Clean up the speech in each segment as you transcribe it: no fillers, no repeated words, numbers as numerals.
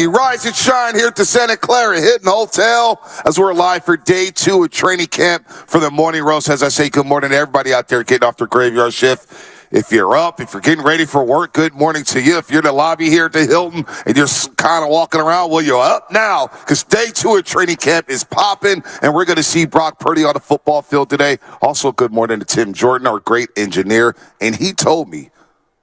Rise and shine here at the Santa Clara Hilton Hotel as we're live for day 2 of training camp for the morning roast. As I say, good morning to everybody out there getting off their graveyard shift. If you're up, if you're getting ready for work, good morning to you. If you're in the lobby here at the Hilton and you're kind of walking around, well, you're up now because day 2 of training camp is popping, and we're going to see Brock Purdy on the football field today. Also, good morning to Tim Jordan, our great engineer, and he told me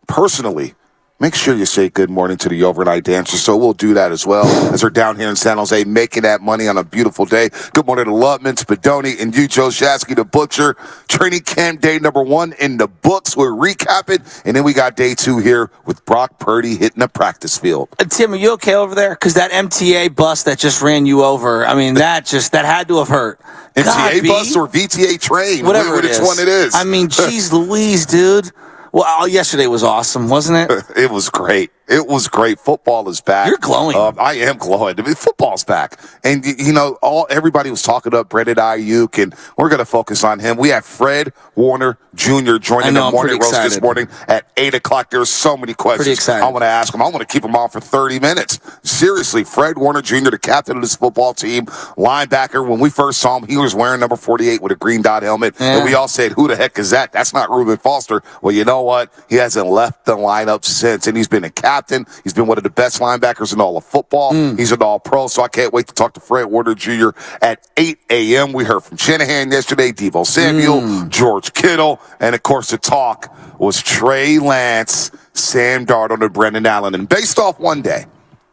personally, make sure you say good morning to the overnight dancers, so we'll do that as well as they're down here in San Jose making that money on a beautiful day. Good morning to Lubman, Spadoni, and you, Joe Shasky, the Butcher. Training camp day number 1 in the books. We'll recap it, and then we got day 2 here with Brock Purdy hitting the practice field. Tim, are you okay over there? Because that MTA bus that just ran you over, I mean, that had to have hurt. MTA bus or VTA train, whatever which one it is. I mean, geez Louise, dude. Well, yesterday was awesome, wasn't it? It was great. It was great. Football is back. You're glowing. I am glowing. I mean, football's back. And, you know, everybody was talking up Brandon Ayuk, and we're going to focus on him. We have Fred Warner Jr. joining the morning roast this morning at 8 o'clock. There's so many questions pretty excited. I want to ask him. I want to keep him on for 30 minutes. Seriously, Fred Warner Jr., the captain of this football team, linebacker. When we first saw him, he was wearing number 48 with a green dot helmet. Yeah. And we all said, who the heck is that? That's not Reuben Foster. Well, you know what? He hasn't left the lineup since, and he's been a captain. He's been one of the best linebackers in all of football. He's an all-pro, so I can't wait to talk to Fred Warner Jr. at 8 a.m. We heard from Shanahan yesterday, Devo Samuel, George Kittle, and, of course, the talk was Trey Lance, Sam Darnold, and Brendan Allen. And based off one day,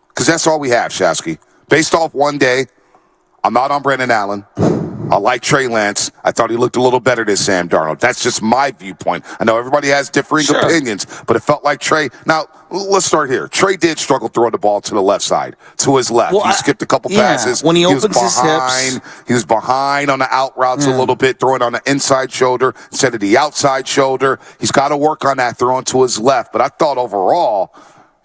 because that's all we have, Shasky, based off one day, I'm out on Brendan Allen. I like Trey Lance. I thought he looked a little better than Sam Darnold. That's just my viewpoint. I know everybody has differing opinions, but it felt like Trey. Now, let's start here. Trey did struggle throwing the ball to the left side, to his left. Well, he skipped a couple passes. When he opens his hips. He was behind on the out routes a little bit, throwing on the inside shoulder instead of the outside shoulder. He's got to work on that throwing to his left. But I thought overall,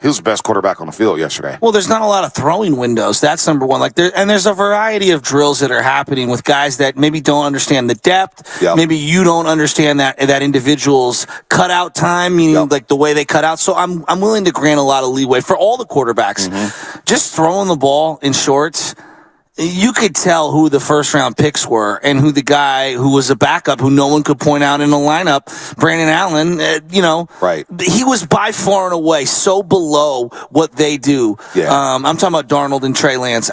he was the best quarterback on the field yesterday. Well, there's not a lot of throwing windows. That's number one. And there's a variety of drills that are happening with guys that maybe don't understand the depth. Yep. Maybe you don't understand that individual's cutout time, meaning like the way they cut out. So I'm willing to grant a lot of leeway for all the quarterbacks. Just throwing the ball in shorts you could tell who the first-round picks were and who the guy who was a backup who no one could point out in the lineup, Brandon Allen, right. He was by far and away so below what they do. Yeah. I'm talking about Darnold and Trey Lance.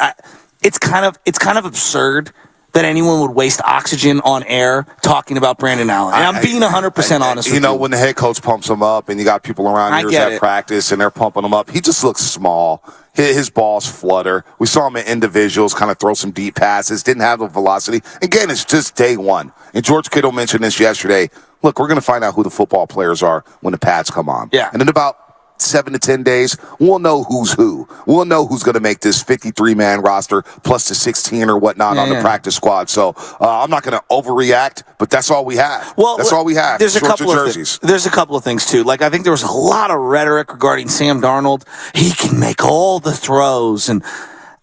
It's kind of absurd that anyone would waste oxygen on air talking about Brandon Allen. And I'm being 100% honest with you. When the head coach pumps him up and you got people around here at practice and they're pumping him up, he just looks small. His balls flutter. We saw him in individuals kind of throw some deep passes, didn't have the velocity. Again, it's just day one. And George Kittle mentioned this yesterday. Look, we're going to find out who the football players are when the pads come on. Yeah. And in about 7 to 10 days, we'll know who's who. We'll know who's going to make this 53-man roster plus the 16 or whatnot on the practice squad. So I'm not going to overreact, but that's all we have. Well, that's all we have. There's a couple of things too. Like I think there was a lot of rhetoric regarding Sam Darnold. He can make all the throws, and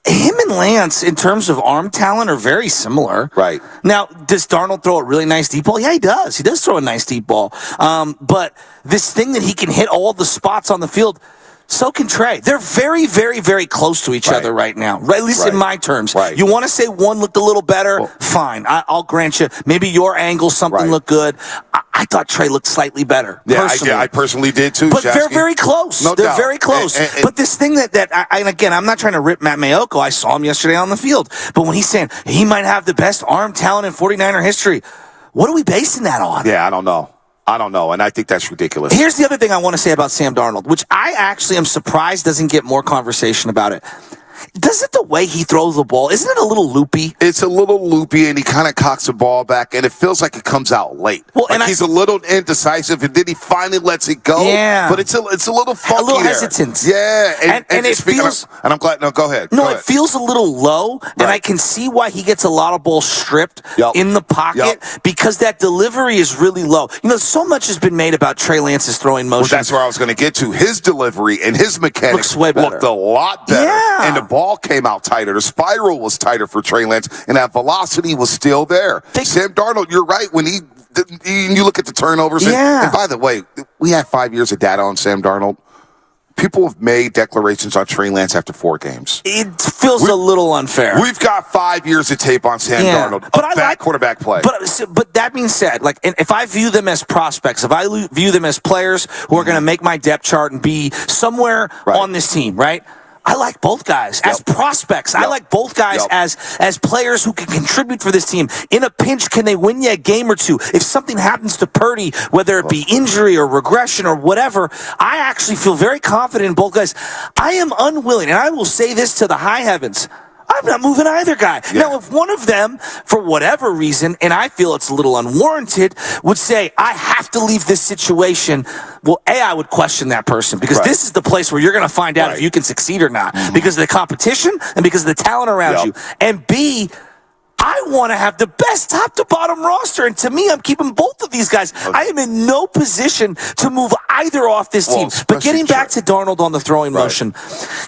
him and Lance, in terms of arm talent, are very similar. Right. Now, does Darnold throw a really nice deep ball? Yeah, he does. He does throw a nice deep ball. But this thing that he can hit all the spots on the field, so can Trey. They're very, very, very close to each other right now, right? At least in my terms. Right. You want to say one looked a little better? Fine. I'll grant you. Maybe your angle, something looked good. I thought Trey looked slightly better. Yeah, I personally did too. But they're very close. They're very close. But this thing and again, I'm not trying to rip Matt Mayoko. I saw him yesterday on the field. But when he's saying he might have the best arm talent in 49er history, what are we basing that on? Yeah, I don't know. And I think that's ridiculous. Here's the other thing I want to say about Sam Darnold, which I actually am surprised doesn't get more conversation about it. Doesn't the way he throws the ball, isn't it a little loopy? It's a little loopy, and he kind of cocks the ball back, and it feels like it comes out late. Well, like he's a little indecisive, and then he finally lets it go. Yeah. But it's a little funky. A little there. hesitant. Yeah. And it feels... And I'm glad... No, go ahead. No, it feels a little low, and I can see why he gets a lot of balls stripped in the pocket, because that delivery is really low. So much has been made about Trey Lance's throwing motion. Well, that's where I was going to get to. His delivery and his mechanics looked a lot better. Yeah. And the ball came out tighter. The spiral was tighter for Trey Lance, and that velocity was still there. Sam Darnold, you're right. When you look at the turnovers. And by the way, we have 5 years of data on Sam Darnold. People have made declarations on Trey Lance after 4 games. It feels a little unfair. We've got 5 years of tape on Sam Darnold. But I like quarterback play. But that being said, like, if I view them as prospects, if I view them as players who are going to make my depth chart and be somewhere on this team, right? I like both guys as prospects. I like both guys as players who can contribute for this team. In a pinch, can they win you a game or two? If something happens to Purdy, whether it be injury or regression or whatever, I actually feel very confident in both guys. I am unwilling, and I will say this to the high heavens, I'm not moving either guy. Now, if one of them, for whatever reason, and I feel it's a little unwarranted, would say, I have to leave this situation, well, I would question that person, because this is the place where you're going to find out if you can succeed or not, because of the competition and because of the talent around you. And B, I want to have the best top to bottom roster. And to me, I'm keeping both of these guys. I am in no position to move either off this team. But getting back to Darnold on the throwing motion,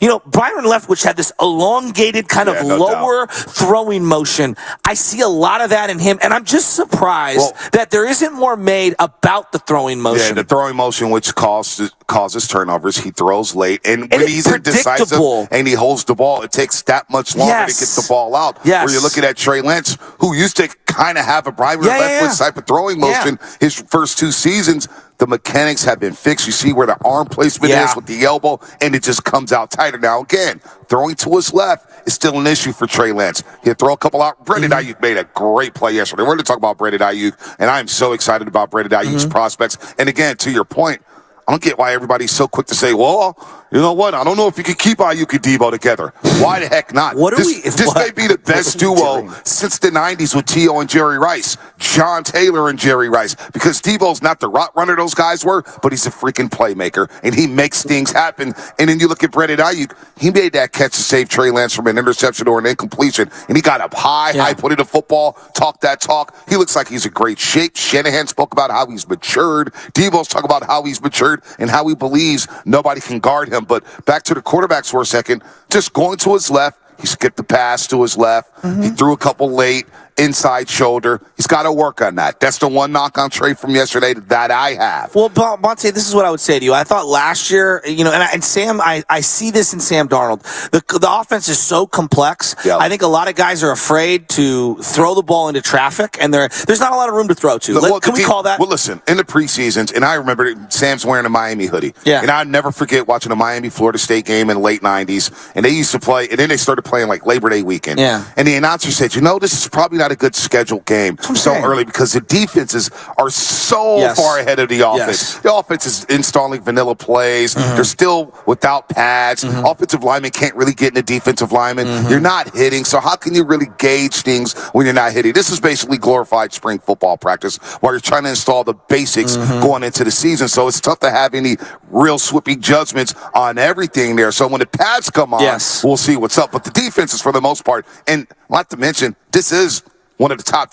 Byron Leftwich had this elongated kind of lower throwing motion. I see a lot of that in him. And I'm just surprised that there isn't more made about the throwing motion. Yeah, the throwing motion, which causes turnovers. He throws late. And when he's indecisive and he holds the ball, it takes that much longer to get the ball out. Where you're looking at Trey Lance, who used to kind of have a Byron Leftwich type of throwing motion his first 2 seasons. The mechanics have been fixed. You see where the arm placement is with the elbow, and it just comes out tighter. Now, again, throwing to his left is still an issue for Trey Lance. He'll throw a couple out. Brandon Ayuk made a great play yesterday. We're going to talk about Brandon Ayuk, and I'm so excited about Brandon Ayuk's prospects. And again, to your point, I don't get why everybody's so quick to say, well, you know what? I don't know if you could keep Ayuk and Debo together. Why the heck not? This may be the best duo since the 90s with T.O. and Jerry Rice, John Taylor and Jerry Rice, because Debo's not the route runner those guys were, but he's a freaking playmaker, and he makes things happen. And then you look at Brandon Ayuk, he made that catch to save Trey Lance from an interception or an incompletion, and he got up high put in the football, talk that talk. He looks like he's in great shape. Shanahan spoke about how he's matured. Debo's talking about how he's matured and how he believes nobody can guard him. But back to the quarterbacks for a second, just going to his left, he skipped the pass to his left. He threw a couple late. inside shoulder. He's got to work on that. That's the one knock on Trey from yesterday that I have. Well, Monte, this is what I would say to you. I thought last year, and Sam, I see this in Sam Darnold. The offense is so complex. Yep. I think a lot of guys are afraid to throw the ball into traffic, and there's not a lot of room to throw to. Can we call that? Well, listen, in the preseasons, and I remember Sam's wearing a Miami hoodie. Yeah. And I'll never forget watching a Miami-Florida State game in the late 90s, and they used to play, and then they started playing like Labor Day weekend. Yeah. And the announcer said, this is probably not a good scheduled game so early because the defenses are so far ahead of the offense. Yes. The offense is installing vanilla plays. They're still without pads. Offensive linemen can't really get in the defensive linemen. You're not hitting, so how can you really gauge things when you're not hitting? This is basically glorified spring football practice while you're trying to install the basics going into the season. So it's tough to have any real sweeping judgments on everything there. So when the pads come on, we'll see what's up. But the defenses, for the most part, and not to mention, this is one of the top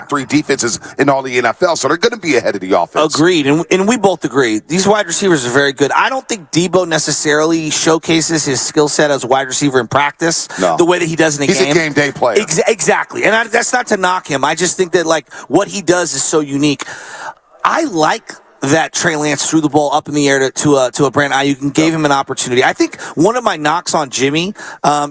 three defenses in all the NFL, so they're going to be ahead of the offense. Agreed, and we both agree. These wide receivers are very good. I don't think Debo necessarily showcases his skill set as a wide receiver in practice the way that he does in a game. He's a game day player. Exactly, and that's not to knock him. I just think that what he does is so unique. I like that Trey Lance threw the ball up in the air to a Brandon Ayuk and gave him an opportunity. I think one of my knocks on Jimmy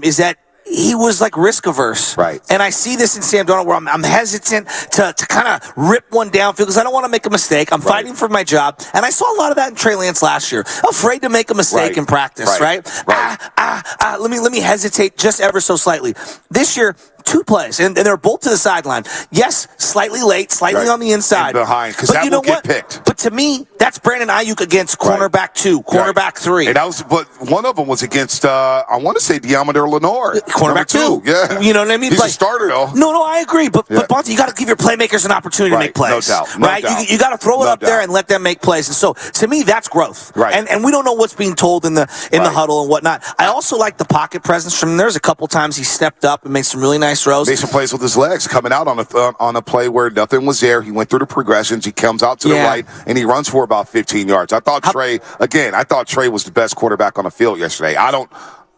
is that he was risk averse. Right. And I see this in Sam Darnold where I'm hesitant to kind of rip one downfield because I don't want to make a mistake. I'm fighting for my job. And I saw a lot of that in Trey Lance last year. Afraid to make a mistake in practice, right? Let me hesitate just ever so slightly. This year, 2 plays, and they're both to the sideline. Yes, slightly late, slightly on the inside. And behind, because that will get picked. But to me, that's Brandon Ayuk against cornerback 2, cornerback 3. And but one of them was against, I want to say, Diamador Lenore. Cornerback 2. Yeah. You know what I mean? He's a starter, though. No, I agree. But Bonte, you got to give your playmakers an opportunity to make plays. No doubt. You got to throw it up there and let them make plays. And so, to me, that's growth. Right. And we don't know what's being told in the huddle and whatnot. I also like the pocket presence from him. There's a couple times he stepped up and made some really nice throws. Made some plays with his legs coming out on a play where nothing was there. He went through the progressions. He comes out to the right, and he runs for about 15 yards. I thought Trey was the best quarterback on the field yesterday.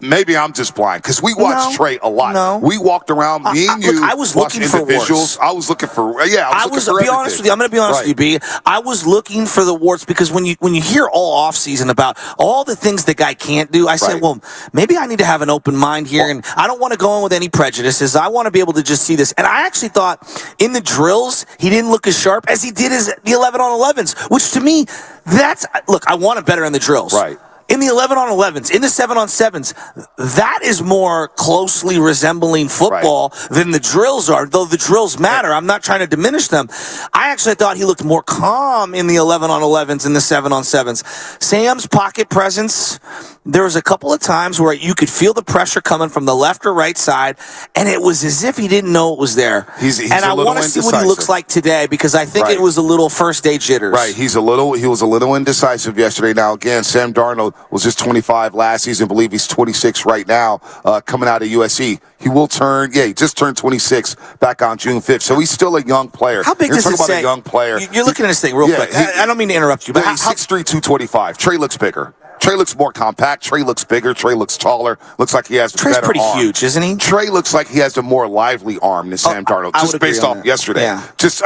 Maybe I'm just blind because we watched Trey a lot. No. We walked around, me and you. I was looking for warts. I was looking for, I was looking for be honest with you. I'm going to be honest with you, B. I was looking for the warts because when you hear all offseason about all the things the guy can't do, I said, well, maybe I need to have an open mind here, and I don't want to go in with any prejudices. I want to be able to just see this. And I actually thought in the drills, he didn't look as sharp as he did as the 11-on-11s, which to me, I want it better in the drills. Right. In the 11-on-11s, in the 7-on-7s, that is more closely resembling football than the drills are, though the drills matter. I'm not trying to diminish them. I actually thought he looked more calm in the 11-on-11s and the 7-on-7s. Sam's pocket presence, there was a couple of times where you could feel the pressure coming from the left or right side, and it was as if he didn't know it was there. He's and I want to see what he looks like today because I think it was a little first-day jitters. Right, he was a little indecisive yesterday. Now, again, Sam Darnold was just 25 last season. I believe he's 26 right now, coming out of USC. He will he just turned 26 back on June 5th. So he's still a young player. How big does it say? A young player. You're looking at this thing real quick. I don't mean to interrupt you, but he's 6'3", 225. Trey looks bigger. Trey looks more compact. Trey looks bigger. Trey looks taller. Looks like he has a better arm. Trey's pretty huge, isn't he? Trey looks like he has a more lively arm than Sam Darnold, just based off yesterday. Yeah. Just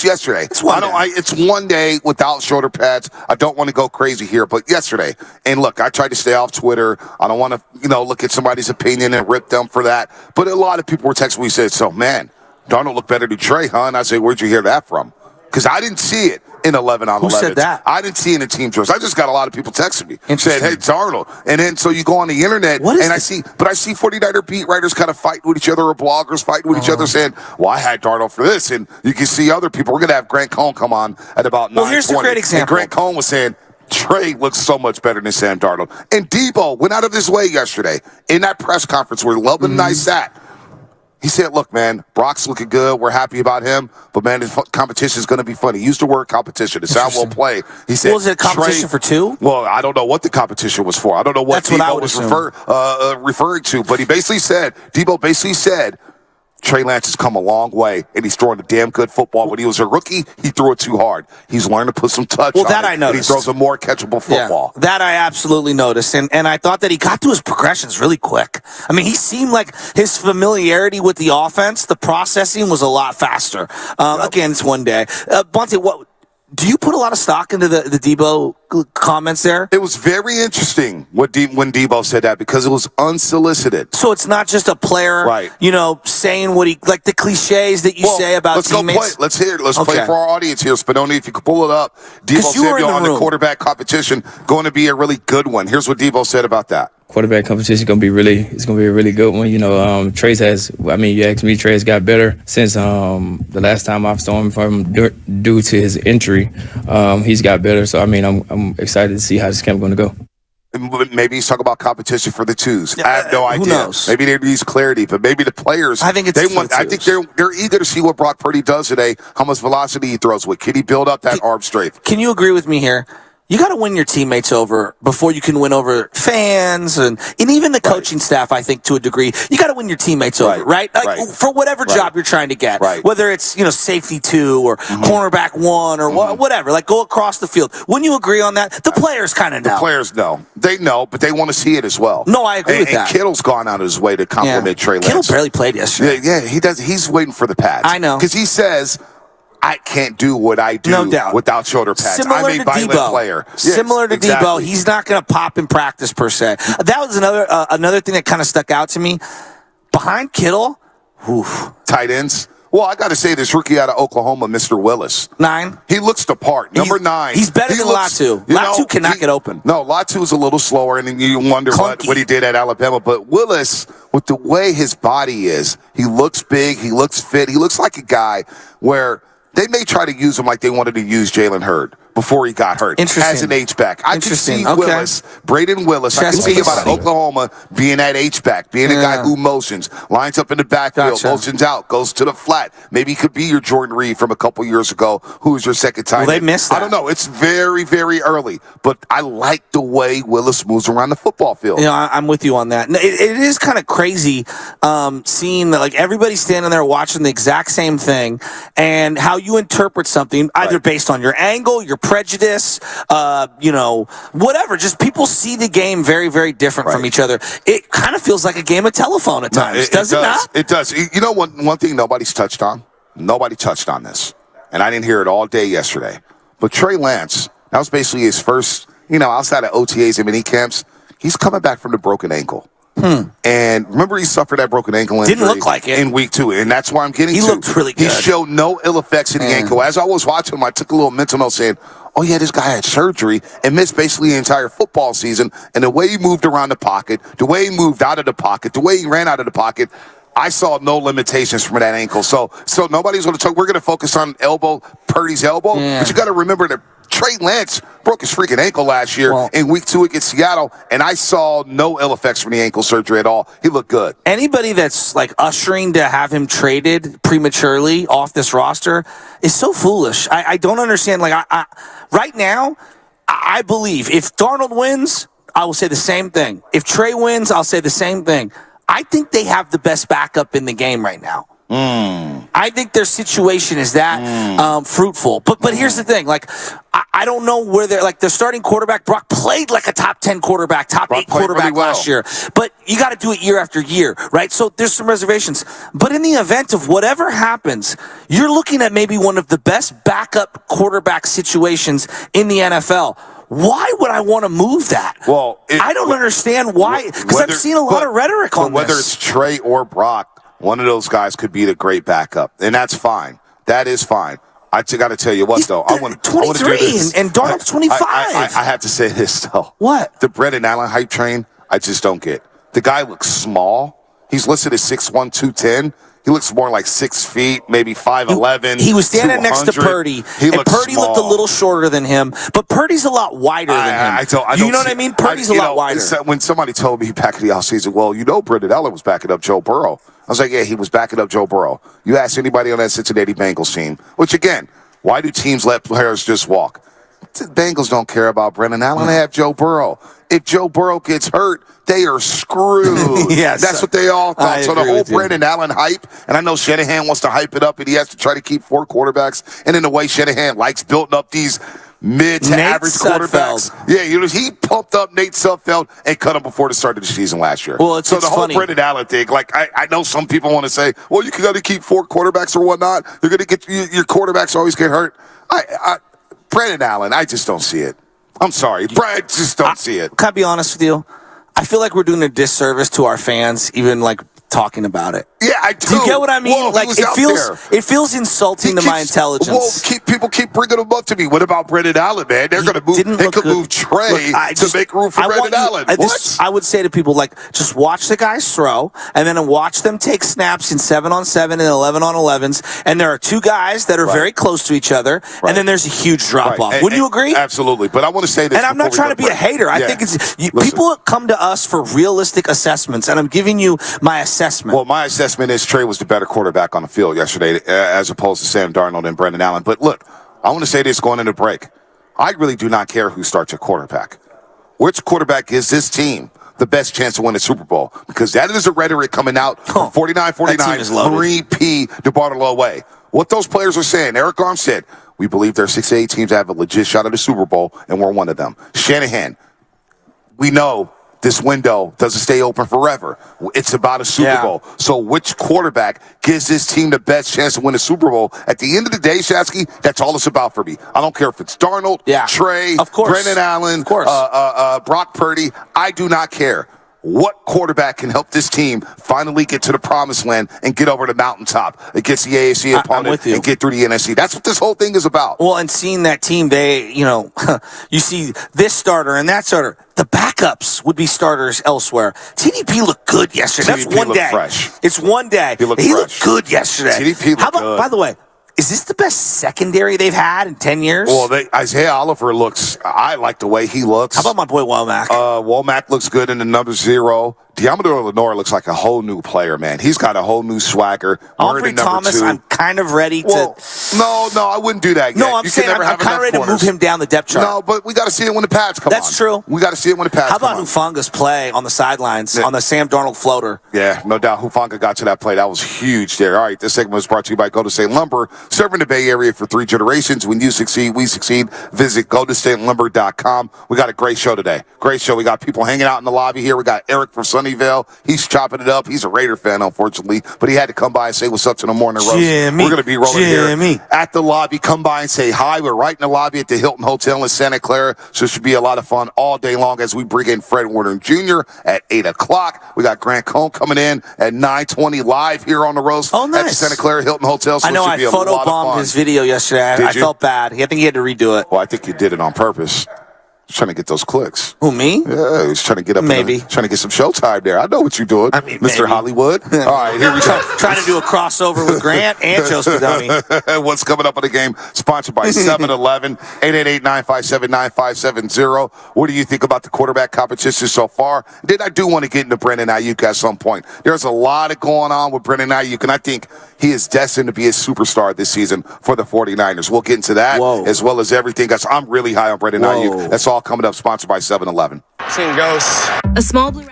yesterday. It's one day without shoulder pads. I don't want to go crazy here, but yesterday. And look, I tried to stay off Twitter. I don't want to, look at somebody's opinion and rip them for that. But a lot of people were texting me and said, so, man, Darnold looked better than Trey, huh? And I said, where'd you hear that from? Because I didn't see it in 11-on-11. Who said that? I didn't see it in team drills. I just got a lot of people texting me and said, hey, Darnold. And then so you go on the internet I see 49er beat writers kind of fighting with each other or bloggers fighting with each other saying, well, I had Darnold for this. And you can see other people. We're going to have Grant Cohn come on at about 9:20. Well, here's a great example. And Grant Cohn was saying, Trey looks so much better than Sam Darnold. And Debo went out of his way yesterday in that press conference where Lubin and I sat. He said, look, man, Brock's looking good. We're happy about him. But, man, the competition is going to be funny. He used the word competition. It's how we'll play. He said, was it a competition for 2? Well, I don't know what the competition was for. I don't know what Debo was referring to. But Debo basically said, Trey Lance has come a long way, and he's throwing a damn good football. When he was a rookie, he threw it too hard. He's learned to put some touch on that it, I noticed. and he throws a more catchable football. Yeah, that I absolutely noticed, and I thought that he got to his progressions really quick. I mean, he seemed like his familiarity with the offense, the processing was a lot faster. Again, it's one day. Bunty, do you put a lot of stock into the Debo comments there? It was very interesting when Debo said that because it was unsolicited. So it's not just a player, right? Saying what he like the cliches that you say about teammates. Let's go play. Let's hear it. Let's play for our audience here. Spadoni, if you could pull it up. Debo said on the quarterback competition going to be a really good one. Here's what Debo said about that. Quarterback competition is gonna be a really good one. Trey has. I mean, you asked me, Trey has got better since the last time I've saw him from due to his injury. He's got better. So I mean, I'm excited to see how this camp going to go. Maybe he's talking about competition for the twos. Yeah, I have no idea. Who knows? Maybe they need clarity, but maybe the players. I think it's I think they're eager to see what Brock Purdy does today. How much velocity he throws with. Can he build up that arm strength? Can you agree with me here? You got to win your teammates over before you can win over fans and even the coaching staff, I think, to a degree. You got to win your teammates over, right? For whatever job you're trying to get, whether it's, safety 2 or cornerback 1 or whatever. Like, go across the field. Wouldn't you agree on that? The players kind of know. The players know. They know, but they want to see it as well. No, I agree with that. And Kittle's gone out of his way to compliment Trey Lance. Kittle barely played yesterday. Yeah, he does. He's waiting for the pads. I know. Because he says, I can't do what I do without shoulder pads. I'm a violent player. Similar to Debo, he's not going to pop in practice per se. That was another thing that kind of stuck out to me. Behind Kittle, tight ends. Well, I got to say this rookie out of Oklahoma, Mr. Willis. 9. He looks the part. Number 9. He's better than Latu. Latu cannot get open. No, Latu is a little slower, and you wonder what he did at Alabama. But Willis, with the way his body is, he looks big, he looks fit, he looks like a guy where they may try to use him like they wanted to use Jalen Hurd before he got hurt as an H-back. I can see Willis, Braden Willis, I can see him out of Oklahoma being that H-back, being a guy who motions, lines up in the backfield, motions out, goes to the flat. Maybe he could be your Jordan Reed from a couple years ago, who was your second time. Well, they missed that. I don't know. It's very, very early, but I like the way Willis moves around the football field. I'm with you on that. It is kind of crazy seeing that, like, everybody's standing there watching the exact same thing, and how you interpret something either based on your angle, your prejudice, whatever. Just people see the game very, very different from each other. It kind of feels like a game of telephone at times. Does it not? It does. You know, one thing nobody's touched on? Nobody touched on this. And I didn't hear it all day yesterday. But Trey Lance, that was basically his first, outside of OTAs and mini camps, he's coming back from the broken ankle. And remember, he suffered that broken ankle injury. Didn't look like it in week 2, and that's why I'm getting. He looked really good. He showed no ill effects in the ankle. As I was watching him, I took a little mental note saying, "Oh yeah, this guy had surgery and missed basically the entire football season." And the way he moved around the pocket, the way he moved out of the pocket, the way he ran out of the pocket, I saw no limitations from that ankle. So nobody's going to talk. We're going to focus on Purdy's elbow, but you got to remember that Trey Lance broke his freaking ankle last year in week 2 against Seattle, and I saw no ill effects from the ankle surgery at all. He looked good. Anybody that's like ushering to have him traded prematurely off this roster is so foolish. I don't understand. Like, right now, I believe if Darnold wins, I will say the same thing. If Trey wins, I'll say the same thing. I think they have the best backup in the game right now. I think their situation is that fruitful. But here's the thing. Like, I don't know where they're, like, their starting quarterback, Brock, played like a top 10 quarterback, top 8 quarterback really last year. But you got to do it year after year, right? So there's some reservations. But in the event of whatever happens, you're looking at maybe one of the best backup quarterback situations in the NFL. Why would I want to move that? Well, I don't understand why, because I've seen a lot of rhetoric on whether it's Trey or Brock, one of those guys could be the great backup, and that's fine. That is fine. I got to tell you what, though. I want to do this. And Darnold's 25. I have to say this, though. What? The Brendan Allen hype train, I just don't get. The guy looks small. He's listed as 6'1", 210. He looks more like 6 feet, maybe 5'11". He was standing next to Purdy, and Purdy looked a little shorter than him, but Purdy's a lot wider than him. You know what I mean? Purdy's a lot wider. When somebody told me back in the offseason, well, Brendan Allen was backing up Joe Burrow. I was like, yeah, he was backing up Joe Burrow. You ask anybody on that Cincinnati Bengals team, which, again, why do teams let players just walk? The Bengals don't care about Brendan Allen. They have Joe Burrow. if Joe Burrow gets hurt, they are screwed. Yes. That's what they all thought. So the whole Brandon Allen hype, and I know Shanahan wants to hype it up, and he has to try to keep 4 quarterbacks. And in the way Shanahan likes building up these mid to average quarterbacks. Yeah, he pumped up Nate Sudfeld and cut him before the start of the season last year. Well, it's the whole funny. Brandon Allen thing, like I know some people want to say, well, you got to keep 4 quarterbacks or whatnot. You're going to get your quarterbacks always get hurt. Brandon Allen, I just don't see it. I'm sorry, Brad, just don't see it. Can I be honest with you? I feel like we're doing a disservice to our fans, even like talking about it. Yeah, I do. Do you get what I mean? Whoa, like it feels insulting to my intelligence. Well, people keep bringing him up to me. What about Brandon Allen, man? They're going to move. They could move Trey to make room for Brandon Allen. I would say to people, like, just watch the guys throw, and then watch them take snaps in 7-on-7 and 11-on-11s. And there are 2 guys that are very close to each other, and then there's a huge drop off. Wouldn't you agree? Absolutely. But I want to say this. And I'm not trying to be a hater. I think it's people come to us for realistic assessments, and I'm giving you my assessment. Well, my assessment is Trey was the better quarterback on the field yesterday as opposed to Sam Darnold and Brandon Allen. But look, I want to say this going into break. I really do not care who starts at quarterback. Which quarterback gives this team the best chance to win the Super Bowl? Because that is a rhetoric coming out from 49-49, Marie P. DeBartolo way. What those players are saying, Eric Armstead, we believe there are 6 to 8 teams that have a legit shot at the Super Bowl, and we're one of them. Shanahan, we know this window doesn't stay open forever. It's about a Super Bowl. So which quarterback gives this team the best chance to win a Super Bowl? At the end of the day, Shasky, that's all it's about for me. I don't care if it's Darnold, Trey, Brandon Allen, Brock Purdy. I do not care. What quarterback can help this team finally get to the promised land and get over the mountaintop against the AFC opponent and get through the NFC? That's what this whole thing is about. Well, and seeing that team, you see this starter and that starter. The backups would be starters elsewhere. TDP looked good yesterday. That's one day. Fresh. It's one day. He looked good yesterday. TDP looked good. By the way, is this the best secondary they've had in 10 years? Well, Isaiah Oliver I like the way he looks. How about my boy Womack? Womack looks good in the number 0. Diamador Lenore looks like a whole new player, man. He's got a whole new swagger. Aubrey Thomas, 2. I'm kind of ready to. No, I wouldn't do that yet. No, I'm saying I'm kind of ready to move him down the depth chart. No, but we got to see it when the pads come on. That's true. We got to see it when the pads come on. How about Hufanga's play on the sidelines on the Sam Darnold floater? Yeah, no doubt. Hufanga got to that play. That was huge there. All right, this segment was brought to you by Golden State Lumber, serving the Bay Area for 3 generations. When you succeed, we succeed. Visit goldenstatelumber.com. We got a great show today. Great show. We got people hanging out in the lobby here. We got Eric from Sunnyvale. He's chopping it up. He's a Raider fan, unfortunately, but he had to come by and say what's up to the morning roast. We're going to be rolling here at the lobby. Come by and say hi. We're right in the lobby at the Hilton Hotel in Santa Clara, so it should be a lot of fun all day long as we bring in Fred Warner Jr. at 8 o'clock. We got Grant Cohn coming in at 9:20 live here on the roast at the Santa Clara Hilton Hotel. So I know I photobombed his video yesterday. I felt bad. I think he had to redo it. Well, I think you did it on purpose. Trying to get those clicks. Who, me? Yeah, he's trying to get up. Maybe. Trying to get some showtime there. I know what you're doing, Mr. Hollywood. All right, here we go. Trying to do a crossover with Grant and Joe Spadoni. What's coming up on the game? Sponsored by 7-Eleven, 888-957-9570. What do you think about the quarterback competition so far? Then I do want to get into Brandon Ayuk at some point. There's a lot of going on with Brandon Ayuk, and I think he is destined to be a superstar this season for the 49ers. We'll get into that as well as everything else. I'm really high on Brandon Ayuk. That's all coming up, sponsored by 7-Eleven. Seen ghosts. A small blue...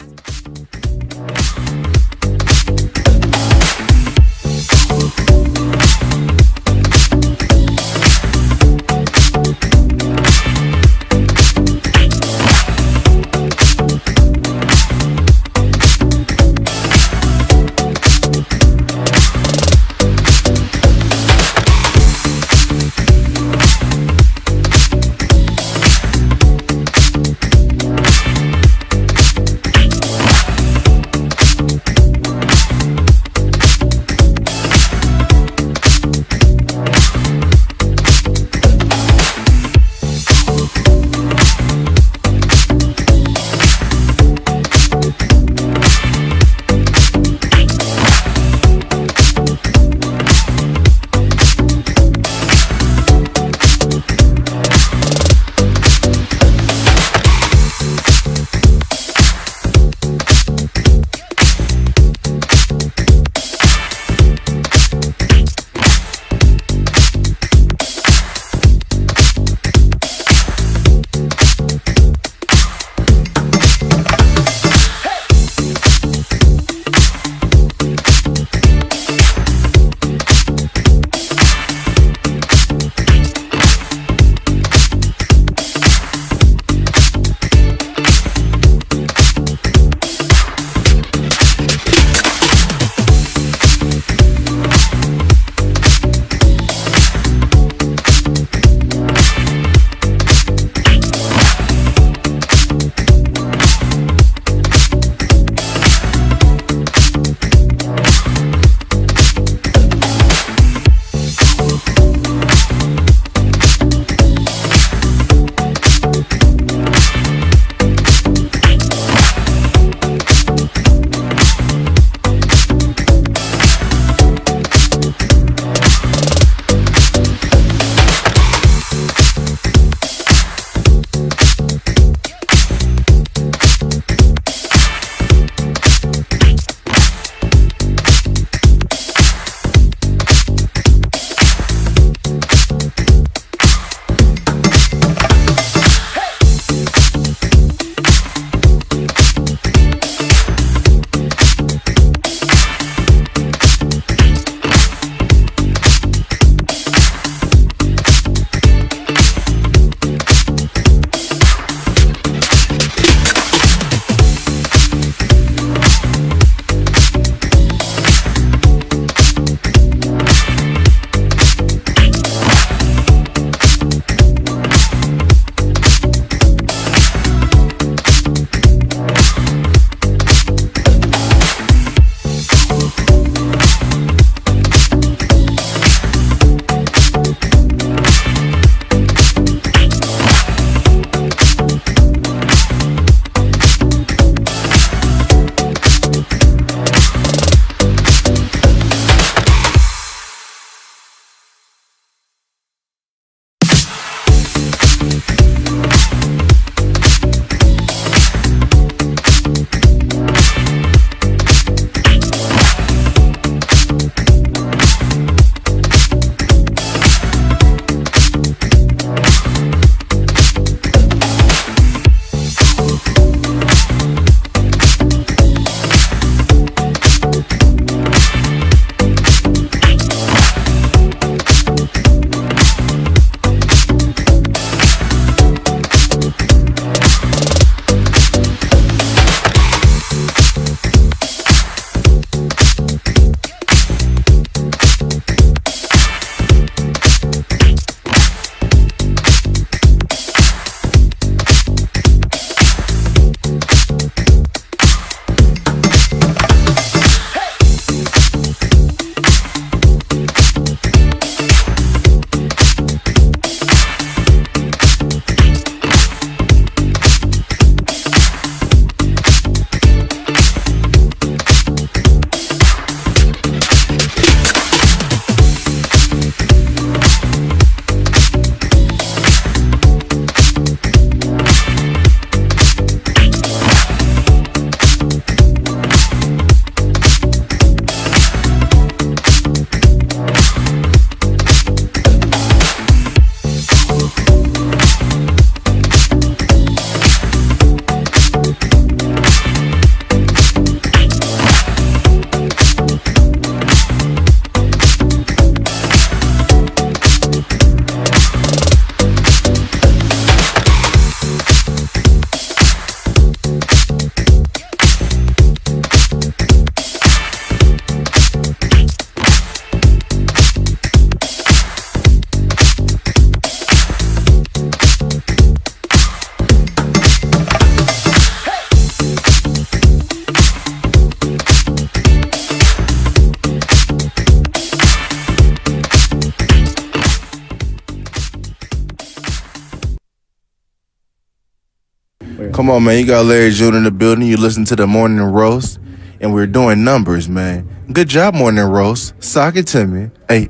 Come on, man. You got Larry June in the building. You listen to the Morning Roast, and we're doing numbers, man. Good job, Morning Roast. Sock it to me. Hey.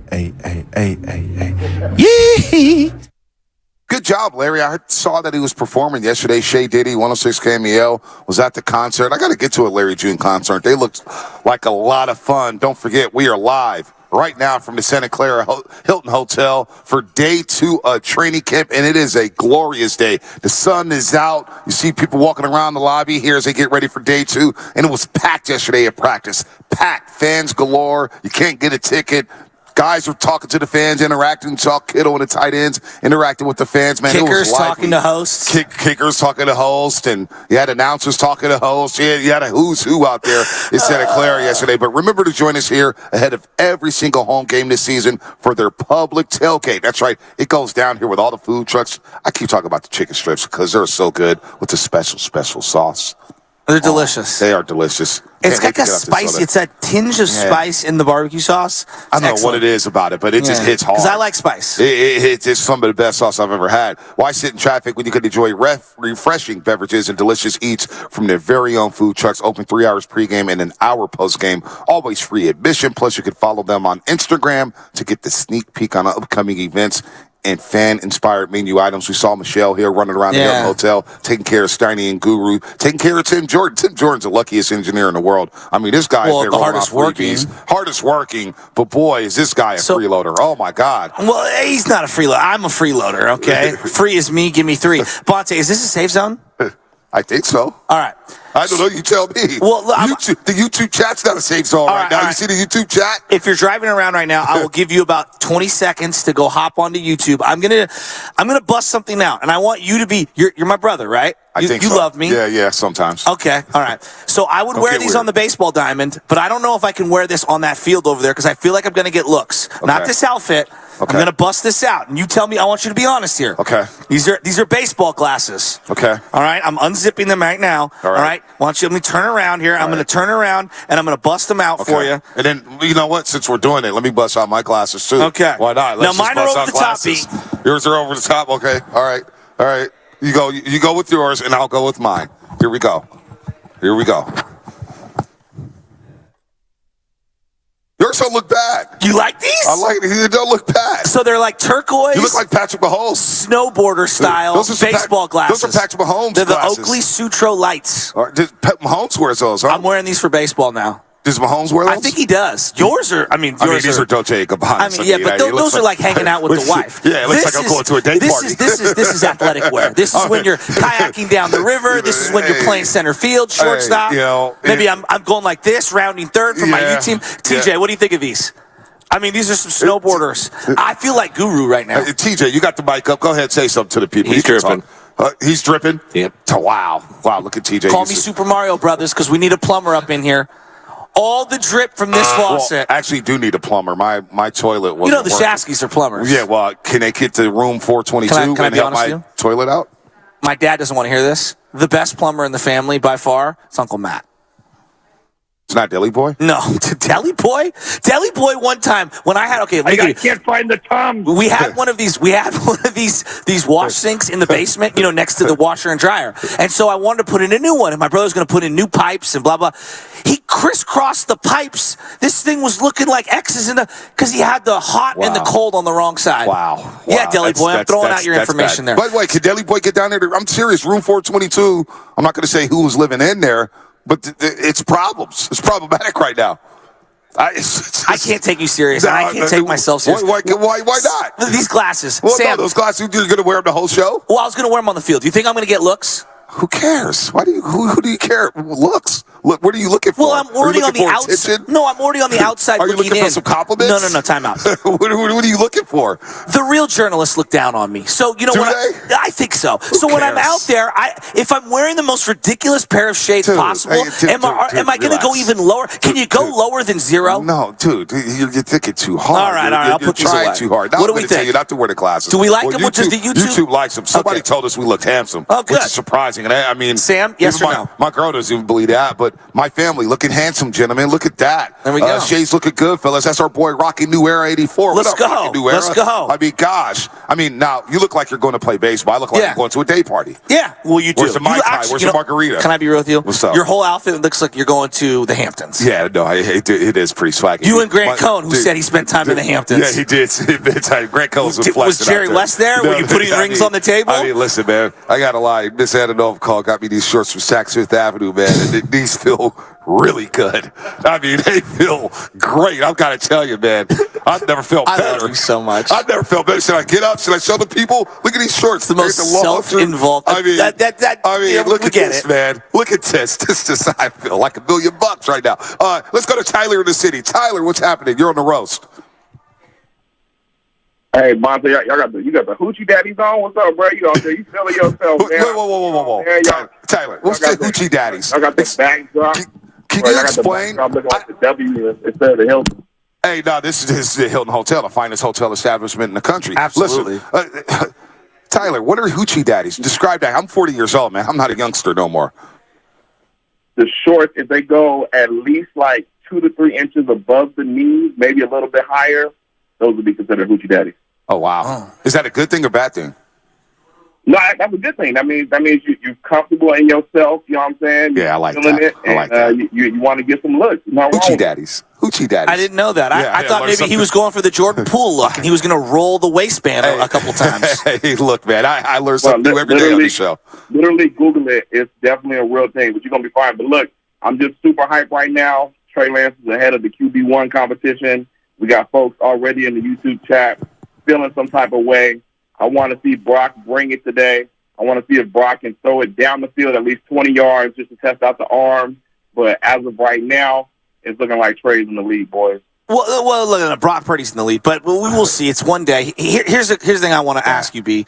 Yee! Good job, Larry. I saw that he was performing yesterday. Shay Diddy, 106 Cameo, was at the concert. I got to get to a Larry June concert. They looked like a lot of fun. Don't forget, we are live right now from the Santa Clara Hilton Hotel for day 2 of training camp, and it is a glorious day. The sun is out. You see people walking around the lobby here as they get ready for day 2, and it was packed yesterday at practice. Packed. Fans galore. You can't get a ticket. Guys were talking to the fans, interacting. Chalk Kittle and the tight ends interacting with the fans. Man, Kickers it was talking to hosts. Kickers talking to hosts, and you had announcers talking to hosts. You had a who's who out there in Santa Clara yesterday. But remember to join us here ahead of every single home game this season for their public tailgate. That's right. It goes down here with all the food trucks. I keep talking about the chicken strips because they're so good with the special sauce. They're delicious. They are delicious. It's got that spice. It's that tinge of spice in the barbecue sauce. I don't know what it is about it, but it just hits hard. Because I like spice. It's some of the best sauce I've ever had. Why sit in traffic when you could enjoy refreshing beverages and delicious eats from their very own food trucks? Open 3 hours pregame and an hour postgame. Always free admission. Plus, you can follow them on Instagram to get the sneak peek on upcoming events and fan-inspired menu items. We saw Michelle here running around the Hilton Hotel, taking care of Steiny and Guru, taking care of Tim Jordan. Tim Jordan's the luckiest engineer in the world. I mean, this guy is the hardest working. Hardest working, but boy, is this guy a freeloader. Oh, my God. Well, he's not a freeloader. I'm a freeloader, okay? Free is me. Give me 3. Bonte, is this a safe zone? I think so. All right. I don't know. You tell me. Well, the YouTube chat's not a safe zone right now. You see the YouTube chat? If you're driving around right now, I will give you about 20 seconds to go hop onto YouTube. I'm gonna bust something out, and I want you to be. You're my brother, right? I think you so. love me. Yeah, sometimes. Okay, all right. So I would wear these on the baseball diamond, but I don't know if I can wear this on that field over there because I feel like I'm gonna get looks. Okay. Not this outfit. Okay. I'm gonna bust this out, and you tell me. I want you to be honest here. Okay. These are baseball glasses. Okay. All right. I'm unzipping them right now. All right. Let me turn around here. I'm gonna turn around, and I'm gonna bust them out for you. And then you know what? Since we're doing it, let me bust out my glasses too. Okay. Why not? Now mine are over the top, Pete. Yours are over the top. Okay. All right. You go with yours, and I'll go with mine. Here we go. Yours don't look bad. You like these? I like it. They don't look bad. So they're like turquoise. You look like Patrick Mahomes. Snowboarder style baseball glasses. Those are Patrick Mahomes They're glasses. the Oakley Sutro lights. Mahomes wears those, huh? I'm wearing these for baseball now. Does Mahomes wear those? I think he does. Yours are, these are Dolce & Gabbana. But those are like hanging out with the wife. Yeah, it looks like I'm going to a date party. This is athletic wear. This is when you're kayaking down the river. This is when you're playing center field, shortstop. Maybe I'm going like this, rounding third for my U team. TJ, what do you think of these? These are some snowboarders. I feel like Guru right now. TJ, you got the mic up. Go ahead, say something to the people. He's dripping. He's dripping? Yep. Wow, look at TJ. Call me Super Mario Brothers because we need a plumber up in here. All the drip from this faucet. Well, actually do need a plumber. My toilet wasn't the working. Shaskys are plumbers. Yeah, well, can they get to room 422 can I and be help honest my with you? toilet out? My dad doesn't want to hear this. The best plumber in the family by far is Uncle Matt. It's not Deli Boy? No, Deli Boy? Deli Boy one time when I had I can't find the Tums. We had one of these wash sinks in the basement, next to the washer and dryer. And so I wanted to put in a new one, and my brother's going to put in new pipes and blah blah. He crisscrossed the pipes. This thing was looking like X's because he had the hot and the cold on the wrong side. Wow. Yeah, Deli Boy, I'm throwing out your information there. By the way, can Deli Boy get down there? I'm serious. Room 422. I'm not going to say who was living in there. But it's problems. It's problematic right now. I can't take you serious. I can't take myself serious. Why not? These glasses. Well, Sam, no, those glasses, you're going to wear them the whole show? Well, I was going to wear them on the field. Do you think I'm going to get looks? Who cares? Who do you care? Looks. Look, what are you looking for? Well, I'm already on the outside. No, I'm already on the outside. Are you looking for some compliments? No, time out. What are you looking for? The real journalists look down on me. So, do they? I think so. So when I'm out there, if I'm wearing the most ridiculous pair of shades possible, am I going to go even lower? Can you go lower than 0? No, dude, you're thinking too hard. All right, I'll put these away. You're trying too hard. Now What do I'm we going to tell think? you not to wear the glasses. Do we like them? Does the YouTube likes them. Somebody told us we looked handsome, good. which is surprising. And Sam, yes or no? My girl doesn't even believe that, but My family looking handsome, gentlemen. Look at that. There we go. Shay's looking good, fellas. That's our boy Rocky New Era 84. Let's What up, go. Rocky New Era? Let's go. I mean, gosh. I mean, now, you look like you're going to play baseball. I look like Yeah. you're going to a day party. Yeah, well, you do. Where's the Mai Tai? Where's the margarita? Can I be real with you? What's up? Your whole outfit looks like you're going to the Hamptons. Yeah, no, it is pretty swaggy. You and Grant Cohn, who said he spent time in the Hamptons. Yeah, he did. Grant Cohn was flexing. Was Jerry West there? Were you putting rings on the table? I mean, listen, man, I got to lie. Miss Antonov call got me these shorts from Saks Fifth Avenue, man, and these feel really good. I mean, they feel great. I've got to tell you, man, I've never felt better. I love you so much. I've never felt better. Should I get up? Should I show the people? Look at these shorts. It's the most self-involved. I mean, look at this, it. man. Look at this. This is, I feel like $1 million right now. Let's go to Tyler in the city. Tyler, what's happening? You're on the roast. Hey, Monte, you got the hoochie daddies on? What's up, bro? You feeling yourself, man? Whoa. Man, Tyler, what's the hoochie daddies? I got the backdrop. Can you explain? I'm looking at the W instead of the Hilton. Hey, no, this is the Hilton Hotel, the finest hotel establishment in the country. Absolutely. Listen, Tyler, what are hoochie daddies? Describe that. I'm 40 years old, man. I'm not a youngster no more. The shorts, if they go at least like 2 to 3 inches above the knees, maybe a little bit higher, those would be considered hoochie daddies. Oh, wow. Is that a good thing or bad thing? No, that's a good thing. That means you're comfortable in yourself. You know what I'm saying? Yeah, I like feeling that. It, I like that. You want to get some looks. Hoochie daddies. Hoochie daddies. I didn't know that. I thought maybe he was going for the Jordan Poole look, and he was going to roll the waistband a couple times. Hey, look, man, I learn something new every day on the show. Literally Google it. It's definitely a real thing, but you're going to be fine. But look, I'm just super hyped right now. Trey Lance is ahead of the QB1 competition. We got folks already in the YouTube chat feeling some type of way. I want to see Brock bring it today. I want to see if Brock can throw it down the field at least 20 yards just to test out the arm. But as of right now, it's looking like Trey's in the lead, boys. Well, look, Brock Purdy's in the lead, but we will see. It's one day. Here's the thing I want to ask you, B.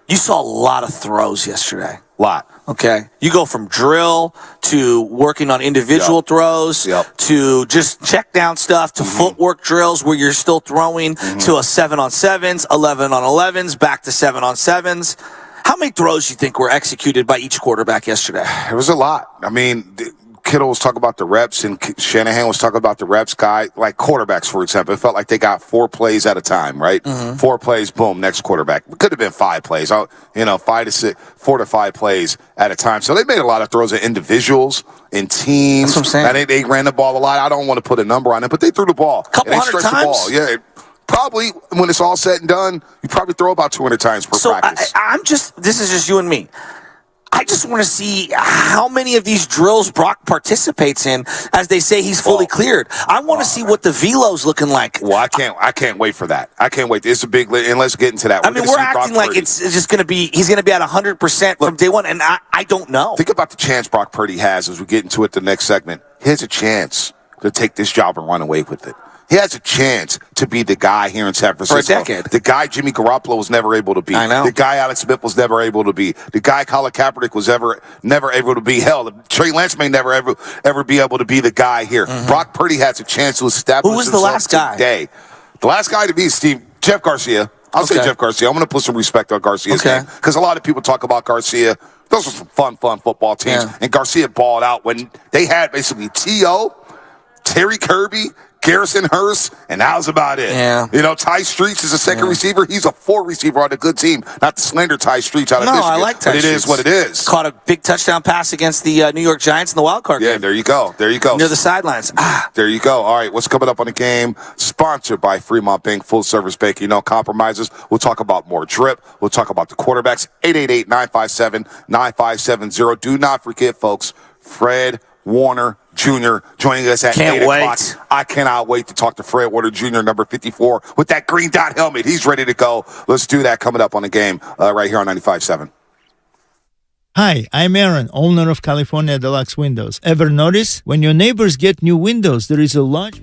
You saw a lot of throws yesterday. Lot. Okay. You go from drill to working on individual throws to just check down stuff to footwork drills where you're still throwing to a 7-on-7s, 11-on-11s, back to 7-on-7s. How many throws do you think were executed by each quarterback yesterday? It was a lot. I mean, Kittle was talking about the reps, and Shanahan was talking about the reps. Like quarterbacks, for example, it felt like they got 4 plays at a time, right? 4 plays, boom, next quarterback. It could have been 5 plays, 4 to 5 plays at a time. So they made a lot of throws at individuals and teams. That's what I'm saying. And they ran the ball a lot. I don't want to put a number on it, but they threw the ball. A couple hundred times? Yeah. Probably, when it's all said and done, you probably throw about 200 times per practice. This is just you and me. I just want to see how many of these drills Brock participates in as they say he's fully cleared. I want to see what the velo's looking like. Well, I can't wait for that. I can't wait. It's a big, and let's get into that. We're acting like it's just going to be, he's going to be at 100% from day one, and I don't know. Think about the chance Brock Purdy has as we get into it the next segment. He has a chance to take this job and run away with it. He has a chance to be the guy here in San Francisco. For a decade. The guy Jimmy Garoppolo was never able to be. I know. The guy Alex Smith was never able to be. The guy Colin Kaepernick was never able to be. Hell, Trey Lance may never ever be able to be the guy here. Brock Purdy has a chance to establish Who was the last guy? Today. The last guy to be Jeff Garcia. I'll say Jeff Garcia. I'm going to put some respect on Garcia's name because a lot of people talk about Garcia. Those were some fun football teams. Yeah. And Garcia balled out when they had basically T.O., Terry Kirby, Garrison Hurst, and that was about it. Yeah. Ty Streets is a second receiver. He's a 4 receiver on a good team. Not the slender Ty Streets out of Michigan. I like Ty Streets. But it is what it is. Caught a big touchdown pass against the New York Giants in the wild card game. Yeah, there you go. Near the sidelines. There you go. All right, what's coming up on the game? Sponsored by Fremont Bank, full-service banking. No compromises. We'll talk about more drip. We'll talk about the quarterbacks. 888-957-9570. Do not forget, folks, Fred Warner Jr. joining us at 8 o'clock. I cannot wait to talk to Fred Warner Jr., number 54, with that green dot helmet. He's ready to go. Let's do that coming up on the game right here on 95.7. Hi, I'm Aaron, owner of California Deluxe Windows. Ever notice? When your neighbors get new windows, there is a large...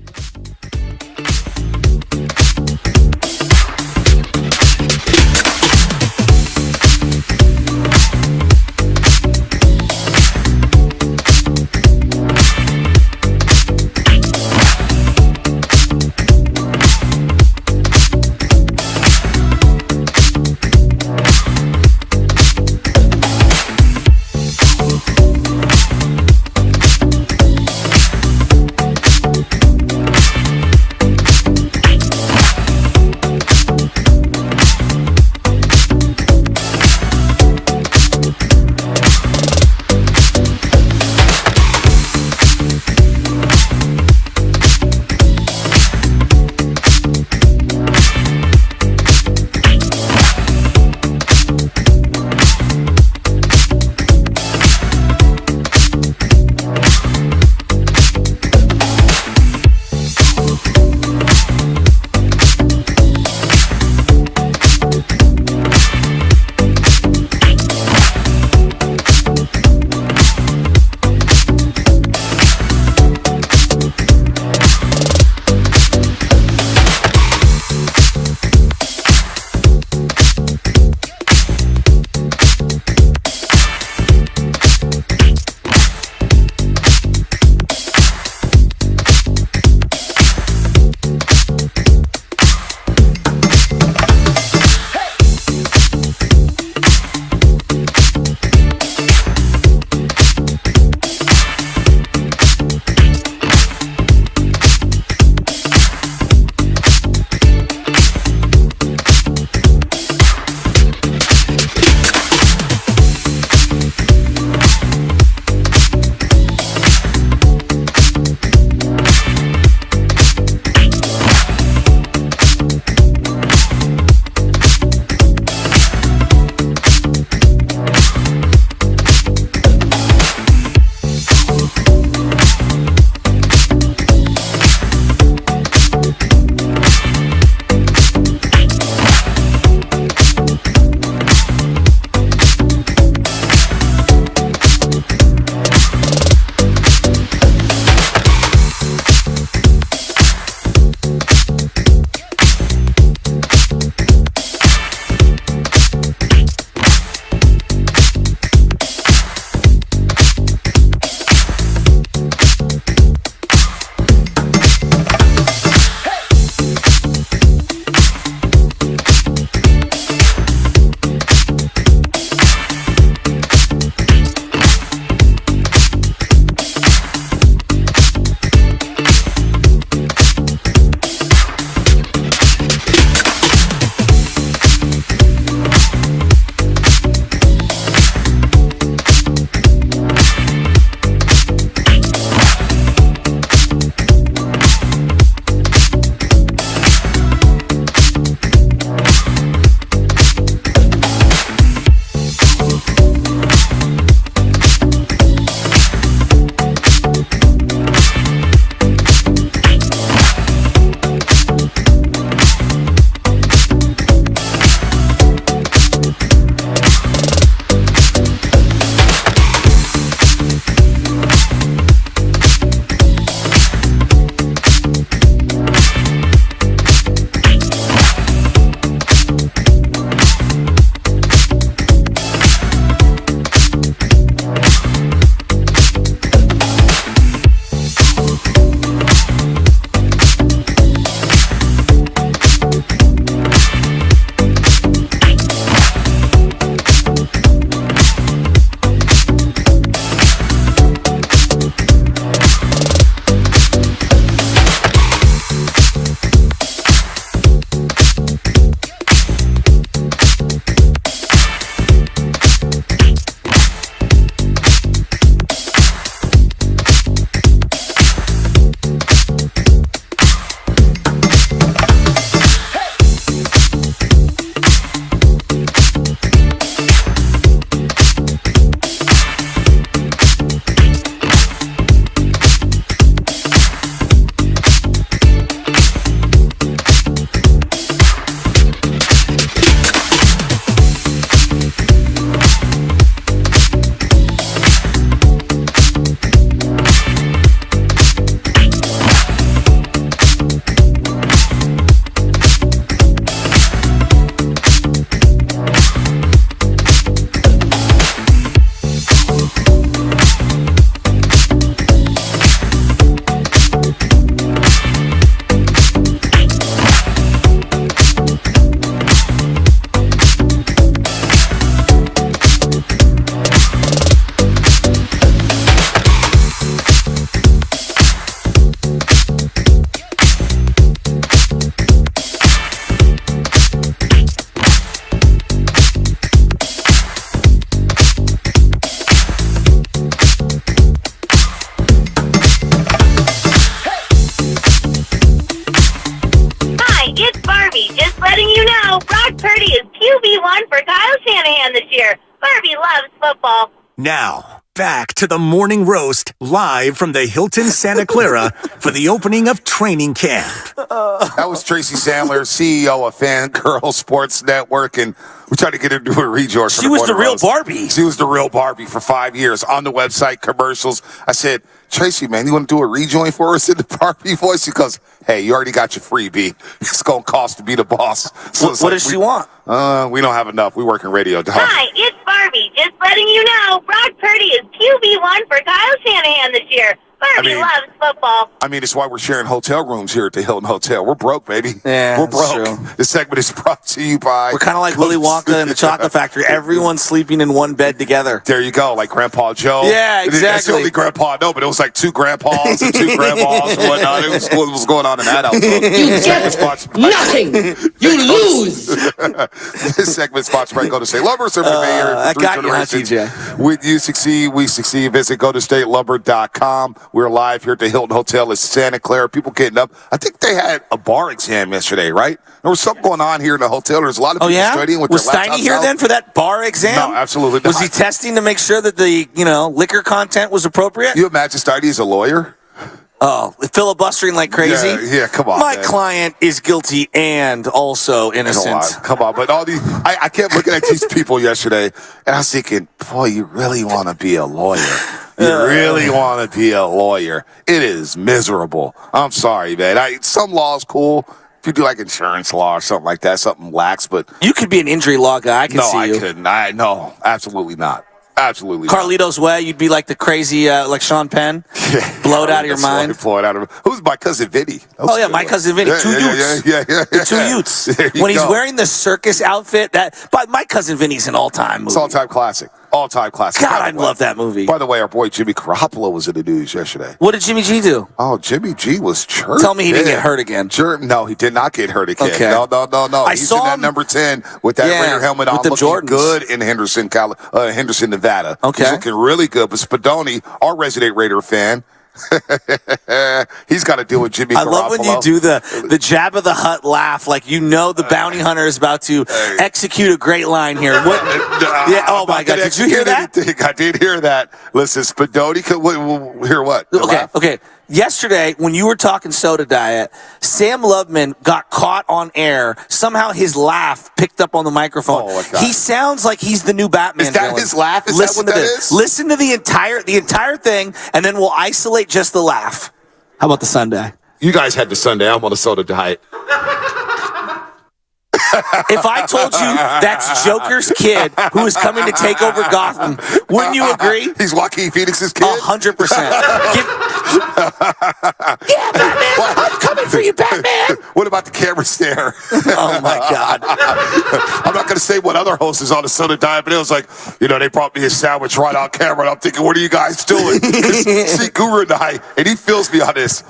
football. Now, back to the morning roast, live from the Hilton Santa Clara for the opening of training camp. That was Tracy Sandler, CEO of Fangirl Sports Network, and we tried to get her to do a rejoin. She was the real Barbie. She was the real Barbie for 5 years on the website, commercials. I said, Tracy, man, you want to do a rejoin for us in the Barbie voice? She goes, hey, you already got your freebie. It's going to cost to be the boss. So what does she want? We don't have enough. We work in radio, dog. Hi, it's Barbie. Just letting you know, Brock Purdy is QB1 for Kyle Shanahan this year. Barbie loves football. I mean, it's why we're sharing hotel rooms here at the Hilton Hotel. We're broke, baby. Yeah, we're broke. true. This segment is brought to you by... We're kind of like Willy Wonka and the Chocolate Factory. Everyone's sleeping in one bed together. There you go, like Grandpa Joe. Yeah, exactly. That's the only grandpa I know, but it was like 2 grandpas and 2 grandmas and whatnot. It was what was going on in that household. You get nothing. You lose. This segment sponsored by Go to State Lumber. Serving the Bay Area I for 3 got you, huh, generations. TJ? When you succeed, we succeed. Visit GoToStateLumber.com. We're live here at the Hilton Hotel in Santa Clara. People getting up. I think they had a bar exam yesterday, right? There was something going on here in the hotel. There's a lot of people studying with was their laptops Steiny here out. then for that bar exam? No, absolutely not. Was he testing to make sure that the liquor content was appropriate? You imagine Steiny is a lawyer? Oh, filibustering like crazy? Yeah, come on, My man. client is guilty and also innocent. Come on. But all these, I kept looking at these people yesterday, and I was thinking, boy, you really want to be a lawyer. You really want to be a lawyer. It is miserable. I'm sorry, man. Some law is cool. If you do like insurance law or something like that, something lax, but... You could be an injury law guy. I can see you. No, I couldn't. No, absolutely not. Absolutely not. Carlito's Way, you'd be like the crazy, like Sean Penn. Blow it out of your mind. Blow it out of Who's my cousin Vinny? Oh, yeah, my cousin Vinny. 2 Utes. Yeah. The 2 Utes. When he's wearing the circus outfit, but my cousin Vinny's an all-time movie. It's all-time classic. All-time classic. God, I love that movie. By the way, our boy Jimmy Garoppolo was in the news yesterday. What did Jimmy G do? Oh, Jimmy G was chirping. Tell me he didn't get hurt again. No, he did not get hurt again. Okay. No. He's in that number 10 with that Raider helmet on, with the looking Jordans. good in Henderson, Nevada. Okay. He's looking really good. But Spadoni, our resident Raider fan, he's got to deal with Jimmy Garoppolo. I love when you do the Jabba the Hutt laugh, like the bounty hunter is about to execute a great line here. What? Oh my God! Did you hear that? I did hear that. Listen, Spadoni could hear what? Okay. Yesterday, when you were talking soda diet, Sam Loveman got caught on air. Somehow his laugh picked up on the microphone. Oh, my God. He sounds like he's the new Batman. Is that villain. his laugh? Listen to this. Is? Listen to the entire thing, and then we'll isolate just the laugh. How about the Sunday? You guys had the Sunday. I'm on the soda diet. If I told you that's Joker's kid who is coming to take over Gotham, wouldn't you agree? He's Joaquin Phoenix's kid? 100%. Yeah, Batman, I'm coming for you, Batman. What about the camera stare? Oh, my God. I'm not going to say what other host is on the soda diet, but it was like, they brought me a sandwich right on camera, and I'm thinking, what are you guys doing? See, Guru and he feels me on this.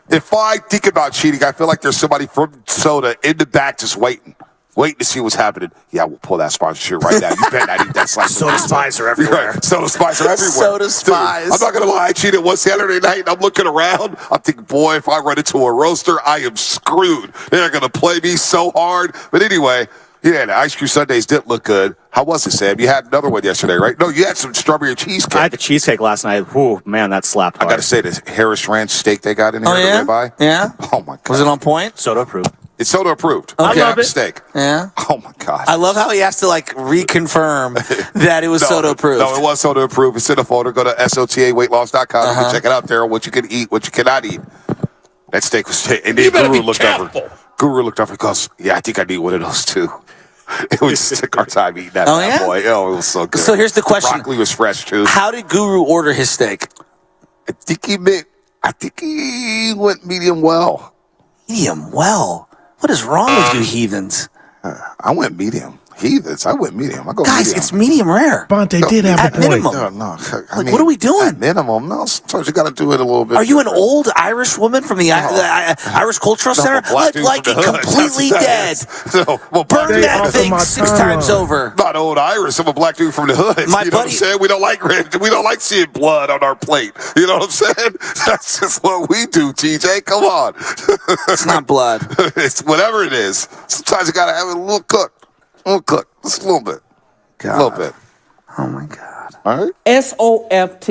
If I think about cheating, I feel like there's somebody from soda in the back just waiting to see what's happening. Yeah, we'll pull that sponsorship right now. You bet not eat that slice. Soda spies are everywhere. Soda spies are everywhere. Soda spies. Dude, I'm not going to lie. I cheated one Saturday night, and I'm looking around. I'm thinking, boy, if I run into a roaster, I am screwed. They're going to play me so hard. But anyway, yeah, the ice cream sundaes did look good. How was it, Sam? You had another one yesterday, right? No, you had some strawberry cheesecake. I had the cheesecake last night. Whew, man, that slapped hard. I got to say, this Harris Ranch steak they got in here, yeah? the ribeye. Yeah? Oh, my God. Was it on point? Soda approved. It's soda approved. Okay. I love it. Steak. Yeah. Oh, my God. I love how he has to, reconfirm that it was soda approved. No, it was soda approved. It's in the folder. Go to SOTAweightloss.com. You can check it out there, what you can eat, what you cannot eat. That steak was... And then Guru looked over and goes, yeah, I think I need one of those, too. We just took our time eating that bad boy. Oh, it was so good. So here's the question. Broccoli was fresh, too. How did Guru order his steak? I think he went medium well. Medium well? What is wrong with you heathens? I went medium. Heathens. I went medium. I go Guys, medium. it's medium rare. Bonte did have a point. Minimum. No. What are we doing? At minimum, no. Sometimes you got to do it a little bit. Are you an old Irish woman from the Irish Cultural Center? Like it completely dead. Burn that thing 6 times over. Not old Irish. I'm a black dude from the hood. My you know buddy, what I'm saying? We don't like seeing blood on our plate. You know what I'm saying? That's just what we do, TJ. Come on. It's not blood. It's whatever it is. Sometimes you got to have it a little cooked. Just a little bit. God. A little bit. Oh, my God. All right. SOFT.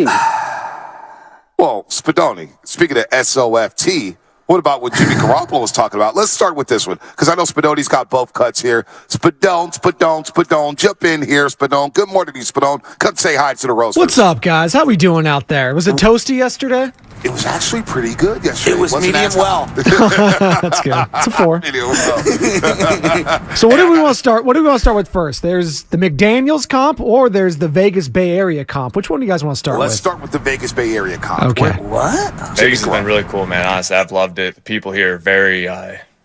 Well, Spadoni, speaking of SOFT, what about what Jimmy Garoppolo was talking about? Let's start with this one, because I know Spadoni's got both cuts here. Spadone, jump in here, Spadone. Good morning to you, Spadone. Come say hi to the roasters. What's up, guys? How we doing out there? Was it toasty yesterday? It was actually pretty good yesterday. It was medium well. That's good. It's a 4. Medium well. So what do we want to start? What do we want to start with first? There's the McDaniels comp, or there's the Vegas Bay Area comp. Which one do you guys want to start with? Let's start with the Vegas Bay Area comp. Okay. What? Vegas has been really cool, man. Honestly, I've loved it. The people here are very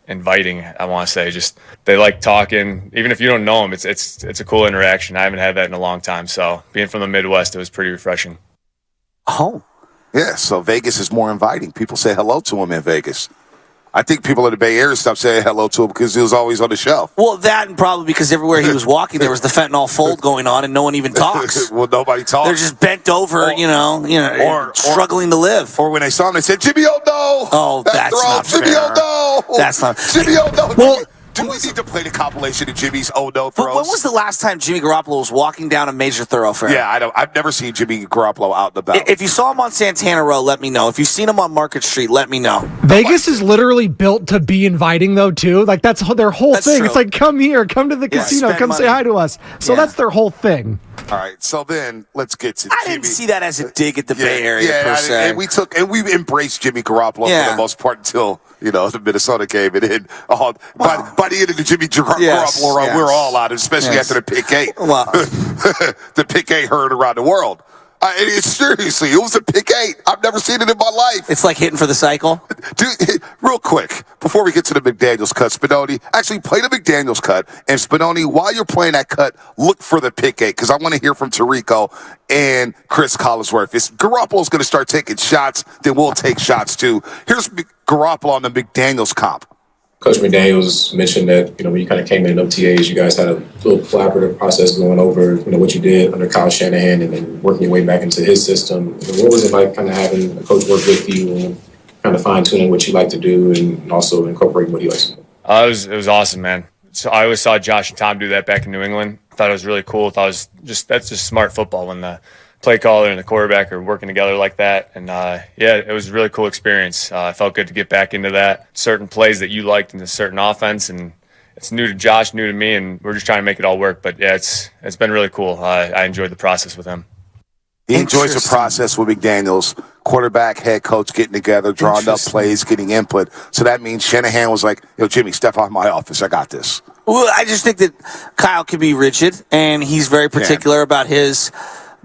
inviting, I want to say. Just they like talking. Even if you don't know them, it's a cool interaction. I haven't had that in a long time. So being from the Midwest, it was pretty refreshing. Oh. Yeah, so Vegas is more inviting. People say hello to him in Vegas. I think people in the Bay Area stopped saying hello to him because he was always on the shelf. Well, that and probably because everywhere he was walking, there was the fentanyl fold going on, and no one even talks. Well, nobody talks. They're just bent over, or struggling to live. Or when they saw him, they said, "Jimmy, oh no!" Oh, that's not Jimmy, fair. oh no! That's not. Jimmy, oh no! Well, do we need to play the compilation of Jimmy's oh no throws? But when was the last time Jimmy Garoppolo was walking down a major thoroughfare? Yeah, I've never seen Jimmy Garoppolo out and about. If you saw him on Santana Row, let me know. If you've seen him on Market Street, let me know. Vegas is literally built to be inviting, though, too. Like, that's their whole thing. True. It's like, come here, come to the casino, come say hi to us. So that's their whole thing. All right, so then let's get to I Jimmy. didn't see that as a dig at the Bay Area per se. And we embraced Jimmy Garoppolo for the most part until the Minnesota game, and then by the end of the Jimmy Garoppolo run, we were all out, especially after the pick 8. Well, the pick 8 heard around the world. Seriously, it was a pick 8. I've never seen it in my life. It's like hitting for the cycle. Dude, real quick, before we get to the McDaniels cut, Spadoni, actually play the McDaniels cut. And Spadoni, while you're playing that cut, look for the pick 8, because I want to hear from Tirico and Chris Collinsworth. If Garoppolo's going to start taking shots, then we'll take shots too. Here's Garoppolo on the McDaniels comp. Coach McDaniels mentioned that, when you kind of came in OTAs, you guys had a little collaborative process going over, what you did under Kyle Shanahan and then working your way back into his system. What was it like kind of having a coach work with you and kind of fine-tuning what you like to do and also incorporating what he likes to do? It was awesome, man. So I always saw Josh and Tom do that back in New England. I thought it was really cool. That's just smart football when the play caller and the quarterback are working together like that. And, it was a really cool experience. I felt good to get back into that. Certain plays that you liked in a certain offense, and it's new to Josh, new to me, and we're just trying to make it all work. But, yeah, it's been really cool. I enjoyed the process with him. He enjoys the process with McDaniels, quarterback, head coach getting together, drawing up plays, getting input. So that means Shanahan was like, Jimmy, step out of my office. I got this. Well, I just think that Kyle can be rigid, and he's very particular about his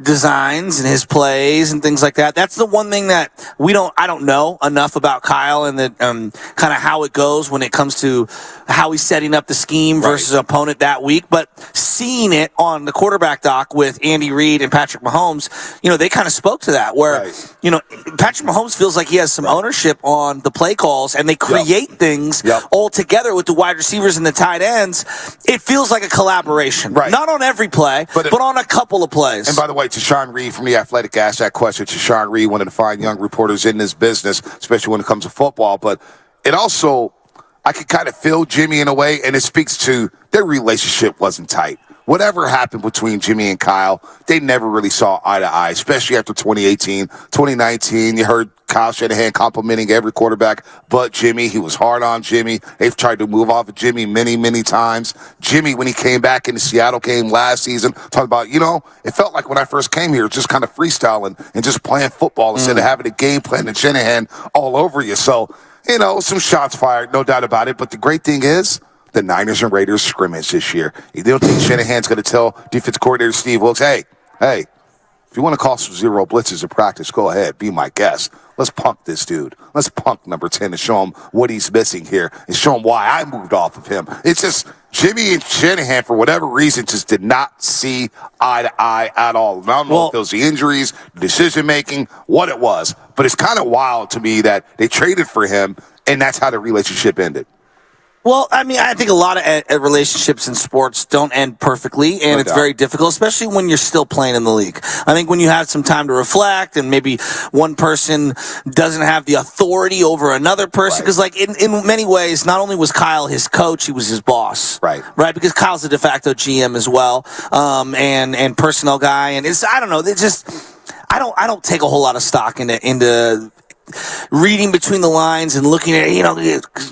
designs and his plays and things like that. That's the one thing that I don't know enough about Kyle and the kind of how it goes when it comes to how he's setting up the scheme versus an opponent that week. But seeing it on the quarterback doc with Andy Reid and Patrick Mahomes, they kind of spoke to that where, Patrick Mahomes feels like he has some ownership on the play calls and they create things all together with the wide receivers and the tight ends. It feels like a collaboration. Right. Not on every play, but on a couple of plays. And by the way, Tashawn Reed from The Athletic asked that question. Tashawn Reed, one of the fine young reporters in this business, especially when it comes to football. But it also, I could kind of feel Jimmy in a way, and it speaks to their relationship wasn't tight. Whatever happened between Jimmy and Kyle, they never really saw eye to eye, especially after 2018. 2019, you heard Kyle Shanahan complimenting every quarterback but Jimmy. He was hard on Jimmy. They've tried to move off of Jimmy many, many times. Jimmy, when he came back in the Seattle game last season, talking about, it felt like when I first came here, just kind of freestyling and just playing football instead of having a game plan and Shanahan all over you. So, some shots fired, no doubt about it. But the great thing is, the Niners and Raiders scrimmage this year. You don't think Shanahan's going to tell defensive coordinator Steve Wilkes, hey, if you want to call some zero blitzes in practice, go ahead, be my guest. Let's punk this dude. Let's punk number 10 and show him what he's missing here and show him why I moved off of him. It's just Jimmy and Shanahan, for whatever reason, just did not see eye to eye at all. I don't know if it was the injuries, decision-making, what it was. But it's kind of wild to me that they traded for him, and that's how the relationship ended. Well, I mean, I think a lot of relationships in sports don't end perfectly, and it's very difficult, especially when you're still playing in the league. I think when you have some time to reflect, and maybe one person doesn't have the authority over another person, because like in many ways, not only was Kyle his coach, he was his boss, right? Because Kyle's a de facto GM as well, and personnel guy, and I don't know, I don't take a whole lot of stock into reading between the lines and looking at,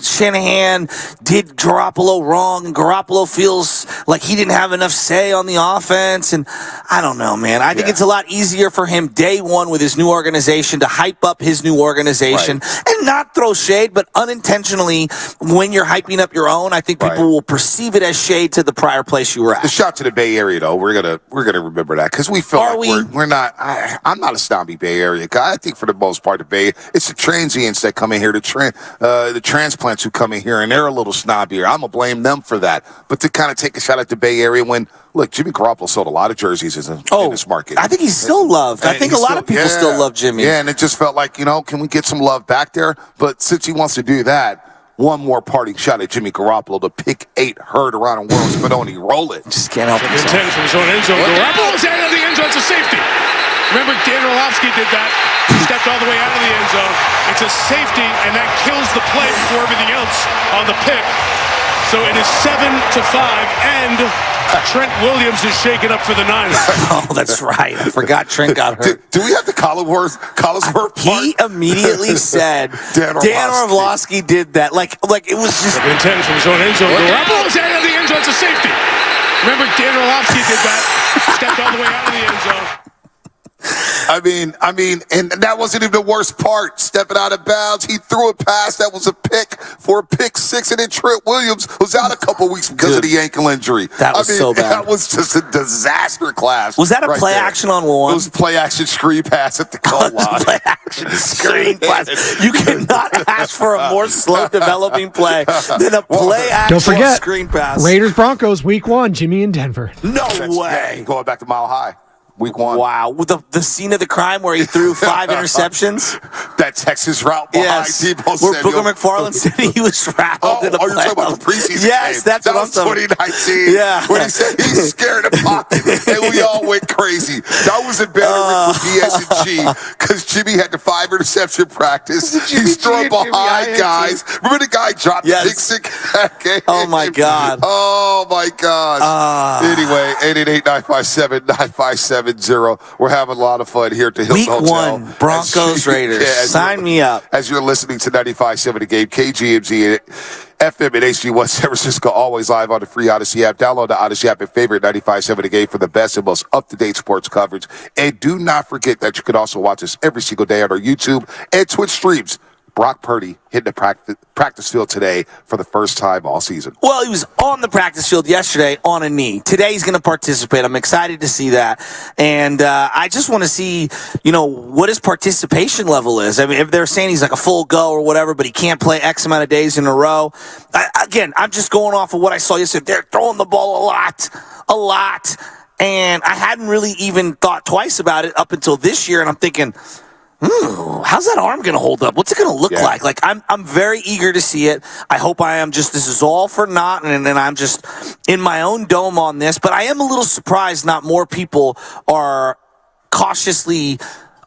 Shanahan did Garoppolo wrong, and Garoppolo feels like he didn't have enough say on the offense. And I don't know, man. I think it's a lot easier for him day one with his new organization to hype up his new organization and not throw shade, but unintentionally, when you're hyping up your own, I think people will perceive it as shade to the prior place you were at. The shot to the Bay Area, though, we're gonna remember that, because we feel we're not. I'm not a snobby Bay Area guy. I think for the most part, the Bay, it's the transients that come in here, the transplants who come in here, and they're a little snobbier. I'm going to blame them for that. But to kind of take a shot at the Bay Area when, look, Jimmy Garoppolo sold a lot of jerseys in this market. I think he's still loved. I think a lot of people still love Jimmy. Yeah, and it just felt like, can we get some love back there? But since he wants to do that, one more parting shot at Jimmy Garoppolo, the pick 8 heard around the world. Spadoni, roll it. Just can't help it. 10 from his own end zone. Garoppolo's out of the end zone. It's a safety. Remember, Dan Orlovsky did that. He stepped all the way out of the end zone. It's a safety, and that kills the play before everything else on the pick. So it is 7-5, and Trent Williams is shaken up for the Niners. Oh, that's right. I forgot Trent got hurt. Do we have the Collinsworth part? He immediately said Dan Orlovsky did that. Like it was just 10 from his own end zone. Garoppolo's out of the end zone. It's a safety. Remember, Dan Orlovsky did that. Stepped all the way out of the end zone. I mean, and that wasn't even the worst part. Stepping out of bounds, he threw a pass that was a pick for a pick 6, and then Trent Williams was out a couple weeks because of the ankle injury. That was so bad. That was just a disaster class. Was that a play action on one? It was a play action screen pass at the goal line. Play action screen pass. You cannot ask for a more slow developing play than a play action Don't forget, screen pass. Raiders Broncos week 1, Jimmy in Denver. No way. Going back to Mile High. Week 1. Wow. With the scene of the crime where he threw 5 interceptions. That Texas route behind Debo where Samuel. Booger McFarland said he was rattled in the you're talking about the preseason game. That's that what was I'm talking 2019. Yeah. When he said he's scared of pocket, and we all went crazy. That was embarrassing for BS&G, because Jimmy had the 5 interception practice. He's throwing behind guys. Remember the guy dropped the pick 6? Oh, my God. Oh, my gosh. Anyway, 888-957-9570. We're having a lot of fun here at the Hilton Hotel. Week 1, Broncos Raiders. Sign me up. As you're listening to 95.7 The Game, KGMZ, FM and HD1 San Francisco, always live on the free Odyssey app. Download the Odyssey app and favorite 95.7 The Game for the best and most up-to-date sports coverage. And do not forget that you can also watch us every single day on our YouTube and Twitch streams. Brock Purdy hit the practice field today for the first time all season. Well, he was on the practice field yesterday on a knee. Today he's going to participate. I'm excited to see that. And I just want to see, what his participation level is. I mean, if they're saying he's like a full go or whatever, but he can't play X amount of days in a row. I'm just going off of what I saw yesterday. They're throwing the ball a lot. And I hadn't really even thought twice about it up until this year. And I'm thinking, how's that arm going to hold up? What's it going to look like? Like, I'm very eager to see it. I hope I am this is all for naught, and I'm just in my own dome on this. But I am a little surprised not more people are cautiously,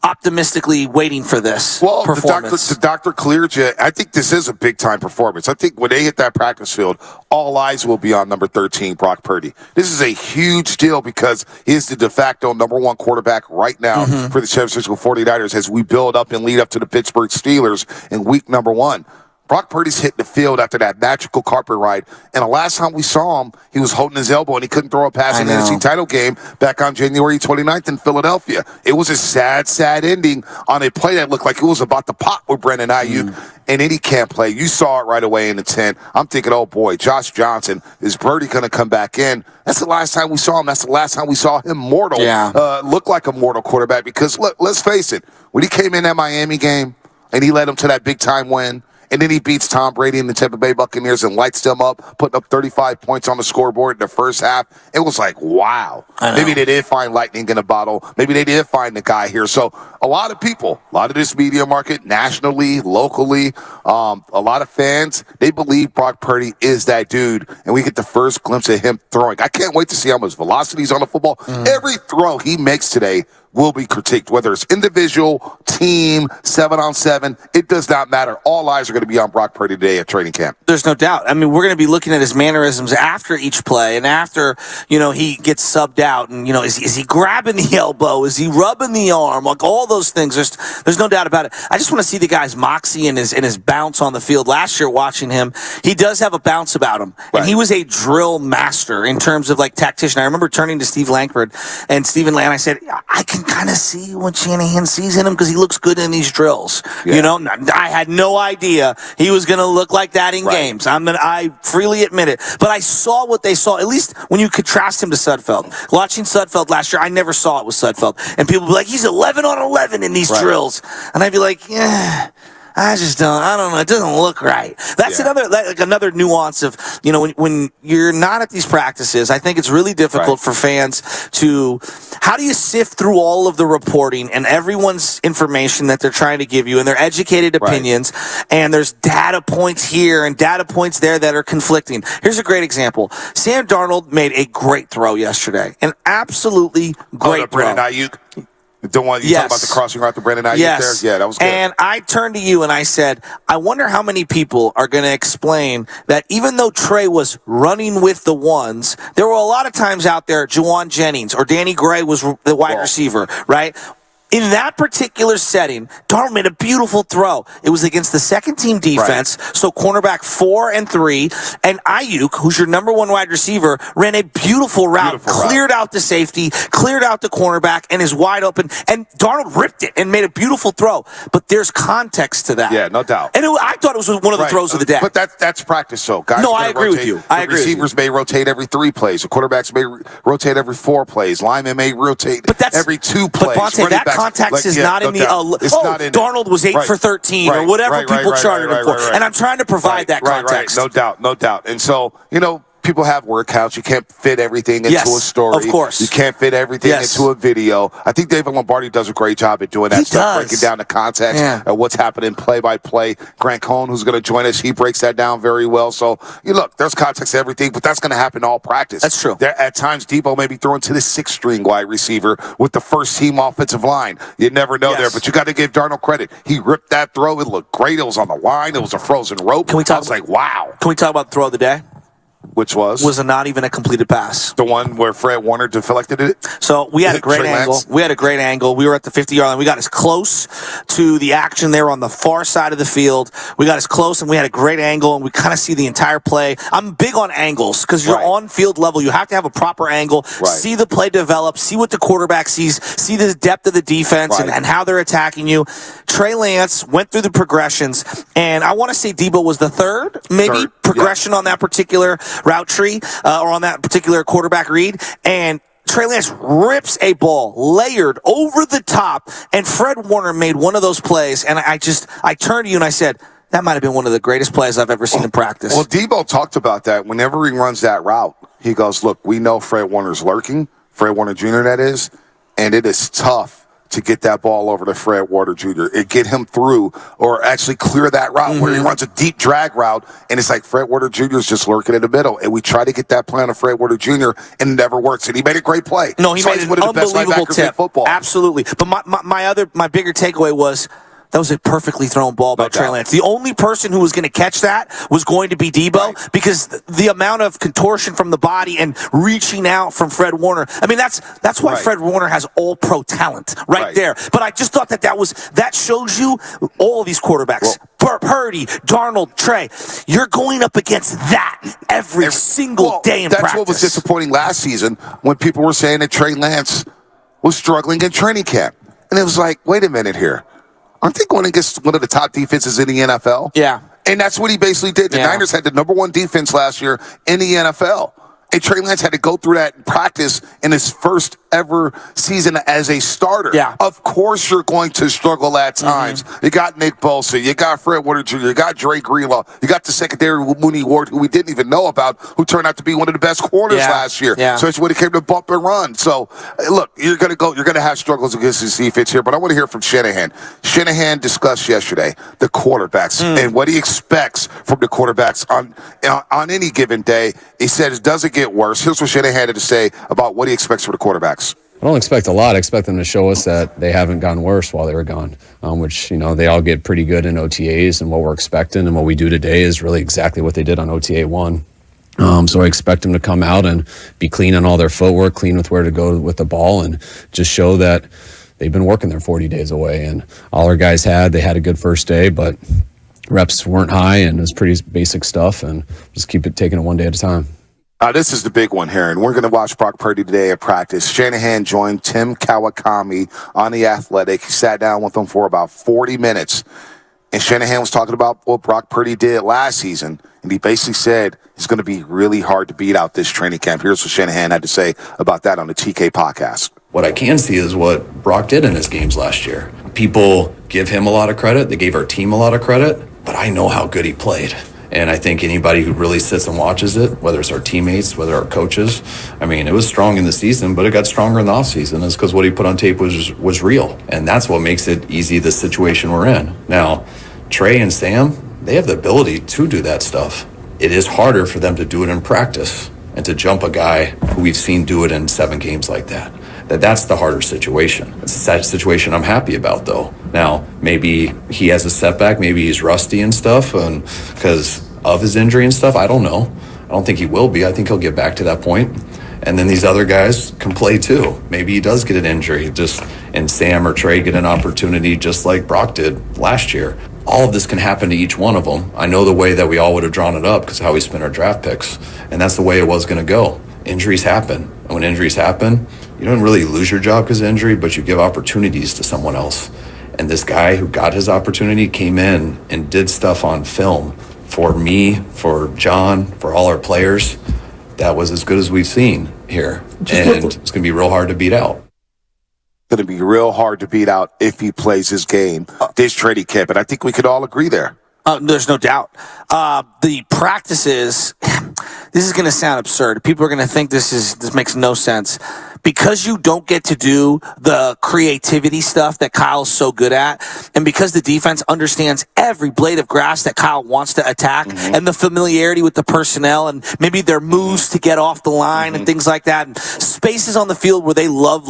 optimistically waiting for this performance. The doctor cleared you. I think this is a big-time performance. I think when they hit that practice field, all eyes will be on number 13, Brock Purdy. This is a huge deal because he's the de facto number 1 quarterback right now for the San Francisco 49ers as we build up and lead up to the Pittsburgh Steelers in week number 1. Brock Purdy's hitting the field after that magical carpet ride. And the last time we saw him, he was holding his elbow and he couldn't throw a pass in the NFC title game back on January 29th in Philadelphia. It was a sad, sad ending on a play that looked like it was about to pop with Brandon Ayuk. And then he can't play. You saw it right away in the 10. I'm thinking, oh boy, Josh Johnson, is Purdy going to come back in? That's the last time we saw him. That's the last time we saw him look like a mortal quarterback. Because let's face it, when he came in that Miami game and he led them to that big time win, and then he beats Tom Brady and the Tampa Bay Buccaneers and lights them up, putting up 35 points on the scoreboard in the first half. It was like, wow. Maybe they did find lightning in a bottle. Maybe they did find the guy here. So a lot of people, a lot of this media market, nationally, locally, a lot of fans, they believe Brock Purdy is that dude, and we get the first glimpse of him throwing. I can't wait to see how much velocity is on the football. Every throw he makes today will be critiqued, whether it's individual, team, 7-on-7. It does not matter. All eyes are going to be on Brock Purdy today at training camp. There's no doubt. I mean, we're going to be looking at his mannerisms after each play and after, he gets subbed out. And, is he grabbing the elbow? Is he rubbing the arm? Like all those things. There's no doubt about it. I just want to see the guy's moxie and his bounce on the field. Last year watching him, he does have a bounce about him. Right. And he was a drill master in terms of like tactician. I remember turning to Steve Langford and Stephen Land. I said, I can kind of see what Shanahan sees in him because he looks good in these drills. Yeah. I had no idea he was going to look like that in games. I freely admit it. But I saw what they saw, at least when you contrast him to Sudfeld. Watching Sudfeld last year, I never saw it with Sudfeld. And people would be like, he's 11 on 11 in these drills. And I'd be like, yeah. I don't know. It doesn't look right. That's another nuance of, when you're not at these practices, I think it's really difficult for fans to, how do you sift through all of the reporting and everyone's information that they're trying to give you and their educated opinions, and there's data points here and data points there that are conflicting. Here's a great example. Sam Darnold made a great throw yesterday. An absolutely great throw. Brandon Ayuk. The one you talk about the crossing route to Brandon Ayuk there? Yeah, that was good. And I turned to you and I said, I wonder how many people are going to explain that even though Trey was running with the ones, there were a lot of times out there, Juwan Jennings or Danny Gray was the wide receiver, right? In that particular setting, Darnold made a beautiful throw. It was against the second-team defense, so cornerback 4 and 3, and Ayuk, who's your number one wide receiver, ran a beautiful route, cleared out the safety, cleared out the cornerback, and is wide open. And Darnold ripped it and made a beautiful throw. But there's context to that. Yeah, no doubt. And I thought it was one of the throws of the day. But that's practice, though. Guys, no, I agree with you. The receivers may rotate every 3 plays. The quarterbacks may rotate every 4 plays. Linemen may rotate every 2 plays. But Bonte, context is not in the Darnold was 8 for 13 or whatever people charted him for. And I'm trying to provide that context. No doubt. And so, people have workouts. You can't fit everything into a story. Of course. You can't fit everything into a video. I think David Lombardi does a great job at doing that stuff, breaking down the context of what's happening play by play. Grant Cohn, who's going to join us, he breaks that down very well. So, look, there's context to everything, but that's going to happen all practice. That's true. At times, Debo may be throwing to the 6th-string wide receiver with the first-team offensive line. You never know there, but you got to give Darnold credit. He ripped that throw. It looked great. It was on the line. It was a frozen rope. I was like, wow. Can we talk about the throw of the day? Which was not even a completed pass. The one where Fred Warner deflected it? So we had a great angle. We were at the 50-yard line. We got as close to the action there on the far side of the field. We got as close, and we had a great angle, and we kind of see the entire play. I'm big on angles because you're on field level. You have to have a proper angle, see the play develop, see what the quarterback sees, see the depth of the defense and how they're attacking you. Trey Lance went through the progressions, and I want to say Debo was the third progression on that particular route tree or on that particular quarterback read, and Trey Lance rips a ball layered over the top, and Fred Warner made one of those plays, and I turned to you and I said, that might have been one of the greatest plays I've ever seen in practice. Well, Debo talked about that. Whenever he runs that route, he goes, look, we know Fred Warner's lurking, Fred Warner Jr. that is, and it is tough to get that ball over to Fred Warner Jr. and get him through or actually clear that route where he runs a deep drag route, and it's like Fred Warner Jr. is just lurking in the middle, and we try to get that play on to Fred Warner Jr., and it never works, and he made a great play. No, he made an unbelievable tip. Absolutely. But my bigger takeaway was that was a perfectly thrown ball by Trey Lance. The only person who was going to catch that was going to be Debo because the amount of contortion from the body and reaching out from Fred Warner. I mean, that's why Fred Warner has all-pro talent right there. But I just thought that shows you all of these quarterbacks. Purdy, Darnold, Trey. You're going up against that every single day in practice. That's what was disappointing last season when people were saying that Trey Lance was struggling in training camp. And it was like, wait a minute here. Aren't they going against one of the top defenses in the NFL? Yeah. And that's what he basically did. The Niners had the number 1 defense last year in the NFL. And Trey Lance had to go through that in practice in his first ever season as a starter. Yeah. Of course you're going to struggle at times. You got Nick Bosa, you got Fred Warner Jr., you got Dre Greenlaw, you got the secondary Mooney Ward, who we didn't even know about, who turned out to be one of the best corners last year. Yeah. So it's when it came to bump and run. So look, you're gonna have struggles against this defense here, but I want to hear from Shanahan. Shanahan discussed yesterday the quarterbacks and what he expects from the quarterbacks on any given day. He said it doesn't get worse. Here's what Shanahan had to say about what he expects from the quarterbacks. I don't expect a lot. I expect them to show us that they haven't gotten worse while they were gone, which, they all get pretty good in OTAs, and what we're expecting and what we do today is really exactly what they did on OTA 1. So I expect them to come out and be clean on all their footwork, clean with where to go with the ball, and just show that they've been working their 40 days away. And all our guys they had a good first day, but reps weren't high, and it was pretty basic stuff, and just keep it taking it one day at a time. This is the big one here, and we're going to watch Brock Purdy today at practice. Shanahan joined Tim Kawakami on The Athletic. He sat down with him for about 40 minutes, and Shanahan was talking about what Brock Purdy did last season, and he basically said it's going to be really hard to beat out this training camp. Here's what Shanahan had to say about that on the TK podcast. What I can see is what Brock did in his games last year. People give him a lot of credit. They gave our team a lot of credit, but I know how good he played. And I think anybody who really sits and watches it, whether it's our teammates, whether our coaches, it was strong in the season, but it got stronger in the offseason. It's because what he put on tape was real. And that's what makes it easy, the situation we're in. Now, Trey and Sam, they have the ability to do that stuff. It is harder for them to do it in practice and to jump a guy who we've seen do it in 7 games like that. That's the harder situation. It's a situation I'm happy about, though. Now, maybe he has a setback. Maybe he's rusty and stuff because of his injury and stuff. I don't know. I don't think he will be. I think he'll get back to that point. And then these other guys can play, too. Maybe he does get an injury, and Sam or Trey get an opportunity just like Brock did last year. All of this can happen to each one of them. I know the way that we all would have drawn it up because how we spent our draft picks, and that's the way it was going to go. Injuries happen. And when injuries happen, you don't really lose your job because of injury, but you give opportunities to someone else. And this guy who got his opportunity came in and did stuff on film for me, for John, for all our players. That was as good as we've seen here. And it's going to be real hard to beat out. Going to be real hard to beat out if he plays his game this training camp. And I think we could all agree there. There's no doubt. The practices, this is going to sound absurd. People are going to think this makes no sense. Because you don't get to do the creativity stuff that Kyle's so good at, and because the defense understands every blade of grass that Kyle wants to attack, and the familiarity with the personnel, and maybe their moves to get off the line and things like that, and spaces on the field where they love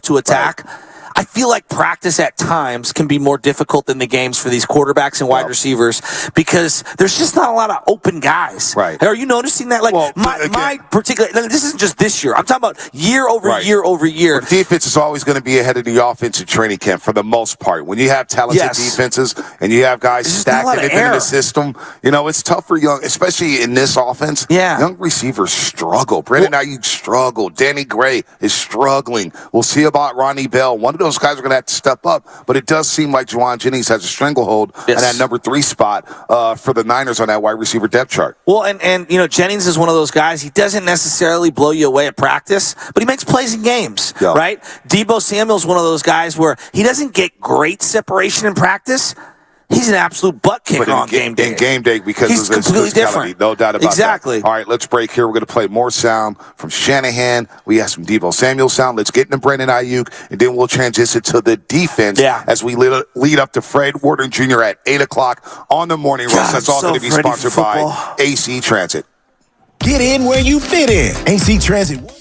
to attack. Right. I feel like practice at times can be more difficult than the games for these quarterbacks and wide receivers because there's just not a lot of open guys. Right. Are you noticing that? Like my particular, this isn't just this year. I'm talking about year over year over year. Well, the defense is always going to be ahead of the offensive training camp for the most part. When you have talented defenses and you have guys stacking it into the system, it's tough for young, especially in this offense. Yeah. Young receivers struggle. Brandon Ayuk struggled. Danny Gray is struggling. We'll see about Ronnie Bell. One of those guys are going to have to step up, but it does seem like Juwan Jennings has a stranglehold on that number 3 spot for the Niners on that wide receiver depth chart. Well, and Jennings is one of those guys. He doesn't necessarily blow you away at practice, but he makes plays in games, right? Deebo Samuel's one of those guys where he doesn't get great separation in practice. He's an absolute butt kicker on game day. In game day because he's of his completely different. No doubt about that. All right, let's break here. We're going to play more sound from Shanahan. We have some Deebo Samuel sound. Let's get into Brandon Ayuk, and then we'll transition to the defense as we lead up to Fred Warner Jr. at 8 o'clock on the morning roast. That's all going to be sponsored by AC Transit. Get in where you fit in. AC Transit.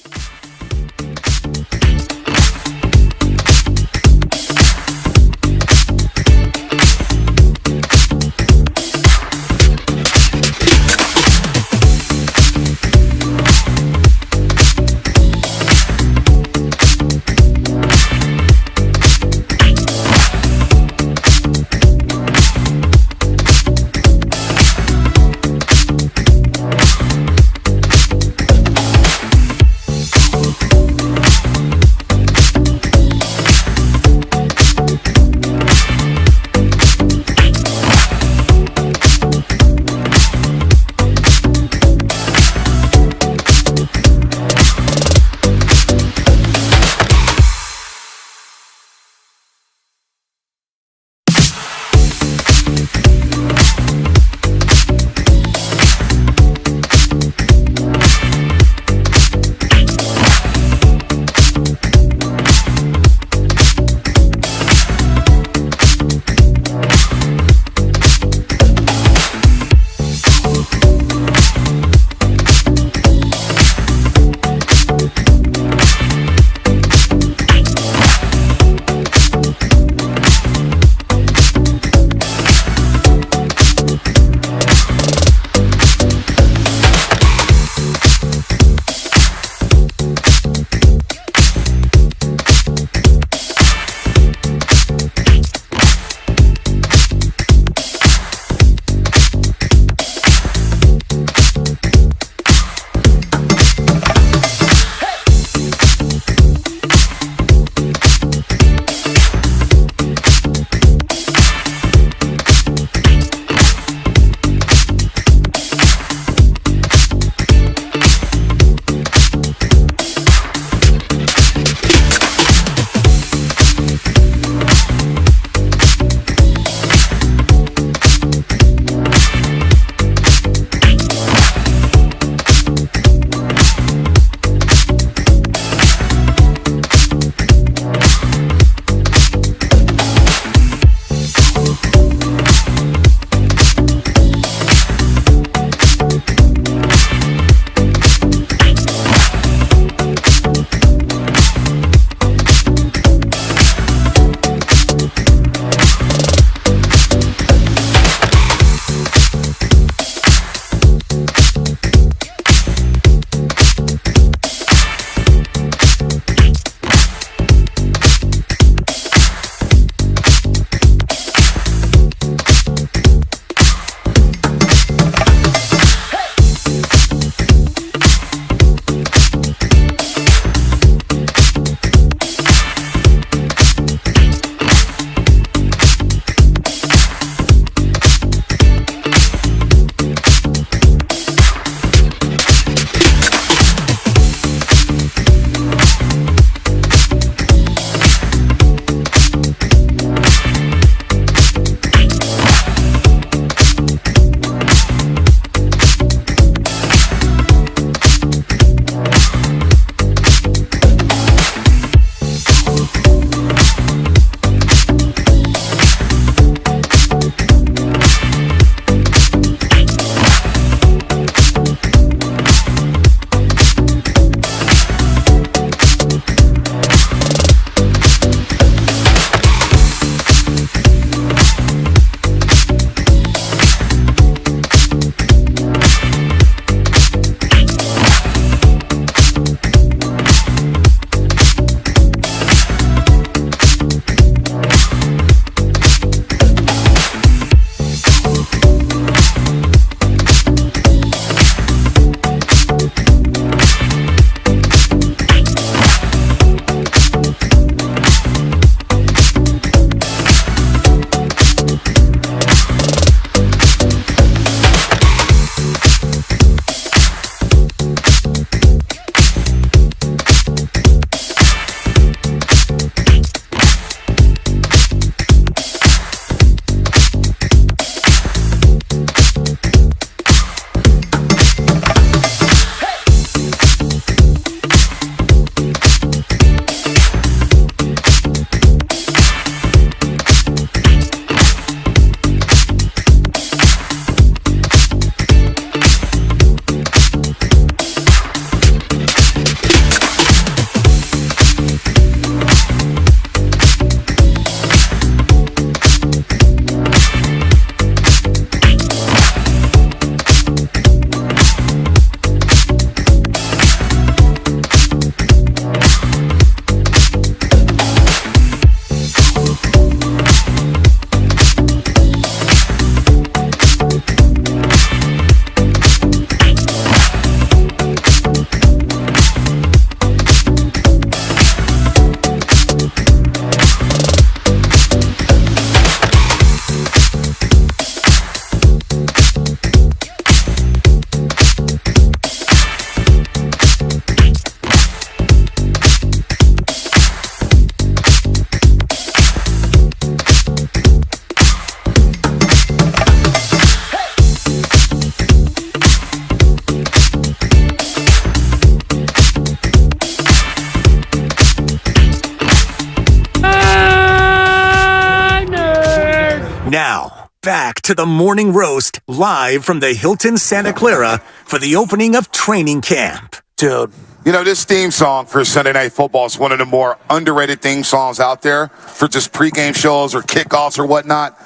Now, back to the Morning Roast, live from the Hilton Santa Clara for the opening of training camp. Dude. You know, this theme song for Sunday Night Football is one of the more underrated theme songs out there for just pregame shows or kickoffs or whatnot.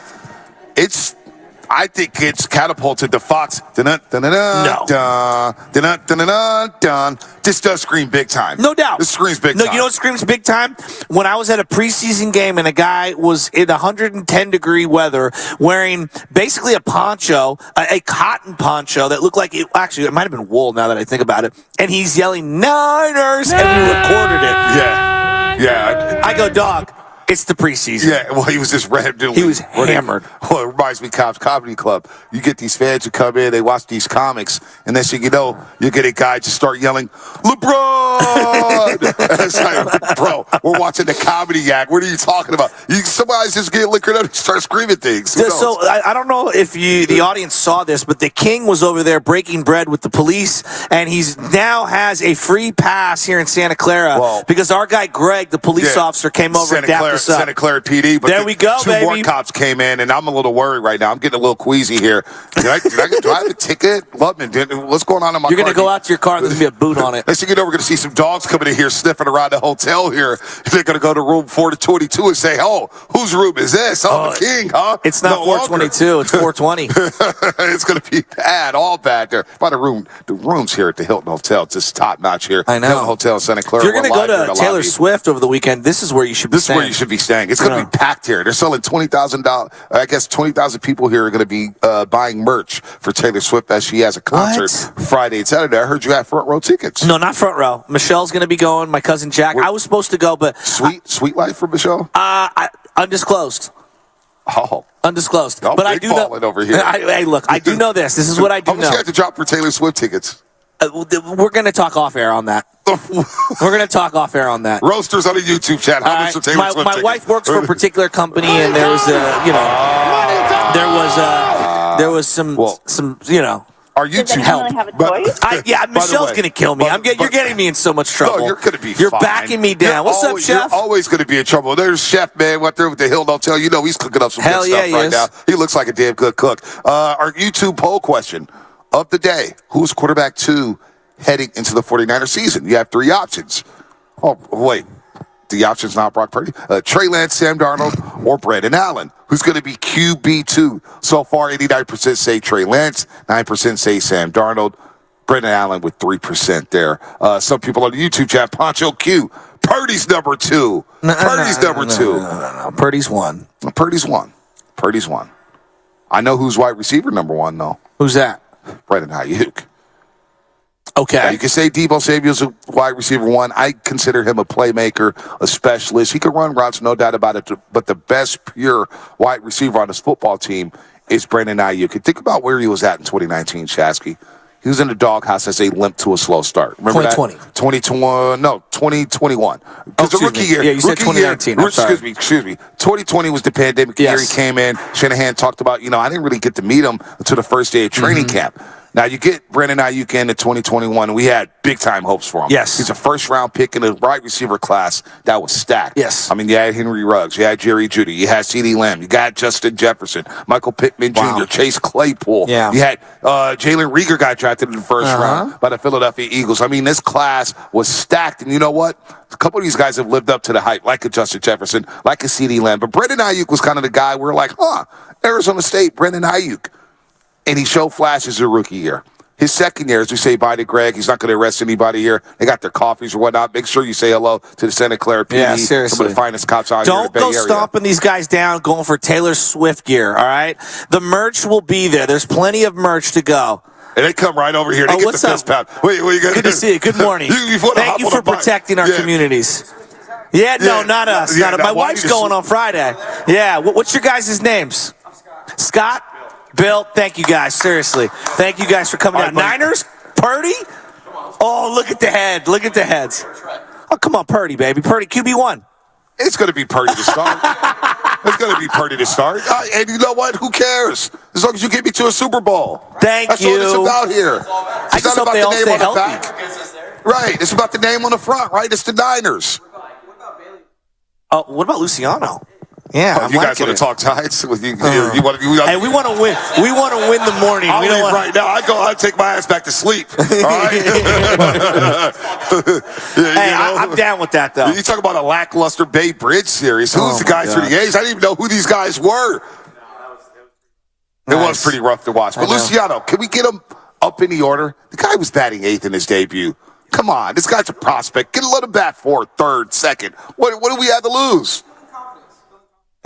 I think it's catapulted to Fox. No. This does scream big time. No doubt. This screams big time. No, you know what screams big time? When I was at a preseason game and a guy was in 110-degree weather wearing basically a poncho, a cotton poncho that looked like it might have been wool now that I think about it, and he's yelling, Niners, and we recorded it. Yeah. I go, dog. It's the preseason. Yeah, well, he was just randomly. He was hammered. Well, it reminds me of Cobb's Comedy Club. You get these fans who come in, they watch these comics, and then you know, you get a guy just start yelling, LeBron! And it's like, bro, we're watching the comedy act. What are you talking about? Somebody's just getting liquored up and start screaming things. So I don't know if the audience saw this, but the King was over there breaking bread with the police, and he's now has a free pass here in Santa Clara because our guy Greg, the police officer, came over and dapped us up. Santa Clara PD. But there we go, two more cops came in, and I'm a little worried right now. I'm getting a little queasy here. Do I have a ticket? Lubman, what's going on in my car? You're going to go out to your car, and there's going to be a boot on it. Let's get over. We're going to see some dogs coming in here sniffing around the hotel here. They're going to go to room 422 and say, oh, whose room is this? Oh, the King, huh? It's not 422. It's 420. It's going to be bad, all bad there. By the rooms here at the Hilton Hotel, it's just top notch here. I know. Hilton Hotel in Santa Clara. If you're going to go to Taylor Swift over the weekend, this is where you should be staying. This is where you should be staying. It's going to be packed here. They're selling $20,000. I guess 20,000 people here are going to be buying merch for Taylor Swift as she has a concert Friday and Saturday. I heard you had front row tickets. No, not front row. Michelle's going to be going. My cousin Jack. I was supposed to go, but sweet life for Michelle. Undisclosed. Oh, undisclosed. But I do know. Over here. Hey, look, I do know this. This is what I do know. How much you have to drop for Taylor Swift tickets? We're going to talk off air on that. We're going to talk off air on that. Roasters on the YouTube chat. How much for Taylor Swift My wife works for a particular company, and there was some. Our YouTube help. Have a choice? Michelle's going to kill me. You're getting me in so much trouble. No, you're going to be You're fine. backing me down. What's up, Chef? You're always going to be in trouble. There's Chef, man, right there with the Hilton Hotel. You know he's cooking up some good stuff right now. He looks like a damn good cook. Our YouTube poll question of the day. Who's quarterback 2 heading into the 49er season? You have 3 options. Oh, wait. The option's not Brock Purdy. Trey Lance, Sam Darnold, or Brandon Allen. Who's going to be QB2? So far, 89% say Trey Lance, 9% say Sam Darnold, Brandon Allen with 3% there. Some people on the YouTube chat, Poncho Q, Purdy's number 2. Purdy's number 2. No. Purdy's 1. Purdy's 1. Purdy's 1. I know who's wide receiver number 1, though. Who's that? Brandon Ayuk. Okay. Now, you can say Deebo Samuel's a wide receiver 1. I consider him a playmaker, a specialist. He can run routes, no doubt about it. But the best pure wide receiver on this football team is Brandon Ayuk. And think about where he was at in 2019, Shasky. He was in the doghouse as a limp to a slow start. Remember 2020. 2021. Because the rookie year. Yeah, you said 2019. Excuse me. 2020 was the pandemic year. He came in. Shanahan talked about, I didn't really get to meet him until the first day of training camp. Now, you get Brandon Ayuk in 2021, and we had big-time hopes for him. Yes. He's a first-round pick in a wide receiver class that was stacked. Yes. I mean, you had Henry Ruggs, you had Jerry Jeudy, you had CeeDee Lamb, you got Justin Jefferson, Michael Pittman Jr., Chase Claypool. Yeah. You had Jalen Reagor got drafted in the first round by the Philadelphia Eagles. I mean, this class was stacked, and you know what? A couple of these guys have lived up to the hype, like a Justin Jefferson, like a CeeDee Lamb. But Brandon Ayuk was kind of the guy we're like, Arizona State, Brandon Ayuk. And he showed flashes as a rookie year. His second year, as we say bye to Greg, he's not going to arrest anybody here. They got their coffees or whatnot. Make sure you say hello to the Santa Clara PD. Yeah, seriously. Some of the finest cops out here in the Bay Area. Don't go stomping these guys down going for Taylor Swift gear, all right? The merch will be there. There's plenty of merch to go. And they come right over here. They get the fist pound. Wait, you good to see you. Good morning. Thank you for protecting our communities. Yeah, no, not us. Yeah, my wife's going on Friday. Yeah, what's your guys' names? Scott? Bill, thank you guys. Seriously. Thank you guys for coming out. Niners? Purdy? Oh, look at the head. Look at the heads. Oh, come on, Purdy, baby. Purdy, QB1. It's going to be Purdy to start. It's going to be Purdy to start. And you know what? Who cares? As long as you get me to a Super Bowl. Thank you. That's all it's about here. It's not about the name on the back. Right. It's about the name on the front, right? It's the Niners. Oh, what about Luciano? Yeah, you guys want to talk Giants? You want to? Hey, we want to win. We want to win the morning. I'll leave right now. I take my ass back to sleep. All right. I'm down with that though. You talk about a lackluster Bay Bridge series. Who's the guys for the A's? I didn't even know who these guys were. It was pretty rough to watch. But Luciano, can we get him up in the order? The guy was batting 8th in his debut. Come on, this guy's a prospect. Let him bat 4th, 3rd, 2nd. What do we have to lose?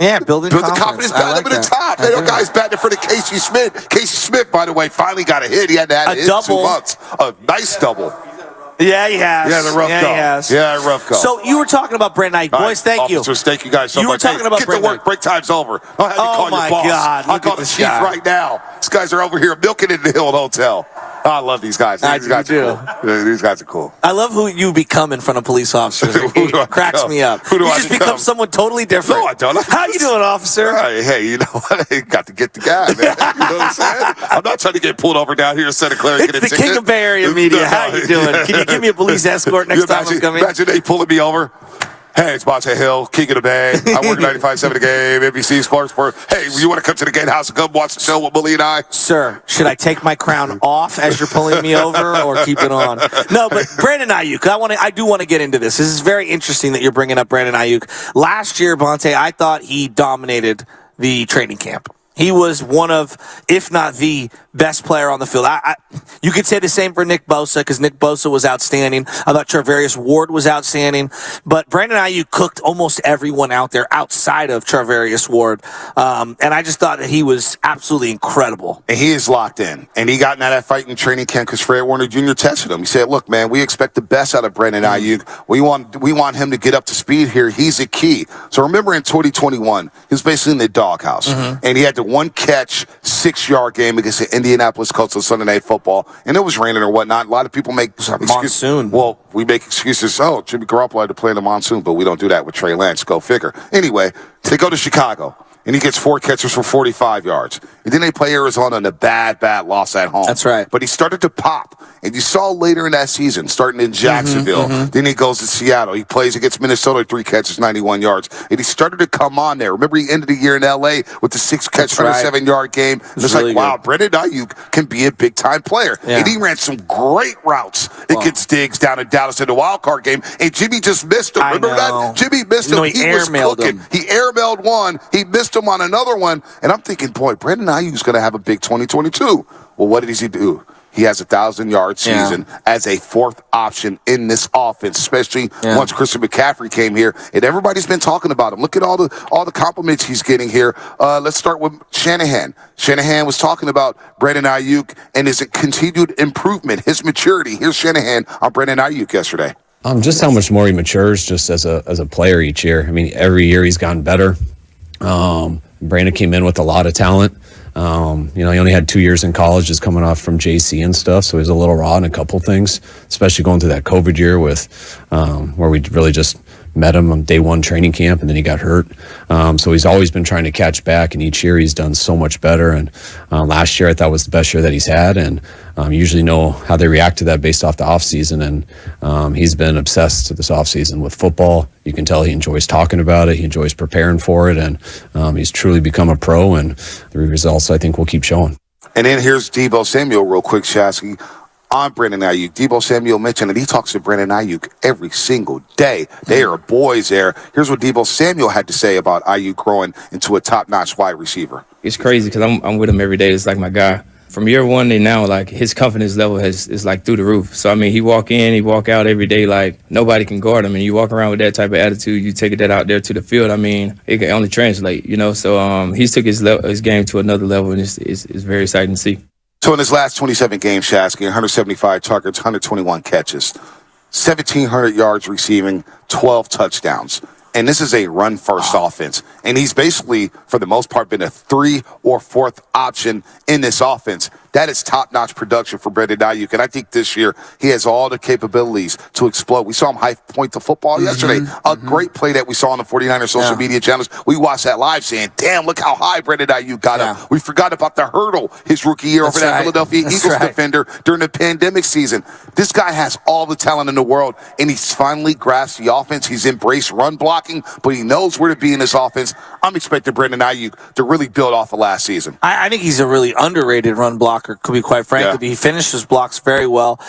Yeah, build the confidence. Bat him at the top. That guy's batting for the Casey Smith. Casey Smith, by the way, finally got a hit. He had to have a hit double. 2 months. A nice double. Yeah, he has. Yeah, the rough go. He has. Yeah, rough go. So you were talking about Brandon Ayuk. Boys, thank you. Officers, thank you guys so much. You were talking about get Brandon to work. Break time's over. Don't have to call your boss. God, I'll call the chief right now. These guys are over here milking it in the Hilton Hotel. I love these guys. These guys are cool. These guys are cool. I love who you become in front of police officers. It cracks me up. Who do I just become someone totally different. No, I don't. How you doing, officer? Hey, you know what? I got to get the guy, man. You know what I'm saying? I'm not trying to get pulled over down here in Santa Clara. It's the king of Bay Area media. How you doing? Can you give me a police escort next time I'm coming? Imagine they pulling me over. Hey, it's Monte Hill, King of the Bay. I work 95.7 The Game, NBC Sports. Hey, you want to come to the Gatehouse and come watch the show with Billy and I? Sir, should I take my crown off as you're pulling me over or keep it on? No, but Brandon Ayuk, I do want to get into this. This is very interesting that you're bringing up Brandon Ayuk. Last year, Monte, I thought he dominated the training camp. He was one of, if not the best player on the field. You could say the same for Nick Bosa because Nick Bosa was outstanding. I thought Charvarius Ward was outstanding. But Brandon Ayuk cooked almost everyone out there outside of Charvarius Ward. And I just thought that he was absolutely incredible. And he is locked in. And he got in that fight in training camp because Fred Warner Jr. tested him. He said, look, man, we expect the best out of Brandon Ayuk. We want him to get up to speed here. He's a key. So remember in 2021, he was basically in the doghouse. And he had the 1-catch, 6-yard game against the Indianapolis Colts on Sunday Night Football, and it was raining or whatnot. A lot of people make excuses. Monsoon. Well, we make excuses. Oh, Jimmy Garoppolo had to play in the monsoon, but we don't do that with Trey Lance. Go figure. Anyway, they go to Chicago, and he gets 4 catches for 45 yards. And then they play Arizona in a bad loss at home. That's right. But he started to pop. And you saw later in that season, starting in Jacksonville, then he goes to Seattle. He plays against Minnesota, 3 catches, 91 yards. And he started to come on there. Remember, he ended the year in L.A. with the 6-catch, 107-yard game. It's really like, wow, Brandon Ayuk can be a big-time player. Yeah. And he ran some great routes against Diggs down in Dallas in the wild-card game. And Jimmy just missed him. Remember that? Jimmy missed him. He was cooking. He airmailed one. He missed him on another one. And I'm thinking, boy, Brandon Ayuk's going to have a big 2022. Well, what does he do? He has a 1,000-yard season as a 4th option in this offense, especially once Christian McCaffrey came here. And everybody's been talking about him. Look at all the compliments he's getting here. Let's start with Shanahan. Shanahan was talking about Brandon Ayuk and his continued improvement, his maturity. Here's Shanahan on Brandon Ayuk yesterday. Just how much more he matures just as a player each year. I mean, every year he's gotten better. Brandon came in with a lot of talent. He only had 2 years in college, just coming off from JC and stuff, so he was a little raw in a couple things, especially going through that COVID year with where we really just met him on day 1 training camp, and then he got hurt. So he's always been trying to catch back, and each year he's done so much better. And last year I thought was the best year that he's had, and you usually know how they react to that based off the offseason. And he's been obsessed this offseason with football. You can tell he enjoys talking about it. He enjoys preparing for it, and he's truly become a pro, and the results I think will keep showing. And then here's Deebo Samuel real quick, Shasky, on Brandon Ayuk. Deebo Samuel mentioned that he talks to Brandon Ayuk every single day. They are boys there. Here's what Deebo Samuel had to say about Ayuk growing into a top-notch wide receiver. It's crazy because I'm with him every day. It's like my guy. From year 1 to now, like his confidence level is like through the roof. So I mean, he walk in, he walk out every day like nobody can guard him. And you walk around with that type of attitude, you take that out there to the field. I mean, it can only translate, So he's took his game to another level, and it's very exciting to see. So in his last 27 games, Shasky, 175 targets, 121 catches, 1,700 yards receiving, 12 touchdowns. And this is a run-first offense. And he's basically, for the most part, been a 3 or 4th option in this offense. That is top-notch production for Brandon Ayuk, and I think this year he has all the capabilities to explode. We saw him high point the football yesterday. A great play that we saw on the 49ers social media channels. We watched that live saying, damn, look how high Brandon Ayuk got up. We forgot about the hurdle his rookie year over that Philadelphia Eagles defender during the pandemic season. This guy has all the talent in the world, and he's finally grasped the offense. He's embraced run blocking, but he knows where to be in this offense. I'm expecting Brandon Ayuk to really build off of last season. I think he's a really underrated run blocker, to be quite frank. He finished his blocks very well.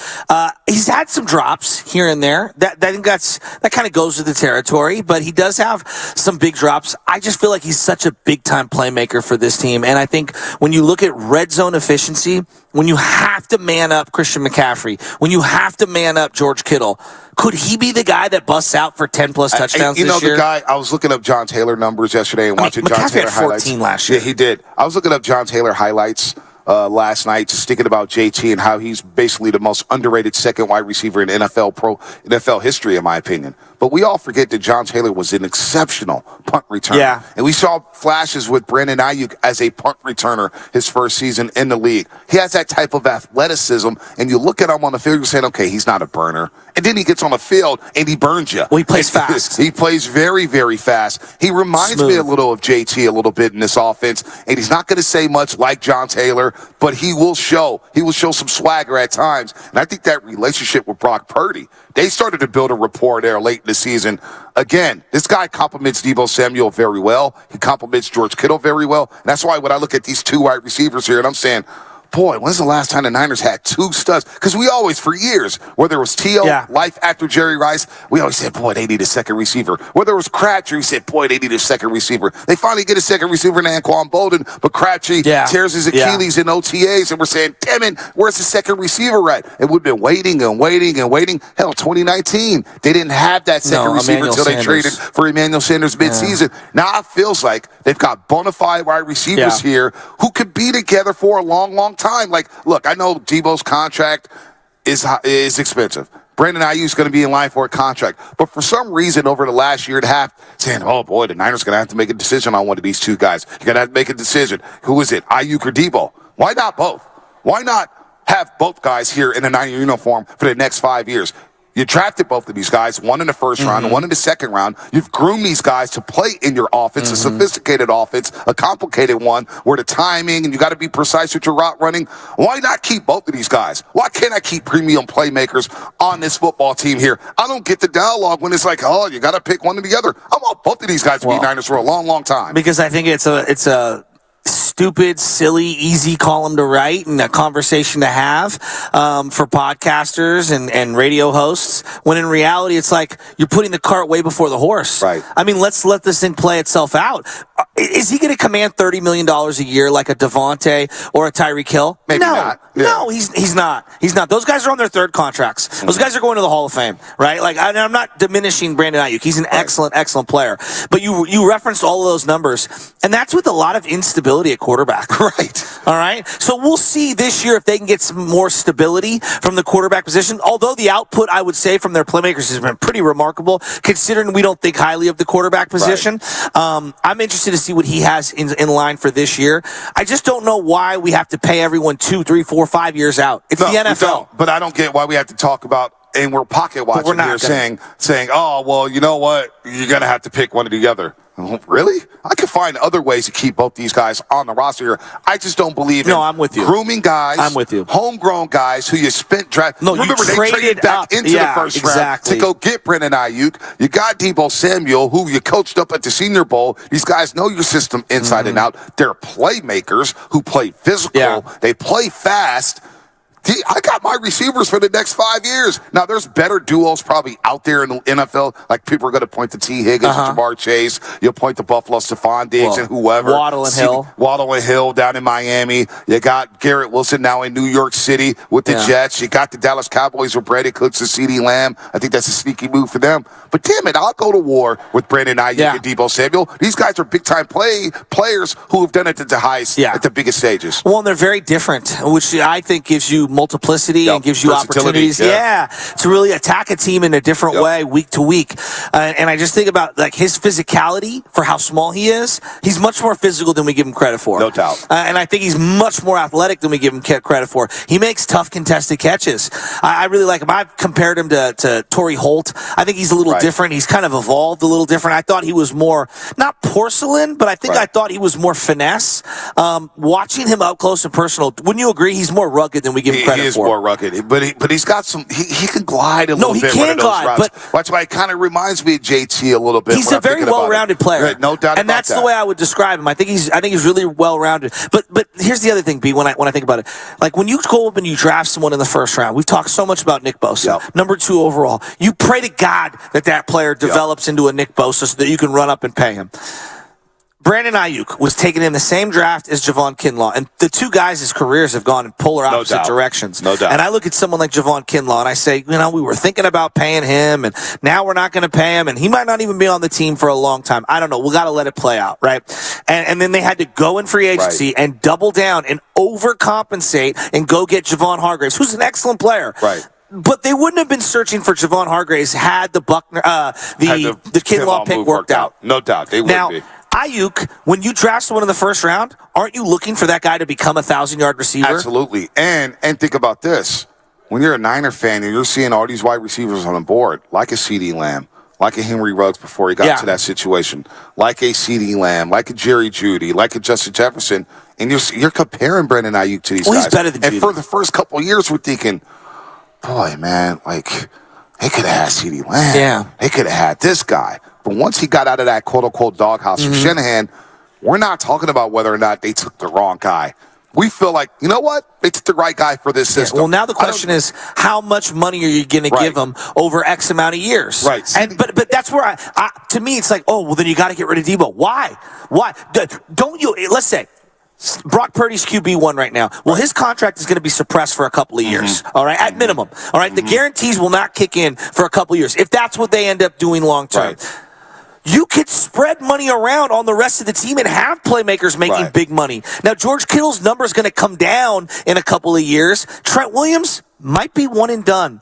He's had some drops here and there. I think that kind of goes with the territory, but he does have some big drops. I just feel like he's such a big-time playmaker for this team, and I think when you look at red zone efficiency, when you have to man up Christian McCaffrey, when you have to man up George Kittle, could he be the guy that busts out for 10-plus touchdowns this year? The guy, I was looking up John Taylor numbers yesterday and watching John Taylor highlights. McCaffrey had 14 last year. Yeah, he did. I was looking up John Taylor highlights last night, just thinking about JT and how he's basically the most underrated second wide receiver in NFL history, in my opinion. But we all forget that John Taylor was an exceptional punt returner. Yeah. And we saw flashes with Brandon Ayuk as a punt returner his first season in the league. He has that type of athleticism, and you look at him on the field, you're saying, okay, he's not a burner. And then he gets on the field, and he burns you. Well, he plays fast. He plays very, very fast. He reminds me a little of JT a little bit in this offense, and he's not going to say much like John Taylor, but he will show some swagger at times. And I think that relationship with Brock Purdy, they started to build a rapport there late in the season. Again, this guy compliments Deebo Samuel very well. He compliments George Kittle very well. And that's why when I look at these two wide receivers here, and I'm saying, boy, when's the last time the Niners had two studs? Because we always, for years, whether it was T.O., life after Jerry Rice, we always said, boy, they need a second receiver. Whether it was Crabtree, we said, boy, they need a second receiver. They finally get a second receiver in Anquan Bolden, but Crabtree tears his Achilles in OTAs, and we're saying, damn it, where's the second receiver at? And we've been waiting and waiting and waiting. Hell, 2019, they didn't have that second receiver until they traded for Emmanuel Sanders midseason. Now it feels like they've got bona fide wide receivers here who could be together for a long, long time. Like, look, I know Deebo's contract is expensive. Brandon Ayuk's going to be in line for a contract. But for some reason, over the last year and a half, saying, oh, boy, the Niners are going to have to make a decision on one of these two guys. You're going to have to make a decision. Who is it, Ayuk or Deebo? Why not both? Why not have both guys here in a Niner uniform for the next 5 years? You drafted both of these guys, one in the first round and one in the second round. You've groomed these guys to play in your offense, a sophisticated offense, a complicated one, where the timing and you got to be precise with your route running. Why not keep both of these guys? Why can't I keep premium playmakers on this football team here? I don't get the dialogue when it's like, oh, you got to pick one or the other. I want both of these guys to be Niners for a long, long time. Because I think it's a stupid, silly, easy column to write and a conversation to have for podcasters and radio hosts, when in reality it's like you're putting the cart way before the horse. Right. I mean, let's let this thing play itself out. Is he going to command $30 million a year like a Devontae or a Tyreek Hill? Maybe not. Yeah. No, he's not. He's not. Those guys are on their third contracts. Those guys are going to the Hall of Fame, right? Like, I'm not diminishing Brandon Ayuk. He's an excellent, excellent player. But you referenced all of those numbers, and that's with a lot of instability at quarterback. Right. All right. So we'll see this year if they can get some more stability from the quarterback position. Although the output, I would say, from their playmakers has been pretty remarkable, considering we don't think highly of the quarterback position. Right. I'm interested to see what he has in line for this year. I just don't know why we have to pay everyone 2, 3, 4, 5 years out. It's the NFL. But I don't get why we have to talk about, and we're pocket watching here saying, oh, well, you know what? You're going to have to pick one or the other. Really? I could find other ways to keep both these guys on the roster here. I just don't believe in I'm with you. Grooming guys. I'm with you. Homegrown guys who you spent draft. No, remember, they traded back into the first round to go get Brandon Ayuk. You got Deebo Samuel, who you coached up at the Senior Bowl. These guys know your system inside and out. They're playmakers who play physical. Yeah. They play fast. I got my receivers for the next 5 years. Now, there's better duos probably out there in the NFL. Like, people are going to point to T. Higgins and Jamar Chase. You'll point to Buffalo, Stephon Diggs, and whoever. Waddle and Hill. Waddle and Hill down in Miami. You got Garrett Wilson now in New York City with the Jets. You got the Dallas Cowboys with Brandon Cooks and CeeDee Lamb. I think that's a sneaky move for them. But damn it, I'll go to war with Brandon Ayuk and Deebo Samuel. These guys are big-time players who have done it at the highest, at the biggest stages. Well, and they're very different, which I think gives you multiplicity and gives you opportunities. To really attack a team in a different way week to week. And I just think about like his physicality for how small he is. He's much more physical than we give him credit for. No doubt. And I think he's much more athletic than we give him credit for. He makes tough contested catches. I really like him. I've compared him to Torrey Holt. I think he's a little different. He's kind of evolved a little different. I thought he was more, not porcelain, but I think I thought he was more finesse. Watching him up close and personal, wouldn't you agree? He's more rugged than we give him credit for. He is more rugged, but he's got some. He can glide a little bit. No, he can glide, but that's why it kind of reminds me of JT a little bit. He's a very well-rounded player. Right, no doubt, and that's the way I would describe him. I think he's really well-rounded. But here's the other thing, B. When I think about it, like when you go up and you draft someone in the first round, we've talked so much about Nick Bosa, number 2 overall. You pray to God that player develops into a Nick Bosa so that you can run up and pay him. Brandon Ayuk was taken in the same draft as Javon Kinlaw, and the two guys' careers have gone in polar opposite directions. No doubt. And I look at someone like Javon Kinlaw, and I say, we were thinking about paying him, and now we're not going to pay him, and he might not even be on the team for a long time. I don't know. We got to let it play out, right? And then they had to go in free agency and double down and overcompensate and go get Javon Hargraves, who's an excellent player. Right. But they wouldn't have been searching for Javon Hargraves had the Buckner, the Kinlaw pick worked out. No doubt, they would be. Ayuk, when you draft someone in the first round, aren't you looking for that guy to become a 1,000-yard receiver? Absolutely. And think about this. When you're a Niner fan and you're seeing all these wide receivers on the board, like a CeeDee Lamb, like a Henry Ruggs before he got to that situation, like a CeeDee Lamb, like a Jerry Jeudy, like a Justin Jefferson, and you're comparing Brandon Ayuk to these guys. He's better than Jeudy. And for the first couple of years, we're thinking, boy, man, like, they could have had CeeDee Lamb. Yeah. They could have had this guy. But once he got out of that quote-unquote doghouse from Shanahan, we're not talking about whether or not they took the wrong guy. We feel like, you know what? They took the right guy for this system. Well, now the question is, how much money are you going to give him over X amount of years? Right. And but that's where to me, it's like, oh, well, then you got to get rid of Debo. Why? Don't you? Let's say Brock Purdy's QB1 right now. Well, his contract is going to be suppressed for a couple of years, all right, at minimum. All right, the guarantees will not kick in for a couple of years if that's what they end up doing long term. Right. You could spread money around on the rest of the team and have playmakers making big money. Now, George Kittle's number is going to come down in a couple of years. Trent Williams might be one and done.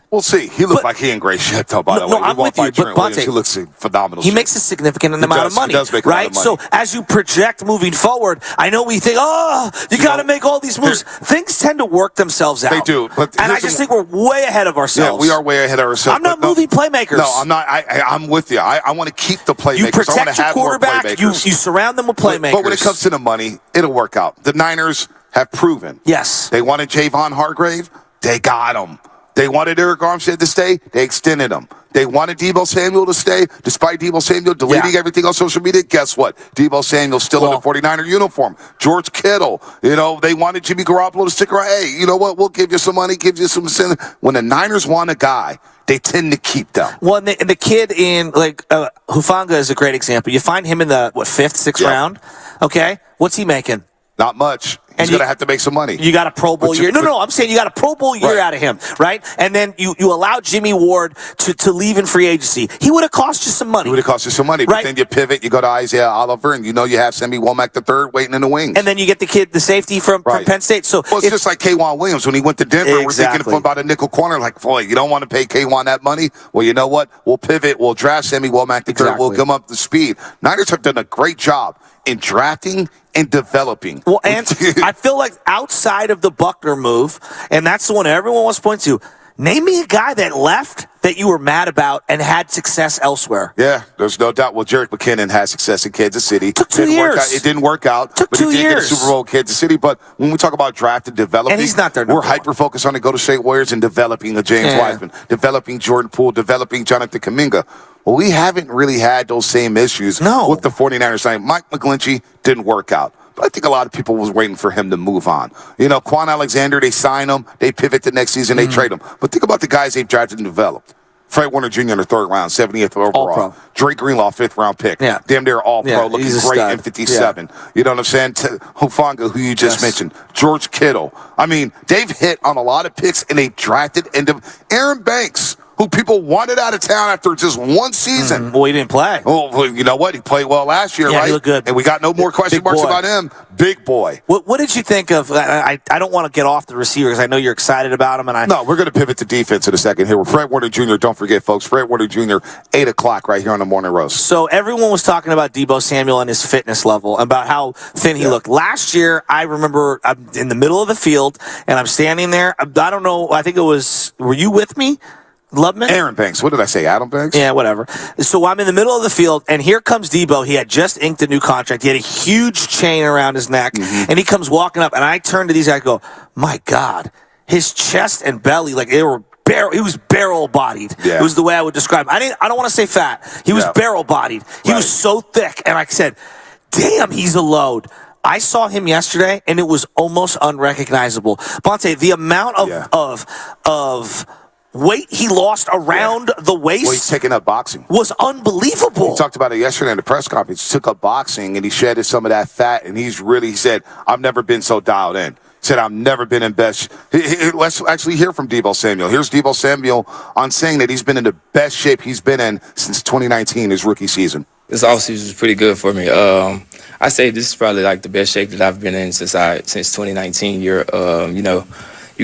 We'll see. He looks like he in great shape, though, by the way. No, I'm with you, but Bonte, he looks phenomenal. He makes a significant amount of money, he does make a lot of money. So as you project moving forward, I know we think, you got to make all these moves. Things tend to work themselves out. They do. And I just think we're way ahead of ourselves. Yeah, we are way ahead of ourselves. I'm not moving playmakers. No, I'm not. I'm with you. I want to keep the playmakers. You protect your quarterback. You surround them with playmakers. But when it comes to the money, it'll work out. The Niners have proven. Yes. They wanted Javon Hargrave. They got him. They wanted Eric Armstead to stay. They extended him. They wanted Deebo Samuel to stay, despite Deebo Samuel deleting everything on social media. Guess what? Deebo Samuel's still in the 49er uniform. George Kittle, they wanted Jimmy Garoppolo to stick around. Hey, you know what? We'll give you some money, give you some incentive. When the Niners want a guy, they tend to keep them. Well, and the kid in, Hufanga is a great example. You find him in the, 5th, 6th round? Okay. What's he making? Not much. He's going to have to make some money. You got a Pro Bowl year. No, I'm saying you got a Pro Bowl year out of him, right? And then you allow Jimmy Ward to leave in free agency. He would have cost you some money. He would have cost you some money. But then you pivot, you go to Isaiah Oliver, and you have Sammy Womack III waiting in the wings. And then you get the safety from Penn State. So it's just like K'Wan Williams when he went to Denver. We're thinking about a nickel corner. Like, boy, you don't want to pay K'Wan that money? Well, you know what? We'll pivot. We'll draft Sammy Womack III. We'll give him up to speed. Niners have done a great job in drafting and developing. Well, and I feel like outside of the Buckner move, and that's the one everyone wants to point to, name me a guy that left that you were mad about and had success elsewhere. Yeah, there's no doubt. Well, Jerick McKinnon had success in Kansas City. Took 2 years. It didn't work out. Took 2 years. He did get a Super Bowl in Kansas City. But when we talk about draft and developing, and he's not there. We're hyper-focused on the Golden State Warriors and developing a James Wiseman, developing Jordan Poole, developing Jonathan Kuminga. Well, we haven't really had those same issues with the 49ers. Mike McGlinchey didn't work out. But I think a lot of people was waiting for him to move on. Quan Alexander, they sign him. They pivot the next season. They trade him. But think about the guys they've drafted and developed. Fred Warner Jr. in the 3rd round, 70th overall. All-pro. Drake Greenlaw, 5th round pick. Yeah. Damn near all-pro, looking great in 57. Yeah. You know what I'm saying? Hufanga, who you just mentioned. George Kittle. I mean, they've hit on a lot of picks, and they've drafted. Aaron Banks, who people wanted out of town after just one season. Well, he didn't play. Well, you know what? He played well last year, Yeah, right? he looked good. And we got no more question marks about him. Big boy. What did you think of? I don't want to get off the receiver because I know you're excited about him. No, we're going to pivot to defense in a second here with Fred Warner Jr. Don't forget, folks, Fred Warner Jr., 8 o'clock right here on the Morning Roast. So everyone was talking about Deebo Samuel and his fitness level, about how thin he looked. Last year, I remember I'm in the middle of the field, and I'm standing there. I don't know. I think it was, were you with me? Lubman? Aaron Banks. What did I say? Adam Banks? Yeah, whatever. So I'm in the middle of the field, and here comes Deebo. He had just inked a new contract. He had a huge chain around his neck, and he comes walking up, and I turn to these guys and go, my God, his chest and belly, like they were he was barrel-bodied. Yeah. It was the way I would describe him. I don't want to say fat. He was barrel-bodied. He was so thick, and I said, damn, he's a load. I saw him yesterday, and it was almost unrecognizable. Bonte, the amount of weight he lost around the waist. Well, he's taking up boxing. Was unbelievable. He talked about it yesterday in the press conference. He took up boxing, and he shedded some of that fat, and he said, I've never been so dialed in. He said, I've never been in best. Let's actually hear from Deebo Samuel. Here's Deebo Samuel on saying that he's been in the best shape he's been in since 2019, his rookie season. This offseason was pretty good for me. I say this is probably like the best shape that I've been in since 2019. You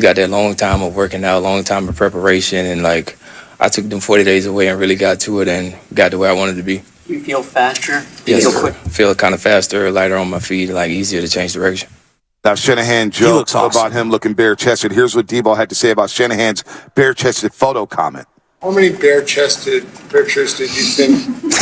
got that long time of working out, long time of preparation, and like I took them 40 days away and really got to it and got to where I wanted to be. You feel faster? Yes, feel sir. quick? Feel kind of faster, lighter on my feet, like easier to change direction. Now, Shanahan joked about him looking bare-chested. Here's what Deebo had to say about Shanahan's bare-chested photo comment. How many bare-chested pictures did you think?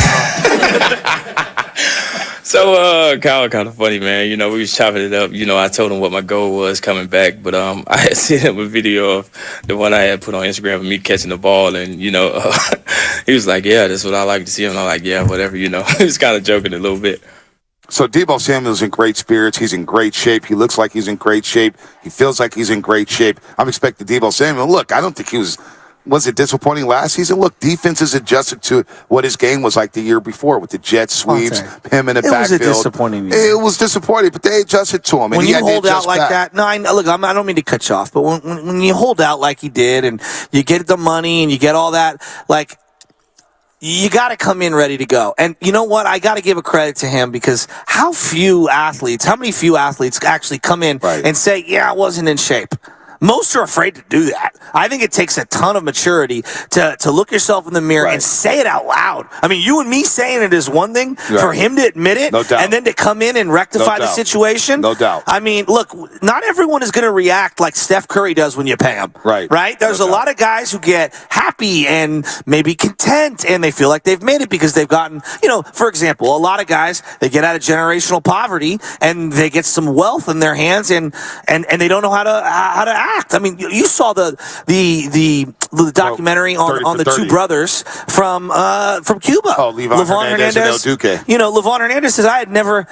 So, Kyle, kind of funny, man. We was chopping it up. I told him what my goal was coming back, but I had sent him a video of the one I had put on Instagram of me catching the ball, and he was like, "Yeah, that's what I like to see." And I'm like, "Yeah, whatever." He was kind of joking a little bit. So Deebo Samuel's in great spirits. He's in great shape. He looks like he's in great shape. He feels like he's in great shape. I'm expecting Deebo Samuel. Look, I don't think he was it disappointing last season? Look, defenses adjusted to what his game was like the year before with the jet sweeps, him in the backfield. It was a disappointing year. It was disappointing, but they adjusted to him. And when he you hold out like back. that, I don't mean to cut you off, but when you hold out like he did and you get the money and you get all that, like, you got to come in ready to go. And you know what? I got to give a credit to him because how many few athletes actually come in and say, yeah, I wasn't in shape. Most are afraid to do that. I think it takes a ton of maturity to look yourself in the mirror and say it out loud. I mean, you and me saying it is one thing. For him to admit it and then to come in and rectify the situation. No doubt. I mean, look, not everyone is going to react like Steph Curry does when you pay him. Right? There's a lot of guys who get happy and maybe content and they feel like they've made it because they've gotten, for example, a lot of guys, they get out of generational poverty and they get some wealth in their hands and they don't know how to act. I mean, you saw the documentary on the 30. two brothers from Cuba. Oh, LeVon Hernandez and El Duque. LeVon Hernandez says I had never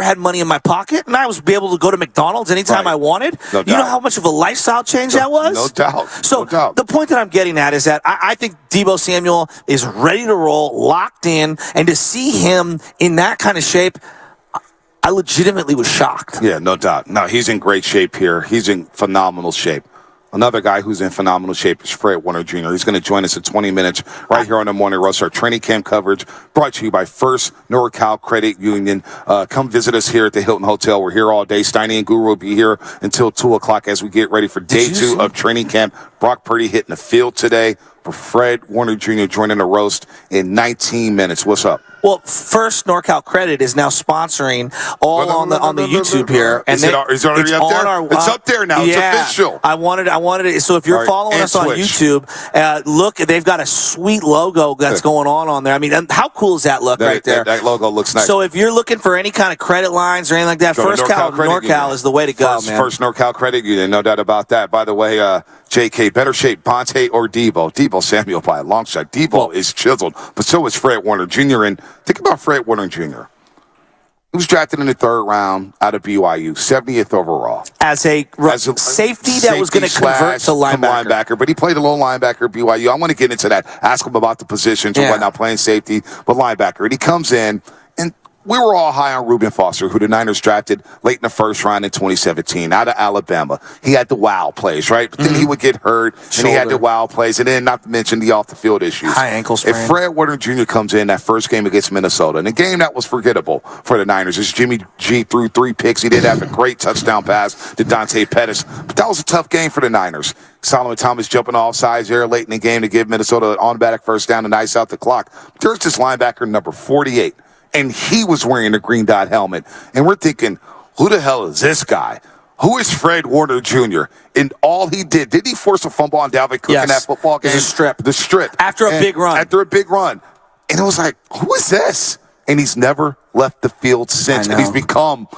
had money in my pocket, and I was able to go to McDonald's anytime I wanted. No you doubt. know how much of a lifestyle change that was? No doubt. So the point that I'm getting at is that I think Deebo Samuel is ready to roll, locked in, and to see him in that kind of shape, I legitimately was shocked. Yeah, no doubt. No, he's in great shape here. He's in phenomenal shape. Another guy who's in phenomenal shape is Fred Warner Jr. He's going to join us in 20 minutes right here on the Morning Roast. Our training camp coverage brought to you by First NorCal Credit Union. Come visit us here at the Hilton Hotel. We're here all day. Steiny and Guru will be here until 2 o'clock as we get ready for day 2 of training camp. Brock Purdy hitting the field today. For Fred Warner Jr. joining the roast in 19 minutes. What's up? Well, First NorCal Credit is now sponsoring on the YouTube here, and is it already up there? It's up there now. It's official. I wanted it. So if you're following us on YouTube, look, they've got a sweet logo that's going on there. I mean, how cool does that look right there? That logo looks nice. So if you're looking for any kind of credit lines or anything like that, First NorCal is the way to go, man. First NorCal Credit Union, no doubt about that. By the way, JK, better shape, Bonte or Deebo? Deebo Samuel by a long shot. Deebo is chiseled, but so is Fred Warner Jr. And think about Fred Warner Jr. He was drafted in the 3rd round out of BYU, 70th overall. As a safety that was going to convert to linebacker. But he played a little linebacker at BYU. I want to get into that. Ask him about the positions and whatnot, playing safety, but linebacker. And he comes in, and we were all high on Reuben Foster, who the Niners drafted late in the first round in 2017 out of Alabama. He had the wow plays, right? But then he would get hurt, and he had the wow plays, and then not to mention the off-the-field issues. High ankle sprain. If Fred Warner Jr. comes in that first game against Minnesota, and a game that was forgettable for the Niners, as Jimmy G threw 3 picks. He did have a great touchdown pass to Dante Pettis, but that was a tough game for the Niners. Solomon Thomas jumping off sides there late in the game to give Minnesota an on-back first down and ice out the clock. There's this linebacker number 48. And he was wearing a green dot helmet. And we're thinking, who the hell is this guy? Who is Fred Warner Jr.? And all he did he force a fumble on Dalvin Cook in that football game? The strip. After a big run. And it was like, who is this? And he's never left the field since. And he's become...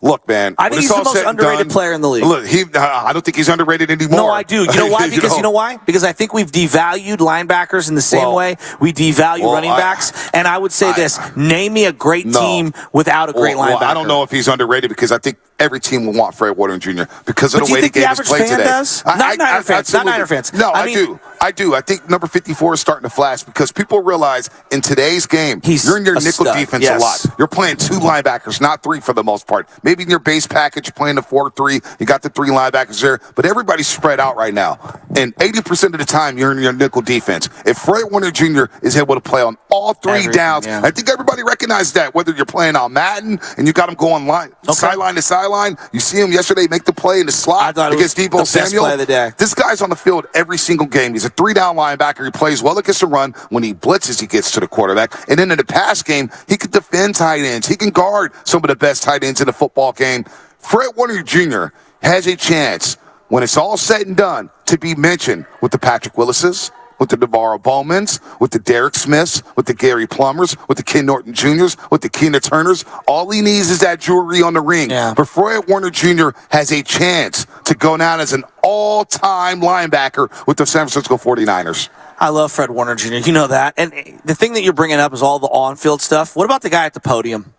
Look, man. I think he's the most underrated player in the league. Look, I don't think he's underrated anymore. No, I do. You know why? Because you know why? Because I think we've devalued linebackers in the same way we devalue running backs. And I would say this: name me a great team without a great linebacker. I don't know if he's underrated because I think every team will want Fred Warner Jr. because of the way the game is played today. Does? Not Niner fans. No, I do. I think number 54 is starting to flash because people realize in today's game, you're in your nickel defense a lot. You're playing 2 linebackers, not 3 for the most part. Maybe in your base package, you're playing the 4-3. You got the 3 linebackers there, but everybody's spread out right now. And 80% of the time, you're in your nickel defense. If Fred Warner Jr. is able to play on all 3 downs, I think everybody recognizes that. Whether you're playing on Madden and you got him going sideline to sideline, you see him yesterday make the play in the slot against Deebo Samuel. Play of the day. This guy's on the field every single game. He's a 3-down linebacker. He plays well against the run. When he blitzes, he gets to the quarterback. And then in the pass game, he can defend tight ends. He can guard some of the best tight ends in the football game. Fred Warner Jr. has a chance, when it's all said and done, to be mentioned with the Patrick Willises, with the Navarro Bowmans, with the Derek Smiths, with the Gary Plumbers, with the Ken Norton Jr.'s, with the Keena Turners. All he needs is that jewelry on the ring. But Fred Warner Jr. has a chance to go down as an all-time linebacker with the San Francisco 49ers. I love Fred Warner Jr. You know that. And the thing that you're bringing up is all the on-field stuff. What about the guy at the podium?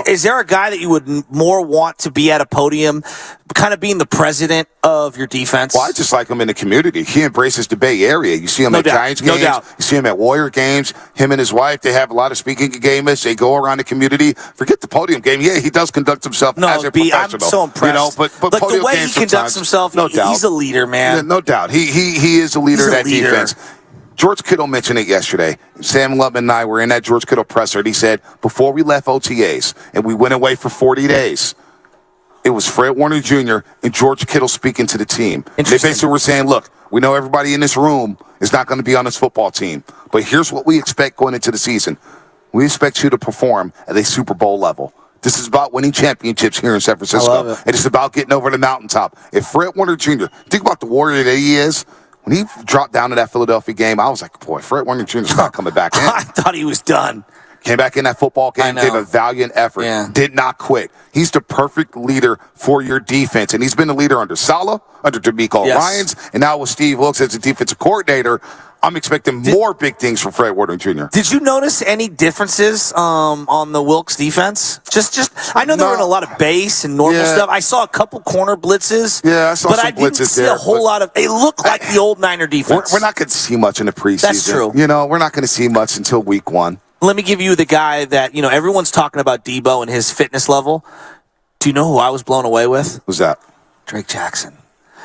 Is there a guy that you would more want to be at a podium, kind of being the president of your defense? Well, I just like him in the community. He embraces the Bay Area. You see him at Giants games. No doubt. You see him at Warrior games. Him and his wife, they have a lot of speaking engagements. They go around the community. Forget the podium game. Yeah, he does conduct himself as a professional. I'm so impressed. But like podium the way games he conducts himself, he's a leader, man. Yeah, no doubt. He is a leader of that defense. George Kittle mentioned it yesterday. Sam Lubman and I were in that George Kittle presser, and he said, before we left OTAs and we went away for 40 days, it was Fred Warner Jr. and George Kittle speaking to the team. They basically were saying, look, we know everybody in this room is not going to be on this football team, but here's what we expect going into the season. We expect you to perform at a Super Bowl level. This is about winning championships here in San Francisco. And it's about getting over the mountaintop. If Fred Warner Jr., think about the warrior that he is. When he dropped down to that Philadelphia game, I was like, boy, Fred Warner Jr. is not coming back in. I thought he was done. Came back in that football game, gave a valiant effort, did not quit. He's the perfect leader for your defense. And he's been the leader under Saleh, under D'Amico Ryans, and now with Steve Wilkes as the defensive coordinator. I'm expecting more big things from Fred Warner Jr. Did you notice any differences on the Wilkes defense? I know they were in a lot of base and normal stuff. I saw a couple corner blitzes. Yeah, I saw some blitzes there. But I didn't see a whole lot of. It looked like the old Niner defense. We're not going to see much in the preseason. That's true. You know, we're not going to see much until week 1. Let me give you the guy that everyone's talking about, Debo and his fitness level. Do you know who I was blown away with? Who's that? Drake Jackson.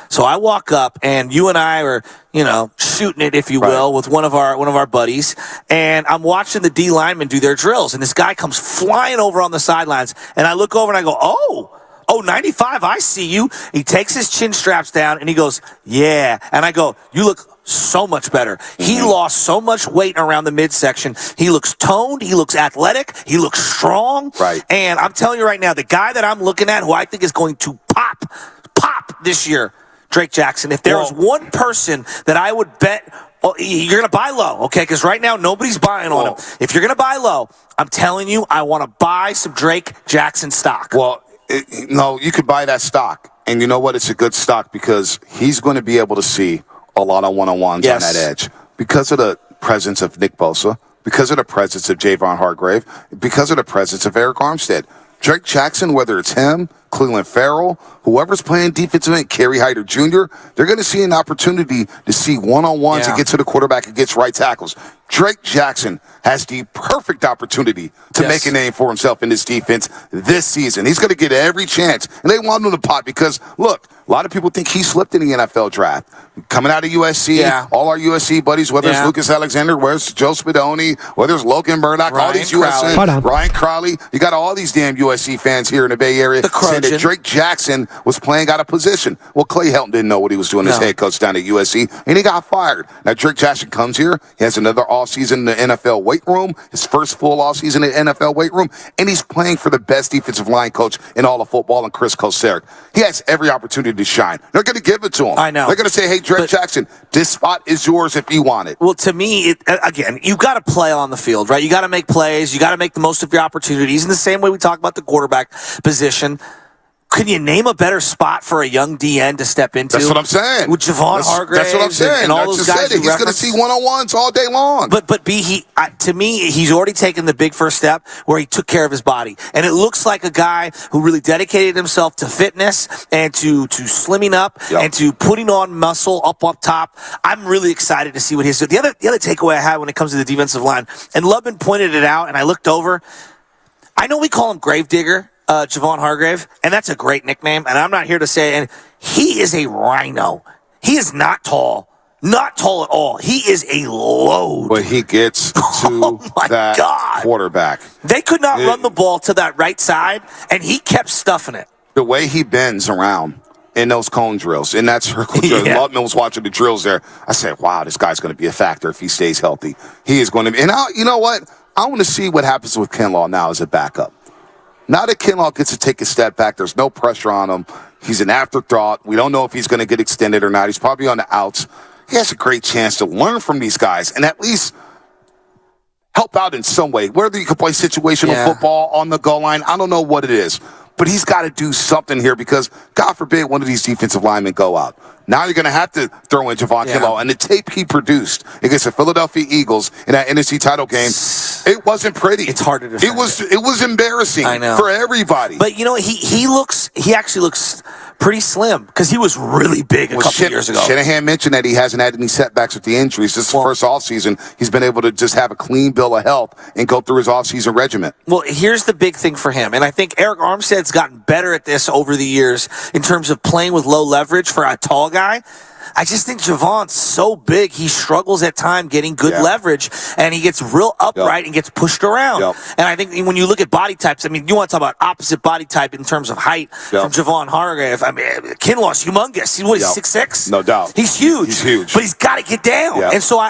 So I walk up, and you and I are, shooting it, if you will, with one of our buddies, and I'm watching the D linemen do their drills, and this guy comes flying over on the sidelines, and I look over and I go, oh, 95, I see you. He takes his chin straps down, and he goes, yeah. And I go, you look so much better. He lost so much weight around the midsection. He looks toned. He looks athletic. He looks strong. Right. And I'm telling you right now, the guy that I'm looking at, who I think is going to pop this year, Drake Jackson. If there was one person that I would bet, you're going to buy low, okay? Because right now, nobody's buying on him. If you're going to buy low, I'm telling you, I want to buy some Drake Jackson stock. Well, no, you could buy that stock. And you know what? It's a good stock because he's going to be able to see a lot of one-on-ones on that edge. Because of the presence of Nick Bosa, because of the presence of Javon Hargrave, because of the presence of Eric Armstead. Drake Jackson, whether it's him, Cleveland Farrell, whoever's playing defensive end, Kerry Hyder Jr., they're going to see an opportunity to see one-on-ones and get to the quarterback against right tackles. Drake Jackson has the perfect opportunity to make a name for himself in this defense this season. He's going to get every chance, and they want him to pot because, look, a lot of people think he slipped in the NFL draft. Coming out of USC, all our USC buddies, whether it's Lucas Alexander, whether it's Joe Spadoni, whether it's Logan Murdoch, all these USC, Ryan Crowley. You got all these damn USC fans here in the Bay Area saying that Drake Jackson was playing out of position. Well, Clay Helton didn't know what he was doing as head coach down at USC, and he got fired. Now, Drake Jackson comes here. He has another offseason in the NFL weight room, his first full offseason in the NFL weight room, and he's playing for the best defensive line coach in all of football, and Chris Kosaric. He has every opportunity to shine. They're going to give it to him. I know. They're going to say, hey, Drake Jackson, this spot is yours if you want it. Well, to me, again, you got to play on the field, right? You got to make plays. You got to make the most of your opportunities. In the same way we talk about the quarterback position, can you name a better spot for a young DN to step into? That's what I'm saying. With Javon Hargrave. That's what I'm saying. And all those guys. He's going to see one-on-ones all day long. But to me, he's already taken the big first step where he took care of his body. And it looks like a guy who really dedicated himself to fitness and to slimming up and to putting on muscle up top. I'm really excited to see what he's doing. The other takeaway I had when it comes to the defensive line, and Lubman pointed it out, and I looked over. I know we call him Gravedigger, Javon Hargrave, and that's a great nickname, and I'm not here to say, and he is a rhino. He is not tall. Not tall at all. He is a load. But he gets to that quarterback. They could not run the ball to that right side, and he kept stuffing it. The way he bends around in those cone drills, in that circle drill. Lubman was watching the drills there. I said, wow, this guy's going to be a factor if he stays healthy. He is going to be. And you know what? I want to see what happens with Kinlaw now as a backup. Now that Kinlaw gets to take a step back, there's no pressure on him. He's an afterthought. We don't know if he's going to get extended or not. He's probably on the outs. He has a great chance to learn from these guys and at least help out in some way. Whether you can play situational football on the goal line, I don't know what it is. But he's got to do something here because, God forbid, one of these defensive linemen go out. Now you're going to have to throw in Javon Kinlaw. And the tape he produced against the Philadelphia Eagles in that NFC title game, it wasn't pretty. It's hard to defend. It was embarrassing for everybody. But, you know, he actually looks pretty slim because he was really big a couple years ago. Shanahan mentioned that he hasn't had any setbacks with the injuries. This is the first offseason. He's been able to just have a clean bill of health and go through his offseason regimen. Well, here's the big thing for him, and I think Eric Armstead's gotten better at this over the years in terms of playing with low leverage for a tall guy. I just think Javon's so big, he struggles at time getting good leverage, and he gets real upright and gets pushed around. And I think when you look at body types, I mean, you want to talk about opposite body type in terms of height from Javon Hargrave. I mean, Kinlaw's humongous. He's 6'6"? No doubt. He's huge. He's huge. But he's got to get down. And so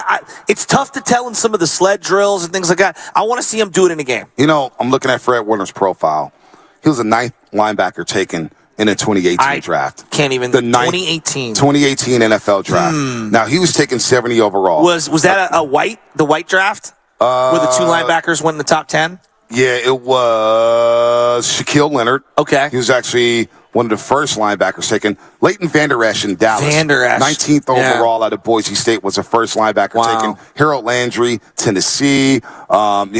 it's tough to tell in some of the sled drills and things like that. I want to see him do it in a game. You know, I'm looking at Fred Warner's profile. He was a 9th linebacker taken in the 2018 draft. Can't even. The 2018 NFL draft. Now, he was taken 70 overall. Was that the white draft? Where the two linebackers went in the top 10? Yeah, it was Shaquille Leonard. Okay. He was actually one of the first linebackers taken. Leighton Vander Esch in Dallas. 19th overall out of Boise State was the first linebacker taken. Harold Landry, Tennessee. You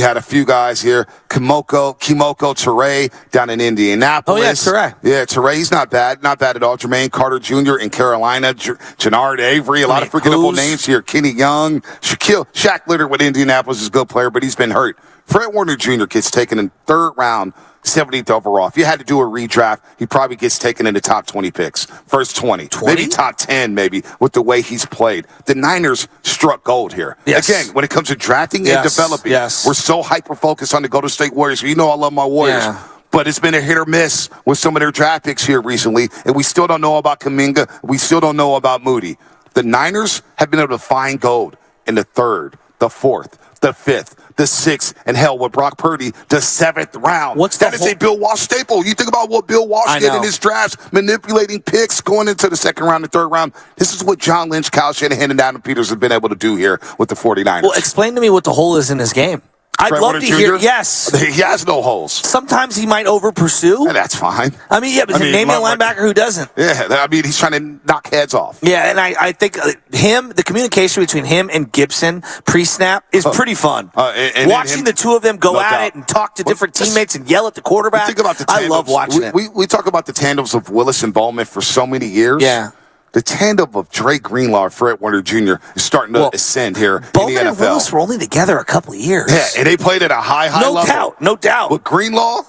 had a few guys here. Kimoko Ture down in Indianapolis. Oh, yeah, Ture. Yeah, Ture, he's not bad. Not bad at all. Jermaine Carter Jr. in Carolina. Jannard Avery. A lot of forgettable names here. Kenny Young. Shaq Leonard with Indianapolis is a good player, but he's been hurt. Fred Warner Jr. gets taken in 3rd round, 70th overall. If you had to do a redraft, he probably gets taken in the top 20 picks. First 20. Maybe top 10, maybe, with the way he's played. The Niners struck gold here. Again, when it comes to drafting and developing, we're so hyper-focused on the Golden State Warriors. You know I love my Warriors. But it's been a hit or miss with some of their draft picks here recently, and we still don't know about Kuminga. We still don't know about Moody. The Niners have been able to find gold in the 3rd, the 4th, the 5th, the 6th, and hell, with Brock Purdy, the 7th round. That is a Bill Walsh staple. You think about what Bill Walsh did in his drafts, manipulating picks, going into the 2nd round and 3rd round. This is what John Lynch, Kyle Shanahan, and Adam Peters have been able to do here with the 49ers. Well, explain to me what the hole is in his game. I'd Fred love Warner to hear. Jr.? Yes. He has no holes. Sometimes he might over pursue. And that's fine. I mean, yeah, but name me a linebacker who doesn't. Yeah, I mean, he's trying to knock heads off. Yeah, and I think the communication between him and Gibson pre-snap is pretty fun. And watching the two of them go at it and talk to different teammates and yell at the quarterback. Think about the tandems. I love watching it. We talk about the tandems of Willis and Bowman for so many years. Yeah. The tandem of Drake Greenlaw and Fred Warner Jr. is starting to ascend here Bowman in the NFL. and Willis were only together a couple of years. Yeah, and they played at a high level. No doubt. But Greenlaw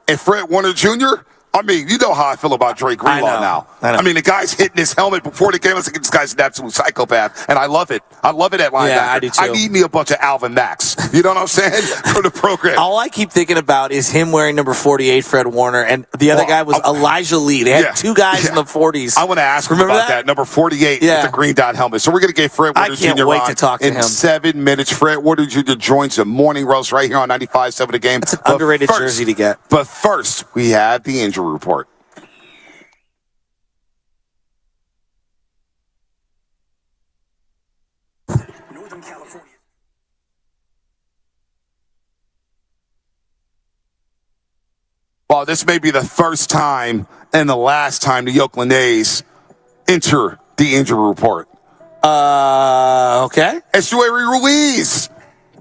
and Fred Warner Jr., I mean, you know how I feel about Drake Greenlaw now. I know. I mean, the guy's hitting his helmet before the game. I was like, this guy's an absolute psychopath, and I love it. I love it at linebacker. Yeah, I do too. I need me a bunch of Alvin Max. You know what I'm saying? For the program. All I keep thinking about is him wearing number 48, Fred Warner, and the other guy was Elijah Lee. They had two guys in the 40s. I want to ask him about that. Number 48 with the green dot helmet. So we're going to get Fred Warner Jr. I can't wait to talk to in him. 7 minutes. Fred Warner Jr. joins the morning roast right here on 95.7 The Game. It's an underrated jersey to get. But first, we have the injury report. Well, this may be the first time and the last time the Oakland A's enter the injury report. Okay. Estuary Ruiz.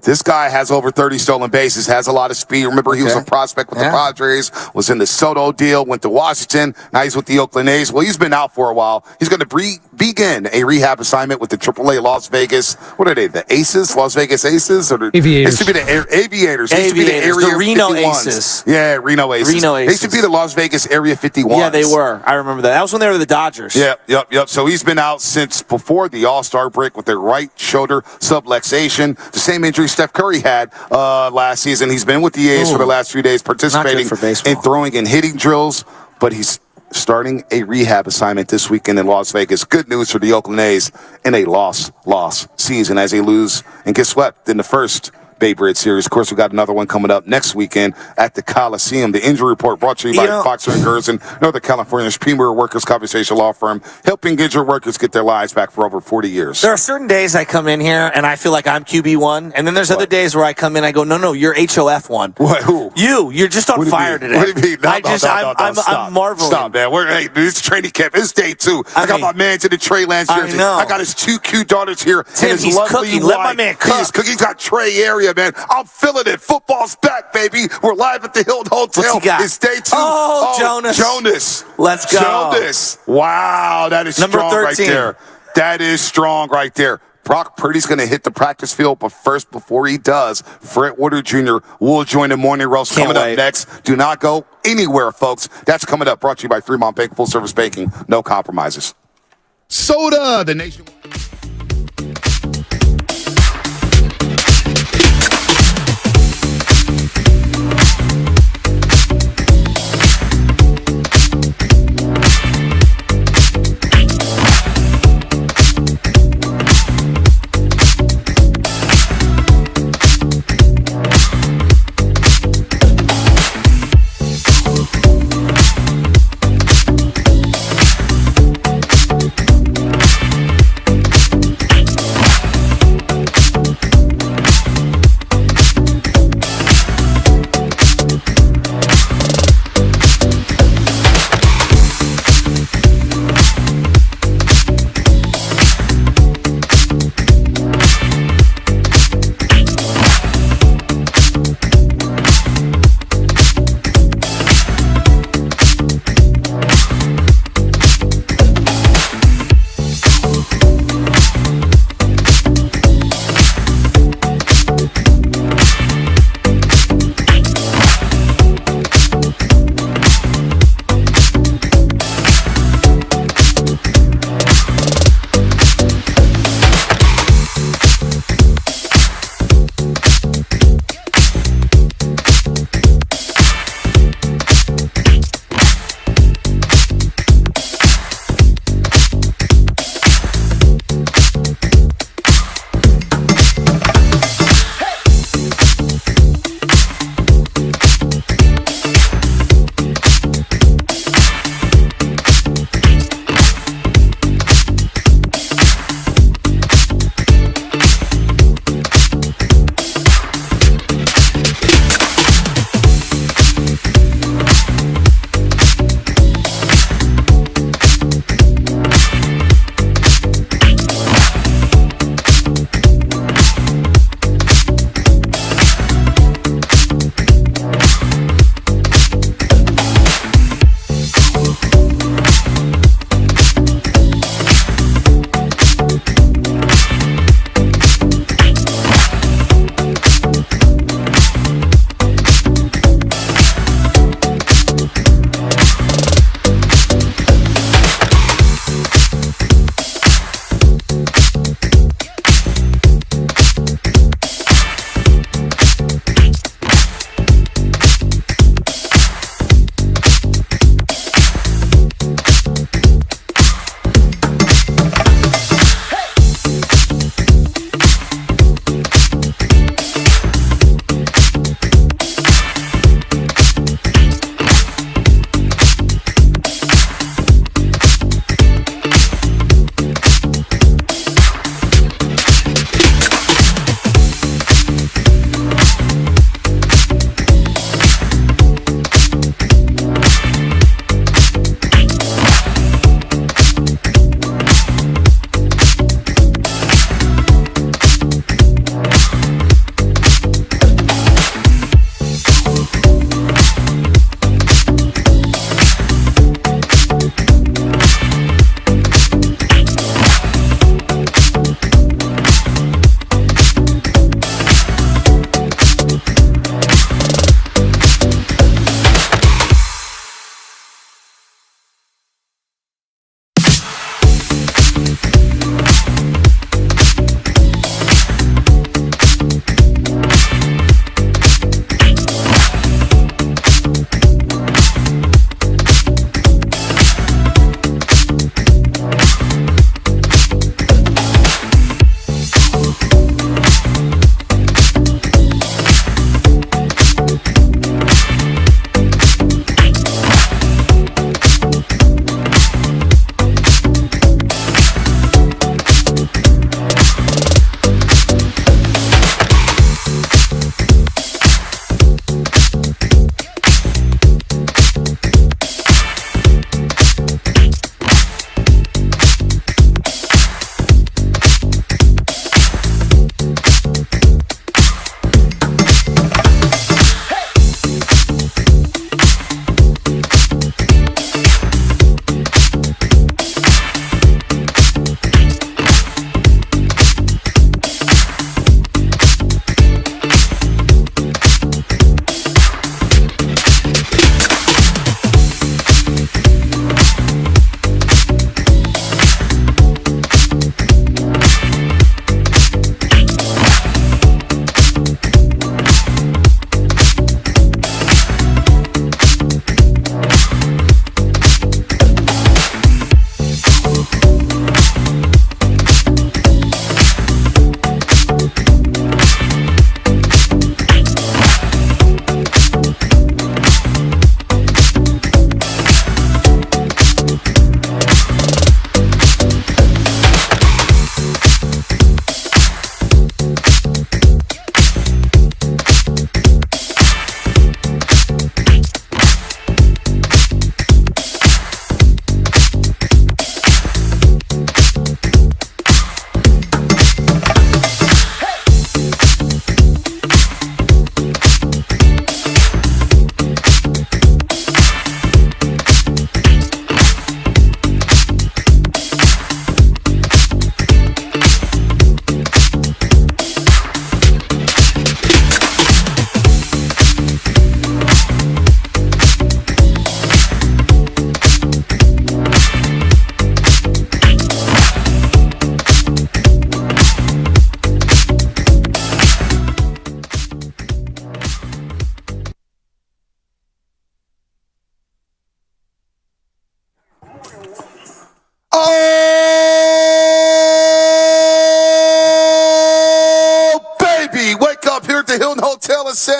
This guy has over 30 stolen bases, has a lot of speed. Remember, he was a prospect with the Padres, was in the Soto deal, went to Washington. Now he's with the Oakland A's. Well, he's been out for a while. He's going to begin a rehab assignment with the AAA Las Vegas. What are they, the Aces? Las Vegas Aces? Or the Aviators. They should be the Aviators. They should be the Aviators. Area The Reno 51s. Aces. Yeah, Reno Aces. Reno Aces. They should be the Las Vegas Area 51s. Yeah, they were. I remember that. That was when they were the Dodgers. Yep. So he's been out since before the All-Star break with their right shoulder subluxation. The same injury Steph Curry had last season. He's been with the A's for the last few days, participating in throwing and hitting drills, but he's starting a rehab assignment this weekend in Las Vegas. Good news for the Oakland A's in a loss season as they lose and get swept in the first Babe Ruth series. Of course, we got another one coming up next weekend at the Coliseum. The injury report brought to you by Fox & Gerson, Northern California's premier workers' compensation law firm, helping injured workers get their lives back for over 40 years. There are certain days I come in here and I feel like I'm QB1, and then there's other days where I come in and I go, no, you're HOF1. What? Who? You're just on fire today. What do you mean? I'm marveling. Stop, man. Hey, this is training camp. It's day 2. I got my man to the Trey Lance jersey. I got his 2 cute daughters here. Tim, and his he's lovely cooking. wife. Let my man cook. He's cooking. He's got Trey area, man. I'm feeling it. Football's back, baby. We're live at the Hilton Hotel. What's he got? It's day 2. Jonas. Let's go. Jonas. Wow, that is Number strong 13. right there. That is strong right there. Brock Purdy's going to hit the practice field, but first, before he does, Fred Warner Jr. will join the morning roast coming up next. Do not go anywhere, folks. That's coming up. Brought to you by Fremont Bank, full service banking, no compromises. Soda, the nation.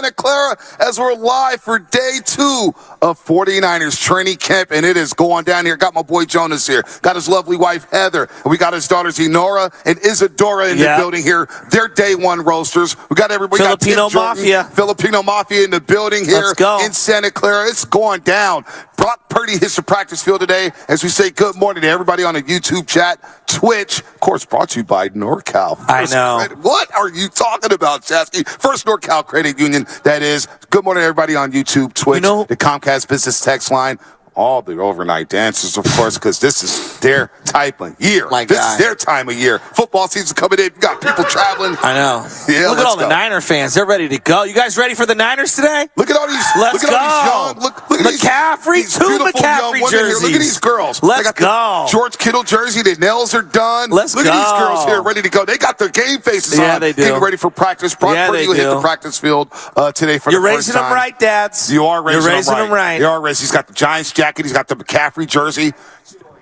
Santa Clara as we're live for day 2 of 49ers training camp, and it is going down here. Got my boy Jonas here. Got his lovely wife, Heather. And we got his daughters, Enora and Isadora in the building here. They're day 1 roasters. We got everybody. Filipino Mafia. Filipino Mafia in the building here in Santa Clara. It's going down. Brock Purdy hits the practice field today as we say good morning to everybody on the YouTube chat, Twitch. Of course, brought to you by NorCal. I know. What are you talking about, Chasky? First NorCal Credit Union, that is. Good morning, everybody on YouTube, Twitch, the Comcast Business Text Line. All the overnight dancers, of course, because this is their type of year. This is their time of year. Football season coming in. You got people traveling. I know. Yeah, look at all the Niner fans. They're ready to go. You guys ready for the Niners today? Look at all these. Let's look go. At all these young, look at McCaffrey, these beautiful McCaffrey young women jerseys. here. Look at these girls. Let's got go. The George Kittle jersey. The nails are done. Look at these girls here ready to go. They got their game faces on. Yeah, they do. Getting ready for practice. Brock Purdy will hit the practice field today for the first time. You're raising them right, dads. You are raising them right. You are raising. He's got the Giants jacket. He's got the McCaffrey jersey.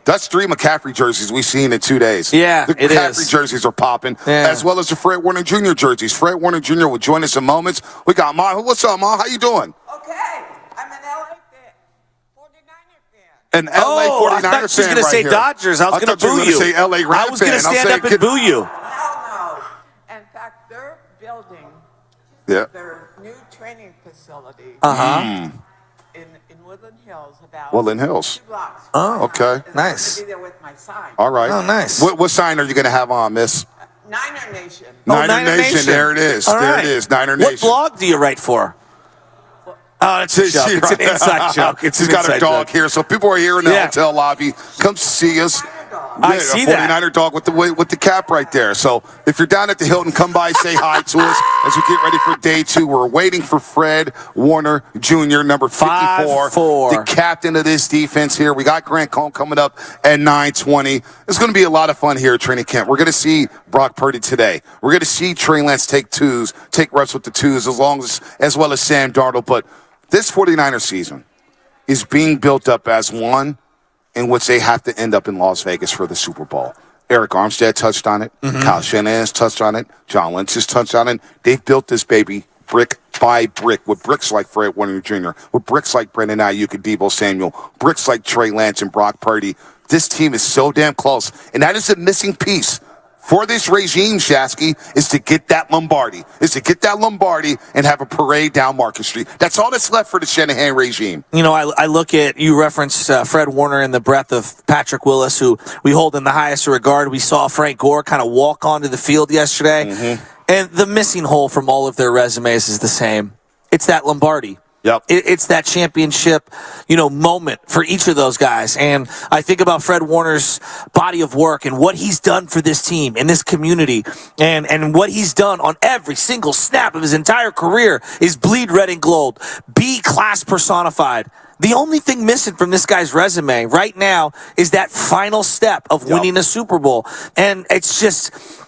That's 3 McCaffrey jerseys we've seen in 2 days. Yeah, the McCaffrey jerseys are popping, as well as the Fred Warner Jr. jerseys. Fred Warner Jr. will join us in moments. We got Ma. What's up, Ma? How you doing? Okay. I'm an LA fan. 49er fan. An LA 49er I thought she was going to say Dodgers. I was going to boo you. Say LA Rams. I was going to stand up and boo you. No. In fact, they're building their new training facility. In Woodland Hills, about Woodland Hills. 2 blocks. Oh, okay. Nice. I'm be there with my sign. All right. Oh, nice. What sign are you going to have on, Miss? Niner Nation. Niner Nation. There it is. All there right. it is. Niner Nation. What blog do you write for? Oh, it's a joke. It's an inside joke. She's got a dog here, so people are here in the hotel lobby. Come see us. I see that. 49er dog with the cap right there. So if you're down at the Hilton, come by, say hi to us as we get ready for day 2. We're waiting for Fred Warner Jr., number 54, the captain of this defense here. We got Grant Cohn coming up at 9:20. It's going to be a lot of fun here at training camp. We're going to see Brock Purdy today. We're going to see Trey Lance take reps with the twos, as well as Sam Darnold. But this 49er season is being built up as one in which they have to end up in Las Vegas for the Super Bowl. Eric Armstead touched on it. Kyle Shanahan's touched on it. John Lynch has touched on it. They've built this baby brick by brick with bricks like Fred Warner Jr., with bricks like Brandon Ayuk and Deebo Samuel, bricks like Trey Lance and Brock Purdy. This team is so damn close, and that is a missing piece for this regime, Shasky, is to get that Lombardi, and have a parade down Market Street. That's all that's left for the Shanahan regime. You know, I look at, you referenced Fred Warner in the breath of Patrick Willis, who we hold in the highest regard. We saw Frank Gore kind of walk onto the field yesterday, and the missing hole from all of their resumes is the same. It's that Lombardi. Yep. It's that championship, moment for each of those guys. And I think about Fred Warner's body of work and what he's done for this team and this community and what he's done on every single snap of his entire career is bleed red and gold, be class personified. The only thing missing from this guy's resume right now is that final step of winning a Super Bowl. And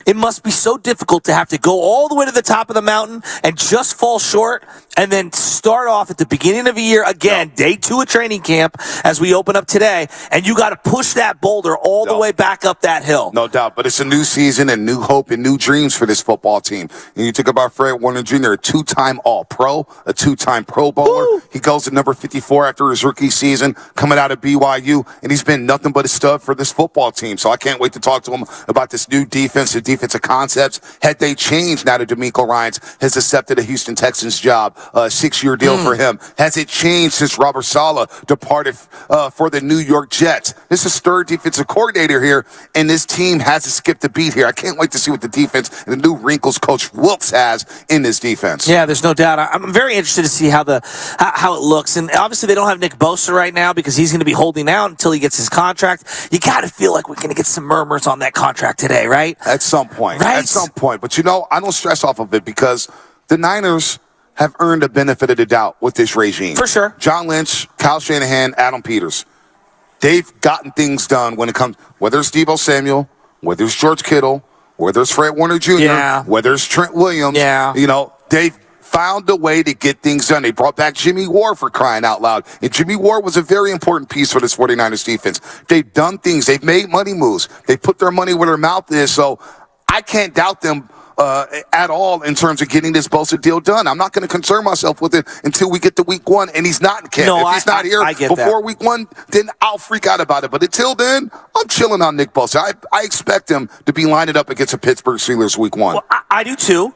it must be so difficult to have to go all the way to the top of the mountain and just fall short and then start off at the beginning of a year again, day 2 of training camp as we open up today, and you got to push that boulder all the way back up that hill. No doubt, but it's a new season and new hope and new dreams for this football team. And you think about Fred Warner Jr., a 2-time All-Pro, a 2-time Pro Bowler. Woo! He goes to number 54 after his rookie season, coming out of BYU, and he's been nothing but a stud for this football team. So I can't wait to talk to him about this new defensive concepts. Had they changed now that DeMeco Ryans has accepted a Houston Texans job, a 6-year deal for him? Has it changed since Robert Saleh departed for the New York Jets? This is 3rd defensive coordinator here, and this team hasn't skipped a beat here. I can't wait to see what the defense and the new wrinkles Coach Wilkes has in this defense. Yeah, there's no doubt. I'm very interested to see how it looks. And obviously they don't have Nick Bosa right now because he's going to be holding out until he gets his contract. You got to feel like we're going to get some murmurs on that contract today, right? At some point. Right? At some point. But, I don't stress off of it because the Niners have earned the benefit of the doubt with this regime. For sure. John Lynch, Kyle Shanahan, Adam Peters. They've gotten things done when it comes, whether it's Deebo Samuel, whether it's George Kittle, whether it's Fred Warner Jr., whether it's Trent Williams. They've found a way to get things done. They brought back Jimmy Ward for crying out loud. And Jimmy Ward was a very important piece for this 49ers defense. They've done things. They've made money moves. They put their money where their mouth is. So I can't doubt them at all in terms of getting this Bosa deal done. I'm not going to concern myself with it until we get to week 1, and he's not in camp. No, if he's not here before week 1, then I'll freak out about it. But until then, I'm chilling on Nick Bosa. I expect him to be lining up against the Pittsburgh Steelers week 1. Well, I do too.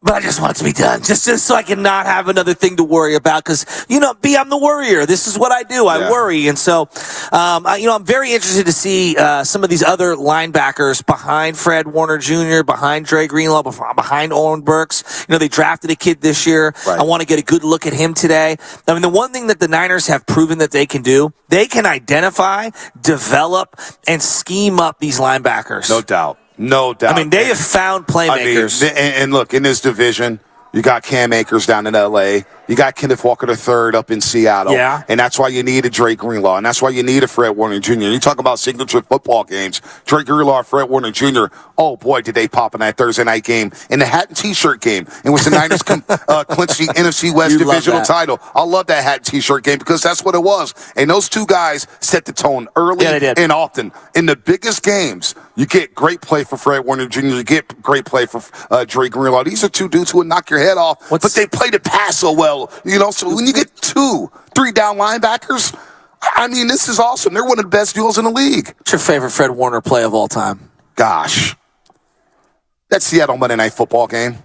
But I just want it to be done, just so I can not have another thing to worry about. Because, I'm the worrier. This is what I do. I worry. And so, I'm very interested to see some of these other linebackers behind Fred Warner Jr., behind Dre Greenlaw, behind Owen Burks. They drafted a kid this year. Right. I want to get a good look at him today. I mean, the one thing that the Niners have proven that they can do, they can identify, develop, and scheme up these linebackers. No doubt. No doubt. I mean, they have found playmakers. And look, in this division, you got Cam Akers down in L.A., you got Kenneth Walker III up in Seattle. Yeah. And that's why you need a Drake Greenlaw. And that's why you need a Fred Warner Jr. You talk about signature football games. Drake Greenlaw, Fred Warner Jr., oh, boy, did they pop in that Thursday night game. In the hat and T-shirt game, in which the Niners clinched the NFC West divisional title. I love that hat and T-shirt game because that's what it was. And those two guys set the tone early and often. In the biggest games, you get great play for Fred Warner Jr., you get great play for Drake Greenlaw. These are two dudes who would knock your head off, but they play the pass so well. So when you get 2-3 down linebackers, I mean, this is awesome. They're one of the best duels in the league. What's your favorite Fred Warner play of all time? Gosh. That Seattle Monday Night Football game.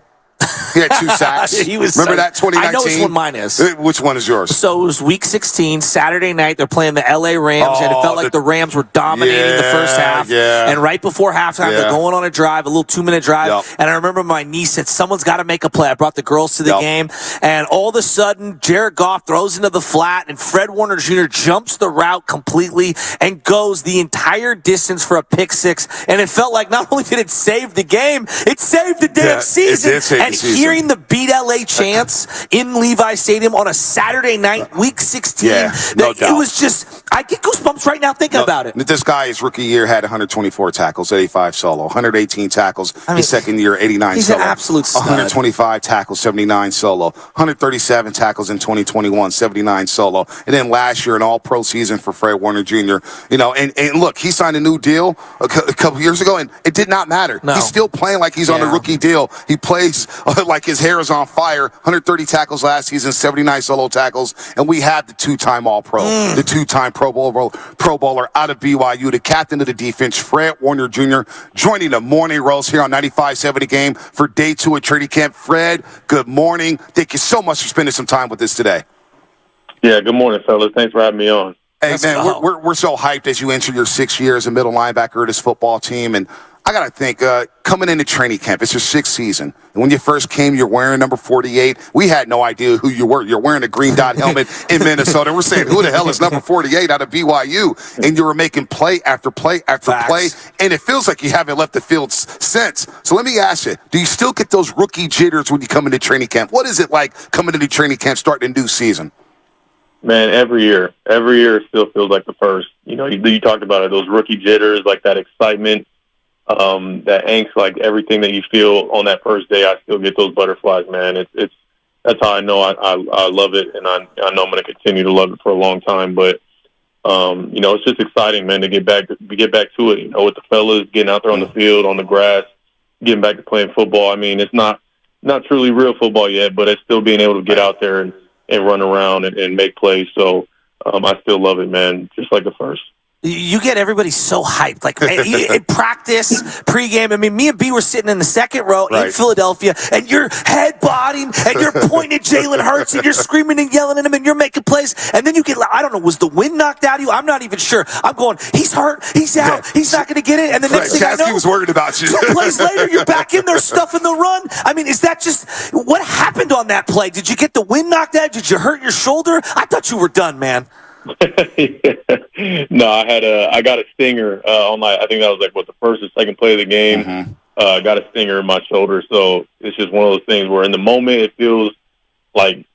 He had 2 sacks. Remember that 2019? I know which one mine is. Which one is yours? So it was week 16, Saturday night. They're playing the L.A. Rams, and it felt like the Rams were dominating the first half. Yeah. And right before halftime, they're going on a drive, a little 2-minute drive. Yep. And I remember my niece said, someone's got to make a play. I brought the girls to the game. And all of a sudden, Jared Goff throws into the flat, and Fred Warner Jr. jumps the route completely and goes the entire distance for a pick 6. And it felt like not only did it save the game, it saved the damn season. It did save the season. Hearing the Beat LA chants in Levi Stadium on a Saturday night, week 16. No doubt. It was just, I get goosebumps right now thinking about it. This guy, his rookie year, had 124 tackles, 85 solo, 118 tackles. His second year, 89 he's solo. He's an absolute stud. 125 tackles, 79 solo. 137 tackles in 2021, 79 solo. And then last year, an all-pro season for Fred Warner Jr. And look, he signed a new deal a couple years ago, and it did not matter. No. He's still playing like he's on a rookie deal. He plays like his hair is on fire. 130 tackles last season, 79 solo tackles, and we had the 2-time All-Pro, the 2-time Pro Bowler out of BYU, the captain of the defense, Fred Warner Jr., joining the morning roast here on 95.7 The Game for day 2 at training camp. Fred, good morning. Thank you so much for spending some time with us today. Yeah, good morning, fellas. Thanks for having me on. Hey, man, we're so hyped as you enter your 6 years as a middle linebacker of this football team, and I got to think, coming into training camp, it's your 6th season. And when you first came, you're wearing number 48. We had no idea who you were. You're wearing a green dot helmet in Minnesota. We're saying, who the hell is number 48 out of BYU? And you were making play after play after play. And it feels like you haven't left the field since. So let me ask you, do you still get those rookie jitters when you come into training camp? What is it like coming into training camp, starting a new season? Man, every year it still feels like the first. You talked about it, those rookie jitters, like that excitement. That angst, like everything that you feel on that first day, I still get those butterflies, man. That's how I know I love it, and I know I'm going to continue to love it for a long time. But it's just exciting, man, to get back to it. With the fellas getting out there on the field, on the grass, getting back to playing football. I mean, it's not truly real football yet, but it's still being able to get out there and run around and make plays. So I still love it, man, just like the first. You get everybody so hyped. Like in practice, pregame. I mean, me and B were sitting in the second row in Philadelphia, and you're headbutting, and you're pointing at Jalen Hurts, and you're screaming and yelling at him, and you're making plays. And then you get, I don't know, was the wind knocked out of you? I'm not even sure. I'm going, he's hurt, he's out, he's not going to get it. And the next thing I know, was worried about you. 2 plays later, you're back in there stuffing the run. I mean, is that just, what happened on that play? Did you get the wind knocked out? Did you hurt your shoulder? I thought you were done, man. No, I got a stinger on I think that was the first or second play of the game. I got a stinger in my shoulder, so it's just one of those things where in the moment it feels like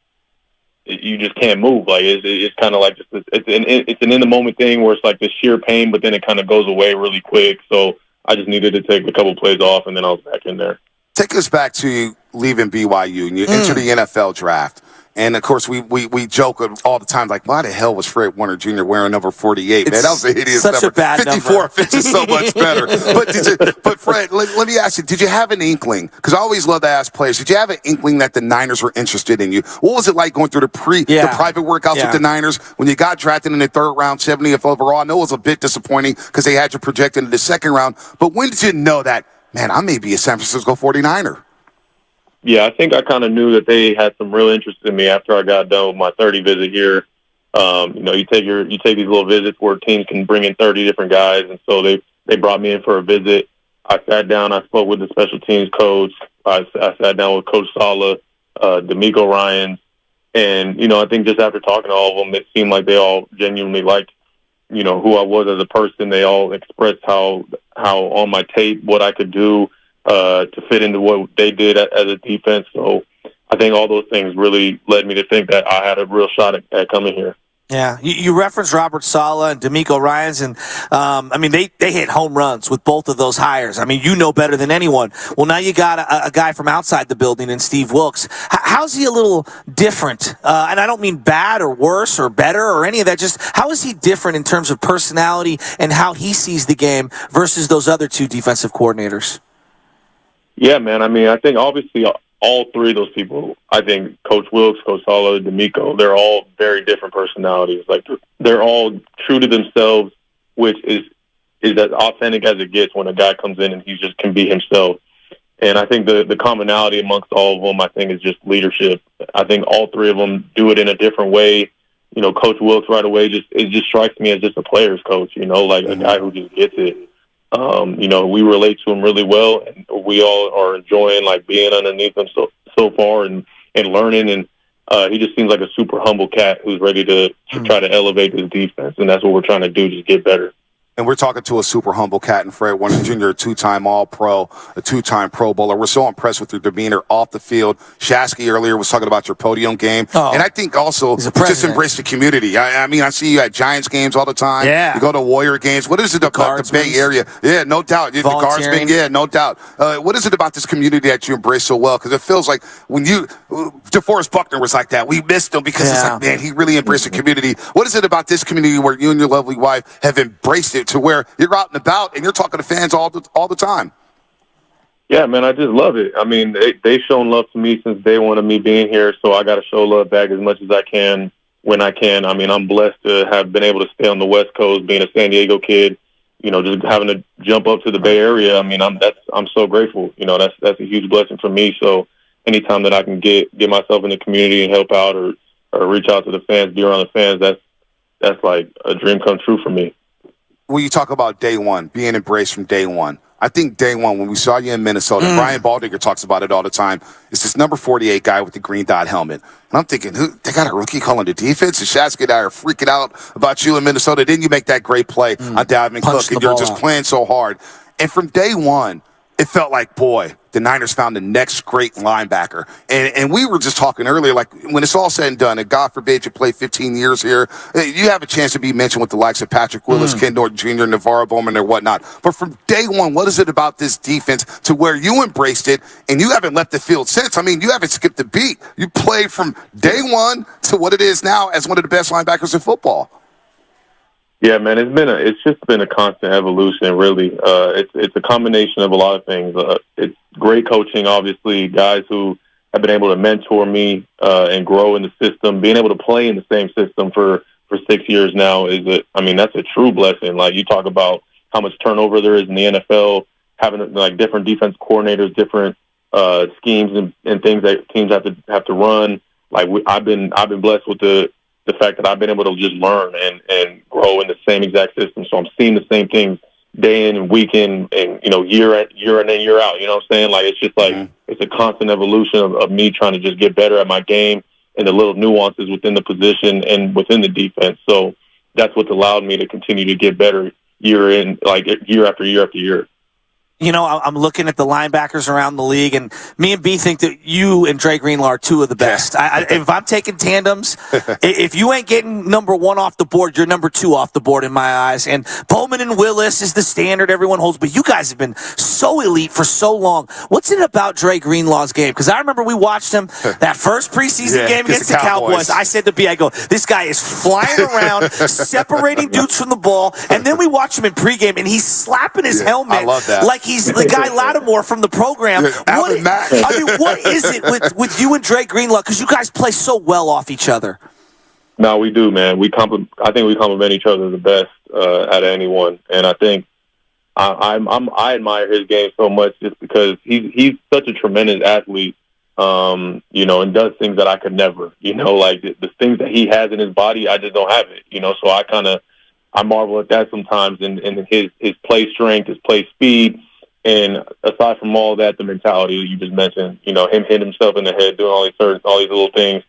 you just can't move. Like it's kind of like it's an in the moment thing where it's like this sheer pain, but then it kind of goes away really quick. So I just needed to take a couple plays off, and then I was back in there. Take us back to leaving BYU and you enter the NFL draft. And, of course, we joke all the time, like, why the hell was Fred Warner Jr. wearing number 48? Man, that was a hideous such number. a bad 54 number. fits is so much better. But Fred, let me ask you, did you have an inkling? Because I always love to ask players, did you have an inkling that the Niners were interested in you? What was it like going through the private workouts with the Niners when you got drafted in the 3rd round, 70th overall? I know it was a bit disappointing because they had you projected in the 2nd round. But when did you know that, man, I may be a San Francisco 49er? Yeah, I think I kind of knew that they had some real interest in me after I got done with my 30 visit here. You take these little visits where teams can bring in 30 different guys, and so they brought me in for a visit. I sat down, I spoke with the special teams coach. I sat down with Coach Saleh, D'Amico Ryans, and I think just after talking to all of them, it seemed like they all genuinely liked who I was as a person. They all expressed how on my tape what I could do to fit into what they did as a defense. So I think all those things really led me to think that I had a real shot at coming here. Yeah, you referenced Robert Saleh and D'Amico Ryans, and they hit home runs with both of those hires. I mean, you know better than anyone. Well, now you got a guy from outside the building in Steve Wilks. How's he a little different? And I don't mean bad or worse or better or any of that. Just how is he different in terms of personality and how he sees the game versus those other 2 defensive coordinators? Yeah, man. I mean, I think obviously all 3 of those people, I think Coach Wilks, Coach Saleh, D'Amico, they're all very different personalities. Like, they're all true to themselves, which is as authentic as it gets when a guy comes in and he just can be himself. And I think the commonality amongst all of them, I think, is just leadership. I think all 3 of them do it in a different way. Coach Wilks right away just strikes me as just a player's coach, like a guy who just gets it. We relate to him really well, and we all are enjoying being underneath him so far and learning. And he just seems like a super humble cat who's ready to try to elevate his defense, and that's what we're trying to do, just get better. And we're talking to a super humble cat and Fred Warner Jr., a 2-time All-Pro, a 2-time Pro Bowler. We're so impressed with your demeanor off the field. Shasky earlier was talking about your podium game. And I think also you just embrace the community. I mean, I see you at Giants games all the time. Yeah. You go to Warrior games. What is it about the Bay Area? Yeah, no doubt. The Guardsmen, yeah, no doubt. What is it about this community that you embrace so well? Because it feels like when DeForest Buckner was like that. We missed him because it's like, man, he really embraced the community. What is it about this community where you and your lovely wife have embraced it to where you're out and about and you're talking to fans all the time? Yeah, man, I just love it. I mean, they've shown love to me since day one of me being here, so I got to show love back as much as I can when I can. I mean, I'm blessed to have been able to stay on the West Coast, being a San Diego kid, just having to jump up to the Bay Area. I mean, I'm so grateful. That's a huge blessing for me. So anytime that I can get myself in the community and help out or reach out to the fans, be around the fans, that's like a dream come true for me. When you talk about day one, being embraced from day one, I think day one, when we saw you in Minnesota, Brian Baldinger talks about it all the time, it's this number 48 guy with the green dot helmet. And I'm thinking, they got a rookie calling the defense? And Shasky and I are freaking out about you in Minnesota. Then you make that great play on Dalvin Cook, and you're just playing so hard. And from day one, it felt like, boy, the Niners found the next great linebacker. And we were just talking earlier, like, when it's all said and done, and God forbid you play 15 years here, you have a chance to be mentioned with the likes of Patrick Willis, Ken Norton Jr., Navarro Bowman, and whatnot. But from day one, what is it about this defense to where you embraced it, and you haven't left the field since? I mean, you haven't skipped a beat. You played from day one to what it is now as one of the best linebackers in football. Yeah, man, it's just been a constant evolution, really. It's a combination of a lot of things. It's great coaching, obviously, guys who have been able to mentor me and grow in the system. Being able to play in the same system for 6 years now that's a true blessing. Like, you talk about how much turnover there is in the NFL, having like different defense coordinators, different schemes and things that teams have to run. Like, I've been blessed with the fact that I've been able to just learn and grow in the same exact system. So I'm seeing the same things day in and week in and, year in and year out. You know what I'm saying? Like, it's just like, it's a constant evolution of me trying to just get better at my game and the little nuances within the position and within the defense. So that's what's allowed me to continue to get better year after year after year. I'm looking at the linebackers around the league, and me and B think that you and Dre Greenlaw are two of the best. If I'm taking tandems, if you ain't getting number one off the board, you're number two off the board in my eyes. And Bowman and Willis is the standard everyone holds, but you guys have been so elite for so long. What's it about Dre Greenlaw's game? Because I remember we watched him that first preseason game against the Cowboys. I said to B, I go, this guy is flying around, separating dudes from the ball, and then we watch him in pregame, and he's slapping his helmet. I love that. Like he's the guy Lattimore from the program. What is it with you and Dre Greenlaw? Because you guys play so well off each other. No, we do, man. I think we complement each other the best out of anyone, and I think I admire his game so much just because he's such a tremendous athlete, and does things that I could never, like the things that he has in his body, I just don't have it, so I marvel at that sometimes in his play strength, his play speed, and aside from all that, the mentality that you just mentioned, him hitting himself in the head, doing all these little things.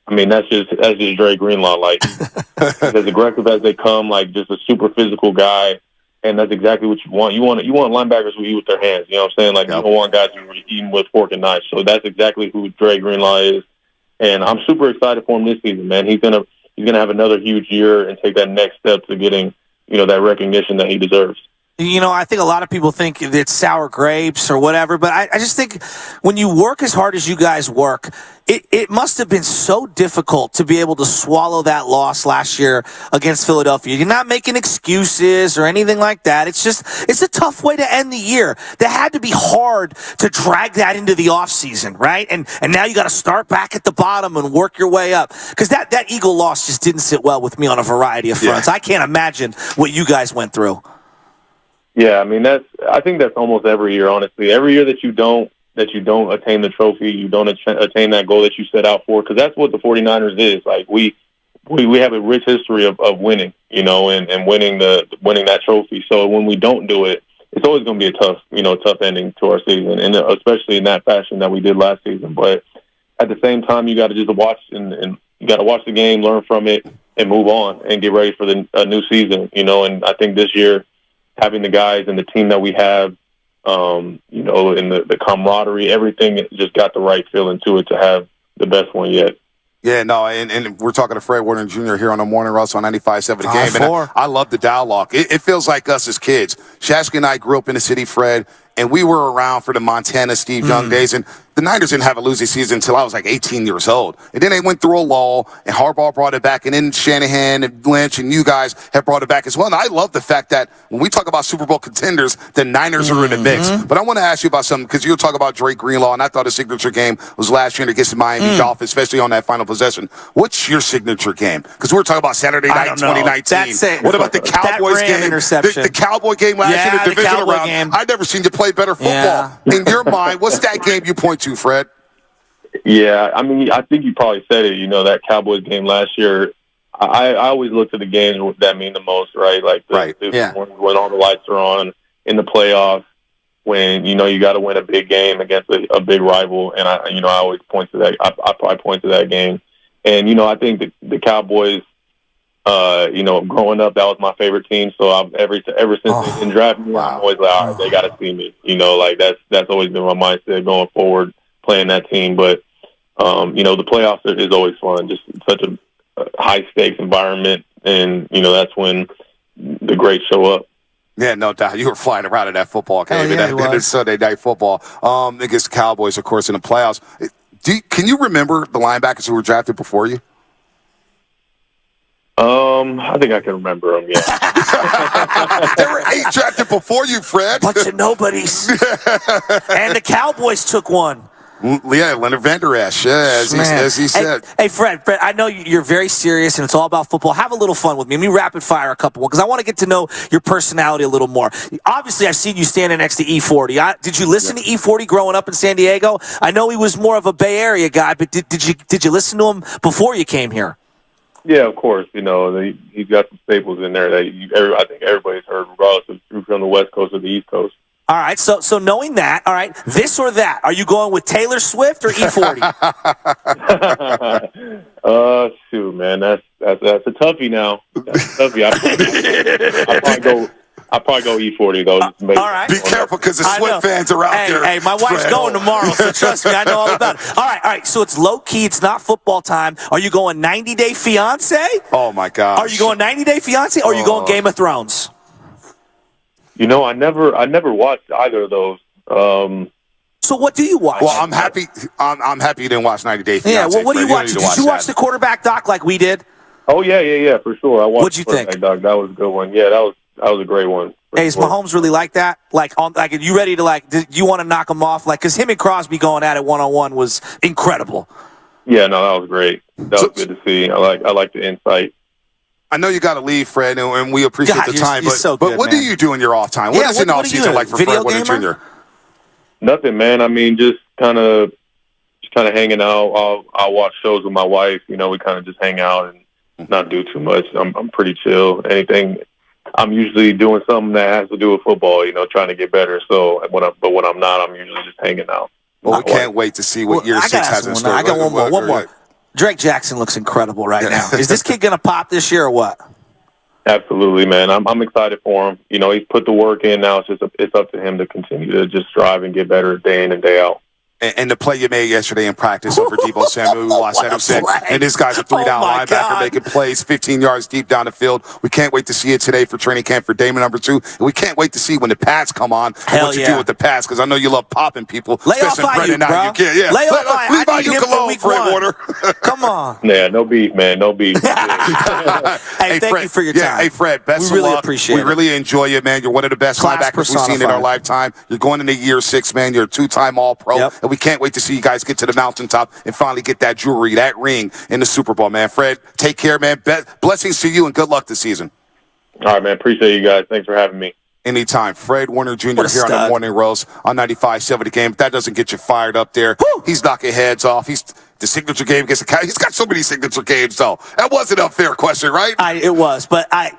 I mean, that's just Dre Greenlaw. Like, he's as aggressive as they come, like just a super physical guy. And that's exactly what you want. You want linebackers who eat with their hands. You know what I'm saying? Like, you don't want guys who are eating with fork and knife. So that's exactly who Dre Greenlaw is. And I'm super excited for him this season, man. He's gonna have another huge year and take that next step to getting, that recognition that he deserves. I think a lot of people think it's sour grapes or whatever, but I just think when you work as hard as you guys work, it must have been so difficult to be able to swallow that loss last year against Philadelphia. You're not making excuses or anything like that. It's a tough way to end the year. That had to be hard to drag that into the offseason, right? And now you got to start back at the bottom and work your way up. Because that Eagle loss just didn't sit well with me on a variety of fronts. I can't imagine what you guys went through. Yeah, I mean I think that's almost every year, honestly. Every year that you don't attain the trophy, you don't attain that goal that you set out for, because that's what the 49ers is. Like we have a rich history of winning, and winning that trophy. So when we don't do it, it's always going to be a tough ending to our season, and especially in that fashion that we did last season. But at the same time, you got to just watch and you got to watch the game, learn from it, and move on and get ready for a new season. And I think this year, having the guys and the team that we have, and the camaraderie, everything just got the right feeling to it to have the best one yet. Yeah, no, and we're talking to Fred Warner Jr. here on the Morning Rush on 95.7 The Game. And I love the dialogue. It feels like us as kids. Shasky and I grew up in the city, Fred, and we were around for the Montana Steve Young days. And the Niners didn't have a losing season until I was like 18 years old. And then they went through a lull, and Harbaugh brought it back, and then Shanahan and Lynch and you guys have brought it back as well. And I love the fact that when we talk about Super Bowl contenders, the Niners are in the mix. But I want to ask you about something, because you were talking about Drake Greenlaw, and I thought his signature game was last year against the Miami Dolphins, especially on that final possession. What's your signature game? Because we were talking about Saturday night 2019. What about the Cowboys game? Interception. The Cowboy game last year, the divisional round. I've never seen you play better football. Yeah. In your mind, what's that game you point to, Fred? Yeah, I mean, I think you probably said it, that Cowboys game last year. I always look to the games that mean the most, right? Like when all the lights are on in the playoffs, when, you got to win a big game against a big rival. And I always point to that. I probably point to that game. And, I think the Cowboys, growing up, that was my favorite team. So ever since they've been drafting me, I'm always like, all right, they got to see me. That's always been my mindset going forward, playing that team. But, the playoffs is always fun, just such a high-stakes environment. And, that's when the greats show up. Yeah, no doubt. You were flying around in that football game. In Sunday Night Football against the Cowboys, of course, in the playoffs. Can you remember the linebackers who were drafted before you? I think I can remember them, yeah. There were 8 drafted before you, Fred. Bunch of nobodies. And the Cowboys took one. Yeah, Leonard Van Der Esch, as he said. Hey, Fred, I know you're very serious and it's all about football. Have a little fun with me. Let me rapid fire a couple, because I want to get to know your personality a little more. Obviously, I've seen you standing next to E40. Did you listen to E40 growing up in San Diego? I know he was more of a Bay Area guy, but did you listen to him before you came here? Yeah, of course. He's got some staples in there that I think everybody's heard, regardless if you're from the West Coast or the East Coast. All right, so knowing that, all right, this or that, are you going with Taylor Swift or E40? Shoot, man, that's a toughie now. That's a toughie. I'll probably go E40 though. Just to make all right. Be careful because the Swift fans are out there. Hey, my wife's going tomorrow, so trust me, I know all about it. All right. So it's low key. It's not football time. Are you going 90 Day Fiance? Oh my gosh. Are you going 90 Day Fiance? Or are you going Game of Thrones? You know, I never watched either of those. So what do you watch? Well, I'm happy. I'm happy you didn't watch 90 Day Fiance. Yeah. Well, what do you watch? Did you watch the quarterback doc like we did? Oh yeah, for sure. I watched. What'd you think? Doc. That was a good one. Yeah, that was a great one. Hey, is Mahomes really like that? Like, are you ready to you want to knock him off? Like, because him and Crosby going at it one-on-one was incredible. Yeah, no, that was great. That was good to see. I like the insight. I know you got to leave, Fred, and we appreciate the time. But what man. do you do in your off time? What is an off season like for Fred Warner Jr.? Nothing, man. I mean, just kind of hanging out. I'll watch shows with my wife. You know, we kind of just hang out and not do too much. I'm pretty chill. Anything. I'm usually doing something that has to do with football, you know, trying to get better. So when I'm not, I'm usually just hanging out. Well, we can't wait to see what year 6 has in store. I got one more. Drake Jackson looks incredible right now. Is this kid going to pop this year or what? Absolutely, man. I'm excited for him. You know, he's put the work in now. It's up to him to continue to just strive and get better day in and day out. And the play you made yesterday in practice over Deebo Samuel, we watched that. Said, and this guy's a 3-down linebacker making plays 15 yards deep down the field. We can't wait to see it today for training camp for Damon number 2. And we can't wait to see when the pads come on what you do with the pads, because I know you love popping people. Lay off Ayuk, bro. Yeah. Lay off Ayuk. Leave Ayuk alone, Fred Warner. Come on. Yeah, no beef, man. No beef. Hey, thank you for your time. Hey, Fred, best of luck. Appreciate it. We really enjoy you, man. You're one of the best linebackers we've seen in our lifetime. You're going into year 6, man. You're a 2-time All-Pro. And we can't wait to see you guys get to the mountaintop and finally get that jewelry, that ring in the Super Bowl, man. Fred, take care, man. Blessings to you and good luck this season. All right, man. Appreciate you guys. Thanks for having me. Anytime. Fred Warner Jr. here on the Morning Roast on 95.7 The Game. If that doesn't get you fired up there, he's knocking heads off. He's the signature game against the Cowboys. He's got so many signature games, though. That wasn't a fair question, right? It was, but I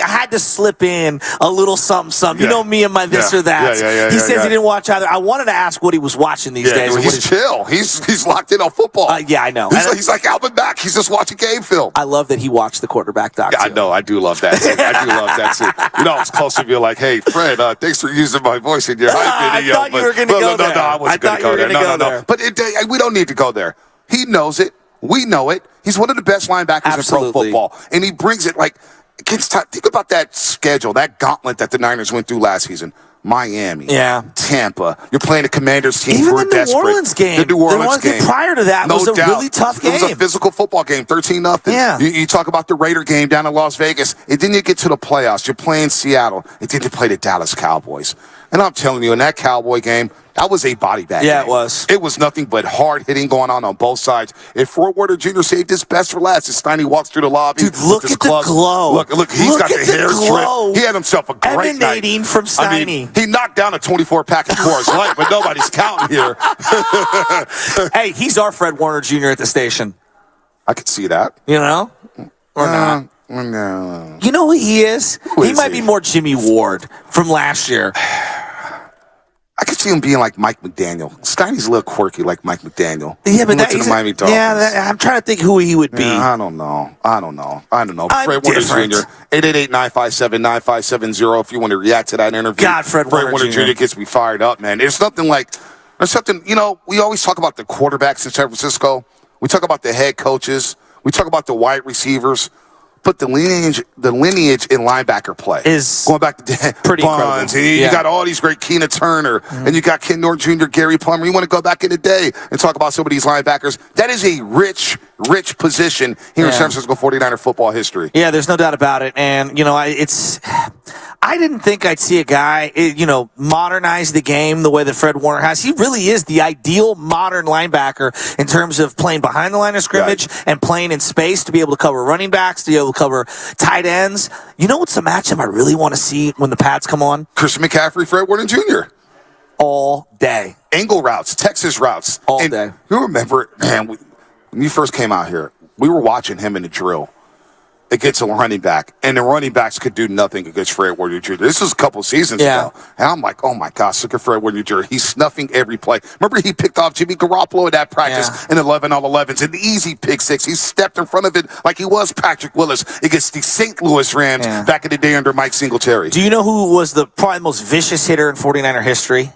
had to slip in a little something. You know me and my this or that. He says he didn't watch either. I wanted to ask what he was watching these days. He's chill. He's locked in on football. Yeah, I know. He's like Alvin Mack. He's just watching game film. I love that he watched the quarterback doc. Yeah, I know. I do love that. I do love that too. You know, it's close to be like, hey, Fred, thanks for using my voice in your hype video. I thought you were going to go there. No, I wasn't going to go there. No. But we don't need to go there. He knows it. We know it. He's one of the best linebackers in pro football. And he brings it like, think about that schedule, that gauntlet that the Niners went through last season. Miami, Tampa. You're playing a Commander's team who are desperate. New Orleans game. The New Orleans game. Prior to that was a really tough game. It was a physical football game, 13-0. Yeah. You talk about the Raider game down in Las Vegas, and then you get to the playoffs. You're playing Seattle, and then you play the Dallas Cowboys. And I'm telling you, in that Cowboy game, that was a body bag. Yeah, game. it was. It was nothing but hard hitting going on both sides. If Fred Warner Jr. saved his best for last, as Steiny walks through the lobby. Dude, look at the glow. Look, he's got the hair drip. He had himself a great emanating night. from Steiny. I mean, he knocked down a 24-pack of Coors Light, but nobody's counting here. Hey, he's our Fred Warner Jr. at the station. I could see that. You know? Or not? No. You know who he is? He might be more Jimmy Ward from last year. I could see him being like Mike McDaniel. Steiny's a little quirky like Mike McDaniel. Yeah, but he's the Miami Dolphins. I'm trying to think who he would be. I don't know. Fred Warner Jr. 888-957-9570 if you want to react to that interview. God, Fred Warner Jr. gets me fired up, man. There's something, you know, we always talk about the quarterbacks in San Francisco. We talk about the head coaches. We talk about the wide receivers. But the lineage in linebacker play is going back to pretty Bonds, and you got all these great Keena Turner, and you got Ken Norton Jr., Gary Plummer. You want to go back in the day and talk about some of these linebackers. That is a rich position here in San Francisco 49er football history. Yeah, there's no doubt about it. And, you know, I didn't think I'd see a guy, modernize the game the way that Fred Warner has. He really is the ideal modern linebacker in terms of playing behind the line of scrimmage and playing in space to be able to cover running backs, to be able to cover tight ends. You know what's a matchup I really want to see when the pads come on? Christian McCaffrey, Fred Warner Jr. All day. Angle routes, Texas routes. All day. You remember, man, when you first came out here, we were watching him in the drill. it gets a running back, and the running backs could do nothing against Fred Warner Jr. This was a couple seasons ago, and I'm like, oh my gosh, look at Fred Warner Jr. He's snuffing every play. Remember, he picked off Jimmy Garoppolo in that practice in 11-on-11s, an easy pick six. He stepped in front of it like he was Patrick Willis against the St. Louis Rams back in the day under Mike Singletary. Do you know who was probably the most vicious hitter in 49er history?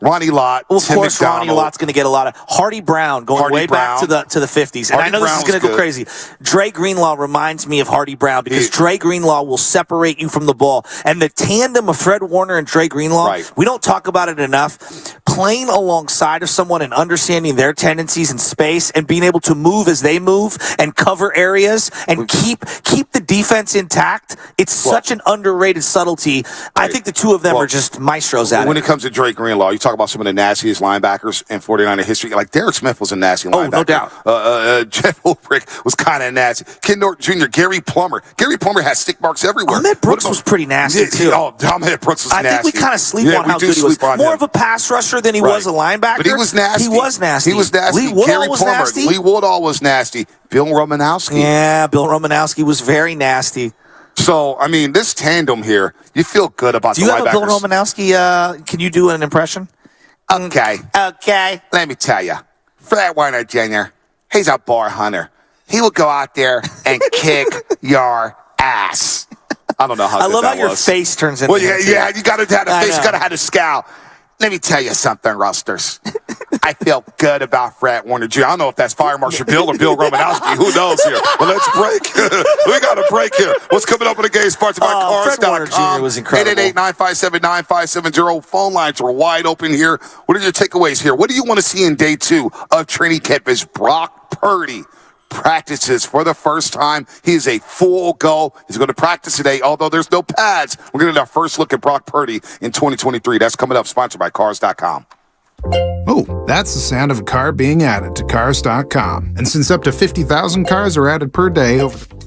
Ronnie Lott. Well, of course, Ronnie Lott's going to get a lot of. Hardy Brown going way back to the 50s. And I know this is going to go crazy. Dre Greenlaw reminds me of Hardy Brown because Dre Greenlaw will separate you from the ball. And the tandem of Fred Warner and Dre Greenlaw, we don't talk about it enough. Playing alongside of someone and understanding their tendencies in space and being able to move as they move and cover areas and keep the defense intact. It's such an underrated subtlety. I think the two of them are just maestros at it. When it comes to Dre Greenlaw, you talk about some of the nastiest linebackers in 49er history. Like Derek Smith was a nasty linebacker. Oh, no doubt. Jeff Ulbrich was kind of nasty. Ken Norton Jr., Gary Plummer. Gary Plummer has stick marks everywhere. Ahmed Brooks was pretty nasty, too. Oh, Ahmed Brooks was nasty. I think we kind of sleep on how good he was. More of a pass rusher than he was a linebacker. But he was nasty. He was nasty. He was nasty. Lee Woodall Gary was Plummer. nasty. Lee Woodall was nasty. Bill Romanowski. Yeah, Bill Romanowski was very nasty. So, I mean, this tandem here, you feel good about the linebackers. Do you have a Bill Romanowski? Can you do an impression? Okay. Let me tell you. Fred Warner Jr., he's a bar hunter. He will go out there and kick your ass. I don't know how good that was. I love how your face turns into. Well, yeah, you got to have a face. You got to have a scowl. Let me tell you something, Rusters. I feel good about Fred Warner Jr. I don't know if that's Fire Marshal Bill or Bill Romanowski. Who knows here? But let's break. We got a break here. What's coming up in the game? Sponsored by Cars.com. Fred Warner Jr. was incredible. 888-957-9570. Phone lines are wide open here. What are your takeaways here? What do you want to see in day 2 of training camp as Brock Purdy practices for the first time? He is a full go. He's going to practice today, although there's no pads. We're going to get our first look at Brock Purdy in 2023. That's coming up, sponsored by Cars.com. Oh, that's the sound of a car being added to Cars.com. And since up to 50,000 cars are added per day over the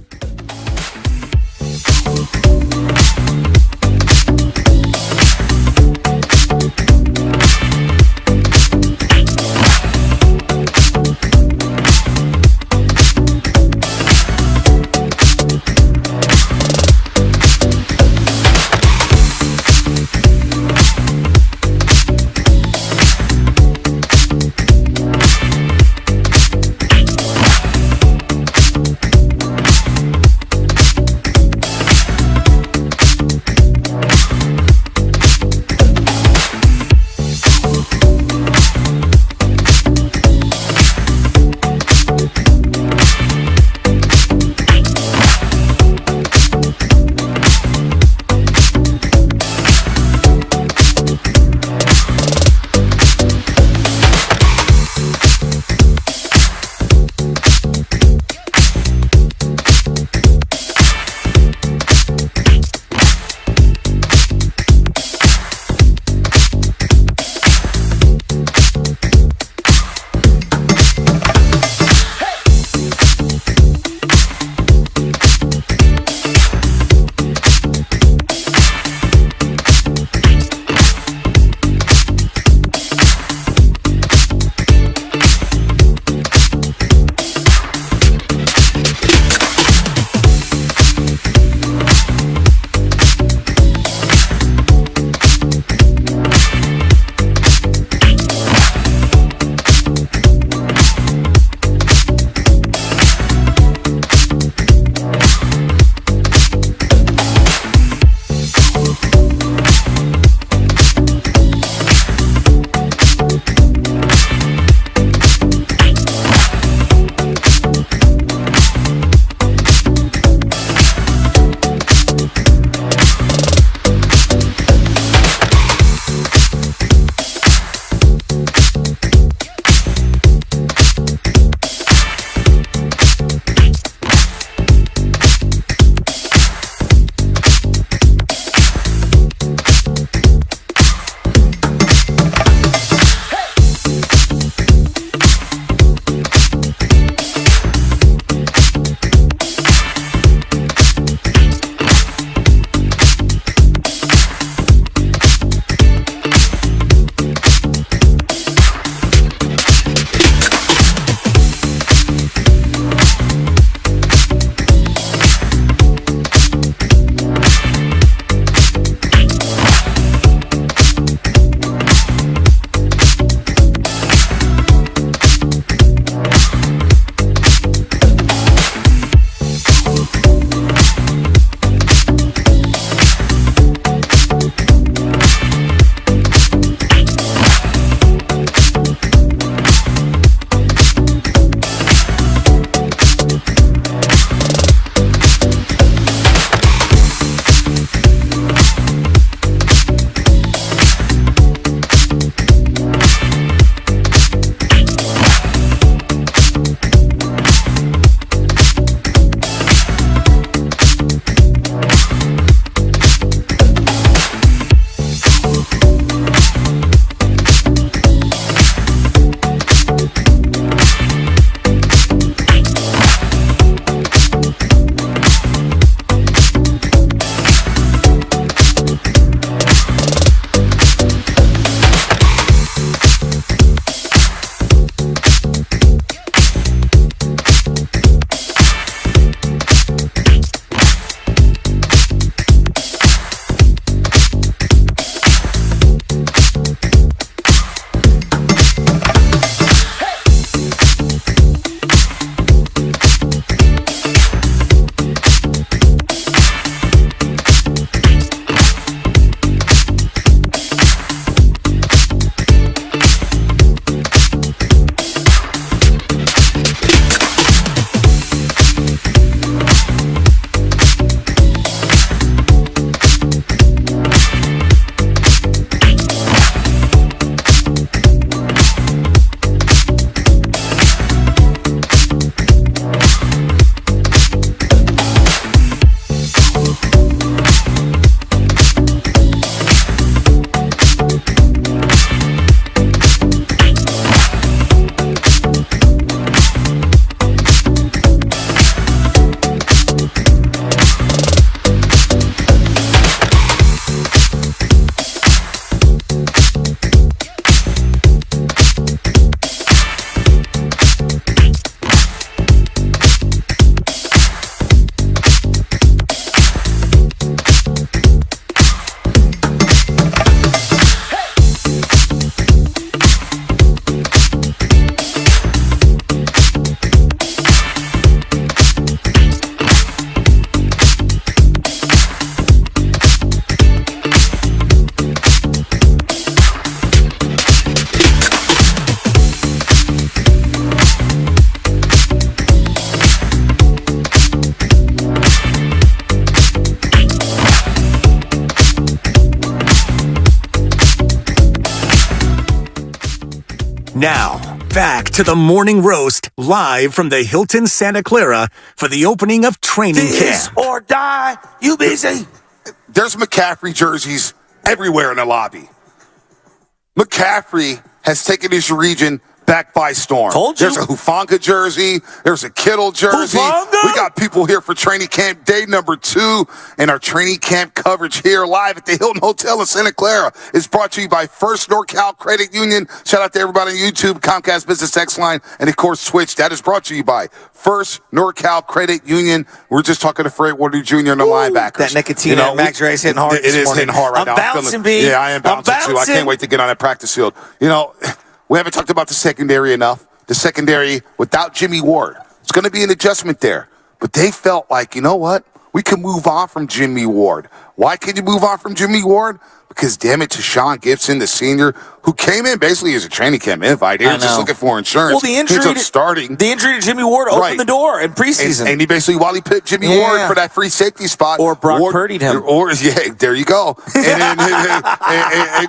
Now, back to the Morning Roast, live from the Hilton Santa Clara for the opening of training This camp. or die, you busy? There's McCaffrey jerseys everywhere in the lobby. McCaffrey has taken his region back by storm. Told you. There's a Hufanga jersey. There's a Kittle jersey. Hufanga? We got people here for training camp day number 2, and our training camp coverage here live at the Hilton Hotel in Santa Clara is brought to you by First NorCal Credit Union. Shout out to everybody on YouTube, Comcast Business Text Line, and of course Twitch. That is brought to you by First NorCal Credit Union. We're just talking to Fred Warner Jr. and the linebackers. That nicotine and Max Ray's hitting hard. It is hitting hard right now. I'm bouncing, B. Yeah, I am bouncing too. I can't wait to get on that practice field. We haven't talked about the secondary enough. The secondary without Jimmy Ward. It's going to be an adjustment there. But they felt like, you know what? We can move on from Jimmy Ward. Why can you move on from Jimmy Ward? Because, damn it, Tashawn Gibson, the senior, who came in basically as a training camp invite. He was just looking for insurance. Well, the injury to Jimmy Ward opened the door in preseason. And he basically, while he picked Jimmy Ward for that free safety spot. Or Brock Purdy'd him. There you go. And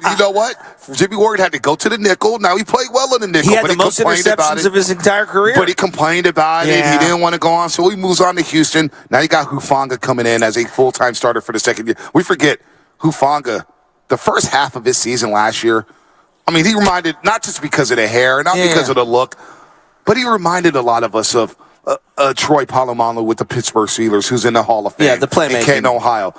you know what? Jimmy Ward had to go to the nickel. Now, he played well in the nickel. He had the most interceptions of his entire career. But he complained about it. He didn't want to go on, so he moves on to Houston. Now you got Hufanga coming in as a full-time starter for the second year. We forget Hufanga, the first half of his season last year, I mean, he reminded, not just because of the hair, not because of the look, but he reminded a lot of us of Troy Polamalu with the Pittsburgh Steelers, who's in the Hall of Fame. Yeah, the playmaking. In Canton, Ohio.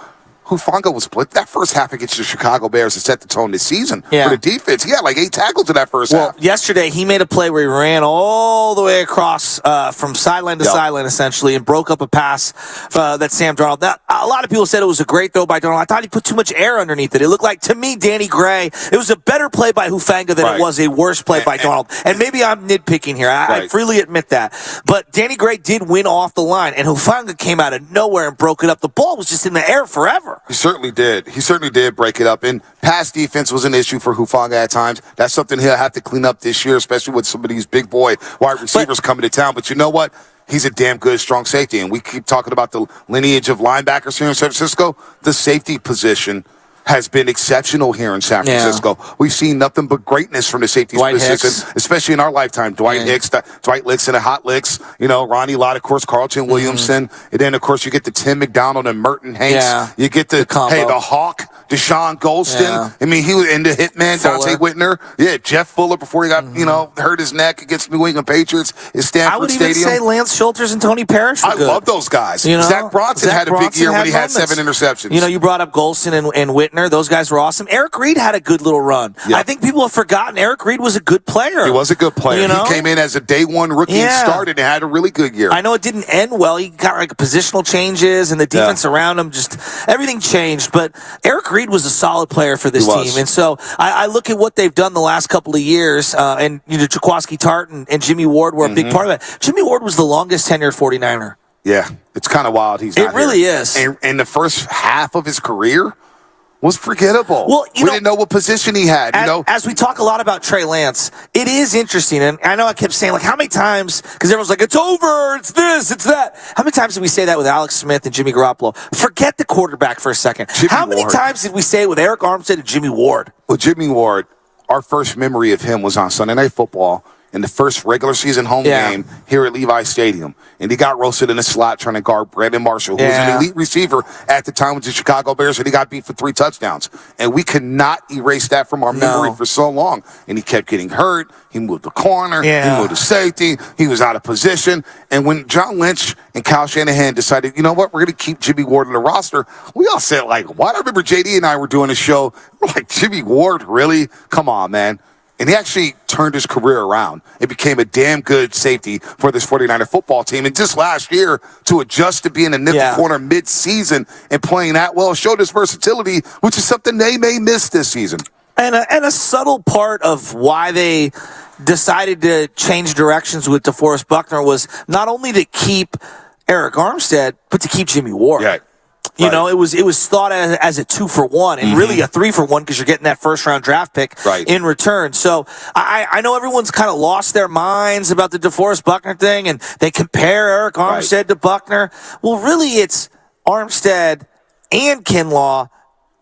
Hufanga was split. That first half against the Chicago Bears to set the tone this season for the defense. He had like 8 tackles in that first half. Yesterday he made a play where he ran all the way across from sideline to sideline, essentially, and broke up a pass that Sam Darnold. Now, a lot of people said it was a great throw by Darnold. I thought he put too much air underneath it. It looked like, to me, Danny Gray, it was a better play by Hufanga than it was a worse play by Darnold. And maybe I'm nitpicking here. I freely admit that. But Danny Gray did win off the line, and Hufanga came out of nowhere and broke it up. The ball was just in the air forever. He certainly did. He certainly did break it up. And pass defense was an issue for Hufanga at times. That's something he'll have to clean up this year, especially with some of these big boy wide receivers coming to town. But you know what? He's a damn good, strong safety. And we keep talking about the lineage of linebackers here in San Francisco. The safety position has been exceptional here in San Francisco. We've seen nothing but greatness from the safety position, especially in our lifetime. Dwight Hicks, Dwight Licks and the Hot Licks, Ronnie Lott, of course, Carlton Williamson. And then, of course, you get the Tim McDonald and Merton Hanks. You get the Hawk, Deshaun Golston. I mean, he was in the hitman, Dante Whitner. Yeah, Jeff Fuller before he got, hurt his neck against New England Patriots in Stanford Stadium. I would even say Lance Schulters and Tony Parrish were good. I love those guys. Zach Bronson had a big year when he had 7 interceptions. You brought up Golston and Whitner. Those guys were awesome. Eric Reed had a good little run. I think people have forgotten Eric Reed was a good player. He was a good player. He came in as a day one rookie and started and had a really good year. I know it didn't end well. He got like positional changes and the defense around him, just everything changed. But Eric Reed was a solid player for this team. And so I look at what they've done the last couple of years, and Jaquaski Tartt and Jimmy Ward were a big part of it. Jimmy Ward was the longest tenured 49er. Yeah, it's kind of wild. It really is. And the first half of his career was forgettable. Well, we didn't know what position he had. As we talk a lot about Trey Lance, it is interesting, and I know I kept saying, like, how many times, because everyone's like, it's over, it's this, it's that. How many times did we say that with Alex Smith and Jimmy Garoppolo? Forget the quarterback for a second. How many times did we say it with Eric Armstead and Jimmy Ward? Well, Jimmy Ward, our first memory of him was on Sunday Night Football in the first regular season home game here at Levi Stadium. And he got roasted in the slot trying to guard Brandon Marshall, who was an elite receiver at the time with the Chicago Bears, and he got beat for 3 touchdowns. And we could not erase that from our memory for so long. And he kept getting hurt. He moved to corner. He moved to safety. He was out of position. And when John Lynch and Kyle Shanahan decided, you know what, we're going to keep Jimmy Ward on the roster, we all said, like, what? I remember JD and I were doing a show. We're like, Jimmy Ward, really? Come on, man. And he actually turned his career around. It became a damn good safety for this 49er football team. And just last year, to adjust to being a nickel corner mid-season and playing that well, showed his versatility, which is something they may miss this season. And a subtle part of why they decided to change directions with DeForest Buckner was not only to keep Eric Armstead, but to keep Jimmy Ward. Yeah. You know, it was thought as a 2-for-1 and really a 3-for-1 because you're getting that first-round draft pick in return. So I know everyone's kind of lost their minds about the DeForest Buckner thing, and they compare Eric Armstead to Buckner. Well, really, it's Armstead and Kinlaw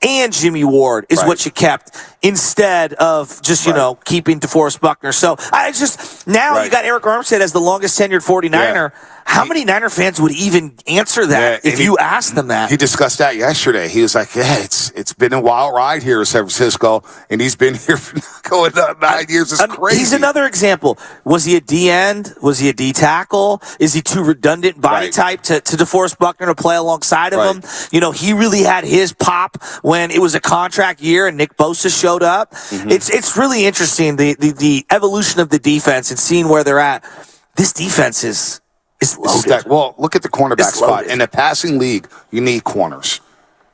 and Jimmy Ward is what you kept instead of just, keeping DeForest Buckner. So you got Eric Armstead as the longest tenured 49er. Yeah. How many Niner fans would even answer that if you asked them that? He discussed that yesterday. He was like, it's been a wild ride here in San Francisco, and he's been here for going on 9 years. It's crazy. He's another example. Was he a D end? Was he a D tackle? Is he too redundant body type to DeForest Buckner to play alongside of him? He really had his pop when it was a contract year and Nick Bosa showed up. Mm-hmm. It's really interesting, the evolution of the defense and seeing where they're at. This defense is loaded. Well, look at the cornerback spot. In the passing league, you need corners.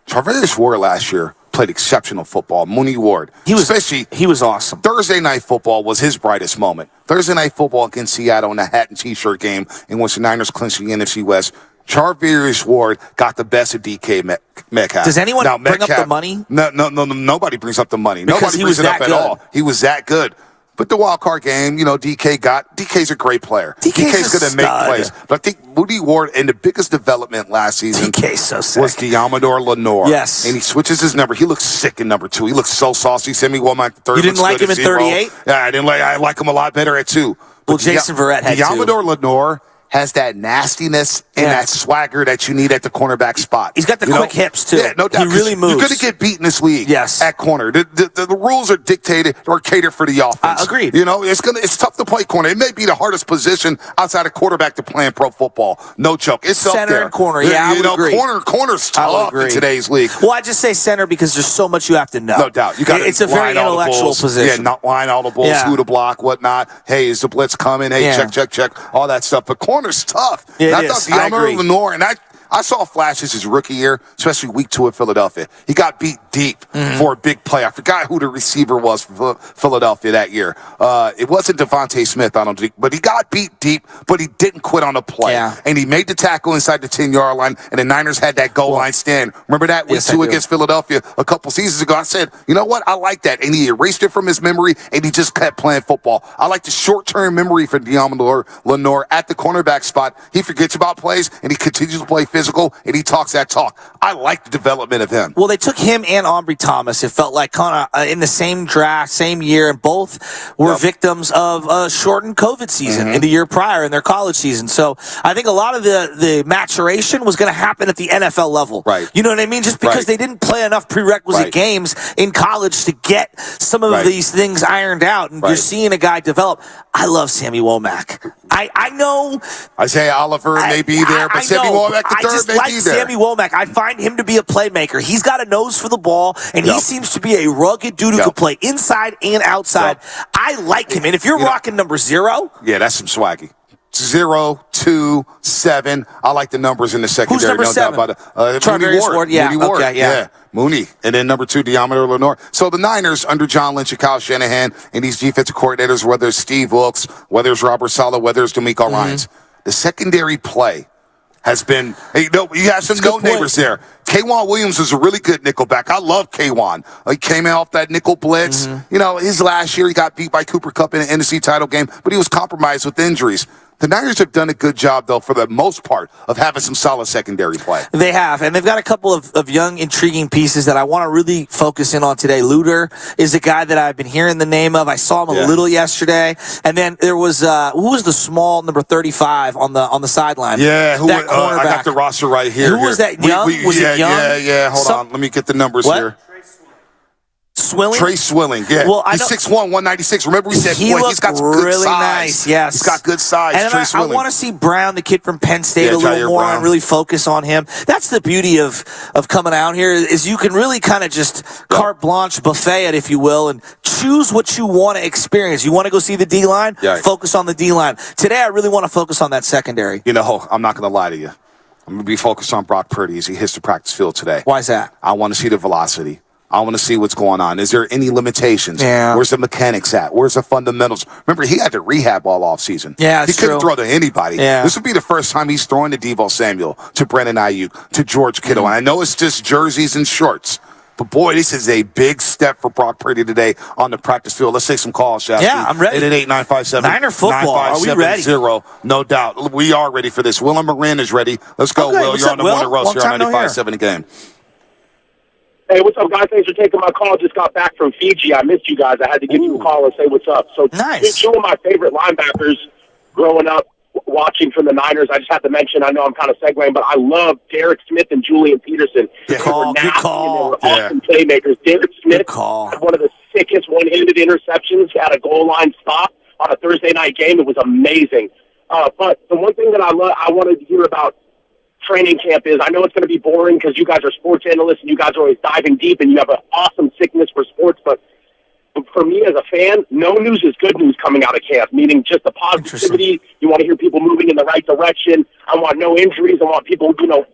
Charvarius Ward last year played exceptional football. Mooney Ward. He was awesome. Thursday Night Football was his brightest moment. Thursday Night Football against Seattle in the hat and T-shirt game in which the Niners clinched the NFC West. Charvarius Ward got the best of DK Metcalf. Does anyone bring up the money? No, nobody brings up the money. Nobody brings it up at all. He was that good. But the wild card game, DK's a great player. DK's going to make plays. But I think Moody Ward, and the biggest development last season was Diamador Lenore. Yes. And he switches his number. He looks sick in number 2. He looks so saucy. Sammy Womack, the third. You didn't like him in 38? Yeah, I like him a lot better at 2. Well, Jason Verrett had 2. Diamador Lenore has that nastiness and that swagger that you need at the cornerback spot. He's got the quick hips, too. Yeah, no doubt. He really moves. You're going to get beat in this league at corner. The rules are dictated or catered for the offense. Agreed. It's tough to play corner. It may be the hardest position outside of quarterback to play in pro football. No joke. It's center up there. And corner. Yeah, I would agree. Corner's tough in today's league. Well, I just say center because there's so much you have to know. No doubt. It's a very intellectual position. Yeah, not line audibles, who to block, whatnot. Hey, is the blitz coming? Hey, check. All that stuff. But corner's tough. I thought Diamador Lenore, and I saw flashes his rookie year, especially week 2 at Philadelphia. He got beat deep for a big play. I forgot who the receiver was for Philadelphia that year. It wasn't Devontae Smith, I don't think, but he got beat deep, but he didn't quit on the play. Yeah. And he made the tackle inside the 10-yard line, and the Niners had that goal line stand. Remember that week 2 against Philadelphia a couple seasons ago? I said, you know what? I like that. And he erased it from his memory, and he just kept playing football. I like the short-term memory for Diamador Lenore at the cornerback spot. He forgets about plays, and he continues to play physical, and he talks that talk. I like the development of him. Well, they took him and Aubrey Thomas. It felt like kind of in the same draft, same year, and both were victims of a shortened COVID season in the year prior in their college season. So I think a lot of the maturation was going to happen at the NFL level. Right. You know what I mean? Just because they didn't play enough prerequisite games in college to get some of these things ironed out, and you're seeing a guy develop. I love Sammy Womack. I know Isaiah Oliver may be there, but Sammy Womack the third may be there. Sammy Womack. I find him to be a playmaker. He's got a nose for the ball, and he seems to be a rugged dude who can play inside and outside. I like him. And if you're rocking number 0, that's some swaggy. 0, 2, 7. I like the numbers in the secondary. Who's number 7? Doubt about it. Mooney Ward. Yeah. Mooney Ward. Okay, Mooney. And then number 2, Diamador Lenore. So the Niners under John Lynch and Kyle Shanahan and these defensive coordinators, whether it's Steve Wilkes, whether it's Robert Saleh, whether it's D'Amico Ryans, the secondary play has been, you have some note neighbors there. K'Wan Williams is a really good nickelback. I love K'Wan. He came in off that nickel blitz. His last year he got beat by Cooper Kupp in an NFC title game, but he was compromised with injuries. The Niners have done a good job, though, for the most part, of having some solid secondary play. They have, and they've got a couple of young, intriguing pieces that I want to really focus in on today. Luter is a guy that I've been hearing the name of. I saw him a little yesterday. And then there was, who was the small number 35 on the sideline? Yeah, I got the roster right here. Who was that, Young? Was it Young? Yeah. Hold on. Let me get the numbers here. Swilling? Trey Swilling, Well, he's 6'1", 196. Remember we said, he's got some good really size. Nice, yes. He's got good size, and Trey I Swilling. want to see Brown, the kid from Penn State, a little more and really focus on him. That's the beauty of coming out here is you can really kind of just carte blanche buffet it, if you will, and choose what you want to experience. You want to go see the D-line? Focus on the D-line. Today, I really want to focus on that secondary. I'm not going to lie to you. I'm going to be focused on Brock Purdy as he hits the practice field today. Why is that? I want to see the velocity. I want to see what's going on. Is there any limitations? Yeah. Where's the mechanics at? Where's the fundamentals? Remember, he had to rehab all offseason. Yeah, he couldn't throw to anybody. Yeah. This would be the first time he's throwing to Devo Samuel, to Brandon Ayuk, to George Kittle. And I know it's just jerseys and shorts. But, boy, this is a big step for Brock Purdy today on the practice field. Let's take some calls, Shasta. Yeah, I'm ready. 888-957. Niner football. Are we ready? No doubt. We are ready for this. Will and Moran is ready. Let's go, Will. You're on the morning roast here on 95.7 Game. Hey, what's up, guys? Thanks for taking my call. Just got back from Fiji. I missed you guys. I had to give you a call and say what's up. So, two of my favorite linebackers growing up watching from the Niners, I just have to mention, I know I'm kind of segueing, but I love Derek Smith and Julian Peterson. Good call. They were awesome playmakers. Derek Smith had one of the sickest one-handed interceptions, had a goal line stop on a Thursday night game. It was amazing. But the one thing that I wanted to hear about training camp is, I know it's going to be boring because you guys are sports analysts and you guys are always diving deep and you have an awesome sickness for sports, but for me as a fan, no news is good news coming out of camp, meaning just the positivity. You want to hear people moving in the right direction. I want no injuries. I want people,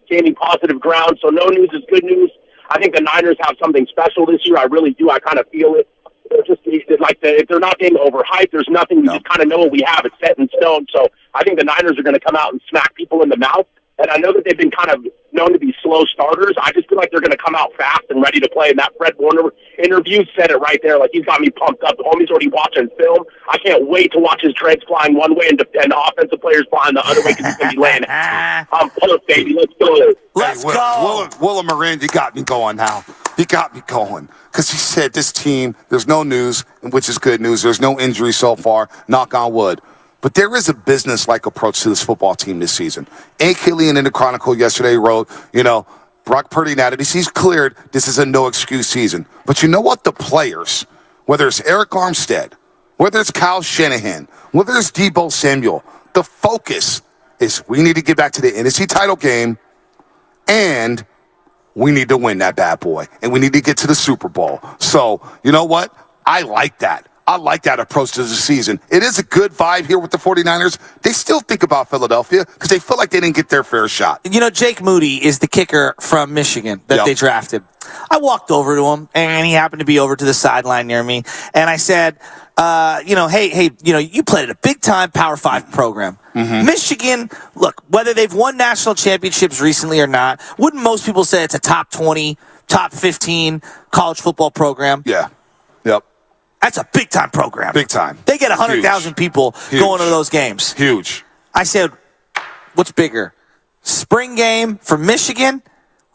gaining positive ground. So no news is good news. I think the Niners have something special this year. I really do. I kind of feel it. If they're not getting overhyped, there's nothing. We just kind of know what we have. It's set in stone. So I think the Niners are going to come out and smack people in the mouth. And I know that they've been kind of known to be slow starters. I just feel like they're going to come out fast and ready to play. And that Fred Warner interview said it right there. Like, he's got me pumped up. The homie's already watching film. I can't wait to watch his dreads flying one way and offensive players flying the other way because he's going to be laying it. I'm pumped, baby. Let's go. Let's go. Willem Moran, you got me going now. You got me going. Because he said this team, there's no news, which is good news. There's no injury so far, knock on wood. But there is a business-like approach to this football team this season. A. Killian in the Chronicle yesterday wrote, Brock Purdy now that he's cleared, this is a no-excuse season. But you know what? The players, whether it's Eric Armstead, whether it's Kyle Shanahan, whether it's Deebo Samuel, the focus is we need to get back to the NFC title game, and we need to win that bad boy, and we need to get to the Super Bowl. So, you know what? I like that. I like that approach to the season. It is a good vibe here with the 49ers. They still think about Philadelphia because they feel like they didn't get their fair shot. Jake Moody is the kicker from Michigan that they drafted. I walked over to him, and he happened to be over to the sideline near me. And I said, hey, you played at a big-time Power 5 program. Mm-hmm. Michigan, look, whether they've won national championships recently or not, wouldn't most people say it's a top 20, top 15 college football program? Yeah. Yep. That's a big-time program. Big time. They get 100,000 people going to those games. Huge. I said, what's bigger, spring game for Michigan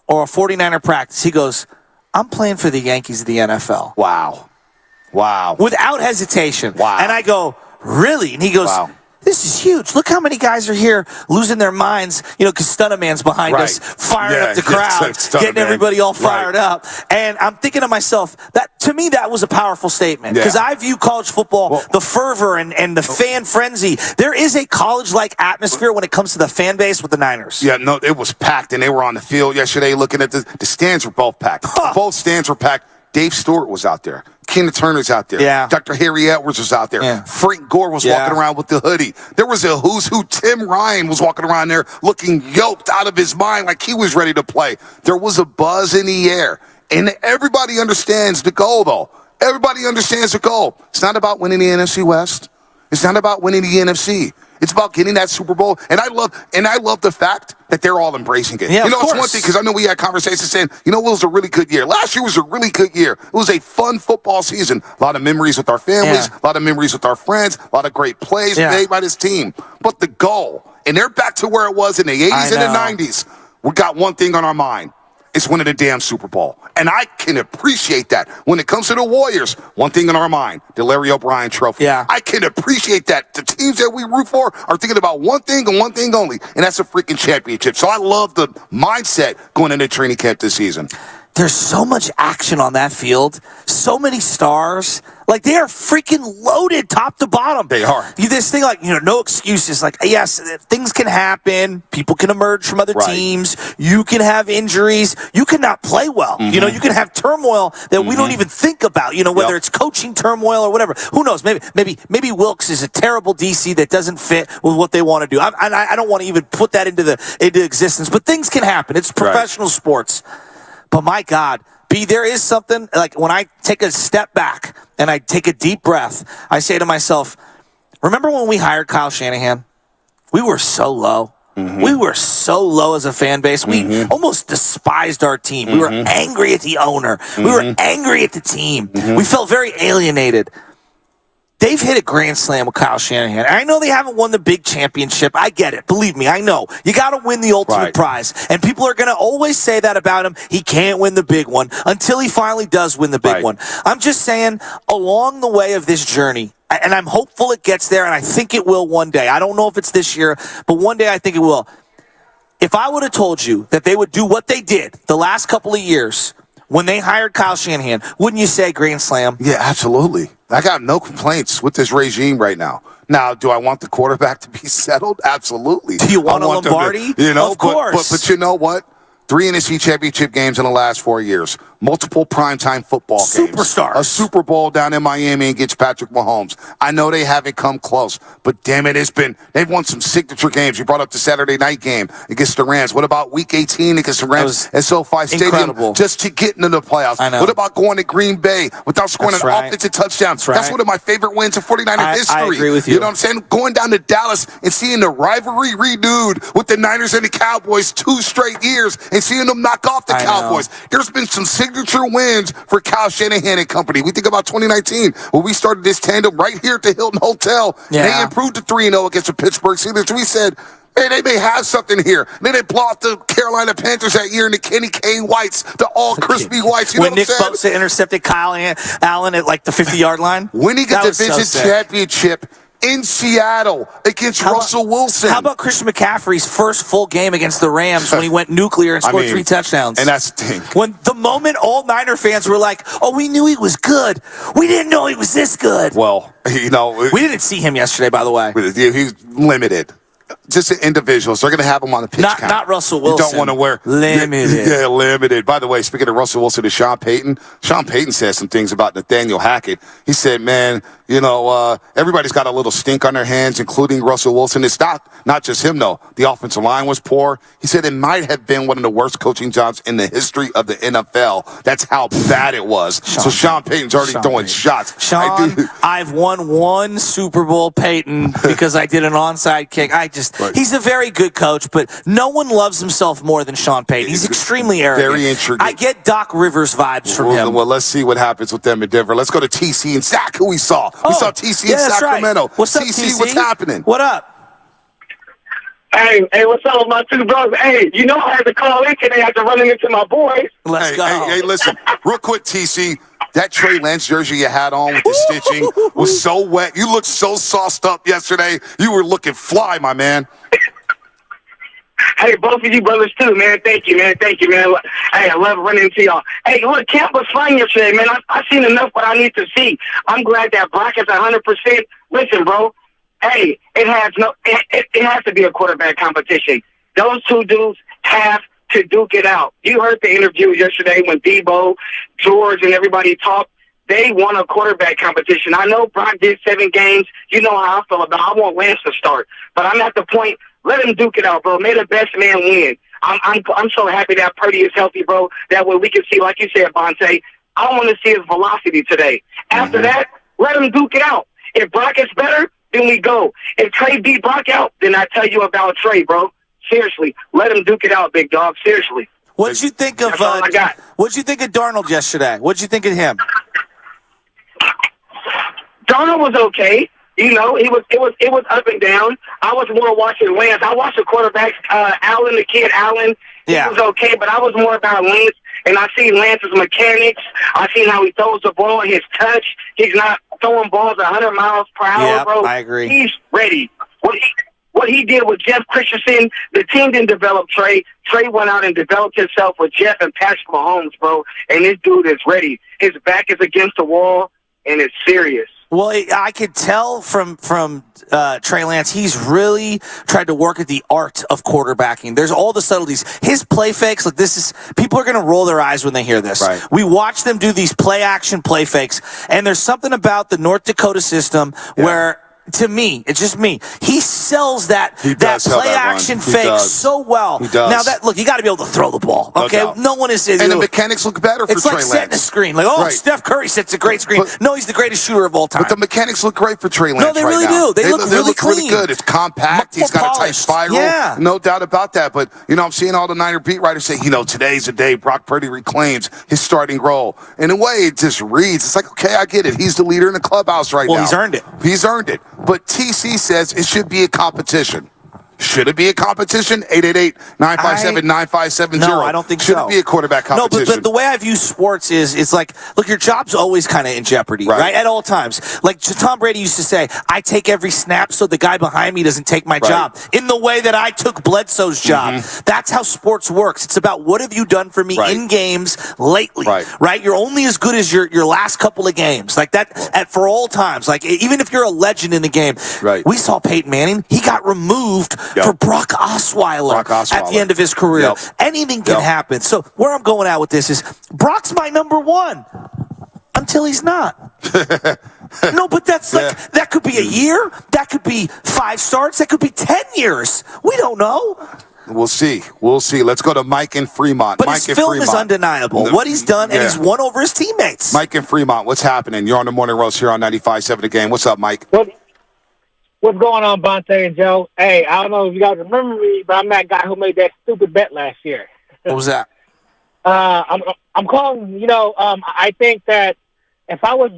or a 49er practice? He goes, I'm playing for the Yankees of the NFL. Wow. Without hesitation. Wow. And I go, really? And he goes, this is huge. Look how many guys are here losing their minds, because Stunnaman's behind us, firing up the crowd, getting everybody all fired up. And I'm thinking to myself, to me, that was a powerful statement. Because I view college football, the fervor and the fan frenzy. There is a college-like atmosphere when it comes to the fan base with the Niners. Yeah, no, it was packed, and they were on the field yesterday looking at the stands were both packed. Both stands were packed. Dave Stewart was out there. Keena Turner's out there. Yeah. Dr. Harry Edwards was out there. Yeah. Frank Gore was walking around with the hoodie. There was a who's who. Tim Ryan was walking around there looking yoked out of his mind like he was ready to play. There was a buzz in the air. And everybody understands the goal, though. Everybody understands the goal. It's not about winning the NFC West. It's not about winning the NFC. It's about getting that Super Bowl. And I love the fact that they're all embracing it. Yeah, it's one thing, because I know we had conversations saying, it was a really good year. Last year was a really good year. It was a fun football season. A lot of memories with our families, a lot of memories with our friends, a lot of great plays made by this team. But the goal, and they're back to where it was in the 80s and the 90s. We got one thing on our mind. It's winning the damn Super Bowl. And I can appreciate that. When it comes to the Warriors, one thing in our mind, the Larry O'Brien trophy. Yeah. I can appreciate that. The teams that we root for are thinking about one thing and one thing only, and that's a freaking championship. So I love the mindset going into training camp this season. There's so much action on that field. So many stars. Like, they are freaking loaded top to bottom. They are. This thing, no excuses. Like, yes, things can happen. People can emerge from other teams. You can have injuries. You cannot play well. Mm-hmm. You can have turmoil that we don't even think about, whether it's coaching turmoil or whatever. Who knows? Maybe Wilkes is a terrible DC that doesn't fit with what they want to do. I don't want to even put that into existence. But things can happen. It's professional sports. But my God, there is something, like when I take a step back and I take a deep breath, I say to myself, remember when we hired Kyle Shanahan? We were so low. Mm-hmm. We were so low as a fan base. We almost despised our team. We were angry at the owner. We were angry at the team. We felt very alienated. they've hit a grand slam with Kyle Shanahan. I know they haven't won the big championship. I get it. Believe me, I know. You got to win the ultimate prize. And people are going to always say that about him. He can't win the big one until he finally does win the big one. I'm just saying, along the way of this journey, and I'm hopeful it gets there, and I think it will one day. I don't know if it's this year, but one day I think it will. If I would have told you that they would do what they did the last couple of years when they hired Kyle Shanahan, wouldn't you say grand slam? Yeah, absolutely. I got no complaints with this regime right now. Now, do I want the quarterback to be settled? Absolutely. Do you want a Lombardi? Of course. But you know what? 3 NFC championship games in the last 4 years. Multiple primetime football games. Superstars. A Super Bowl down in Miami against Patrick Mahomes. I know they haven't come close, but damn it, they've won some signature games. You brought up the Saturday night game against the Rams. What about Week 18 against the Rams at SoFi Stadium just to get into the playoffs? I know. What about going to Green Bay without scoring an offensive touchdown? That's one of my favorite wins in 49er history. I agree with you. You know what I'm saying? Going down to Dallas and seeing the rivalry renewed with the Niners and the Cowboys 2 straight years and seeing them knock off the Cowboys. There's been some signature wins for Kyle Shanahan and company. We think about 2019 when we started this tandem right here at the Hilton Hotel. They improved to 3-0 against the Pittsburgh Steelers. We said, man, they may have something here. Then they blow off the Carolina Panthers that year in the Kenny Kane whites, the all crispy whites. You know when Nick Bosa intercepted Kyle Allen at like the 50-yard line. Winning a division championship in Seattle against Russell Wilson. How about Christian McCaffrey's first full game against the Rams when he went nuclear and scored 3 touchdowns? And that's the thing. When the moment all Niner fans were like, oh, we knew he was good. We didn't know he was this good. Well, you know. We didn't see him yesterday, by the way. He's limited. Just individuals. They're going to have him on the pitch count. Not Russell Wilson. You don't want to wear limited. Yeah, limited. By the way, speaking of Russell Wilson and Sean Payton said some things about Nathaniel Hackett. He said, man, you know, everybody's got a little stink on their hands, including Russell Wilson. It's not just him, though. The offensive line was poor. He said it might have been one of the worst coaching jobs in the history of the NFL. That's how bad it was. Sean Payton's already throwing shots. Sean, I've won 1 Super Bowl, Peyton, because I did an onside kick. He's a very good coach, but no one loves himself more than Sean Payton. He's extremely arrogant. Very intriguing. I get Doc Rivers vibes from him. Well, let's see what happens with them in Denver. Let's go to TC and Zach, who we saw. We saw TC in Sacramento. Right. What's up, TC? What's happening? What up? Hey, what's up with my 2 brothers? Hey, you know I had to call in today after running into my boys. Let's go. Hey, listen, real quick, TC. That Trey Lance jersey you had on with the stitching was so wet. You looked so sauced up yesterday. You were looking fly, my man. Hey, both of you brothers too, man. Thank you, man. Hey, I love running into y'all. Hey, look, camp was fine yesterday, man. I've seen enough what I need to see. I'm glad that Brock is 100%. Listen, bro. Hey, it has to be a quarterback competition. Those 2 dudes have to duke it out. You heard the interview yesterday when Debo, George, and everybody talked. They won a quarterback competition. I know Brock did 7 games. You know how I feel about it. I want Lance to start. But I'm at the point, let him duke it out, bro. May the best man win. I'm so happy that Purdy is healthy, bro. That way we can see, like you said, Bonte, I want to see his velocity today. After that, let him duke it out. If Brock is better, then we go. If Trey beat Brock out, then I tell you about Trey, bro. Seriously, let him duke it out, big dog. Seriously. What'd you think of? What'd you think of Darnold yesterday? What'd you think of him? Darnold was okay. You know, it was up and down. I was more watching Lance. I watched the quarterbacks, Allen, the kid Allen. He was okay, but I was more about Lance. And I see Lance's mechanics. I see how he throws the ball, his touch. He's not throwing balls 100 miles per hour, bro. I agree. He's ready. What he did with Jeff Christensen, the team didn't develop Trey. Trey went out and developed himself with Jeff and Patrick Mahomes, bro. And this dude is ready. His back is against the wall, and it's serious. Well, I could tell from Trey Lance, he's really tried to work at the art of quarterbacking. There's all the subtleties. His play fakes, like people are going to roll their eyes when they hear this. Right. We watch them do these play action play fakes, and there's something about the North Dakota system where to me, it's just me. He sells that sell play that action run. He fake does. so well. He does. Now look, you got to be able to throw the ball. Okay, No one is. And the mechanics look better for It's Trey like setting a Lance. screen. Like, Right. Steph Curry sets a great screen. No, he's the greatest shooter of all time. But the mechanics look great for Trey Lance. No, they right really now. do. They look really clean. Good. It's compact. He's got a tight spiral. Yeah. No doubt about that. But, I'm seeing all the Niner beat writers say, today's the day Brock Purdy reclaims his starting role. In a way, it just reads. It's like, okay, I get it. He's the leader in the clubhouse right now. Well, he's earned it. He's earned it. But TC says it should be a competition. Should it be a competition? 888-957-9570. No, I don't think Should so. it be a quarterback competition? No, but the way I view sports is, it's like, look, your job's always kind of in jeopardy, right? At all times. Like Tom Brady used to say, I take every snap so the guy behind me doesn't take my job. In the way that I took Bledsoe's job. That's how sports works. It's about what have you done for me in games lately, right? You're only as good as your last couple of games. Like that, for all times. Like, even if you're a legend in the game. We saw Peyton Manning. He got removed for Brock Osweiler at the end of his career. Anything can happen. So where I'm going at with this is Brock's my number one until he's not. No, but that's that could be a year. That could be 5 starts. That could be 10 years. We don't know. We'll see. Let's go to Mike in Fremont. But Mike his film is undeniable. What he's done, and he's won over his teammates. Mike in Fremont, what's happening? You're on the Morning Roast here on 95.7 The Game. What's up, Mike? What's going on, Bonte and Joe? Hey, I don't know if you guys remember me, but I'm that guy who made that stupid bet last year. What was that? I'm calling, I think that if I was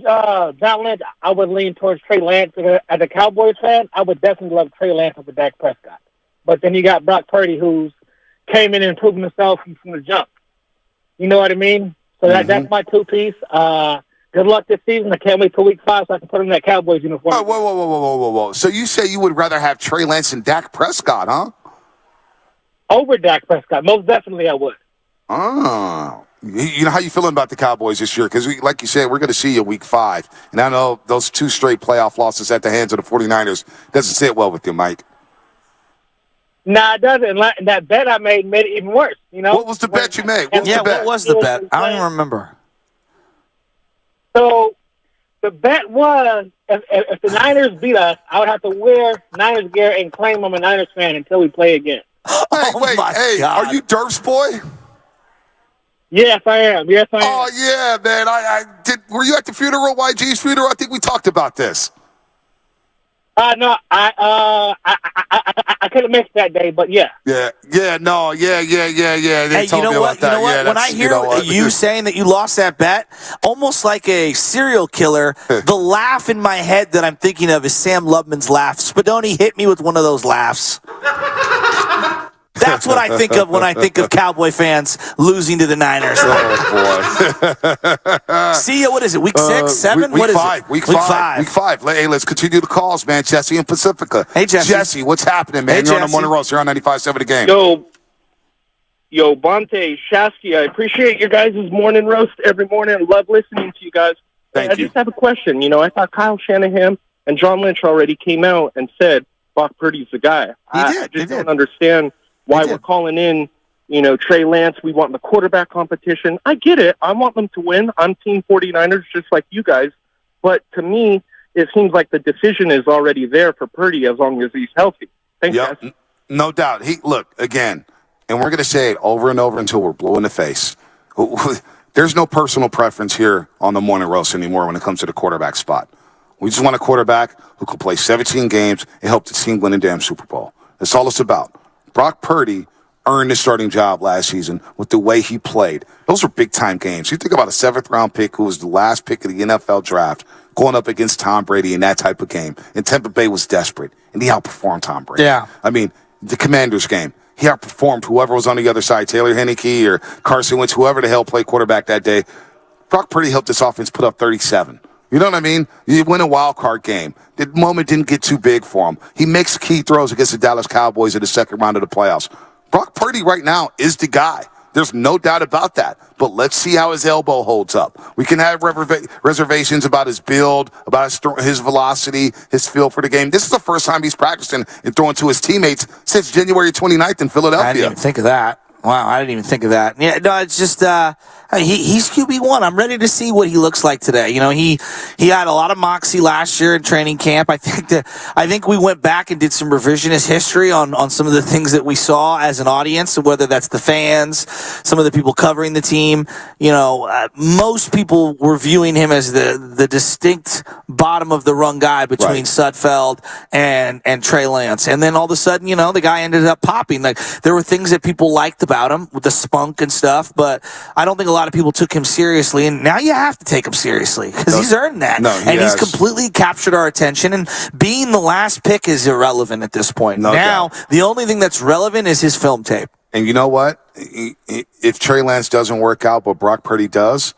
John Lynch, I would lean towards Trey Lance. As a Cowboys fan, I would definitely love Trey Lance over Dak Prescott. But then you got Brock Purdy, who's came in and proven himself from the jump. You know what I mean? So that's my two-piece. Good luck this season. I can't wait till week 5 so I can put on that Cowboys uniform. Oh, whoa. So you say you would rather have Trey Lance and Dak Prescott, huh? Over Dak Prescott. Most definitely I would. Oh. You know how you feeling about the Cowboys this year? Because, like you said, we're going to see you week 5. And I know those 2 straight playoff losses at the hands of the 49ers doesn't sit well with you, Mike. Nah, it doesn't. That bet I made it even worse. What was the bet you made? What was the bet? I don't even remember. So the bet was if the Niners beat us, I would have to wear Niners gear and claim I'm a Niners fan until we play again. Wait, are you Durf's boy? Yes, I am. Oh, yeah, man. I did. Were you at the funeral, YG's funeral? I think we talked about this. No, I could have missed that day, but yeah. Yeah. They told me about that. Yeah, when I hear you saying that you lost that bet, almost like a serial killer, the laugh in my head that I'm thinking of is Sam Lubman's laugh. Spadoni hit me with one of those laughs. That's what I think of when I think of Cowboy fans losing to the Niners. Oh, boy. See ya, what is it, week 6, 7? Week 5. Week 5. Hey, let's continue the calls, man. Jesse in Pacifica. Hey, Jesse. Jesse, what's happening, man? You're on the Morning Roast. You're on 95.7 The Game. Yo, Bonte, Shasky, I appreciate your guys' morning roast every morning. I love listening to you guys. Thank you. I just have a question. I thought Kyle Shanahan and John Lynch already came out and said Brock Purdy's the guy. I just don't understand why we're calling in, Trey Lance. We want the quarterback competition. I get it. I want them to win. I'm Team 49ers just like you guys. But to me, it seems like the decision is already there for Purdy as long as he's healthy. Thanks, guys. No doubt. Look, again, and we're going to say it over and over until we're blue in the face. There's no personal preference here on the Morning Roast anymore when it comes to the quarterback spot. We just want a quarterback who can play 17 games and help the team win a damn Super Bowl. That's all it's about. Brock Purdy earned his starting job last season with the way he played. Those were big-time games. You think about a 7th-round pick who was the last pick of the NFL draft going up against Tom Brady in that type of game. And Tampa Bay was desperate, and he outperformed Tom Brady. Yeah. I mean, the Commanders game, he outperformed whoever was on the other side, Taylor Heinicke or Carson Wentz, whoever the hell played quarterback that day. Brock Purdy helped this offense put up 37. You know what I mean? You win a wild card game. The moment didn't get too big for him. He makes key throws against the Dallas Cowboys in the 2nd round of the playoffs. Brock Purdy right now is the guy. There's no doubt about that. But let's see how his elbow holds up. We can have reservations about his build, about his velocity, his feel for the game. This is the first time he's practicing and throwing to his teammates since January 29th in Philadelphia. I didn't even think of that. Wow, I didn't even think of that. Yeah, no, it's just he's QB1. I'm ready to see what he looks like today. You know, he had a lot of moxie last year in training camp. I think we went back and did some revisionist history on some of the things that we saw as an audience, whether that's the fans, some of the people covering the team. You know, most people were viewing him as the distinct bottom of the rung guy between Sudfeld and Trey Lance. And then all of a sudden, you know, the guy ended up popping. Like, there were things that people liked about him with the spunk and stuff, but I don't think a lot of people took him seriously. And now you have to take him seriously because he's earned that. He's completely captured our attention. And being the last pick is irrelevant at this point. Now, the only thing that's relevant is his film tape. And you know what? If Trey Lance doesn't work out, but Brock Purdy does,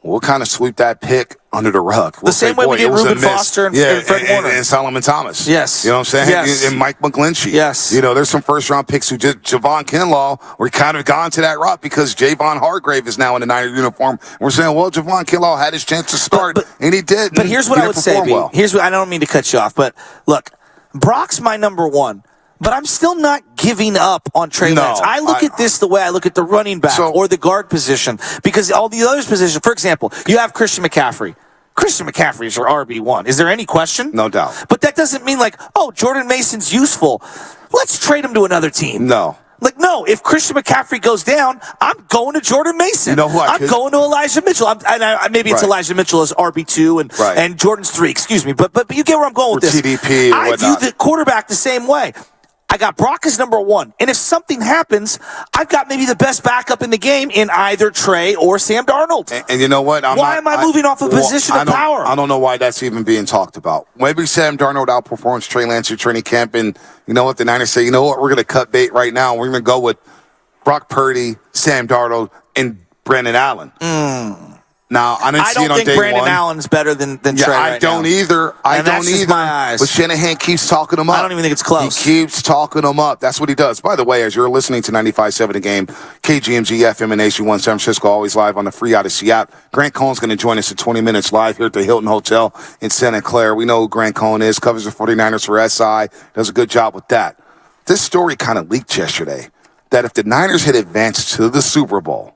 we'll kind of sweep that pick under the rug. The same way we did Reuben Foster and Fred Warner. And Solomon Thomas. Yes. You know what I'm saying? Yes. And Mike McGlinchey. Yes. You know, there's some first-round picks who did. Javon Kinlaw, we kind of gone to that route because Javon Hargrave is now in the Niner uniform. And we're saying, well, Javon Kinlaw had his chance to start, and he did. But here's what I would say, B. Here's what I don't mean to cut you off, but look, Brock's my number one. But I'm still not giving up on Trey Lance. I look at this the way I look at the running back or the guard position, because all the other positions, for example, you have Christian McCaffrey. Christian McCaffrey is your RB1. Is there any question? No doubt. But that doesn't mean like, oh, Jordan Mason's useful. Let's trade him to another team. No. Like, no, if Christian McCaffrey goes down, I'm going to Jordan Mason. You know who I'm going to Elijah Mitchell. Maybe it's Elijah Mitchell as RB2 and Jordan's 3, excuse me. But you get where I'm going with this. TDP or I view the quarterback the same way. I got Brock as number one. And if something happens, I've got maybe the best backup in the game in either Trey or Sam Darnold. And you know what? Why am I moving off a position of power? I don't know why that's even being talked about. Maybe Sam Darnold outperforms Trey Lance in training camp, and you know what? The Niners say, you know what? We're going to cut bait right now. We're going to go with Brock Purdy, Sam Darnold, and Brandon Allen. Now, I didn't see it on day one. I don't think Brandon Allen's better than Trey I don't either. I don't either. My eyes. But Shanahan keeps talking him up. I don't even think it's close. He keeps talking him up. That's what he does. By the way, as you're listening to 95.7 The Game, KGMG FM and Nation 1 San Francisco, always live on the free Odyssey app. Grant Cohn's going to join us in 20 minutes live here at the Hilton Hotel in Santa Clara. We know who Grant Cohn is, covers the 49ers for SI, does a good job with that. This story kind of leaked yesterday that if the Niners had advanced to the Super Bowl,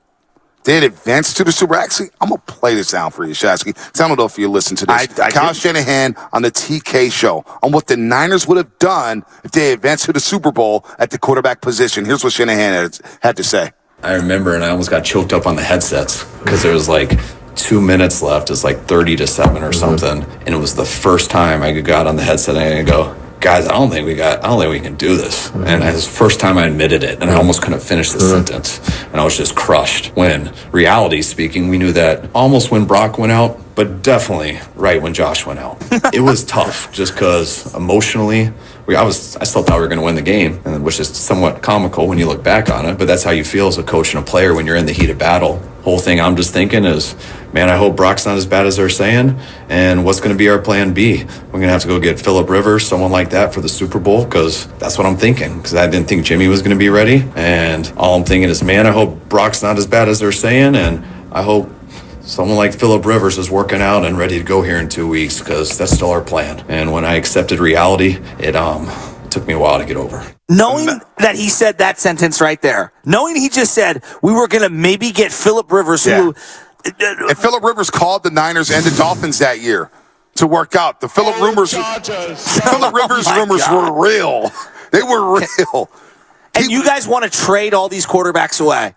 they had advanced to the Super Bowl. Actually, I'm going to play this down for you, Shasky. I don't know if you listen to this. Kyle Shanahan on the TK show on what the Niners would have done if they advanced to the Super Bowl at the quarterback position. Here's what Shanahan had to say. I remember, and I almost got choked up on the headsets because there was like 2 minutes left. It's like 30-7 or something. And it was the first time I got on the headset and I go, guys, I don't think we can do this. And it was the first time I admitted it, and I almost couldn't finish the sentence. And I was just crushed. When, reality speaking, we knew that almost when Brock went out, but definitely right when Josh went out. It was tough just because emotionally, I still thought we were going to win the game, and which is somewhat comical when you look back on it, but that's how you feel as a coach and a player when you're in the heat of battle. Whole thing I'm just thinking is, man, I hope Brock's not as bad as they're saying, and what's going to be our plan B? We're going to have to go get Phillip Rivers, someone like that for the Super Bowl, because that's what I'm thinking, because I didn't think Jimmy was going to be ready, and all I'm thinking is, man, I hope Brock's not as bad as they're saying, and I hope someone like Phillip Rivers is working out and ready to go here in 2 weeks, because that's still our plan. And when I accepted reality, it took me a while to get over. Knowing that he said that sentence right there, knowing he just said we were going to maybe get Phillip Rivers, who... And Phillip Rivers called the Niners and the Dolphins that year to work out. The Phillip Rivers rumors were real. They were real. And you guys want to trade all these quarterbacks away?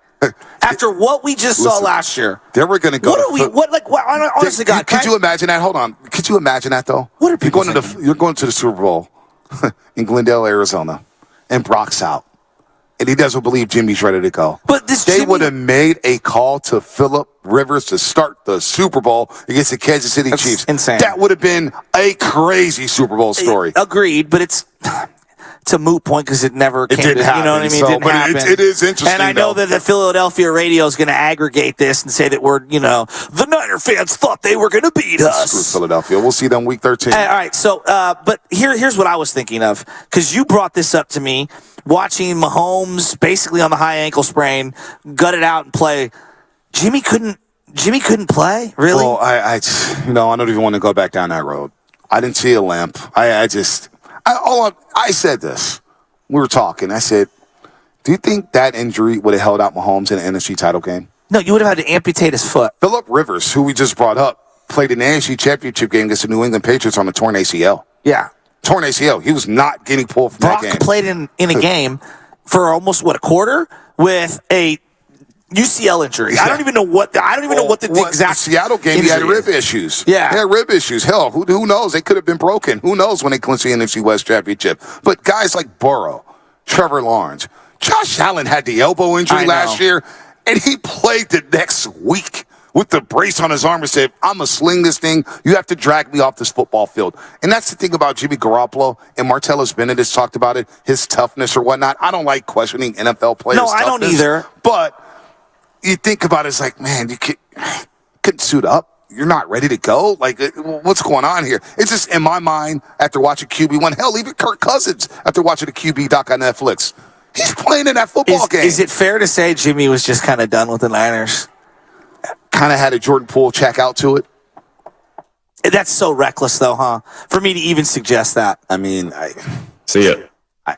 After what we just saw last year, they were going to go. Honestly, God, could you imagine that? Hold on. Could you imagine that though? What are people thinking? You're going to the Super Bowl in Glendale, Arizona, and Brock's out, and he doesn't believe Jimmy's ready to go. But they would have made a call to Phillip Rivers to start the Super Bowl against the Kansas City Chiefs. Insane. That would have been a crazy Super Bowl story. Agreed, but it's a moot point because it never came to happen. You know what I mean? So, it didn't happen. It is interesting. And I know that the Philadelphia radio is going to aggregate this and say that we're, the Niner fans thought they were going to beat us. Screw Philadelphia. We'll see them week 13. All right. So, but here's what I was thinking of, because you brought this up to me, watching Mahomes basically on the high ankle sprain, gut it out and play. Jimmy couldn't play, really? Well, I don't even want to go back down that road. I didn't see a limp. I said this. We were talking. I said, Do you think that injury would have held out Mahomes in an NFC title game? No, you would have had to amputate his foot. Phillip Rivers, who we just brought up, played an NFC championship game against the New England Patriots on a torn ACL. Yeah. Torn ACL. He was not getting pulled from Brock that game. played in a game for almost, a quarter with a UCL injury. Yeah. I don't even know what the exact the Seattle game, injury he had rib is. issues. Yeah. He had rib issues. Hell, who knows? They could have been broken. Who knows when they clinched the NFC West championship? But guys like Burrow, Trevor Lawrence, Josh Allen had the elbow injury last year, and he played the next week with the brace on his arm and said, I'm going to sling this thing. You have to drag me off this football field. And that's the thing about Jimmy Garoppolo, and Martellus Bennett has talked about it, his toughness or whatnot. I don't like questioning NFL players' toughness. No, I don't either. But you think about it, it's like, man, you couldn't suit up. You're not ready to go? Like, what's going on here? It's just, in my mind, after watching QB1, hell, even Kirk Cousins, after watching the QB doc on Netflix, he's playing in that football game. Is it fair to say Jimmy was just kind of done with the Niners? Kind of had a Jordan Poole check out to it. That's so reckless, though, huh? For me to even suggest that. I mean, see it.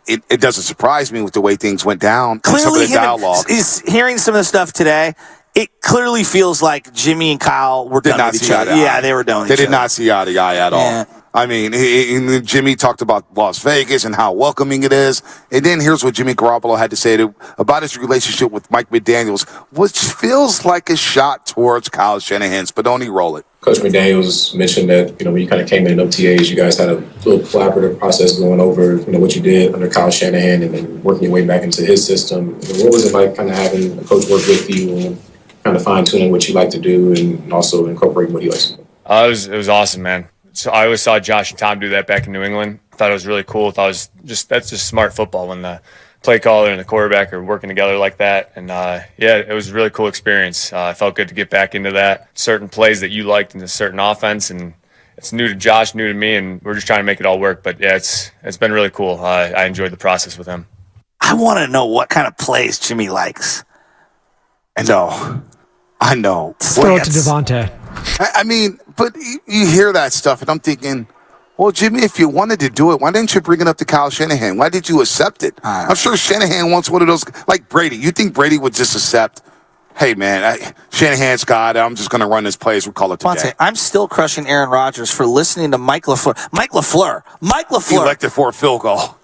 It doesn't surprise me with the way things went down. Clearly, some of the dialogue. Is hearing some of the stuff today. It clearly feels like Jimmy and Kyle were done with each other. Yeah, they were done with each other. They did not see eye to eye at all. I mean, Jimmy talked about Las Vegas and how welcoming it is. And then here's what Jimmy Garoppolo had to say about his relationship with Mike McDaniels, which feels like a shot towards Kyle Shanahan. But don't he roll it? Coach McDaniels mentioned that, when you kind of came in OTAs, you guys had a little collaborative process going over, what you did under Kyle Shanahan and then working your way back into his system. What was it like kind of having a coach work with you and kind of fine-tuning what you like to do and also incorporating what he likes to do? It was awesome, man. So I always saw Josh and Tom do that back in New England. I thought it was really cool. That's just smart football when the play caller and the quarterback are working together like that. And it was a really cool experience. I felt good to get back into that. Certain plays that you liked in a certain offense, and it's new to Josh, new to me, and we're just trying to make it all work. But yeah, it's been really cool. I enjoyed the process with him. I want to know what kind of plays Jimmy likes. I know. Throw it to Devontae. I mean, but you hear that stuff, and I'm thinking, well, Jimmy, if you wanted to do it, why didn't you bring it up to Kyle Shanahan? Why did you accept it? I'm sure Shanahan wants one of those, like Brady. You think Brady would just accept, hey, man, Shanahan's got it. I'm just going to run this plays. We'll call it today. I'm still crushing Aaron Rodgers for listening to Mike LaFleur. He elected for a field goal.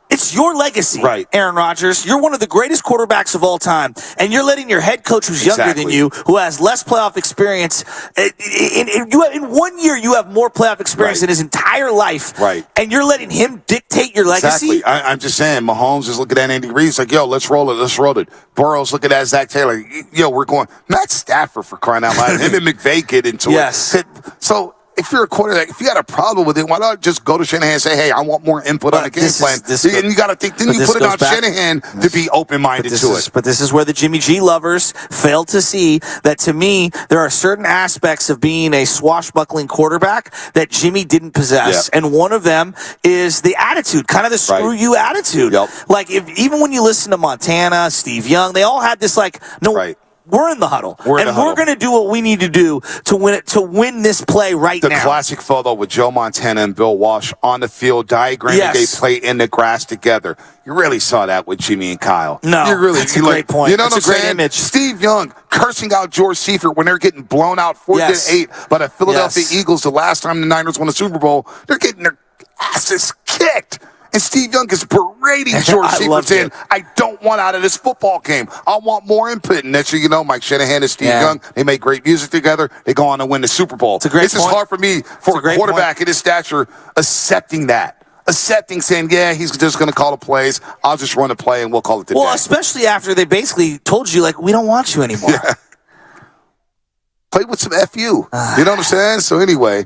It's your legacy, right, Aaron Rodgers. You're one of the greatest quarterbacks of all time, and you're letting your head coach, who's younger than you, who has less playoff experience, in 1 year you have more playoff experience than his entire life, and you're letting him dictate your legacy? Exactly. I'm just saying, Mahomes is looking at Andy Reid. He's like, yo, let's roll it. Burrow's looking at Zach Taylor. Yo, we're going. Matt Stafford, for crying out loud. Him and McVay get into it. So if you're a quarterback, if you got a problem with it, why not just go to Shanahan and say, hey, I want more input on the game plan? And you got to think, then you put it on Shanahan to be open-minded to it. But this is where the Jimmy G lovers fail to see that, to me, there are certain aspects of being a swashbuckling quarterback that Jimmy didn't possess. And one of them is the attitude, kind of the screw you attitude. Like, even when you listen to Montana, Steve Young, they all had this, like, we're in the huddle, we're going to do what we need to do to win this play now. The classic photo with Joe Montana and Bill Walsh on the field diagramming they play in the grass together. You really saw that with Jimmy and Kyle. That's a great point. You know That's what I'm a great saying? image. Steve Young cursing out George Seifert when they're getting blown out 4-8 by the Philadelphia Eagles the last time the Niners won a Super Bowl. They're getting their asses kicked. And Steve Young is berating George Seifert, saying, I don't want out of this football game. I want more input. And next thing you know, Mike Shanahan and Steve Young, they make great music together. They go on to win the Super Bowl. It's just hard for me, for a quarterback at his stature, accepting that. Saying, he's just going to call the plays. I'll just run a play and we'll call it today. Well, especially after they basically told you, like, we don't want you anymore. Play with some FU. You know what I'm saying? So anyway,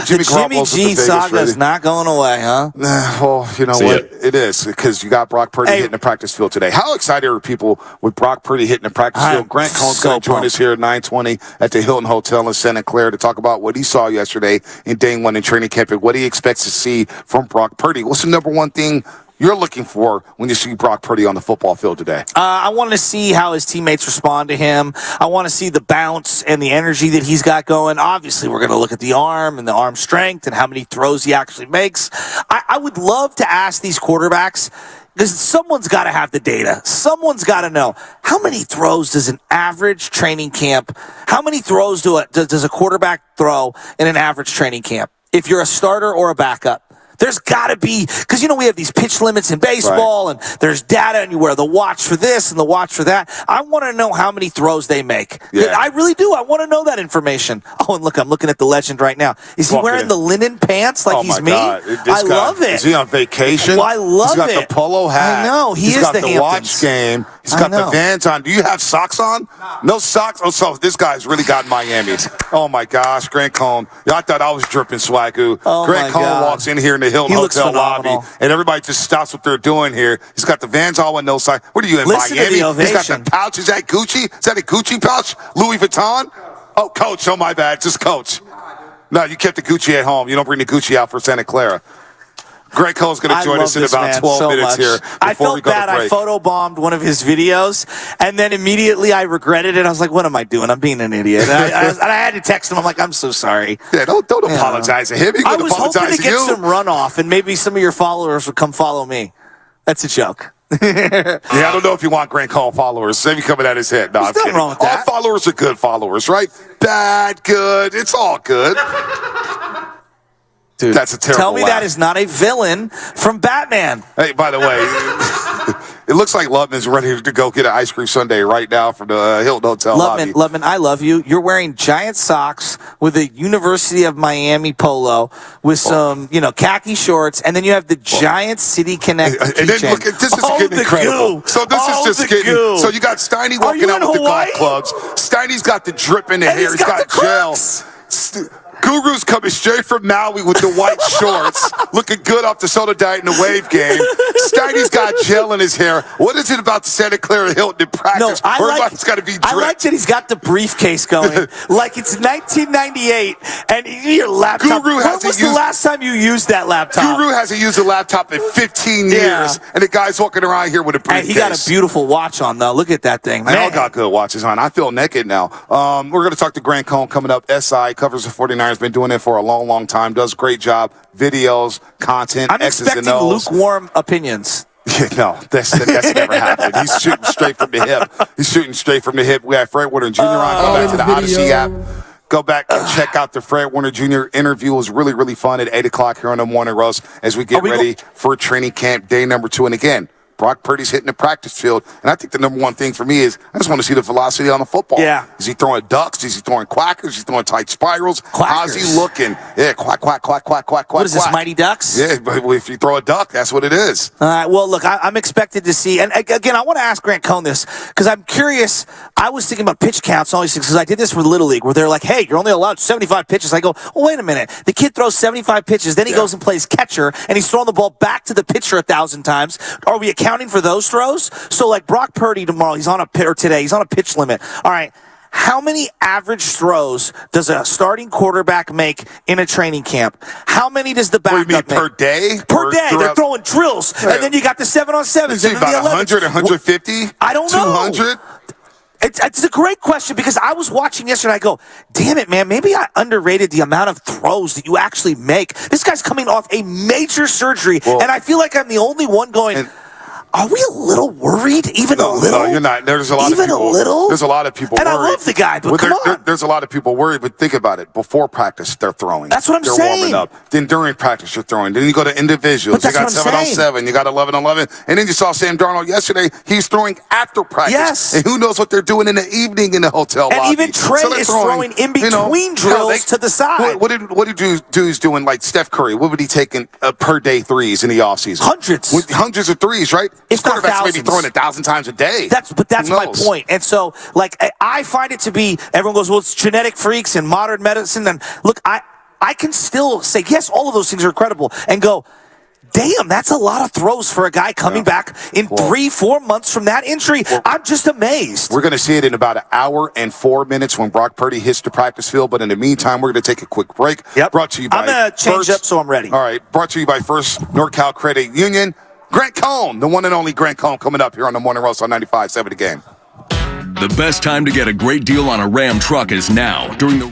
Jimmy G saga is not going away, huh? Well, you know what? It is, because you got Brock Purdy hitting the practice field today. How excited are people with Brock Purdy hitting the practice field? Grant Cohn's going to join us here at 9:20 at the Hilton Hotel in Santa Clara to talk about what he saw yesterday in day one in training camp and what he expects to see from Brock Purdy. What's the number one thing you're looking for when you see Brock Purdy on the football field today? I want to see how his teammates respond to him. I want to see the bounce and the energy that he's got going. Obviously, we're going to look at the arm and the arm strength and how many throws he actually makes. I would love to ask these quarterbacks, because someone's got to have the data. Someone's got to know how many throws does an average training camp, how many throws does a quarterback throw in an average training camp? If you're a starter or a backup. There's got to be, because, we have these pitch limits in baseball, and there's data, and you wear the watch for this and the watch for that. I want to know how many throws they make. Yeah. I really do. I want to know that information. Oh, and look, I'm looking at the legend right now. Is he wearing the linen pants like he's me? God. I love it. Is he on vacation? Well, I love it. He's got the polo hat. I know. He's got the the Hamptons. watch game. He's got the Vans on. Do you have socks on? No socks? Oh, so this guy's really got Miami. Oh, my gosh. Grant Cohn. I thought I was dripping swagoo. Oh, Grant Cohn walks in here in the Hilton Hotel lobby, and everybody just stops what they're doing here. He's got the Vans all with no socks. What are you in Listen Miami? to the ovation. He's got the pouch. Is that Gucci? Is that a Gucci pouch? Louis Vuitton? Oh, Coach. Oh, my bad. Just Coach. No, you kept the Gucci at home. You don't bring the Gucci out for Santa Clara. Greg Cole's going to join us in about 12 minutes here. I felt bad. I photobombed one of his videos, and then immediately I regretted it. I was like, what am I doing? I'm being an idiot. And I had to text him. I'm like, I'm so sorry. Yeah, don't apologize to him. I was hoping to get some runoff, and maybe some of your followers would come follow me. That's a joke. Yeah, I don't know if you want Grant Cole followers. Maybe coming at his head. No, I'm kidding. Wrong with that. All followers are good followers, right? Bad, good. It's all good. Dude, that's a terrible Tell me laugh. that is not a villain from Batman. Hey, by the way, it looks like Lubman's ready to go get an ice cream sundae right now from the Hilton Hotel lobby. Lubman, I love you. You're wearing giant socks with a University of Miami polo with some, khaki shorts, and then you have the giant City Connect keychain. And then look, this is getting incredible. Goo. So this is just getting. Goo. So you got Steiny walking out with the golf clubs. Steiny's got the drip in the hair. He's got gel. Guru's coming straight from Maui with the white shorts, looking good off the soda diet in the wave game. Steiny's got gel in his hair. What is it about the Santa Clara Hilton in practice? No, Everybody's got to be dripped. I like that he's got the briefcase going, like it's 1998, and your laptop. Guru when was the last time you used that laptop? Guru hasn't used a laptop in 15 years, and the guy's walking around here with a briefcase. And he got a beautiful watch on, though. Look at that thing, man. They all got good watches on. I feel naked now. We're going to talk to Grant Cohn coming up. SI covers the 49ers. Been doing it for a long, long time. Does a great job. Videos, content, I'm X's expecting and O's. lukewarm opinions. No, that's never happened. He's shooting straight from the hip. We have Fred Warner Jr. on. Go back to the Odyssey app. Go back and check out the Fred Warner Jr. interview. It was really, really fun at 8 o'clock here on the Morning Roast as we get ready for training camp day number 2. And again, Brock Purdy's hitting the practice field. And I think the number one thing for me is I just want to see the velocity on the football. Yeah. Is he throwing ducks? Is he throwing quackers? Is he throwing tight spirals? How's he looking? Yeah, quack, quack, quack, quack, quack, What is this, quack. Mighty Ducks? Yeah, but if you throw a duck, that's what it is. All right, well, look, I'm expected to see, and again, I want to ask Grant Cohn this, because I'm curious. I was thinking about pitch counts and all these things, because I did this with Little League, where they're like, hey, you're only allowed 75 pitches. I go, well, wait a minute. The kid throws 75 pitches, then he goes and plays catcher, and he's throwing the ball back to the pitcher 1,000 times. Are we accounting for those throws? So, like Brock Purdy tomorrow, he's on a pitch limit. All right. How many average throws does a starting quarterback make in a training camp? How many does the backup make? Per day? Per day. They're throwing drills. Yeah. And then you got the 7-on-7s. Is it about 100, 150? I don't know. 200? It's a great question, because I was watching yesterday and I go, damn it, man, maybe I underrated the amount of throws that you actually make. This guy's coming off a major surgery, and I feel like I'm the only one going, are we a little worried? Even a little? No, you're not. There's a lot of people. Even a little? There's a lot of people worried. And I love the guy, but come on. There's a lot of people worried, but think about it. Before practice, they're throwing. That's what I'm saying. They're warming up. Then during practice, you're throwing. Then you go to individuals. But You got 7-on-7. You got 11-on-11. And then you saw Sam Darnold yesterday. He's throwing after practice. Yes. And who knows what they're doing in the evening in the hotel lobby. And even Trey is throwing in between drills to the side. What did dudes doing like Steph Curry? What would he taking per day threes in the offseason? Hundreds of threes, right? If not quarterbacks may be thousands. throwing 1,000 times a day. That's my point. And so, like, I find it to be, everyone goes, well, it's genetic freaks and modern medicine. And look, I can still say, yes, all of those things are incredible, and go, damn, that's a lot of throws for a guy coming back in 3-4 months from that injury. I'm just amazed. We're going to see it in about 1 hour and 4 minutes when Brock Purdy hits the practice field. But in the meantime, we're going to take a quick break. Yep. Brought to you by I'm going to change up so I'm ready. All right. Brought to you by First NorCal Credit Union. Grant Cohn, the one and only Grant Cohn, coming up here on the Morning Roast on 95.7 The Game. The best time to get a great deal on a Ram truck is now, during the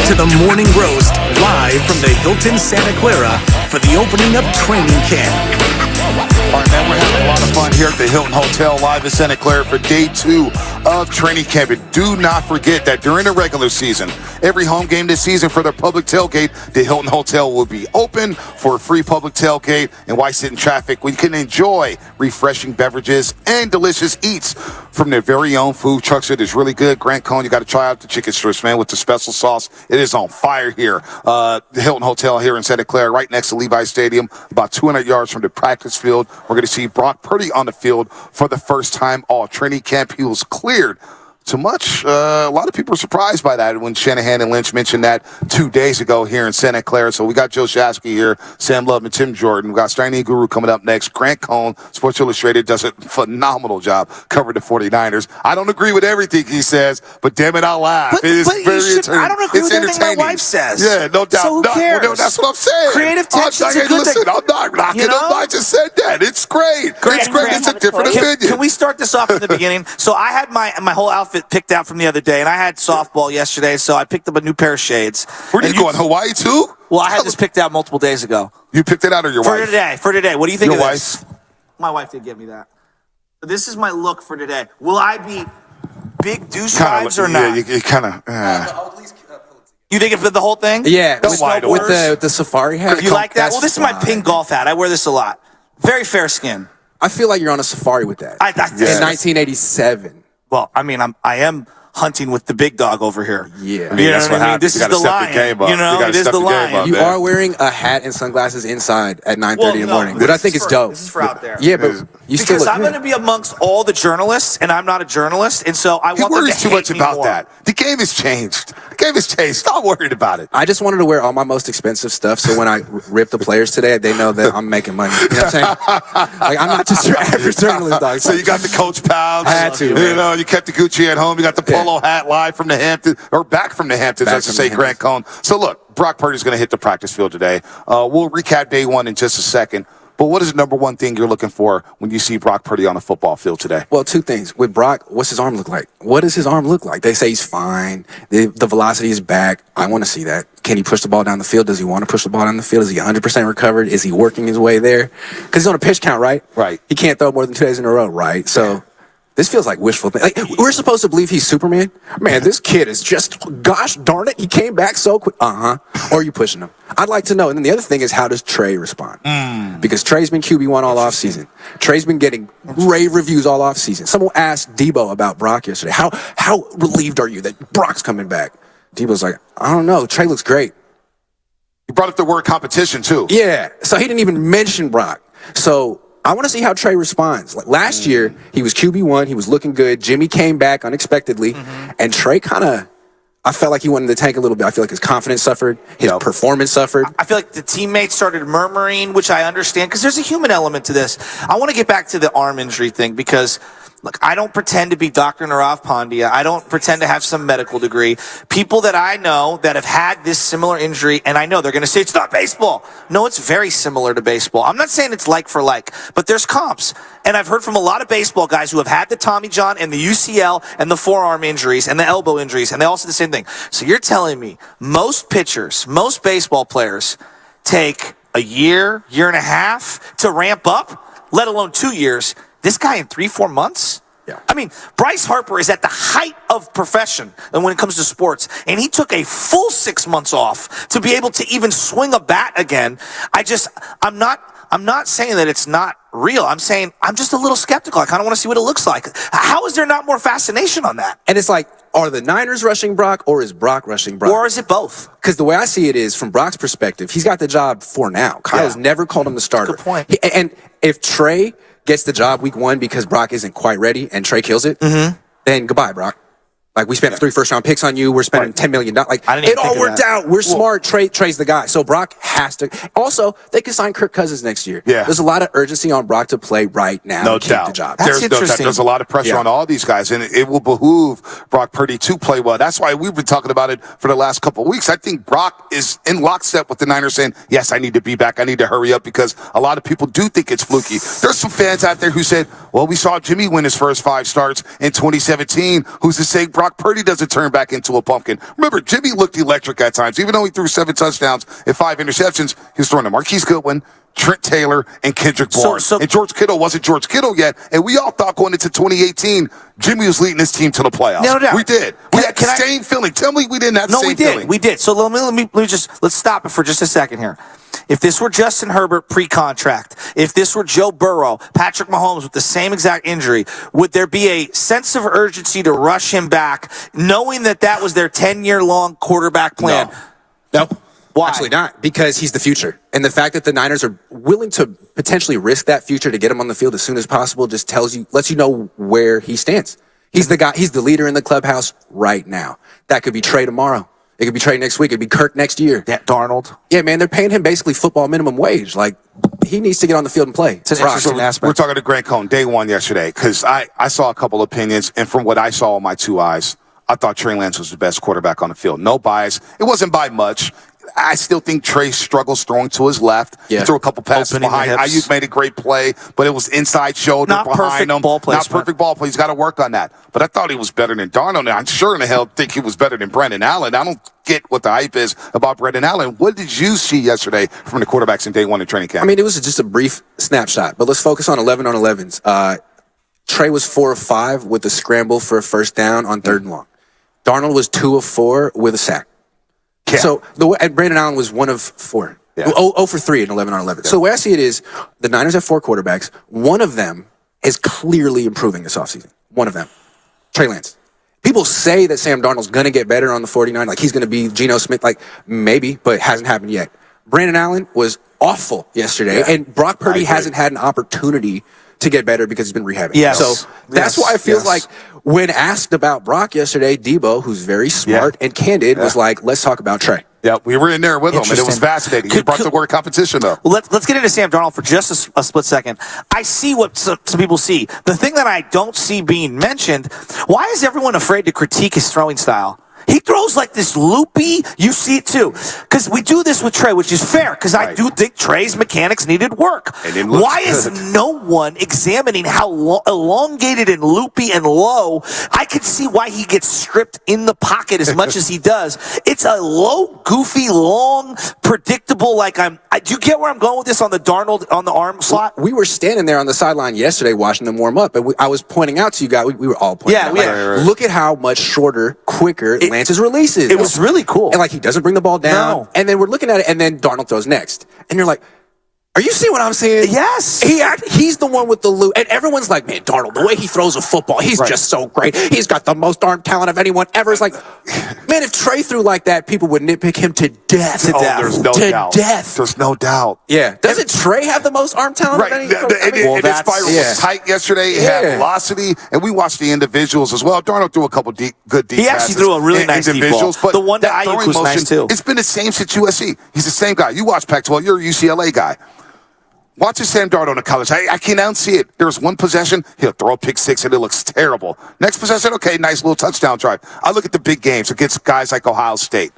to the Morning Roast, live from the Hilton Santa Clara for the opening of training camp. All right, man, we're having a lot of fun here at the Hilton Hotel live in Santa Clara for day 2 of training camp. And do not forget that during the regular season, every home game this season for their public tailgate, the Hilton Hotel will be open for a free public tailgate. And why sit in traffic? We can enjoy refreshing beverages and delicious eats from their very own food trucks. It is really good. Grant Cohn, you got to try out the chicken strips, man, with the special sauce. It is on fire here. The Hilton Hotel here in Santa Clara, right next to Levi Stadium, about 200 yards from the practice field. We're going to see Brock Purdy on the field for the first time all training camp. He was cleared. Too much. A lot of people were surprised by that when Shanahan and Lynch mentioned that 2 days ago here in Santa Clara. So we got Joe Shasky here, Sam Love, and Tim Jordan. We got Steiny Guru coming up next. Grant Cohn, Sports Illustrated, does a phenomenal job covering the 49ers. I don't agree with everything he says, but damn it, I'll laugh. It is very entertaining. I don't agree with everything my wife says. Yeah, no doubt. So who cares? No, that's what I'm saying. Creative tension's a good thing. I'm not knocking him. I just said that. It's great. It's great. It's a different opinion. Can we start this off in the beginning? So I had my whole outfit picked out from the other day, and I had softball yesterday, so I picked up a new pair of shades. Where are you going, Hawaii too? Well, I had this picked out multiple days ago. You picked it out or your wife? For today. What do you think your of wife? this? My wife did get me that. This is my look for today. Will I be big douche vibes or not? Yeah, you kind of... You think of the whole thing? Yeah, with the safari hat. You like that? Well, this is my pink golf hat. I wear this a lot. Very fair skin. I feel like you're on a safari with that. In 1987. Well, I mean, I am hunting with the big dog over here. Yeah. I mean, that's what happens. This is the lion. You know, it is the lion. You are wearing a hat and sunglasses inside at 9:30 in the morning, but I think it's dope. This is for out there. Yeah, but you still because I'm going to be amongst all the journalists, and I'm not a journalist, and so I want them to too much about more. that. The game has changed. The game has changed. Stop worried about it. I just wanted to wear all my most expensive stuff, so when I rip the players today, they know that I'm making money. You know what I'm saying? Like, I'm not just your average journalist, dog. So you got the Coach pounds. I had to. You know, you kept the Gucci at home. You got the polo hat live from the Hamptons, or back from the Hamptons, as to say, Grant Cohn. So look, Brock Purdy's going to hit the practice field today. We'll recap day 1 in just a second. But what is the number one thing you're looking for when you see Brock Purdy on the football field today? Well, 2 things. With Brock, what's his arm look like? What does his arm look like? They say he's fine. The velocity is back. I want to see that. Can he push the ball down the field? Does he want to push the ball down the field? Is he 100% recovered? Is he working his way there? Because he's on a pitch count, right? Right. He can't throw more than 2 days in a row, right? So this feels like wishful thinking. Like, we're supposed to believe he's Superman. Man, this kid is just, gosh darn it, he came back so quick. Or are you pushing him? I'd like to know. And then the other thing is, how does Trey respond? Because Trey's been QB1 all offseason. Trey's been getting rave reviews all offseason. Someone asked Debo about Brock yesterday. How relieved are you that Brock's coming back? Debo's like, I don't know. Trey looks great. You brought up the word competition, too. Yeah. So he didn't even mention Brock. So I want to see how Trey responds. Like last year, he was QB1. He was looking good. Jimmy came back unexpectedly. And Trey I felt like he went in the tank a little bit. I feel like his confidence suffered. His performance suffered. I feel like the teammates started murmuring, which I understand, because there's a human element to this. I want to get back to the arm injury thing because, look, I don't pretend to be Dr. Narav Pandya. I don't pretend to have some medical degree. People that I know that have had this similar injury, and I know they're going to say, it's not baseball. No, it's very similar to baseball. I'm not saying it's like for like, but there's comps. And I've heard from a lot of baseball guys who have had the Tommy John and the UCL and the forearm injuries and the elbow injuries, and they all say the same thing. So you're telling me most pitchers, most baseball players take a year, year and a half to ramp up, let alone 2 years. This guy in 3-4 months? Yeah. I mean, Bryce Harper is at the height of profession and when it comes to sports, and he took a full 6 months off to be able to even swing a bat again. I'm not saying that it's not real. I'm saying I'm just a little skeptical. I kind of want to see what it looks like. How is there not more fascination on that? And it's like, are the Niners rushing Brock or is Brock rushing Brock? Or is it both? Because the way I see it is, from Brock's perspective, he's got the job for now. Kyle's never called him the starter. Good point. And if Trey gets the job week 1 because Brock isn't quite ready and Trey kills it, then goodbye, Brock. Like, we spent 3 first-round picks on you. We're spending $10 million. Like, it all worked out. We're smart. Trey's the guy. So Brock has to. Also, they could sign Kirk Cousins next year. Yeah. There's a lot of urgency on Brock to play right now. No and keep doubt. the job. That's interesting. There's a lot of pressure on all these guys, and it will behoove Brock Purdy to play well. That's why we've been talking about it for the last couple of weeks. I think Brock is in lockstep with the Niners saying, yes, I need to be back. I need to hurry up, because a lot of people do think it's fluky. There's some fans out there who said, well, we saw Jimmy win his first 5 starts in 2017. Who's to say Brock Brock Purdy doesn't turn back into a pumpkin. Remember, Jimmy looked electric at times. Even though he threw 7 touchdowns and 5 interceptions, he was throwing to Marquise Goodwin, Trent Taylor, and Kendrick Bourne. And George Kittle wasn't George Kittle yet. And we all thought going into 2018, Jimmy was leading his team to the playoffs. No doubt. We did. We had the same feeling. Tell me we didn't have the same feeling. No, we did. So let me let's stop it for just a second here. If this were Justin Herbert pre-contract, if this were Joe Burrow, Patrick Mahomes with the same exact injury, would there be a sense of urgency to rush him back, knowing that was their 10-year-long quarterback plan? No. Why? Absolutely not, because he's the future. And the fact that the Niners are willing to potentially risk that future to get him on the field as soon as possible just lets you know where he stands. He's the guy, he's the leader in the clubhouse right now. That could be Trey tomorrow. It could be Trey next week. It could be Kirk next year. Yeah, Darnold. Yeah, man, they're paying him basically football minimum wage. Like, he needs to get on the field and play. It's an interesting aspect. We're talking to Grant Cohn, day one yesterday, because I saw a couple opinions, and from what I saw with my 2 eyes, I thought Trey Lance was the best quarterback on the field. No bias. It wasn't by much. I still think Trey struggles throwing to his left. Yeah. He threw a couple passes behind. Ayuk made a great play, but it was inside shoulder behind him. Ball placement. Not perfect ball play. He's got to work on that. But I thought he was better than Darnold. And I sure in the hell think he was better than Brendan Allen. I don't get what the hype is about Brendan Allen. What did you see yesterday from the quarterbacks in day one in training camp? I mean, it was just a brief snapshot, but let's focus on 11 on 11s. Trey was 4 of 5 with a scramble for a first down on 3rd and long. Darnold was 2 of 4 with a sack. Yeah. So and Brandon Allen was 1 of 4. Yeah. 0 for 3 in 11 on 11. Yeah. So the way I see it is the Niners have 4 quarterbacks. One of them is clearly improving this offseason. One of them. Trey Lance. People say that Sam Darnold's going to get better on the 49, like he's going to be Geno Smith, like maybe, but it hasn't happened yet. Brandon Allen was awful yesterday, and Brock Purdy hasn't had an opportunity to get better because he's been rehabbing. Yes. So that's why I feel like when asked about Brock yesterday, Debo, who's very smart and candid, was like, let's talk about Trey. Yeah, we were in there with him, and it was fascinating. He brought the word competition, though. Well, let's get into Sam Darnold for just a split second. I see what some people see. The thing that I don't see being mentioned, why is everyone afraid to critique his throwing style? He throws like this loopy. You see it too. Because we do this with Trey, which is fair, because I do think Trey's mechanics needed work. Why is no one examining how elongated and loopy and low? I can see why he gets stripped in the pocket as much as he does. It's a low, goofy, long, predictable, do you get where I'm going with this on the Darnold, on the arm slot? We were standing there on the sideline yesterday watching them warm up, and I was pointing out to you guys, we were all pointing out. Look at how much shorter, quicker Lance's releases. It was really cool. And he doesn't bring the ball down. No. And then we're looking at it, and then Darnold throws next. And you're like, are you seeing what I'm saying? Yes. He's the one with the loop. And everyone's like, man, Darnold, the way he throws a football, he's just so great. He's got the most arm talent of anyone ever. It's like, man, if Trey threw like that, people would nitpick him to death. There's no doubt. There's no doubt. Yeah. Doesn't Trey have the most arm talent of anyone? And his spiral was tight yesterday. It had velocity. And we watched the individuals as well. Darnold threw a couple good deep passes. He actually threw a really nice deep ball. But the one that Ayuk was nice too. It's been the same since USC. He's the same guy. You watch Pac-12. You're a UCLA guy. Watch Sam Darnold in college. I can't unsee it. There was one possession, he'll throw a pick six, and it looks terrible. Next possession, okay, nice little touchdown drive. I look at the big games against guys like Ohio State.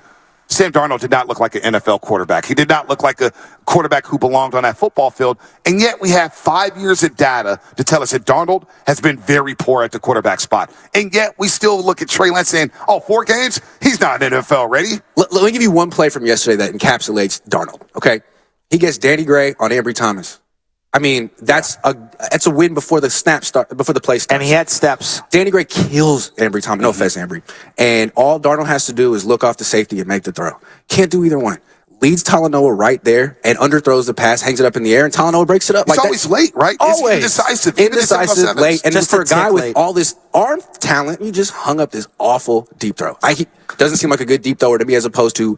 Sam Darnold did not look like an NFL quarterback. He did not look like a quarterback who belonged on that football field. And yet we have 5 years of data to tell us that Darnold has been very poor at the quarterback spot. And yet we still look at Trey Lance saying, 4 games? He's not NFL ready. Let me give you one play from yesterday that encapsulates Darnold, okay? He gets Danny Gray on Ambry Thomas. I mean, that's a win before the play starts. And he had steps. Danny Gray kills Ambry Thomas. No offense, Ambry. And all Darnold has to do is look off the safety and make the throw. Can't do either one. Leads Talanoa right there and underthrows the pass, hangs it up in the air, and Talanoa breaks it up. He's always late, right? Always. Indecisive. Indecisive, late. And just for a guy with all this arm talent, you just hung up this awful deep throw. He doesn't seem like a good deep thrower to me as opposed to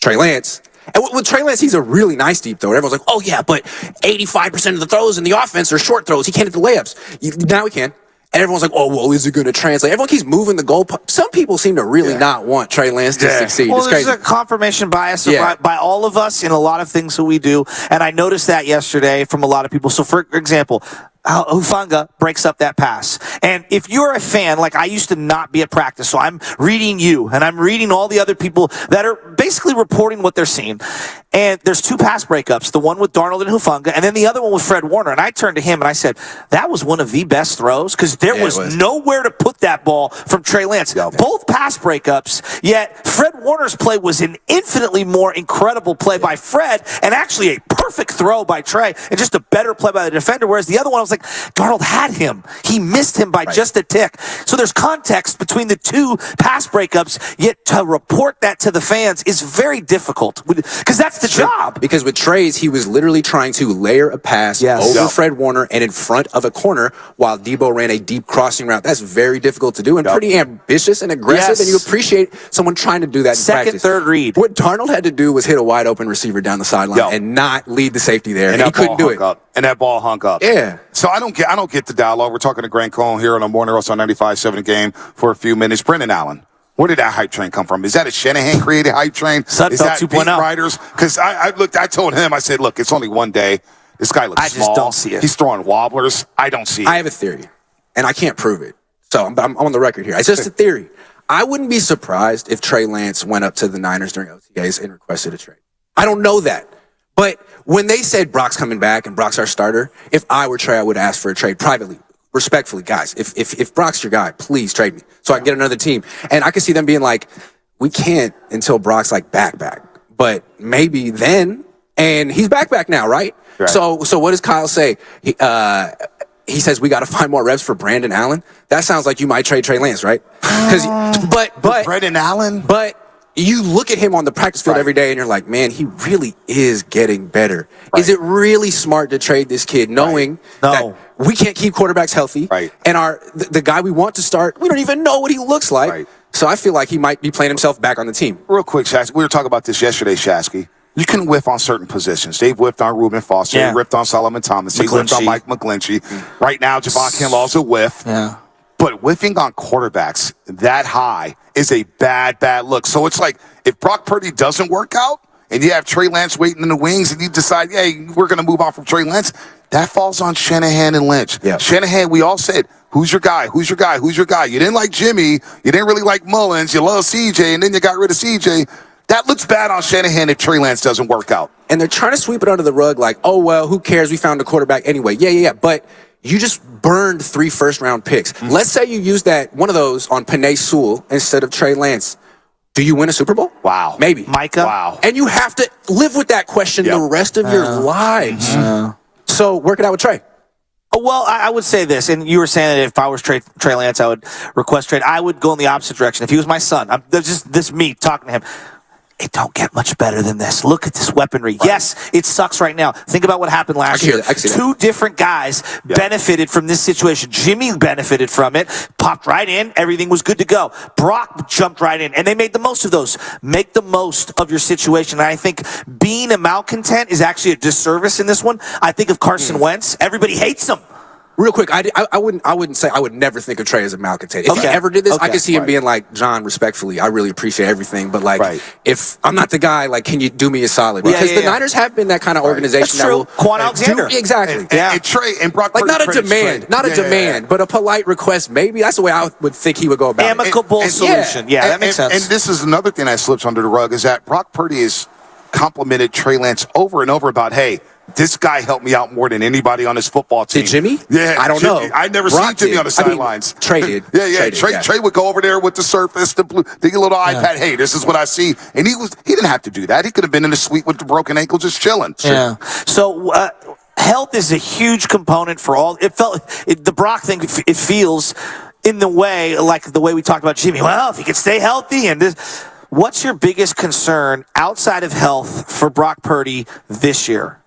Trey Lance. And with Trey Lance, he's a really nice deep thrower. Everyone's like, oh, yeah, but 85% of the throws in the offense are short throws. He can't hit the layups. Now he can. And everyone's like, oh, well, is it going to translate? Everyone keeps moving the goalpost. Some people seem to really not want Trey Lance to succeed. Well, it's there's crazy. a confirmation bias by all of us in a lot of things that we do. And I noticed that yesterday from a lot of people. So, for example, Hufanga breaks up that pass. And if you're a fan, like I used to not be at practice, so I'm reading you, and I'm reading all the other people that are basically reporting what they're seeing. And there's 2 pass breakups, the one with Darnold and Hufanga, and then the other one with Fred Warner. And I turned to him and I said, that was one of the best throws, because there was nowhere to put that ball from Trey Lance. Both pass breakups, yet Fred Warner's play was an infinitely more incredible play by Fred, and actually a perfect throw by Trey, and just a better play by the defender, whereas the other one, I was like, Darnold had him. He missed him by just a tick. So there's context between the 2 pass breakups, yet to report that to the fans is very difficult, because that's the job. Because with Trey's, he was literally trying to layer a pass over Fred Warner and in front of a corner while Debo ran a deep crossing route. That's very difficult to do and pretty ambitious and aggressive, and you appreciate someone trying to do that in practice. Third read. What Darnold had to do was hit a wide open receiver down the sideline and not lead the safety there. And he couldn't do it. And that ball hung up. Yeah. So I don't get the dialogue. We're talking to Grant Cohn here on the Morning Roast on 95.7 Game for a few minutes. Brendan Allen, where did that hype train come from? Is that a Shanahan-created hype train? Is that 2.0 beat writers? Because I told him, I said, look, it's only one day. This guy looks small. I just don't see it. He's throwing wobblers. I don't see it. I have a theory, and I can't prove it. So I'm on the record here. It's just a theory. I wouldn't be surprised if Trey Lance went up to the Niners during OTAs and requested a trade. I don't know that. But when they said Brock's coming back and Brock's our starter, if I were Trey, I would ask for a trade privately, respectfully. Guys, if Brock's your guy, please trade me so I can get another team. And I could see them being like, we can't until Brock's like back. But maybe then, and he's back now, right? So what does Kyle say? He says we got to find more reps for Brandon Allen. That sounds like you might trade Trey Lance, right? But Brandon Allen. But you look at him on the practice field every day, and you're like, man, he really is getting better. Is it really smart to trade this kid, knowing that we can't keep quarterbacks healthy, and the guy we want to start, we don't even know what he looks like. So I feel like he might be playing himself back on the team. Real quick, Shasky, we were talking about this yesterday, Shasky. You can whiff on certain positions. They've whiffed on Reuben Foster. They ripped on Solomon Thomas. They whiffed on Mike McGlinchey. Right now, Javon Kinlaw's a whiff. Yeah. But whiffing on quarterbacks that high is a bad look. So it's like if Brock Purdy doesn't work out and you have Trey Lance waiting in the wings and you decide, hey, we're going to move on from Trey Lance, that falls on Shanahan and Lynch. Yeah. Shanahan, we all said, who's your guy? Who's your guy? Who's your guy? You didn't like Jimmy. You didn't really like Mullins. You love CJ, and then you got rid of CJ. That looks bad on Shanahan if Trey Lance doesn't work out. And they're trying to sweep it under the rug like, oh, well, who cares? We found a quarterback anyway. Yeah. But you just burned 3 first-round picks. Let's say you use one of those on Penei Sewell instead of Trey Lance. Do you win a Super Bowl? Wow. Maybe. Micah? Wow. And you have to live with that question the rest of your lives. So work it out with Trey. Oh, well, I would say this, and you were saying that if I was Trey Lance, I would request trade. I would go in the opposite direction. If he was my son, there's just this me talking to him. It don't get much better than this. Look at this weaponry. Yes, it sucks right now. Think about what happened last year. 2 different guys benefited from this situation. Jimmy benefited from it, popped right in. Everything was good to go. Brock jumped right in, and they made the most of those. Make the most of your situation. And I think being a malcontent is actually a disservice in this one. I think of Carson Wentz. Everybody hates him. Real quick, I wouldn't say I would never think of Trey as a malcontent. If he ever did this, I could see him being like, John, respectfully, I really appreciate everything, but like, if I'm not the guy, like, can you do me a solid? Because the Niners have been that kind of organization. That's true. Quan Alexander. Exactly. And Trey and Brock, like not a demand, but a polite request. Maybe that's the way I would think he would go about it. Amicable solution. Yeah, that makes sense. And this is another thing that slips under the rug is that Brock Purdy has complimented Trey Lance over and over about, hey, this guy helped me out more than anybody on this football team. Did Jimmy? Yeah, I don't know. I never seen Jimmy on the sidelines. Trey did. Trey would go over there with the Surface, the little iPad. Hey, this is what I see. And he didn't have to do that. He could have been in the suite with the broken ankle, just chilling. Yeah. So health is a huge component for all. The Brock thing. It feels in the way like the way we talked about Jimmy. Well, if he could stay healthy and this. What's your biggest concern outside of health for Brock Purdy this year?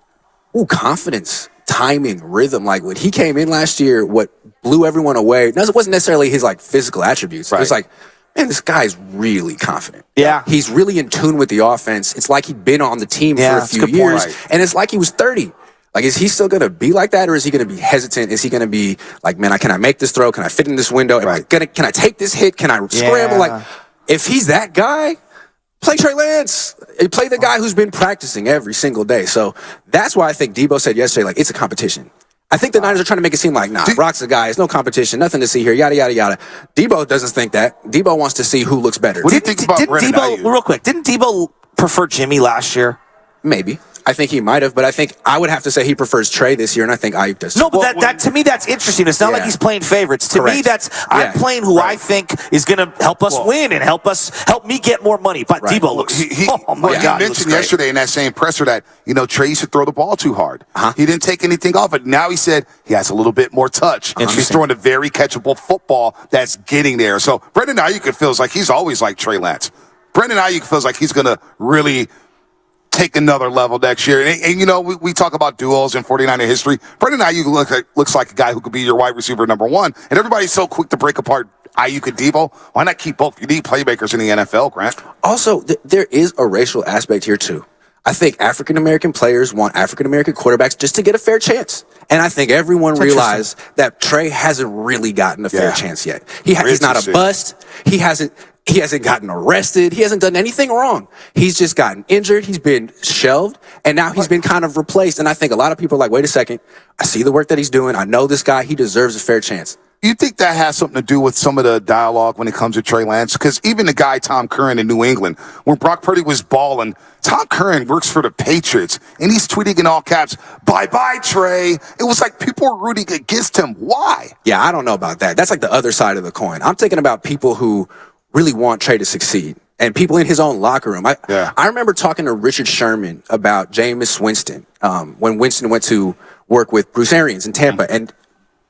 Ooh, confidence, timing, rhythm. Like when he came in last year, what blew everyone away, it wasn't necessarily his like physical attributes. It was like, man, this guy's really confident. Yeah. He's really in tune with the offense. It's like he'd been on the team for a few years. And it's like he was 30. Like, is he still going to be like that, or is he going to be hesitant? Is he going to be like, man, can I make this throw? Can I fit in this window? Can I take this hit? Can I scramble? Like, if he's that guy, play Trey Lance. Play the guy who's been practicing every single day. So that's why I think Debo said yesterday, like, it's a competition. I think the Niners are trying to make it seem like, nah, Brock's the guy. It's no competition, nothing to see here, yada, yada, yada. Debo doesn't think that. Debo wants to see who looks better. What do you think about Brandon Ayuk? Real quick, didn't Debo prefer Jimmy last year? Maybe. I think he might have, but I think I would have to say he prefers Trey this year, and I think Ayuk does. No, but that to me, that's interesting. It's not like he's playing favorites. To me, I'm playing who I think is going to help us win and help me get more money. But Debo looks, oh my God, he mentioned yesterday in that same presser that, Trey used to throw the ball too hard. He didn't take anything off it. Now he said he has a little bit more touch. And he's throwing a very catchable football that's getting there. So Brandon Ayuk feels like he's always like Trey Lance. Brandon Ayuk feels like he's going to really take another level next year. And we talk about duos in 49er history. Brandon Ayuk looks like a guy who could be your wide receiver number one. And everybody's so quick to break apart Ayuk and Debo. Why not keep both? You need playmakers in the NFL, Grant. Also, there is a racial aspect here, too. I think African-American players want African-American quarterbacks just to get a fair chance. And I think everyone realized that Trey hasn't really gotten a fair chance yet. He's not a bust. He hasn't gotten arrested. He hasn't done anything wrong. He's just gotten injured. He's been shelved. And now he's been kind of replaced. And I think a lot of people are like, wait a second. I see the work that he's doing. I know this guy. He deserves a fair chance. You think that has something to do with some of the dialogue when it comes to Trey Lance? Because even the guy, Tom Curran in New England, when Brock Purdy was balling, Tom Curran works for the Patriots, and he's tweeting in all caps, bye-bye, Trey. It was like people were rooting against him. Why? Yeah, I don't know about that. That's like the other side of the coin. I'm thinking about people who really want Trey to succeed, and people in his own locker room. I remember talking to Richard Sherman about Jameis Winston when Winston went to work with Bruce Arians in Tampa, and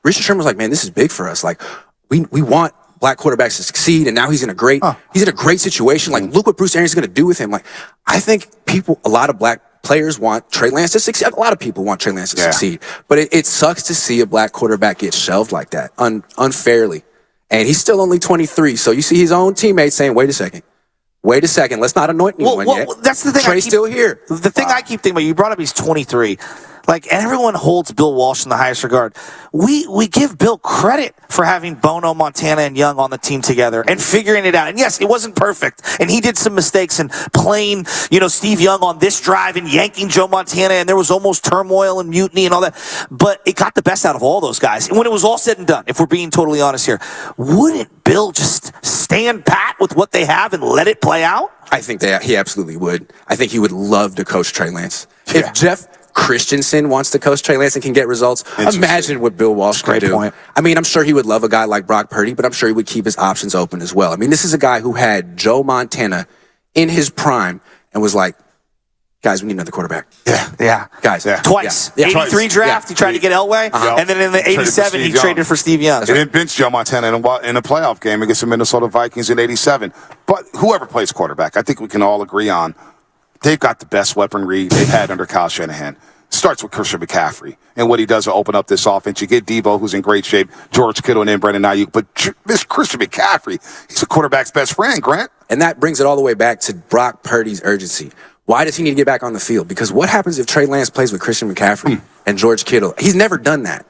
Richard Sherman was like, man, this is big for us. Like, we want black quarterbacks to succeed, and now he's in a great situation. Like, look what Bruce Arians is going to do with him. Like, I think a lot of black players want Trey Lance to succeed. A lot of people want Trey Lance to succeed. But it sucks to see a black quarterback get shelved like that, unfairly. And he's still only 23, so you see his own teammates saying, wait a second, let's not anoint anyone yet. That's the thing. Trey's still here. The thing I keep thinking about, you brought up he's 23. Like, everyone holds Bill Walsh in the highest regard. We give Bill credit for having Bono, Montana, and Young on the team together and figuring it out. And yes, it wasn't perfect. And he did some mistakes in playing, Steve Young on this drive and yanking Joe Montana. And there was almost turmoil and mutiny and all that. But it got the best out of all those guys. And when it was all said and done, if we're being totally honest here, wouldn't Bill just stand pat with what they have and let it play out? I think he absolutely would. I think he would love to coach Trey Lance. If Jeff Christensen wants to coach Trey Lance and can get results, imagine what Bill Walsh could do. Point. I mean, I'm sure he would love a guy like Brock Purdy, but I'm sure he would keep his options open as well. I mean, this is a guy who had Joe Montana in his prime and was like, guys, we need another quarterback. Yeah. Guys. Twice. 83 draft, he tried to get Elway, and then in the 87, he traded for Steve Young. And then bench Joe Montana in a playoff game against the Minnesota Vikings in 87. But whoever plays quarterback, I think we can all agree on, they've got the best weaponry they've had under Kyle Shanahan. Starts with Christian McCaffrey and what he does to open up this offense. You get Debo, who's in great shape, George Kittle, and then Brandon Ayuk. But this Christian McCaffrey, he's a quarterback's best friend, Grant. And that brings it all the way back to Brock Purdy's urgency. Why does he need to get back on the field? Because what happens if Trey Lance plays with Christian McCaffrey and George Kittle? He's never done that.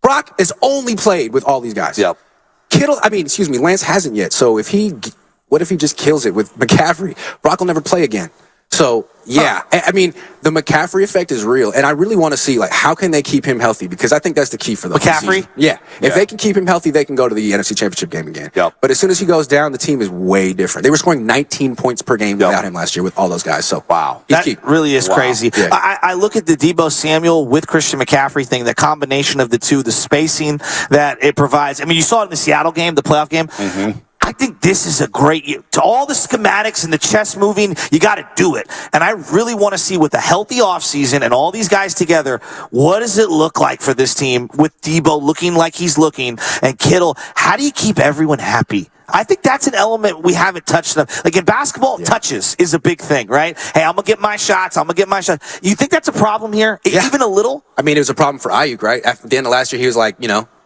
Brock has only played with all these guys. Lance hasn't yet. So what if he just kills it with McCaffrey? Brock will never play again. So, I mean, the McCaffrey effect is real. And I really want to see, how can they keep him healthy? Because I think that's the key for the McCaffrey? Season. Yeah. If they can keep him healthy, they can go to the NFC Championship game again. But as soon as he goes down, the team is way different. They were scoring 19 points per game without him last year with all those guys. So, wow. That really is crazy. Yeah. I look at the Debo Samuel with Christian McCaffrey thing, the combination of the two, the spacing that it provides. I mean, you saw it in the Seattle game, the playoff game. Mm-hmm. I think this is a great year. To all the schematics and the chess moving, you got to do it. And I really want to see with a healthy offseason and all these guys together, what does it look like for this team with Debo looking like he's looking and Kittle? How do you keep everyone happy? I think that's an element we haven't touched on. Like in basketball, touches is a big thing, right? Hey, I'm going to get my shots. You think that's a problem here? Even a little? I mean, it was a problem for Ayuk, right? At the end of last year, he was like,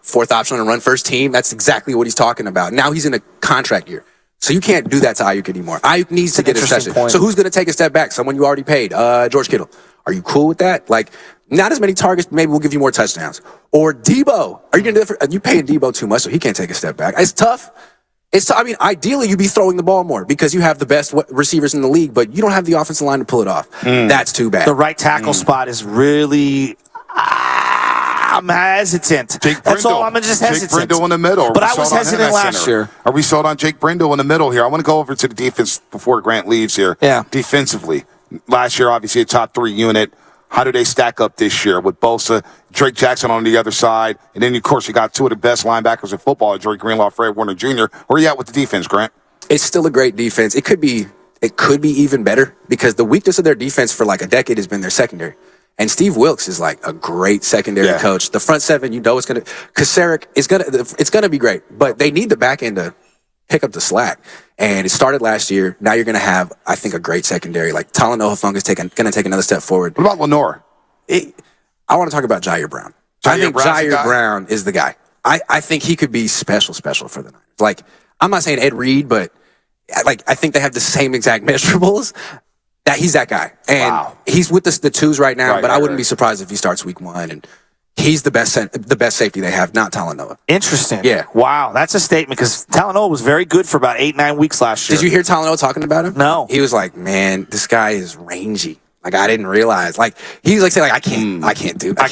fourth option on a run first team. That's exactly what he's talking about. Now he's in a contract year. So you can't do that to Ayuk anymore. Ayuk needs to get a session. So who's going to take a step back? Someone you already paid. George Kittle. Are you cool with that? Not as many targets, but maybe we'll give you more touchdowns. Or Debo. Are you going to do that? You paying Debo too much, so he can't take a step back. It's tough. I mean, ideally, you'd be throwing the ball more because you have the best receivers in the league, but you don't have the offensive line to pull it off. That's too bad. The right tackle spot is really... I'm hesitant. That's all. I'm just hesitant. Jake Brindle in the middle. But I was hesitant last year. Are we sold on Jake Brindle in the middle here? I want to go over to the defense before Grant leaves here. Yeah. Defensively, last year, obviously, a top 3 unit. How do they stack up this year with Bosa, Drake Jackson on the other side, and then, of course, you got 2 of the best linebackers in football, Joey Greenlaw, Fred Warner Jr. Where are you at with the defense, Grant? It's still a great defense. It could be even better because the weakness of their defense for like a decade has been their secondary. And Steve Wilkes is like a great secondary coach. The front seven, it's gonna. Kasaric is it's gonna be great, but they need the back end to pick up the slack. And it started last year. Now you're gonna have, I think, a great secondary. Like Talanoa Funk is gonna take another step forward. What about Lenore? I want to talk about Jair Brown. I think Jair Brown is the guy. I think he could be special for the Niners. Like, I'm not saying Ed Reed, but like I think they have the same exact measurables. That he's that guy, and he's with the twos right now. But I wouldn't be surprised if he starts week 1, and he's the best safety they have, not Talanoa. Interesting. Yeah. Wow, that's a statement because Talanoa was very good for about 8-9 weeks last year. Did you hear Talanoa talking about him? No. He was like, "Man, this guy is rangy." Like I didn't realize. Like he's like saying, "Like I can't do that. I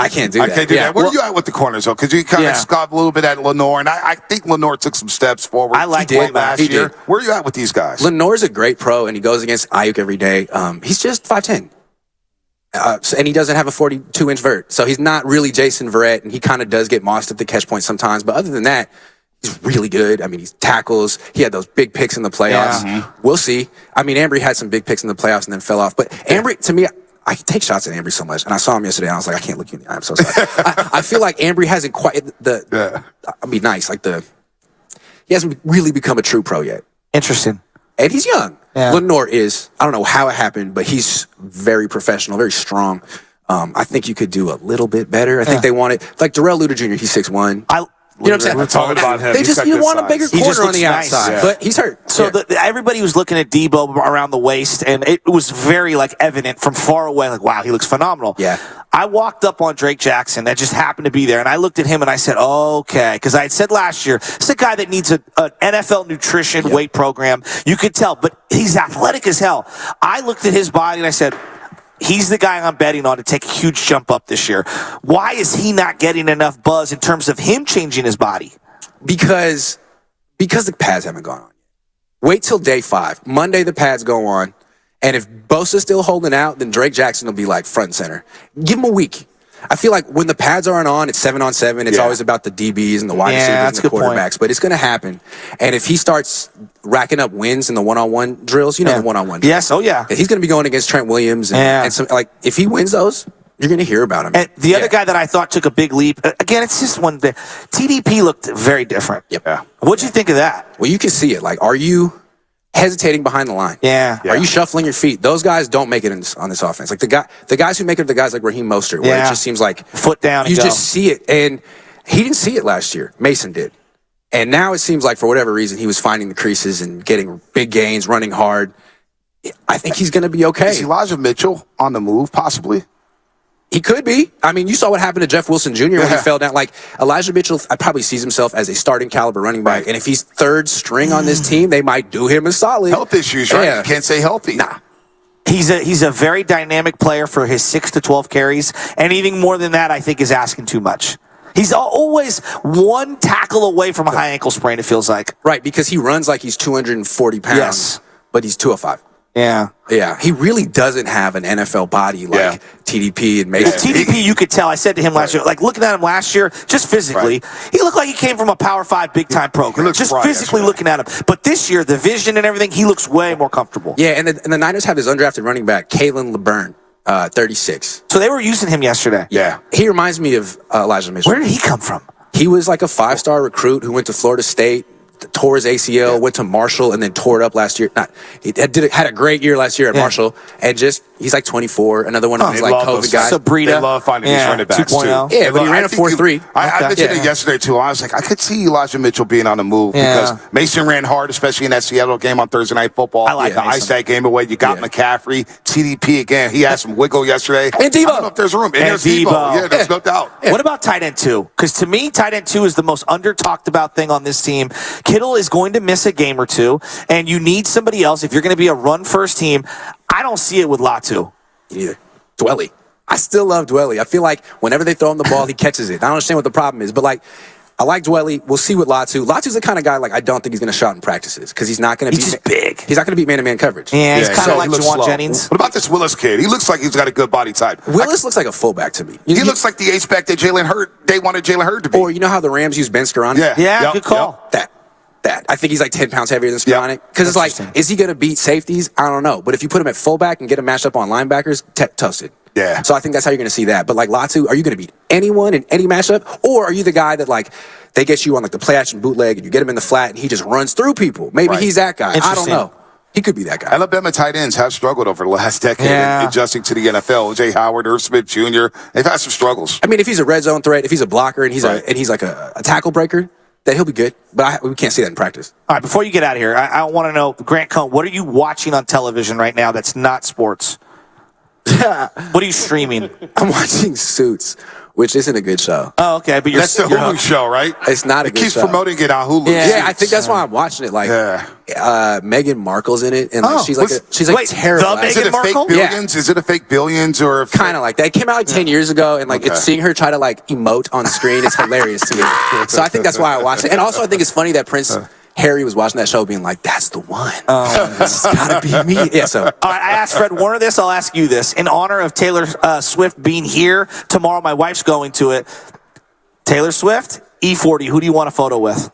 can't do that." Where are you at with the corners though? Because you kind of scoffed a little bit at Lenore, and I think Lenore took some steps forward. I like him last year. Where are you at with these guys? Lenore's a great pro, and he goes against Ayuk every day. He's just 5'10", and he doesn't have a 42-inch vert, so he's not really Jason Verrett, and he kind of does get mossed at the catch point sometimes. But other than that, he's really good. I mean, he tackles. He had those big picks in the playoffs. Yeah. We'll see. I mean, Ambry had some big picks in the playoffs and then fell off. But Ambry, to me, I take shots at Ambry so much. And I saw him yesterday, and I was like, I can't look you in the eye. I'm so sorry. I feel like Ambry hasn't quite I'll be nice. He hasn't really become a true pro yet. Interesting. And he's young. Yeah. Lenore is. I don't know how it happened, but he's very professional, very strong. I think you could do a little bit better. I think they want it. Like Darrell Luter Jr., he's 6'1". You know what I'm saying? We're talking about him. You want a bigger corner on the outside, but he's hurt. So everybody was looking at Debo around the waist, and it was very evident from far away. Like, wow, he looks phenomenal. Yeah. I walked up on Drake Jackson that just happened to be there, and I looked at him and I said, okay, because I had said last year, it's a guy that needs an NFL nutrition weight program. You could tell, but he's athletic as hell. I looked at his body and I said, he's the guy I'm betting on to take a huge jump up this year. Why is he not getting enough buzz in terms of him changing his body? Because the pads haven't gone on yet. Wait till day 5. Monday the pads go on, and if Bosa's still holding out, then Drake Jackson will be like front and center. Give him a week. I feel like when the pads aren't on, it's 7-on-7. It's always about the DBs and the wide receivers and the quarterbacks. But it's going to happen. And if he starts racking up wins in the one-on-one drills, the one-on-one drills. Yes, oh yeah. He's going to be going against Trent Williams. And some, if he wins those, you're going to hear about him. And the other guy that I thought took a big leap, again, it's just one day. TDP looked very different. Yep. Yeah. What'd you think of that? Well, you can see it. Like, are you hesitating behind the line? Yeah. Are you shuffling your feet? Those guys don't make it on this offense. Like the guys who make it are the guys like Raheem Mostert, where it just seems like foot down. You just see it, and he didn't see it last year. Mason did, and now it seems like for whatever reason he was finding the creases and getting big gains, running hard. I think he's going to be okay. Is Elijah Mitchell on the move, possibly? He could be. I mean, you saw what happened to Jeff Wilson Jr. when he fell down. Like, Elijah Mitchell, I probably sees himself as a starting caliber running back. And if he's third string on this team, they might do him a solid. Health issues, right? Yeah. You can't say healthy. Nah. He's a very dynamic player for his 6 to 12 carries. Anything more than that, I think, is asking too much. He's always one tackle away from a high ankle sprain, it feels like. Right, because he runs like he's 240 pounds, but he's 205. Yeah. Yeah. He really doesn't have an NFL body like TDP and Mason. Well, TDP, you could tell. I said to him last year, like looking at him last year, just physically, he looked like he came from a Power 5 big-time program. Just physically looking at him. But this year, the vision and everything, he looks way more comfortable. Yeah, and the Niners have his undrafted running back, Kalen LeBurn, 36. So they were using him yesterday. Yeah. He reminds me of Elijah Mitchell. Where did he come from? He was like a 5-star recruit who went to Florida State, tore his ACL, went to Marshall, and then tore it up last year. He had a great year last year at Marshall, and he's like 24. Another one of these like COVID guys. Sabrina. They love finding these running backs 2.0. too. Yeah, but he ran a 4.3. I mentioned it yesterday too. I was like, I could see Elijah Mitchell being on the move because Mason ran hard, especially in that Seattle game on Thursday Night Football. I like to ice that game away. You got McCaffrey, TDP again. He had some wiggle yesterday. And Debo. I don't know if there's room. And there's Debo. Yeah, there's no doubt. What about tight end 2? Because to me, tight end 2 is the most under-talked about thing on this team. Kittle is going to miss a game or two, and you need somebody else. If you're going to be a run-first team, I don't see it with Latu. Either. Dwelly. I still love Dwelly. I feel like whenever they throw him the ball, he catches it. I don't understand what the problem is, but like, I like Dwelly. We'll see with Latu. Latu's the kind of guy like I don't think he's going to shout in practices because he's not going to be just big. He's not going to beat man-to-man coverage. Yeah, he's kind of like Juwan slow. Jennings. What about this Willis kid? He looks like he's got a good body type. Willis looks like a fullback to me. He looks like the H-back that they wanted Jalen Hurd to be. Or you know how the Rams use Ben Skoranek? Yeah. Good call. That. I think he's like 10 pounds heavier than Skoranek. Because it's like, is he going to beat safeties? I don't know. But if you put him at fullback and get him matched up on linebackers, toasted. Yeah. So I think that's how you're going to see that. But like Latu, are you going to beat anyone in any matchup? Or are you the guy that like they get you on like the play action bootleg and you get him in the flat and he just runs through people? Maybe he's that guy. I don't know. He could be that guy. Alabama tight ends have struggled over the last decade in adjusting to the NFL. O.J. Howard, Irv Smith Jr., they've had some struggles. I mean, if he's a red zone threat, if he's a blocker and he's like a tackle breaker, then he'll be good. But we can't see that in practice. All right, before you get out of here, I want to know, Grant Cohn, what are you watching on television right now that's not sports? What are you streaming? I'm watching Suits, which isn't a good show. Oh, okay. But that's the Hulu show, right? It's not a good show. It keeps promoting it on Hulu. Yeah, I think that's why I'm watching it. Like, Meghan Markle's in it, and like, she's like terrible. Is it a fake Billions? Is it a fake Billions or kind of like that? It came out like 10 years ago, and like seeing her try to like emote on screen is hilarious to me. So I think that's why I watch it. And also, I think it's funny that Prince Harry was watching that show, being like, "That's the one. This has gotta be me." Yeah. So, all right. I asked Fred Warner this. I'll ask you this. In honor of Taylor Swift being here tomorrow, my wife's going to it. Taylor Swift, E40. Who do you want a photo with?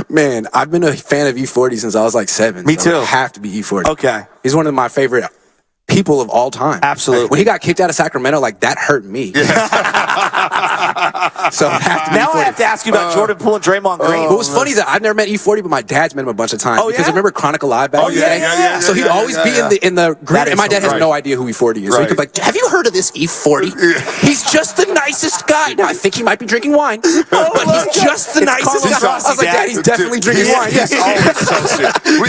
Man, I've been a fan of E40 since I was like 7. Me too. It would have to be E40. Okay. He's one of my favorite people of all time. Absolutely. Like, when he got kicked out of Sacramento, like that hurt me. So now I have to ask you about Jordan Poole and Draymond Green. What was funny is that I've never met E40, but my dad's met him a bunch of times. Because I remember Chronic Alive back in the day. So he'd always be in the group, and my dad has no idea who E40 is. So he'd be like, "Have you heard of this E40? He's just the nicest guy." Now I think he might be drinking wine, but he's just the nicest guy. I was like, "Dad, he's definitely drinking wine." Yes.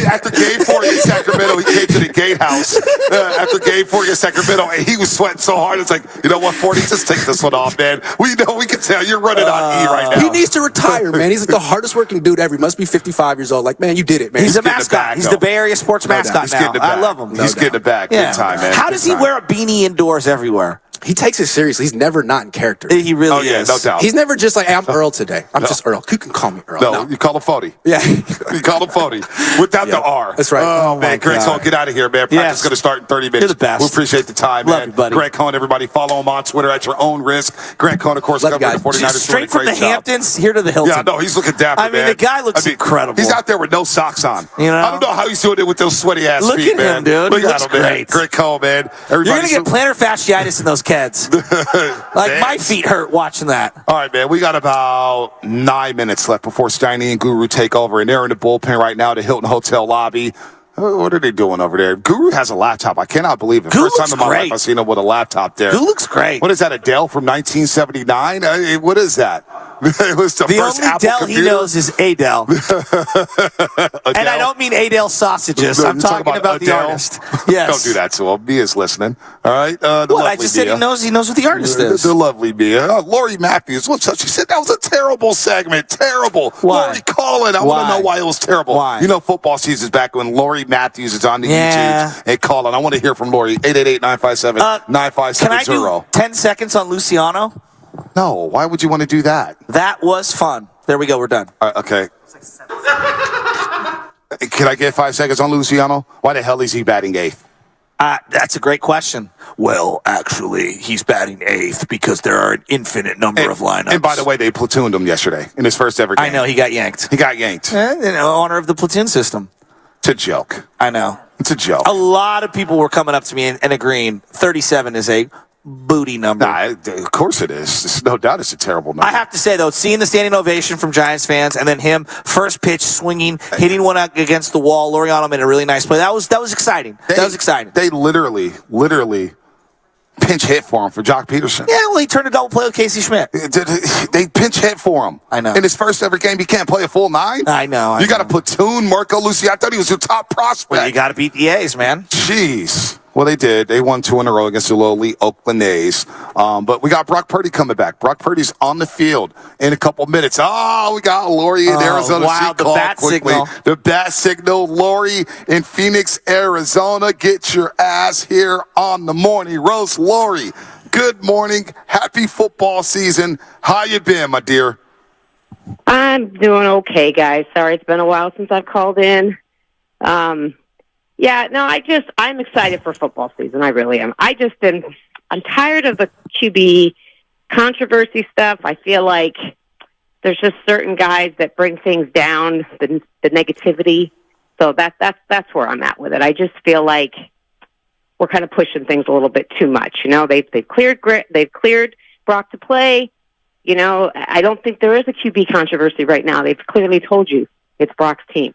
After Game 4 in Sacramento, he came to the gatehouse after Game 4 in Sacramento, and he was sweating so hard. It's like, you know what, 40, just take this one off, man. We know, we can tell you're running on E right now. He needs to retire, man. He's like the hardest working dude ever. He must be 55 years old. Like, man, you did it, man. He's a mascot. He's the Bay Area sports mascot now. I love him. He's getting it back big time, man. How does he wear a beanie indoors everywhere? He takes it seriously. He's never not in character. He really is. No doubt. He's never just like, "Hey, I'm Earl today. I'm just Earl. You can call me Earl." No, you call him 40. Yeah. You call him 40 without the R. That's right. Oh, man. Grant Cohn, get out of here, man. Practice is going to start in 30 minutes. You're the best. We appreciate the time, Love man. you, buddy. Grant Cohn, everybody, follow him on Twitter at your own risk. Grant Cohn, of course, covering the 49ers. Straight from the Hamptons here to the Hilton. Yeah, no, he's looking dapper, I mean, the guy looks incredible. He's out there with no socks on. You know? I don't know how he's doing it with those sweaty ass Look feet, at man. him, dude. Look He at looks him, man. great. Grant Cohn, man. You're going to get plantar fasciitis in those kids. Like, my feet hurt watching that. All right, man. We got about 9 minutes left before Steiny and Guru take over, and they're in the bullpen right now, the Hilton Hotel lobby. What are they doing over there? Guru has a laptop. I cannot believe it. First time in my life I've seen him with a laptop there. Guru looks great. What is that, a Dell from 1979? What is that? It was the first only Apple Dell computer. he knows is Adele. And I don't mean Adele sausages. I'm talking about the artist. Yes. Don't do that to him. Mia's listening. All right? I just said he knows who the artist is. The lovely Mia. Lori Matthews. What's up? She said that was a terrible segment. Terrible. Why? Lori, call it. I want to know why it was terrible. Why? You know, football season's back when Lori Matthews is on the YouTube. Hey, call it. I want to hear from Lori. 888-957-9570. Can I do 10 seconds on Luciano? No. Why would you want to do that? That was fun. There we go. We're done. Okay. Can I get 5 seconds on Luciano? Why the hell is he batting 8th? That's a great question. Well, actually, he's batting 8th because there are an infinite number of lineups. And by the way, they platooned him yesterday in his first ever game. I know, he got yanked. He got yanked. In honor of the platoon system. It's a joke. I know. It's a joke. A lot of people were coming up to me and agreeing 37 is a booty number. Of course it is. There's no doubt it's a terrible number. I have to say, though, seeing the standing ovation from Giants fans and then him first pitch swinging, hitting one out against the wall, Laureano made a really nice play. That was exciting. That was exciting. They literally pinch hit for him for Jock Peterson. Yeah, well, he turned a double play with Casey Schmidt. They pinch hit for him. I know. In his first ever game, he can't play a full 9. I know. You got to platoon Marco Luciano. I thought he was your top prospect. Well, you got to beat the A's, man. Jeez. Well, they did. They won 2 in a row against the lowly Oakland A's. But we got Brock Purdy coming back. Brock Purdy's on the field in a couple minutes. Oh, we got Lori in Arizona. Wow, she called bat quickly. signal. The bat signal. Lori in Phoenix, Arizona. Get your ass here on the morning roast. Lori, good morning. Happy football season. How you been, my dear? I'm doing okay, guys. Sorry, it's been a while since I've called in. I'm excited for football season. I really am. I'm tired of the QB controversy stuff. I feel like there's just certain guys that bring things down, the negativity. So that's where I'm at with it. I just feel like we're kind of pushing things a little bit too much. You know, they've cleared Brock to play. You know, I don't think there is a QB controversy right now. They've clearly told you it's Brock's team.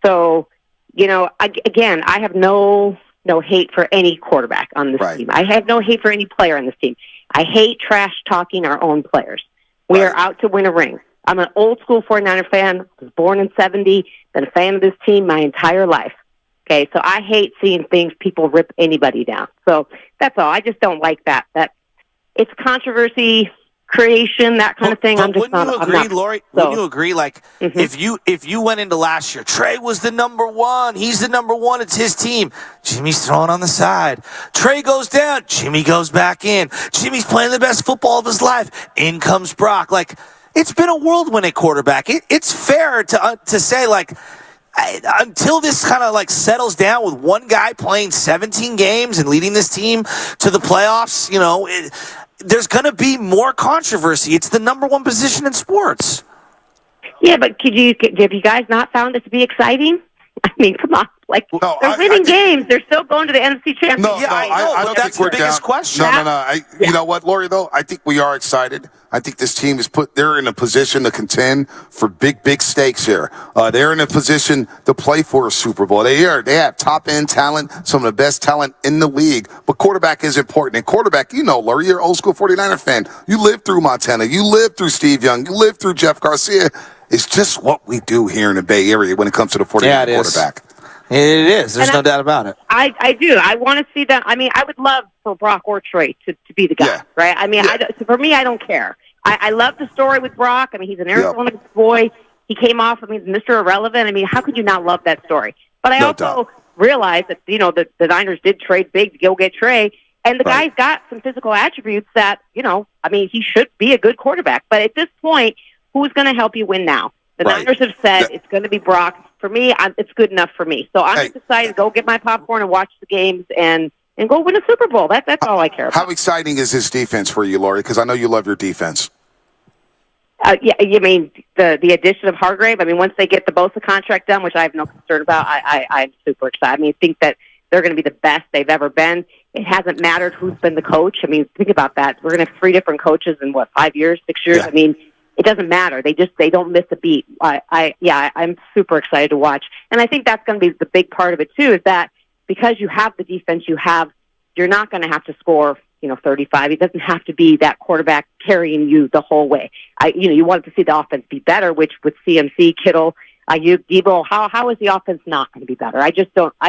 So, you know, I have no hate for any quarterback on this team. I have no hate for any player on this team. I hate trash talking our own players. We are out to win a ring. I'm an old school 49er fan. I was born in 70, been a fan of this team my entire life. Okay, so I hate seeing people rip anybody down. So that's all. I just don't like that. That it's controversy creation, that kind of thing. I'm just not. Wouldn't you agree, Lori? Wouldn't you agree? Like, if you went into last year, Trey was the number one. He's the number one. It's his team. Jimmy's throwing on the side. Trey goes down. Jimmy goes back in. Jimmy's playing the best football of his life. In comes Brock. Like, it's been a whirlwind at quarterback. It's fair to say, like, until this kind of like settles down with one guy playing 17 games and leading this team to the playoffs, you know, there's going to be more controversy. It's the number one position in sports. Yeah, but have you guys not found it to be exciting? I mean, come on. Like, they're winning games. They're still going to the NFC Championship. No, I don't that's think the biggest question. No. You know what, Lori, though? I think we are excited. I think this team they're in a position to contend for big stakes here. They're in a position to play for a Super Bowl. They have top-end talent, some of the best talent in the league. But quarterback is important. And quarterback, you know, Lori, you're an old school 49er fan. You lived through Montana. You lived through Steve Young. You lived through Jeff Garcia. It's just what we do here in the Bay Area when it comes to the 49er quarterback. It is. There's no doubt about it. I do. I want to see them. I mean, I would love for Brock or Trey to be the guy, right? I mean, for me, I don't care. I love the story with Brock. I mean, he's an Arizona boy. He came off, Mr. Irrelevant. I mean, how could you not love that story? But I also realize that, you know, the Niners did trade big to go get Trey. And the guy's got some physical attributes that, you know, I mean, he should be a good quarterback. But at this point, who's going to help you win now? The Niners have said it's going to be Brock. For me, it's good enough for me. So I'm just excited to go get my popcorn and watch the games and go win a Super Bowl. That's all I care about. How exciting is this defense for you, Lori? Because I know you love your defense. Yeah, you mean the addition of Hargrave? I mean, once they get the Bosa contract done, which I have no concern about, I'm super excited. I mean, I think that they're going to be the best they've ever been. It hasn't mattered who's been the coach. I mean, think about that. We're going to have 3 different coaches in, 5 years, 6 years? Yeah. I mean, it doesn't matter. They don't miss a beat. I'm super excited to watch. And I think that's going to be the big part of it, too, is that because you have the defense you're not going to have to score, 35. It doesn't have to be that quarterback carrying you the whole way. You wanted to see the offense be better, which with CMC, Kittle, Debo, how is the offense not going to be better? I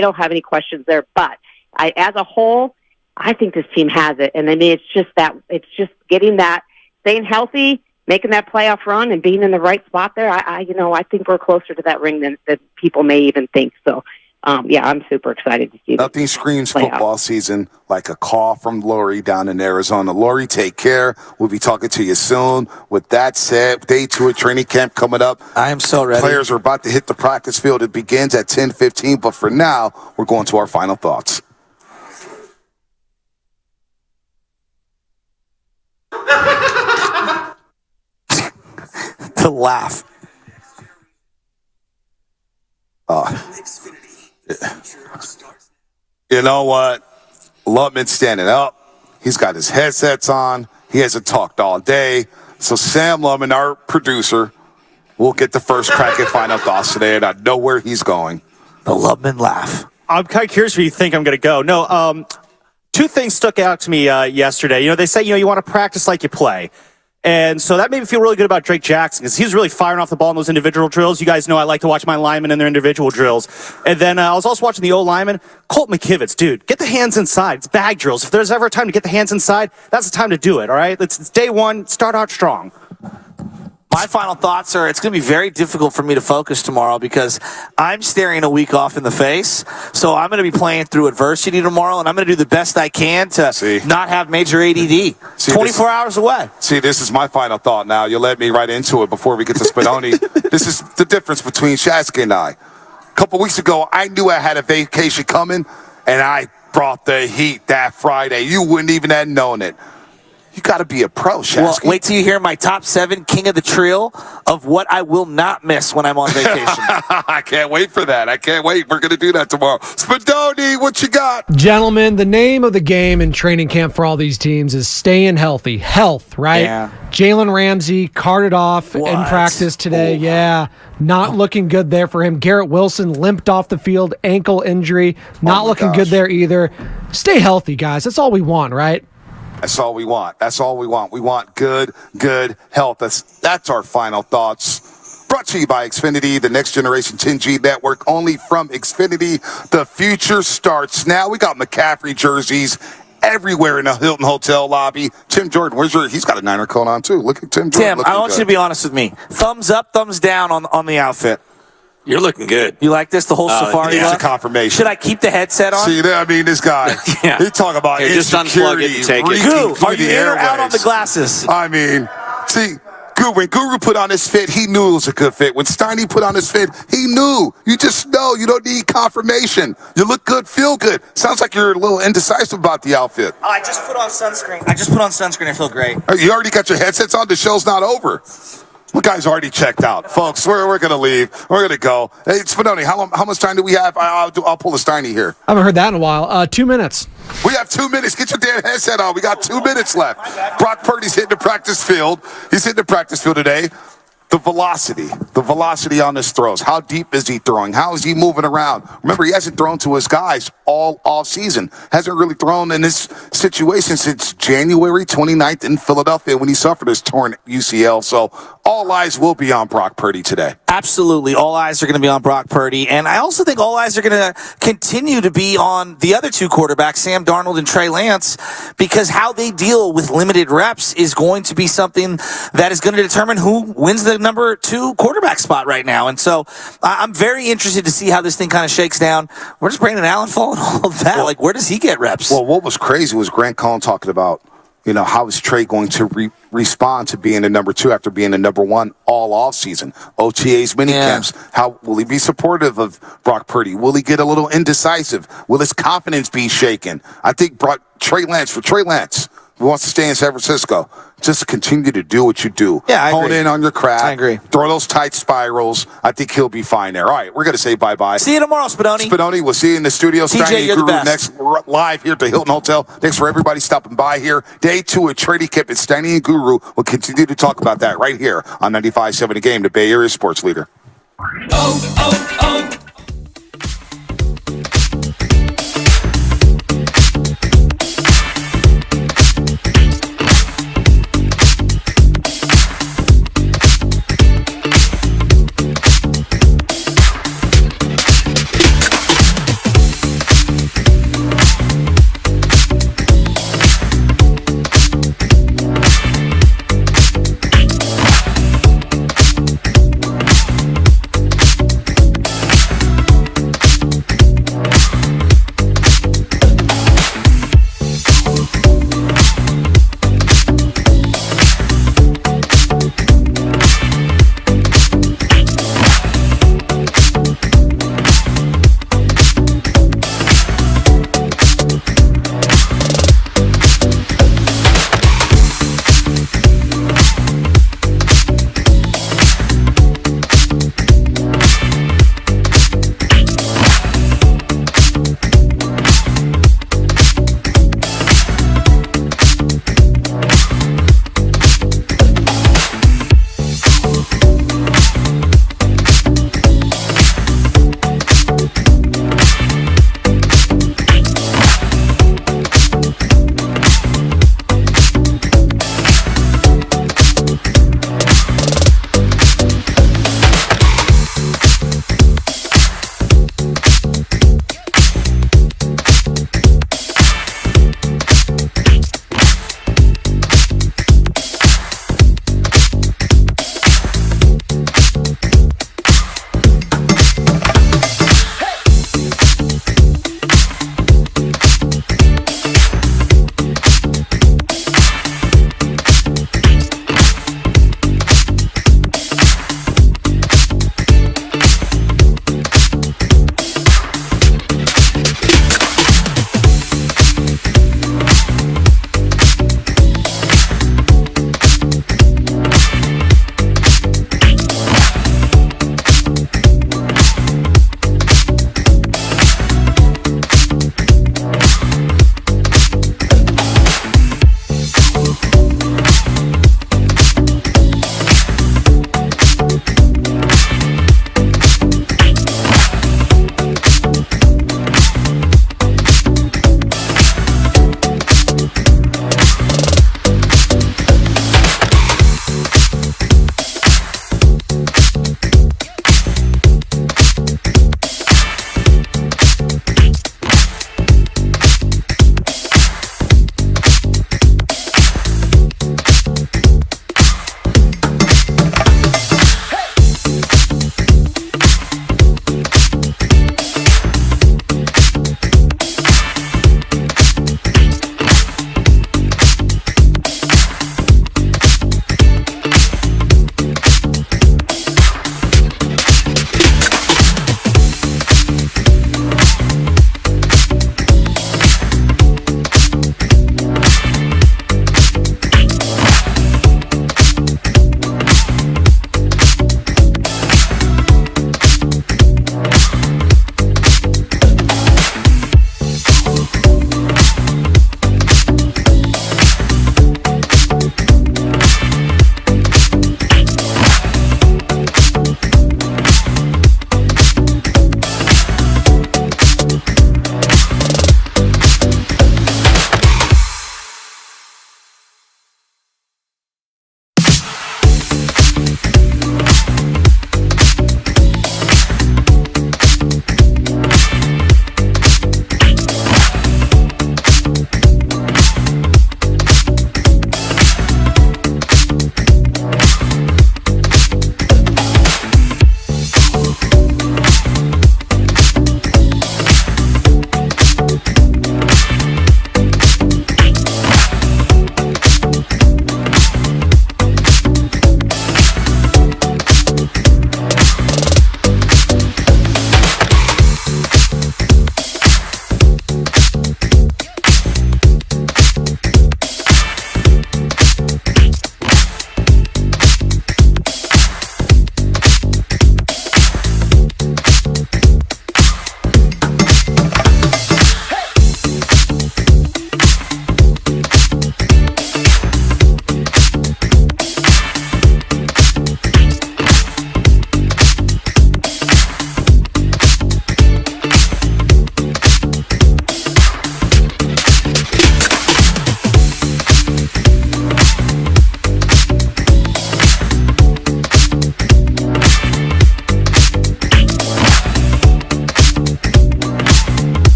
don't have any questions there. But as a whole, I think this team has it. And I mean, it's just getting that, staying healthy, making that playoff run and being in the right spot there. I think we're closer to that ring than people may even think. So, I'm super excited to see. Nothing screams football season like a call from Lori down in Arizona. Lori, take care. We'll be talking to you soon. With that said, day 2 of training camp coming up. I am so ready. Players are about to hit the practice field. It begins at 10:15. But for now, we're going to our final thoughts. The laugh. You know what? Lubman's standing up. He's got his headsets on. He hasn't talked all day. So Sam Lubman, our producer, will get the first crack at final thoughts today, and I know where he's going. The Lubman laugh. I'm kind of curious where you think I'm going to go. No, 2 things stuck out to me yesterday. They say, you want to practice like you play. And so that made me feel really good about Drake Jackson because he was really firing off the ball in those individual drills. You guys know I like to watch my linemen in their individual drills. And then I was also watching the O-lineman, Colt McKivitz. Dude, get the hands inside. It's bag drills. If there's ever a time to get the hands inside, that's the time to do it, all right? It's day one. Start out strong. My final thoughts are it's going to be very difficult for me to focus tomorrow because I'm staring a week off in the face. So I'm going to be playing through adversity tomorrow, and I'm going to do the best I can to not have major ADD. 24 hours away. See, this is my final thought now. You'll let me right into it before we get to Spadoni. This is the difference between Shasky and I. A couple weeks ago, I knew I had a vacation coming, and I brought the heat that Friday. You wouldn't even have known it. You got to be a pro, Shasky. Well, wait till you hear my top 7 king of the trio of what I will not miss when I'm on vacation. I can't wait for that. I can't wait. We're going to do that tomorrow. Spadoni, what you got? Gentlemen, the name of the game in training camp for all these teams is staying healthy. Health, right? Yeah. Jalen Ramsey carted off in practice today. Yeah. Not looking good there for him. Garrett Wilson limped off the field, ankle injury. Not looking good there either. Stay healthy, guys. That's all we want, right? That's all we want. That's all we want. We want good health. That's our final thoughts. Brought to you by Xfinity, the next generation 10G network, only from Xfinity. The future starts now. We got McCaffrey jerseys everywhere in the Hilton Hotel lobby. Tim Jordan, he's got a Niner coat on too. Look at Tim Jordan. Tim, I want you to be honest with me. Thumbs up, thumbs down on the outfit. You're looking good. You like this, the whole safari It's look? a confirmation. Should I keep the headset on? See, I mean, this guy, he talk about just unplug it and take it. Goo, are you in or out on the glasses? I mean, see, when Guru put on his fit, he knew it was a good fit. When Steiny put on his fit, he knew. You just know. You don't need confirmation. You look good, feel good. Sounds like you're a little indecisive about the outfit. Oh, I just put on sunscreen. I feel great. You already got your headsets on? The show's not over. The guy's already checked out. Folks, we're going to leave. We're going to go. Hey, Spadoni, how much time do we have? I'll pull the Steiny here. I haven't heard that in a while. 2 minutes. We have 2 minutes. Get your damn headset on. We got 2 minutes left. Brock Purdy's hitting the practice field. He's hitting the practice field today. The velocity on his throws. How deep is he throwing? How is he moving around? Remember, he hasn't thrown to his guys all off season. Hasn't really thrown in this situation since January 29th in Philadelphia when he suffered his torn UCL. So all eyes will be on Brock Purdy today. Absolutely. All eyes are going to be on Brock Purdy. And I also think all eyes are going to continue to be on the other two quarterbacks, Sam Darnold and Trey Lance, because how they deal with limited reps is going to be something that is going to determine who wins the number 2 quarterback spot right now. And so I'm very interested to see how this thing kind of shakes down. Where does Brandon Allen fall and all of that? Where does he get reps? Well, what was crazy was Grant Cohn talking about, how is Trey going to respond to being the number 2 after being the number 1 all offseason? OTAs, minicamps. How will he be supportive of Brock Purdy? Will he get a little indecisive? Will his confidence be shaken? I think Trey Lance, who wants to stay in San Francisco, just continue to do what you do. Yeah, I Hone agree. in on your craft. I agree. Throw those tight spirals. I think he'll be fine there. All right, we're going to say bye-bye. See you tomorrow, Spadoni. Spadoni, we'll see you in the studio. TJ, Steiny you're the Guru best. next live here at the Hilton Hotel. Thanks for everybody stopping by here. Day 2 of Trading Camp at Steiny and Guru. We'll continue to talk about that right here on 95.7 The Game, the Bay Area sports leader.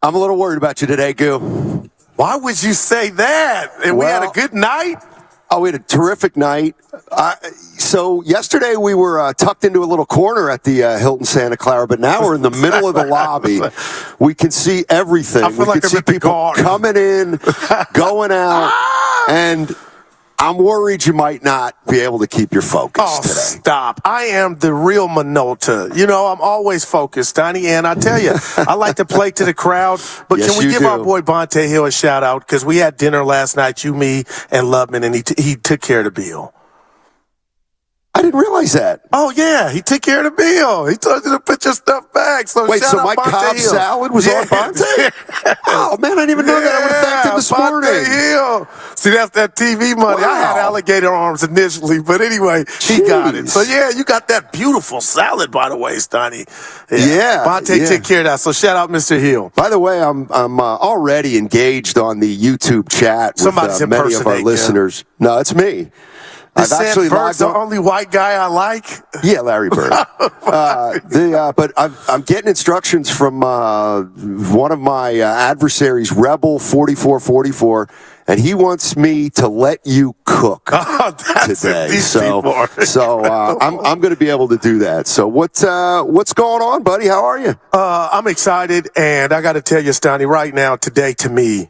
I'm a little worried about you today, Goo. Why would you say that? And we had a good night? Oh, we had a terrific night. So yesterday we were tucked into a little corner at the Hilton Santa Clara, but now we're in the middle of the lobby. We can see everything. We can see people coming in, going out, and I'm worried you might not be able to keep your focus today. Stop. I am the real Minota. You know, I'm always focused, Donnie, and I tell you, I like to play to the crowd, but Yes, can we you give do. our boy Bonte Hill a shout-out? Because we had dinner last night, you, me, and Lubman, and he took care of the bill. I didn't realize that. Oh, yeah, he took care of the bill. He told you to put your stuff back. So Wait, shout so out my Bonte Cobb Hill. salad was on Bonte? Oh, man, I didn't even know that. I would have thanked him this morning. Bonte Hill. See, that's that TV money. I had alligator arms initially, but anyway, he got it. So, yeah, you got that beautiful salad, by the way, Stoney. Yeah. Bonte took care of that. So shout out Mr. Hill. By the way, I'm already engaged on the YouTube chat Somebody's with many of our impersonating you. listeners. No, it's me. I've actually Bird's the only white guy I like. Yeah, Larry Bird. But I'm getting instructions from one of my adversaries, Rebel 4444, and he wants me to let you cook today. I'm going to be able to do that. So what's going on, buddy? How are you? I'm excited, and I got to tell you, Stoney, right now, today to me,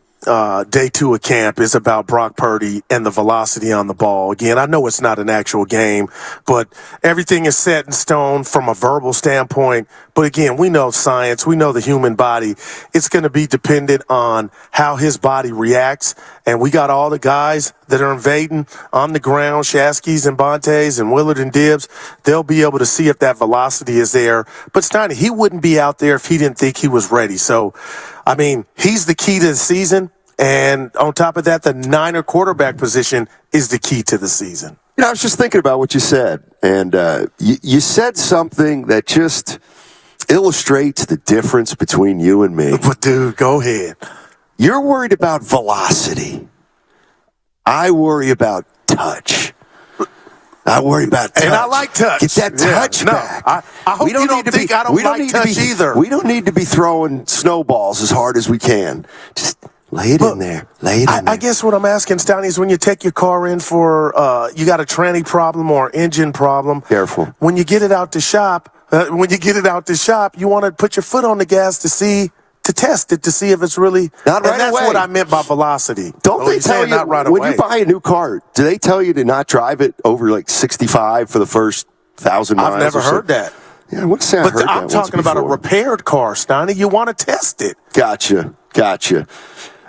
day 2 of camp is about Brock Purdy and the velocity on the ball. Again, I know it's not an actual game, but everything is set in stone from a verbal standpoint. But again, we know science. We know the human body. It's going to be dependent on how his body reacts. And we got all the guys that are invading on the ground, Shasky's and Bontes and Willard and Dibbs. They'll be able to see if that velocity is there. But Steiny, he wouldn't be out there if he didn't think he was ready. So, I mean, he's the key to the season. And on top of that, the Niner quarterback position is the key to the season. You know, I was just thinking about what you said, and you said something that just illustrates the difference between you and me. But, dude, go ahead. You're worried about velocity. I worry about touch. I worry about touch. And I like touch. Get that touch back. I hope you don't think I don't like touch either. We don't need to be throwing snowballs as hard as we can. Just lay it in there. Lay it in there. I guess what I'm asking, Stoney, is when you take your car in for, you got a tranny problem or engine problem. Careful. When you get it out the shop, you want to put your foot on the gas to test it to see if it's really. Not right away. That's what I meant by velocity. Don't they tell you not right when away. you buy a new car? Do they tell you to not drive it over like 65 for the first 1,000 miles? I've never heard that. Yeah, I would say I heard that I'm talking about a repaired car, Stoney. You want to test it. Gotcha.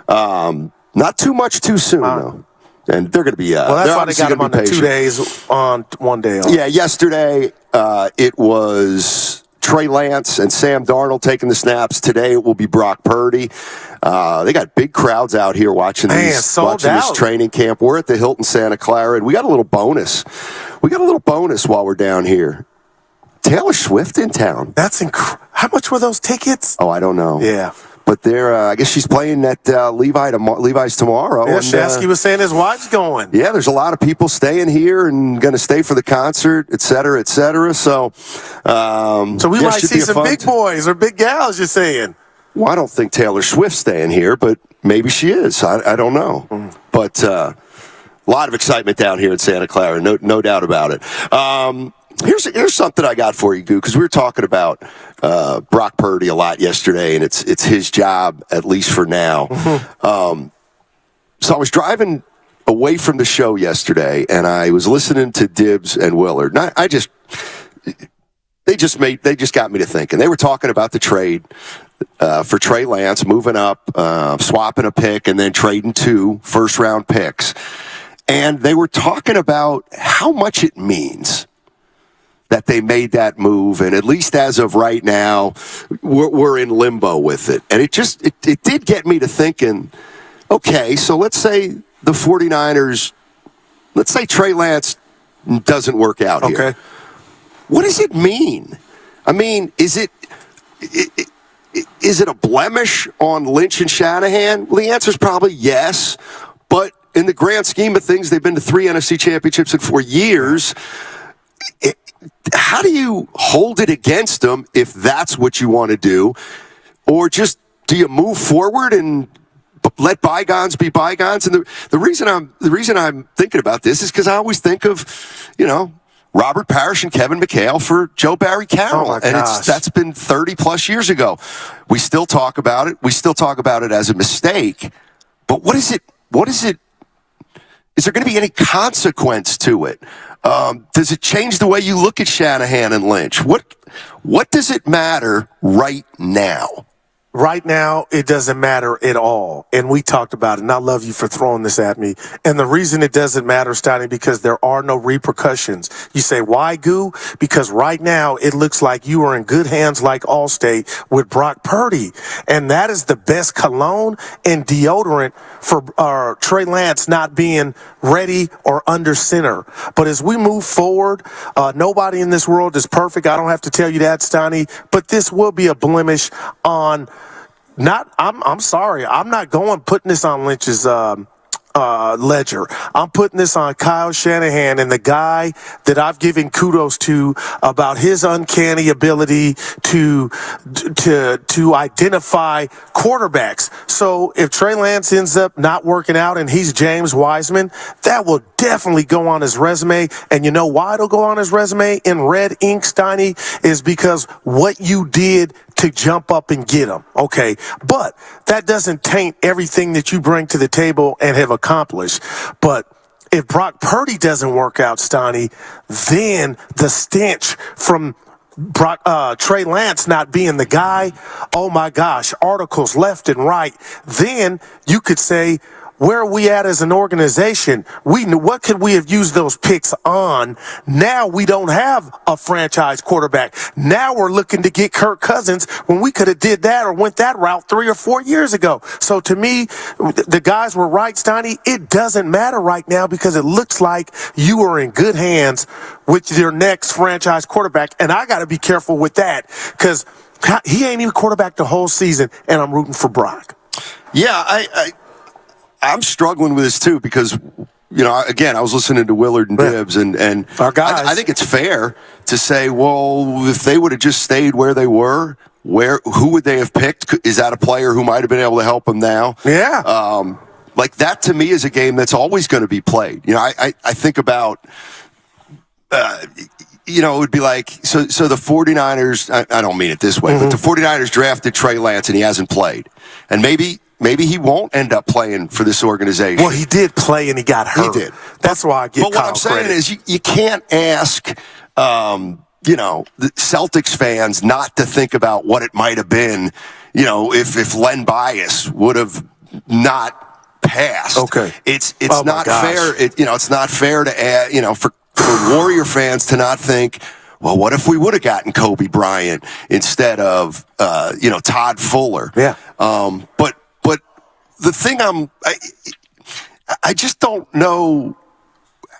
Not too much too soon, though. And they're going to be. Well, that's why they got them on the 2 days on 1 day off. Yeah, yesterday it was Trey Lance and Sam Darnold taking the snaps. Today it will be Brock Purdy. They got big crowds out here watching this training camp. We're at the Hilton Santa Clara, and we got a little bonus. While we're down here. Taylor Swift in town. That's incredible. How much were those tickets? Oh, I don't know. Yeah. But they're, I guess she's playing at Levi's tomorrow. Yeah, and, Shasky was saying his wife's going. Yeah, there's a lot of people staying here and going to stay for the concert, et cetera, et cetera. So we might see some big boys or big gals, you're saying. Well, I don't think Taylor Swift's staying here, but maybe she is. I don't know. But a lot of excitement down here in Santa Clara, no doubt about it. Here's something I got for you, Goo, because we were talking about Brock Purdy a lot yesterday, and it's his job, at least for now. So I was driving away from the show yesterday, and I was listening to Dibbs and Willard. And they just got me to thinking. They were talking about the trade for Trey Lance, moving up, swapping a pick, and then trading 2 first-round picks. And they were talking about how much it means that they made that move, and at least as of right now, we're in limbo with it. And it did get me to thinking, okay, so let's say the 49ers, let's say Trey Lance doesn't work out here. What does it mean? I mean, is it a blemish on Lynch and Shanahan? Well, the answer is probably yes, but in the grand scheme of things, they've been to 3 NFC championships in 4 years. How do you hold it against them if that's what you want to do? Or just do you move forward and let bygones be bygones? And the reason I'm thinking about this is because I always think of, Robert Parrish and Kevin McHale for Joe Barry Carroll. And that's been 30 plus years ago. We still talk about it. We still talk about it as a mistake. But what is it? Is there going to be any consequence to it? Does it change the way you look at Shanahan and Lynch? What does it matter right now? Right now, it doesn't matter at all. And we talked about it, and I love you for throwing this at me. And the reason it doesn't matter, Stoney, because there are no repercussions. You say, why, Goo? Because right now, it looks like you are in good hands like Allstate with Brock Purdy. And that is the best cologne and deodorant for Trey Lance not being ready or under center. But as we move forward, nobody in this world is perfect. I don't have to tell you that, Stoney. But this will be a blemish on... I'm sorry. I'm not putting this on Lynch's ledger. I'm putting this on Kyle Shanahan and the guy that I've given kudos to about his uncanny ability to identify quarterbacks. So if Trey Lance ends up not working out and he's James Wiseman, that will definitely go on his resume. And you know why it'll go on his resume in red ink, Steiny, is because what you did to jump up and get him. Okay. But that doesn't taint everything that you bring to the table and have accomplished. But if Brock Purdy doesn't work out, Stoney, then the stench from Trey Lance not being the guy, oh my gosh, articles left and right. Then you could say, where are we at as an organization? What could we have used those picks on? Now we don't have a franchise quarterback. Now we're looking to get Kirk Cousins when we could have did that or went that route 3 or 4 years ago. So to me, the guys were right, Steiny. It doesn't matter right now because it looks like you are in good hands with your next franchise quarterback. And I got to be careful with that because he ain't even quarterback the whole season, and I'm rooting for Brock. Yeah, I'm struggling with this too because, again, I was listening to Willard and Dibbs, and our guys. I think it's fair to say, well, if they would have just stayed where they were, who would they have picked? Is that a player who might have been able to help them now? Yeah. Like that to me is a game that's always going to be played. I think about, it would be like, so the 49ers, I don't mean it this way, but the 49ers drafted Trey Lance and he hasn't played. And maybe he won't end up playing for this organization. Well, he did play and he got hurt. He did. That's why I give Kyle But what I'm saying credit. is you can't ask, the Celtics fans not to think about what it might have been, if Len Bias would have not passed. Okay. It's not fair. It's not fair to add, for Warrior fans to not think, well, what if we would have gotten Kobe Bryant instead of, Todd Fuller? Yeah. But the thing I just don't know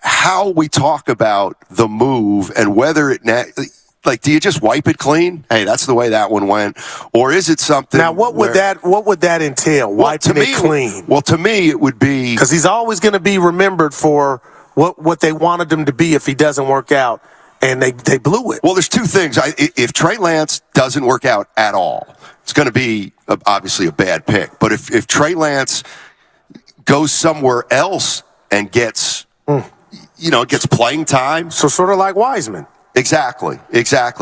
how we talk about the move and whether it, do you just wipe it clean? Hey, that's the way that one went. Or is it something? Now, what would that entail? Wiping it clean? Well, to me, it would be, because he's always going to be remembered for what they wanted him to be if he doesn't work out. And they blew it. Well, there's two things. If Trey Lance doesn't work out at all, it's going to be obviously a bad pick. But if Trey Lance goes somewhere else and gets playing time. So sort of like Wiseman. Exactly.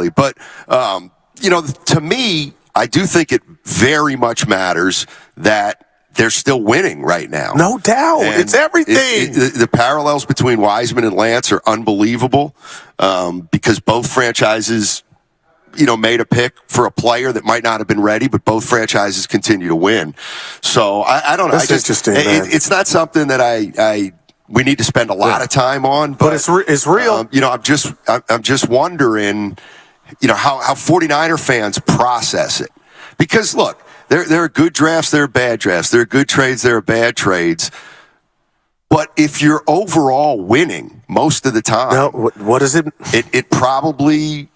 But, to me, I do think it very much matters that they're still winning right now. No doubt. And it's everything. The parallels between Wiseman and Lance are unbelievable because both franchises, made a pick for a player that might not have been ready, but both franchises continue to win. So I don't know. That's interesting, man. It's not something that we need to spend a lot of time on, but it's real. I'm just wondering, how 49er fans process it. Because look, there are good drafts, there are bad drafts. There are good trades, there are bad trades. But if you're overall winning most of the time, no, what is it? It probably,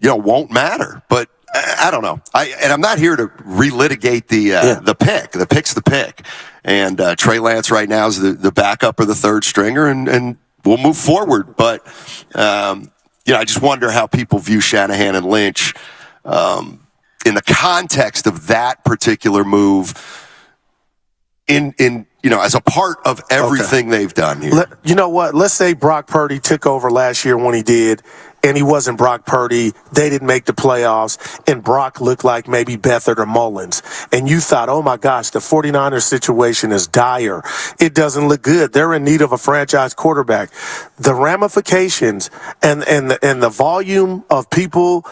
won't matter. But I don't know. I'm not here to relitigate the pick. The pick's the pick. And Trey Lance right now is the backup or the third stringer, and we'll move forward. But I just wonder how people view Shanahan and Lynch. in the context of that particular move, as a part of everything they've done here. You know what? Let's say Brock Purdy took over last year when he did, and he wasn't Brock Purdy. They didn't make the playoffs, and Brock looked like maybe Beathard or Mullins. And you thought, oh, my gosh, the 49ers situation is dire. It doesn't look good. They're in need of a franchise quarterback. The ramifications and the volume of people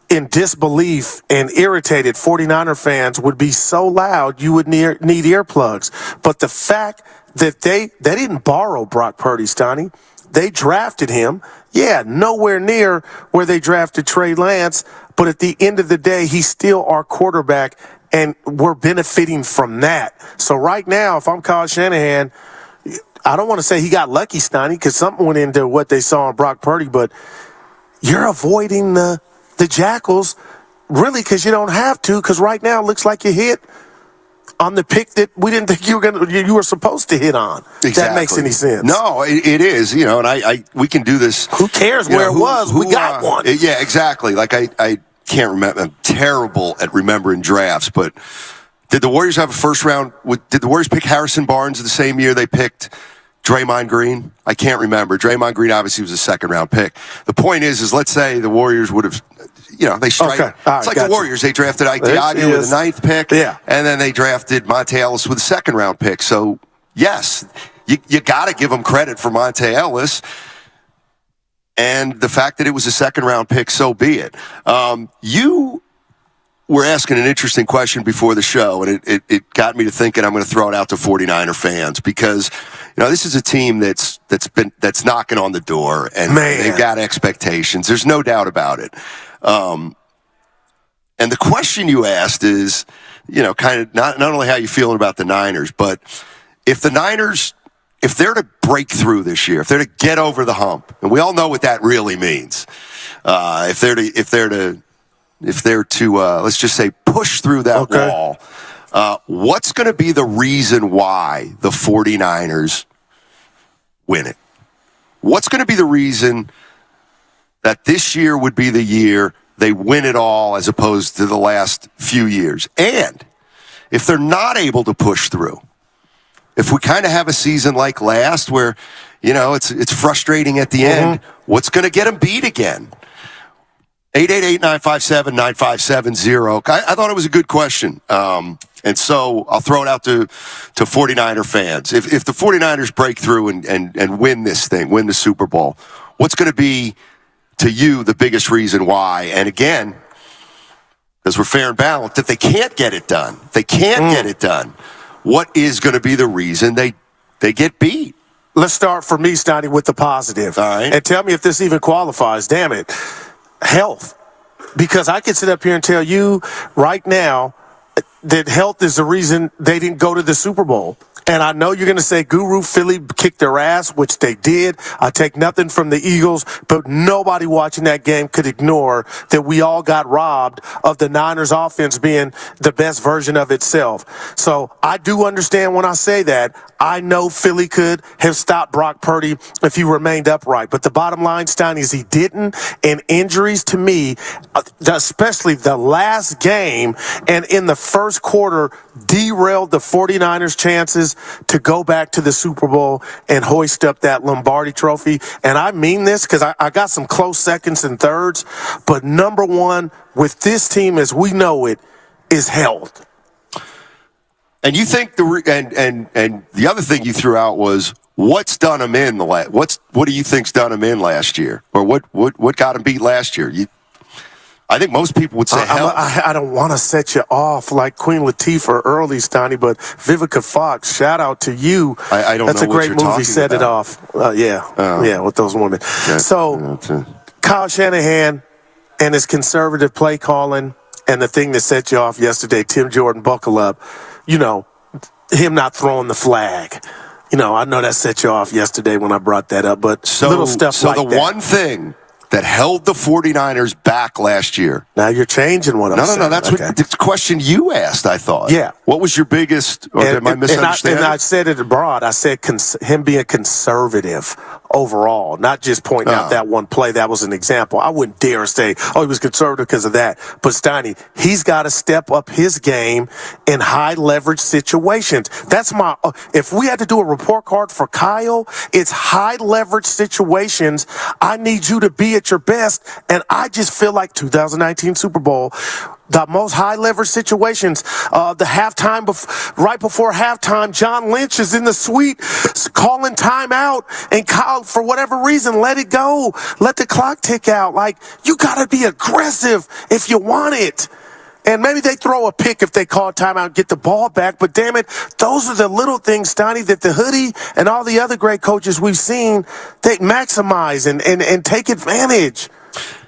in disbelief and irritated 49er fans would be so loud you would need earplugs. But the fact that they didn't borrow Brock Purdy, Stoney. They drafted him. Yeah, nowhere near where they drafted Trey Lance. But at the end of the day, he's still our quarterback, and we're benefiting from that. So right now, if I'm Kyle Shanahan, I don't want to say he got lucky, Stoney, because something went into what they saw in Brock Purdy, but you're avoiding the Jackals, really, because you don't have to, because right now it looks like you hit on the pick that we didn't think you were supposed to hit on. Exactly. If that makes any sense. No, it is, and we can do this. Who cares where it was? We got one. Yeah, exactly. Like I can't remember. I'm terrible at remembering drafts, but did the Warriors have a first round? Did the Warriors pick Harrison Barnes the same year they picked Draymond Green? I can't remember. Draymond Green obviously was a second round pick. The point is let's say the Warriors would have, they strike. Okay. It's like the Warriors. They drafted Ike Diagne with the 9th pick, and then they drafted Monte Ellis with a second round pick. So, yes, you got to give them credit for Monte Ellis. And the fact that it was a second round pick, so be it. You were asking an interesting question before the show, and it got me to thinking I'm going to throw it out to 49er fans because this is a team that's knocking on the door, and they've got expectations. There's no doubt about it. And the question you asked is, kind of not only how you feeling about the Niners, but if the Niners, if they're to break through this year, if they're to get over the hump, and we all know what that really means, if they're to let's just say push through that wall, what's going to be the reason why the 49ers win it? What's going to be the reason that this year would be the year they win it all as opposed to the last few years? And if they're not able to push through, if we kind of have a season like last where, it's frustrating at the end, what's going to get them beat again? 888-957-9570. I thought it was a good question. And so I'll throw it out to 49er fans. If the 49ers break through and win this thing, win the Super Bowl, what's going to be, to you, the biggest reason why? And again, because we're fair and balanced, if they can't get it done, what is going to be the reason they get beat? Let's start for me, Stoney, with the positive. All right. And tell me if this even qualifies. Damn it. Health. Because I could sit up here and tell you right now that health is the reason they didn't go to the Super Bowl. And I know you're going to say Guru Philly kicked their ass, which they did. I take nothing from the Eagles, but nobody watching that game could ignore that we all got robbed of the Niners offense being the best version of itself. So I do understand when I say that. I know Philly could have stopped Brock Purdy if he remained upright. But the bottom line, Stein, is he didn't. And injuries to me, especially the last game and in the first quarter, derailed the 49ers' chances to go back to the Super Bowl and hoist up that Lombardi trophy. And I mean this because I got some close seconds and thirds. But number one, with this team as we know it, is health. And you think and the other thing you threw out was what's done them in what do you think's done them in last year, or what got them beat last year? I think most people would say health. I don't want to set you off like Queen Latifah early, Stoney, but Vivica Fox, shout out to you. I don't That's know a great what you're movie. Set about. it off. Yeah, with those women. So Kyle Shanahan and his conservative play calling and the thing that set you off yesterday, Tim Jordan, buckle up. Him not throwing the flag. I know that set you off yesterday when I brought that up, but little stuff like that. So the one thing that held the 49ers back last year. Now you're changing what I'm saying. No, that's what the question you asked, I thought. Yeah. What was your biggest, or am I misunderstanding? And I said it abroad. I said him being conservative overall, not just pointing out that one play. That was an example. I wouldn't dare say, he was conservative because of that. But Steiny, he's got to step up his game in high leverage situations. That's my, if we had to do a report card for Kyle, it's high leverage situations. I need you to be at your best. And I just feel like 2019 Super Bowl, the most high leverage situations, the halftime, right before halftime, John Lynch is in the suite calling timeout, and Kyle, for whatever reason, let it go. Let the clock tick out. Like, you got to be aggressive if you want it. And maybe they throw a pick if they call timeout and get the ball back. But damn it, those are the little things, Stoney, that the hoodie and all the other great coaches we've seen, they maximize and take advantage.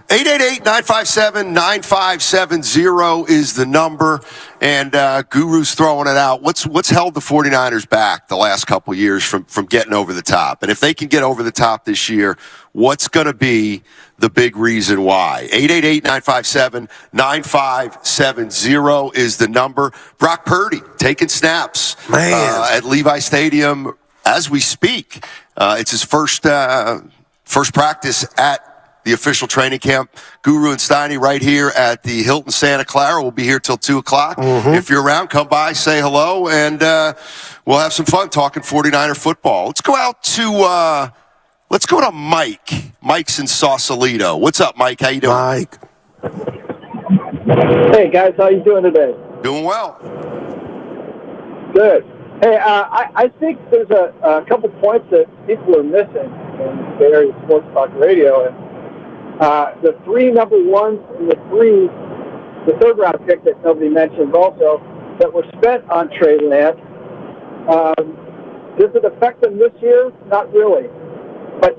888-957-9570 is the number, and Guru's throwing it out. What's held the 49ers back the last couple years from getting over the top? And if they can get over the top this year, what's going to be the big reason why? 888-957-9570 is the number. Brock Purdy taking snaps at Levi Stadium as we speak. It's his first practice at the official training camp. Guru and Steiny right here at the Hilton Santa Clara. We'll be here till 2 o'clock. If you're around, come by, say hello, and we'll have some fun talking 49er football. Let's go to Mike. Mike's in Sausalito. What's up, Mike? How you doing? Mike. Hey, guys. How you doing today? Doing well. Good. Hey, I think there's a couple points that people are missing in Bay Area Sports Talk Radio, and the 3 number ones and the third round pick that nobody mentioned also that were spent on Trey Lance. Does it affect them this year? Not really, but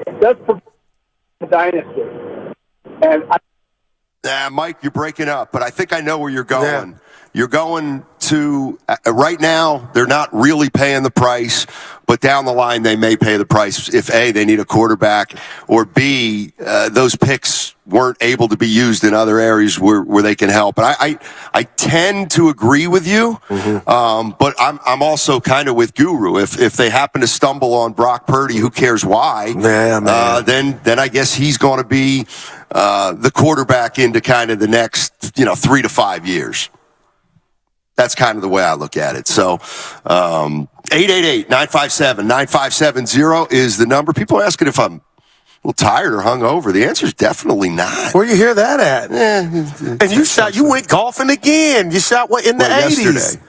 it does provide a dynasty. And Mike, you're breaking up, but I think I know where you're going. Yeah. You're going to, right now, they're not really paying the price, but down the line, they may pay the price if A, they need a quarterback, or B, those picks weren't able to be used in other areas where they can help. And I tend to agree with you, but I'm also kind of with Guru. If they happen to stumble on Brock Purdy, who cares why, then I guess he's going to be the quarterback into kind of the next 3 to 5 years. That's kind of the way I look at it. So 888-957-9570 is the number. People are asking if I'm a little tired or hungover. The answer is definitely not. Where you hear that at? And you went golfing again. You shot in the 80s? Yesterday.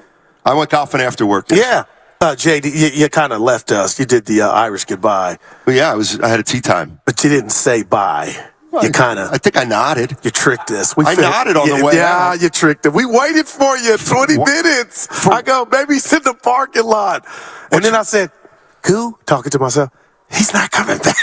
I went golfing after work. Yeah. JD, you kind of left us. You did the Irish goodbye. Well, yeah, I had a tea time. But you didn't say bye. You I think I nodded. You tricked us. I nodded on the way out. Yeah, you tricked us. We waited for you 20 minutes. I go, maybe he's in the parking lot. And then I said, Goo, talking to myself, he's not coming back.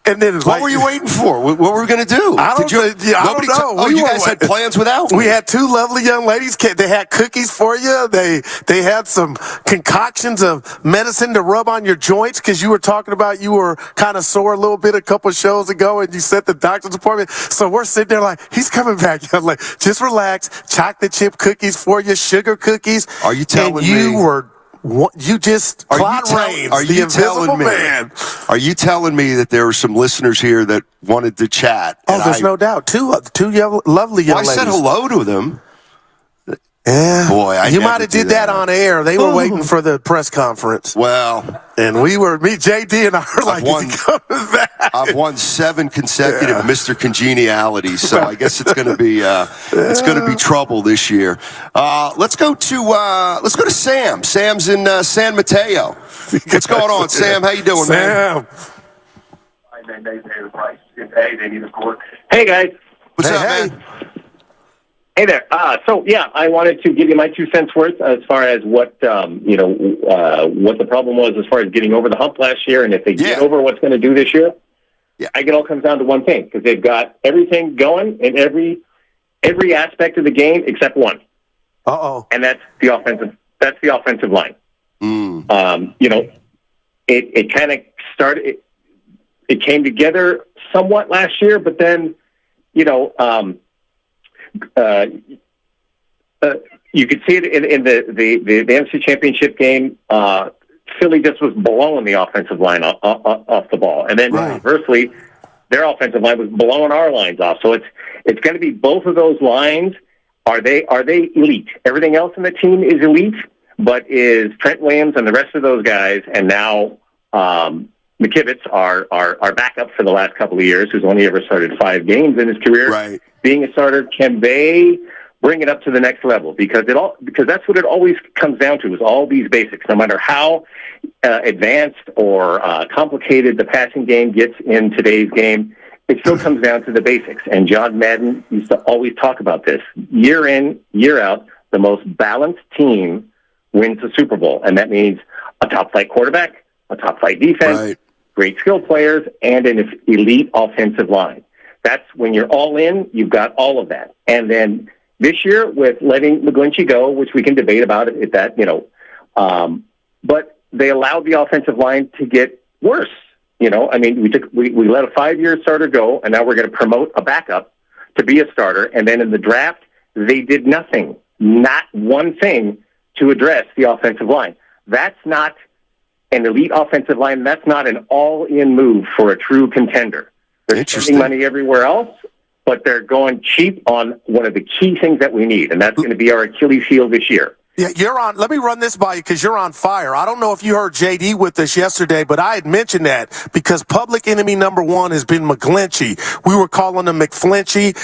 And then what were you waiting for? What were we going to do? I don't know. You guys had plans without me. We had 2 lovely young ladies. They had cookies for you. They had some concoctions of medicine to rub on your joints because you were talking about you were kind of sore a little bit a couple of shows ago, and you set the doctor's appointment. So we're sitting there like, he's coming back. I'm like, just relax. Chocolate chip cookies for you, sugar cookies. Are you telling me? You just Clyde Raines, the invisible man. Are you telling me that there were some listeners here that wanted to chat? Oh, there's no doubt. Two lovely young ladies. I said hello to them. Yeah. Boy, you might have did that on air. They were waiting for the press conference. Well, and JD and I were like, is he coming back? I've won 7 consecutive Mr. Congenialities, so I guess it's going to be trouble this year. Let's go to Sam. Sam's in San Mateo. What's going on, Sam? How you doing, man? Hey guys. What's up, man? Hey there. I wanted to give you my 2 cents worth as far as what the problem was as far as getting over the hump last year, and if they get over what's going to do this year. Yeah, I think it all comes down to one thing because they've got everything going in every aspect of the game except one. And that's the offensive. That's the offensive line. It kind of started. It came together somewhat last year, but then you could see it in the NFC Championship game. Philly just was blowing the offensive line off the ball. And then conversely, their offensive line was blowing our lines off. So it's going to be both of those lines. Are they elite? Everything else in the team is elite, but is Trent Williams and the rest of those guys, and now McKivitz, our backup for the last couple of years, who's only ever started 5 games in his career, being a starter, can they bring it up to the next level? Because that's what it always comes down to, is all these basics. No matter how advanced or complicated the passing game gets in today's game, it still comes down to the basics. And John Madden used to always talk about this. Year in, year out, the most balanced team wins the Super Bowl. And that means a top-flight quarterback, a top-flight defense, great skill players, and an elite offensive line. That's when you're all in, you've got all of that. And then this year, with letting McGlinchey go, which we can debate about it, that, but they allowed the offensive line to get worse. We let a 5-year starter go, and now we're going to promote a backup to be a starter. And then in the draft, they did nothing, not one thing, to address the offensive line. That's not an elite offensive line. That's not an all-in move for a true contender. They're spending money everywhere else, but they're going cheap on one of the key things that we need, and that's going to be our Achilles heel this year. Yeah, you're on. Let me run this by you because you're on fire. I don't know if you heard JD with us yesterday, but I had mentioned that because public enemy number one has been McGlinchey. We were calling him McFlinchy,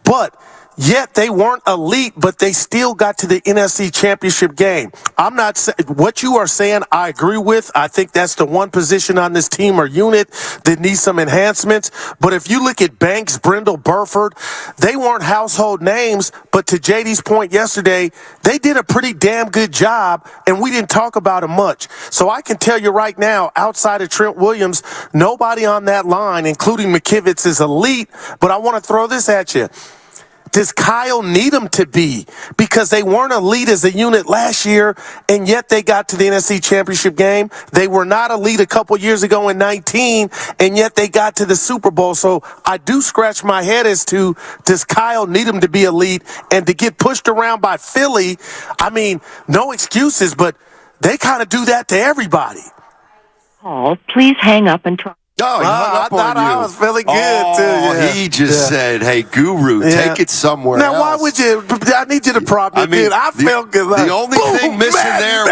but yet they weren't elite, but they still got to the NFC Championship game. I'm not saying what you are saying. I agree with. I think that's the one position on this team or unit that needs some enhancements. But if you look at Banks, Brindle, Burford, they weren't household names. But to JD's point yesterday, they did a pretty damn good job, and we didn't talk about them much. So I can tell you right now, outside of Trent Williams, nobody on that line, including McKivitz, is elite. But I want to throw this at you. Does Kyle need them to be? Because they weren't elite as a unit last year, and yet they got to the NFC Championship game. They were not elite a couple years ago in 19, and yet they got to the Super Bowl. So I do scratch my head as to, does Kyle need them to be elite? And to get pushed around by Philly, I mean, no excuses, but they kind of do that to everybody. Oh, please hang up and try. Oh, he hung up I thought on you. I was feeling good, too. Yeah. He just said, hey, Guru, take it somewhere else. Now, why would you? I need you to prop me in. I felt good. The only thing missing there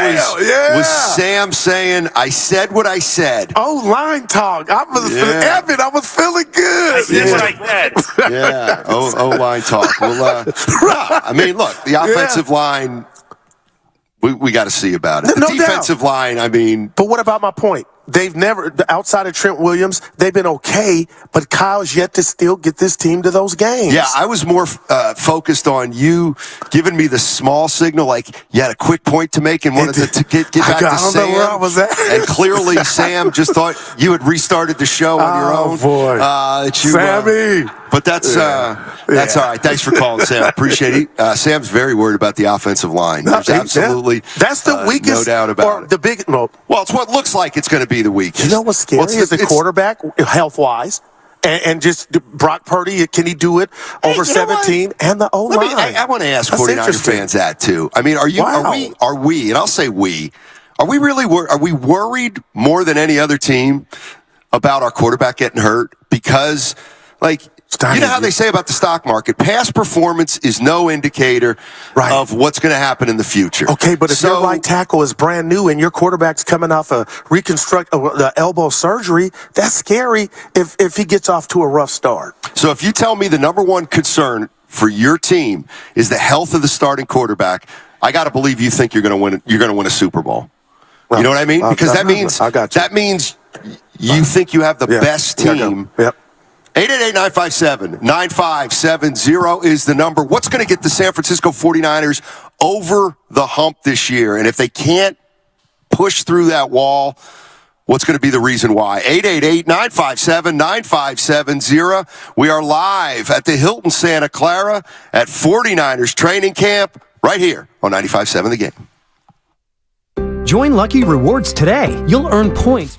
was Sam saying, I said what I said. Oh, line talk. Evan, I was feeling good. I said what I said. Yeah. line talk. Well, I mean, look, the offensive line, we got to see about it. The defensive line, I mean. But what about my point? They've never, outside of Trent Williams, they've been okay, but Kyle's yet to still get this team to those games. Yeah, I was more focused on you giving me the small signal, like you had a quick point to make and wanted to get back to Sam. I don't know where I was at. And clearly, Sam just thought you had restarted the show on your own. Oh, boy. Sammy! But that's all right. Thanks for calling, Sam. Appreciate it. Sam's very worried about the offensive line. There's absolutely that's the weakest, no doubt about it. The big. Well, it's what looks like it's going to be the weakest. You know what's scary is the quarterback, health-wise, and just Brock Purdy. Can he do it over 17 and the O-line? I want to ask 49er fans that too. I mean, are we? And I'll say we. Are we really? Are we worried more than any other team about our quarterback getting hurt? Because, like. You know how they say about the stock market, past performance is no indicator of what's going to happen in the future. Okay, but if your right tackle is brand new and your quarterback's coming off a the elbow surgery, that's scary if he gets off to a rough start. So if you tell me the number one concern for your team is the health of the starting quarterback, I got to believe you think you're going to win. You're going to win a Super Bowl. You know what I mean? Because that means you think you have the best team. Yep. 888-957-9570 is the number. What's going to get the San Francisco 49ers over the hump this year? And if they can't push through that wall, what's going to be the reason why? 888-957-9570. We are live at the Hilton Santa Clara at 49ers training camp right here on 95.7 The Game. Join Lucky Rewards today. You'll earn points.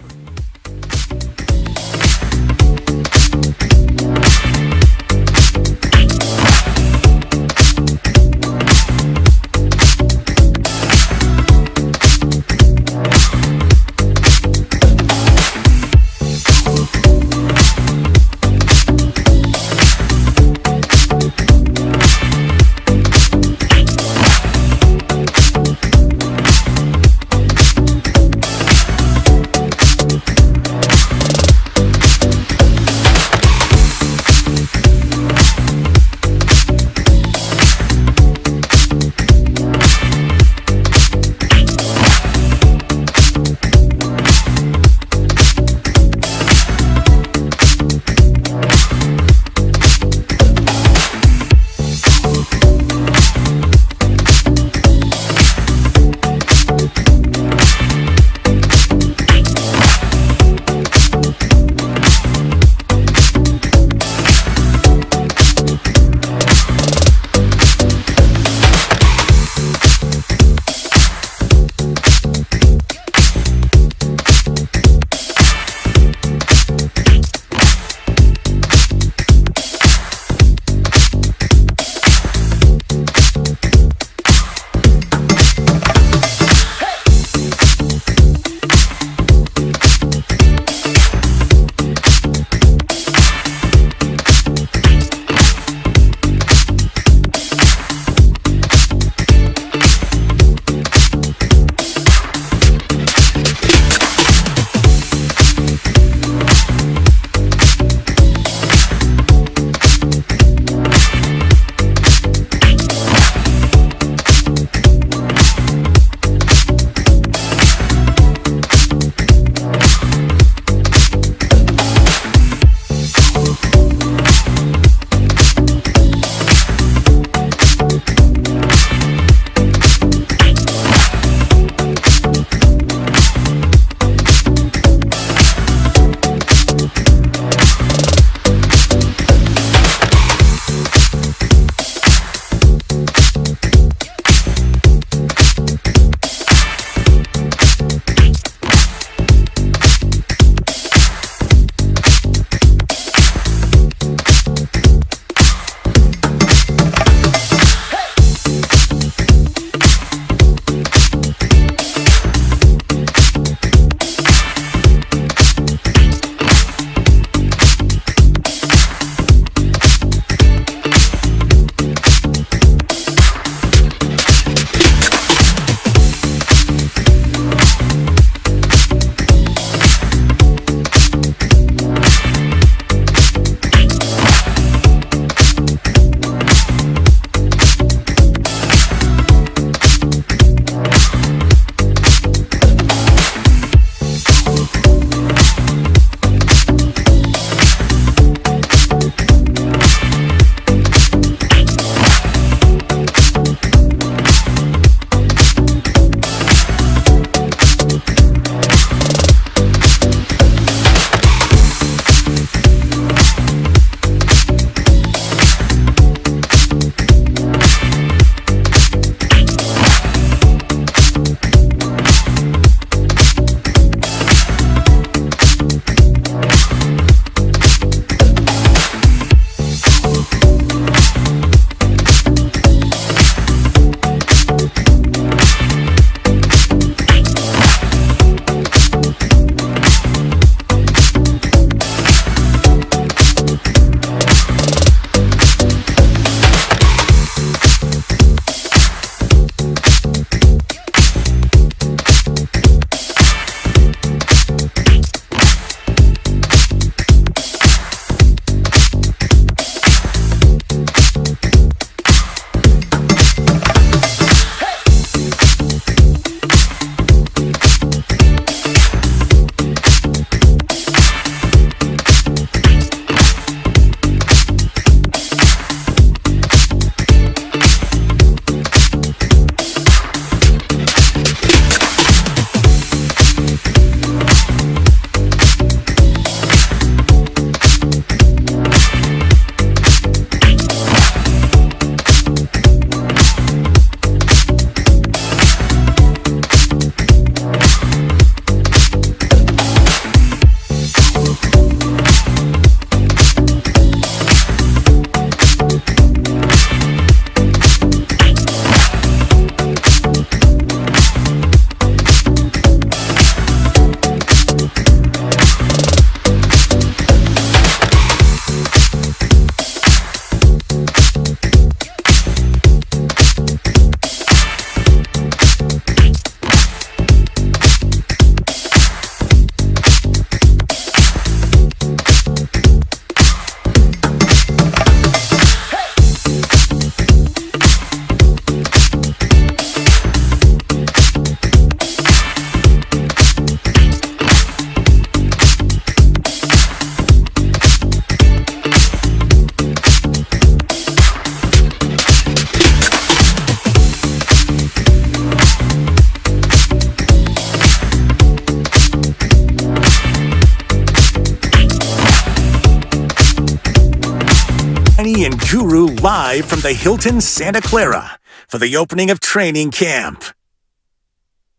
Stoney and Guru live from the Hilton Santa Clara for the opening of training camp.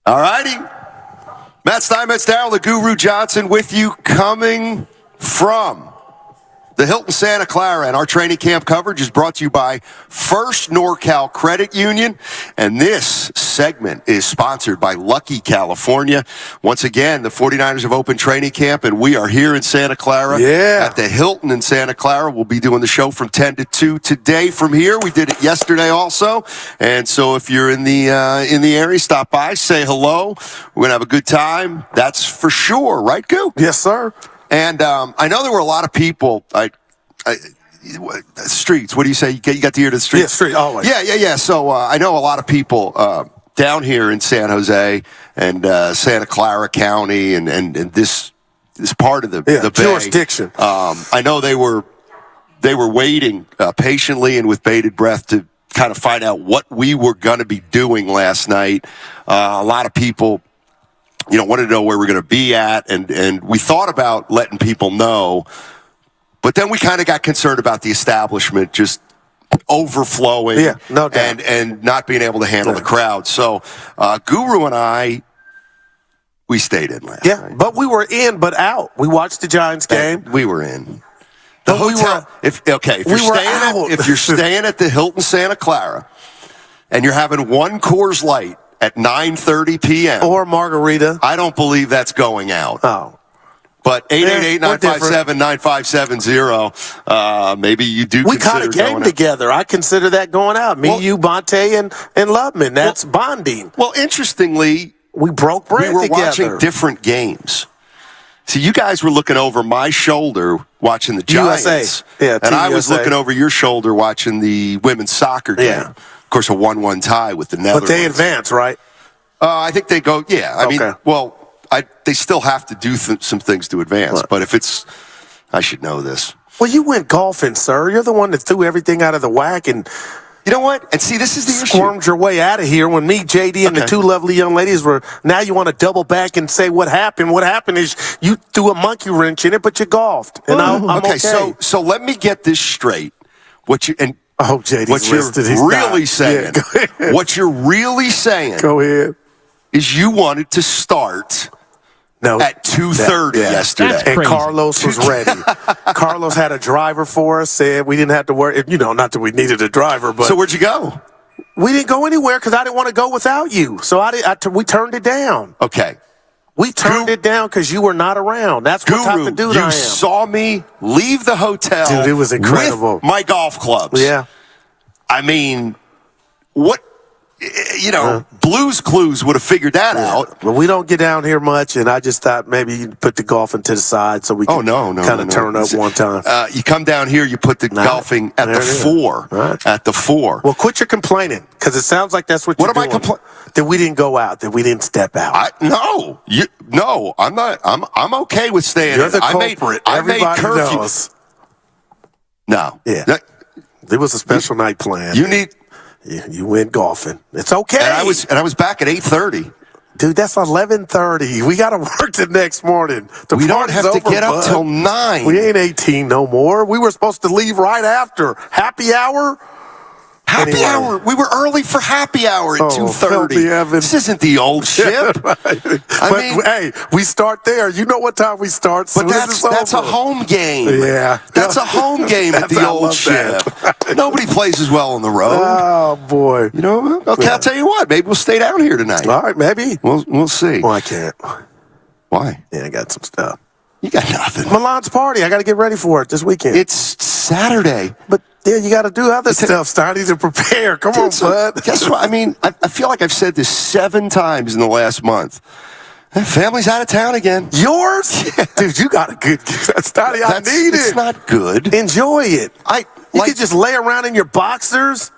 All righty. Matt Steinmetz down with Guru Johnson with you, coming from the Hilton Santa Clara, and our training camp coverage is brought to you by First NorCal Credit Union, and this segment is sponsored by Lucky California. Once again, the 49ers have opened training camp, and we are here in Santa Clara at the Hilton in Santa Clara. We'll be doing the show from 10 to 2 today from here. We did it yesterday also, and so if you're in the area, stop by, say hello. We're going to have a good time. That's for sure, right, Goo? Yes, sir. And I know there were a lot of people. Streets. What do you say? You got the ear to the streets? Yeah, street. Always. Yeah. So I know a lot of people down here in San Jose and Santa Clara County and this part of the Bay. Jurisdiction. I know they were waiting patiently and with bated breath to kind of find out what we were going to be doing last night. A lot of people, wanted to know where we're going to be at, and we thought about letting people know, but then we kind of got concerned about the establishment just overflowing and not being able to handle the crowd. So Guru and I, we stayed in last night. But we were in but out. We watched the Giants game. We were in. The hotel, if you're staying at the Hilton Santa Clara and you're having one Coors Light at 9:30 p.m. or margarita, I don't believe that's going out. Oh. But 888-957-9570, maybe you do we consider caught a game going together. I consider that going out. Me, you, Bonte, and Lubman. That's bonding. Well, interestingly, we broke bread together. We were together. watching different games. So you guys were looking over my shoulder watching the Giants. USA. Yeah, and I was USA. looking over your shoulder watching the women's soccer game. Yeah. Of course, a 1-1 tie with the Netherlands. But they advance, right? I think they go, I mean, they still have to do some things to advance. But if it's, I should know this. Well, you went golfing, sir. You're the one that threw everything out of the whack and you know what? And see, this is the issue. Squirmed your way out of here when me, JD, and the two lovely young ladies were. Now you want to double back and say what happened. What happened is you threw a monkey wrench in it, but you golfed. And I'm okay. So let me get this straight. JD's what you're really saying? Yeah, what you're really saying? Go ahead. Is you wanted to start at 2:30 yesterday. And Carlos was ready. Carlos had a driver for us, said we didn't have to worry. Not that we needed a driver. But so where'd you go? We didn't go anywhere because I didn't want to go without you. So we turned it down. Okay. We turned it down because you were not around. That's what type of dude I am. You saw me leave the hotel. Dude, it was incredible. With my golf clubs. Yeah. I mean, what? Blues Clues would have figured that out. But we don't get down here much, and I just thought maybe you'd put the golfing to the side so we can kind of turn up one time. You come down here, you put the golfing at the 4. Right. At the 4. Well, quit your complaining, because it sounds like that's what you're doing. What am I complaining? That we didn't go out, that we didn't step out. No, I'm not. I'm okay with staying. You're the culprit. Everybody knows. No. Yeah. There was a special night planned. You went golfing. It's okay. And I was back at 8:30. Dude, that's 11:30. We got to work the next morning. We don't have to get up till 9. We ain't 18 no more. We were supposed to leave right after happy hour. Happy hour. We were early for happy hour at 2:30. This isn't the old ship. Hey, we start there. You know what time we start. But that's a home game. Yeah, that's a home game at the old ship. Nobody plays as well on the road. Oh boy. I'll tell you what. Maybe we'll stay down here tonight. All right, maybe. We'll see. Well, I can't. Why? Yeah, I got some stuff. You got nothing. Milan's party. I got to get ready for it this weekend. It's Saturday. But you got to do other stuff, Stoney, to prepare. Come on, bud. Guess what? I mean, I feel like I've said this 7 times in the last month. Family's out of town again. Yours? Yeah. Dude, you got a good Stoney. I need it. It's not good. Enjoy it. You could just lay around in your boxers.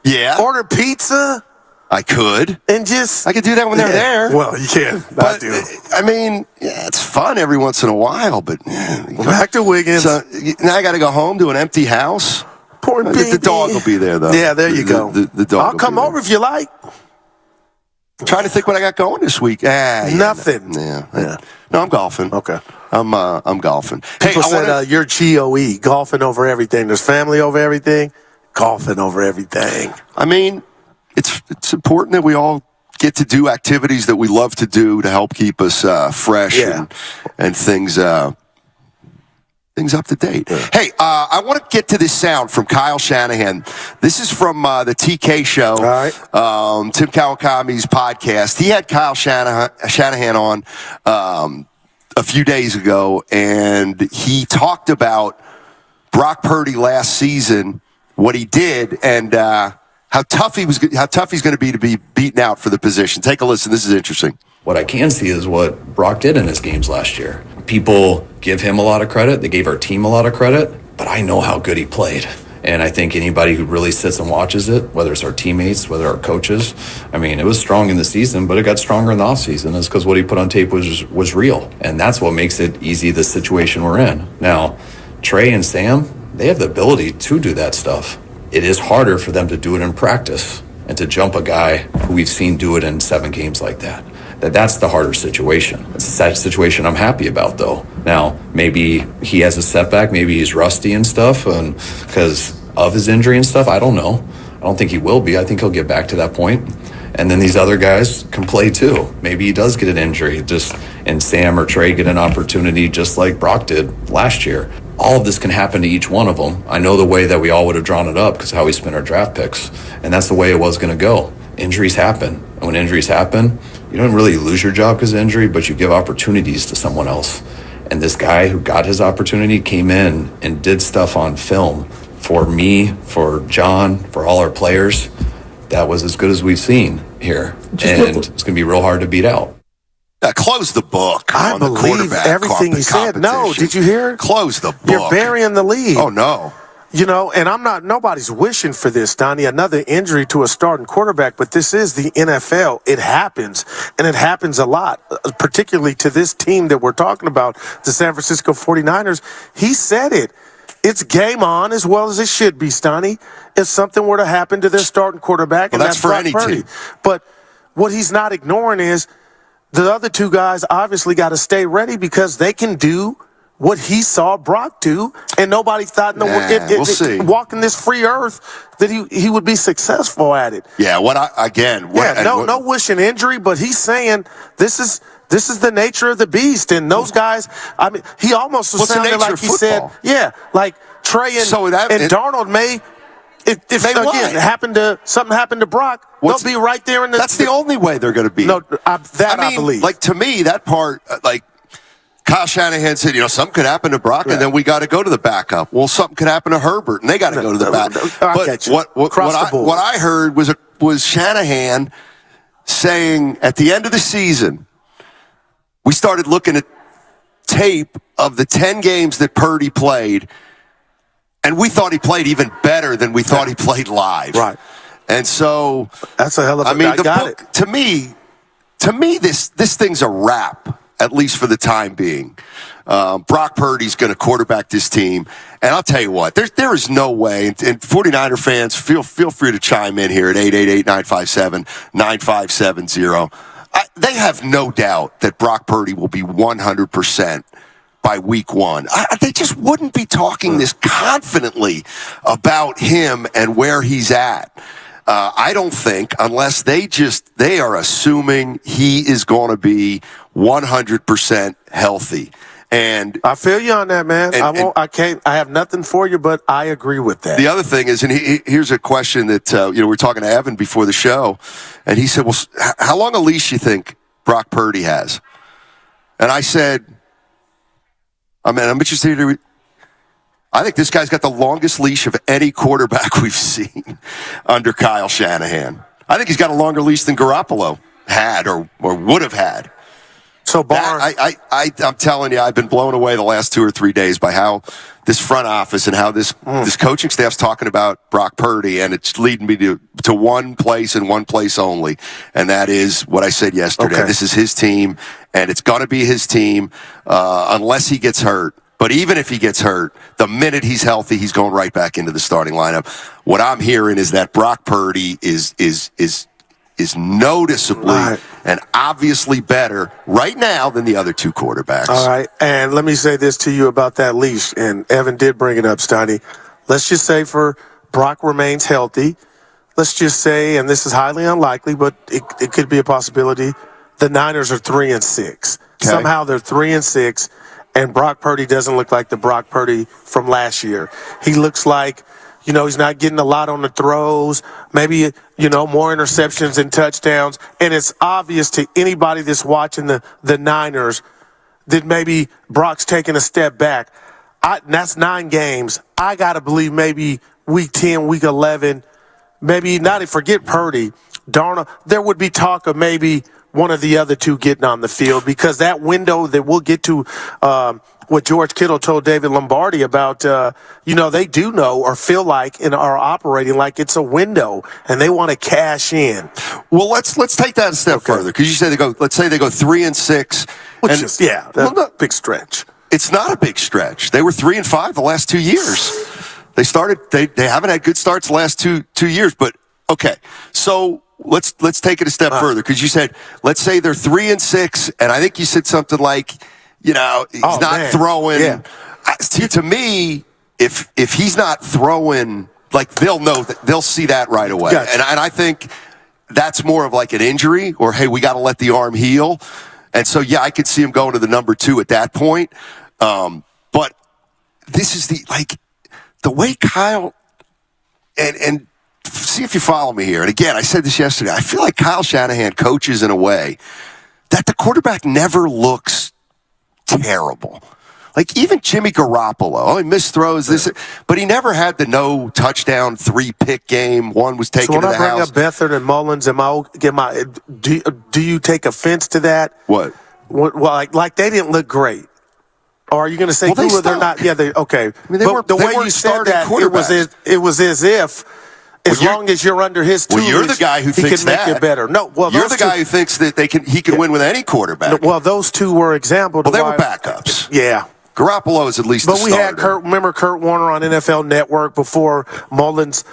Yeah. Order pizza. I could. And just... I could do that when they're there. Well, you can. But, I do. I mean, it's fun every once in a while, but... Back to Wiggins. So, now I got to go home to an empty house. Poor baby. The dog will be there, though. Yeah, there you go. The dog I'll come over if you like. I'm trying to think what I got going this week. Nothing. Yeah. No, I'm golfing. Okay. I'm golfing. People said you're GOE, golfing over everything. There's family over everything, golfing over everything. I mean, it's important that we all get to do activities that we love to do to help keep us fresh and things up to date. Yeah. Hey, I want to get to this sound from Kyle Shanahan. This is from the TK show, Tim Kawakami's podcast. He had Kyle Shanahan on a few days ago, and he talked about Brock Purdy last season, what he did, and how tough he's going to be beaten out for the position. Take a listen. This is interesting. What I can see is what Brock did in his games last year. People give him a lot of credit. They gave our team a lot of credit, but I know how good he played. And I think anybody who really sits and watches it, whether it's our teammates, whether our coaches, I mean, it was strong in the season, but it got stronger in the offseason. It's because what he put on tape was real. And that's what makes it easy, the situation we're in. Now, Trey and Sam, they have the ability to do that stuff. It is harder for them to do it in practice and to jump a guy who we've seen do it in 7 games like that. That's the harder situation. It's a situation I'm happy about, though. Now, maybe he has a setback. Maybe he's rusty and stuff and because of his injury and stuff. I don't know. I don't think he will be. I think he'll get back to that point. And then these other guys can play, too. Maybe he does get an injury, and Sam or Trey get an opportunity just like Brock did last year. All of this can happen to each one of them. I know the way that we all would have drawn it up because how we spent our draft picks. And that's the way it was going to go. Injuries happen. And when injuries happen, you don't really lose your job because of injury, but you give opportunities to someone else. And this guy who got his opportunity came in and did stuff on film for me, for John, for all our players. That was as good as we've seen here. And it's going to be real hard to beat out. Close the book. I believe everything he said. No, did you hear? Close the book. You're burying the lead. Oh, no. You know, and nobody's wishing for this, Donnie, another injury to a starting quarterback, but this is the NFL. It happens, and it happens a lot, particularly to this team that we're talking about, the San Francisco 49ers. He said it. It's game on as well as it should be, Stoney. If something were to happen to their starting quarterback, and that's for any team. But what he's not ignoring is the other two guys obviously got to stay ready because they can do what he saw Brock do, and nobody thought we'll see. Walking this free earth that he would be successful at it. Yeah, no wishing injury, but he's saying this is the nature of the beast, and those guys. I mean, he almost was sounding like he said, like Trey and Darnold may. If something happened to Brock, they'll be right there in the. That's the only way they're going to be. No, I believe. Like to me, that part, like. Kyle Shanahan said, something could happen to Brock, and then we got to go to the backup. Well, something could happen to Herbert, and they got to go to the backup. But what I heard was Shanahan saying at the end of the season, we started looking at tape of the 10 games that Purdy played, and we thought he played even better than we thought he played live. Right. And so that's a hell of a book, to me, this thing's a wrap. At least for the time being. Brock Purdy's going to quarterback this team. And I'll tell you what, there is no way, and 49er fans, feel free to chime in here at 888-957-9570. They have no doubt that Brock Purdy will be 100% by week 1. They just wouldn't be talking this confidently about him and where he's at. I don't think, unless they are assuming he is going to be 100% healthy. And I feel you on that, man. I have nothing for you, but I agree with that. The other thing is, and here's a question that, we were talking to Evan before the show, and he said, well, how long a leash you think Brock Purdy has? And I said, I'm interested to I think this guy's got the longest leash of any quarterback we've seen under Kyle Shanahan. I think he's got a longer leash than Garoppolo had or would have had. So, I'm telling you, I've been blown away the last 2 or 3 days by how this front office and how this coaching staff's talking about Brock Purdy, and it's leading me to one place and one place only, and that is what I said yesterday. Okay. This is his team, and it's going to be his team unless he gets hurt. But even if he gets hurt, the minute he's healthy, he's going right back into the starting lineup. What I'm hearing is that Brock Purdy is noticeably and obviously better right now than the other two quarterbacks. All right, and let me say this to you about that leash, and Evan did bring it up, Steiny. Let's just say for Brock remains healthy. Let's just say, and this is highly unlikely, but it could be a possibility, the Niners are 3-6. Okay. Somehow they're 3-6, and Brock Purdy doesn't look like the Brock Purdy from last year. He looks like, he's not getting a lot on the throws, maybe, more interceptions and touchdowns. And it's obvious to anybody that's watching the Niners that maybe Brock's taking a step back. That's 9 games. I got to believe maybe week 10, week 11, maybe not forget Purdy, Darnold, there would be talk of maybe one of the other two getting on the field, because that window that we'll get to, what George Kittle told David Lombardi about, they do know or feel like and are operating like it's a window and they want to cash in. Well, let's take that a step further, because you say let's say they go 3-6. Which is, big stretch. It's not a big stretch. They were 3-5 the last 2 years. They haven't had good starts the last two years, but okay. So let's take it a step further, because you said, let's say they're 3-6, and I think you said something like, he's not throwing. Yeah. To me, if he's not throwing, like, they'll see that right away. Gotcha. And I think that's more of like an injury, or, hey, we got to let the arm heal. And so, I could see him going to the number 2 at that point. But this is the way Kyle, and see if you follow me here. And again, I said this yesterday. I feel like Kyle Shanahan coaches in a way that the quarterback never looks terrible. Like, even Jimmy Garoppolo, he missed throws, but he never had the no touchdown 3-pick game. One was taken to the house. So when I bring up Beathard and Mullins, do you take offense to that? What? Well, like they didn't look great. Or are you going to say they're not? Yeah, okay. I mean, the way you said that, it was as if, long as you're under his tutelage, you're the guy who thinks he can make it better. No, you're the guy who thinks that he can win with any quarterback. Well, those two were examples. Well, they were backups. Yeah. Garoppolo is at least But we had Kurt Warner on NFL Network before Mullins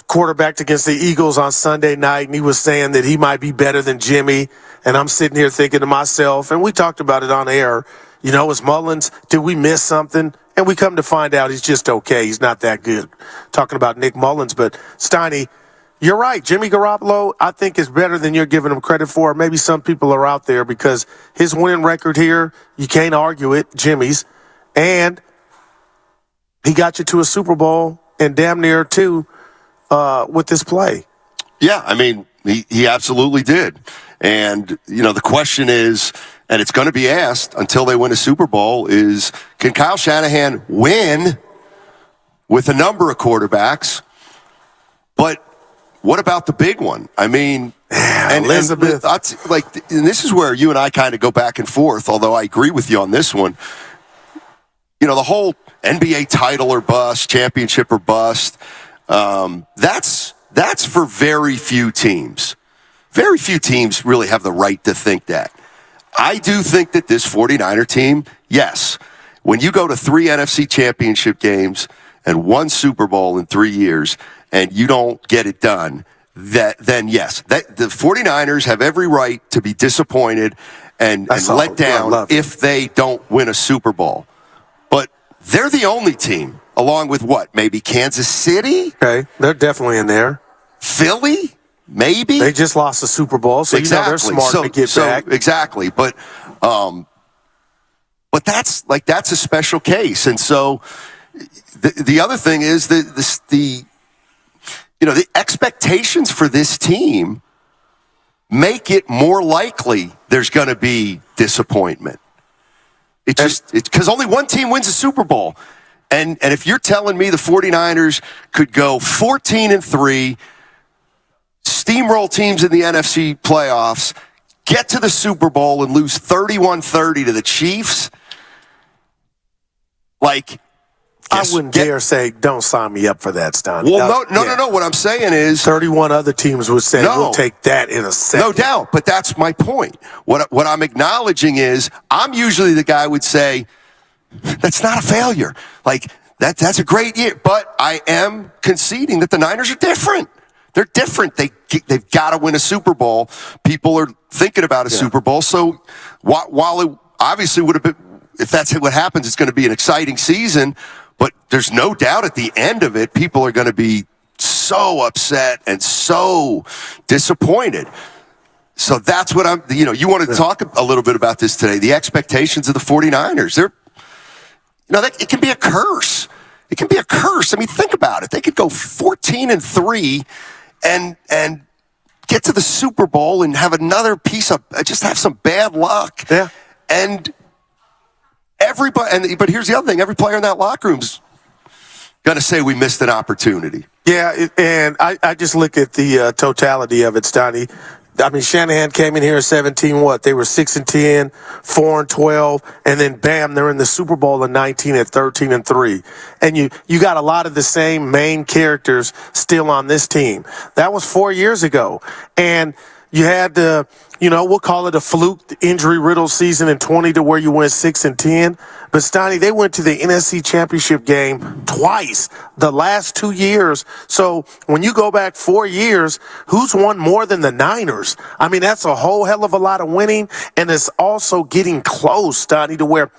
quarterbacked against the Eagles on Sunday night, and he was saying that he might be better than Jimmy. And I'm sitting here thinking to myself, and we talked about it on air, is Mullins, did we miss something? And we come to find out he's just okay. He's not that good. Talking about Nick Mullins. But, Steiny, you're right. Jimmy Garoppolo, I think, is better than you're giving him credit for. Maybe some people are out there, because his winning record here, you can't argue it, Jimmy's. And he got you to a Super Bowl and damn near 2 with this play. Yeah, I mean, he absolutely did. And, the question is, and it's going to be asked until they win a Super Bowl, is can Kyle Shanahan win with a number of quarterbacks? But what about the big one? I mean, Elizabeth. And this is where you and I kind of go back and forth, although I agree with you on this one. The whole NBA title or bust, championship or bust, that's for very few teams. Very few teams really have the right to think that. I do think that this 49er team, yes, when you go to 3 NFC championship games and 1 Super Bowl in 3 years and you don't get it done, then yes, the 49ers have every right to be disappointed and let down if they don't win a Super Bowl. But they're the only team, along with maybe Kansas City? Okay, they're definitely in there. Philly? Maybe. They just lost the Super Bowl, so they're smart to get back. Exactly, but that's a special case. And so the other thing is the expectations for this team make it more likely there's going to be disappointment. It's because only one team wins a Super Bowl. And if you're telling me the 49ers could go 14-3, steamroll teams in the NFC playoffs, get to the Super Bowl and lose 31-30 to the Chiefs, I wouldn't dare say, don't sign me up for that, Stan. Well, no. What I'm saying is 31 other teams would say, we'll take that in a second. No doubt, but that's my point. What I'm acknowledging is I'm usually the guy who would say, that's not a failure. That's a great year. But I am conceding that the Niners are different. They're different. They've got to win a Super Bowl. People are thinking about a Super Bowl. So while it obviously would have been, if that's what happens, it's going to be an exciting season. But there's no doubt at the end of it, people are going to be so upset and so disappointed. So that's what you wanted to talk a little bit about this today. The expectations of the 49ers. It can be a curse. It can be a curse. I mean, think about it. They could go 14-3 and get to the Super Bowl and have another piece of, just have some bad luck. Yeah. And but here's the other thing. Every player in that locker room's going to say we missed an opportunity. Yeah, and I just look at the totality of it, Stoney. I mean, Shanahan came in here at 17. They were 6-10, 4-12, and then bam, they're in the Super Bowl in 19 at 13-3. And you got a lot of the same main characters still on this team. That was 4 years ago, and you had the, we'll call it a fluke injury-riddled season in 20 to where you went 6-10. But, Stoney, they went to the NFC Championship game twice the last 2 years. So when you go back 4 years, who's won more than the Niners? I mean, that's a whole hell of a lot of winning, and it's also getting close, Stoney, to where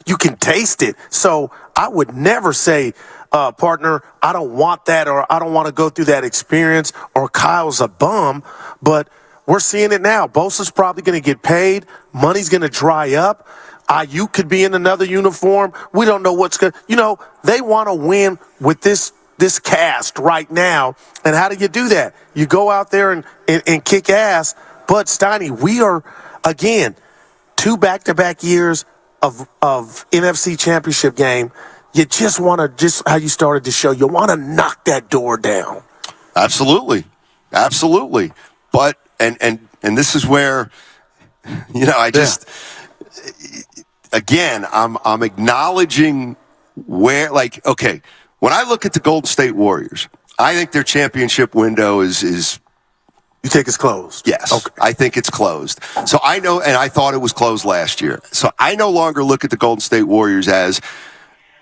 you can taste it. So I would never say, partner, I don't want that, or I don't want to go through that experience, or Kyle's a bum. But we're seeing it now. Bosa's probably going to get paid. Money's going to dry up. Ayuk could be in another uniform. We don't know what's going to, they want to win with this cast right now. And how do you do that? You go out there and kick ass. But, Steiny, we are, again, 2 back-to-back years of NFC Championship game. You just want to, just how you started the show, you want to knock that door down. Absolutely. Absolutely. But, and this is where, again, I'm acknowledging where, okay, when I look at the Golden State Warriors, I think their championship window is you think it's closed? Yes. Okay. I think it's closed. So I know, and I thought it was closed last year. So I no longer look at the Golden State Warriors as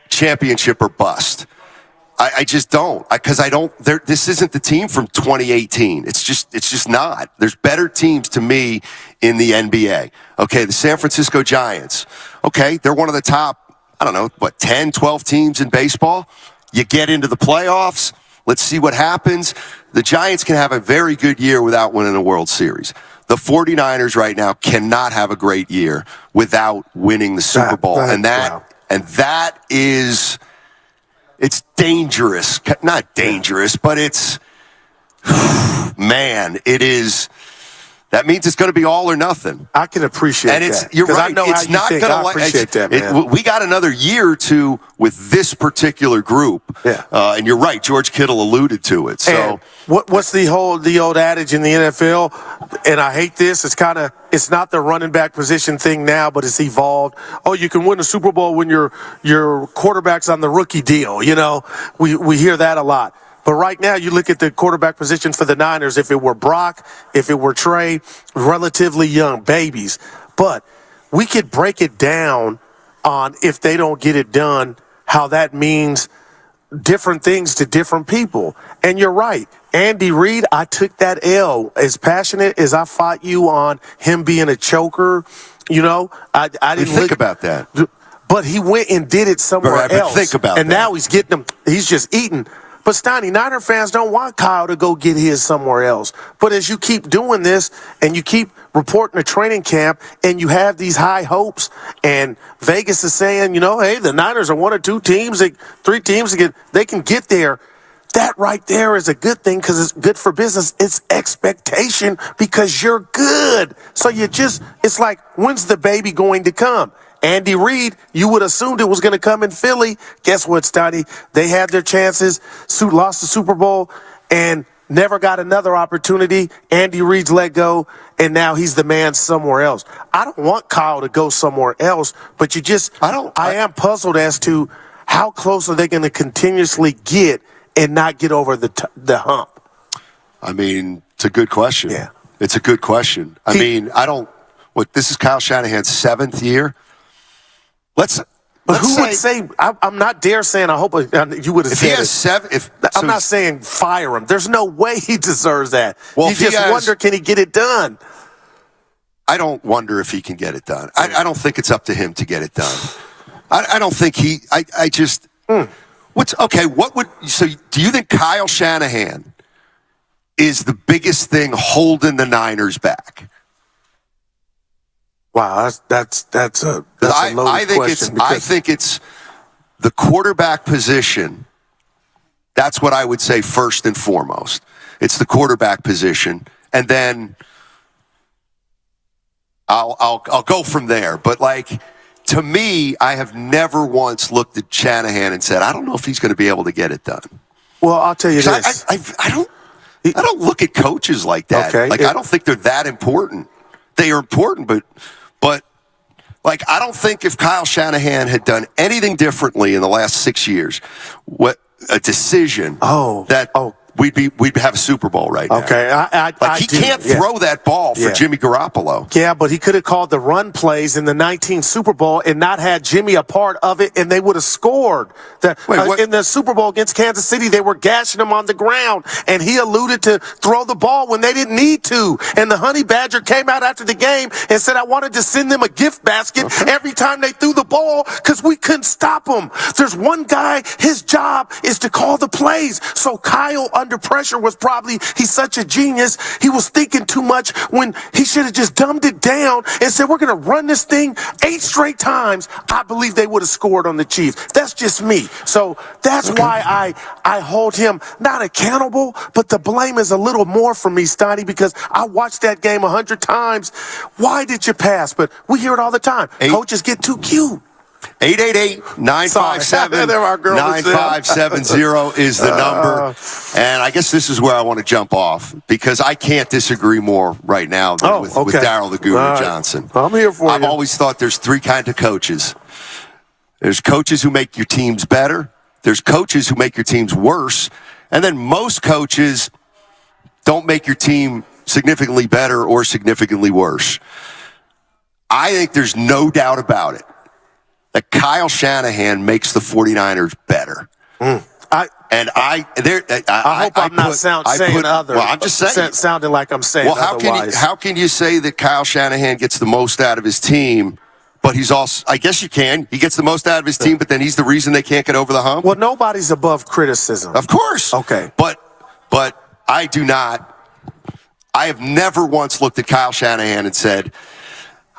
championship or bust. I just don't, because this isn't the team from 2018. It's just not. There's better teams to me in the NBA. Okay, the San Francisco Giants. Okay, they're one of the top, 10, 12 teams in baseball. You get into the playoffs. Let's see what happens. The Giants can have a very good year without winning a World Series. The 49ers right now cannot have a great year without winning the Super Bowl. And that is, it's dangerous. Not dangerous, but it's, man, it is. That means it's going to be all or nothing. I can appreciate that. You're right. I know it's how not you think. I appreciate that, man. We got another year or two with this particular group. Yeah. And you're right. George Kittle alluded to it. So and what's the old adage in the NFL? And I hate this. It's not the running back position thing now, but it's evolved. Oh, you can win a Super Bowl when your quarterback's on the rookie deal. We hear that a lot. But right now, you look at the quarterback position for the Niners, if it were Brock, if it were Trey, relatively young babies. But we could break it down on, if they don't get it done, how that means different things to different people. And you're right. Andy Reid, I took that L. As passionate as I fought you on him being a choker, I didn't think about that. But he went and did it somewhere else. Think about and that. Now he's getting them. He's just eating. But, Steiny, Niner fans don't want Kyle to go get his somewhere else. But as you keep doing this and you keep reporting to training camp and you have these high hopes and Vegas is saying, hey, the Niners are one or two teams, 3 teams, they can get there. That right there is a good thing because it's good for business. It's expectation because you're good. So it's like, when's the baby going to come? Andy Reid, you would assumed it was going to come in Philly. Guess what, Stoney? They had their chances, lost the Super Bowl, and never got another opportunity. Andy Reid's let go, and now he's the man somewhere else. I don't want Kyle to go somewhere else, but I am puzzled as to how close are they going to continuously get and not get over the hump. I mean, it's a good question. Yeah. It's a good question. This is Kyle Shanahan's 7th year. But who would say? I'm not dare saying. I hope you would have if said. He has 7, I'm not saying fire him. There's no way he deserves that. Well, you just wonder, can he get it done? I don't wonder if he can get it done. I don't think it's up to him to get it done. I don't think he. I just. What's okay? What would so? Do you think Kyle Shanahan is the biggest thing holding the Niners back? Wow, that's a loaded question. I think it's the quarterback position. That's what I would say first and foremost. It's the quarterback position, and then I'll go from there. But to me, I have never once looked at Shanahan and said, I don't know if he's going to be able to get it done. Well, I'll tell you this. I don't look at coaches like that. Okay. I don't think they're that important. They are important, but I don't think if Kyle Shanahan had done anything differently in the last 6 years, a decision we'd have a Super Bowl right now. Okay, he can't throw that ball for Jimmy Garoppolo. Yeah, but he could have called the run plays in the 19 Super Bowl and not had Jimmy a part of it, and they would have scored. In the Super Bowl against Kansas City, they were gashing him on the ground, and he alluded to throw the ball when they didn't need to. And the Honey Badger came out after the game and said, I wanted to send them a gift basket every time they threw the ball because we couldn't stop them. There's one guy, his job is to call the plays. So Kyle, under pressure, was probably, he's such a genius, he was thinking too much when he should have just dumbed it down and said, we're going to run this thing 8 straight times. I believe they would have scored on the Chiefs. That's just me. So that's why I hold him not accountable, but the blame is a little more for me, Stoney, because I watched that game 100 times. Why did you pass? But we hear it all the time. Coaches get too cute. 888-957-9570 is the number. And I guess this is where I want to jump off because I can't disagree more right now with Darryl the Guru Johnson. I'm here for I've always thought there's 3 kinds of coaches. There's coaches who make your teams better. There's coaches who make your teams worse. And then most coaches don't make your team significantly better or significantly worse. I think there's no doubt about it that Kyle Shanahan makes the 49ers better. I hope I'm not saying other. Well, I'm just saying. Sounding like I'm saying otherwise. How can you say that Kyle Shanahan gets the most out of his team, but he's also, I guess you can. He gets the most out of his team, but then he's the reason they can't get over the hump? Well, nobody's above criticism. Of course. Okay. But I do not. I have never once looked at Kyle Shanahan and said,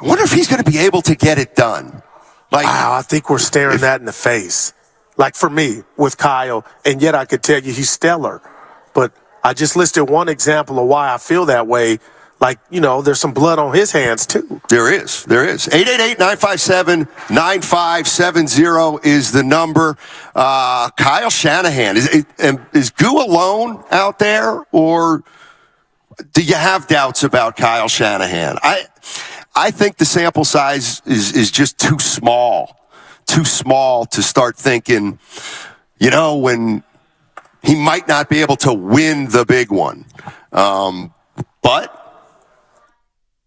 I wonder if he's going to be able to get it done. Wow, I think we're staring that in the face. Like for me, with Kyle, and yet I could tell you he's stellar. But I just listed one example of why I feel that way. There's some blood on his hands, too. There is. 888-957-9570 is the number. Kyle Shanahan, is Goo alone out there, or do you have doubts about Kyle Shanahan? I think the sample size is just too small to start thinking, when he might not be able to win the big one. But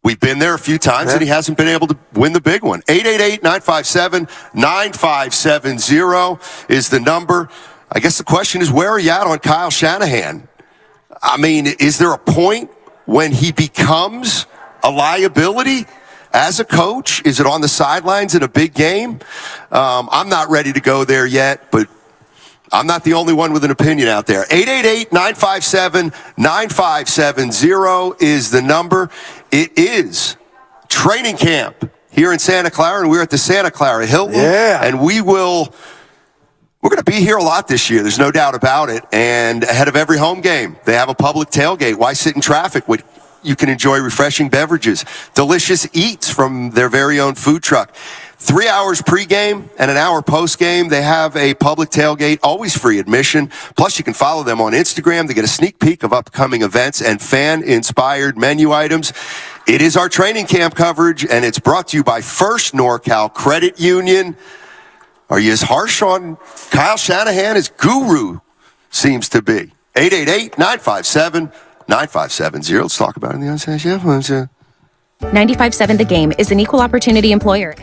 we've been there a few times, and he hasn't been able to win the big one. 888-957-9570 is the number. I guess the question is, where are you at on Kyle Shanahan? I mean, is there a point when he becomes a liability as a coach? Is it on the sidelines in a big game? I'm not ready to go there yet, but I'm not the only one with an opinion out there. 888-957-9570 is the number. It is training camp here in Santa Clara, and we're at the Santa Clara Hilton. Yeah. And we're going to be here a lot this year. There's no doubt about it. And ahead of every home game, they have a public tailgate. Why sit in traffic? You can enjoy refreshing beverages, delicious eats from their very own food truck. 3 hours pregame and an hour postgame. They have a public tailgate, always free admission. Plus, you can follow them on Instagram to get a sneak peek of upcoming events and fan-inspired menu items. It is our training camp coverage, and it's brought to you by First NorCal Credit Union. Are you as harsh on Kyle Shanahan as Guru seems to be? 888-957-9570. Let's talk about it in the other side. 95.7 The Game is an equal opportunity employer.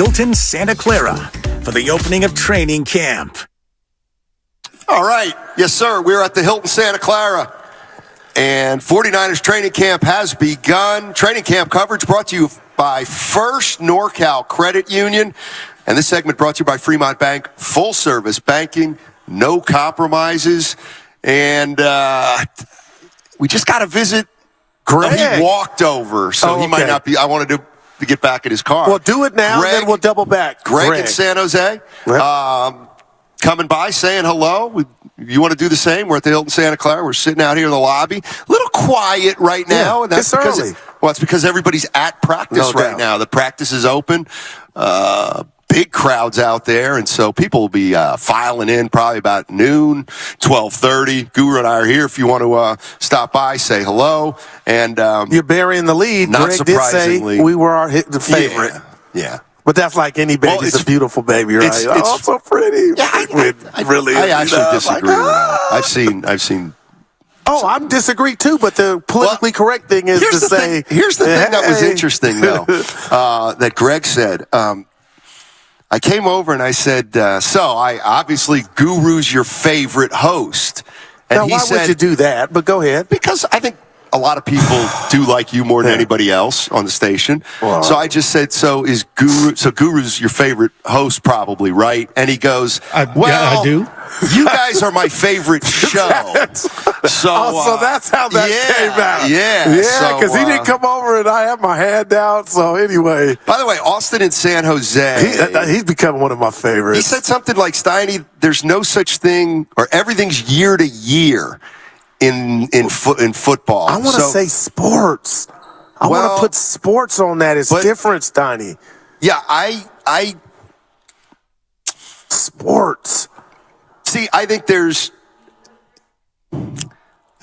Hilton Santa Clara for the opening of training camp. All right. Yes, sir. We're at the Hilton Santa Clara. And 49ers training camp has begun. Training camp coverage brought to you by First NorCal Credit Union. And this segment brought to you by Fremont Bank. Full service banking, no compromises. And we just got to visit Greg. No, he walked over, so he might not be. I wanted to get back in his car. Well, do it now, and then we'll double back. Greg in San Jose. Coming by, saying hello. You want to do the same? We're at the Hilton Santa Clara. We're sitting out here in the lobby. A little quiet right now. And that's because early. It's because everybody's at practice right now. The practice is open. Big crowds out there. And so people will be filing in probably about noon, 12:30. Guru and I are here if you want to stop by, say hello. And you're burying the lead. Not Greg surprisingly. Did say we were the favorite. Yeah. But that's like any baby. It's a beautiful baby, right? It's so pretty. Yeah, I actually disagree with that. I've seen. Oh, I disagree too. But the politically correct thing is to say. Here's the thing that was interesting, though, that Greg said. I came over and I said, "So, I obviously Guru's your favorite host." And now, why would you do that? But go ahead. Because I think a lot of people do like you more than anybody else on the station. Well, so I just said, so Guru's your favorite host probably, right? And he goes, well, yeah, I do. You guys are my favorite show. So that's how that came out. Yeah, because he didn't come over and I have my hand out. So anyway. By the way, Austin in San Jose. He's become one of my favorites. He said something like, Steiny, there's no such thing, or everything's year to year. In football. I want to say sports. I want to put sports on that. It's different, Steiny. Yeah, I sports. See, I think it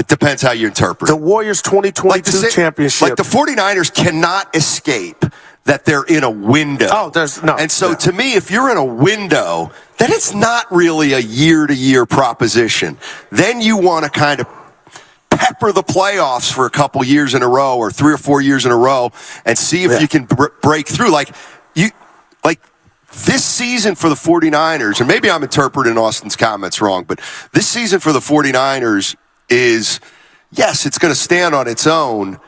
depends how you interpret it. The Warriors 2022 championship. Like the 49ers cannot escape that they're in a window. Oh, there's no. And so to me, if you're in a window, then it's not really a year-to-year proposition. Then you want to kind of pepper the playoffs for a couple years in a row or 3 or 4 years in a row and see if you can break through. Like this season for the 49ers, and maybe I'm interpreting Austin's comments wrong, but this season for the 49ers is, yes, it's going to stand on its own,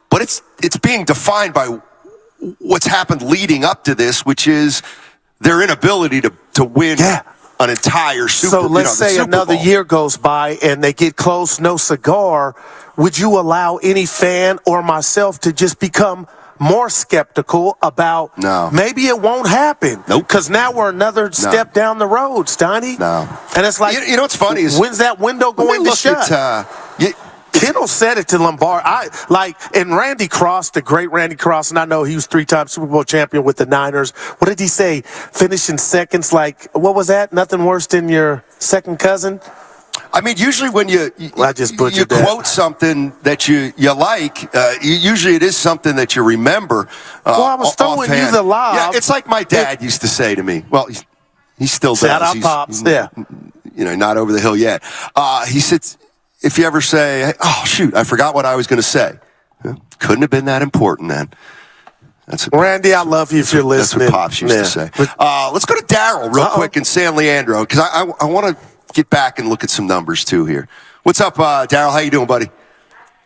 but it's being defined by what's happened leading up to this, which is their inability to win an entire Super Bowl. So let's say another year goes by and they get close, no cigar. Would you allow any fan or myself to just become more skeptical about maybe it won't happen? Nope. Because now we're another step down the road, Steiny. No. And it's like, you know what's funny is when's that window going to shut? Kittle said it to Lombard. And Randy Cross, the great Randy Cross, and I know he was 3-time Super Bowl champion with the Niners. What did he say? Finishing seconds, like, what was that? Nothing worse than your second cousin? I mean, usually when you quote something that you like, usually it is something that you remember. Well, I was throwing you the lob. Yeah, it's like my dad used to say to me. Well, he still does. Shout out Pops. Not over the hill yet. He said, if you ever say, oh, shoot, I forgot what I was going to say. Couldn't have been that important then. Randy, I love you if you're listening. That's what Pops used to say. Let's go to Daryl real quick in San Leandro, because I want to get back and look at some numbers, too, here. What's up, Daryl? How you doing, buddy?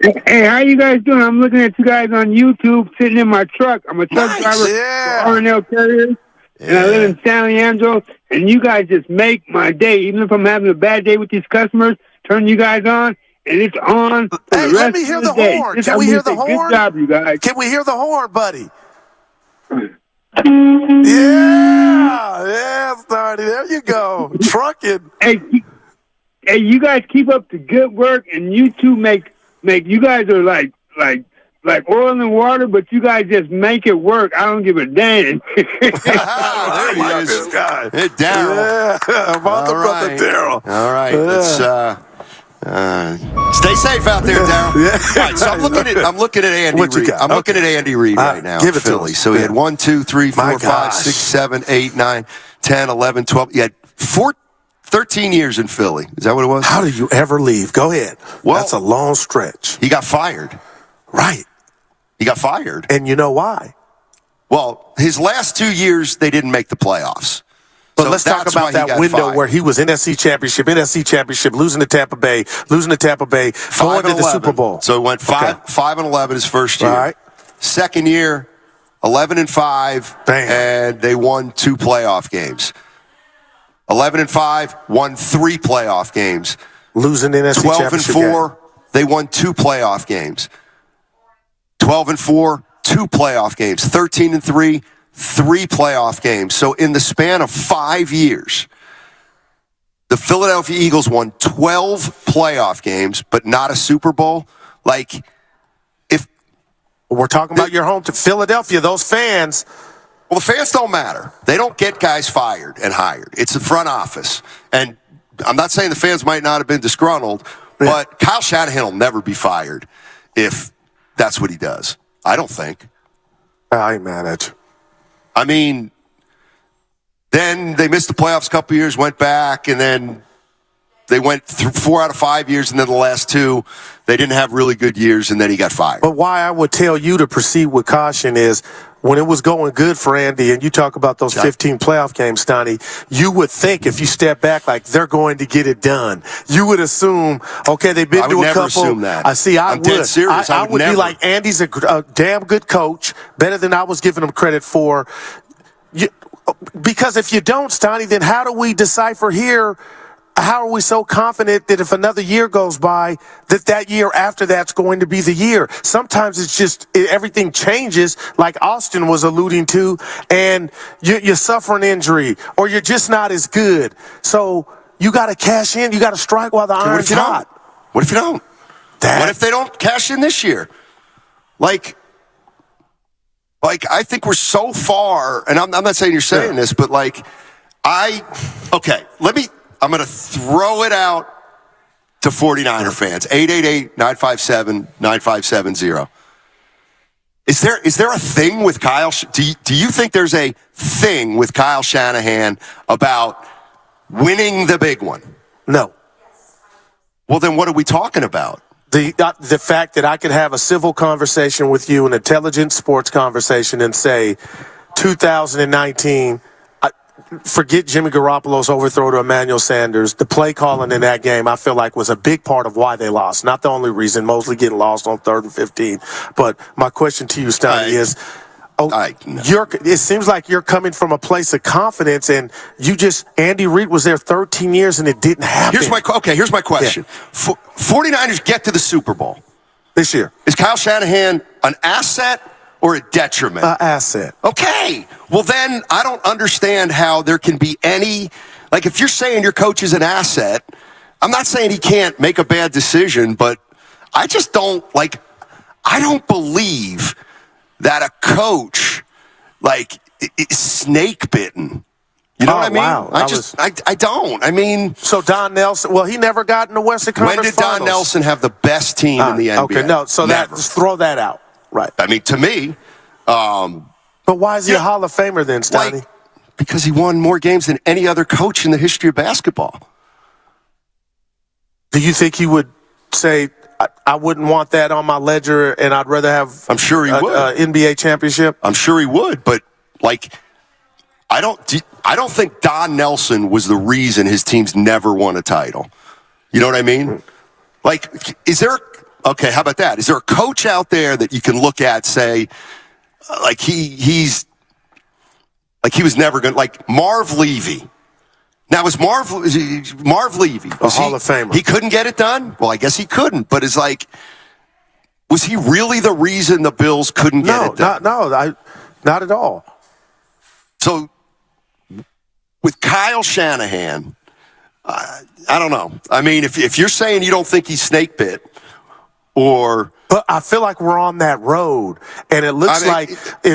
Hey, how you guys doing? I'm looking at you guys on YouTube sitting in my truck. I'm a truck driver for R&L Carriers, and I live in San Leandro, and you guys just make my day. Even if I'm having a bad day with these customers, turn you guys on, and it's on for the rest let me hear of the the day. horn. Can we hear the horn? Good job, you guys. Can we hear the horn, buddy? Starty. There you go. Trucking. Hey, you guys keep up the good work, and you two make you guys are like oil and water, but you guys just make it work. I don't give a damn. There he is. This guy. Hey, Daryl. Yeah, brother Daryl. All right. Let's stay safe out there, Daryl. All right, so I'm looking at Andy Reid. I'm looking at Andy Reid right now. Give it Philly. to us. So he had 1, 2, 3, 4, 5, 6, 7, 8, 9, 10, 11, 12. He had 13 years in Philly. Is that what it was? How did you ever leave? Go ahead. Well, that's a long stretch. He got fired. Right. He got fired. And you know why? Well, his last 2 years, they didn't make the playoffs. But So let's talk that's why about he that got window fired. where he was NFC Championship, losing to Tampa Bay, going to the Super Bowl. So he went 5-11 his first year. All right. Second year, 11-5, and they won 2 playoff games. 11-5, won 3 playoff games. Losing the NFC Championship 12-4, game. they won 2 playoff games. 12-4, 2 playoff games. 13-3, 3 playoff games. So in the span of 5 years, the Philadelphia Eagles won 12 playoff games, but not a Super Bowl. Like, if we're talking about your home to Philadelphia, those fans. Well, the fans don't matter. They don't get guys fired and hired. It's the front office. And I'm not saying the fans might not have been disgruntled, but Kyle Shanahan will never be fired if that's what he does. I don't think. I ain't mad at you. I mean, then they missed the playoffs a couple years, went back, and then they went through 4 out of 5 years, and then the last 2, they didn't have really good years, and then he got fired. But why I would tell you to proceed with caution is when it was going good for Andy, and you talk about those 15 playoff games, Stoney, you would think if you step back, like they're going to get it done. You would assume, okay, they've been to a couple. I would never assume that. I'm dead serious. I would be like, Andy's a damn good coach, better than I was giving him credit for. Because if you don't, Stoney, then how do we decipher here? How are we so confident that if another year goes by, that year after that's going to be the year? Sometimes it's just everything changes, like Austin was alluding to, and you suffer an injury or you're just not as good. So you got to cash in. You got to strike while the iron's hot. What if you don't? What if they don't cash in this year? Like I think we're so far, and I'm not saying you're saying this, but I'm going to throw it out to 49er fans. 888-957-9570. Is there a thing with Kyle? Do you think there's a thing with Kyle Shanahan about winning the big one? No. Well, then what are we talking about? The fact that I could have a civil conversation with you, an intelligent sports conversation, and say 2019, forget Jimmy Garoppolo's overthrow to Emmanuel Sanders. The play calling in that game, I feel like, was a big part of why they lost. Not the only reason, mostly getting lost on 3rd and 15. But my question to you, Stoney, is it seems like you're coming from a place of confidence, and Andy Reid was there 13 years, and it didn't happen. Here's my question. Yeah. 49ers get to the Super Bowl this year. Is Kyle Shanahan an asset or a detriment? Asset. Okay. Well, then I don't understand how there can be any, if you're saying your coach is an asset, I'm not saying he can't make a bad decision, but I just don't, I don't believe that a coach, is snake bitten. You know what I mean? Wow. I don't. I mean. So Don Nelson, well, he never got in the Western Conference When did Don Finals. Nelson have the best team in the NBA? Okay, no, so just throw that out. Right. I mean, to me. But why is he a Hall of Famer then, Stoney? Because he won more games than any other coach in the history of basketball. Do you think he would say, I wouldn't want that on my ledger and I'd rather have I'm sure he would. NBA championship? I'm sure he would, but I don't think Don Nelson was the reason his teams never won a title. You know what I mean? Is there okay, how about that? Is there a coach out there that you can look at, say, he was never going to, Marv Levy. Now, was Marv Levy a Hall of Famer? He couldn't get it done? Well, I guess he couldn't, but it's was he really the reason the Bills couldn't get it done? Not at all. So, with Kyle Shanahan, I don't know. I mean, if you're saying you don't think he's snake bit, but I feel like we're on that road, and it looks